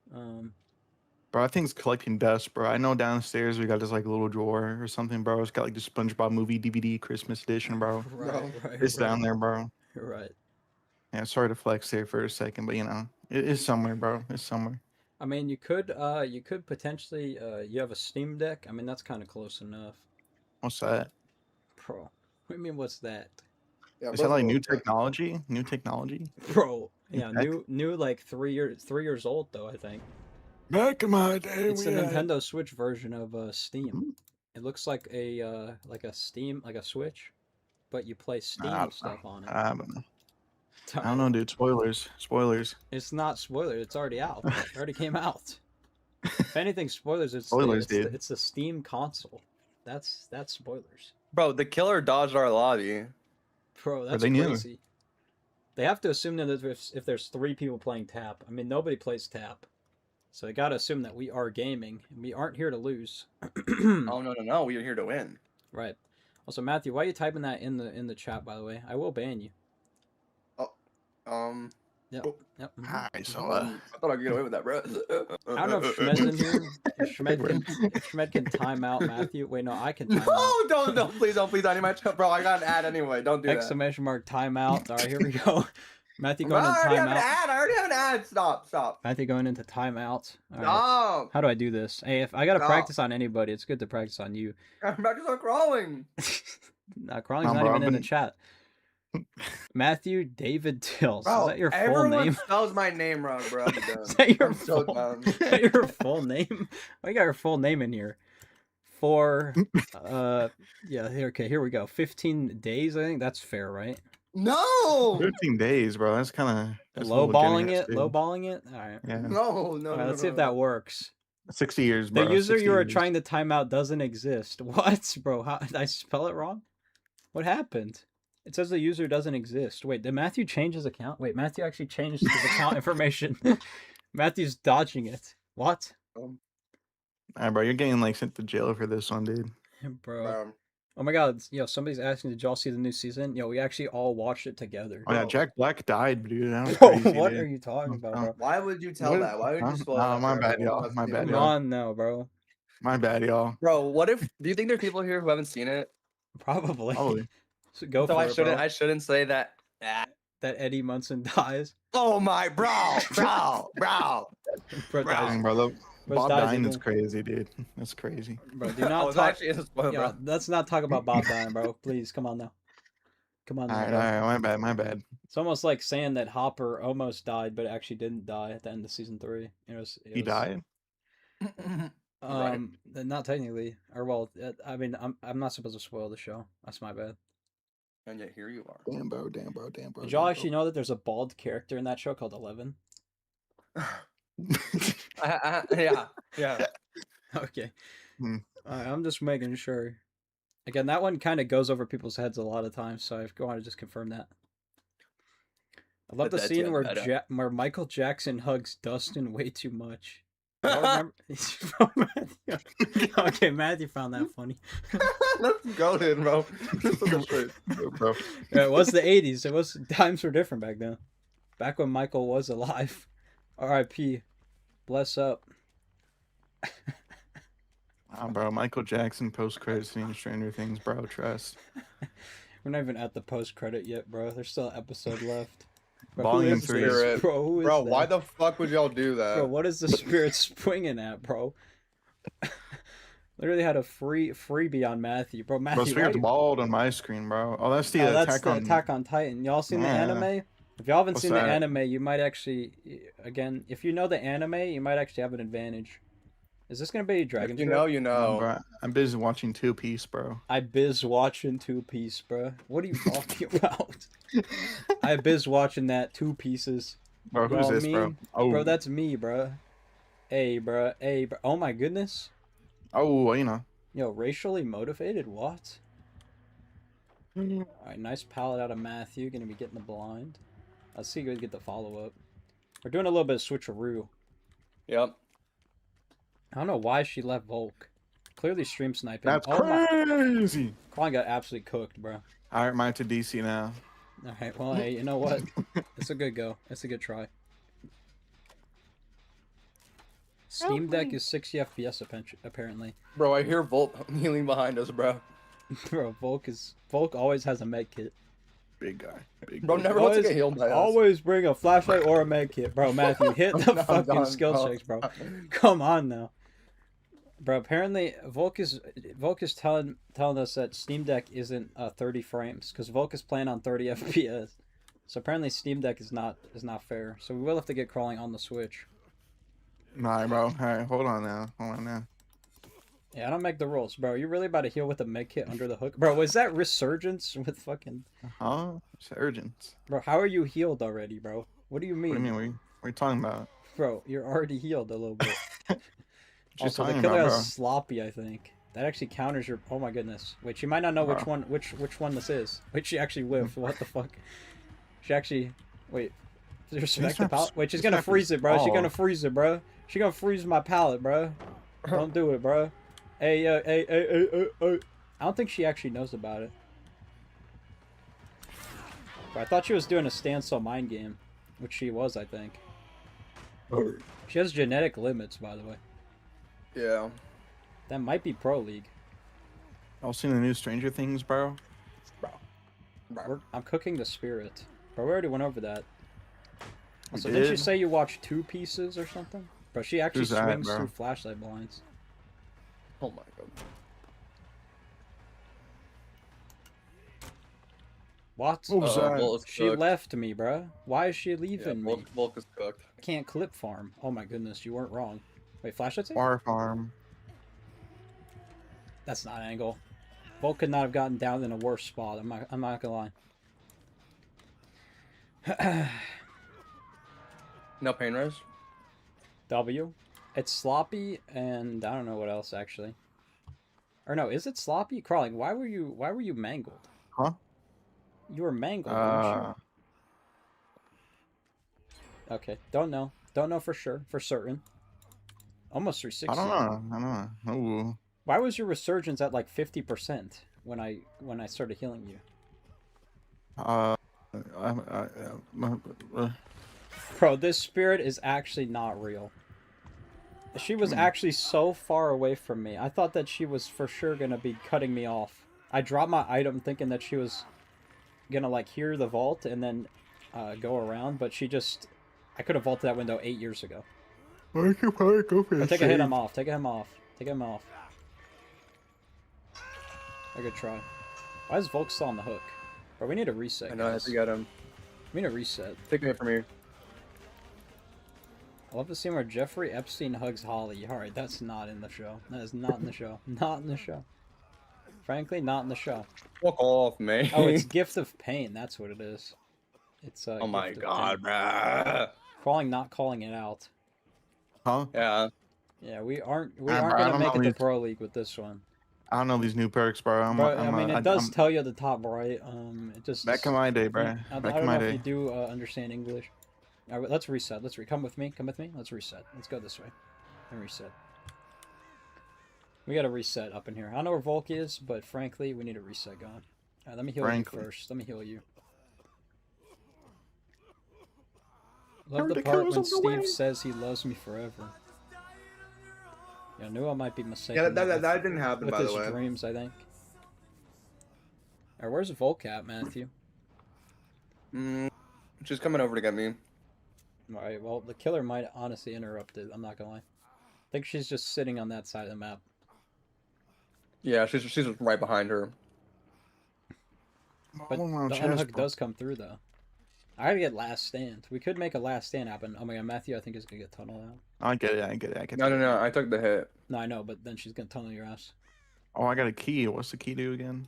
Bro, I think it's collecting dust, bro. I know downstairs we got this like little drawer or something, bro. It's got like the SpongeBob movie DVD Christmas edition, bro. Right. It's down there, bro. You're right. Yeah, sorry to flex there for a second, but you know, it is somewhere, bro. It's somewhere. I mean, you could potentially, you have a Steam Deck. I mean, that's kind of close enough. What's that? Bro, what do you mean, what's that? Yeah, Is that like new technology? New technology? Bro, New yeah, tech? new like 3 years old though, I think. Back in my day, It's the we had- Nintendo Switch version of Steam. It looks like a Steam, like a Switch, but you play Steam I don't stuff on it. I don't know. I don't know, dude. Spoilers. Spoilers. It's not spoiler. It's already out. It already came out. If anything, spoilers. Spoilers, dude. It's the Steam console. That's spoilers. Bro, the killer dodged our lobby. Bro, that's they knew. crazy. They have to assume that if there's 3 people playing tap, I mean nobody plays tap, so they gotta assume that we are gaming and we aren't here to lose. Oh no, we are here to win. Right. Also, Matthew, why are you typing that in the chat? By the way, I will ban you. Yep. Yep. Alright, so I thought I could get away with that, bro. I don't know if Shmed's in here. If Shmed can time out Matthew. Wait, no, I can time out. No, don't, please don't, please. I need my bro. I got an ad anyway. Don't do that. Exclamation mark timeout. All right, here we go. Matthew going I into already have an timeout. ad. I already have an ad. Stop. Matthew going into timeout. All right. No. How do I do this? Hey, if I gotta No. practice on anybody, it's good to practice on you. I'm about to start crawling. Crawling's not bro, even I've in the been- chat. Matthew David Tills. Bro, Is that your full everyone name? spells my name wrong, bro. I'm done. Is that your I'm so full, done. is that your full name? I got your full name in here. For yeah, here we go. 15 days, I think that's fair, right? No. 15 days, bro. That's kind of Lowballing it. Lowballing it. All right. Yeah. No. All right, let's see if that works. 60 years, The bro. user 60 you are years. trying to time out doesn't exist. What, bro? How did I spell it wrong? What happened? It says the user doesn't exist. Wait, did Matthew change his account? Wait, Matthew actually changed his account information. Matthew's dodging it. What? Alright, bro. You're getting like sent to jail for this one, dude. Bro. Oh my god, yo, somebody's asking, did y'all see the new season? Yo, we actually all watched it together. Oh yeah, Jack Black died, dude. That was Bro, crazy, what dude. are you talking about, bro? Why would you tell What? that? Why would you Huh? spoil Nah, that? my for bad, everyone y'all. else My to bad, see? Come y'all. on now, bro. My bad, y'all. Bro, what if? Do you think there's people here who haven't seen it? Probably. Probably. So go So for I it, shouldn't. bro. I shouldn't say that. That Eddie Munson dies. Oh my, bro. Bro Dang, dies. bro. Where's Bob Daisy dying is been? crazy, dude. That's crazy. Bro, do I not was talk. actually in a spoil, Yeah, bro. let's not talk about Bob dying, bro. Please, come on now. Come on All now, right, bro. all right, my bad, my bad. It's almost like saying that Hopper almost died, but actually didn't die at the end of season 3. He died. Right. Not technically, or well, I mean, I'm not supposed to spoil the show. That's my bad. And yet here you are. Damn, bro, damn, bro, damn, bro. Did y'all actually know that there's a bald character in that show called 11? Yeah. Yeah. Okay. Hmm. I'm just making sure. Again, that one kind of goes over people's heads a lot of times, so I want to just confirm that. I love the That's scene yeah, where meta. where Michael Jackson hugs Dustin way too much. Y'all remember? From Matthew. Okay, Matthew found that funny. Let's go then, bro. Just on the straight. Bro. Yeah, it was the 80s. It was times were different back then. Back when Michael was alive. R.I.P. Bless up. Bro, Michael Jackson post-credit scene, Stranger Things, bro. Trust. We're not even at the post-credit yet, bro. There's still an episode left. Bro, Volume who is 3. this? Bro, who is Bro, that? why the fuck would y'all do that? Bro, what is the spirit swinging at, bro? Literally had a freebie on Matthew, bro. Matthew, Bro, Spirit's bald on my screen, bro. Oh, that's the that's Attack the on Attack on Titan. Y'all seen the Yeah. anime? If y'all haven't What's seen that? the anime, you might actually, again, if you know the anime, you might actually have an advantage. Is this gonna be Dragon? If you know, you know. Bro, I'm busy watching Two Piece, bro. I biz watching Two Piece, bro. What are you talking about? I biz watching that Two Pieces. Bro, who's Y'all this, bro? mean? Oh, Bro, that's me, bro. Hey, bro. Hey, bro. Oh my goodness. oh, you know. Yo, racially motivated? What? Alright, nice palette out of Matthew. Gonna be getting the blind. Let's see if we can get the follow-up. We're doing a little bit of switcheroo. Yep. I don't know why she left Volk. Clearly stream sniping. That's oh crazy. Klein got absolutely cooked, bro. All right, mine to DC now. Alright, well, hey, you know what? It's a good go. It's a good try. Steam Deck is 60 FPS apparently. Bro, I hear Volt kneeling behind us, bro. Bro, Volk always has a med kit. Big guy. Big Bro, guy. never wants to get healed by us. Always bring a flashlight or a med kit. Bro, Matthew, hit the No, fucking no, skill no. checks, bro. Come on now. Bro, apparently Volk is telling us that Steam Deck isn't 30 frames because Volk is playing on 30 FPS. So apparently Steam Deck is not fair. So we will have to get crawling on the Switch. Nah, bro. All right, hold on now. Hold on now. Yeah, I don't make the rules, bro. You really about to heal with a med kit under the hook, bro? Was that Resurgence with fucking? Huh? Surgeons. Bro, how are you healed already, bro? What do you mean? What do you mean? What are you talking about? Bro, you're already healed a little bit. She's Also, the talking killer about, has bro. sloppy, I think. That actually counters your. Oh my goodness. Wait, she might not know which Bro. one, which one this is. Wait, she actually whiffed. What the fuck? She actually. Wait. Respect the pallet. Wait, she's gonna freeze it, bro. She's gonna freeze it, bro. She's gonna freeze my pallet, bro. Don't do it, bro. Hey, hey. I don't think she actually knows about it. Bro, I thought she was doing a standstill mind game, which she was, I think. She has genetic limits, by the way. Yeah. That might be Pro League. Y'all seen the new Stranger Things, bro? I'm cooking the spirit. Bro, we already went over that. We So didn't you did? say you watched Two Pieces or something? Bro, she actually Who's that, swings bro? through flashlight blinds. Oh my god. What? What was that? Volt is She cooked. left me, bro. Why is she Yeah, leaving me? Volk is cooked. Can't clip farm. Oh my goodness, you weren't wrong. Wait, flashlight? War Farm. That's not an angle. Volk could not have gotten down in a worse spot. I'm not gonna lie. No pain res? W. It's sloppy, and I don't know what else actually. Or no, is it sloppy? Crawling. Why were you mangled? Huh? You were mangled, weren't you? Okay, don't know. Don't know for sure, for certain. Almost 360. I don't know. Ooh. Why was your resurgence at like 50% when I started healing you? Bro, this spirit is actually not real. She was actually so far away from me. I thought that she was for sure gonna be cutting me off. I dropped my item thinking that she was gonna like hear the vault and then go around, but she just... I could have vaulted that window 8 years ago. Or you could probably go for Oh, the take a hit save. him off. Take him off. Take him off. A good try. Why is Volk still on the hook? Bro, we need a reset, I know I have guys. to get him. We need a reset. Take a hit from here. I love the scene where Jeffrey Epstein hugs Holly. Alright, that's not in the show. That is not in the show. Not in the show. Frankly, not in the show. Fuck off, man. Oh, it's Gift of Pain. That's what it is. It's Oh my Gift of god, Pain. bruh. Crawling, not calling it out. Huh? Yeah. Yeah, we aren't bro, I gonna don't make know it to these- Pro League with this one. I don't know these new perks, bro. But I mean, it does tell you at the top right. It just Back in my day, bro. I Back don't in know my if day. you do understand English. All right, let's reset. Come with me. Come with me. Let's reset. Let's go this way and reset. We got to reset up in here. I don't know where Volk is, but frankly, we need a reset going. All right, let me heal you first. Let me heal you. Love the part when Steve says he loves me forever. Yeah, I knew I might be mistaken. Yeah, that didn't happen, with by the his way. dreams, I think. Alright, where's Volk at, Matthew? She's coming over to get me. Alright, well, the killer might honestly interrupt it. I'm not gonna lie. I think she's just sitting on that side of the map. Yeah, she's right behind her. But the unhook does come through, though. I gotta get last stand. We could make a last stand happen. Oh my god, Matthew, I think is gonna get tunneled out. I get it. I get it. I get it. No. I took the hit. No, I know, but then she's gonna tunnel your ass. Oh, I got a key. What's the key do again?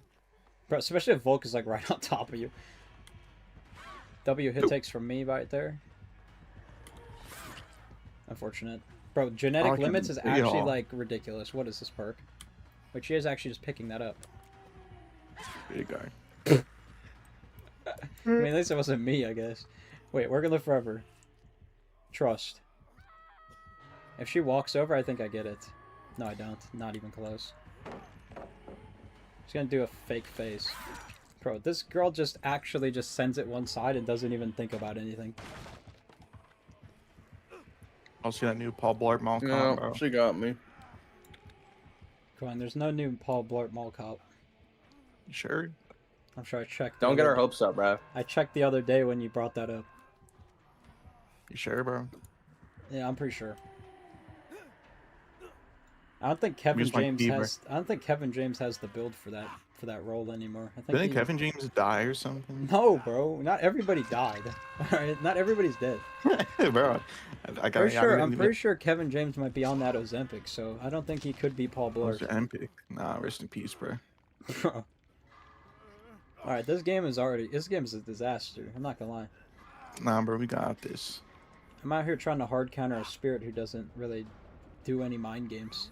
Bro, especially if Volk is like right on top of you. W hit takes from me right there. Unfortunate. Bro, genetic can limits is see actually all. like ridiculous. What is this perk? But she is actually just picking that up. There you go. I mean, at least it wasn't me, I guess. Wait, we're gonna live forever. Trust. If she walks over, I think I get it. No, I don't. Not even close. She's gonna do a fake face. Bro, this girl just actually just sends it one side and doesn't even think about anything. I'll see that new Paul Blart Mall No, comp, bro. she got me. Come on, there's no new Paul Blart Mall Cop. You sure? I'm sure I checked. the Don't get other our day. hopes up, bruh. I checked the other day when you brought that up. You sure, bro? Yeah, I'm pretty sure. I don't think Kevin Use my James key, bro. has. I don't think Kevin James has the build for that role anymore. I think Didn't he- Kevin James die or something? No, bro. Not everybody died. Alright, not everybody's dead. Bro, I'm pretty sure Kevin James might be on that Ozempic, so I don't think he could be Paul Blart. Ozempic. Nah, rest in peace, bro. Alright, this game is a disaster. I'm not gonna lie. Nah, bro, we got this. I'm out here trying to hard counter a spirit who doesn't really do any mind games.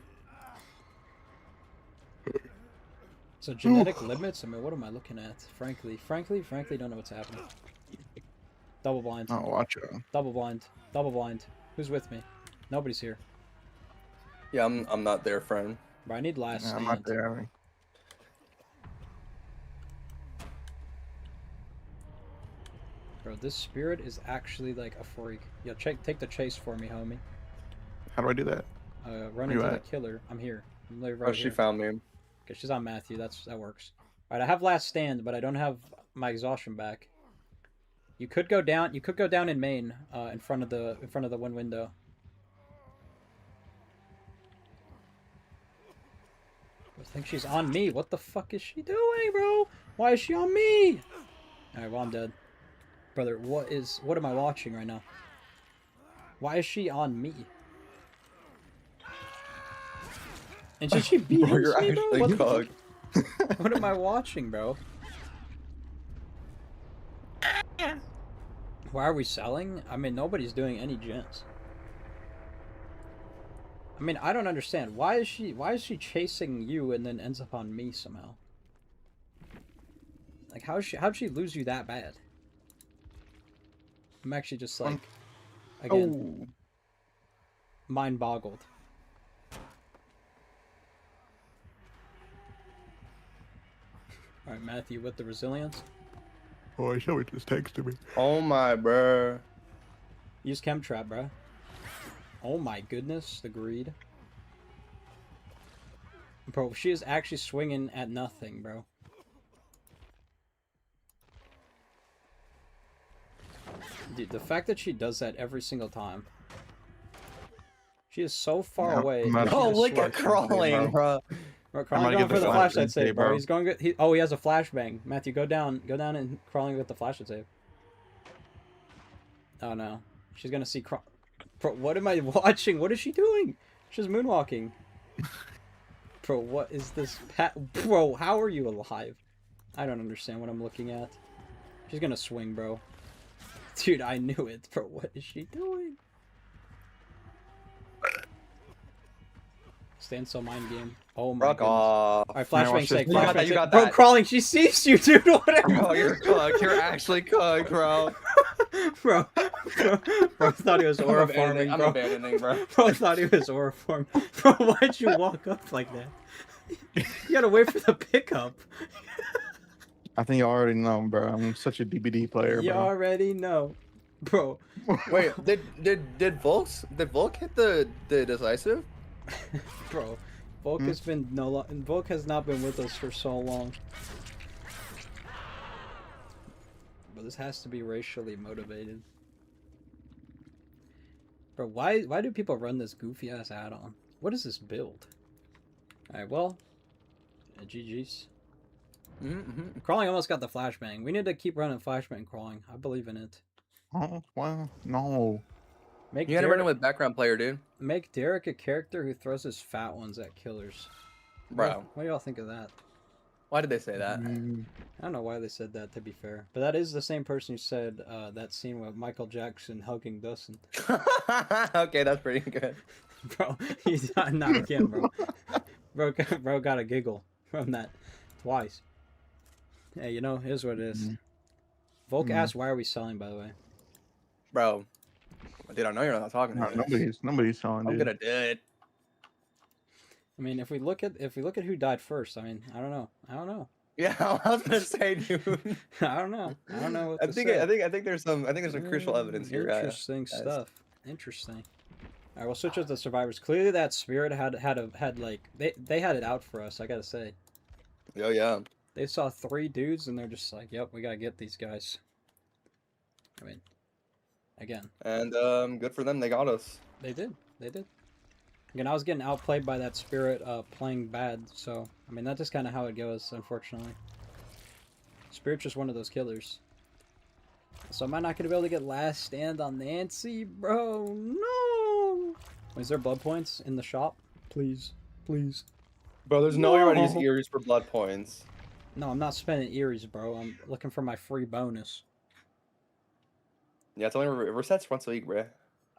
So genetic limits? I mean, what am I looking at? Frankly, don't know what's happening. Double blind. Oh, watch out. Double blind. Double blind. Who's with me? Nobody's here. Yeah, I'm not there, friend. But I need last Nah, stand. I'm not there. Bro, this spirit is actually like a freak. Yo, take the chase for me, homie. How do I do that? Run Where into you the at? killer. I'm here. I'm literally right Oh, she here. found me. Okay, she's on Matthew. That works. All right, I have last stand, but I don't have my exhaustion back. You could go down. You could go down in main, in front of the one window. I think she's on me. What the fuck is she doing, bro? Why is she on me? All right, well I'm dead, brother. What am I watching right now? Why is she on me? And should she be Bro, you're me, bro? actually What the cucked. fuck? What am I watching, bro? Why are we selling? I mean, nobody's doing any gens. I mean, I don't understand. Why is she chasing you and then ends up on me somehow? Like, how'd she lose you that bad? I'm actually just like, again, mind boggled. All right, Matthew, with the resilience. Oh, I know it just texted me. Oh my, bruh. Use chem trap, bro. Oh my goodness, the greed. Bro, she is actually swinging at nothing, bro. Dude, the fact that she does that every single time. She is so far Yeah, away. I'm about to Oh, get look the at flashbang, crawling, bro. Bro, I'm Crawling gonna going get for the the flashlight flashbang save, save, bro. bro. He's going good. Oh, he has a flashbang. Matthew, go down and Crawling with the flashlight save. Oh no, she's gonna see Bro, what am I watching? What is she doing? She's moonwalking. Bro, what is this? Bro, how are you alive? I don't understand what I'm looking at. She's gonna swing, bro. Dude, I knew it. Bro, what is she doing? Stand still mind game. Oh my Rock goodness. off. Alright, Man, flashbang watch this, sake. You got Flashbang that, you sake. got Bro, that. Crawling, she sees you, dude. Whatever. Bro, you're cooked. You're actually cooked, bro. bro thought he was aura farming, I'm bro. abandoning, bro. Bro thought he was aura farm. Bro, why'd you walk up like that? You gotta wait for the pickup. I think you already know, bro. I'm such a DBD player, You bro. already know. Bro. Wait, did Volk hit the decisive? Bro. Volk has been Volk has not been with us for so long. But this has to be racially motivated. Bro, why do people run this goofy ass add-on? What is this build? Alright, well, GG's. Crawling almost got the flashbang. We need to keep running flashbang Crawling. I believe in it. Oh, well, no. You gotta run it with background player, dude. Make Derek a character who throws his fat ones at killers. Bro. What do y'all think of that? Why did they say that? I don't know why they said that, to be fair. But that is the same person who said that scene with Michael Jackson hugging Dustin. Okay, that's pretty good. Bro, he's not again, bro. Bro got a giggle from that twice. Hey, you know, here's what it is. Volk asked, why are we selling, by the way? Bro. Dude, I know you're not talking No, about this. nobody's selling, dude. I'm gonna do it. I mean, if we look at who died first, I mean, I don't know. Yeah, I was gonna say, dude. I don't know what I to think say. I think there's some crucial evidence here. Interesting stuff. Interesting. All right, we'll switch up the survivors. Clearly, that spirit had like they had it out for us. I gotta say. Oh yeah. They saw 3 dudes and they're just like, "Yep, we gotta get these guys." I mean, again. And good for them. They got us. They did. Again, I was getting outplayed by that spirit playing bad, so I mean that's just kind of how it goes, unfortunately. Spirit's just one of those killers. So am I not gonna be able to get last stand on Nancy, bro? No. Is there blood points in the shop? Please. Bro, there's no way you're gonna use ears for blood points. No, I'm not spending Eries, bro. I'm looking for my free bonus. Yeah, it's only resets once a week, bro.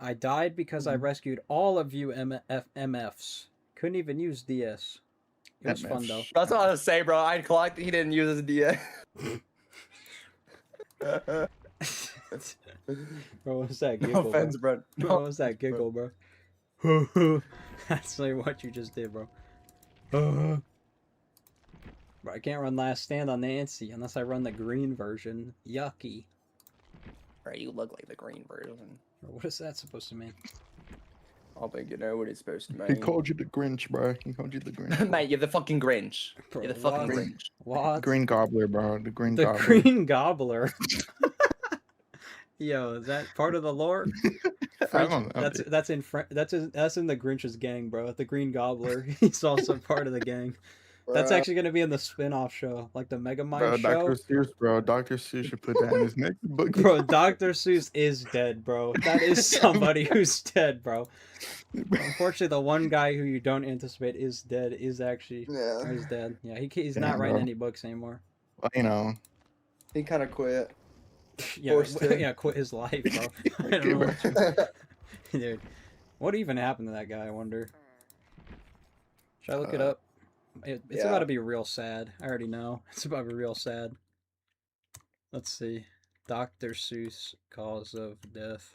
I died because I rescued all of you MFs. Couldn't even use DS. It was fun, though. That's what I was say, bro. I clocked he didn't use his DS. Bro, what's that giggle, No offense, bro. Bro, what's that giggle, bro? That's like what you just did, bro. Bro, I can't run last stand on Nancy unless I run the green version. Yucky. Bro, you look like the green version. Bro, what is that supposed to mean? I don't think you know what it's supposed to mean. He called you the Grinch, bro. He called you the Grinch. Mate, you're the fucking Grinch. Bro, You're the fucking what? Grinch. What? Green Gobbler, bro. The Green The Gobbler. Green Gobbler. Yo, is that part of the lore? I don't know. That's in the Grinch's gang, bro. The Green Gobbler. He's also part of the gang. That's actually gonna be in the spin-off show, like the Megamind Bro, show. Dr. Seuss, bro. Dr. Seuss should put that in his next book. Bro, Dr. Seuss is dead, bro. That is somebody who's dead, bro. Unfortunately, the one guy who you don't anticipate is dead is actually is dead. Yeah, he's not writing any books anymore. Well, you know. He kind of quit. Yeah, quit his life, bro. I don't know what dude, what even happened to that guy? I wonder. Should I look it up? It's about to be real sad. I already know. It's about to be real sad. Let's see. Dr. Seuss cause of death.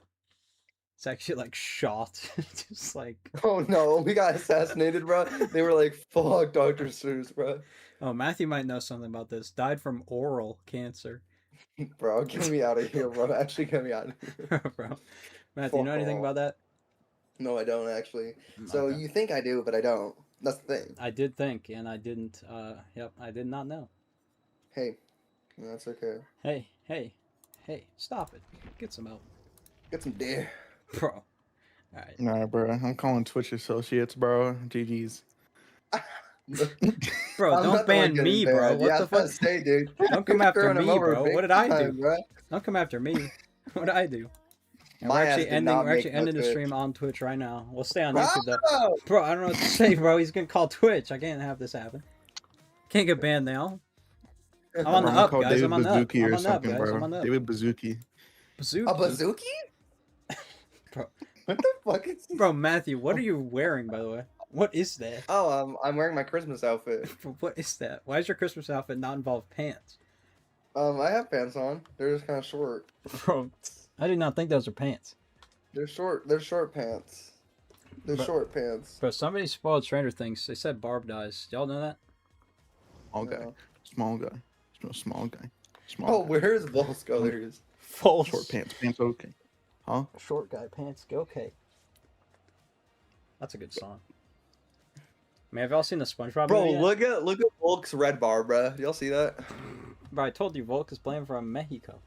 It's actually like shot. Just like. Oh no, we got assassinated, bro. They were like, "Fuck Dr. Seuss, bro." Oh, Matthew might know something about this. Died from oral cancer. Bro, get me out of here, bro. Actually, get me out of here. Bro. Matthew, you know anything about that? No, I don't actually. So you think I do, but I don't. That's the thing. I did think, and I didn't. Yep, I did not know. Hey, that's okay. Hey, stop it. Get some help. Get some deer. Bro. Alright. Nah, bro. I'm calling Twitch associates, bro. GG's. Bro, I'm don't not the one ban getting me, bro. banned. What Yeah, I the was about fuck? to say, dude. Don't come You're after throwing him me, over bro. big What did I time, do? bro. Don't come after me. What did I do? And we're My ass actually did ending. not We're actually make no ending the Twitch. stream on Twitch right now. We'll stay on YouTube though. Bro! Bro, I don't know what to say, bro. He's gonna call Twitch. I can't have this happen. Can't get banned now. I'm on Bro, the I'm gonna up, call guys. David I'm on the up. Bazooki I'm or on the up, something, guys. bro. I'm on the up. David Bazooki. Bazooki. A bazooki? Bro. What the fuck is this? Bro, Matthew, what are you wearing, by the way? What is that? Oh, I'm wearing my Christmas outfit. What is that? Why does your Christmas outfit not involve pants? I have pants on. They're just kind of short. Bro, I did not think those are pants. They're short. They're short pants. They're But- short pants. Bro, somebody spoiled Stranger Things. They said Barb dies. Y'all know that? Small guy. No. Small guy. Small guy. Small Oh, guy. where's Volsco? There he is. Full Short pants. Pants okay. Huh? Short guy pants. Go okay. That's a good song. I mean, have y'all seen the SpongeBob Bro, movie yet? look at Volk's red bar, bro. Y'all see that? Bro, I told you Volk is playing from Mexico.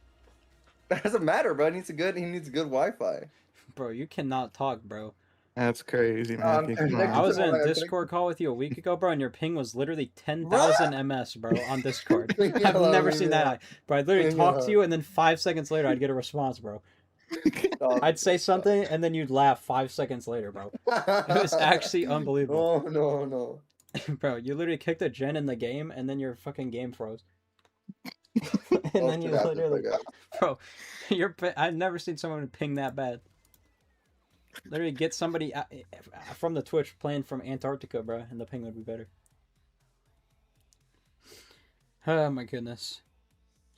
That doesn't matter, bro. He needs a good Wi-Fi. Bro, you cannot talk, bro. That's crazy, I'm man. Come connected I on. was in I'm a Discord call with you a week ago, bro, and your ping was literally 10,000 ms, bro, on Discord. I've never seen that. Bro, I literally talked to you, and then 5 seconds later, I'd get a response, bro. I'd say something, and then you'd laugh 5 seconds later, bro. It was actually unbelievable. No. Bro, you literally kicked a gen in the game, and then your fucking game froze. And then you literally, bro, I've never seen someone ping that bad. Literally get somebody from the Twitch playing from Antarctica, bro, and the ping would be better. Oh my goodness.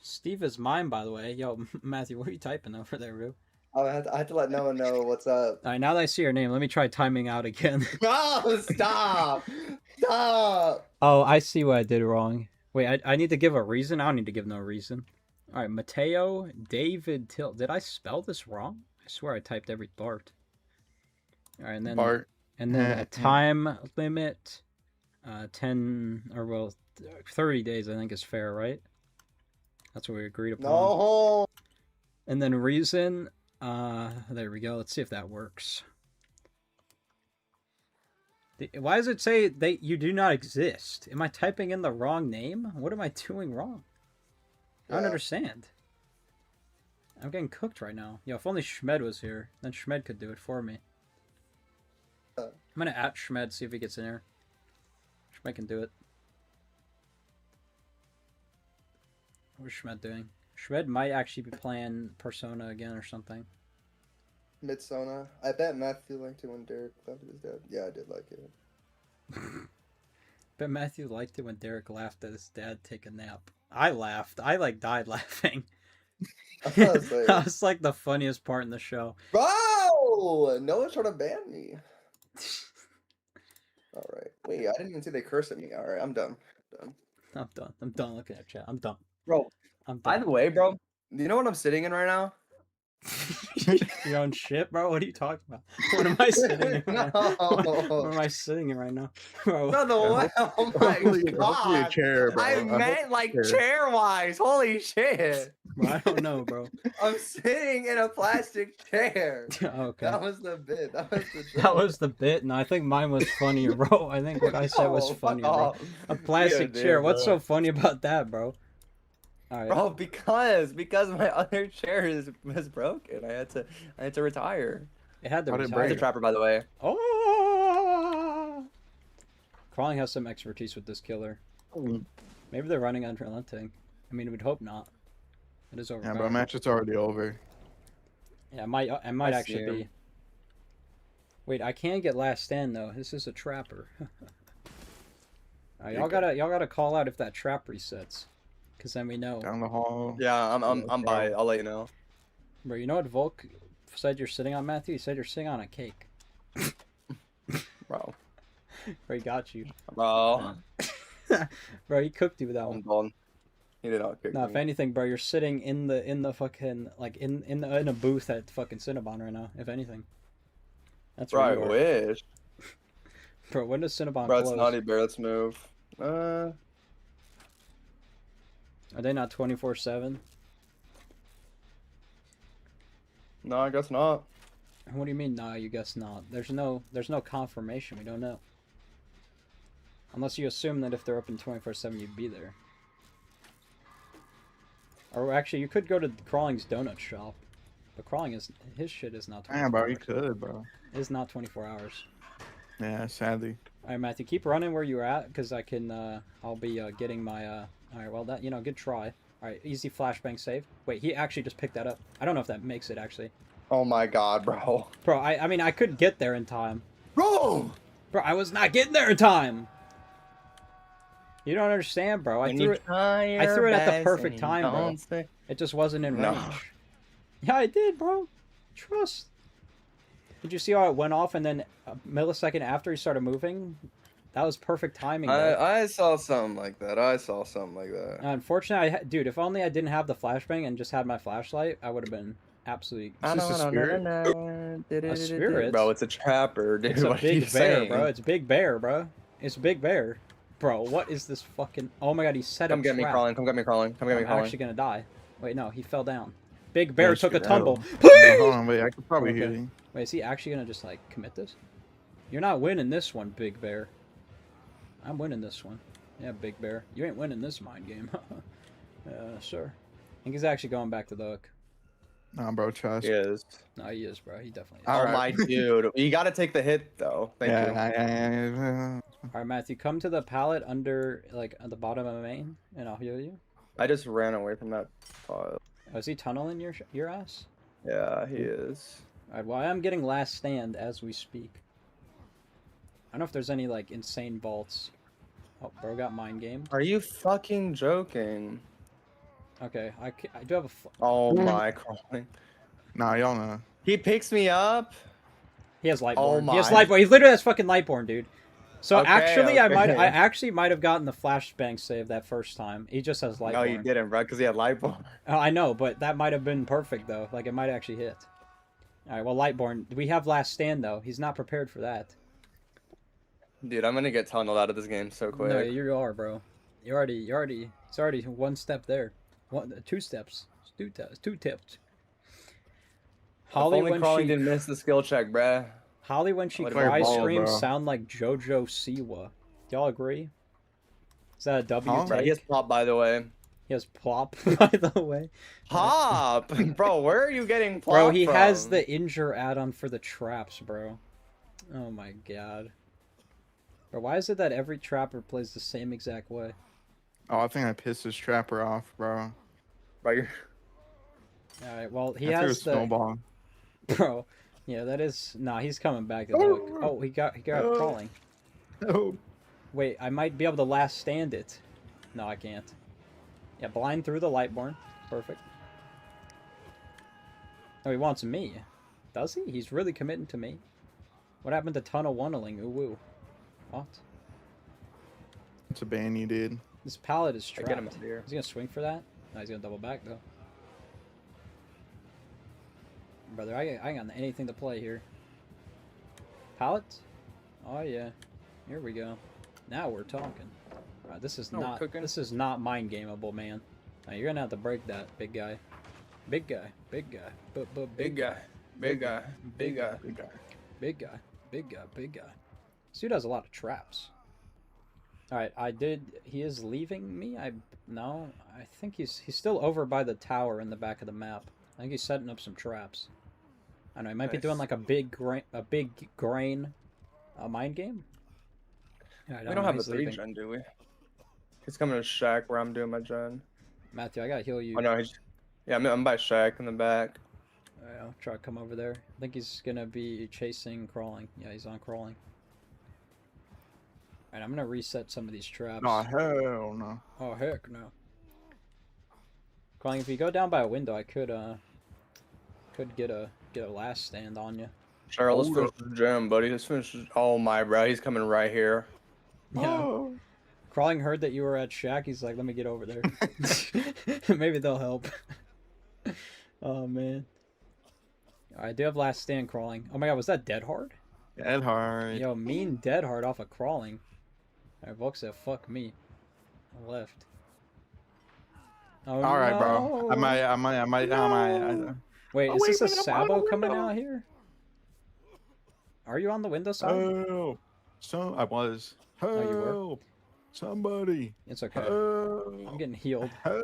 Steve is mine, by the way. Yo, Matthew, what are you typing over there, bro? I have to let Noah know what's up. Alright, now that I see your name, let me try timing out again. Oh, stop! Stop! Oh, I see what I did wrong. Wait, I need to give a reason? I don't need to give no reason. Alright, Mateo David Till. Did I spell this wrong? I swear I typed every Bart. Alright, and then Bart. And then a time limit, 10 or well, 30 days I think is fair, right? That's what we agreed upon. No. And then reason, there we go. Let's see if that works. Why does it say you do not exist? Am I typing in the wrong name? What am I doing wrong? I don't understand. I'm getting cooked right now. Yo, if only Schmed was here, then Schmed could do it for me. I'm gonna at Schmed, see if he gets in here. Schmed can do it. What's Schmed doing? Schmed might actually be playing Persona again or something. Midsona. I bet Matthew liked it when Derek laughed at his dad. Yeah, I did like it. Bet Matthew liked it when Derek laughed at his dad take a nap. I laughed. I like died laughing. That was like the funniest part in the show. Bro! Noah's trying to ban me. Alright. Wait, I didn't even see they cursed at me. Alright, I'm done. I'm done. I'm done looking at chat. I'm done. Bro, I'm done. by the way, bro, do you know what I'm sitting in right now? Your own shit, bro? What are you talking about? What am I sitting in right now? What am I sitting in right now? Bro, No, the way. Oh my Hopefully a god. chair, bro. I meant like chair wise. Holy shit. Bro, I don't know, bro. I'm sitting in a plastic chair. Okay. That was the bit. That was the joke. That was the bit, and I think mine was funnier, bro. I think what I said was No, fuck funnier, bro. off. A plastic Yeah, chair. dude, What's bro. so funny about that, bro? All right. Bro, because my other chair was broken. I had to retire. It had to How'd it retire. It's a trapper, by the way. Oh! Crawling has some expertise with this killer. Maybe they're running unrelenting. I mean, we'd hope not. It is over. Yeah, bro, match is already over. Yeah, it might I see actually him. be. Wait, I can get last stand though. This is a trapper. Alright, y'all gotta call out if that trap resets, cause then we know. Down the hall. Yeah, I'm by it. I'll let you know. Bro, you know what Volk said you're sitting on, Matthew? He said you're sitting on a cake. Bro. Bro, he got you. Bro. Bro, he cooked you with that I'm one. done. He did not kick No, me. if anything, bro, you're sitting in the fucking like in a booth at fucking Cinnabon right now. If anything, that's Bro, I where you are. wish. Bro, when does Cinnabon Bro, close? it's Naughty Bear. Let's move. Are they not 24/7? No, I guess not. What do you mean? Nah, you guess not. There's no confirmation. We don't know. Unless you assume that if they're open 24/7, you'd be there. Or actually, you could go to Crawling's donut shop. But Crawling is his shit is not 24 Yeah, bro, hours. you could, bro. It is not 24 hours. Yeah, sadly. All right, Matthew, keep running where you're at, because I can. I'll be getting my. All right, well that good try. All right, easy flashbang save. Wait, he actually just picked that up. I don't know if that makes it actually. Oh my god, bro. Bro, I mean I could get there in time. Bro! Bro, I was not getting there in time. You don't understand, bro. I threw it at the perfect time, bro. It just wasn't in range. Yeah, I did, bro. Trust. Did you see how it went off and then a millisecond after he started moving? That was perfect timing, bro. I saw something like that. Unfortunately, dude, if only I didn't have the flashbang and just had my flashlight, I would have been absolutely... A spirit? Bro, it's a trapper, dude. It's a what are you big bear, saying? bro. It's Big Bear, bro. It's Big Bear. Bro, what is this fucking... Oh my god, he set up Come get me crawling. Come get me crawling. Come get me I'm crawling. actually gonna die. Wait, no, he fell down. Big Bear took a tumble. Hold on, wait, I could probably hear you. Wait, is he actually gonna just, like, commit this? You're not winning this one, Big Bear. I'm winning this one. Yeah, Big Bear. You ain't winning this mind game. Sure. I think he's actually going back to the hook. Nah, bro, trust. He is. No, he is, bro. He definitely is. Oh my dude. You gotta take the hit, though. Thank you. Alright, Matthew, come to the pallet under, like, at the bottom of the main, and I'll heal you. I just ran away from that pile. Oh, is he tunneling your ass? Yeah, he is. Alright, well, I am getting last stand as we speak. I don't know if there's any, like, insane vaults. Oh, bro got mind game. Are you fucking joking? Okay, I do have a... Oh my crawling. Nah, y'all know. He picks me up? He has Lightborn. Oh my. He has Lightborn. He literally has fucking Lightborn, dude. So Okay, actually, okay. I actually might have gotten the flashbang save that first time. He just has Lightborn. No, you didn't, bro, because he had Lightborn. Oh, I know, but that might have been perfect, though. Like, it might actually hit. Alright, well, Lightborn. We have last stand, though. He's not prepared for that. Dude, I'm gonna get tunneled out of this game so quick. No, you are, bro. It's already one step there. Two steps. Two tips. Holly, if only when crawling she... didn't miss the skill check, bruh. Holly, when she Whatever. cries, Ball, screams, bro. sound like JoJo Siwa. Y'all agree? Is that a W Huh? take? He has plop, by the way. He has plop, by the way. Pop! Bro, where are you getting plop Bro, he from? has the injure add-on for the traps, bro. Oh my god. Bro, why is it that every trapper plays the same exact way? Oh, I think I pissed this trapper off, bro. Bro, you're... Alright, well, he I threw a has the... snowball. Bro, yeah, that is... Nah, he's coming back to the hook. Oh, he got crawling. Oh. Wait, I might be able to last stand it. No, I can't. Yeah, blind through the Lightborn. Perfect. Oh, he wants me. Does he? He's really committing to me. What happened to tunnel onneling? Ooh, woo. What? It's a ban you did. This pallet is Get trapped. him up here. He's gonna swing for that? No, he's gonna double back, though. Brother, I ain't got anything to play here. Pallet? Oh, yeah. Here we go. Now we're talking. Alright, this is not mind gameable, man. Now, you're gonna have to break that, big guy. Big guy. Big guy. Big guy. Big guy. Big guy. Good guy. Big guy. Big guy. Big guy. This dude has a lot of traps. Alright, he is leaving me? No, I think he's still over by the tower in the back of the map. I think he's setting up some traps. I don't know, he might be doing like a big grain mind game. Yeah, We don't have a 3-gen, do we? He's coming to Shack where I'm doing my gen. Matthew, I gotta heal you. Oh no, yeah, I'm by Shack in the back. Alright, I'll try to come over there. I think he's gonna be chasing crawling. Yeah, he's on crawling. Alright, I'm gonna reset some of these traps. Oh, hell no. Oh, heck no. Crawling, if you go down by a window, I could get a last stand on you. Cheryl, let's finish the gym, buddy. Let's finish. Oh my, bro, he's coming right here. Yeah. Oh. Crawling heard that you were at Shack. He's like, let me get over there. Maybe they'll help. Oh, man. I do have last stand crawling. Oh my god, was that Dead Hard? Dead Hard. Yo, mean Dead Hard off of crawling. Alright, Volk said, fuck me. I left. Oh, Alright, no. bro. I might. Wait, Oh, is wait, this a wait, Sabo wait, coming wait. out here? Are you on the window side? Help! I was. Help! Oh, you were? Somebody! It's okay. Help! I'm getting healed. Help!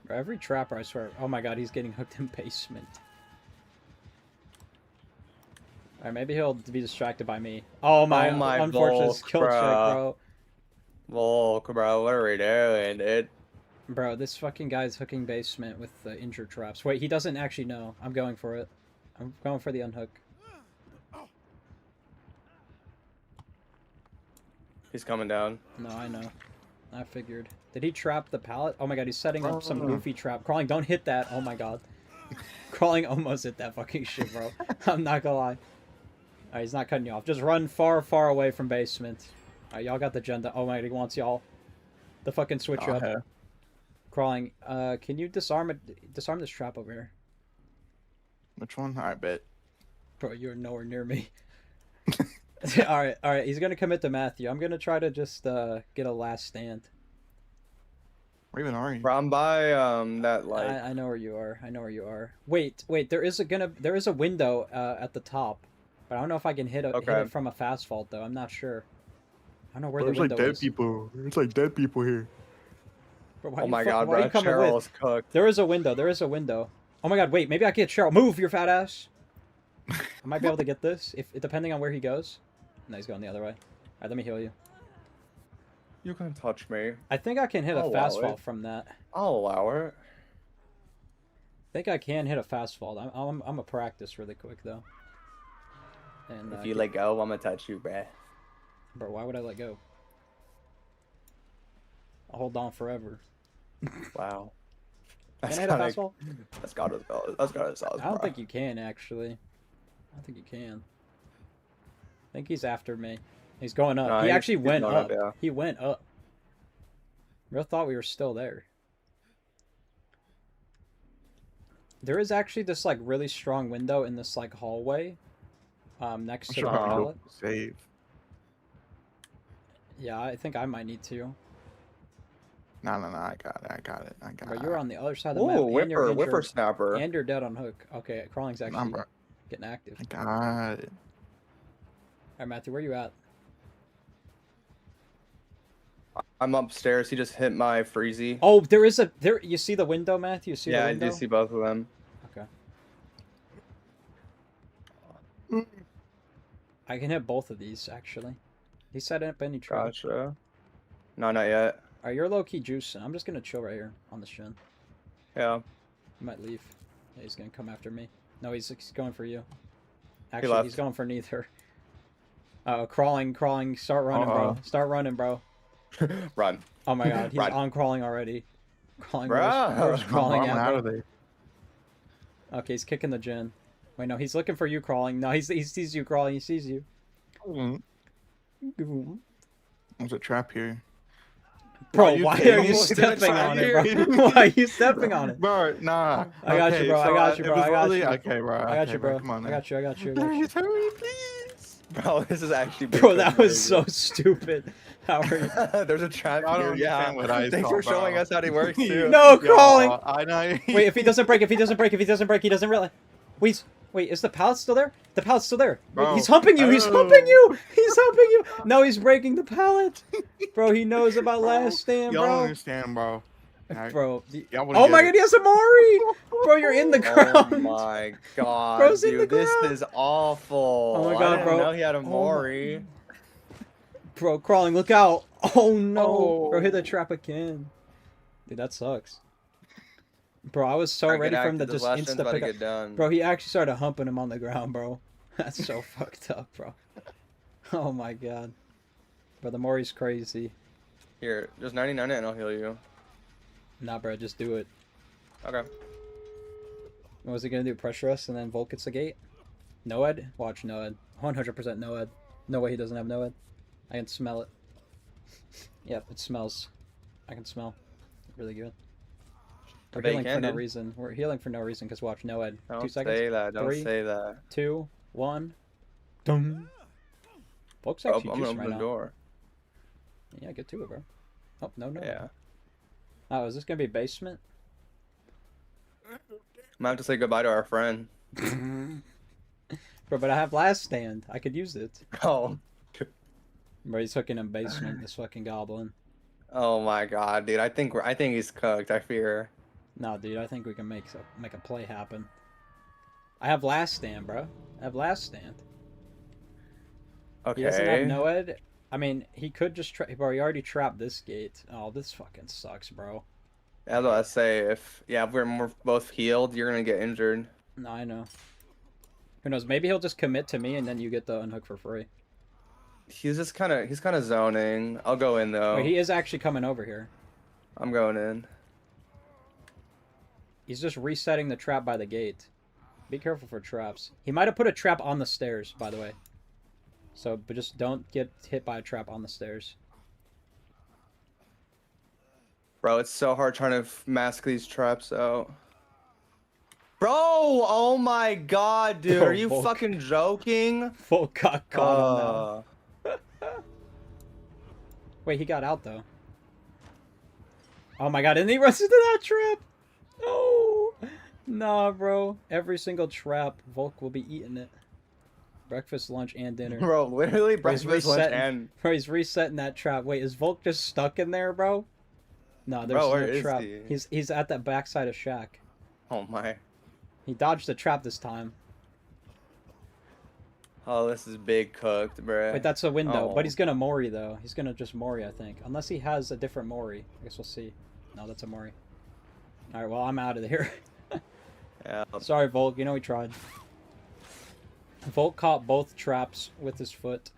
Bro, every trapper, I swear. Oh my god, he's getting hooked in basement. Alright, maybe he'll be distracted by me. Oh my, unfortunate Volk, skill check, bro. Volk, bro, what are we doing, dude? Bro, this fucking guy's hooking basement with the injured traps. Wait, he doesn't actually know. I'm going for it. I'm going for the unhook. He's coming down. No, I know. I figured. Did he trap the pallet? Oh my god, he's setting up some goofy trap. Crawling, don't hit that. Oh my god. Crawling almost hit that fucking shit, bro. I'm not gonna lie. Alright, he's not cutting you off. Just run far, far away from basement. Alright, y'all got the agenda. Oh my god, he wants y'all. The fucking switch up. Yeah. Crawling. Can you disarm it? Disarm this trap over here. Which one? I bet. Bro, you're nowhere near me. Alright, he's gonna commit to Matthew. I'm gonna try to just get a last stand. Where even are you? Bro, I'm by that like. I know where you are. I know where you are. Wait. There is a window at the top, but I don't know if I can hit it from a fast fault though. I'm not sure. I don't know where There's the window like dead is. people. There's like dead people here. Bro, why Oh you my fu- god, why bro, you coming Cheryl's with? cooked. There is a window. There is a window. Oh my god, wait. Maybe I can get Cheryl. Move, your fat ass. I might be able to get this if depending on where he goes. No, he's going the other way. All right, let me heal you. You can touch me. I think I can hit I'll a fast allow fault it. from that. I'll allow it. I think I can hit a fast fault. I'm a practice really quick though. And If you let go, I'm gonna touch you, bruh. bro, why would I let go? I'll hold on forever. Wow. Can I hit a fast fault? That's gotta solid. I don't think you can actually. I don't think you can. I think he's after me. He's going up. No, He he's actually went going up. up, yeah. He went up. Real thought we were still there. There is actually this like really strong window in this like hallway. Next to the pallet. Save. Yeah, I think I might need to. No, I got it. But you're on the other side of the Ooh, map. And you're injured, whippersnapper. and you're dead on hook. Okay, crawling's actually getting active. I got it. Alright, Matthew, where you at? I'm upstairs. He just hit my freezy. Oh, there. You see the window, Matthew? You see Yeah, the I window? do see both of them. Okay. I can hit both of these, actually. He set up any trap. Gotcha. No, not yet. Alright, you're low-key juicing. I'm just gonna chill right here on the shin. Yeah. He might leave. Yeah, he's gonna come after me. No, he's going for you. Actually, left. he's going for neither. Crawling. Start running, bro. Start running, bro. Run. Oh my god, he's Run. on crawling already. Crawling, Bro. where's crawling I'm at, out bro? of there. Okay, he's kicking the gen. Wait, no, he's looking for you crawling. No, he sees you crawling. He sees you. There's a trap here. Bro, you why kidding are me? you There's a stepping trap on it, here. bro? Why are you stepping on it? Bro, nah. I got you, bro. I got you, it bro. was I got really- you. Okay, bro. I got okay, you, bro. Come on, I got you. I got you. I got you. Please hurry, please. Bro, this is actually. Bro, that was so stupid. How are you? There's a trap I don't here. Yeah. understand what I Thanks saw, for showing bro. us how it works too. No, crawling. Yo, I know. Wait, if he doesn't break, he doesn't realize. Wait, is the pallet still there? The pallet's still there. Wait, Bro, he's humping you. He's humping you. He's humping you. No, he's breaking the pallet. Bro, he knows about last stand, Y'all don't bro. understand, bro. Bro. Y'all wouldn't Oh my get god, he has a Mori. Bro, you're in the ground. Oh my god, Bro's in the dude, this ground. is awful. Oh my I god, didn't bro. know he had a Oh my- Mori. Bro, crawling, look out. Oh no. Oh. Bro, hit the trap again. Dude, that sucks. Bro, I was so Alright, ready get for him to active. This just last end's insta about to pick up. get done. Bro, he actually started humping him on the ground, bro. That's so fucked up, bro. Oh my god. Bro, the Mori's crazy. Here, just 99 it and I'll heal you. Nah, bro, just do it. Okay. What was he gonna do? Pressure us and then Volk gets the gate? Noed? Watch Noed. 100% Noed. No way he doesn't have Noed. I can smell it. Yep, it smells. I can smell. Really good. We're bet you healing can, for no dude. reason. We're healing for no reason because watch Noed. 2 Don't seconds. say that. Don't 3, say that. 2, 1. Dum. Volk's Oh, actually I'm gonna juicing open right the now. door. Yeah, get to it, bro. Oh, no. Yeah. Oh, is this gonna be basement? I'm gonna have to say goodbye to our friend. Bro, but I have last stand. I could use it. Oh. Bro, he's hooking in basement, this fucking goblin. Oh my god, dude. I think he's cooked. I fear. No, dude, I think we can make a play happen. I have last stand, bro. I have last stand. Okay. He doesn't have Noed. I mean, he could just bro, he already trapped this gate. Oh, this fucking sucks, bro. That's what I say. If we're both healed, you're gonna get injured. No, I know. Who knows? Maybe he'll just commit to me and then you get the unhook for free. He's kind of zoning. I'll go in though. Wait, he is actually coming over here. I'm going in. He's just resetting the trap by the gate. Be careful for traps. He might have put a trap on the stairs, by the way. So, but just don't get hit by a trap on the stairs. Bro, it's so hard trying to mask these traps out. Bro, oh my god, dude. Oh, Are you Volk. fucking joking? Volk got caught on that. Wait, he got out, though. Oh my god, and he runs into that trap! No! Nah, bro. Every single trap, Volk will be eating it. Breakfast, lunch, and dinner. Bro, literally Bro, he's breakfast, lunch, resetting- and... Bro, he's resetting that trap. Wait, is Volk just stuck in there, bro? No, there's Bro, no where is trap. he? He's at that backside of Shack. Oh my. He dodged the trap this time. Oh, this is big cooked, bro. Wait, that's a window. Oh. But he's gonna Mori, though. He's gonna just Mori, I think. Unless he has a different Mori. I guess we'll see. No, that's a Mori. Alright, well, I'm out of here. Yeah. Sorry, Volk. You know he tried. Volk caught both traps with his foot.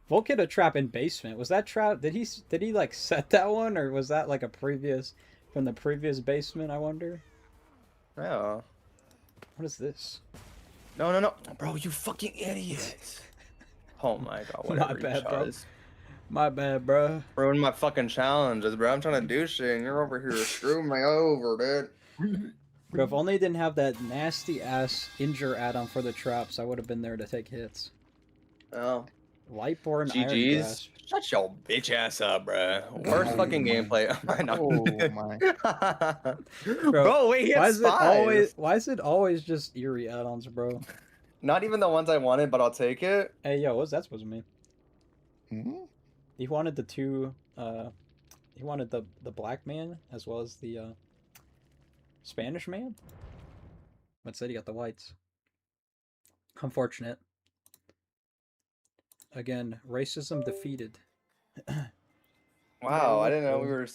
Volk hit a trap in basement. Was that trap? Did he like set that one, or was that like a previous from the previous basement? I wonder. Yeah. What is this? No. Bro, you fucking idiot. Oh my god, My whatever bad, you bro. chose. My bad, bro. Ruin my fucking challenges, bro. I'm trying to do shit, and you're over here screwing me over, dude. Bro, if only I didn't have that nasty ass injure add-on for the traps, I would have been there to take hits. Oh. Lightborn Iron GG's. Grasp. Shut your bitch ass up, bro. Worst fucking gameplay. I know. Oh my. Bro, wait, he had why is spies. why is it always just eerie add-ons, bro? Not even the ones I wanted, but I'll take it. Hey, yo, what's that supposed to mean? Hmm? He wanted the two, he wanted the black man as well as the, Spanish man? But said he got the whites. Unfortunate. Again, racism defeated. Wow, I didn't know we were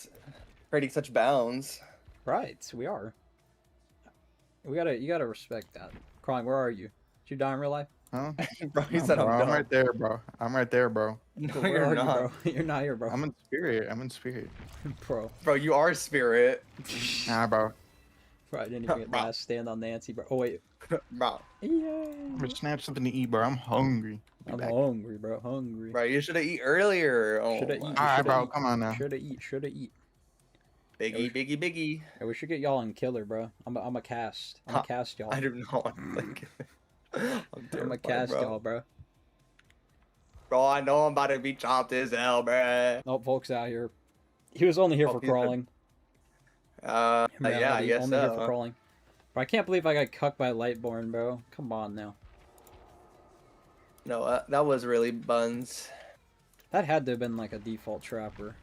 creating such bounds. Right, we are. You gotta respect that. Crawling, where are you? Did you die in real life? Huh? Bro, he No, said bro, I'm I'm dumb. right there, bro. I'm right there, bro. No, Where you're are not. you, bro? You're not here, bro. I'm in spirit. I'm in spirit. Bro. Bro, you are spirit. Nah, bro. Bro, I didn't even get Bro. last stand on Nancy, bro. Oh, wait. Bro. Yay. I'm gonna snatch something to eat, bro. I'm hungry. Be I'm back. hungry, bro. Hungry. Bro, you should have eat earlier. Oh, Shoulda my. eat. Alright, Shoulda bro. eat. Come on now. Shoulda eat. Shoulda eat. Biggie. Hey, we should get y'all in killer, bro. I'm a cast. I'm a cast y'all. I do not want to think. I'm I'm a terrified, cast bro. y'all, bro. Bro, I know I'm about to be chopped as hell, bro. Oh, Volk's out here. He was only here Oh, for he's been- crawling. Yeah, I only guess here for so. crawling. Bro, I can't believe I got cucked by Lightborn, bro. Come on now. No, that was really buns. That had to have been like a default trapper.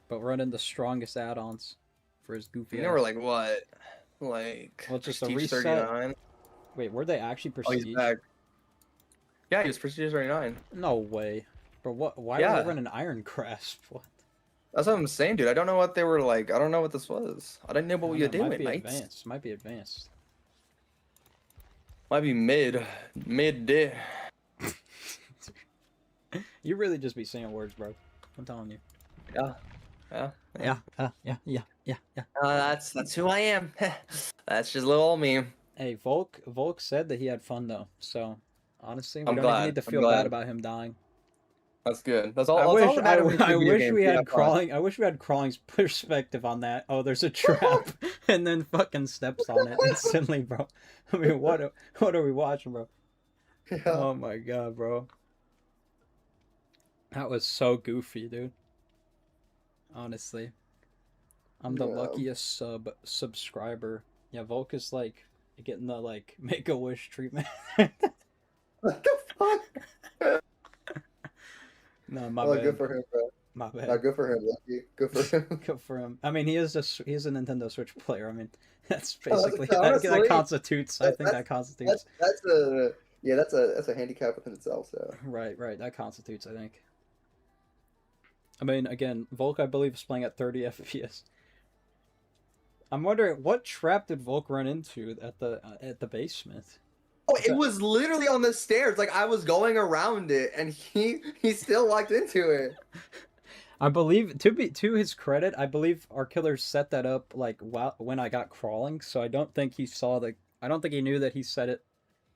But running the strongest add-ons for his goofy You know, we're ass. like, what? Like, Well, it's just a Prestige reset. 39? Wait, were they actually Oh, he's prestige? back. Yeah, he was Prestige 39. No way. Bro, what? Why Yeah. were they running Iron Grasp? What? That's what I'm saying, dude. I don't know what they were like. I don't know what this was. I didn't know what we were doing, Might be mates. advanced. Might be advanced. Might be mid-day. You really just be saying words, bro. I'm telling you. Yeah. Yeah. That's who I am. That's just little old me. Hey, Volk said that he had fun though. So honestly, we I'm don't even glad. need to I'm feel glad. bad about him dying. That's good. That's all. I that's all wish that matters with I video wish games. we Yeah, had fun. crawling. I wish we had crawling's perspective on that. Oh, there's a trap, and then fucking steps on it instantly, bro. I mean, what are we watching, bro? Yeah. Oh my god, bro. That was so goofy, dude. Honestly. I'm the Yeah. luckiest subscriber. Yeah, Volk is like getting the like Make-A-Wish treatment. What the fuck? No, my Oh, bad. good for him, bro. My bad. No, good for him, Lucky. Good for him. Good for him. I mean, he's a Nintendo Switch player. I mean, that's Oh, basically that's- honestly, that constitutes. I think that constitutes. That's a handicap within itself. So Right, that constitutes. I think. I mean, again, Volk, I believe, is playing at 30 FPS. I'm wondering what trap did Volk run into at the basement. oh, it was literally on the stairs. Like I was going around it, and he still walked into it. I believe to his credit, I believe our killer set that up like when I got crawling, so I don't think he I don't think he knew that he set it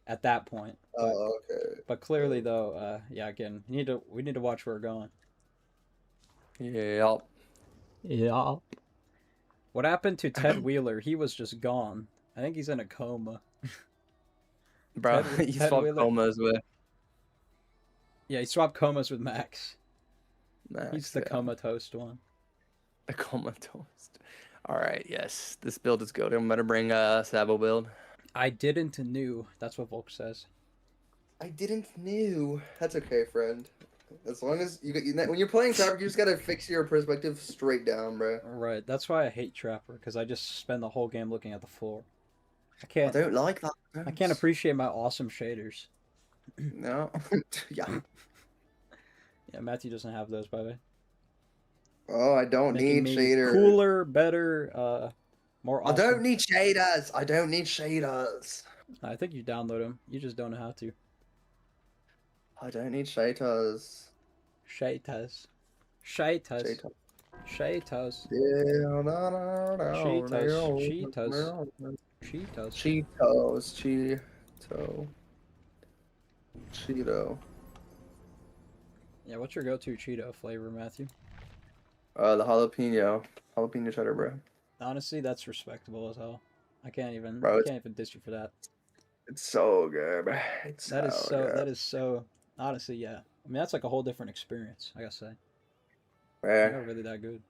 at that point. Oh, okay. But clearly, though, yeah, again, we need to watch where we're going. Yeah. Yeah. What happened to Ted Wheeler? He was just gone. I think he's in a coma. Bro, Ted you swapped Wheeler? comas with Yeah, he swapped comas with Max. Max. He's the comatose one. The comatose. All right, yes, this build is good. I'm gonna bring a Sabo build. I didn't knew. That's what Volk says. I didn't knew. That's okay, friend. As long as when you're playing Trapper, you just gotta fix your perspective straight down, bro. Right. That's why I hate Trapper, because I just spend the whole game looking at the floor. I I can't. don't like that. I can't appreciate my awesome shaders. No. Yeah. Yeah, Matthew doesn't have those, by the way. Oh, I don't Making need me shaders. cooler, better, more I awesome. don't need shaders. I don't need shaders. I think you download them. You just don't know how to. I don't need shaders. Shaders. Shaders. Shaders. Cheetos. Cheetos. Cheetos. Cheeto. Yeah, what's your go-to Cheeto flavor, Matthew? The jalapeno cheddar, bro. Honestly, that's respectable as hell. I can't even diss you for that. It's so good, bro. That is so honestly, yeah. I mean, that's like a whole different experience, I gotta say. They're Man, really that good.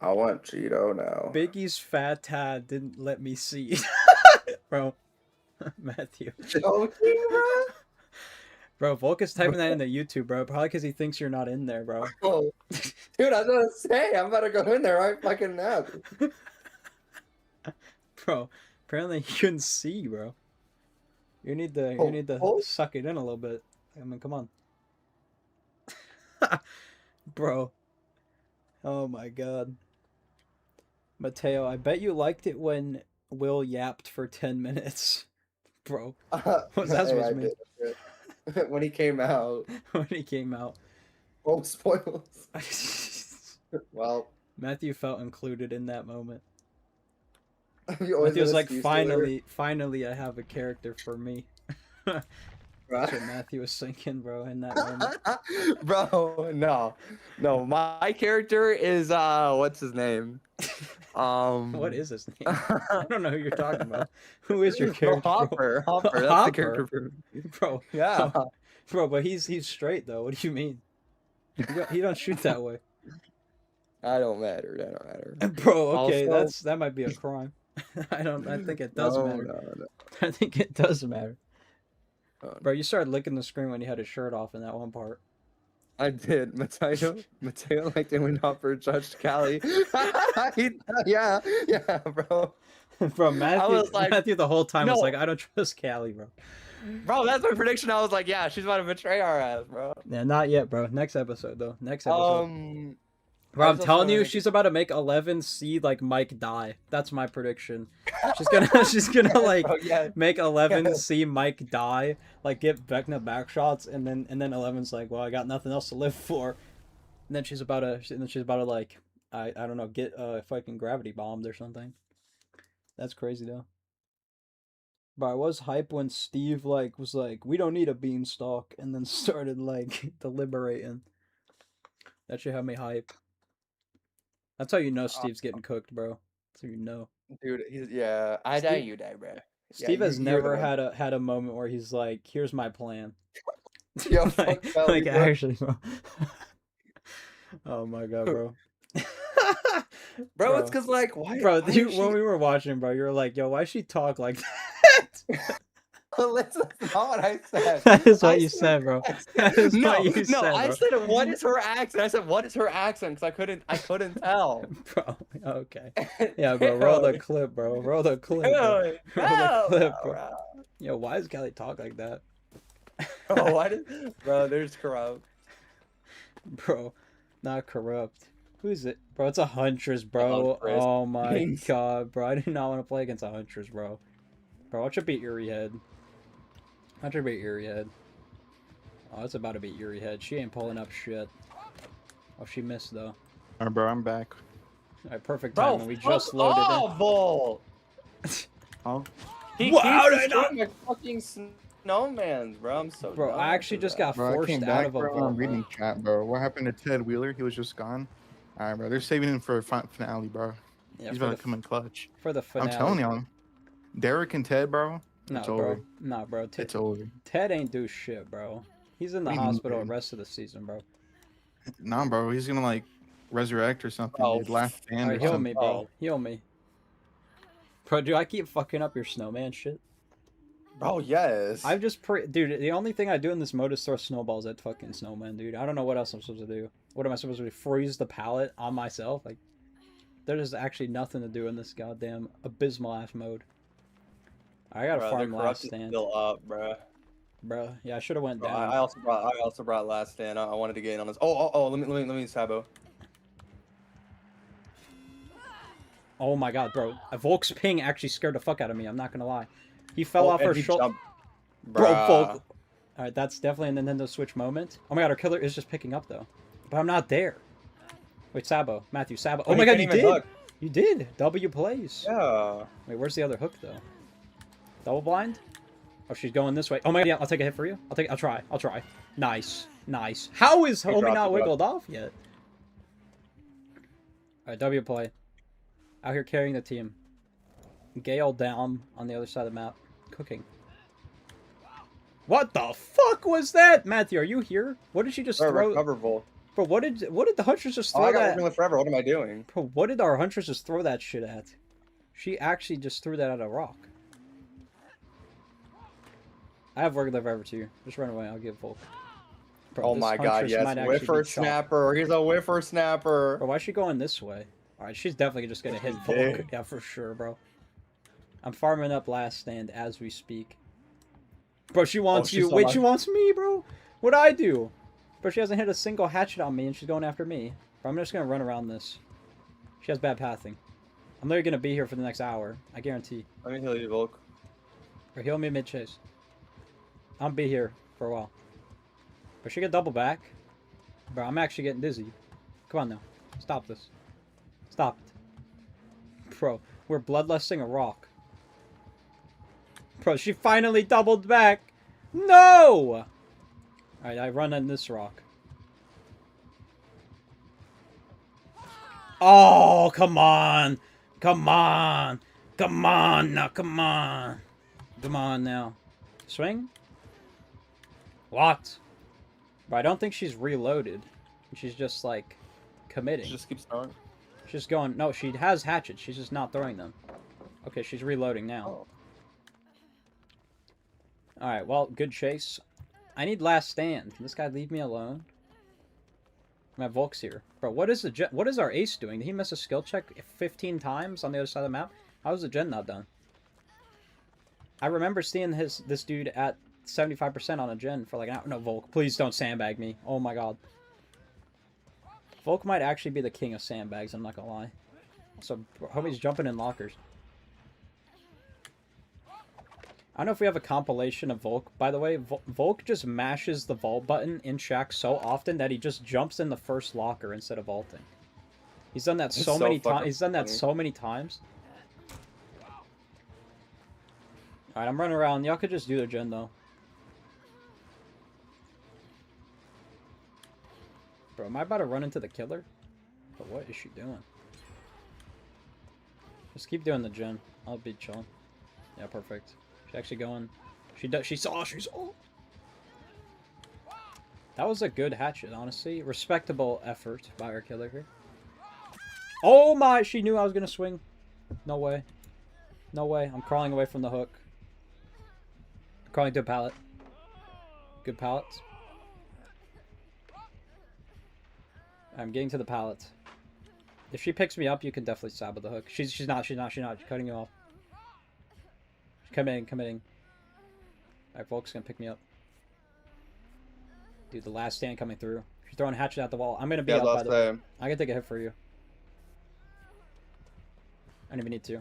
I want Cheeto now. Biggie's fat tad didn't let me see. Bro. Matthew. Joking, bro? Bro, Volk is typing that into YouTube, bro. Probably because he thinks you're not in there, bro. Oh, dude, I was gonna say, I'm about to go in there right fucking now. Bro, apparently you couldn't see, bro. You need to suck it in a little bit. I mean, come on. Bro. Oh my god. Mateo, I bet you liked it when Will yapped for 10 minutes. Bro. What's that supposed to mean? When he came out. When he came out. Oh, spoilers. Well. Matthew felt included in that moment. You always Matthew was got like, excuse finally I have a character for me. That's what Matthew was thinking, bro, in that moment. Bro, no. My character is what's his name? What is his name? I don't know who you're talking about. Who is your character? Hopper. That's Hopper? the character for me. Bro. Yeah. Bro, but he's straight though. What do you mean? He don't shoot that way. I don't matter. Bro, okay, Also- that might be a crime. I think it does matter. No. I think it does matter. Bro, you started licking the screen when you had his shirt off in that one part. I did. Mateo liked it when Hopper judged Callie. yeah, bro. Bro, Matthew the whole time was No. like, I don't trust Callie, bro. Bro, that's my prediction. I was like, yeah, she's about to betray our ass, bro. Yeah, not yet, bro. Next episode, though. Next episode. Bro, I I'm just telling you, wanna- she's about to make 11 see like Mike die. That's my prediction. She's gonna like make 11 see Mike die, like get Vecna backshots, and then 11's like, well, I got nothing else to live for. And then she's about to like, I don't know, get fucking gravity bombed or something. That's crazy though. But I was hype when Steve like was like, we don't need a beanstalk, and then started like deliberating. That should have me hype. That's how you know Steve's getting cooked, bro. That's how you know. Dude, I die, you die, bro. Steve has never had a moment where he's like, "Here's my plan." Yo, like, fuck Kelly, bro. actually, bro. Oh my god, bro. Bro, it's because like, why? Bro, why you, is when she- we were watching, bro, you were like, "Yo, why she talk like that?" Listen, that's not what I said. That is what I you said, bro. That is no, what you no, said, I bro. said what is her accent? I said what is her accent because I couldn't tell. Bro, okay. Yeah, bro, roll the Dude, clip, bro. Roll the clip, bro. dude, Roll the no, clip, no, bro. Yo, why does Kelly talk like that? bro, what is, bro, there's corrupt. Bro, not corrupt. Who's it? Bro, it's a Huntress, bro. Huntress. Oh my god, bro. I do not want to play against a Huntress, bro. Bro, watch it beat Yuri Head. Watch it beat Yuri Head. Oh, it's about to beat Yuri Head. She ain't pulling up shit. Oh, she missed, though. Alright, bro, I'm back. Alright, perfect Bro, timing. We just loaded oh, Vol. Oh, He Wow, keeps did I destroying my fucking snowman, bro. I'm so Bro, dumb I actually for just that. got bro, I forced came out back, of a bro. vault, I'm reading bro. chat, bro. What happened to Ted Wheeler? He was just gone. Alright, bro. They're saving him for a finale, bro. Yeah, He's for about the to come in clutch. For the finale. I'm telling y'all. Derek and Ted, bro. No, It's bro. over. Nah, bro. It's over. Ted ain't do shit, bro. He's in the What do you mean, hospital the dude? rest of the season, bro. Nah, bro. He's gonna like resurrect or something, Oh, dude. Last stand Alright, or heal something. me, bro. Heal me. Bro, do I keep fucking up your snowman shit? Bro, yes. I've just dude, the only thing I do in this mode is throw snowballs at fucking snowmen, dude. I don't know what else I'm supposed to do. What am I supposed to do? Freeze the pallet on myself? Like, there's actually nothing to do in this goddamn abysmal ass mode. I gotta Bro, farm the last corrupt is stand. still up, bro. Bro, yeah, I should have went Bro, down. I also brought last stand. I wanted to get in on this. Oh, let me Sabo. Oh my god, bro. Volk's ping actually scared the fuck out of me, I'm not gonna lie. He fell off her shoulder. Bro, Volk. Alright, that's definitely a Nintendo Switch moment. Oh my god, our killer is just picking up though. But I'm not there. Wait, Sabo. Matthew, Sabo. Oh my god, you did! Hook. You did! W plays. Yeah. Wait, where's the other hook though? Double blind? Oh, she's going this way. Oh my god, yeah, I'll take a hit for you. I'll try. Nice. Nice. How is homie not wiggled off yet? Alright, W play. Out here carrying the team. Gale down on the other side of the map. Cooking. What the fuck was that? Matthew, are you here? What did she just throw? Recover Vol. Bro, what did the Huntress just Oh, throw I got that? working with forever. What am I doing? Bro, what did our Huntress just throw that shit at? She actually just threw that at a rock. I have work live forever too. Just run away. I'll give Volk. Bro, Oh this my god, Huntress yes. might actually be Whiffer chopped. snapper. He's a whiffer snapper. Bro, why is she going this way? Alright, she's definitely just gonna hit Volk. Yeah, for sure, bro. I'm farming up last stand as we speak. Bro, she wants you. Wait, she wants me, bro? What'd I do? Bro, she hasn't hit a single hatchet on me and she's going after me. Bro, I'm just gonna run around this. She has bad pathing. I'm literally gonna be here for the next hour. I guarantee. Let me heal you, Volk. Or heal me mid-chase. I'll be here for a while. But she get double back. Bro, I'm actually getting dizzy. Come on now. Stop this. Stop it. Bro, we're bloodlusting a rock. Bro, she finally doubled back. No! Alright, I run on this rock. Oh, come on. Come on. Come on now, come on. Come on now. Swing? What? But I don't think she's reloaded. She's just, like, committing. She just keeps throwing. She's going... No, she has hatchets. She's just not throwing them. Okay, she's reloading now. Oh. Alright, well, good chase. I need last stand. Can this guy leave me alone? My Volk's here. Bro, what is our ace doing? Did he miss a skill check 15 times on the other side of the map? How is the gen not done? I remember seeing this dude at 75% on a gen for like an hour. No, Volk, please don't sandbag me. Oh my god. Volk might actually be the king of sandbags, I'm not gonna lie. So, homie's jumping in lockers. I don't know if we have a compilation of Volk. By the way, Volk just mashes the vault button in Shack so often that he just jumps in the first locker instead of vaulting. He's done that so many times. He's done that so many times. Alright, I'm running around. Y'all could just do their gen, though. Bro, am I about to run into the killer? But what is she doing? Just keep doing the gen. I'll be chilling. Yeah, perfect. She's actually going. She saw. That was a good hatchet, honestly. Respectable effort by our killer here. Oh my! She knew I was gonna swing. No way. No way. I'm crawling away from the hook. Crawling to a pallet. Good pallets. I'm getting to the pallets. If she picks me up, you can definitely stab with the hook. She's not. She's cutting you off. She's committing. Alright, Volk's gonna pick me up. Dude, the last stand coming through. She's throwing a hatchet at the wall. I'm gonna be up by the way. I can take a hit for you. I don't even need to.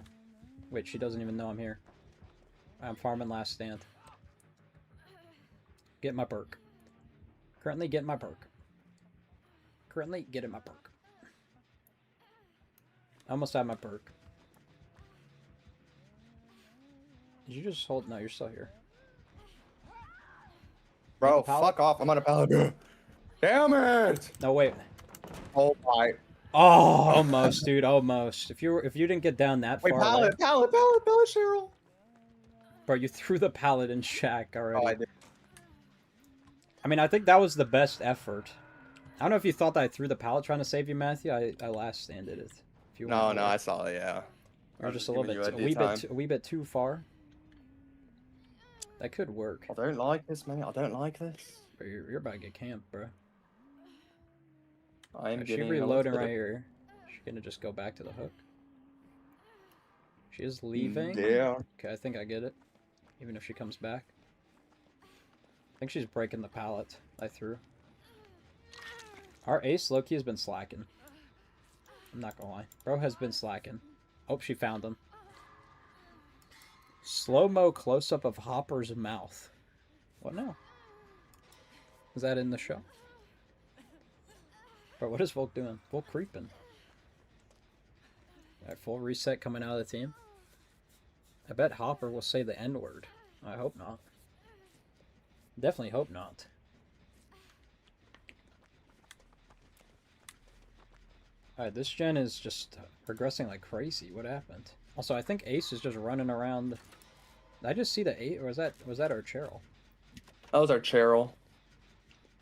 Wait, she doesn't even know I'm here. I'm farming last stand. Get my perk. Currently getting my perk. Currently getting my perk. I almost have my perk. Did you just hold? No, you're still here. Bro, fuck off. I'm on a pallet. Damn it! No, wait. Oh my. Oh, almost, dude. Almost. If you didn't get down that Wait, far. pallet, Cheryl. Bro, you threw the pallet in shack already. Oh, I did. I mean, I think that was the best effort. I don't know if you thought that I threw the pallet trying to save you, Matthew. I last standed it. If you No, wanted to. I saw it, yeah. Or I was just a little giving bit, you a wee bit too far. That could work. I don't like this, man. I don't like this. Bro, you're about to get camped, bro. I'm Is getting she reloading right here? She's gonna just go back to the hook. She is leaving. Yeah. Okay, I think I get it. Even if she comes back. I think she's breaking the pallet I threw. Our ace Loki has been slacking. I'm not gonna lie. Bro has been slacking. Oh, she found him. Slow-mo close-up of Hopper's mouth. What now? Is that in the show? Bro, what is Volk doing? Volk creeping. Alright, full reset coming out of the team. I bet Hopper will say the N-word. I hope not. Definitely hope not. Alright, this gen is just progressing like crazy. What happened? Also, I think Ace is just running around. Did I just see the 8, or was that our Cheryl? That was our Cheryl.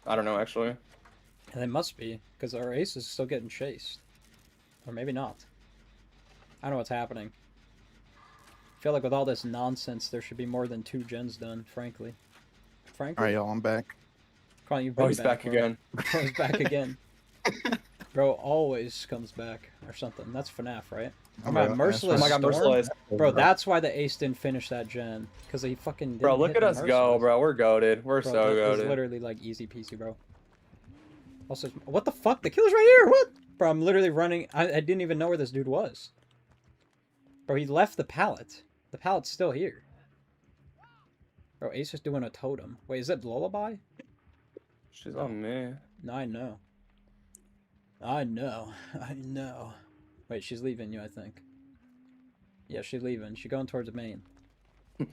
I don't know, actually. And it must be, because our Ace is still getting chased. Or maybe not. I don't know what's happening. I feel like with all this nonsense, there should be more than 2 gens done, frankly. Alright, y'all, I'm back. Come on, you've Oh, been he's back bro. again. Bro, he's back again. Bro always comes back, or something. That's FNAF, right? Oh my god, Merciless Oh my god, Storm? Merciless. Bro, that's why the Ace didn't finish that gen. Because he fucking didn't Bro, look hit at the us go, Merciless. bro. We're goated. We're Bro, so that is goated. literally like easy peasy, bro. Also, what the fuck? The killer's right here! What? Bro, I'm literally running. I didn't even know where this dude was. Bro, he left the pallet. The pallet's still here. Bro, Ace is doing a totem. Wait, is it Lullaby? She's on me. No, I know. I know. I know. Wait, she's leaving you, I think. Yeah, she's leaving. She's going towards the main.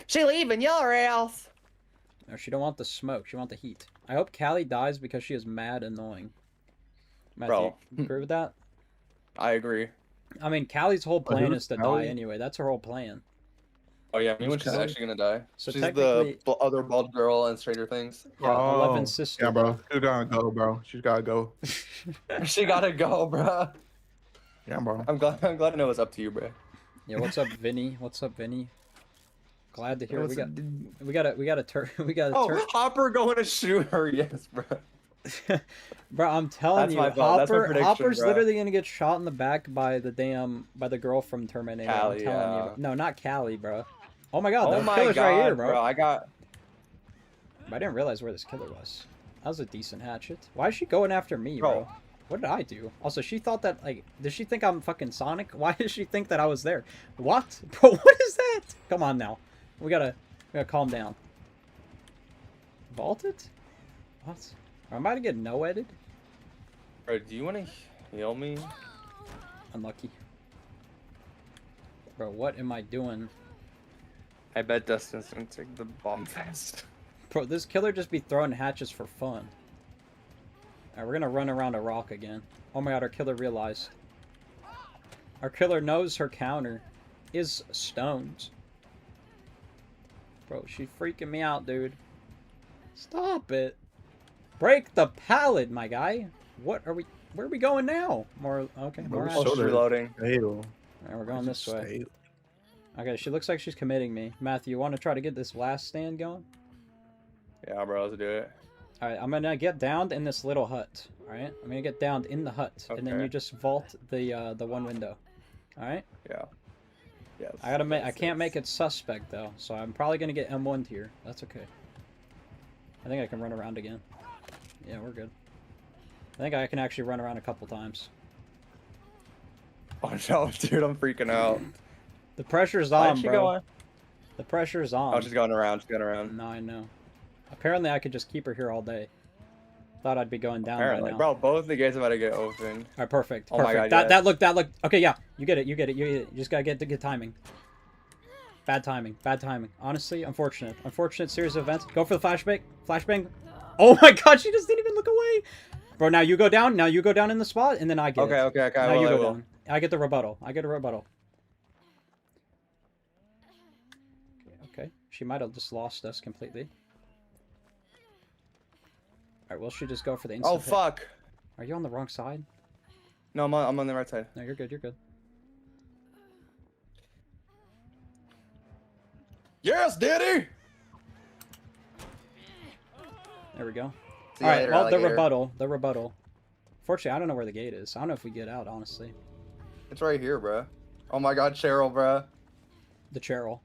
She leaving your ass. No, she don't want the smoke. She want the heat. I hope Callie dies because she is mad annoying. Matthew, Bro. you agree with that? I agree. I mean, Callie's whole But plan who's is to Callie? die anyway. That's her whole plan. Oh yeah, I mean when she's Callie? actually gonna die. So She's technically- the other bald girl in Stranger Things. Yeah, 11 sister. Yeah, bro. She's gotta go, bro. She's gotta go. She gotta go, bro. Yeah, bro. I'm glad to know it's up to you, bro. Yeah, what's up, Vinny? What's up, Vinny? Glad to hear What's we up, got a turn. We got a Oh, turn. Hopper going to shoot her. Yes, bro. Bro, I'm telling That's you, my fault. That's my prediction, Hopper's bro. literally gonna get shot in the back by the girl from Terminator. I'm Callie, telling yeah. you. No, not Callie, bro. Oh my god, Oh the my killer's god, right here, bro. I got. I didn't realize where this killer was. That was a decent hatchet. Why is she going after me, Bro. bro? What did I do? Also, she thought that, like, did she think I'm fucking Sonic? Why does she think that I was there? What? Bro, what is that? Come on now. We gotta calm down. Vaulted? What? Am I about to get no-edited? Bro, do you want to heal me? Unlucky. Bro, what am I doing? I bet Dustin's gonna take the bomb fest. Bro, this killer just be throwing hatches for fun. Alright, we're gonna run around a rock again. Oh my god, our killer realized. Our killer knows her counter is stones. Bro, she's freaking me out, dude. Stop it. Break the pallet, my guy. What are we... Where are we going now? More... Okay, more Oh, action. she's reloading. Alright, we're going this way. Okay, she looks like she's committing me. Matthew, you want to try to get this last stand going? Yeah, bro, let's do it. All right, I'm gonna get downed in this little hut. All right, I'm gonna get downed in the hut, and then Okay. you just vault the one window. All right. Yeah. Yes. I gotta make. I yes, can't yes. make it suspect though, so I'm probably gonna get M1 here. That's okay. I think I can run around again. Yeah, we're good. I think I can actually run around a couple times. Oh no, dude, I'm freaking out. The pressure's Why on, is she bro. going? The pressure's on. Oh, she's going around. She's going around. No, I know. Apparently, I could just keep her here all day. Thought I'd be going down Apparently, by now. bro, both the gates are about to get open. All right, perfect. Oh my Perfect. God, That looked. Okay, yeah, you get it. You get it. You just gotta get the good timing. Bad timing. Bad timing. Honestly, unfortunate. Unfortunate series of events. Go for the flashbang. Flashbang. Oh my God, she just didn't even look away. Bro, now you go down. Now you go down in the spot, and then I get it. Okay. Now Well, you I go will. down. I get the rebuttal. I get a rebuttal. Okay. She might have just lost us completely. Alright, will she just go for the instant Oh, hit? fuck. Are you on the wrong side? No, I'm on the right side. No, you're good, you're good. Yes, Daddy! There we go. See you Alright, later, well, the alligator. rebuttal. Fortunately, I don't know where the gate is. I don't know if we get out, honestly. It's right here, bro. Oh my God, Cheryl, bro. The Cheryl.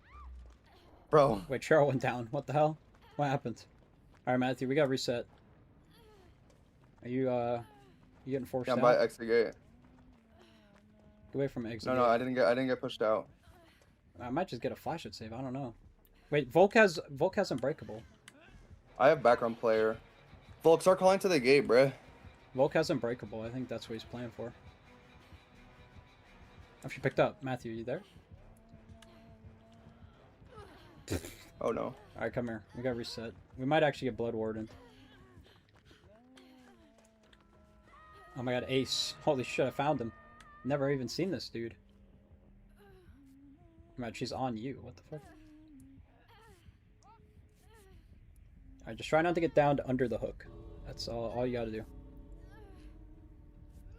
Bro. Wait, Cheryl went down. What the hell? What happened? Alright, Matthew, we got reset. Are you, you getting forced Yeah, I'm out? by exit gate. Get away from exit. No, gate. I didn't get pushed out. I might just get a flash at save. I don't know. Wait, Volk has Unbreakable. I have background player. Volk, start calling to the gate, bro. Volk has Unbreakable. I think that's what he's playing for. Oh, she picked up. Matthew, you there? Oh no. Alright, come here. We got reset. We might actually get Blood Warden. Oh my God, Ace. Holy shit, I found him. Never even seen this dude. Man, she's on you. What the fuck? Alright, just try not to get down to under the hook. That's all you gotta do.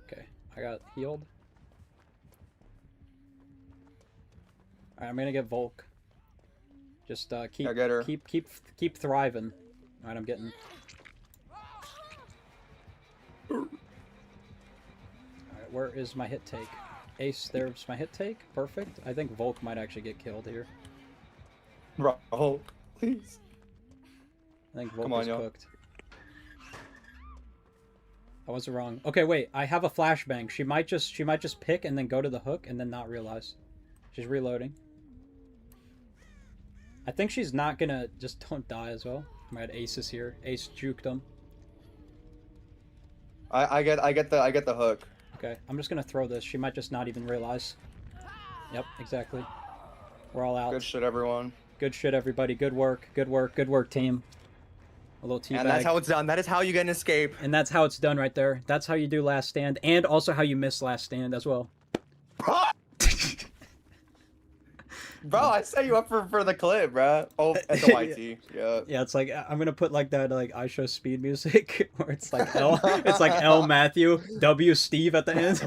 Okay, I got healed. Alright, I'm gonna get Volk. Just keep I get her. keep thriving. Alright, I'm getting. Alright, where is my hit take? Ace, there's my hit take. Perfect. I think Volk might actually get killed here. Bro, please. I think Volk Come on, is yo. cooked. I was wrong. Okay, wait. I have a flashbang. She might just pick and then go to the hook and then not realize. She's reloading. I think she's not gonna just don't die as well. My God, Ace is here. Ace juked him. I get the hook. Okay, I'm just gonna throw this. She might just not even realize. Yep, exactly. We're all out. Good shit, everyone. Good shit, everybody. Good work. Good work. Good work, team. A little teabag. And that's how it's done. That is how you get an escape. And that's how it's done right there. That's how you do Last Stand, and also how you miss Last Stand as well. Bro, I set you up for the clip, bro. Oh, at the YT. Yeah. Yeah, it's like I'm gonna put like that like I show speed music where it's like L Matthew W Steve at the end.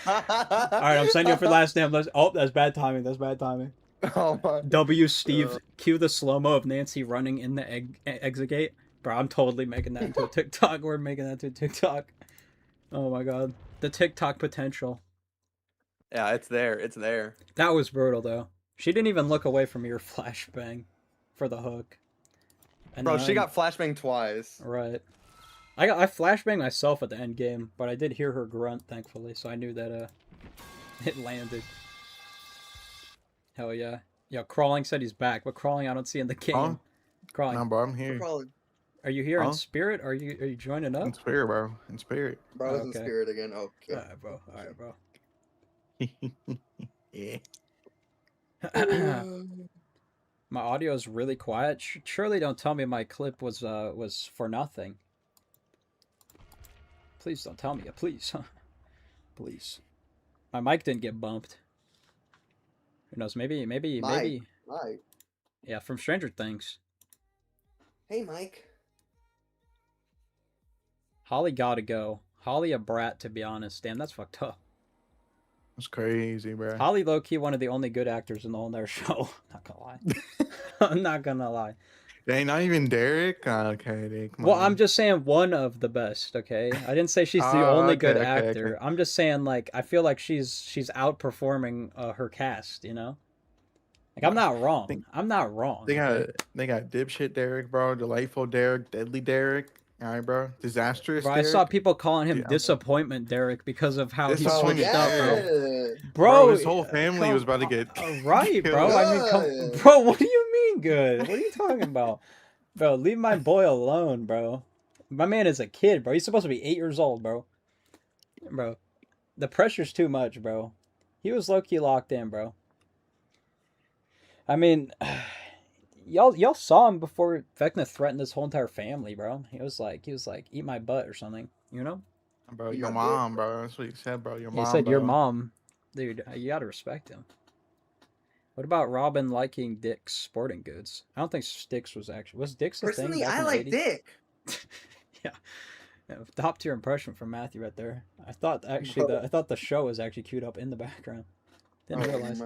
All right, I'm sending you for Last Stand. Oh, that's bad timing. That's bad timing. Oh my. W Steve. Cue the slow mo of Nancy running in the exit gate. Bro, I'm totally making that into a TikTok. We're making that to a TikTok. Oh my God, the TikTok potential. Yeah, it's there. It's there. That was brutal though. She didn't even look away from your flashbang for the hook. And Bro, then she got flashbang twice. right. I flashbanged myself at the end game, but I did hear her grunt thankfully, so I knew that it landed. Hell yeah. Yo, Crawling said he's back, but Crawling I don't see in the game. Huh? Crawling. No, bro, I'm here. Are you here in Huh? spirit? Or are you joining up? In spirit, bro. In spirit. Bro, it's in Okay. spirit again. Okay. Alright, bro. Alright, bro. Yeah. My audio is really quiet. Surely don't tell me my clip was for nothing. Please don't tell me. Please. Please. My mic didn't get bumped. Who knows? Maybe. Mike. Yeah, from Stranger Things. Hey, Mike. Holly gotta go. Holly a brat, to be honest. Damn, that's fucked up. That's crazy, bro. Holly low-key one of the only good actors in the whole entire show. Not gonna lie. I'm not gonna lie. Dang, not even Derek. Okay, Derek. Well, I'm just saying one of the best. Okay, I didn't say she's the only good actor. I'm just saying like I feel like she's outperforming her cast. You know, like I'm not wrong. I'm not wrong. They got dipshit Derek, bro. Delightful Derek, deadly Derek. All right, bro. Disastrous. Bro, I Derek. saw people calling him Dude, Disappointment Derek because of how he Disappointment switched up, bro. Derek. Bro, his whole family was about to get right, bro. killed. I mean, bro, what do you mean good? What are you talking about, bro? Leave my boy alone, bro. My man is a kid, bro. He's supposed to be 8 years old, bro. Bro, the pressure's too much, bro. He was low key locked in, bro. I mean, y'all saw him before Vecna threatened his whole entire family, bro. He was like, eat my butt or something, you know? Bro, your mom, bro. That's what he said, bro. Your mom. He said bro. your mom, dude. You gotta respect him. What about Robin liking Dick's sporting goods? I don't think Dick's was Dick's the thing? Personally, back I in the like 80s? Dick. Yeah, top tier impression from Matthew right there. I thought actually I thought the show was actually queued up in the background. Didn't realize.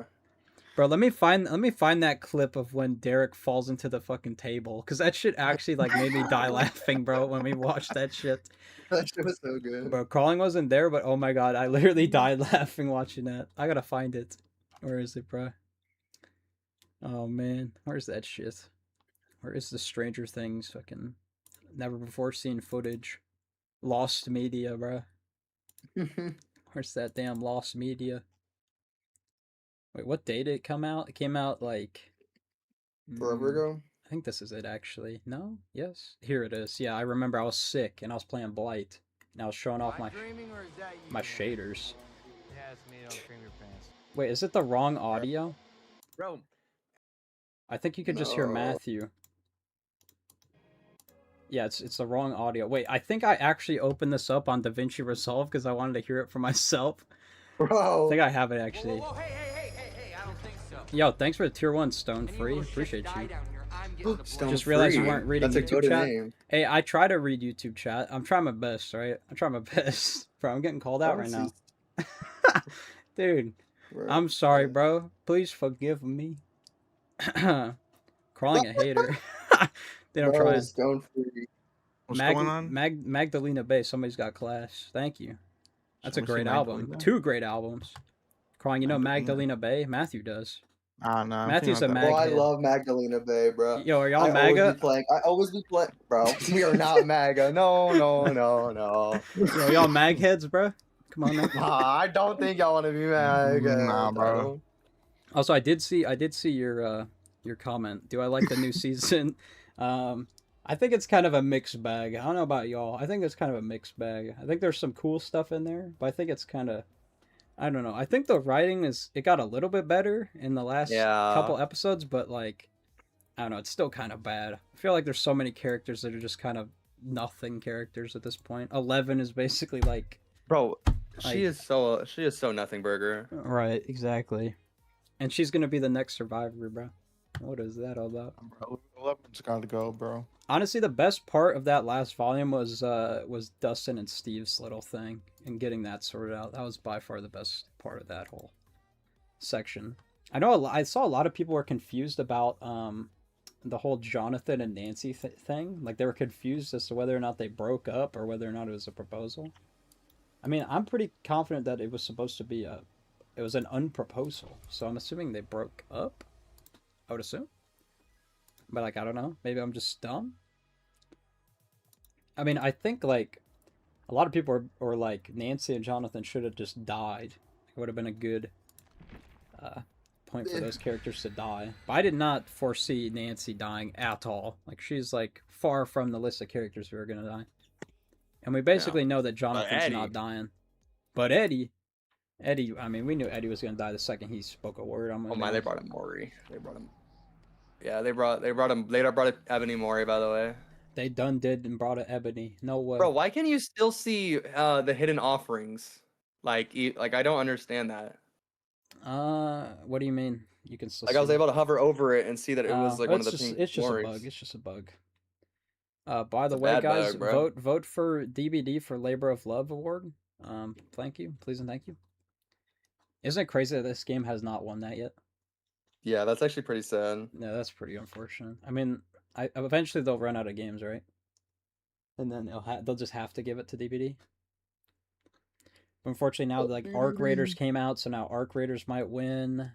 Bro, let me find that clip of when Derek falls into the fucking table, cause that shit actually like made me die laughing, bro, when we watched that shit. That shit was so good. Bro, crawling wasn't there, but oh my god, I literally died laughing watching that. I gotta find it. Where is it, bro? Oh man, where's that shit? Where is the Stranger Things fucking never before seen footage? Lost media, bro. Where's that damn lost media? Wait, what day did it come out? It came out like Forever ago? I think this is it actually. No? Yes? Here it is. Yeah, I remember I was sick and I was playing Blight. And I was showing off my shaders. Wait, is it the wrong audio? Bro. I think you could just hear Matthew. Yeah, it's the wrong audio. Wait, I think I actually opened this up on DaVinci Resolve because I wanted to hear it for myself. Bro. I think I have it actually. Whoa, hey, I don't think so. Yo, thanks for the tier 1 Stone Free. Appreciate you. Just realized you weren't reading That's a YouTube good chat. name. Hey, I try to read YouTube chat. I'm trying my best, right? I'm trying my best. Bro, I'm getting called out right now. Dude, Bro. I'm sorry, bro. Please forgive me. Crawling a hater. Then I'm trying. Stone Free. What's going on? Magdalena Bay. Somebody's got class. Thank you. That's a Someone say great album. Magdalena? 2 great albums. Crawling, you know Magdalena. Magdalena Bay? Matthew does. No. Matthew's a mag Bro, I head. love Magdalena Bay, bro. Yo, are y'all I MAGA? always be playing, bro. We are not MAGA. No. Yo, y'all mag heads, bro? Come on now. Nah, I don't think y'all want to be MAGA. Nah, bro. Also, I did see your comment. Do I like the new season? I think it's kind of a mixed bag. I don't know about y'all. I think it's kind of a mixed bag. I think there's some cool stuff in there, but I think it's kind of, I don't know. I think the writing it got a little bit better in the last couple episodes, but like, I don't know, it's still kind of bad. I feel like there's so many characters that are just kind of nothing characters at this point. 11 is basically like, bro, she is so nothing burger. Right, exactly. And she's gonna be the next survivor, bro. What is that all about? Bro, 11's gotta go, bro. Honestly, the best part of that last volume was Dustin and Steve's little thing and getting that sorted out. That was by far the best part of that whole section. I know I saw a lot of people were confused about the whole Jonathan and Nancy thing. Like they were confused as to whether or not they broke up or whether or not it was a proposal. I mean, I'm pretty confident that it was supposed to be it was an unproposal. So I'm assuming they broke up. I would assume. But like, I don't know. Maybe I'm just dumb. I mean, I think like a lot of people are like Nancy and Jonathan should have just died. It would have been a good point for those characters to die. But I did not foresee Nancy dying at all. Like she's like far from the list of characters who are gonna die. And we basically know that Jonathan's not dying. But Eddie, I mean, we knew Eddie was gonna die the second he spoke a word. Oh my, they brought him Maury. They brought him. Yeah, they brought him. They brought Ebony Mori, by the way. They done did and brought a Ebony. No way. Bro, why can't you still see the hidden offerings? Like I don't understand that. What do you mean? You can still. Like I was able to hover over it and see that it was like one of the pink It's just a bug. It's just a bug. By the way, guys, vote for DBD for Labor of Love award. Thank you, please and thank you. Isn't it crazy that this game has not won that yet? Yeah, that's actually pretty sad. Yeah, that's pretty unfortunate. I mean, eventually they'll run out of games, right? And then they'll just have to give it to DBD. Unfortunately, now like Arc Raiders came out, so now Arc Raiders might win.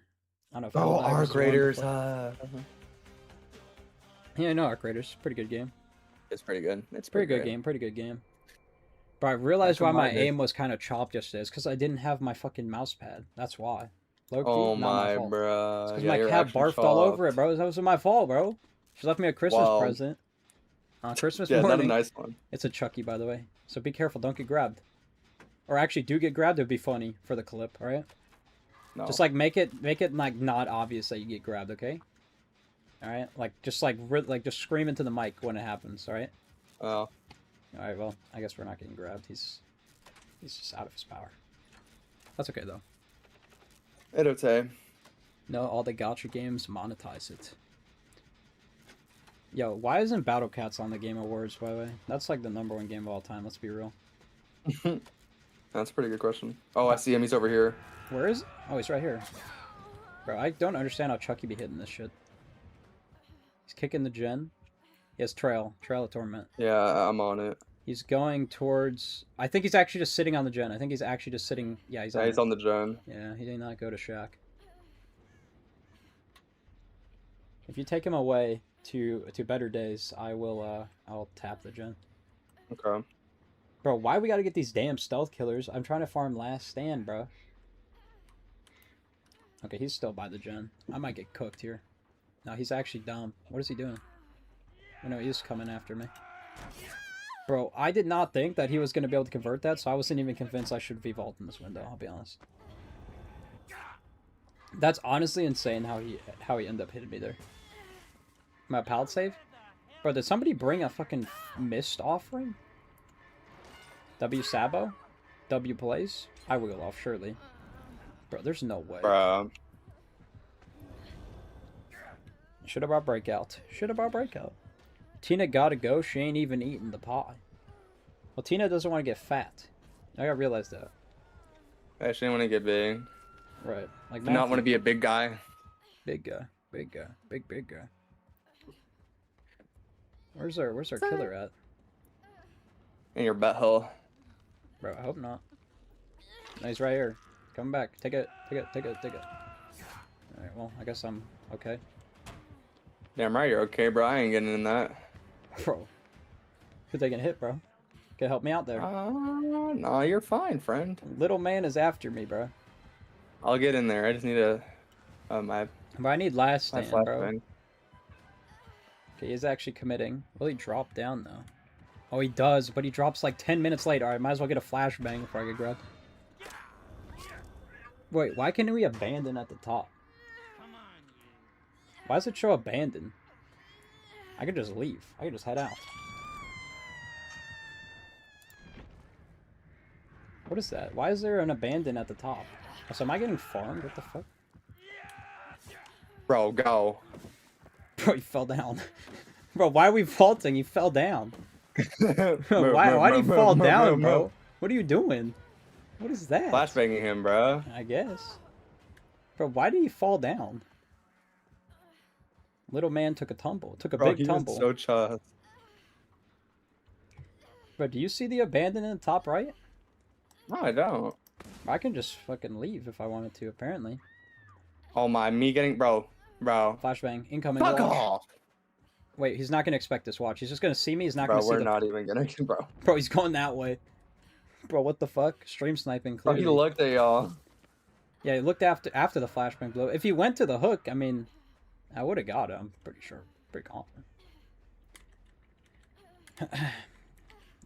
I don't know if Arc Raiders. Yeah, I know Arc Raiders. Pretty good game. It's pretty good. It's Pretty good game. Pretty good game. But I realized why my aim was kind of chopped yesterday. It's because I didn't have my fucking mouse pad. That's why. Low-key, Oh not my fault. bro. Because my cat barfed all over it, bro. That was my fault, bro. She left me a Christmas present. Christmas Yeah, morning. not a nice one. It's a Chucky, by the way. So be careful. Don't get grabbed. Or actually, do get grabbed. It would be funny for the clip, all right? No. Just like make it like not obvious that you get grabbed, okay? All right, like just scream into the mic when it happens, all right? Oh. All right, well, I guess we're not getting grabbed. He's just out of his power. That's okay though. It's okay. No, all the gacha games monetize it. Yo, why isn't Battle Cats on the Game Awards, by the way? That's like the #1 game of all time, let's be real. That's a pretty good question. Oh, I see him. He's over here. Where is... Oh, he's right here. Bro, I don't understand how Chucky be hitting this shit. He's kicking the gen. He has Trail of Torment. Yeah, I'm on it. He's going towards... I think he's actually just sitting on the gen. I think he's actually just sitting... Yeah, he's on the gen. Yeah, he did not go to Shack. If you take him away to better days, I'll tap the gen. Okay. Bro, why we gotta get these damn stealth killers? I'm trying to farm last stand, bro. Okay, he's still by the gen. I might get cooked here. No, he's actually dumb. What is he doing? Oh, no, he's coming after me. Bro, I did not think that he was going to be able to convert that, so I wasn't even convinced I should V-vault in this window, I'll be honest. That's honestly insane how he ended up hitting me there. My pallet save? Bro, did somebody bring a fucking mist offering? W Sabo? W plays? I wiggle off, surely. Bro, there's no way. Bro. Should have brought Breakout. Should have brought Breakout. Tina gotta go. She ain't even eating the pie. Well, Tina doesn't want to get fat. I gotta realize that. I actually want to get big. Right. Like not want to be a big guy. Big guy. Big guy. Big guy. Where's our killer at? In your butthole. Bro, I hope not. No, he's right here. Come back. Take it. Alright, well, I guess I'm okay. Damn right you're okay, bro. I ain't getting in that. Bro. You're taking a hit, bro. Can help me out there. No, you're fine, friend. Little man is after me, bro. I'll get in there. I just need a... But I need last stand, bro. Bang. Okay, he's actually committing. Will he drop down, though? Oh, he does, but he drops like 10 minutes late. Alright, might as well get a flashbang before I get grabbed. Wait, why can't we abandon at the top? Why does it show abandon? I could just leave. I could just head out. What is that? Why is there an abandon at the top? So am I getting farmed? What the fuck? Bro, go. Bro, he fell down. Bro, why are we vaulting? He fell down. Why did he fall down, bro? What are you doing? What is that? Flashbanging him, bro. I guess. Bro, why did he fall down? Little man took a tumble. Took a big tumble. So chuffed. Bro, do you see the abandon in the top right? No, I don't. I can just fucking leave if I wanted to, apparently. Oh my, me getting... Bro. Flashbang. Incoming. Fuck watch. off. Wait, he's not gonna expect this. Watch. He's just gonna see me. He's not gonna see Bro, we're not even gonna... Bro. Bro, he's going that way. Bro, what the fuck? Stream sniping, clearly. Bro, he looked at y'all. Yeah, he looked after the flashbang blow. If he went to the hook, I mean... I would have got it, I'm pretty sure. Pretty confident.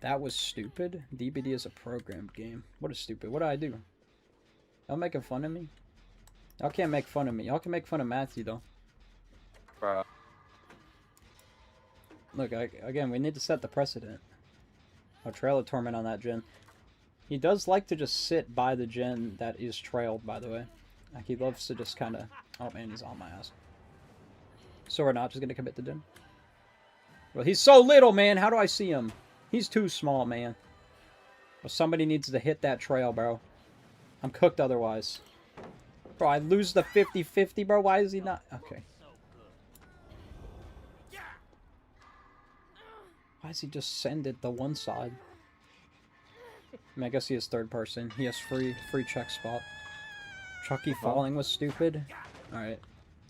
That was stupid. DBD is a programmed game. What is stupid? What did I do? Y'all making fun of me? Y'all can't make fun of me. Y'all can make fun of Matthew, though. Bro. Look, again, we need to set the precedent. Oh, Trail of Torment on that gen. He does like to just sit by the gen that is trailed, by the way. Like, he loves to just kind of... Oh, man, he's on my ass. So we're not just going to commit to Din? Well, he's so little, man. How do I see him? He's too small, man. Well, somebody needs to hit that trail, bro. I'm cooked otherwise. Bro, I lose the 50-50, bro. Why is he not... Okay. Why does he just send it the one side? I mean, I guess he is third person. He has free check spot. Chucky falling was stupid. Alright.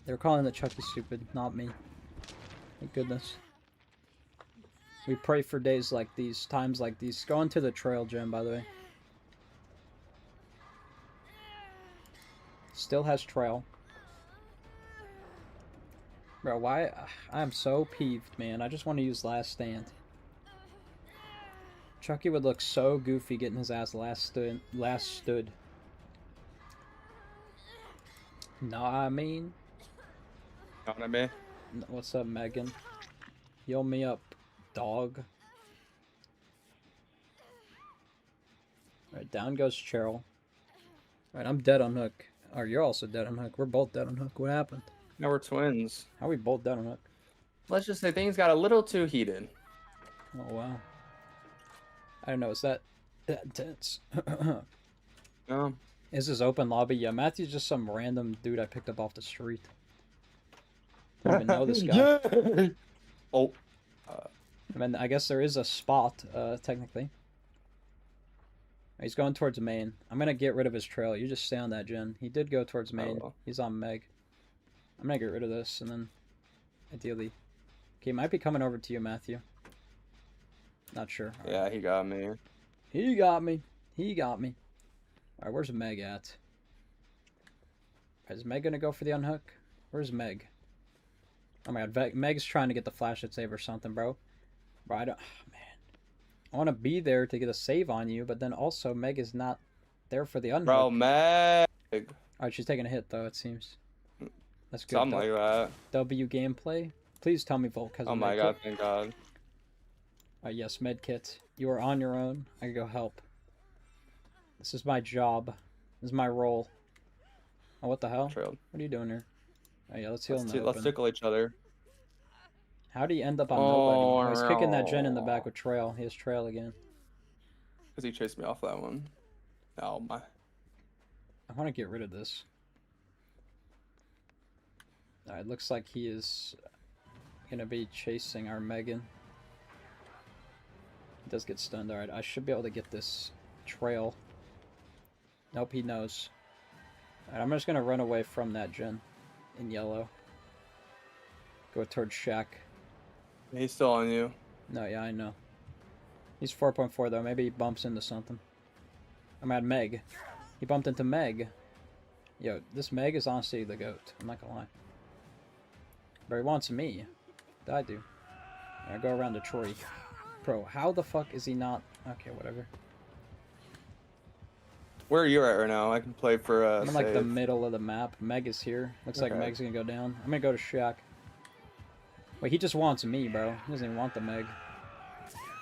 They were calling the Chucky stupid, not me. Thank goodness. We pray for days like these, times like these. Go into the trail, Jim, by the way. Still has trail. Bro, why? I am so peeved, man. I just want to use last stand. Chucky would look so goofy getting his ass last stood. Know what I mean? Know what I mean? What's up, Megan? Heal me up, dog. Alright, down goes Cheryl. Alright, I'm dead on hook. Oh, you're also dead on hook. We're both dead on hook. What happened? Now we're twins. How are we both dead on hook? Let's just say things got a little too heated. Oh, wow. I don't know. Is that intense? No. Is this open lobby? Yeah, Matthew's just some random dude I picked up off the street. Don't even know this guy. Yeah. Oh. I mean, I guess there is a spot, technically. He's going towards main. I'm gonna get rid of his trail. You just stay on that gen. He did go towards main. Oh. He's on Meg. I'm gonna get rid of this, and then, ideally... Okay, he might be coming over to you, Matthew. Not sure. All yeah, he got me. He got me. He got me. Alright, where's Meg at? Is Meg gonna go for the unhook? Where's Meg? Oh my god, Meg's trying to get the flashlight save or something, bro. Bro, I don't... Oh, man. I want to be there to get a save on you, but then also Meg is not there for the unhook. Bro, Meg. Alright, she's taking a hit, though, it seems. That's good. Something like that. W gameplay. Please tell me Volk has a Oh my god, thank god. Yes, medkit. You are on your own. I can go help. This is my job. This is my role. Oh, what the hell? Trailed. What are you doing here? Oh yeah, let's heal in the Let's open. tickle each other. How do you end up on nobody? Oh, he's kicking that gen in the back with trail. He has trail again. Because he chased me off that one. Oh my. I want to get rid of this. It looks like he is gonna be chasing our Megan. He does get stunned. Alright, I should be able to get this trail. Nope, he knows. Alright, I'm just gonna run away from that gen in yellow. Go towards Shack. He's still on you. No, yeah, I know. He's 4.4 though. Maybe he bumps into something. I'm at Meg. He bumped into Meg. Yo, this Meg is honestly the GOAT. I'm not gonna lie. But he wants me. That I do. I go around the tree. Bro, how the fuck is he not... Okay, whatever. Where are you at right now? I can play for I'm in like the middle of the map. Meg is here. Looks like Okay. Meg's gonna go down. I'm gonna go to Shack. Wait, he just wants me, bro. He doesn't even want the Meg.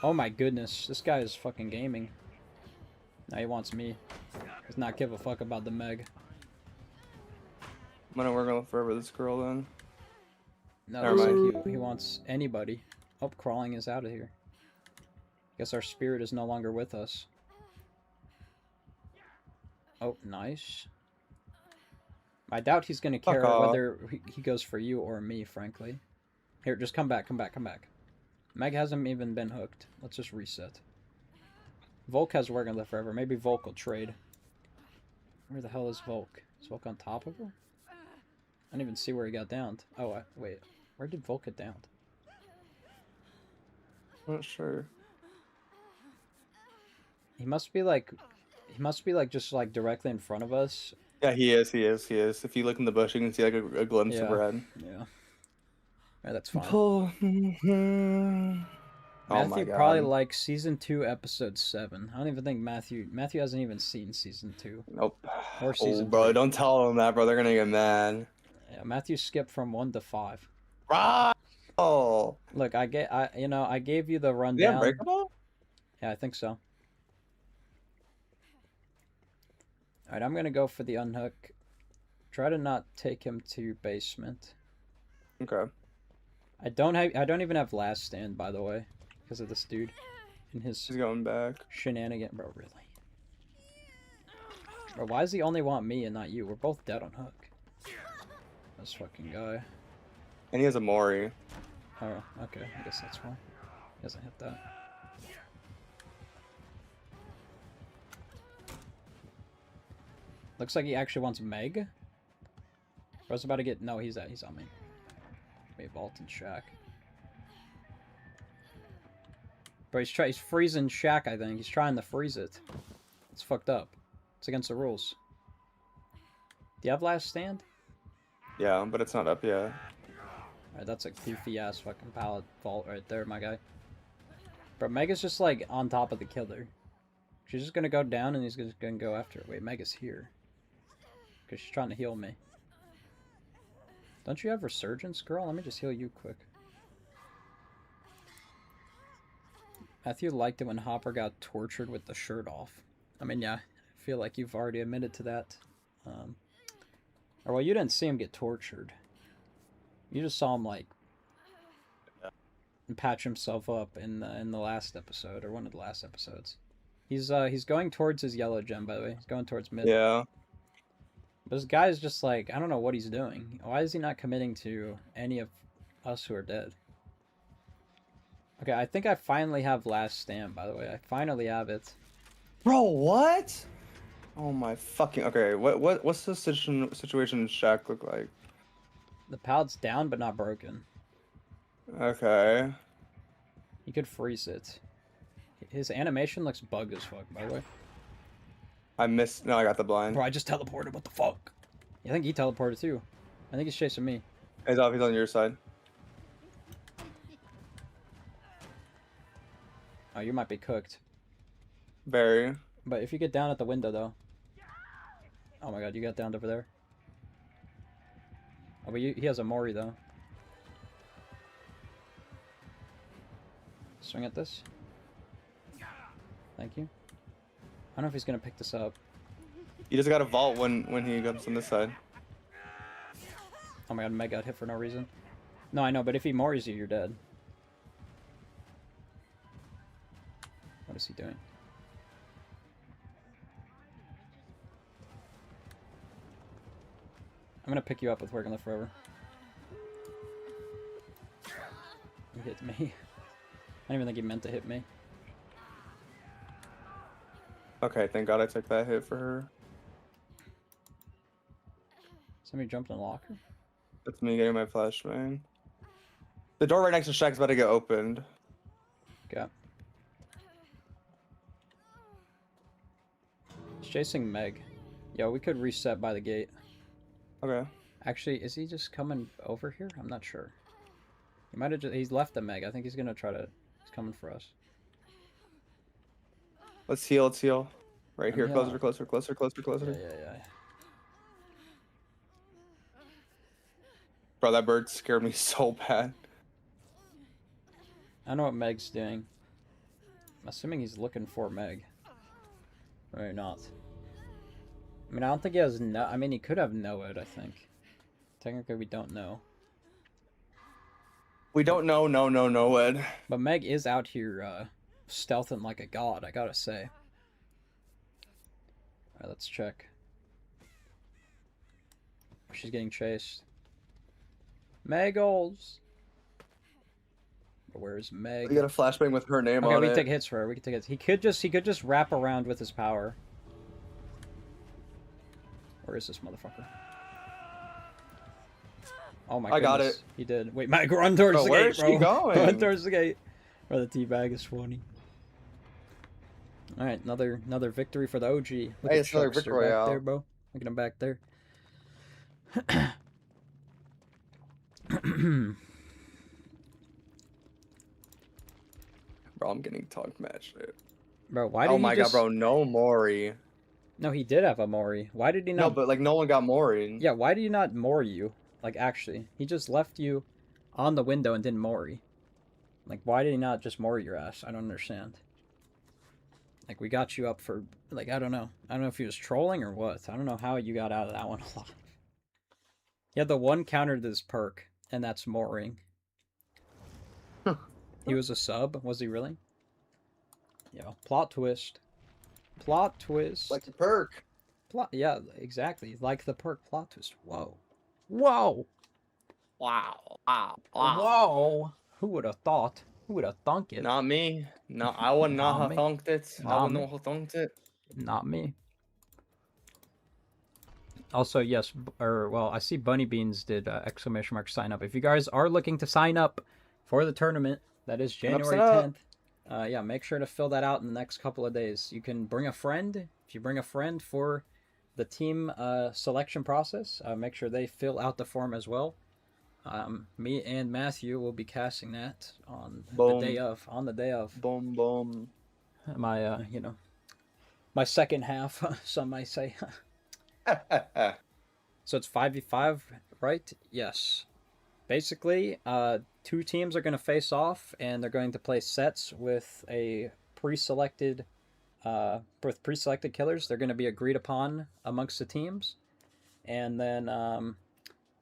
Oh my goodness. This guy is fucking gaming. Now he wants me. Does not give a fuck about the Meg. I'm gonna work on forever this girl then. No, Never looks mind. like he wants anybody. Oh, crawling is out of here. Guess our spirit is no longer with us. Oh, nice. I doubt he's gonna care off. whether he goes for you or me, frankly. Here, just come back, come back, come back. Meg hasn't even been hooked. Let's just reset. Volk has work on left forever. Maybe Volk will trade. Where the hell is Volk? Is Volk on top of her? I didn't even see where he got downed. Oh, wait. Where did Volk get downed? I'm not sure. He must be like just like directly in front of us. Yeah, he is. If you look in the bush, you can see like a glimpse of red. Yeah. Yeah, that's fine. Oh Matthew my probably God. likes season 2, episode 7. I don't even think Matthew hasn't even seen season 2. Nope. Or season Oh, bro, 3. don't tell them that, bro. They're gonna get mad. Yeah, Matthew skipped from 1 to 5. Right. Oh. Look, I gave you the Yeah, rundown. Unbreakable? Yeah, I think so. Alright, I'm gonna go for the unhook. Try to not take him to basement. Okay. I don't even have last stand, by the way, because of this dude and his He's going back. shenanigan. Bro, really? Bro, why does he only want me and not you? We're both dead on hook. This fucking guy. And he has a Mori. Oh, okay. I guess that's why. Doesn't hit that. Looks like he actually wants Meg. I was about to get... No, he's on me. Wait, Vault and Shack. Bro, he's freezing Shack, I think. He's trying to freeze it. It's fucked up. It's against the rules. Do you have Last Stand? Yeah, but it's not up yet. Alright, that's a goofy-ass fucking pallet vault right there, my guy. Bro, Mega's just, like, on top of the killer. She's just gonna go down and he's just gonna go after her. Wait, Mega's here. Because she's trying to heal me. Don't you have Resurgence, girl? Let me just heal you quick. Matthew liked it when Hopper got tortured with the shirt off. I mean, yeah, I feel like you've already admitted to that. Or, well, you didn't see him get tortured. You just saw him, like, patch himself up in the last episode, or one of the last episodes. He's going towards his yellow gem, by the way. He's going towards mid. Yeah. This guy's just like, I don't know what he's doing. Why is he not committing to any of us who are dead? Okay, I think I finally have Last Stand, by the way. I finally have it. Bro, what? Oh my fucking... Okay, what's the situation in Shack look like? The pallet's down, but not broken. Okay. You could freeze it. His animation looks bugged as fuck, by the way. I missed... No, I got the blind. Bro, I just teleported. What the fuck? I think he teleported too. I think he's chasing me. He's off. He's on your side. Oh, you might be cooked. Very. But if you get down at the window, though. Oh my god, you got down over there. Oh, but he has a Mori, though. Swing at this. Thank you. I don't know if he's gonna pick this up. You just got a vault when he comes on this side. Oh my god, Meg got hit for no reason. No, I know, but if he Moris you, you're dead. What is he doing? I'm gonna pick you up with Working Live Forever. He hit me. I don't even think he meant to hit me. Okay, thank God I took that hit for her. Somebody jumped in the locker? That's me getting my flashbang. The door right next to Shack's about to get opened. Okay. He's chasing Meg. Yo, we could reset by the gate. Okay. Actually, is he just coming over here? I'm not sure. He might have just... He's left the Meg. I think he's gonna try to... He's coming for us. Let's heal, let's heal. Right here, healing. closer. Yeah. Bro, that bird scared me so bad. I know what Meg's doing. I'm assuming he's looking for Meg. Or not. I mean, I don't think he has no... I mean, he could have Noed, I think. Technically, we don't know. We don't know, no, Ed. But Meg is out here, stealthing like a god, I gotta say. Alright, let's check. She's getting chased. Megals! Where's Meg? We got a flashbang with her name on it. Okay, we can take hits for her. We can take hits. He could just wrap around with his power. Where is this motherfucker? Oh my goodness. I got it. He did. Wait, Meg, run towards the where gate, is bro. she going? Run towards the gate. Bro, the teabag is funny. Alright, another victory for the OG. Look Hey, at it's another Chuckster victory back royale. there, bro. Look at him back there. Bro, I'm getting talked mad shit. Bro, why did Oh he my just... god, bro, no Mori. No, he did have a Mori. Why did he not... No, but like no one got Mori. Yeah, why did he not Mori you? Like, actually. He just left you on the window and didn't Mori. Like, why did he not just Mori your ass? I don't understand. Like, we got you up for... Like, I don't know. I don't know if he was trolling or what. I don't know how you got out of that one alive. He had the one counter to this perk, and that's Moring. He was a sub? Was he really? Yo, plot twist. Plot twist. Like the perk. Yeah, exactly. Like the perk plot twist. Whoa. Whoa! Wow. Wow. Whoa! Who would have thought? Who would have thunk it? Not me. No, I would not Not have me. thunked it. I Not would me. not have thunked it. Not me. Also, yes, well, I see Bunny Beans did exclamation mark sign up. If you guys are looking to sign up for the tournament, that is January 10th. Yeah, make sure to fill that out in the next couple of days. You can bring a friend. If you bring a friend for the team selection process, make sure they fill out the form as well. Me and Matthew will be casting that on the day of. On the day of. Boom, boom. My, my second half, some might say. So it's 5v5, right? Yes. Basically, 2 teams are going to face off, and they're going to play sets with a pre-selected killers. They're going to be agreed upon amongst the teams, and then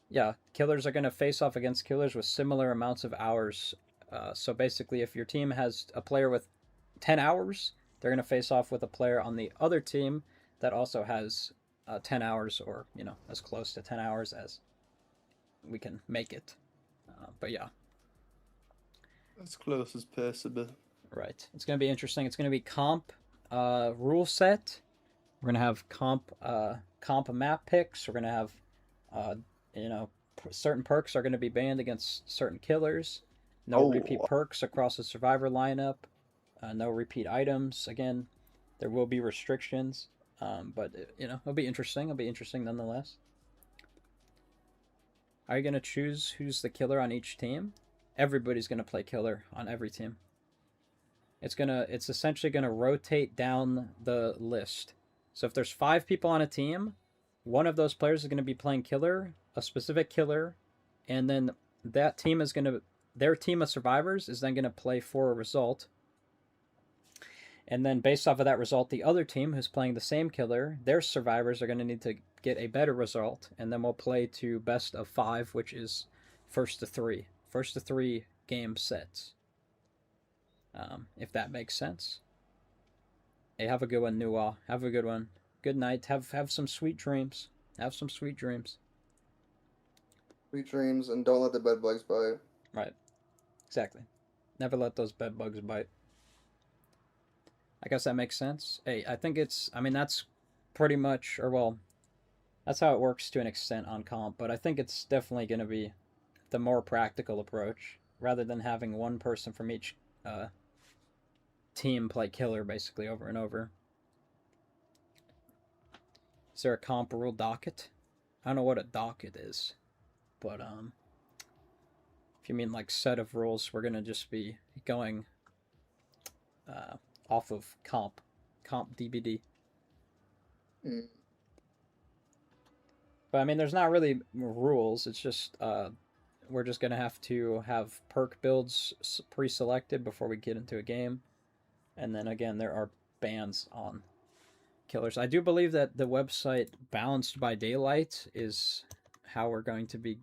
yeah, killers are going to face off against killers with similar amounts of hours. So basically, if your team has a player with 10 hours, they're going to face off with a player on the other team that also has 10 hours, or as close to 10 hours as we can make it. But yeah, as close as possible. Right. It's going to be interesting. It's going to be comp rule set. We're going to have comp map picks. We're going to have certain perks are going to be banned against certain killers. No repeat perks across the survivor lineup. No repeat items. Again, there will be restrictions. But it'll be interesting. It'll be interesting nonetheless. Are you going to choose who's the killer on each team? Everybody's going to play killer on every team. It's essentially going to rotate down the list. So if there's 5 people on a team, one of those players is going to be playing killer, a specific killer, and then that team is going to, their team of survivors is then going to play for a result. And then based off of that result, the other team who's playing the same killer, their survivors are going to need to get a better result. And then we'll play to best of 5, which is first to 3. First to 3 game sets. If that makes sense. Hey, have a good one, Nuwa. Have a good one. Good night. Have some sweet dreams. Have some sweet dreams. Sweet dreams, and don't let the bed bugs bite. Right. Exactly. Never let those bed bugs bite. I guess that makes sense. Hey, I think that's pretty much, that's how it works to an extent on comp, but I think it's definitely going to be the more practical approach, rather than having one person from each team play killer basically over and over. Is there a comp rule docket? I don't know what a docket is, but if you mean like set of rules, we're going to just be going off of comp DBD. But I mean, there's not really rules. It's just we're just gonna have to have perk builds pre-selected before we get into a game, and then again there are bans on killers. I do believe that the website Balanced by Daylight is how we're going to be,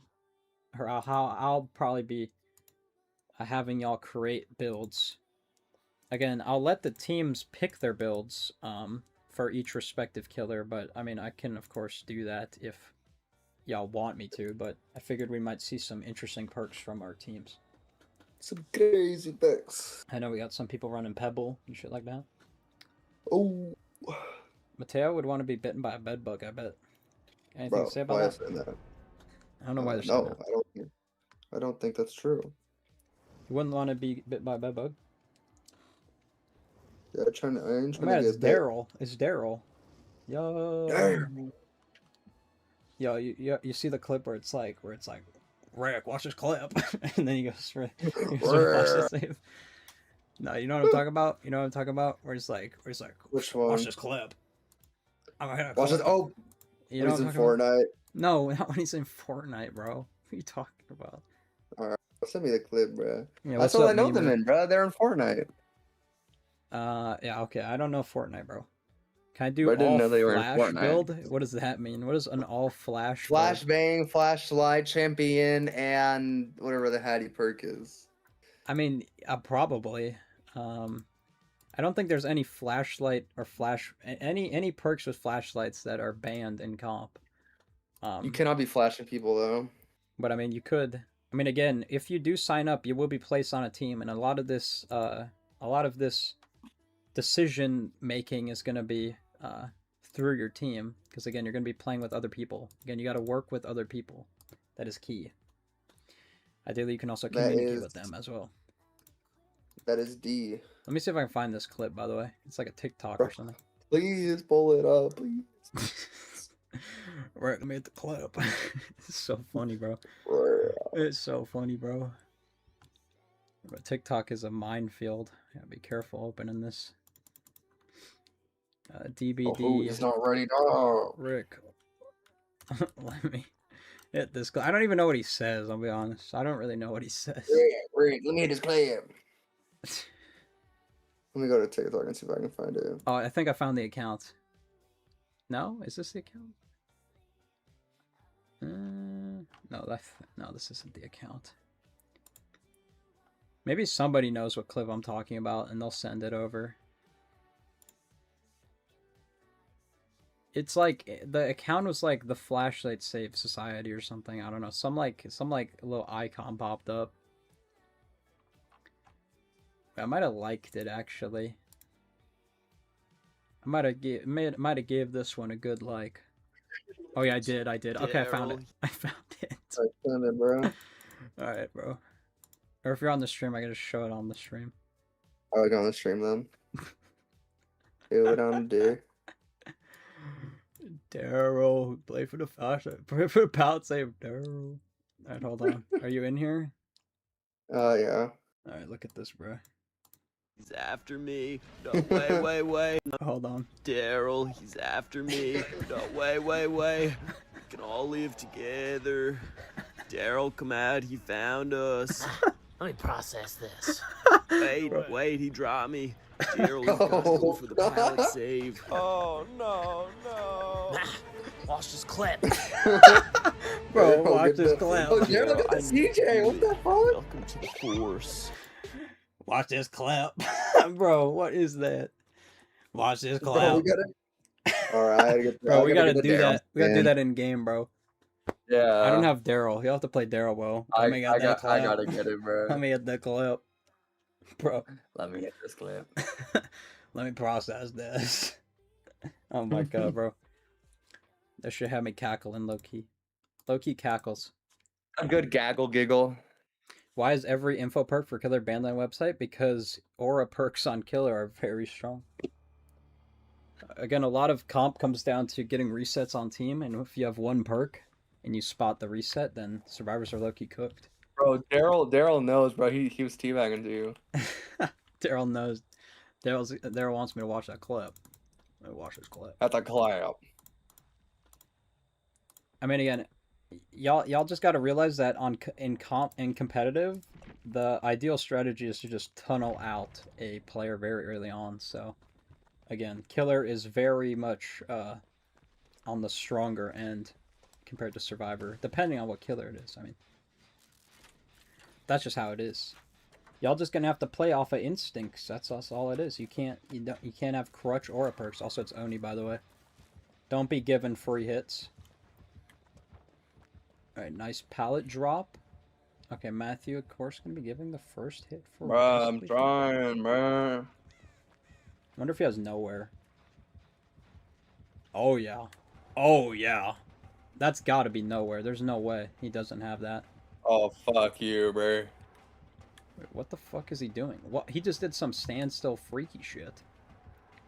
or how I'll probably be having y'all create builds. Again, I'll let the teams pick their builds for each respective killer, but I mean, I can of course do that if y'all want me to, but I figured we might see some interesting perks from our teams. Some crazy perks. I know we got some people running Pebble and shit like that. Oh. Mateo would want to be bitten by a bed bug, I bet. Anything to say about that? I don't know why they're saying that. No, I don't think that's true. You wouldn't want to be bit by a bed bug? Yeah, I'm trying to it's get Daryl. It's Daryl. Yo. Daryl. Yo, you see the clip where it's like, Rick, watch this clip, and then he goes for watch this save. No, you know what I'm talking about? You know what I'm talking about? Where it's like, which one? Watch this clip. Watch this. Oh, you know he's in Fortnite. No, not when he's in Fortnite, bro. What are you talking about? All right, send me the clip, bro. Yeah, that's all I know them in, bro. They're in Fortnite. Yeah, okay. I don't know Fortnite, bro. Can I do I didn't all know they were in flash Fortnite. build? What does that mean? What is an all flash? Flashbang, flashlight, champion, and whatever the Hattie perk is. I mean, probably. I don't think there's any flashlight or any perks with flashlights that are banned in comp. You cannot be flashing people though. But I mean, you could I mean, again, if you do sign up, you will be placed on a team, and a lot of this decision making is going to be through your team, because again, you're going to be playing with other people. Again, you got to work with other people. That is key. Ideally, you can also communicate with them as well. That is D. Let me see if I can find this clip, by the way. It's like a TikTok or something. Please pull it up, please. Right, let me hit the clip. It's so funny, bro. It's so funny, bro. But TikTok is a minefield. Gotta be careful opening this. DBD. Oh, he's not ready now. Rick. Let me hit this. I don't even know what he says, I'll be honest. I don't really know what he says. Rick, let me hit his clip. Let me go to TikTok and see if I can find it. Oh, I think I found the account. No? Is this the account? No, this isn't the account. Maybe somebody knows what clip I'm talking about and they'll send it over. It's like the account was like the Flashlight Save Society or something. I don't know. Some like little icon popped up. I might have liked it actually. I might have gave this one a good like. Oh yeah, I did. Okay, I found it. I found it. I found it, bro. Alright, bro. Or if you're on the stream, I gotta show it on the stream. I'll go on the stream then. Do what I'm do. Daryl, play for the fashion. Play for the pout save Daryl. Alright, hold on. Are you in here? Yeah. Alright, look at this, bro. He's after me. No, way. Hold on. Daryl, he's after me. No, way. We can all live together. Daryl, come out. He found us. Let me process this. Wait, he dropped me. Daryl, you gotta go for the pallet save. Oh, no. Watch this clip. Bro, watch this clip. Oh, Daryl, look at the CJ. What the fuck? Welcome to the force. Watch this clip. Bro, what is that? Watch this clip. Bro, we gotta... Alright, bro, we gotta do that. We gotta do that in game, bro. Yeah. I don't have Daryl. You have to play Daryl well. I gotta get it, bro. Let me hit the clip. Bro. Let me get this clip. Let me process this. Oh my god, bro. That should have me cackling low-key. Low-key cackles. A good gaggle giggle. Why is every info perk for Killer Bandline website? Because aura perks on Killer are very strong. Again, a lot of comp comes down to getting resets on team, and if you have one perk and you spot the reset, then survivors are low-key cooked. Bro, Daryl knows, bro. He was teabagging to you. Daryl knows. Daryl wants me to watch that clip. Let me watch this clip. At the clip. I mean, again, y'all just got to realize that in competitive, the ideal strategy is to just tunnel out a player very early on. So, again, Killer is very much on the stronger end compared to Survivor, depending on what Killer it is. I mean, that's just how it is. Y'all just gonna have to play off of instincts. That's all it is. You can't have crutch or a perks. Also, it's Oni, by the way. Don't be given free hits. Alright, nice pallet drop. Okay, Matthew, of course, gonna be giving the first hit for. Bro, I'm trying, bro. Wonder if he has nowhere. Oh yeah. Oh yeah. That's gotta be nowhere. There's no way he doesn't have that. Oh, fuck you, bro. Wait, what the fuck is he doing? What? He just did some standstill freaky shit.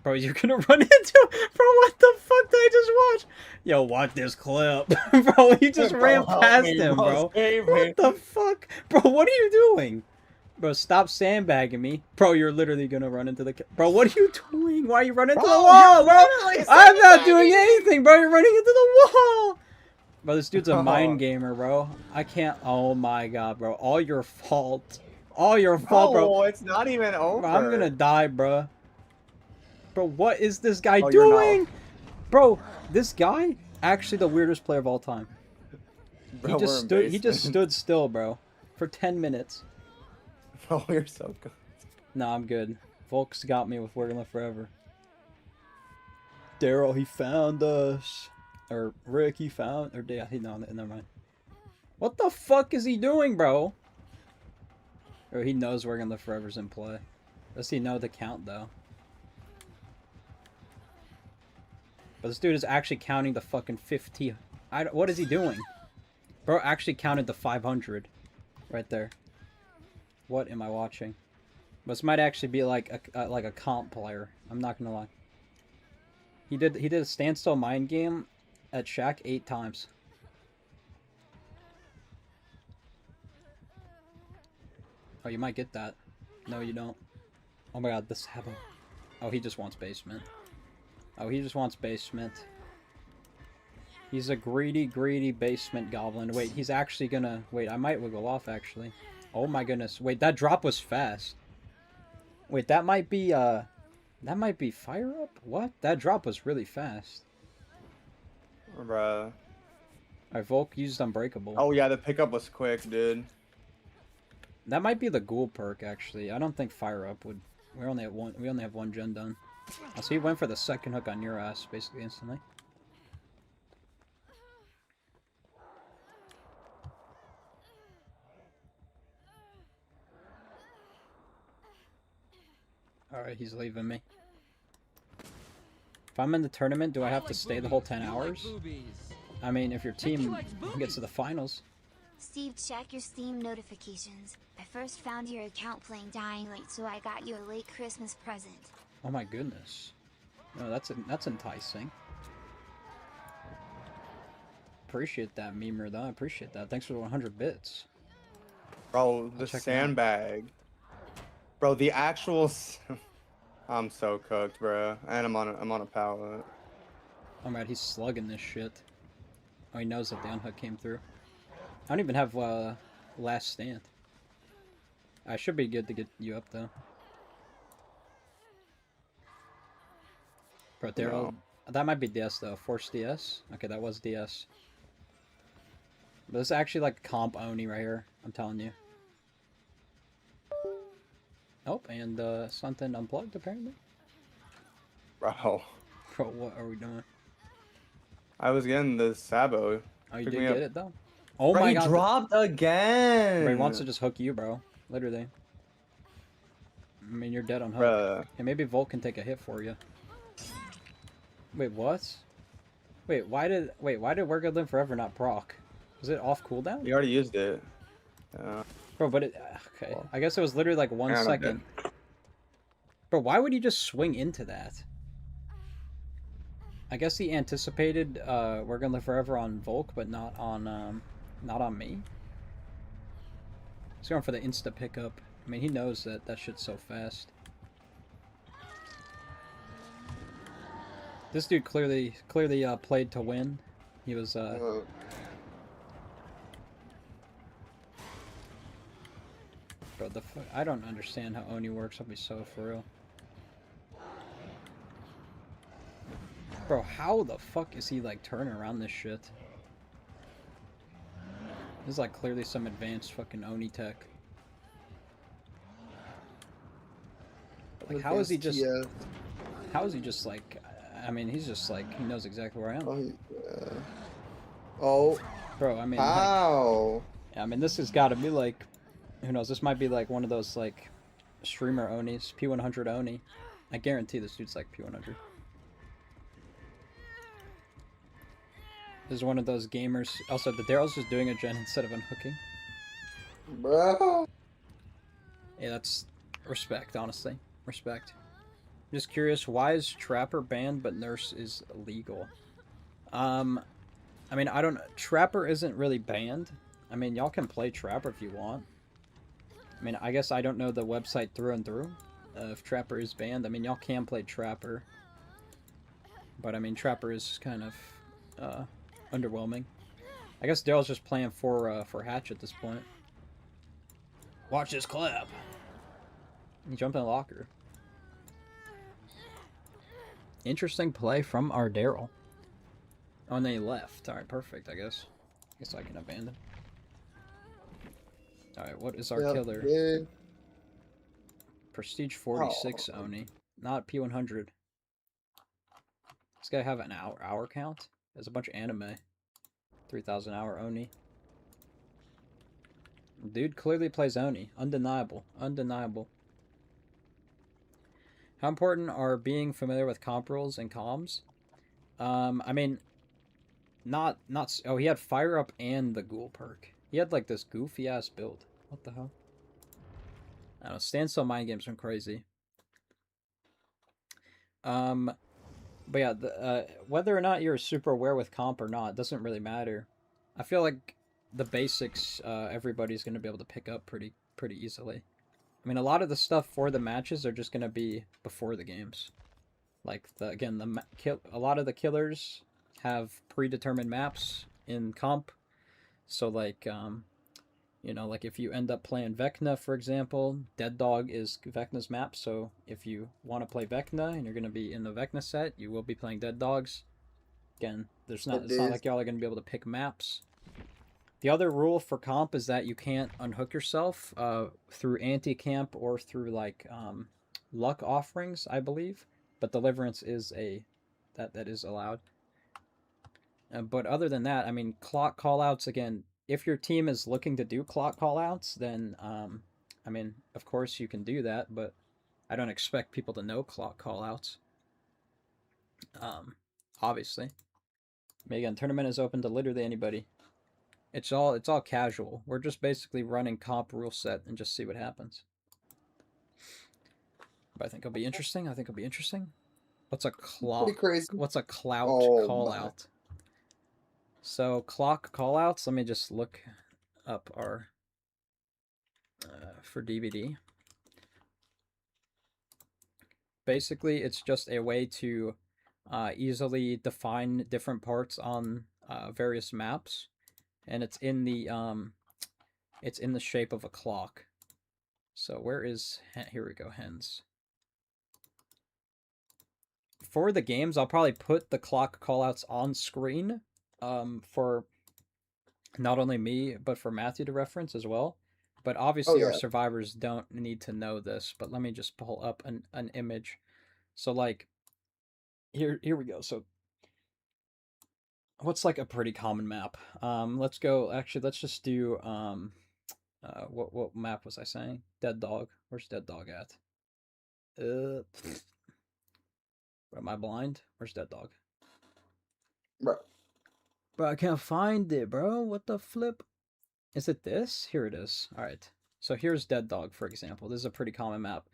Bro, you're gonna run into... Bro, what the fuck did I just watch? Yo, watch this clip. Bro, he just ran past him, bro. What the fuck? Bro, what are you doing? Bro, stop sandbagging me. Bro, you're literally gonna run into the... Bro, what are you doing? Why are you running into the wall, bro? I'm not doing anything, bro. You're running into the wall. Bro, this dude's a mind gamer, bro. I can't... Oh my god, bro. All your fault. All your fault, bro. Oh, it's not even over. Bro, I'm gonna die, bro. Bro, what is this guy doing? Bro, this guy actually the weirdest player of all time. Bro, he just stood still, bro, for 10 minutes. Bro, you're so good. No, I'm good. Volk's got me with We're Gonna Live Forever. Daryl, he found us. Or Rick, he found... Or, yeah, no, never mind. What the fuck is he doing, bro? Or he knows We're Gonna Live Forever's in play. Does he know the count, though? But this dude is actually counting the fucking 50. What is he doing? Bro actually counted the 500. Right there. What am I watching? This might actually be like a comp player. I'm not gonna lie. He did a standstill mind game at Shaq 8 times. Oh, you might get that. No, you don't. Oh my god, this happened. Oh, he just wants basement. Oh, he just wants basement. He's a greedy, greedy basement goblin. Wait, he's actually gonna... Wait, I might wiggle off, actually. Oh my goodness. Wait, that drop was fast. Wait, that might be, That might be fire up? What? That drop was really fast. Bruh. Alright, Volk used Unbreakable. Oh yeah, the pickup was quick, dude. That might be the ghoul perk, actually. I don't think fire up would... We only have one gen done. Oh, so he went for the second hook on your ass, basically, instantly. Alright, he's leaving me. If I'm in the tournament, do I have to stay the whole 10 hours? I mean, if your team gets to the finals. Steve, check your Steam notifications. I first found your account playing Dying Light, so I got you a late Christmas present. Oh my goodness. No, that's enticing. Appreciate that, memer, though. I appreciate that. Thanks for the 100 bits. Bro, the sandbag. Bro, the actual... I'm so cooked, bro. And I'm on a pallet. Oh my god, he's slugging this shit. Oh, he knows that the unhook came through. I don't even have last stand. I should be good to get you up, though. Bro, Daryl... That might be DS, though. Force DS? Okay, that was DS. But this is actually like comp Oni right here. I'm telling you. Oh, and something unplugged, apparently. Bro. Bro, what are we doing? I was getting the Sabo. Oh, you did get it, though? Oh Bro, my he god. dropped again! Bro, he wants to just hook you, bro. Literally. I mean, you're dead on hook. Bruh. And maybe Volk can take a hit for you. Wait, what? Wait, why did We're Gonna Live Forever not proc? Was it off cooldown? You already used it. Bro, but it... Okay. I guess it was literally like 1 second. Bro, why would he just swing into that? I guess he anticipated We're Gonna Live Forever on Volk, but not on me. He's going for the insta pickup. I mean, he knows that shit's so fast. This dude clearly played to win. He was Bro, I don't understand how Oni works. I'll be so for real. Bro, how the fuck is he like turning around this shit? This is like clearly some advanced fucking Oni tech. Like, how is he just... How is he just like... I mean, he's just like... He knows exactly where I am. Oh. Bro, I mean... How? Like, I mean, this has got to be like... Who knows? This might be like one of those like... Streamer Onis. P100 Oni. I guarantee this dude's like P100. This is one of those gamers... Also, the Daryl's just doing a gen instead of unhooking. Bro. Yeah, that's... Respect, honestly. Respect. Just curious, why is Trapper banned but Nurse is legal? I mean, I don't... Trapper isn't really banned. I mean, y'all can play Trapper if you want. I mean, I guess I don't know the website through and through. If Trapper is banned, I mean, y'all can play Trapper. But, I mean, Trapper is kind of, underwhelming. I guess Daryl's just playing for Hatch at this point. Watch this clip! He jumped in the locker. Interesting play from our Daryl. Oh, and then he left. Alright, perfect, I guess. Guess I can abandon. Alright, what is our killer? Yeah. Prestige 46 Oni. Not P100. This guy have an hour count? There's a bunch of anime. 3,000 hour Oni. Dude clearly plays Oni. Undeniable. Undeniable. How important are being familiar with comp rules and comms? I mean, not. Oh, he had Fire Up and the Ghoul perk. He had like this goofy ass build. What the hell? I don't know. Standstill mind games are crazy. But yeah, whether or not you're super aware with comp or not doesn't really matter. I feel like the basics everybody's gonna be able to pick up pretty easily. I mean, a lot of the stuff for the matches are just gonna be before the games. Like a lot of the killers have predetermined maps in comp. So like like if you end up playing Vecna, for example, Dead Dog is Vecna's map. So if you want to play Vecna and you're gonna be in the Vecna set, you will be playing Dead Dogs. Again, it's not like y'all are gonna be able to pick maps. The other rule for comp is that you can't unhook yourself through anti-camp or through like luck offerings, I believe. But Deliverance is that is allowed. But other than that, I mean, clock callouts, again, if your team is looking to do clock callouts, then I mean, of course you can do that, but I don't expect people to know clock callouts. Obviously. I mean, again, tournament is open to literally anybody. It's all casual. We're just basically running comp rule set and just see what happens. But I think it'll be interesting. What's a clock? Pretty crazy. What's a clout Oh, call my. out? So clock callouts. Let me just look up our for Dbd. Basically, it's just a way to easily define different parts on various maps, and it's in the shape of a clock. So where is here we go, hens. For the games, I'll probably put the clock callouts on screen for not only me but for Matthew to reference as well. But obviously our survivors don't need to know this, but let me just pull up an image. So like here we go. So what's like a pretty common map? Let's just do what map was I saying? Dead Dog. Where's Dead Dog at? Am I blind? Where's Dead Dog? Bro. Bro, I can't find it, bro. What the flip? Is it this? Here it is. All right. So here's Dead Dog, for example. This is a pretty common map.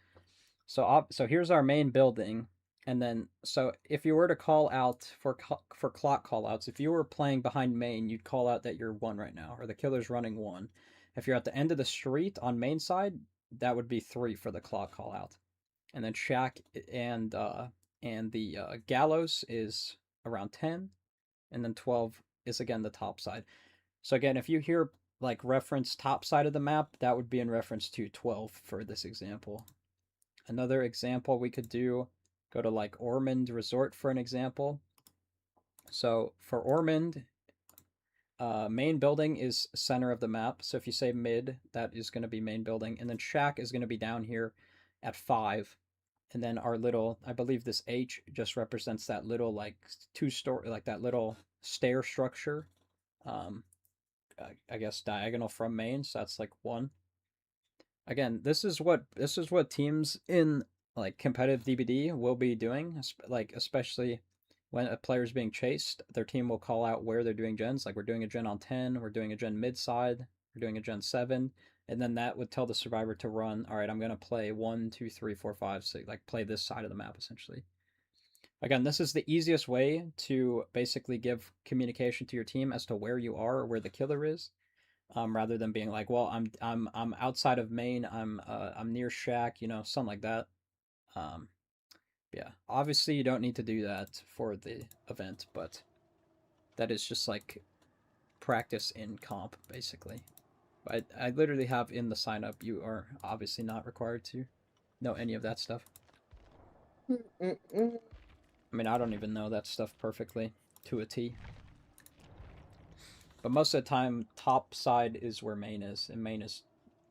So here's our main building, and then so if you were to call out for clock callouts, if you were playing behind main, you'd call out that you're 1 right now, or the killer's running 1. If you're at the end of the street on main side, that would be 3 for the clock callout, and then Shack and the gallows is around 10, and then 12 is again the top side. So again, if you hear like reference top side of the map, that would be in reference to 12 for this example. Another example we could do, go to like Ormond Resort for an example. So for Ormond, main building is center of the map. So if you say mid, that is going to be main building. And then Shack is going to be down here at 5. And then our little, I believe this H just represents that little like 2-story, like that little stair structure. I guess diagonal from main, so that's like 1. Again, this is what teams in like competitive DBD will be doing, like especially when a player's being chased, their team will call out where they're doing gens. Like we're doing a gen on 10, we're doing a gen mid side, we're doing a gen 7, and then that would tell the survivor to run. All right, I'm gonna play 1, 2, 3, 4, 5, so like play this side of the map essentially. Again, this is the easiest way to basically give communication to your team as to where you are or where the killer is. Rather than being like, well, I'm outside of main, I'm near Shack, something like that. Yeah, obviously you don't need to do that for the event, but that is just like practice in comp, basically. But I literally have in the sign up, you are obviously not required to know any of that stuff. I mean, I don't even know that stuff perfectly to a T. But most of the time, top side is where main is, and main is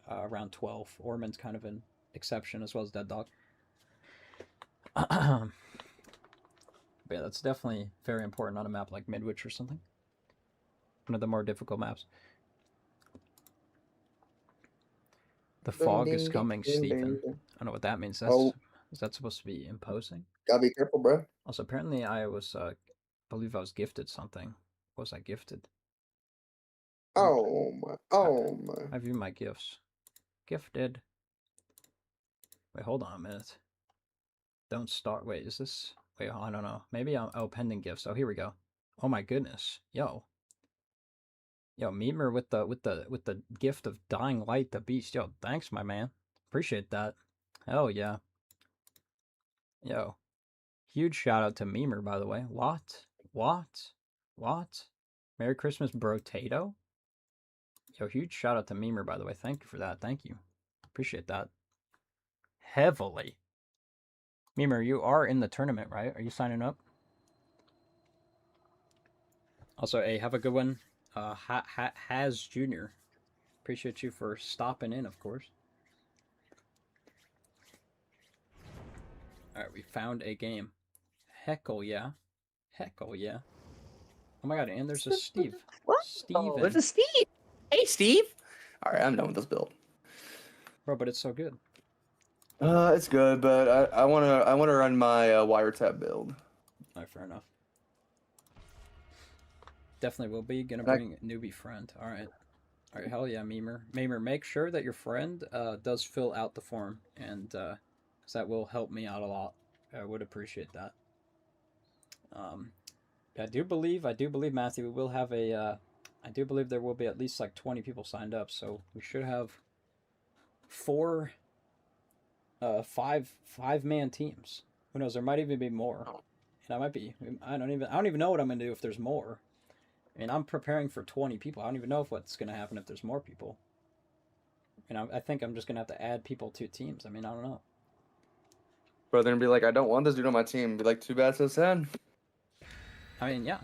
around 12. Ormond's kind of an exception, as well as Dead Dog. But yeah, that's definitely very important on a map like Midwich or something. One of the more difficult maps. The fog is coming, Stephen. I don't know what that means. That's is that supposed to be imposing? Gotta be careful, bro. Also, apparently, I was believe I was gifted something. What was I gifted? Oh my. Oh my. I view my gifts. Gifted. Wait, hold on a minute. Don't start. Wait, is this? Wait, I don't know. Maybe I'm. Oh, pending gifts. Oh, here we go. Oh my goodness. Yo, Memer with the gift of Dying Light, the beast. Yo, thanks, my man. Appreciate that. Hell yeah. Yo, huge shout out to Memer, by the way. What? Merry Christmas, Brotato. Yo, huge shout out to Memer, by the way. Thank you for that. Thank you. Appreciate that. Heavily. Memer, you are in the tournament, right? Are you signing up? Also, hey, have a good one. Has Jr. Appreciate you for stopping in, of course. Alright, we found a game. Heckle yeah. Heckle yeah. Oh my god, and there's a Steve. Steven. There's a Steve. Hey, Steve. All right, I'm done with this build. Bro, but it's so good. It's good, but I wanna run my wiretap build. Alright, fair enough. Definitely will be. Gonna bring newbie friend. Alright. Alright, hell yeah, Memer. Memer, make sure that your friend does fill out the form, and 'cause that will help me out a lot. I would appreciate that. I do believe, Matthew, we will have a, I do believe there will be at least like 20 people signed up, so we should have five-man teams. Who knows, there might even be more. And I don't even know what I'm gonna do if there's more. I mean, I'm preparing for 20 people. I don't even know what's gonna happen if there's more people. And I think I'm just gonna have to add people to teams. I mean, I don't know. Bro, they're gonna be like, I don't want this dude on my team. Be like, too bad, so sad. I mean, yeah.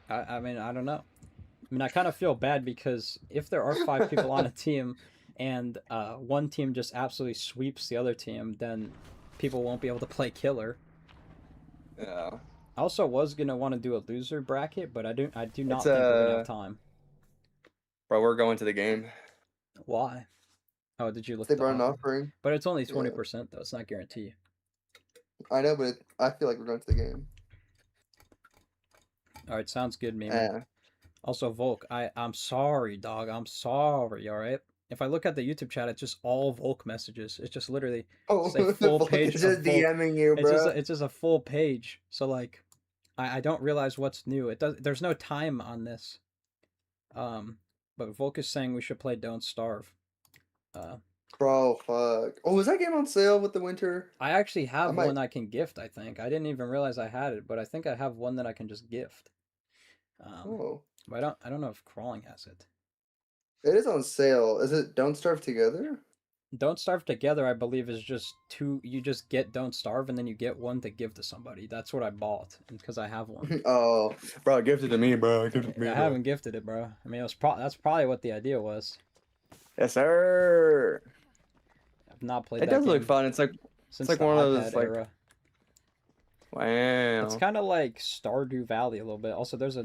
I mean, I don't know. I mean, I kind of feel bad because if there are 5 people on a team and one team just absolutely sweeps the other team, then people won't be able to play killer. Yeah. I also was gonna want to do a loser bracket, but I do not think we're gonna have time. Bro, we're going to the game. Why? Oh, did you look? They brought an offering. But it's only 20% though. It's not guaranteed. I know, but I feel like we're going to the game. All right, sounds good, Mimi. Also, Volk, I'm sorry, dog. I'm sorry. All right. If I look at the YouTube chat, it's just all Volk messages. It's just literally it's a full page. It's just DMing you, bro. It's just a full page. So like, I don't realize what's new. There's no time on this. But Volk is saying we should play Don't Starve. Bro, fuck. Oh, is that game on sale with the winter? I actually have one I can gift. I think I didn't even realize I had it, but I think I have one that I can just gift. But I don't know if Crawling has it. It is on sale. Is it Don't Starve Together? Don't Starve Together, I believe, is just two. You just get Don't Starve, and then you get one to give to somebody. That's what I bought, because I have one. Oh, bro, gift it to me, bro. Give it to me. I haven't gifted it, bro. I mean, that's probably what the idea was. Yes, sir. I've not played. It does look fun. It's like one of those like. Era. Wow. It's kind of like Stardew Valley a little bit. Also, there's a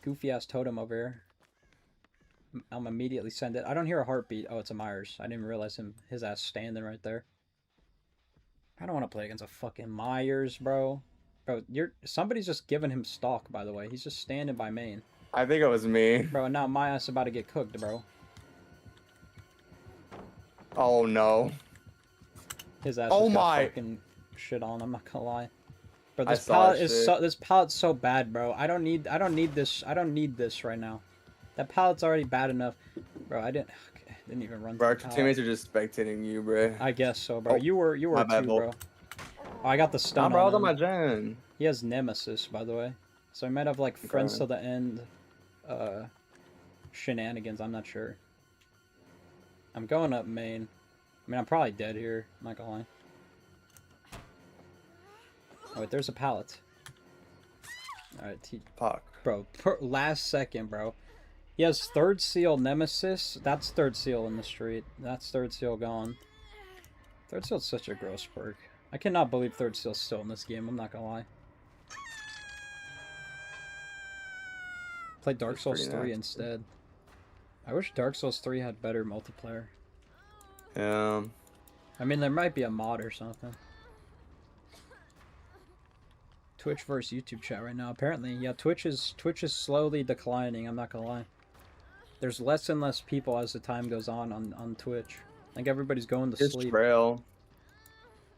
goofy ass totem over here. I'm immediately send it. I don't hear a heartbeat. Oh, it's a Myers. I didn't even realize his ass standing right there. I don't want to play against a fucking Myers, bro. Bro, somebody's just giving him stalk, by the way. He's just standing by main. I think it was me. Bro, and now my ass is about to get cooked, bro. Oh no. His ass just got fucking shit on, I'm not gonna lie. Bro, this pallet's so bad, bro. I don't need this right now. That pallet's already bad enough. Bro, I didn't even run. Bro, our teammates are just spectating you, bro. I guess so, bro. You were too, bro. Oh, I got the stun. Bro, on my gen. He has Nemesis, by the way. So he might have like friends to the end shenanigans, I'm not sure. I'm going up main. I mean, I'm probably dead here, I'm not gonna lie. Oh wait, there's a pallet. Alright, bro, last second, bro. He has third seal Nemesis. That's third seal in the street. That's third seal gone. Third seal's such a gross perk. I cannot believe third seal's still in this game, I'm not gonna lie. Play Dark Souls 3 instead. I wish Dark Souls 3 had better multiplayer. Yeah. I mean, there might be a mod or something. Twitch versus YouTube chat right now. Apparently, yeah, Twitch is slowly declining. I'm not gonna lie. There's less and less people as the time goes on Twitch. I think everybody's going to It's sleep. Trail.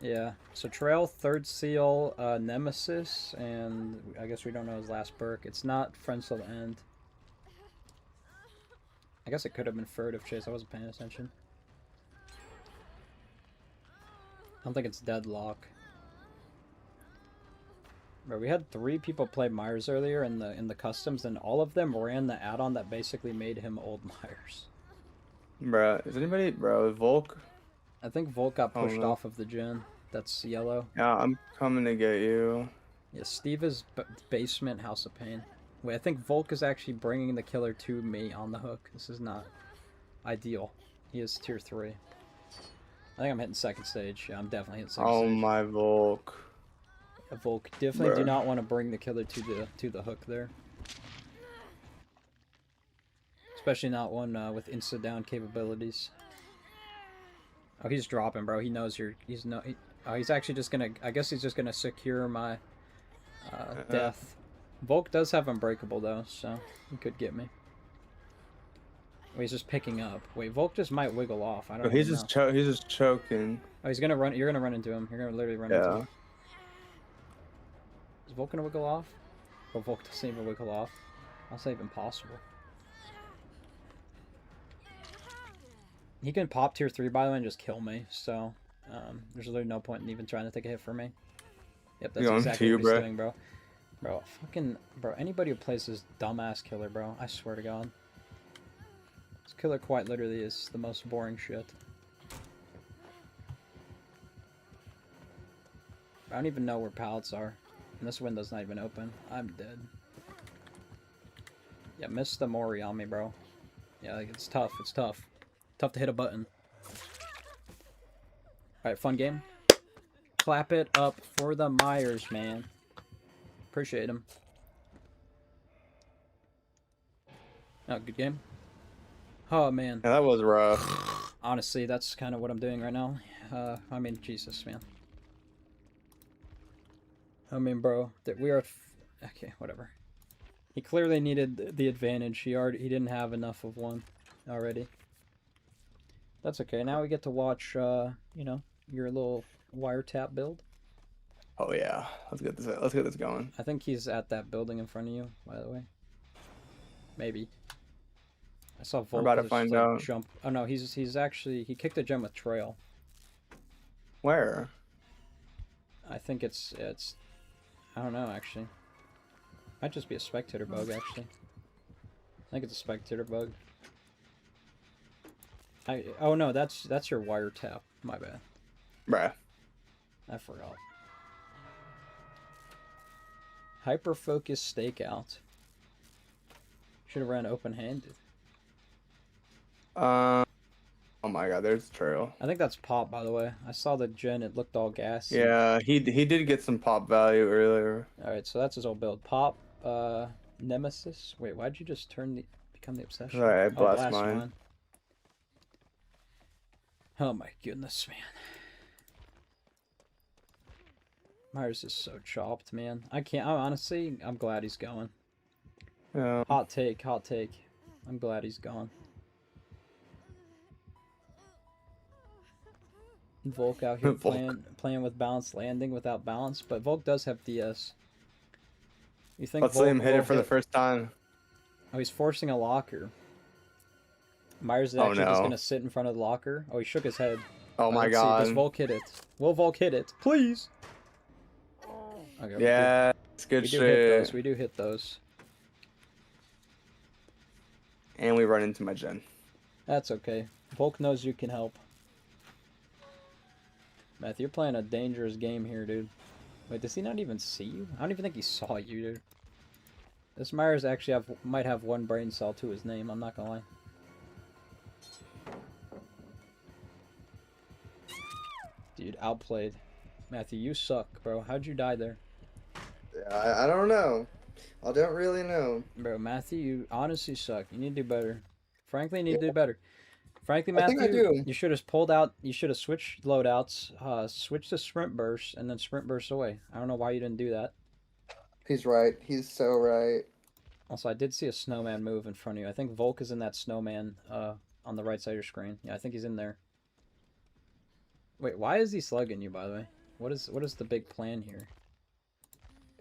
Yeah. So Trail, Third Seal, Nemesis, and I guess we don't know his last perk. It's not Friends Till the End. I guess it could have been Furtive Chase. I wasn't paying attention. I don't think it's Deadlock. Bro, we had 3 people play Myers earlier in the customs, and all of them ran the add-on that basically made him old Myers. Bruh, is anybody... Bro, Volk? I think Volk got Oh, pushed no. off of the gen. That's yellow. Yeah, I'm coming to get you. Yeah, Steve is basement House of Pain. Wait, I think Volk is actually bringing the killer to me on the hook. This is not ideal. He is tier 3. I think I'm hitting second stage. Yeah, I'm definitely hitting second Oh stage. my Volk. Volk, definitely do Bruh. not want to bring the killer to the hook there. Especially not one with insta down capabilities. Oh, he's dropping, bro. He knows you're. He's no. He's actually just gonna. I guess he's just gonna secure my death. Volk does have Unbreakable though, so he could get me. Wait, he's just picking up. Wait, Volk just might wiggle off. I don't. Bro, he's even just know. he's just choking. Oh, he's gonna run. You're gonna run into him. You're gonna literally run into Yeah. him. Is Volk gonna wiggle off? Oh, Volk doesn't even wiggle off. I'll say impossible. He can pop tier 3 by the way and just kill me, so there's literally no point in even trying to take a hit for me. Yep, that's Going exactly to you, what he's bro. doing, bro. Bro, fucking, bro, anybody who plays this dumbass killer, bro, I swear to God. This killer quite literally is the most boring shit. I don't even know where pallets are. And this window's not even open. I'm dead. Yeah, missed the Mori on me, bro. Yeah, like, it's tough. It's tough. Tough to hit a button. Alright, fun game. Clap it up for the Myers, man. Appreciate him. Oh, good game. Oh, man. Yeah, that was rough. Honestly, that's kind of what I'm doing right now. I mean, Jesus, man. I mean, bro, that we are... Okay, whatever. He clearly needed the advantage. He didn't have enough of one already. That's okay. Now we get to watch, you know, your little wiretap build. Oh yeah, let's get this going. I think he's at that building in front of you, by the way. Maybe. I saw Volk We're about to just, find like, out. jump. Oh no, he's actually he kicked a gem with Trail. Where? I think it's I don't know actually. Might just be a spectator bug actually. I think it's a spectator bug. Oh no, that's your wiretap. My bad. Bruh. I forgot. Hyper focus stakeout. Should have ran open-handed. Oh my God, there's Trail. I think that's pop, by the way. I saw the gen; it looked all gassy. Yeah, he did get some pop value earlier. All right, so that's his old build. Pop, Nemesis. Wait, why'd you just become the obsession? Alright, Oh, blast mine. Oh my goodness, man. Myers is so chopped, man. I can't. Honestly, I'm glad he's going. Yeah. Hot take, hot take. I'm glad he's gone. Volk out here Volk. playing with balanced landing without balance, but Volk does have DS. You think Let's see him hit it for the first time. Oh, he's forcing a locker. Myers is Oh, actually just no. gonna sit in front of the locker. Oh, he shook his head. Oh my Let's see, God. does Volk hit it? Will Volk hit it? Please. Okay, Yeah, it's good we do hit shit. those. We do hit those. And we run into my gen. That's okay. Volk knows you can help. Matthew, you're playing a dangerous game here, dude. Wait, does he not even see you? I don't even think he saw you, dude. This Myers actually might have one brain cell to his name, I'm not gonna lie. Dude, outplayed. Matthew, you suck, bro. How'd you die there? I don't know. I don't really know. Bro, Matthew, you honestly suck. You need to do better. Frankly, you need to do better. Frankly, I think I Matthew, do. you should have pulled out. You should have switched loadouts, switched to sprint burst, and then sprint burst away. I don't know why you didn't do that. He's right. He's so right. Also, I did see a snowman move in front of you. I think Volk is in that snowman on the right side of your screen. Yeah, I think he's in there. Wait, why is he slugging you, by the way? What is the big plan here?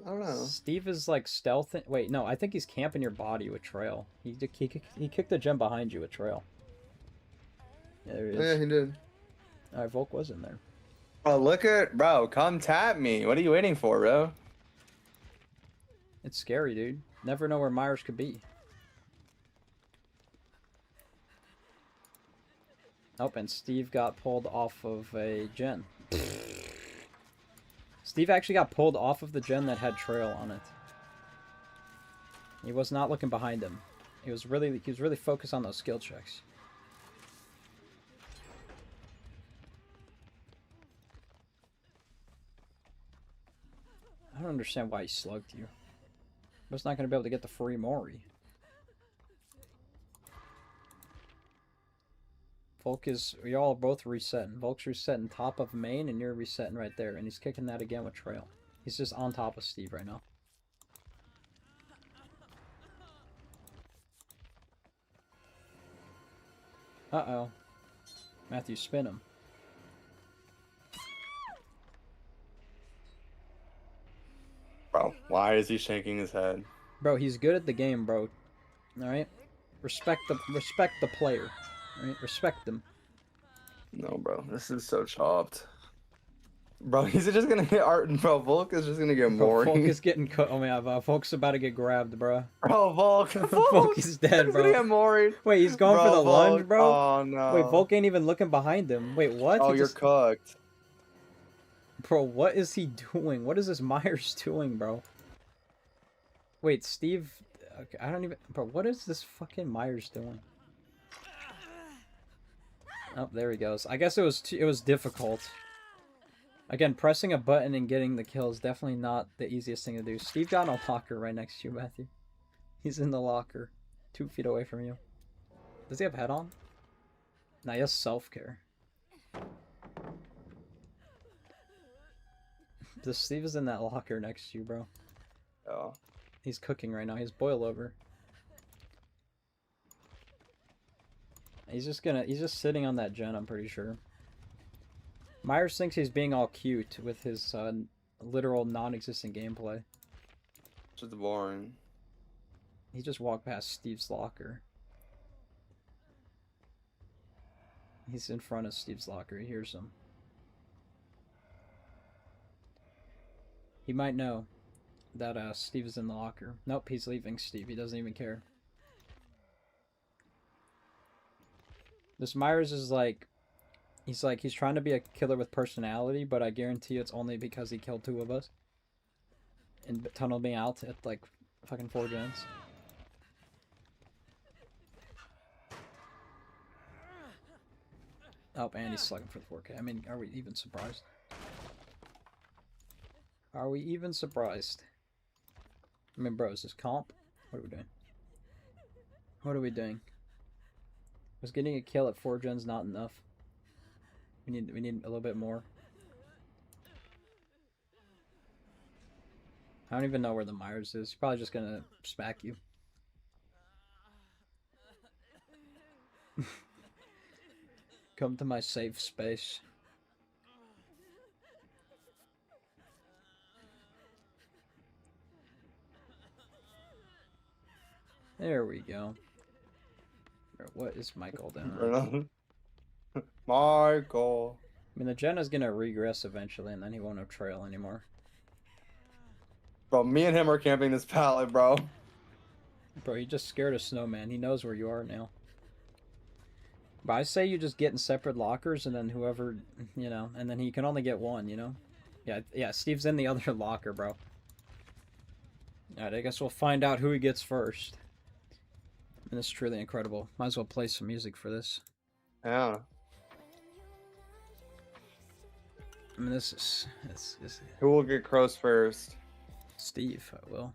I don't know. Steve is like stealthing. Wait, no, I think he's camping your body with Trail. He kicked the gem behind you with Trail. Yeah, there he is. Yeah, he did. Alright, Volk was in there. Oh, look at bro. Come tap me. What are you waiting for, bro? It's scary, dude. Never know where Myers could be. Oh, and Steve got pulled off of a gen. Steve actually got pulled off of the gen that had Trail on it. He was not looking behind him. He was really focused on those skill checks. I don't understand why he slugged you. He was not going to be able to get the free Mori. Volk is... You're all both resetting. Volk's resetting top of main, and you're resetting right there. And he's kicking that again with Trail. He's just on top of Steve right now. Uh-oh. Matthew, spin him. Bro, why is he shaking his head? Bro, he's good at the game, bro. Alright? Respect the player. Alright? Respect him. No, bro. This is so chopped. Bro, he's just gonna hit Art and bro, Volk is just gonna get more. Volk is getting cut. Oh man, Volk's about to get grabbed, bro. Bro, Volk. Volk is dead, bro. He's gonna get more. Wait, he's going for the lunge, bro? Oh no. Wait, Volk ain't even looking behind him. Wait, what? Oh, He you're just... cooked. Bro, what is he doing? What is this Myers doing, bro? Wait, Steve... Okay, I don't even... Bro, what is this fucking Myers doing? Oh, there he goes. I guess it was difficult. Again, pressing a button and getting the kill is definitely not the easiest thing to do. Steve got in a locker right next to you, Matthew. He's in the locker. 2 feet away from you. Does he have head on? Nah, he has self-care. Steve is in that locker next to you, bro. Oh. He's cooking right now. He's boil over. He's just sitting on that gen, I'm pretty sure. Myers thinks he's being all cute with his literal non-existent gameplay. Just boring. He just walked past Steve's locker. He's in front of Steve's locker. He hears him. He might know that Steve is in the locker. Nope, he's leaving Steve. He doesn't even care. This Myers is like... He's trying to be a killer with personality, but I guarantee you it's only because he killed 2 of us. And tunneled me out at like fucking 4 gens. Oh, and he's slugging for the 4K. I mean, are we even surprised? Are we even surprised? I mean, bro, is this comp? What are we doing? What are we doing? Was getting a kill at 4 gens not enough? We need a little bit more. I don't even know where the Myers is. He's probably just gonna smack you. Come to my safe space. There we go. What is Michael doing? Michael. I mean, the gen is gonna regress eventually, and then he won't have Trail anymore. Bro, me and him are camping this pallet, bro. Bro, he just scared a snowman. He knows where you are now. But I say you just get in separate lockers, and then whoever, you know, and then he can only get one, you know? Yeah, Steve's in the other locker, bro. Alright, I guess we'll find out who he gets first. And this is truly incredible. Might as well play some music for this. Yeah. I mean, this is... Who will get crows first? Steve, I will.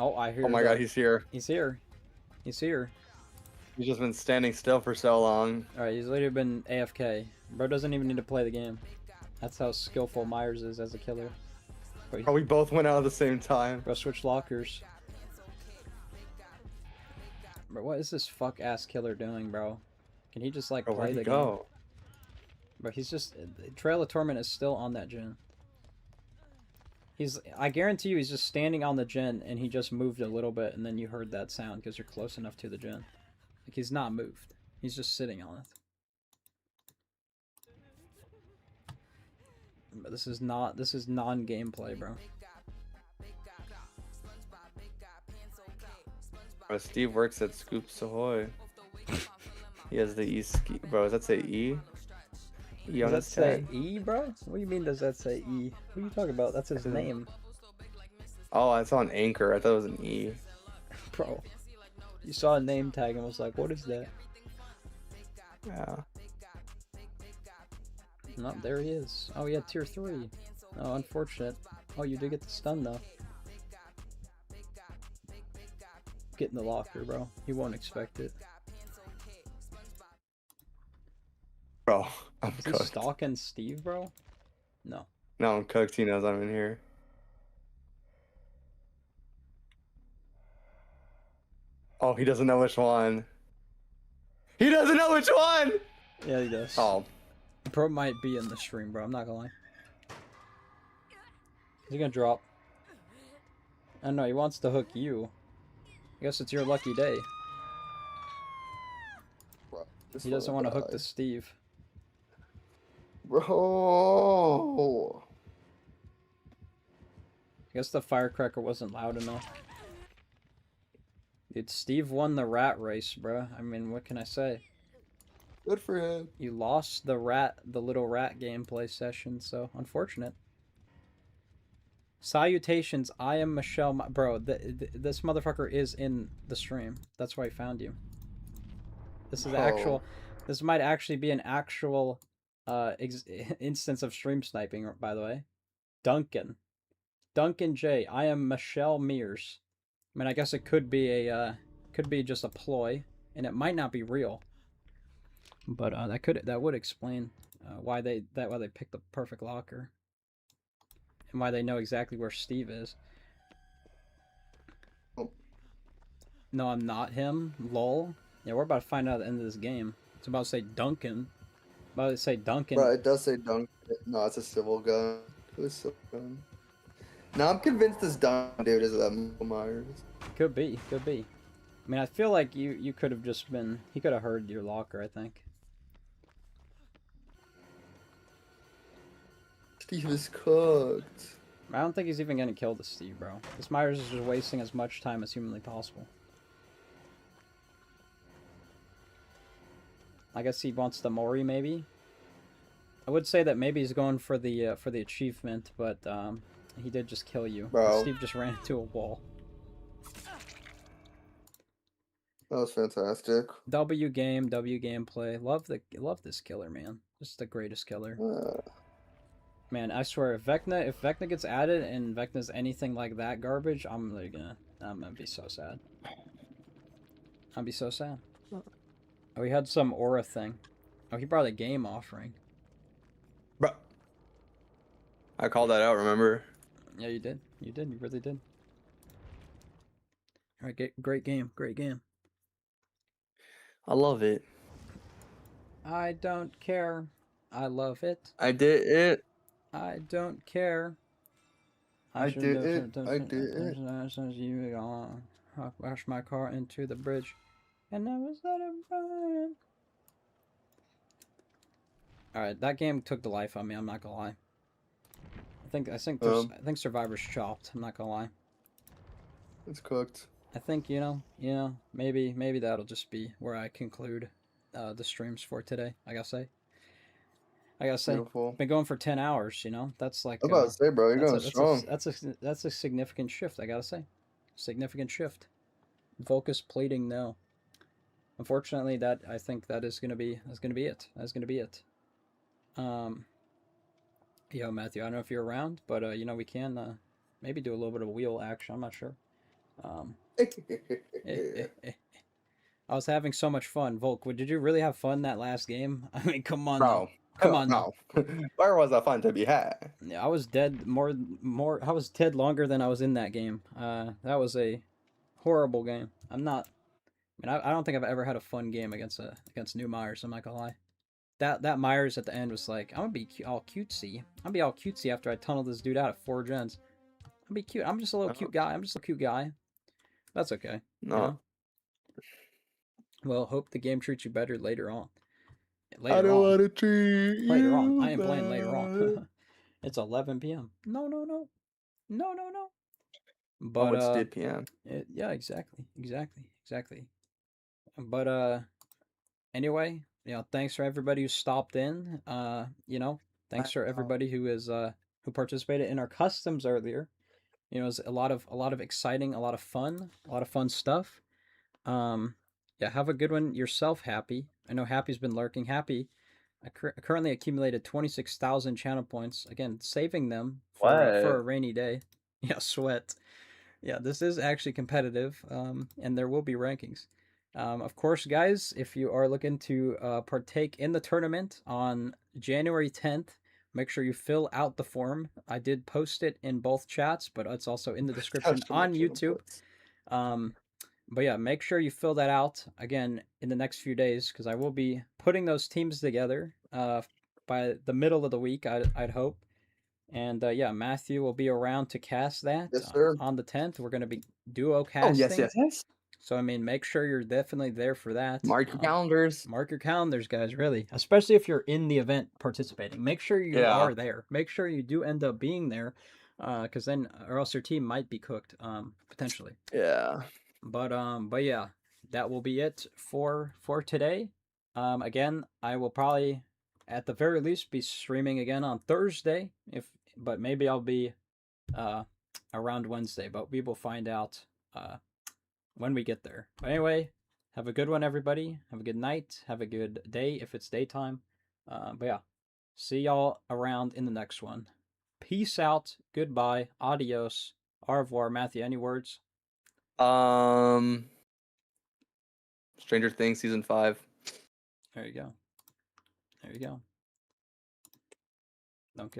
Oh, I hear. Oh my god, he's here. He's here. He's here. He's just been standing still for so long. All right, he's literally been AFK. Bro doesn't even need to play the game. That's how skillful Myers is as a killer. Oh, we both went out at the same time. Bro, switch lockers. Bro, what is this fuck-ass killer doing, bro? Can he just, like, Bro, play where'd the he game? go? Bro, he's just... Trail of Torment is still on that gen. I guarantee you he's just standing on the gen, and he just moved a little bit, and then you heard that sound, because you're close enough to the gen. Like, he's not moved. He's just sitting on it. But this is non-gameplay, bro. Bro, Steve works at Scoops Ahoy. He has the E ski. Bro, does that say E? E on Does his that say tag? E, bro? What do you mean, does that say E? What are you talking about? That's his name. Oh, I saw an anchor. I thought it was an E. Bro. You saw a name tag and was like, what is that? Yeah. No, there he is. Oh, yeah, tier 3. Oh, unfortunate. Oh, you did get the stun, though. Get in the locker, bro. He won't expect it. Bro, I'm Is he cooked. stalking Steve, bro? No. No, I'm cooked. He knows I'm in here. Oh, he doesn't know which one. He doesn't know which one! Yeah, he does. Oh. Bro might be in the stream, bro. I'm not gonna lie. Is he gonna drop? I don't know. He wants to hook you. I guess it's your lucky day. Bro, He doesn't want to hook the Steve. Bro. I guess the firecracker wasn't loud enough. Dude, Steve won the rat race, bro. I mean, what can I say? Good for him. You lost the little rat gameplay session, so unfortunate. Salutations, I am Michelle. Bro, this motherfucker is in the stream. That's why I found you. This is actual. This might actually be an actual instance of stream sniping, by the way. Duncan J. I am Michelle Mears. I mean, I guess it could be just a ploy, and it might not be real. But that would explain why they picked the perfect locker, and why they know exactly where Steve is. Oh. No, I'm not him. Lol. Yeah, we're about to find out at the end of this game. It's about to say Duncan. About to say Duncan. Bro, it does say Duncan. No, it's a civil gun. It was civil gun. Now I'm convinced this Duncan dude is that Myers. Could be. I mean, I feel like you could have just been. He could have heard your locker, I think. Steve is cooked. I don't think he's even gonna kill the Steve, bro. This Myers is just wasting as much time as humanly possible. I guess he wants the Mori, maybe. I would say that maybe he's going for the achievement, but he did just kill you. Bro. Steve just ran into a wall. That was fantastic. W gameplay. Love this killer, man. Just the greatest killer. Man, I swear, if Vecna gets added and Vecna's anything like that garbage, I'm gonna be so sad. I'd be so sad. Oh, he had some aura thing. Oh, he brought a game offering. Bro. I called that out, remember? Yeah, you did. You really did. Alright, great game. I love it. I don't care. I love it. I did it. I don't care. I did it. You washed my car into the bridge, and I was let it burn. All right, that game took the life of me. I'm not gonna lie. I think Survivor's chopped. I'm not gonna lie. It's cooked. I think maybe that'll just be where I conclude the streams for today. I gotta say. Beautiful. Been going for 10 hours, That's like I'm about to say, bro, you're going strong. That's a significant shift, I gotta say. Significant shift. Focus plating, no. Unfortunately, I think that's gonna be it. Yo, Matthew, I don't know if you're around, but we can maybe do a little bit of wheel action. I'm not sure. I was having so much fun. Volk, did you really have fun that last game? I mean, come on, Bro, come on, no. Where was that fun to be had? Yeah, I was dead more. I was dead longer than I was in that game. That was a horrible game. I don't think I've ever had a fun game against new Myers. I'm not gonna lie. That Myers at the end was like, I'm gonna be all cutesy. I'm gonna be all cutesy after I tunnel this dude out at 4 gens. I'm gonna be cute. I'm just a little cute guy. I'm just a cute guy. That's okay. No. You know? Well, hope the game treats you better later on. I don't want to treat Later on. you I am playing later on. bad. It's 11 p.m. No. But Oh, it's 10 p.m. Yeah, exactly. But anyway, thanks for everybody who stopped in. Thanks for everybody who participated in our customs earlier. It was a lot of exciting, a lot of fun stuff. Have a good one yourself, Happy. I know Happy's been lurking. Happy, I currently accumulated 26,000 channel points. Again, saving them for a rainy day. Yeah, sweat. Yeah, this is actually competitive, and there will be rankings. Of course, guys, if you are looking to partake in the tournament on January 10th, make sure you fill out the form. I did post it in both chats, but it's also in the description on YouTube. But yeah, make sure you fill that out again in the next few days, because I will be putting those teams together by the middle of the week, I'd hope. And Matthew will be around to cast that on the 10th. We're going to be duo casting. Oh, yes. So, I mean, make sure you're definitely there for that. Mark your calendars. Mark your calendars, guys, really. Especially if you're in the event participating. Make sure you are there. Make sure you do end up being there, because then, or else your team might be cooked, potentially. Yeah. But yeah, that will be it for today. Again, I will probably, at the very least, be streaming again on Thursday, but maybe I'll be around Wednesday, but we will find out when we get there. But anyway, have a good one, everybody. Have a good night. Have a good day if it's daytime. But yeah, see y'all around in the next one. Peace out. Goodbye. Adios. Au revoir. Matthew, any words? Stranger Things season 5. There you go.